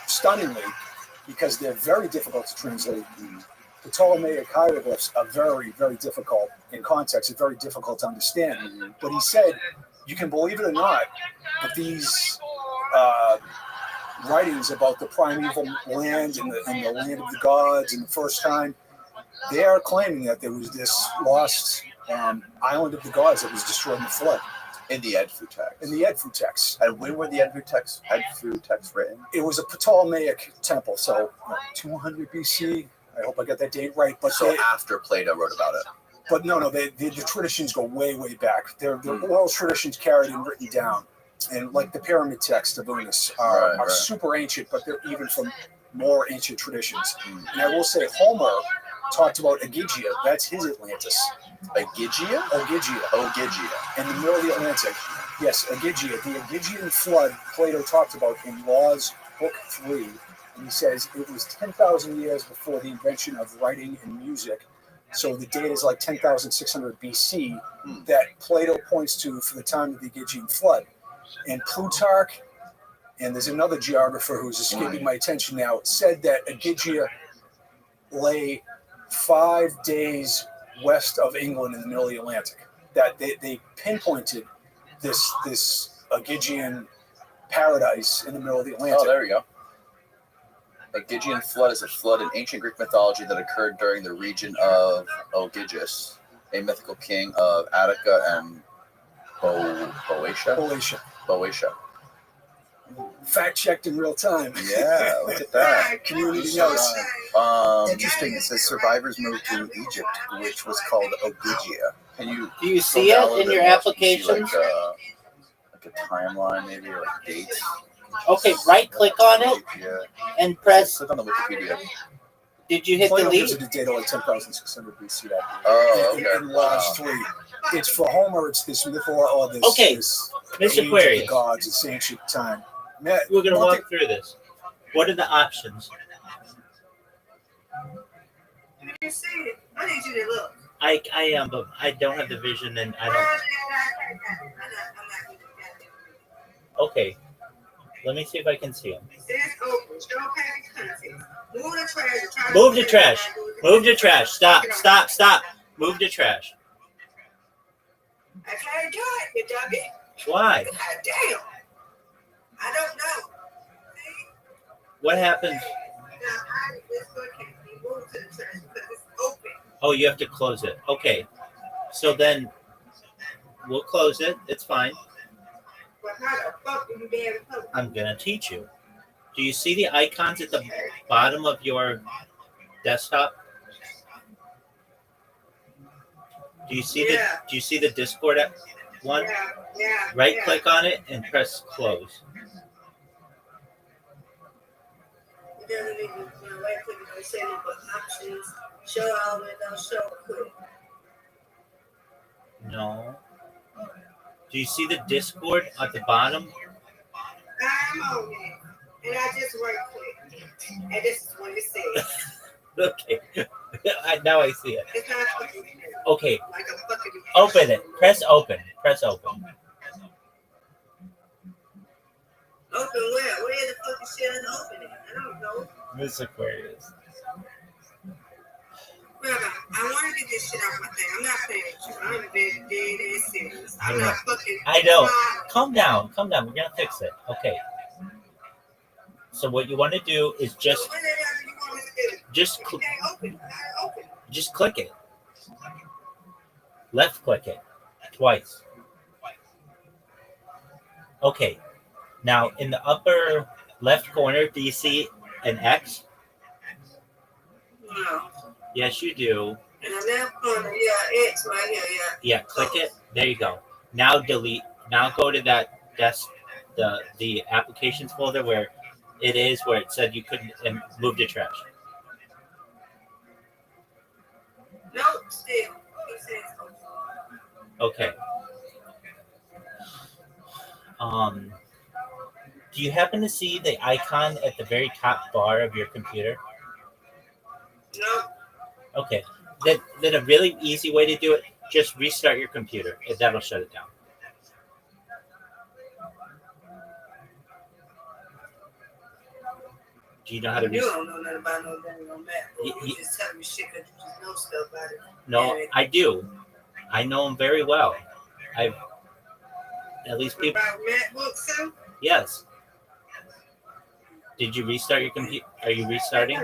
stunningly, because they're very difficult to translate. The Ptolemaic hieroglyphs are very, very difficult in context. It's very difficult to understand. But he said, you can believe it or not, but these writings about the primeval land and the land of the gods and the first time, they are claiming that there was this lost island of the gods that was destroyed in the flood. In the Edfu text. In the Edfu text. And when were the Edfu texts written? It was a Ptolemaic temple, so 200 BC. I hope I got that date right. But so after Plato wrote about it. But no, the traditions go way, way back. They're oral traditions carried and written down. And like the pyramid texts of Unis are super ancient, but they're even from more ancient traditions. And I will say Homer talked about Ogygia. That's his Atlantis. Ogygia? In the middle of the Atlantic. Yes, Ogygia. The Ogyggian flood Plato talked about in Laws, Book 3. And he says it was 10,000 years before the invention of writing and music. So the date is like 10,600 BC that Plato points to for the time of the Ogyggian flood. And Plutarch, and there's another geographer who's escaping my attention now, said that Ogygia lay 5 days west of England in the middle of the Atlantic. That they pinpointed this Ogyggian paradise in the middle of the Atlantic. Oh, there we go. Ogyggian flood is a flood in ancient Greek mythology that occurred during the region of Ogyges, a mythical king of Attica and Boeotia. Fact checked in real time. Yeah, look at that. Community notes. Interesting. It says survivors moved to Egypt, which was called Ogygia. Do you see it in your application? Like a timeline, maybe, or like dates. Okay, right click on it and press. Click on the Wikipedia. Did you hit Plato delete? gives it a date of like 10,600 BC. Oh, okay. In Laws 3. It's for Homer, it's this mythology, this Mr. Aquarius. The gods, it's ancient time. We're going to walk through this. What are the options? You see it. I need you to look. I am, but I don't have the vision, and I don't. Okay. Let me see if I can see them. Move the trash. Move the trash. Stop. Move the trash. I can't do it, you dummy. Why? God damn. I don't know. What happened? This book can't be moved to the trash because it's open. Oh, you have to close it. Okay. So then we'll close it. It's fine. But how the fuck do you be able to close it? I'm going to teach you. Do you see the icons at the bottom of your desktop? Do you see the Discord one? Yeah. Right click on it and press close. It doesn't even right click on the setting, but options, show all windows, show quick. No. Do you see the Discord at the bottom? I'm on it. And I just right click. And this is what it says. Okay. Now I see it. It's not fucking Okay. like a fucking Open it. Press open. Press open. Open where? Where the fucking shit is opening? I don't know. Miss Aquarius. Brother, I want to get this shit off my thing. I'm not playing with you. I'm dead ass serious. I'm not fucking. I know. Calm down. Calm down. We're going to fix it. Okay. So what you want to do is just click it. Left click it twice. Okay. Now in the upper left corner, do you see an X? No. Yes, you do. In the left corner, yeah, X right here, yeah. Yeah, click it. There you go. Now delete. Now go to that the applications folder where it said you couldn't move the trash. Nope, still. Okay. Do you happen to see the icon at the very top bar of your computer? No. Okay. Then a really easy way to do it, just restart your computer. That'll shut it down. Do you know how to You don't know nothing about no damn on that. You just tell me shit because you just know stuff about it. No, I do. I know them very well. I've at least people. About MacBooks too? Yes. Did you restart your computer? Are you restarting?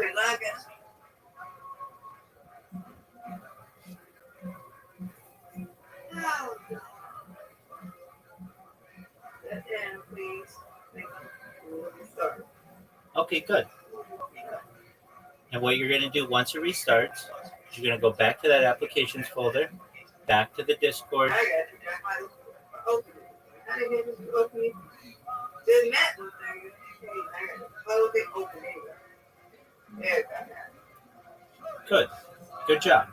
Okay, good. And what you're going to do once it restarts, you're going to go back to that applications folder, back to the Discord. Good. Good job.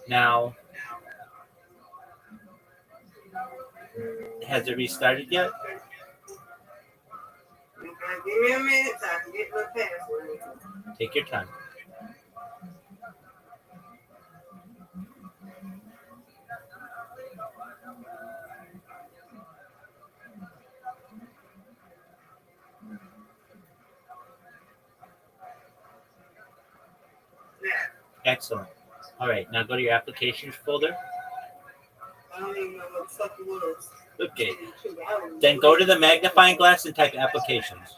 Now, has it restarted yet? Give me a minute so I can get my password. Take your time. Excellent. All right, now go to your applications folder. I don't even know what the fuck it was. Okay. Then go to the magnifying glass and type applications.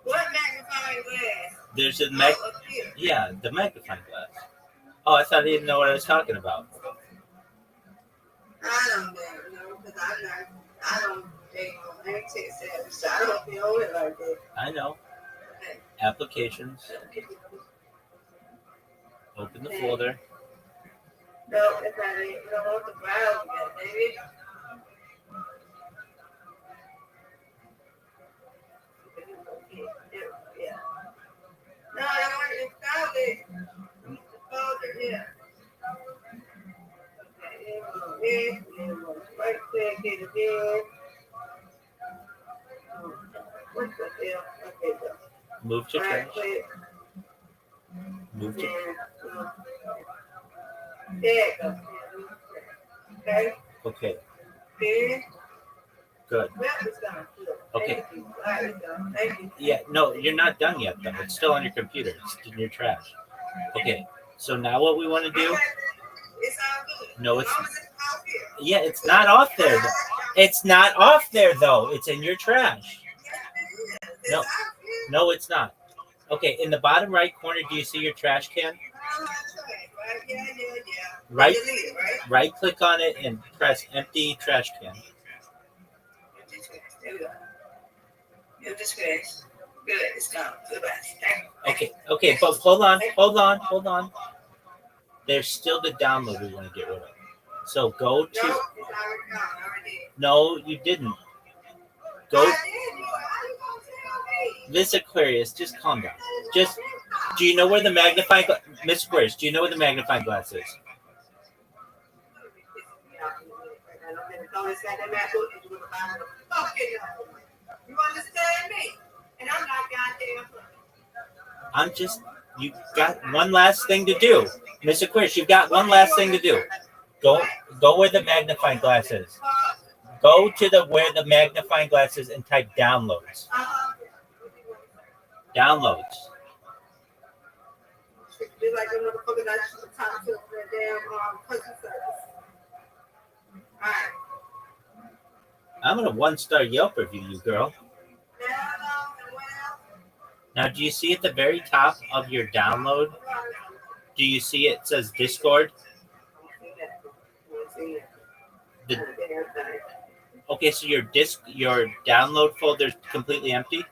What magnifying glass? There's a the magnifying glass. Oh, I thought you didn't know what I was talking about. I don't know because I don't tech savvy, so I don't know it like that. I know. Okay. Applications. Open the folder. No, it's not it. You don't want the browser yet, baby. Yeah. No, I want to install it. The folder, yeah. Okay, right click it again. What the hell? Okay, go. Move to trash. Move to. There you go. Okay. Okay. Good. Good. Okay. Thank you. Yeah, no, you're not done yet, though. It's still on your computer. It's in your trash. Okay. So now what we want to do? It's all good. No, it's. Yeah, it's not off there. It's not off there, though. It's in your trash. No, it's not. Okay, in the bottom right corner, do you see your trash can? Right? Yeah. Right, Delete it, right? right click on it and press empty trash can. There we go. Empty trash. Good, it's gone. Goodbye. Thank you. Okay, but hold on. There's still the download we want to get rid of. So go to. No, it's already gone. I already did. No, you didn't. Go. I did. How you gonna tell me? Miss Aquarius, just calm down. Just. Do you know where the magnifying Miss Aquarius? Do you know where the magnifying glass is? You understand me? And I'm not goddamn funny. I'm just. You got one last thing to do, Miss Aquarius. You've got one last thing to do. Go where the magnifying glass is. Go to where the magnifying glass is and type downloads. Downloads. Be like the motherfuckers I should talk to for a damn customer service. All right. I'm gonna 1-star Yelp review you, girl. Now, do you see at the very top of your download? Do you see it says Discord? Okay, so your download folder is completely empty.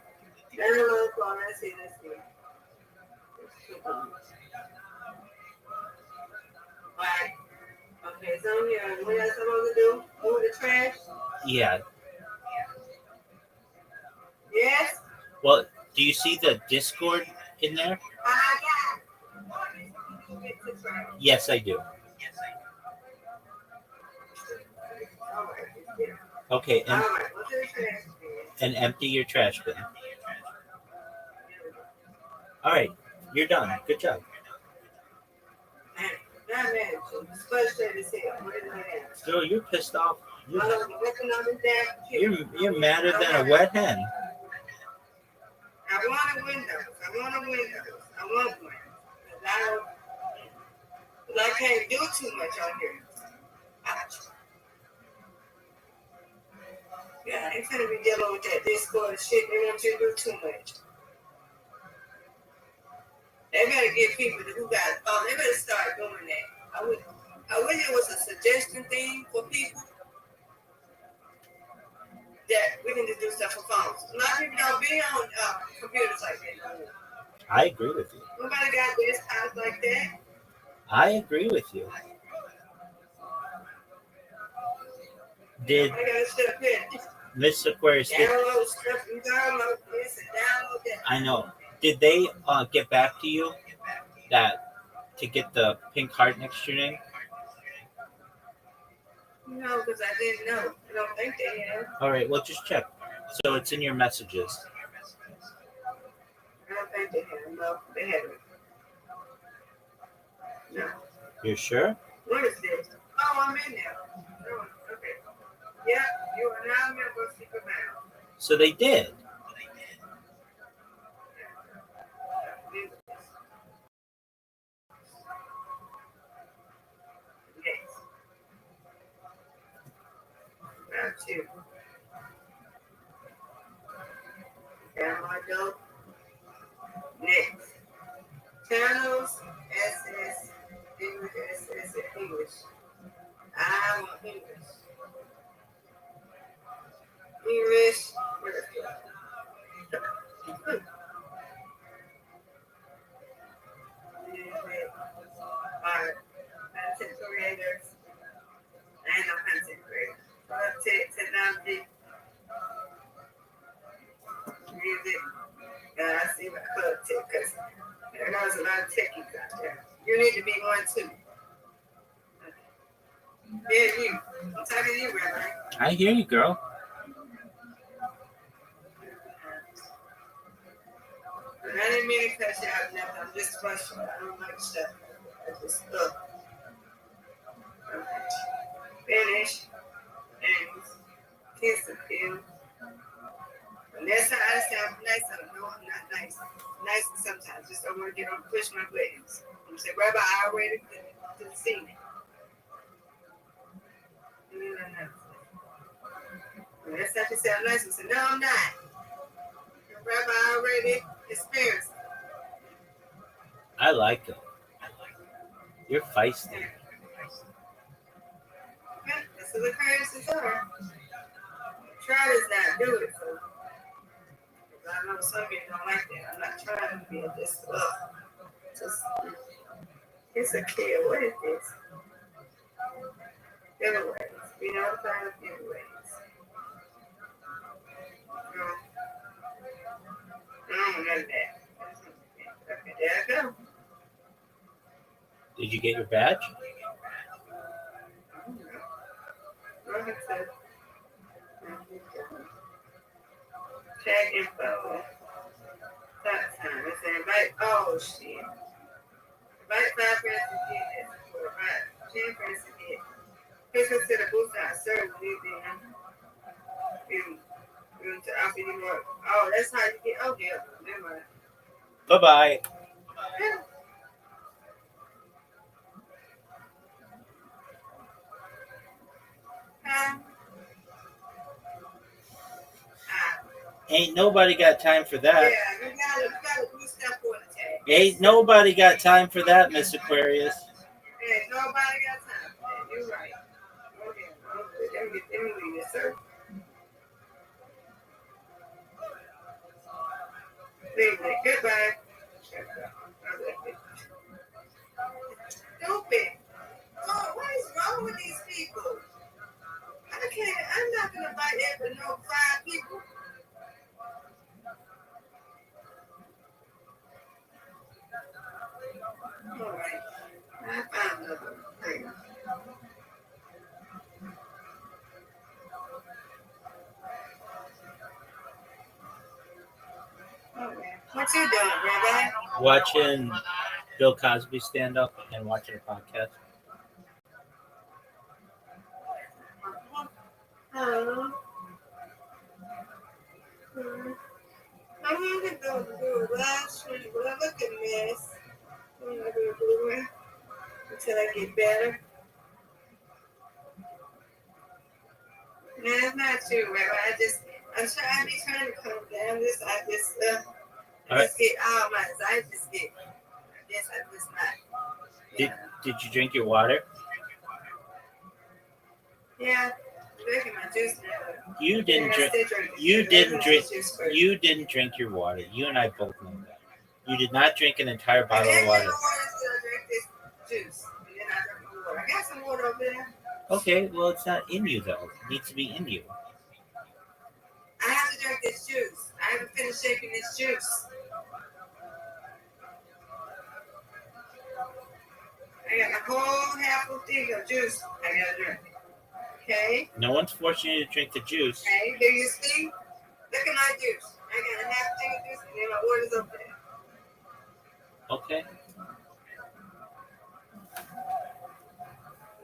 Download folder. Let's see. Alright. Okay, so here, what else I'm supposed to do? Move the trash? Yeah. Yes? Well, do you see the Discord in there? Yes, I do. Okay, and empty your trash bin. All right, you're done. Good job. Girl, you're pissed off. You're madder than a wet hen. I want a window. I want one. I can't do too much on here. Yeah, I ain't finna be dealing with that Discord shit. They want you to do too much. They better get people who got phone. They better start doing that. I wish it was a suggestion thing for people that we can just do stuff for phones. A lot of people don't be on computers like that. I agree with you. Nobody got desktops like that. I agree with you. Did Miss Aquarius? Download stuff and download this and download that. I know. Did they get back to you to get the pink heart next to your name? No, because I didn't know. I don't think they have. All right, well, just check. So it's in your messages. I don't think they have. No, they haven't. No. You're sure? What is this? Oh, I'm in there. Oh, okay. Yeah, you are now a member of Secret Mail. So they did. Yes. Got you. Got my dope. Next. Channels, SS, English. I want English. Where is it? Alright. Content creators. I ain't no content creator. Technology. Music. I see my club tech because there's a lot of techies out there. You need to be one too. Yeah, you. I'm talking to you, Rabbi. I hear you, girl. I didn't mean to cut you out nothing. I'm just frustrated. I don't like stuff. I just finish. And kiss the pill. And that's how I sound nice. I know I'm not nice. Nice sometimes. Just don't want to get on push my buttons. I'm saying, Rabbi, I already did the scene. And that's how she sound nice. I said, no, I'm not. Rabbi already experienced. I like it. You're feisty. This is a crazy story. Try does not do it. So I know some people don't like that. I'm not trying to be a just it's a kid. What is this? Giveaways. We don't find giveaways. I don't know that. Okay, there I go. Did you get your badge? Go ahead, sir. Check info. Stop time. It's invite. Oh, shit. Invite 5 friends to get this. Or 10 friends to get. Please consider boosting our service. To offer you more. Oh, that's how you get. Oh, yeah. Never mind. Bye-bye. Ain't nobody got time for that. Yeah, you gotta do stuff for the tag. Ain't nobody got time for that, Miss Aquarius. Ain't nobody got time for that. You're right. Okay, let me leave this, sir. Leave it. Goodbye. Stupid. Oh, what is wrong with these people? I'm not gonna invite every no 5 people. All right. I found another thing. Okay. What you doing, Rabbi? Watching Bill Cosby stand up and watching a podcast. Oh. I'm gonna go do last week. Well, look at this. I'm gonna go do it until I get better. No, it's not true, Rabbi. I'm trying to calm down. I just get all my anxiety. I guess I just not. Did you drink your water? Yeah, I'm drinking my juice now. You didn't drink. You didn't drink your water. You and I both know that. You did not drink an entire bottle of water. I drink this juice. And then I drink my water. I got some water over there. Okay, well, it's not in you, though. It needs to be in you. I have to drink this juice. I haven't finished shaking this juice. I got a whole half a thing of juice I gotta drink. Okay? No one's forcing you to drink the juice. Okay, do you see? Look at my juice. I got a half thing of juice and then my water's over there. Okay.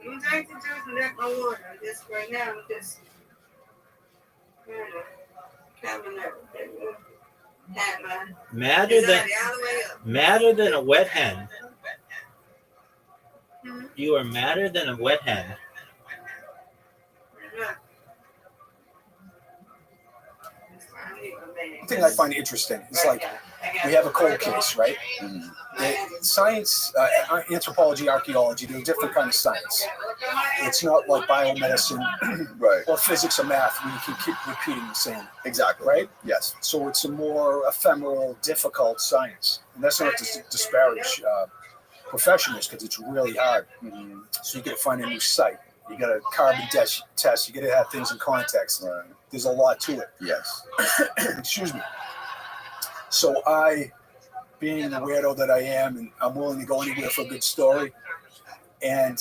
I'm drink the juice and drink my water. Just right now, I'm just coming up. Have my madder than a wet hen. Hmm? You are madder than a wet hen. One thing I find interesting is like we have a cold case, right? Science, anthropology, archaeology, they're a different kind of science. It's not like biomedicine Right. or physics or math where you can keep repeating the same. Exactly. Right? Yes. So it's a more ephemeral, difficult science. And that's not to disparage professionals because it's really hard. So you got to find a new site. You got to carbon test. You got to have things in context. Right. There's a lot to it. Yes. Excuse me. So being the weirdo that I am, and I'm willing to go anywhere for a good story, and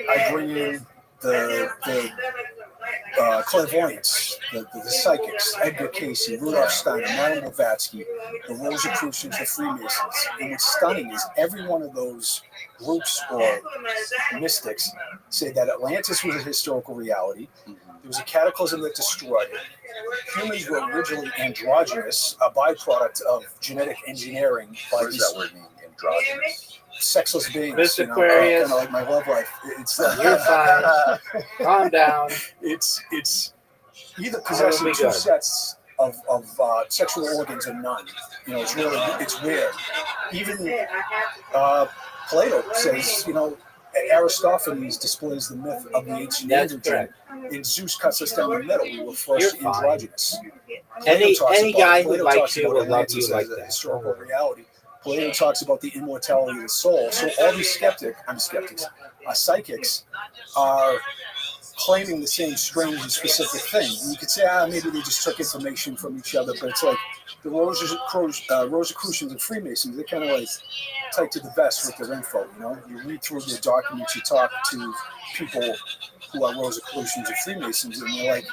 I bring in the clairvoyants, the psychics, Edgar Casey, Rudolf Steiner, Madame Blavatsky, the Rosicrucians, the Freemasons. And what's stunning is every one of those groups or mystics say that Atlantis was a historical reality. There was a cataclysm that destroyed it. Humans were originally androgynous, a byproduct of genetic engineering. What does that word mean, androgynous? Sexless beings. Mr. Aquarius. Kind of like my love life. It's You're fine. Calm down. It's either possessing two sets of sexual organs or none. It's weird. Even Plato says, Aristophanes displays the myth of the ancient androgen, and Zeus cuts us down the middle. We were first androgynous. Any guy who Plato likes talks you about will love you Atlantis like as a that. historical reality. Plato talks about the immortality of the soul. So all these psychics are claiming the same strange and specific thing. And you could say, maybe they just took information from each other, but it's like the Rosicrucians and Freemasons, they're kind of like tight to the vest with their info, You read through their documents, you talk to people who are Rosicrucians and Freemasons, and they're like,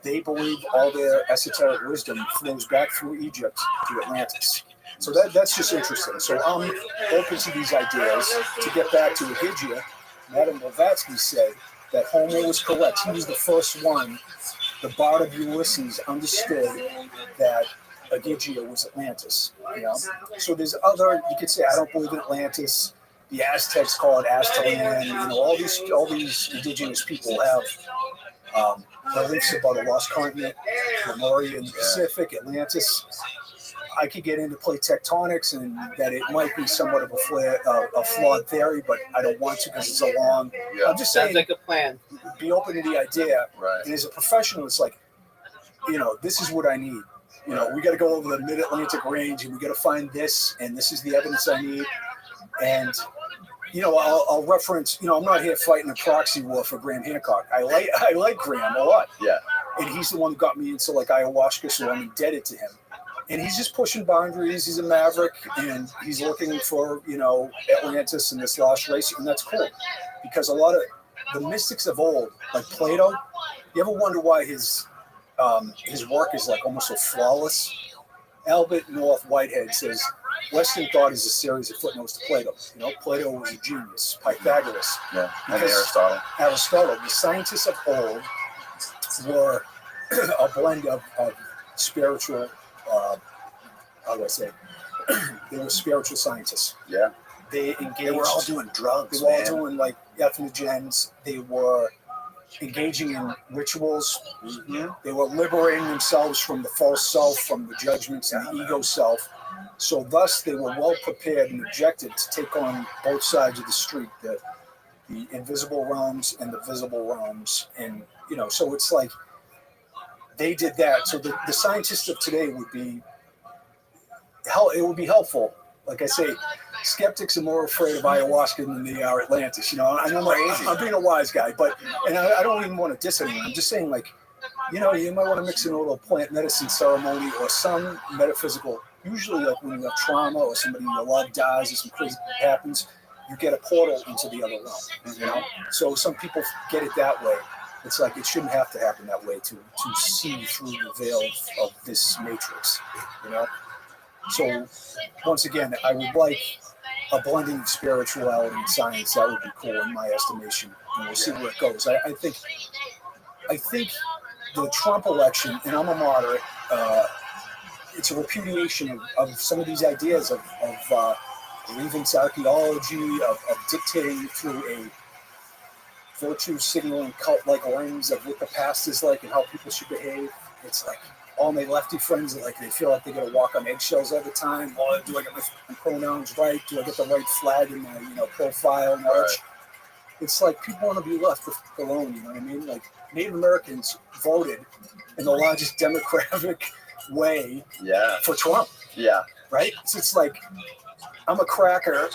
they believe all their esoteric wisdom flows back through Egypt to Atlantis. So that's just interesting. So I'm open to these ideas. To get back to Agigia, Madame Blavatsky said that Homer was correct. He was the first one. The bard of Ulysses understood that Agigia was Atlantis. So there's you could say, I don't believe in Atlantis. The Aztecs call it Aztlan. All these indigenous people have beliefs about a lost continent, Lemuria in the Pacific, Atlantis. I could get into plate tectonics and that it might be somewhat of a flawed theory, but I don't want to because it's so long. Yeah. I'm just saying, sounds like a plan. Be open to the idea. Right. And as a professional, it's like, this is what I need. We got to go over the Mid-Atlantic range and we got to find this, and this is the evidence I need. And I'll reference. I'm not here fighting a proxy war for Graham Hancock. I like Graham a lot. Yeah. And he's the one who got me into like ayahuasca, so I'm indebted to him. And he's just pushing boundaries. He's a maverick, and he's looking for, Atlantis and this lost race, and that's cool. Because a lot of the mystics of old, like Plato, you ever wonder why his work is like almost so flawless? Albert North Whitehead says, Western thought is a series of footnotes to Plato. Plato was a genius. Pythagoras. Yeah, and Aristotle. The scientists of old were a blend of spiritual, how do I say? They were spiritual scientists. Yeah. They engaged. They were all doing drugs. They were all doing like ethnogens. They were engaging in rituals. Mm-hmm. They were liberating themselves from the false self, from the judgments and the ego self. So thus they were well prepared and objected to take on both sides of the street, the invisible realms and the visible realms. And, so it's like they did that. So the scientists of today would be helpful. Like I say, skeptics are more afraid of ayahuasca than they are Atlantis. I know I'm being a wise guy, and I don't even want to diss anyone. I'm just saying, like, you might want to mix in a little plant medicine ceremony or some metaphysical. Usually, like when you have trauma or somebody you love dies or some crazy happens, you get a portal into the other realm. So some people get it that way. It's like it shouldn't have to happen that way to see through the veil of this matrix. So once again, I would like a blending of spirituality and science. That would be cool in my estimation, and we'll see where it goes. I think the Trump election, and I'm a moderate. It's a repudiation of some of these ideas of grievance archaeology, of dictating through a virtue signaling cult-like lens of what the past is like and how people should behave. It's like all my lefty friends, like they feel like they got to walk on eggshells all the time. Oh, do I get my pronouns right? Do I get the right flag in my profile? Right. It's like people want to be left alone. You know what I mean? Like Native Americans voted in the largest demographic way for Trump. Yeah. Right? So it's like I'm a cracker.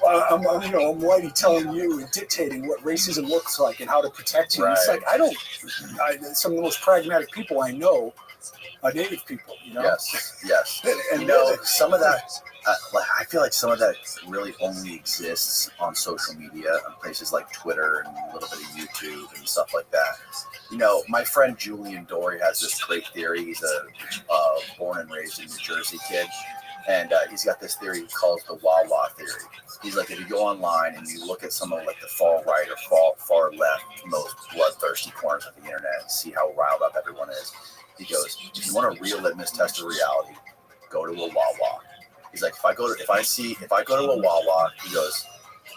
I'm whitey telling you and dictating what racism looks like and how to protect you. Right. It's like some of the most pragmatic people I know are Native people. Yes. And some of that. I feel like some of that really only exists on social media, on places like Twitter and a little bit of YouTube and stuff like that. My friend Julian Dory has this great theory. He's a born and raised in New Jersey kid, and he's got this theory he calls the Wawa theory. He's like, if you go online and you look at some of like the far right or far left, most bloodthirsty corners of the internet, and see how riled up everyone is. He goes, if you want a real litmus test of reality, go to a Wawa. He's like, if I go to a Wawa, he goes,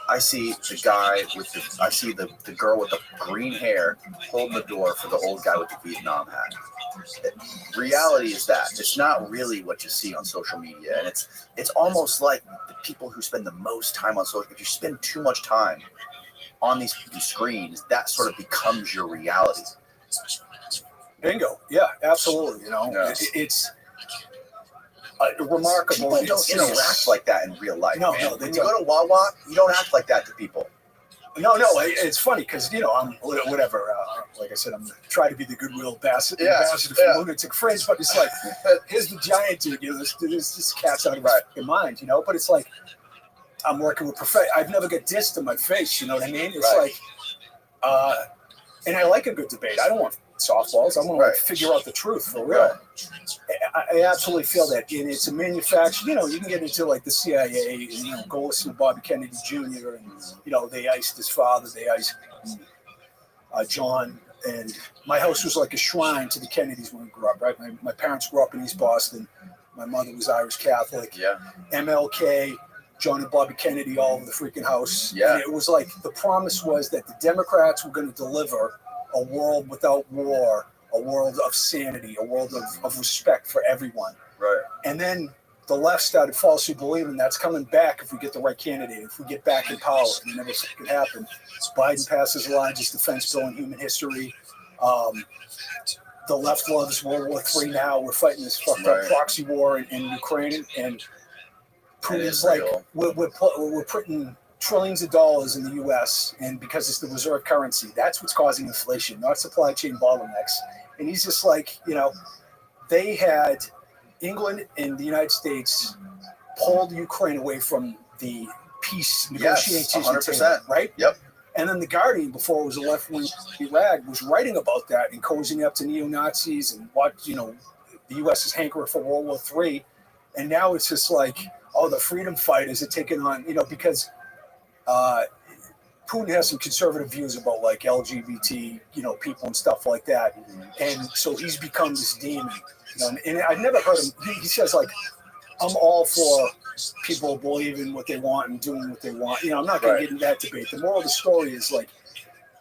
I see the girl with the green hair holding the door for the old guy with the Vietnam hat. reality is that it's not really what you see on social media, and it's almost like the people who spend the most time on social. If you spend too much time on these screens, that sort of becomes your reality. Bingo. Yeah, absolutely. It's remarkable. People don't interact like that in real life. No, man. no. When you go to Wawa, you don't act like that to people. No, it's funny because I'm whatever. Like I said, I'm trying to be the goodwill ambassador for lunatic friends, but it's like, here's the giant dude. This cat's out of his mind, But it's like I'm working with I've never got dissed in my face. You know what I mean? It's like, and I like a good debate. I don't want softballs. I want to figure out the truth for real. I absolutely feel that, and it's a manufactured. You can get into like the CIA, and go listen to Bobby Kennedy Jr. and they iced his father, they iced John, and my house was like a shrine to the Kennedys when we grew up. Right, my parents grew up in East Boston. My mother was Irish Catholic. Yeah, MLK, John and Bobby Kennedy all over the freaking house. Yeah, and it was like the promise was that the Democrats were going to deliver a world without war, a world of sanity, a world of respect for everyone. Right. And then the left started falsely believing that's coming back if we get the right candidate, if we get back in power. And it never could happen. Biden passes the largest defense bill in human history. The left loves World War III now. We're fighting this fucked up proxy war in Ukraine. And Putin's like, we're putting trillions of dollars in the U.S. and because it's the reserve currency, that's what's causing inflation, not supply chain bottlenecks. And he's just like, they had England and the United States pulled Ukraine away from the peace negotiations, 100%, right? Yep. And then the Guardian, before it was a left-wing rag, was writing about that and cozying up to neo-Nazis and what the U.S. is hankering for World War III. And now it's just like, the freedom fighters are taking on, because Putin has some conservative views about like LGBT, people and stuff like that. And so he's become this demon, and I've never heard him. He says like, I'm all for people believing what they want and doing what they want. I'm not going to get into that debate. The moral of the story is like,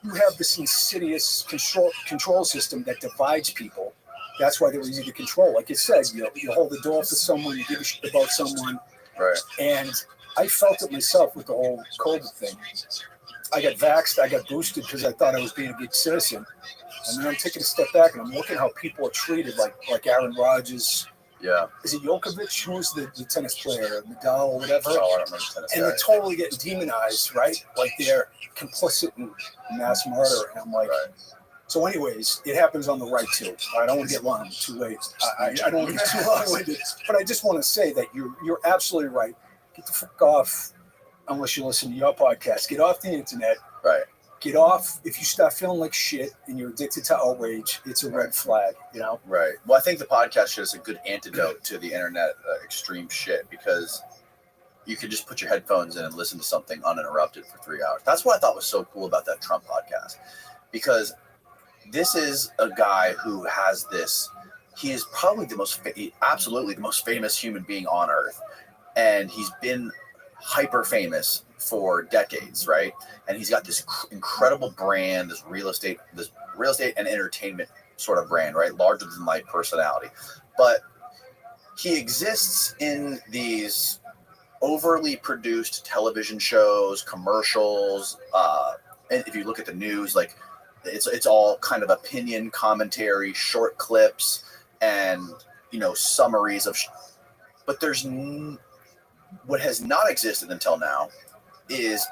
you have this insidious control system that divides people. That's why they're easy to control. Like it says, you hold the door for someone, you give a shit about someone. Right. And I felt it myself with the whole COVID thing. I got vaxxed, I got boosted because I thought I was being a good citizen. And then I'm taking a step back and I'm looking at how people are treated, like Aaron Rodgers. Yeah. Is it Djokovic? Who's the tennis player? Nadal or whatever? Oh, I don't remember tennis. And they're totally getting demonized, right? Like they're complicit in mass murder. And I'm like, so anyways, it happens on the right too. I don't want to get long, too late. I don't want to get too long-winded. But I just want to say that you're absolutely right. Get the fuck off, unless you listen to your podcast. Get off the internet. Right. Get off. If you start feeling like shit and you're addicted to outrage, it's a red flag, Right. Well, I think the podcast is a good antidote to the internet extreme shit because you can just put your headphones in and listen to something uninterrupted for 3 hours. That's what I thought was so cool about that Trump podcast, because this is a guy who has this. He is probably absolutely the most famous human being on earth. And he's been hyper famous for decades, right? And he's got this incredible brand, this real estate and entertainment sort of brand, right? Larger than life personality. But he exists in these overly produced television shows, commercials. And if you look at the news, like it's all kind of opinion commentary, short clips, and summaries of. But there's what has not existed until now is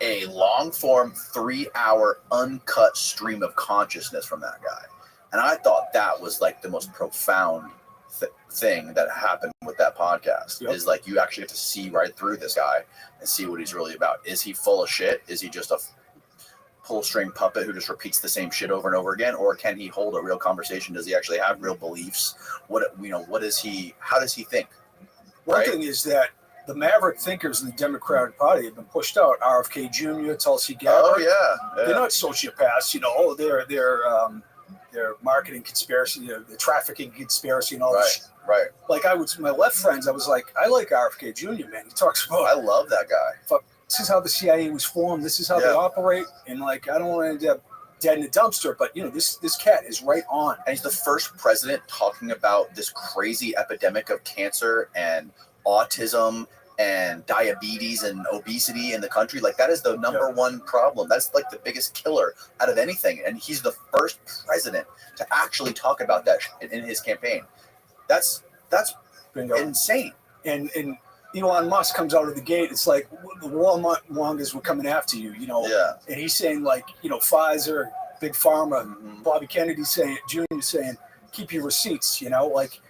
a long-form 3-hour uncut stream of consciousness from that guy. And I thought that was like the most profound thing that happened with that podcast. Yep. Is like you actually get to see right through this guy and see what he's really about. Is he full of shit? Is he just a pull-string puppet who just repeats the same shit over and over again? Or can he hold a real conversation? Does he actually have real beliefs? What is he? How does he think? One thing is that the maverick thinkers in the Democratic Party have been pushed out. RFK Jr., Tulsi Gabbard. Oh yeah. They're not sociopaths, they're marketing conspiracy, the trafficking conspiracy, and all that shit. Right. Like my left friends, I was like, I like RFK Jr. Man. He talks about. I love that guy. Fuck, this is how the CIA was formed. This is how they operate, and like I don't want to end up dead in a dumpster. But this cat is right on. And he's the first president talking about this crazy epidemic of cancer and autism and diabetes and obesity in the country. Like, that is the number one problem. That's like the biggest killer out of anything. And he's the first president to actually talk about that in his campaign. That's insane. And Elon Musk comes out of the gate. It's like the warmongers were coming after you, And he's saying, like, Pfizer, Big Pharma, Bobby Kennedy Jr. saying, keep your receipts, like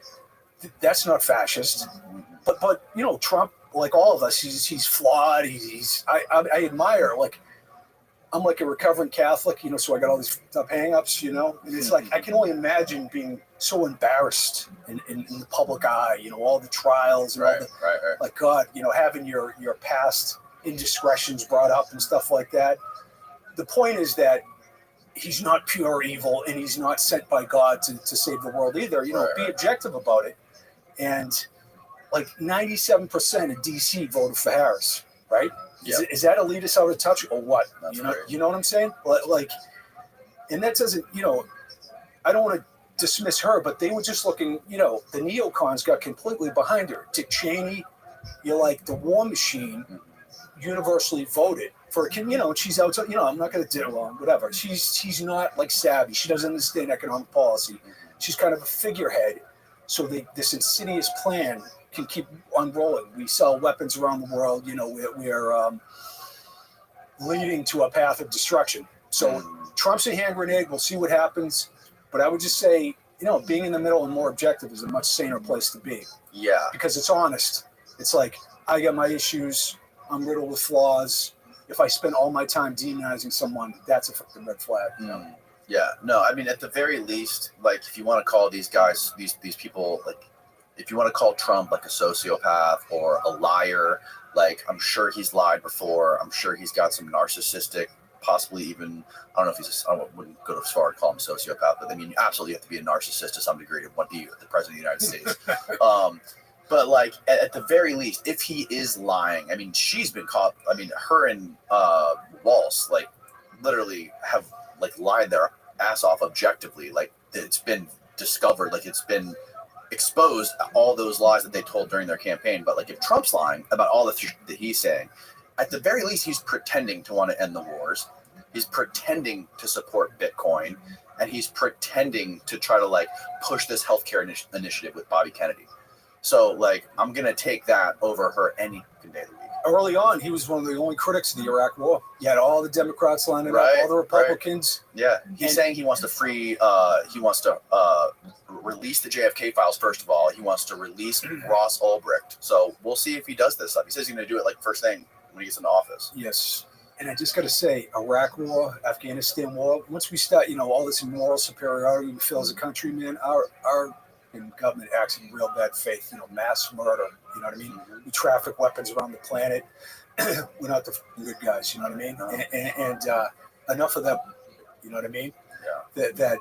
that's not fascist. But Trump, like all of us, he's flawed. I admire, like, I'm like a recovering Catholic, so I got all these hang-ups, and it's like I can only imagine being so embarrassed in the public eye, all the trials and all the, like, God, having your past indiscretions brought up and stuff like that. The point is that he's not pure evil, and he's not sent by God to save the world either. Be objective about it. And like 97% of DC voted for Harris, right? Yep. Is that elitist out of touch or what? You know what I'm saying? Like, and that doesn't, I don't want to dismiss her, but they were just looking, the neocons got completely behind her. Dick Cheney, the war machine, universally voted for, she's out, I'm not going to do whatever. She's not like savvy. She doesn't understand economic policy. She's kind of a figurehead. So this insidious plan can keep unrolling. We sell weapons around the world. We're leading to a path of destruction. So Trump's a hand grenade. We'll see what happens. But I would just say, being in the middle and more objective is a much saner place to be. Yeah. Because it's honest. It's like, I got my issues. I'm riddled with flaws. If I spend all my time demonizing someone, that's a fucking red flag. Yeah. No, I mean, at the very least, like, if you want to call these guys, these people, like, if you want to call Trump like a sociopath or a liar, like, I'm sure he's lied before. I'm sure he's got some narcissistic, possibly even, I don't know if I wouldn't go as far to call him a sociopath, but I mean, you absolutely have to be a narcissist to some degree to want to be the president of the United States. But like, at the very least, if he is lying, I mean, she's been caught. I mean, her and Walsh, like, literally have, like, lied their ass off objectively. Like, it's been discovered, like, it's been exposed, all those lies that they told during their campaign. But like, if Trump's lying about all the shit that he's saying, at the very least, he's pretending to want to end the wars. He's pretending to support Bitcoin, and he's pretending to try to, like, push this healthcare initiative with Bobby Kennedy. So, like, I'm gonna take that over her any day of the week. Early on, he was one of the only critics of the Iraq War. You had all the Democrats lining up, all the Republicans. Yeah, he's saying he wants to release the JFK files, first of all. He wants to release Ross Ulbricht. So we'll see if he does this stuff. He says he's going to do it, like, first thing when he gets into office. Yes. And I just got to say, Iraq War, Afghanistan War, once we start, all this moral superiority we feel as a country, man, our government acts in real bad faith, mass murder, you know what I mean? We traffic weapons around the planet. We're not the good guys, you know what I mean? And enough of that, you know what I mean? Yeah.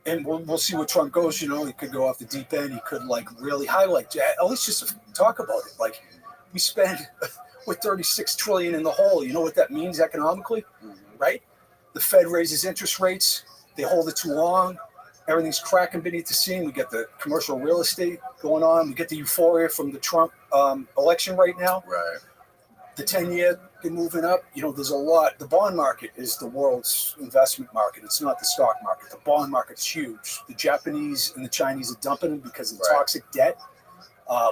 And we'll see where Trump goes, he could go off the deep end. He could, like, really highlight, at least just to talk about it. Like, we spend, with $36 trillion in the hole, you know what that means economically, right? The Fed raises interest rates. They hold it too long. Everything's cracking beneath the scene. We get the commercial real estate going on. We get the euphoria from the Trump election right now. Right. The 10-year been moving up. There's a lot. The bond market is the world's investment market. It's not the stock market. The bond market's huge. The Japanese and the Chinese are dumping it because of the toxic debt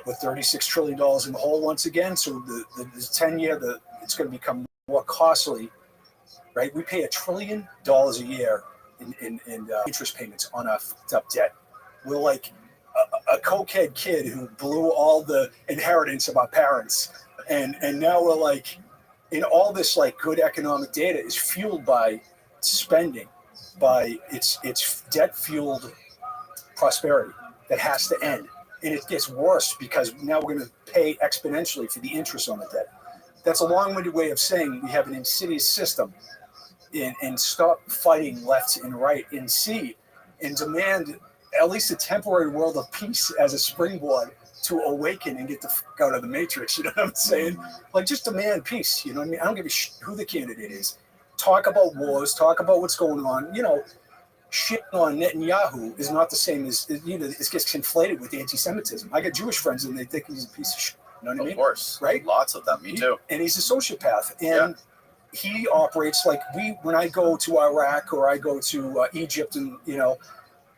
with $36 trillion in the hole once again. So the 10-year, it's going to become more costly, right? We pay $1 trillion a year in interest payments on our fucked up debt. We're like a cokehead kid who blew all the inheritance of our parents, and now we're like, in all this, like, good economic data is fueled by spending, by it's debt fueled prosperity that has to end, and it gets worse because now we're going to pay exponentially for the interest on the debt. That's a long-winded way of saying we have an insidious system. And stop fighting left and right and demand at least a temporary world of peace as a springboard to awaken and get the fuck out of the matrix. You know what I'm saying? Like, just demand peace. You know what I mean? I don't give a shit who the candidate is. talk about wars, talk about what's going on. You know, shit on Netanyahu is not the same as, you know, it gets conflated with anti-Semitism. I got Jewish friends and they think he's a piece of shit. You know what I mean? Of course. Right? Lots of them. Me too. And he's a sociopath. And he operates like when I go to Iraq or I go to Egypt, and, you know,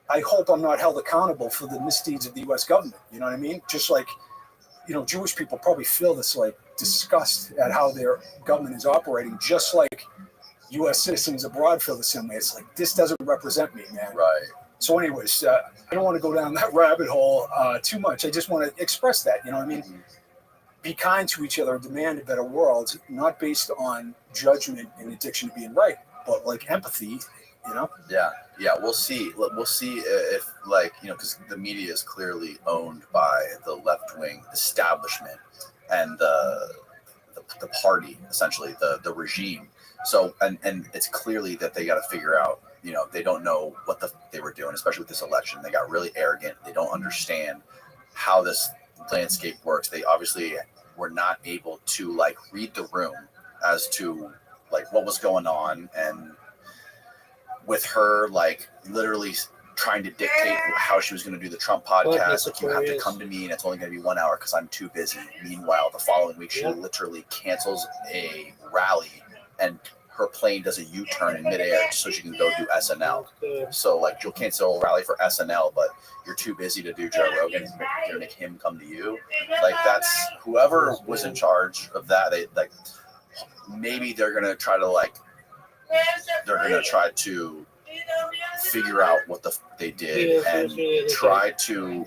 I hope I'm not held accountable for the misdeeds of the U.S. government. You know what I mean? Just like, you know, Jewish people probably feel this like disgust at how their government is operating, just like U.S. citizens abroad feel the same way. It's like, this doesn't represent me, man. Right. So anyways, I don't want to go down that rabbit hole too much. I just want to express that, you know what I mean? Be kind to each other, demand a better world, not based on judgment and addiction to being right, but like empathy, you know? Yeah. We'll see. We'll see if, like, you know, because the media is clearly owned by the left-wing establishment and the party, essentially, the regime. So, and it's clearly that they got to figure out, you know, they don't know what they were doing, especially with this election. They got really arrogant. They don't understand how this landscape works. They obviously were not able to, like, read the room as to, like, what was going on. And with her, like, literally trying to dictate how she was going to do the Trump podcast, like, you have to come to me and it's only going to be 1 hour because I'm too busy. Meanwhile, the following week, she literally cancels a rally and her plane does a U-turn in midair so she can go do SNL. So, like, you'll cancel a rally for SNL, but you're too busy to do Joe Rogan. You're going to make him come to you. Like, that's whoever was in charge of that. They, like, maybe they're going to try to figure out what they did and try to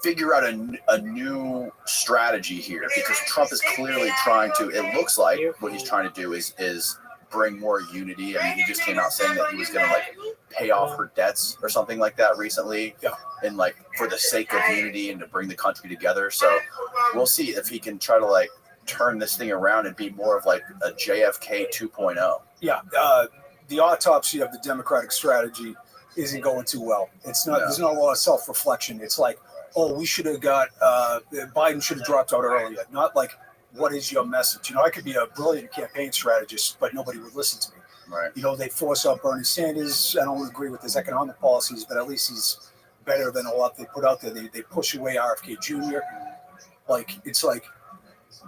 figure out a new strategy here, because Trump is clearly trying to, it looks like what he's trying to do is bring more unity. I mean, he just came out saying that he was going to, like, pay off her debts or something like that recently, and, like, for the sake of unity and to bring the country together. So we'll see if he can try to, like, turn this thing around and be more of, like, a JFK 2.0. Yeah. The autopsy of the Democratic strategy isn't going too well. It's not. There's not a lot of self-reflection. It's like, oh, we should have got Biden should have dropped out earlier. Not like, what is your message? You know, I could be a brilliant campaign strategist, but nobody would listen to me. Right. You know, they force up Bernie Sanders. I don't agree with his economic policies, but at least he's better than a lot they put out there. They push away RFK Jr. Like, it's like,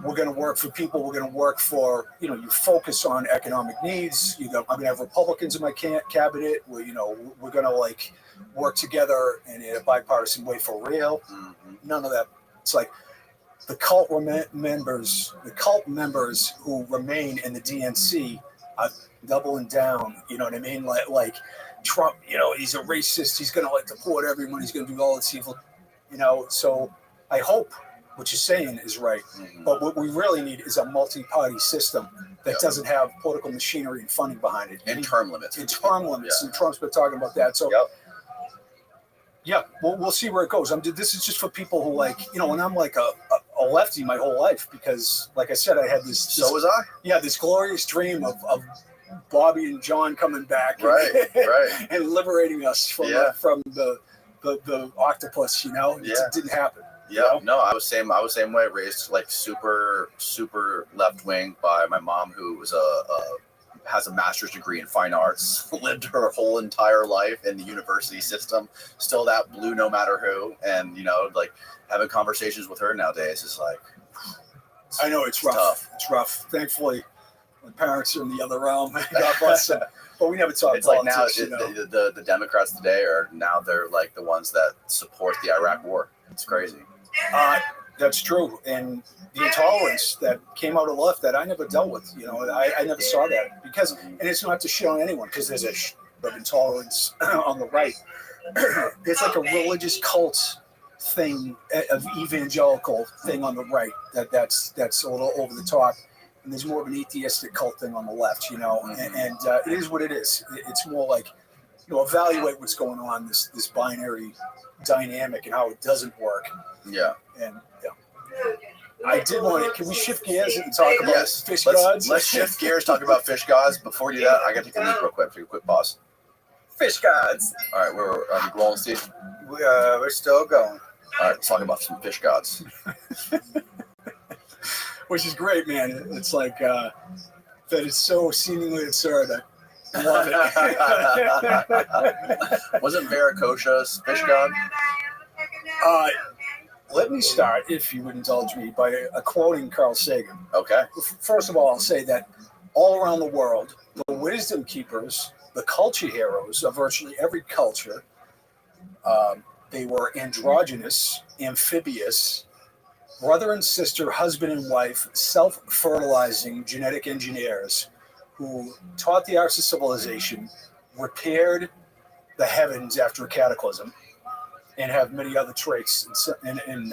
we're going to work for people. We're going to work for, you know, you focus on economic needs. I'm going to have Republicans in my cabinet. We're going to, like, work together in a bipartisan way for real. None of that. It's like the cult members who remain in the DNC are doubling down. You know what I mean? Like Trump, you know, he's a racist. He's going to, like, deport everyone. He's going to do all this evil, you know. So I hope what you're saying is right. But what we really need is a multi-party system that doesn't have political machinery and funding behind it. And term limits. And Trump's been talking about that. So, we'll see where it goes. This is just for people who, like, you know, and I'm like a lefty my whole life because, like I said, I had this. So was I. Yeah, this glorious dream of Bobby and John coming back, right, and liberating us from the octopus. You know, it didn't happen. Yeah, you know? No, I was same way. Raised, like, super left wing by my mom, who was has a master's degree in fine arts, lived her whole entire life in the university system, still that blue no matter who, and, you know, like, having conversations with her nowadays is like, I know it's rough. Tough. It's rough. Thankfully, my parents are in the other realm. God bless them. But we never talk it's politics. Like now, the Democrats today they're like the ones that support the Iraq war. It's crazy. That's true. And the intolerance that came out of the left that I never dealt with, you know, I never saw that because, and it's not to shit on anyone because there's of intolerance on the right. It's like a religious cult thing, of evangelical thing on the right that's a little over the top. And there's more of an atheistic cult thing on the left, you know, and it is what it is. It's more like, you know, evaluate what's going on, this binary dynamic and how it doesn't work. Yeah. And I did want to, can we shift gears and talk about fish gods? Let's shift gears, talk about fish gods. Before we do that, I got to take a leak real quick. Take a quick pause. Fish gods. All right, are we rolling, Steve? We're still going. All right, let's talk about some fish gods. Which is great, man. It's like, that is so seemingly absurd. I love it. Wasn't Veracocha's fish god? Let me start, if you would indulge me, by quoting Carl Sagan. Okay. First of all, I'll say that all around the world, the wisdom keepers, the culture heroes of virtually every culture, they were androgynous, amphibious, brother and sister, husband and wife, self-fertilizing genetic engineers who taught the arts of civilization, repaired the heavens after a cataclysm, and have many other traits in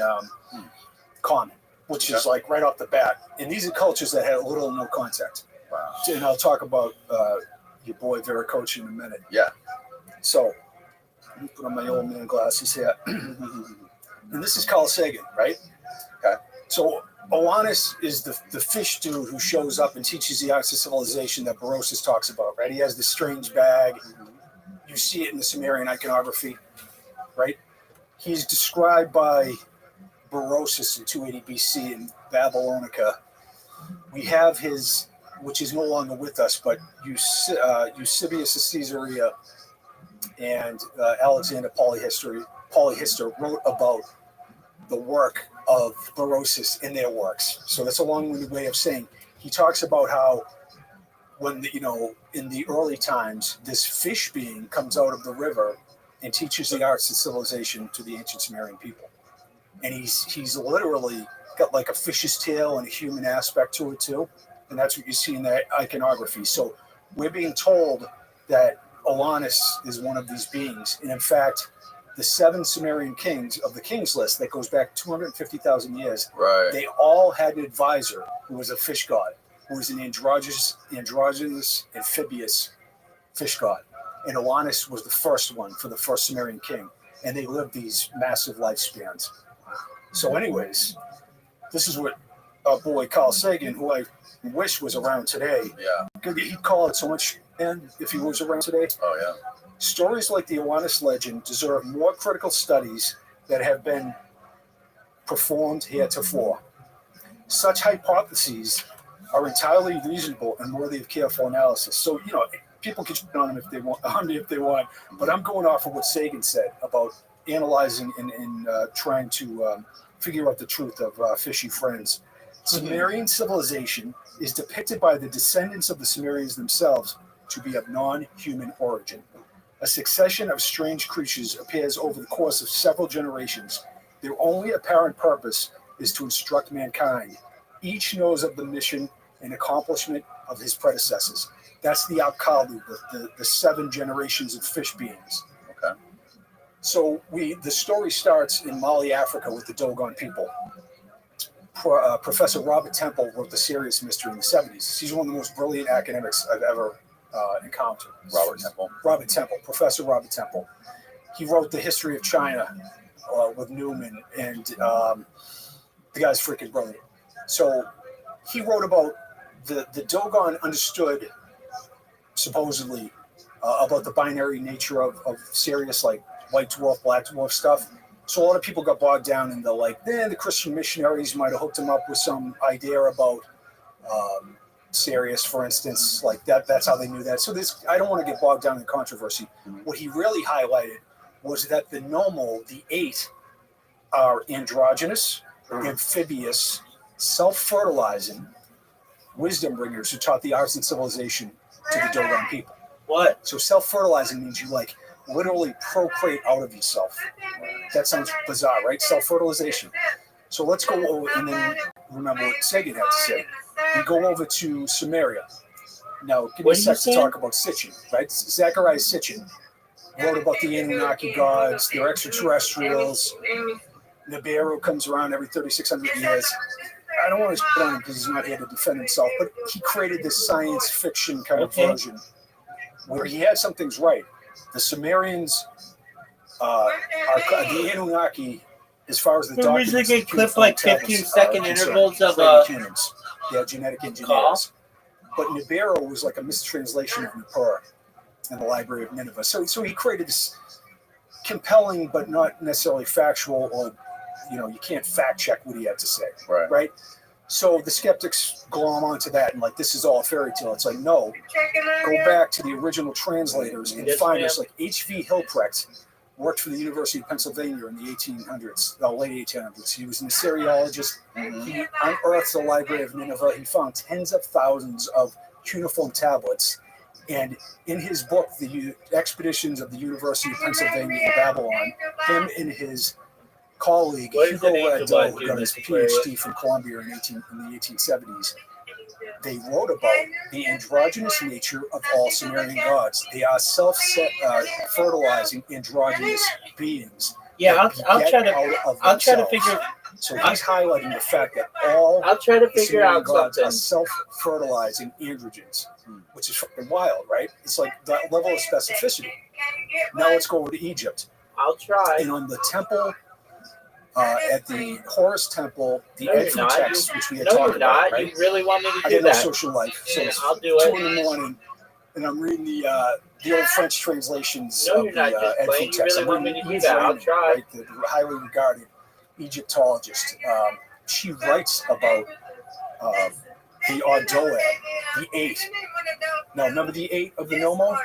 common, which is like right off the bat. And these are cultures that had little or no contact. Wow. And I'll talk about your boy Veracocha in a minute. Yeah. So, let me put on my old man glasses here. And this is Carl Sagan, right? Okay. So, Oannes is the fish dude who shows up and teaches the arts of civilization that Berosus talks about, right? He has this strange bag. You see it in the Sumerian iconography, right? He's described by Berosus in 280 BC in Babylonica. We have his, which is no longer with us, but Eusebius of Caesarea and Alexander Polyhistor wrote about the work of Berosus in their works. So that's a long-winded way of saying he talks about how when in the early times, this fish being comes out of the river and teaches the arts of civilization to the ancient Sumerian people. And he's literally got like a fish's tail and a human aspect to it too. And that's what you see in that iconography. So we're being told that Oannes is one of these beings. And in fact, the 7 Sumerian kings of the kings list that goes back 250,000 years, right, they all had an advisor who was a fish god, who was an androgynous amphibious fish god. And Oannes was the first one for the first Sumerian king. And they lived these massive lifespans. So anyways, this is what our boy Carl Sagan, who I wish was around today. Yeah. He'd call it so much, and if he was around today. Oh, yeah. Stories like the Oannes legend deserve more critical studies that have been performed heretofore. Such hypotheses are entirely reasonable and worthy of careful analysis. So, people can shit on him if they want, but I'm going off of what Sagan said about analyzing and trying to figure out the truth of fishy friends. Sumerian civilization is depicted by the descendants of the Sumerians themselves to be of non-human origin. A succession of strange creatures appears over the course of several generations. Their only apparent purpose is to instruct mankind. Each knows of the mission and accomplishment of his predecessors. That's the Apkallu, the 7 generations of fish beings. Okay. So the story starts in Mali, Africa, with the Dogon people. Professor Robert Temple wrote the Serious Mystery in the 70s. He's one of the most brilliant academics I've ever encountered. Robert Temple, Professor Robert Temple. He wrote the history of China with Newman, and the guy's freaking brilliant. So he wrote about the Dogon understood, supposedly, about the binary nature of Sirius, like white dwarf, black dwarf stuff. So a lot of people got bogged down in the Christian missionaries might have hooked them up with some idea about Sirius, for instance, like that. That's how they knew that. So I don't want to get bogged down in controversy. What he really highlighted was that the Nomo, the 8, are androgynous, amphibious, self-fertilizing wisdom bringers who taught the arts and civilization to the Dogon people. What? So self-fertilizing means you literally procreate out of yourself. That sounds bizarre, right? Self-fertilization. So let's go over and then remember what Sagan had to say. We go over to Sumeria. Now, give me a sec to talk about Sitchin, right? Zachariah Sitchin wrote about the Anunnaki gods, they're extraterrestrials. Nibiru comes around every 3,600 years. I don't want to put on him because he's not here to defend himself, but he created this science fiction kind of version where he had some things right. The Sumerians are the Anunnaki, as far as the documents. Usually get clipped like 15-second intervals of humans. They are genetic engineers. But Nibiru was like a mistranslation of Nippur in the Library of Nineveh. So he created this compelling but not necessarily factual, or you can't fact check what he had to say. Right. So the skeptics glom onto that and like, this is all a fairy tale. It's like, no, go back to the original translators and find us. Like H.V. Hilprecht worked for the University of Pennsylvania in the 1800s, the late 1800s. He was an Assyriologist. He unearthed the Library of Nineveh. He found tens of thousands of cuneiform tablets. And in his book, The Expeditions of the University of Pennsylvania in Babylon, him and his colleague, Hugo Radeau, who got his PhD from Columbia in the 1870s, they wrote about the androgynous nature of all Sumerian gods. They are self-fertilizing androgynous beings. Yeah, I'll try to figure. So he's highlighting the fact that all I'll try to figure Sumerian out gods something. are self-fertilizing androgens, which is fucking wild, right? It's like that level of specificity. Now let's go over to Egypt. I'll try. And on the temple, at the Horus Temple, the No, you're Edfu not. text, which we had No, talked you're about, not. right? You really want me to I do got no that? social life, so Yeah, it's I'll do it. 2 in the morning, and I'm reading the old French translations No, of you're the not just Edfu playing. You text. really I'm want me reading to do Eve that? I'll Raymond, try. right, the highly regarded Egyptologist. She writes about the Ardoad, the 8. Now, remember the 8 of the Nomo?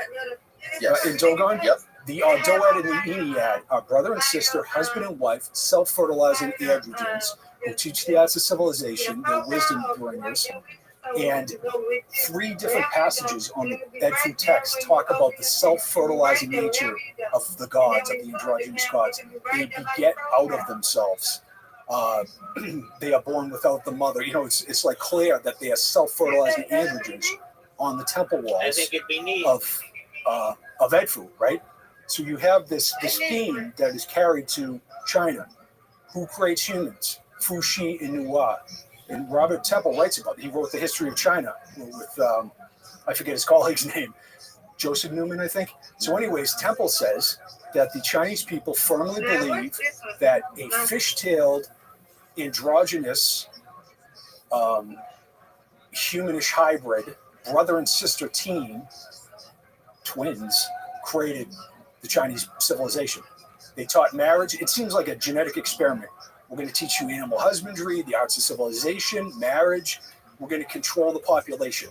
Yes. In Dogon? Yep. The Ardoad and the Ennead are brother and sister, husband and wife, self-fertilizing androgens who teach the arts of civilization, their wisdom bringers. And 3 different passages on the Edfu text talk about the self-fertilizing nature of the gods, of the androgynous gods. They beget out of themselves. They are born without the mother. You know, it's like clear that they are self-fertilizing androgens on the temple walls I think it'd be neat. of Edfu, right? So you have this theme that is carried to China. Who creates humans? Fuxi and Nuwa. And Robert Temple writes about it. He wrote The History of China with, I forget his colleague's name, Joseph Newman, I think. So anyways, Temple says that the Chinese people firmly believe that a fish-tailed, androgynous, humanish hybrid, brother and sister team, twins, created the Chinese civilization. They taught marriage. It seems like a genetic experiment. We're going to teach you animal husbandry, the arts of civilization, marriage. We're going to control the population.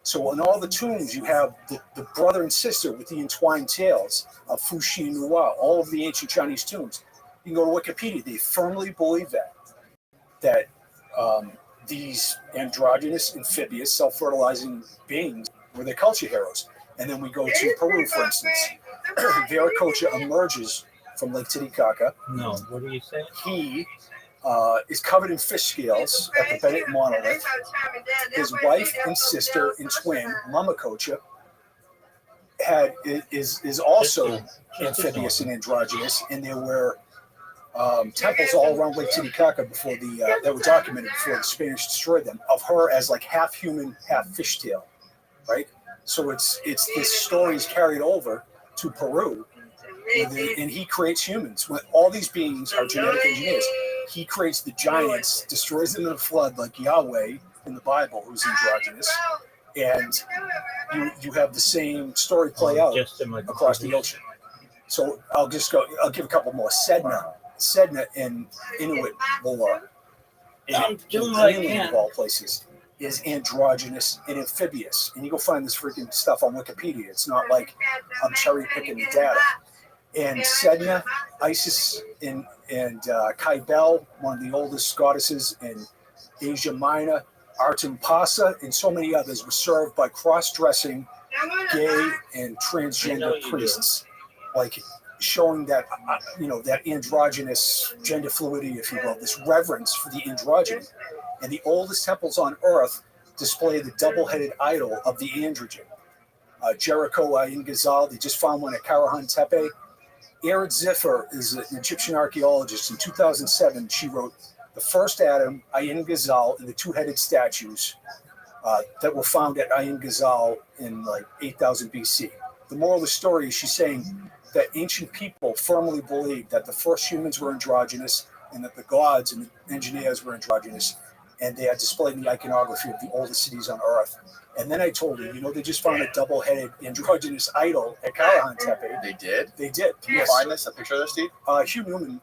So in all the tombs, you have the brother and sister with the entwined tails of Fuxi and Nuwa, all of the ancient Chinese tombs. You can go to Wikipedia. They firmly believe that these androgynous, amphibious, self-fertilizing beings were their culture heroes. And then we go to Peru, for instance. Viracocha emerges from Lake Titicaca. No, what do you say? He is covered in fish scales at the Bennett monolith. His wife and sister and twin, Mamacocha, is also amphibious and androgynous, and there were temples all around Lake Titicaca before that were documented before the Spanish destroyed them, of her as like half human, half fishtail, right? So it's this story is carried over to Peru, and he creates humans. When all these beings are genetic engineers, he creates the giants, destroys them in a flood like Yahweh in the Bible, who's androgynous, and you have the same story play out across the ocean. So I'll give a couple more. Sedna in Inuit lore, I'm doing what I Greenland can. of all places, is androgynous and amphibious. And you go find this freaking stuff on Wikipedia. It's not like I'm cherry picking the data. And Sedna, Isis, and Kybele, one of the oldest goddesses in Asia Minor, Artimpasa, and so many others, were served by cross-dressing gay and transgender priests, like showing that that androgynous gender fluidity, if you will, this reverence for the androgyny. And the oldest temples on earth display the double-headed idol of the androgen. Jericho Ayin Ghazal, they just found one at Karahan Tepe. Ered Ziffer is an Egyptian archaeologist. In 2007, she wrote The First Adam, Ayin Ghazal, and the Two-Headed Statues that were found at Ayin Ghazal in like 8000 BC. The moral of the story is she's saying that ancient people firmly believed that the first humans were androgynous and that the gods and the engineers were androgynous, and they had displayed the iconography of the oldest cities on earth. And then I told her, they just found a double-headed androgynous idol at Karahan Tepe. They did? They did. Can you find this, a picture of this, Steve? Hugh Newman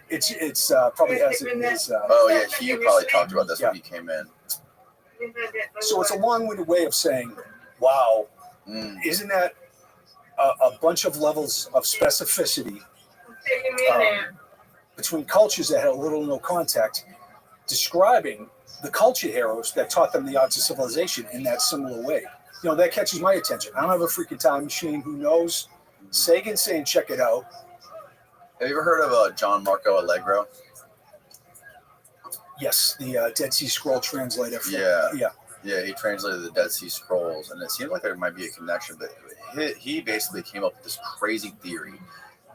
It's probably has it is. Oh yeah, he probably talked about this when he came in. So it's a long-winded way of saying, wow, isn't that a bunch of levels of specificity between cultures that had little or no contact, describing the culture heroes that taught them the arts of civilization in that similar way. You know, that catches my attention. I don't have a freaking time machine. Who knows? Sagan saying, check it out. Have you ever heard of John Marco Allegro? Yes, the Dead Sea Scroll translator. Yeah, he translated the Dead Sea Scrolls, and it seemed like there might be a connection, but he basically came up with this crazy theory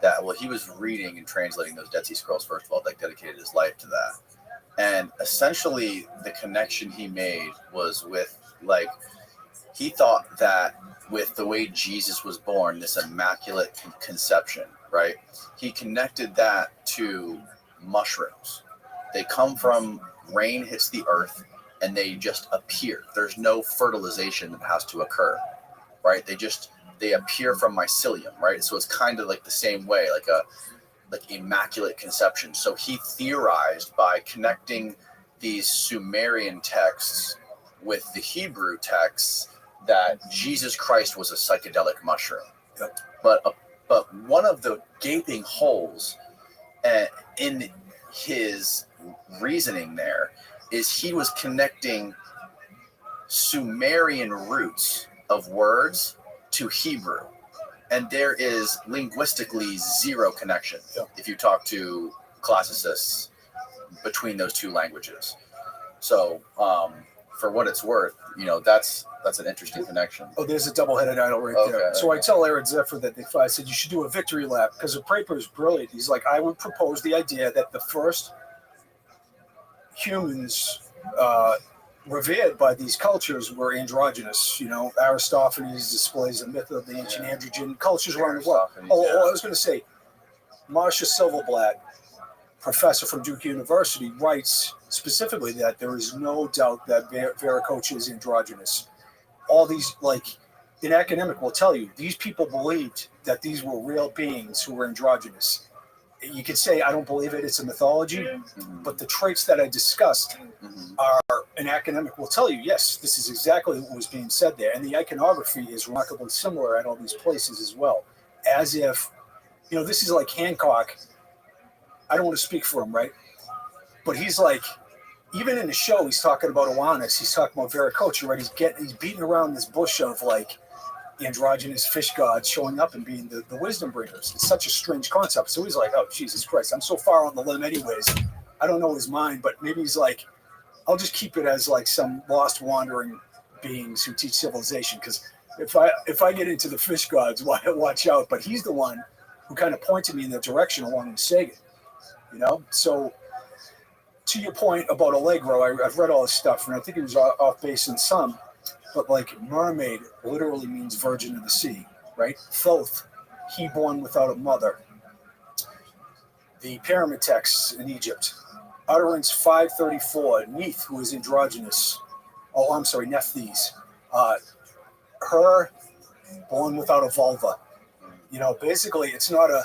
that, well, he was reading and translating those Dead Sea Scrolls, first of all, like dedicated his life to that. And essentially the connection he made was with, like, he thought that with the way Jesus was born, this immaculate conception, right? He connected that to mushrooms. They come from, rain hits the earth, and they just appear. There's no fertilization that has to occur, right? They appear from mycelium, right? So it's kind of like the same way, like immaculate conception. So he theorized by connecting these Sumerian texts with the Hebrew texts that Jesus Christ was a psychedelic mushroom. Yep. But one of the gaping holes in his reasoning there is he was connecting Sumerian roots of words to Hebrew. And there is linguistically zero connection if you talk to classicists between those two languages. So for what it's worth, you know, that's an interesting connection. Oh, there's a double-headed idol right there. So I tell Aaron Zephyr that I said you should do a victory lap because the paper is brilliant. He's like, I would propose the idea that the first humans revered by these cultures were androgynous. You know, Aristophanes displays the myth of the ancient androgen cultures around the world. I was going to say, Marcia Silverblatt, professor from Duke University, writes specifically that there is no doubt that Veracocha is androgynous. All these, like, an academic will tell you, these people believed that these were real beings who were androgynous. You could say, I don't believe it, it's a mythology, but the traits that I discussed are, an academic will tell you, yes, this is exactly what was being said there. And the iconography is remarkably similar at all these places as well. As if, you know, this is like Hancock. I don't want to speak for him, right? But he's like, even in the show, he's talking about Oannes, he's talking about Veracocha, right? He's beating around this bush of, like, androgynous fish gods showing up and being the wisdom bringers. It's such a strange concept. So he's like, oh, Jesus Christ, I'm so far on the limb anyways. I don't know his mind, but maybe he's like, I'll just keep it as like some lost wandering beings who teach civilization. Because if I get into the fish gods, watch out. But he's the one who kind of pointed me in that direction along with Sagan, you know? So to your point about Allegro, I've read all his stuff, and I think he was off base in some. But like mermaid literally means virgin of the sea, right? Thoth, he born without a mother. The pyramid texts in Egypt, utterance 534, Neith, who is androgynous. Oh, I'm sorry, Nephthys. Her born without a vulva. You know, basically, it's not a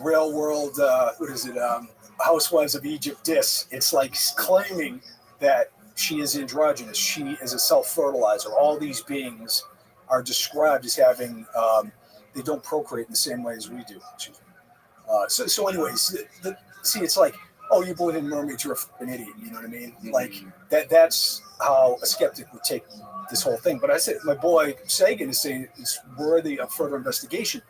real world, Housewives of Egypt diss. It's like claiming that she is androgynous. She is a self-fertilizer. All these beings are described as having, they don't procreate in the same way as we do. So anyways, see, it's like, oh, you believe in mermaids, you're an idiot. You know what I mean? Mm-hmm. Like, that's how a skeptic would take this whole thing. But I said, my boy Sagan is saying it's worthy of further investigation.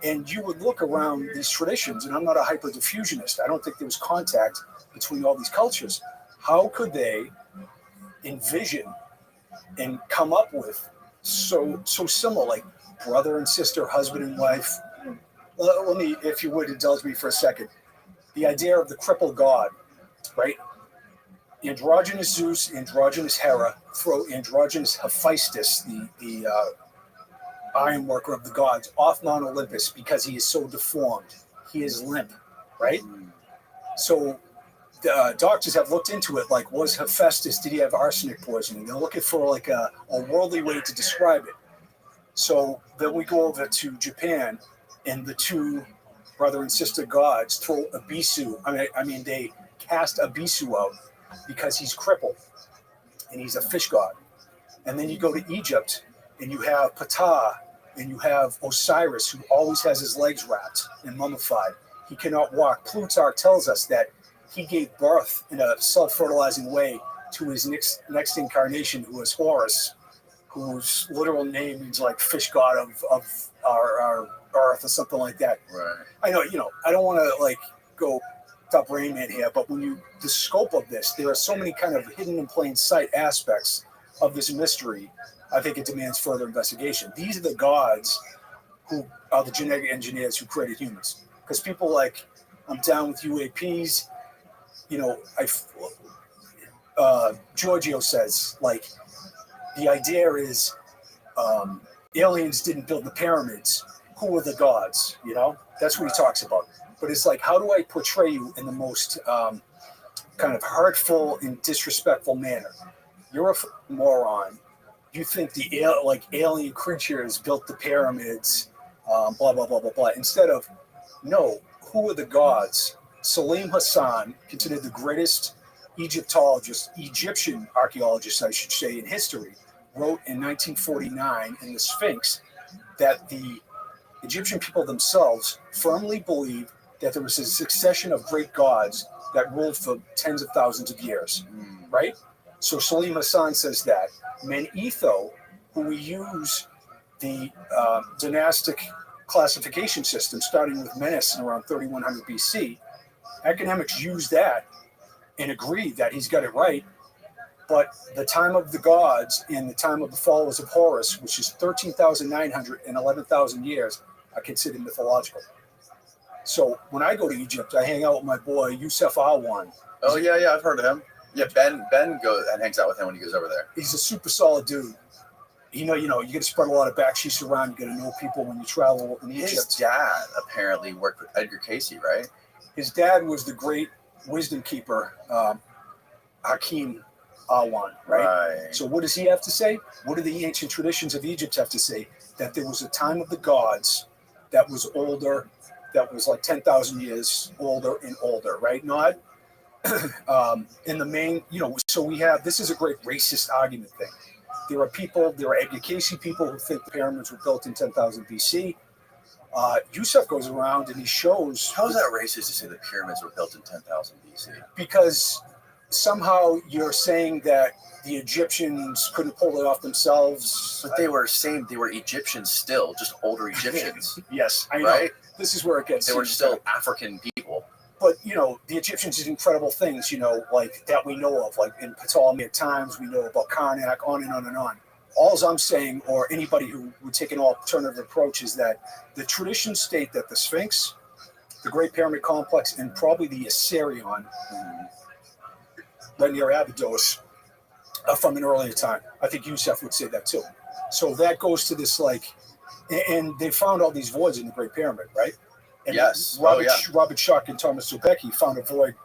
And you would look around these traditions, and I'm not a hyper-diffusionist. I don't think there was contact between all these cultures. How could they envision and come up with so similar, like brother and sister, husband and wife? Let me, if you would, indulge me for a second. The idea of the crippled god, right? Androgynous Zeus, androgynous Hera, throw androgynous Hephaestus, the iron worker of the gods, off Mount Olympus because he is so deformed. He is limp, right? So the doctors have looked into it, like, was Hephaestus, did he have arsenic poisoning? They're looking for like a worldly way to describe it. So then we go over to Japan, and the two brother and sister gods throw Abisu. I mean, they cast Abisu out because he's crippled and he's a fish god. And then you go to Egypt and you have Ptah and you have Osiris, who always has his legs wrapped and mummified. He cannot walk. Plutarch tells us that he gave birth in a self-fertilizing way to his next incarnation, who was Horus, whose literal name means like fish god of our earth or something like that. Right. I know, I don't want to like go top Rain Man here, but the scope of this, there are so many kind of hidden in plain sight aspects of this mystery. I think it demands further investigation. These are the gods who are the genetic engineers who created humans. Because people like, I'm down with UAPs, Giorgio says, like, the idea is aliens didn't build the pyramids. Who were the gods? That's what he talks about. But it's like, how do I portray you in the most kind of hurtful and disrespectful manner? You're a moron. You think the alien creatures built the pyramids, blah, blah, blah, blah, blah. Instead of, no, who are the gods? Salim Hassan, considered the greatest Egyptian archaeologist, I should say, in history, wrote in 1949 in the Sphinx that the Egyptian people themselves firmly believed that there was a succession of great gods that ruled for tens of thousands of years, right? So Salim Hassan says that. Menetho, who we use the dynastic classification system, starting with Menes in around 3100 BC, academics use that and agree that he's got it right. But the time of the gods and the time of the followers of Horus, which is 13,900 and 11,000 years, are considered mythological. So when I go to Egypt, I hang out with my boy Yusuf Awan. Oh yeah, I've heard of him. Yeah, Ben goes and hangs out with him when he goes over there. He's a super solid dude. You got to spread a lot of backsheesh around. You got to know people when you travel in Egypt. His dad apparently worked with Edgar Cayce, right? His dad was the great wisdom keeper, Hakim Awan, right? So what does he have to say? What do the ancient traditions of Egypt have to say? That there was a time of the gods that was older, that was like 10,000 years older and older, right? Not in the main, so we have, this is a great racist argument thing. There are Edgar Cayce people who think the pyramids were built in 10,000 BC. Yusuf goes around and he shows. How is that racist to say the pyramids were built in 10,000 BC? Because somehow you're saying that the Egyptians couldn't pull it off themselves. But they were Egyptians still, just older Egyptians. Yes, I know. Right? This is where it gets. They were still African people. But, the Egyptians did incredible things, like that we know of, like in Ptolemy times, we know about Karnak, on and on and on. All I'm saying, or anybody who would take an alternative approach, is that the traditions state that the Sphinx, the Great Pyramid Complex, and probably the Assyrian, right near Abydos, are from an earlier time. I think Yusuf would say that too. So that goes to this, like, and they found all these voids in the Great Pyramid, right? And yes. Robert Schoch and Thomas Zubecki found a void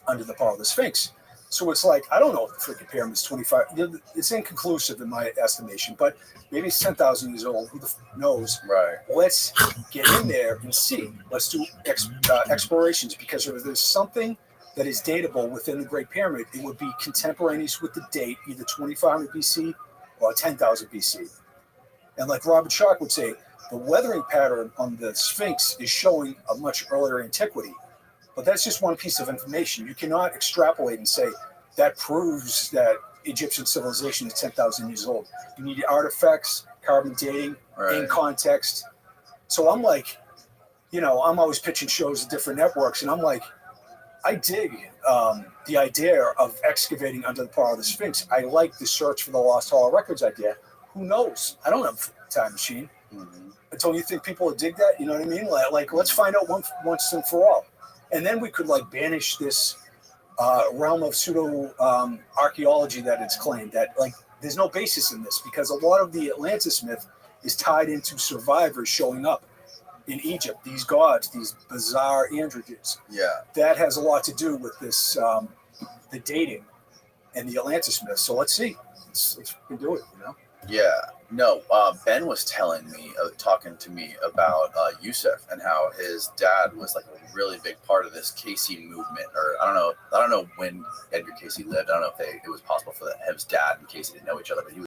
under the power of the Sphinx. So it's like, I don't know if the freaking pyramid's 25. It's inconclusive in my estimation, but maybe it's 10,000 years old. Who the knows? Right. Let's get in there and see. Let's do explorations, because if there's something that is datable within the Great Pyramid, it would be contemporaneous with the date, either 2500 BC or 10,000 BC. And like Robert Schoch would say, the weathering pattern on the Sphinx is showing a much earlier antiquity. But that's just one piece of information. You cannot extrapolate and say that proves that Egyptian civilization is 10,000 years old. You need artifacts, carbon dating, in context. So I'm like, I'm always pitching shows at different networks, and I'm like, I dig the idea of excavating under the power of the Sphinx. I like the search for the Lost Hall of Records idea. Who knows? I don't have a time machine. Don't you think people would dig that? You know what I mean? Like let's find out once and for all. And then we could banish this realm of pseudo archaeology that it's claimed that there's no basis in this, because a lot of the Atlantis myth is tied into survivors showing up in Egypt. These gods, these bizarre androgens. Yeah. That has a lot to do with this, the dating and the Atlantis myth. So let's see. Let's do it. Yeah. No, Ben was telling me, talking to me about Yusuf and how his dad was like a really big part of this Casey movement. Or I don't know when Edgar Casey lived. I don't know if it was possible for his dad and Casey to know each other, but he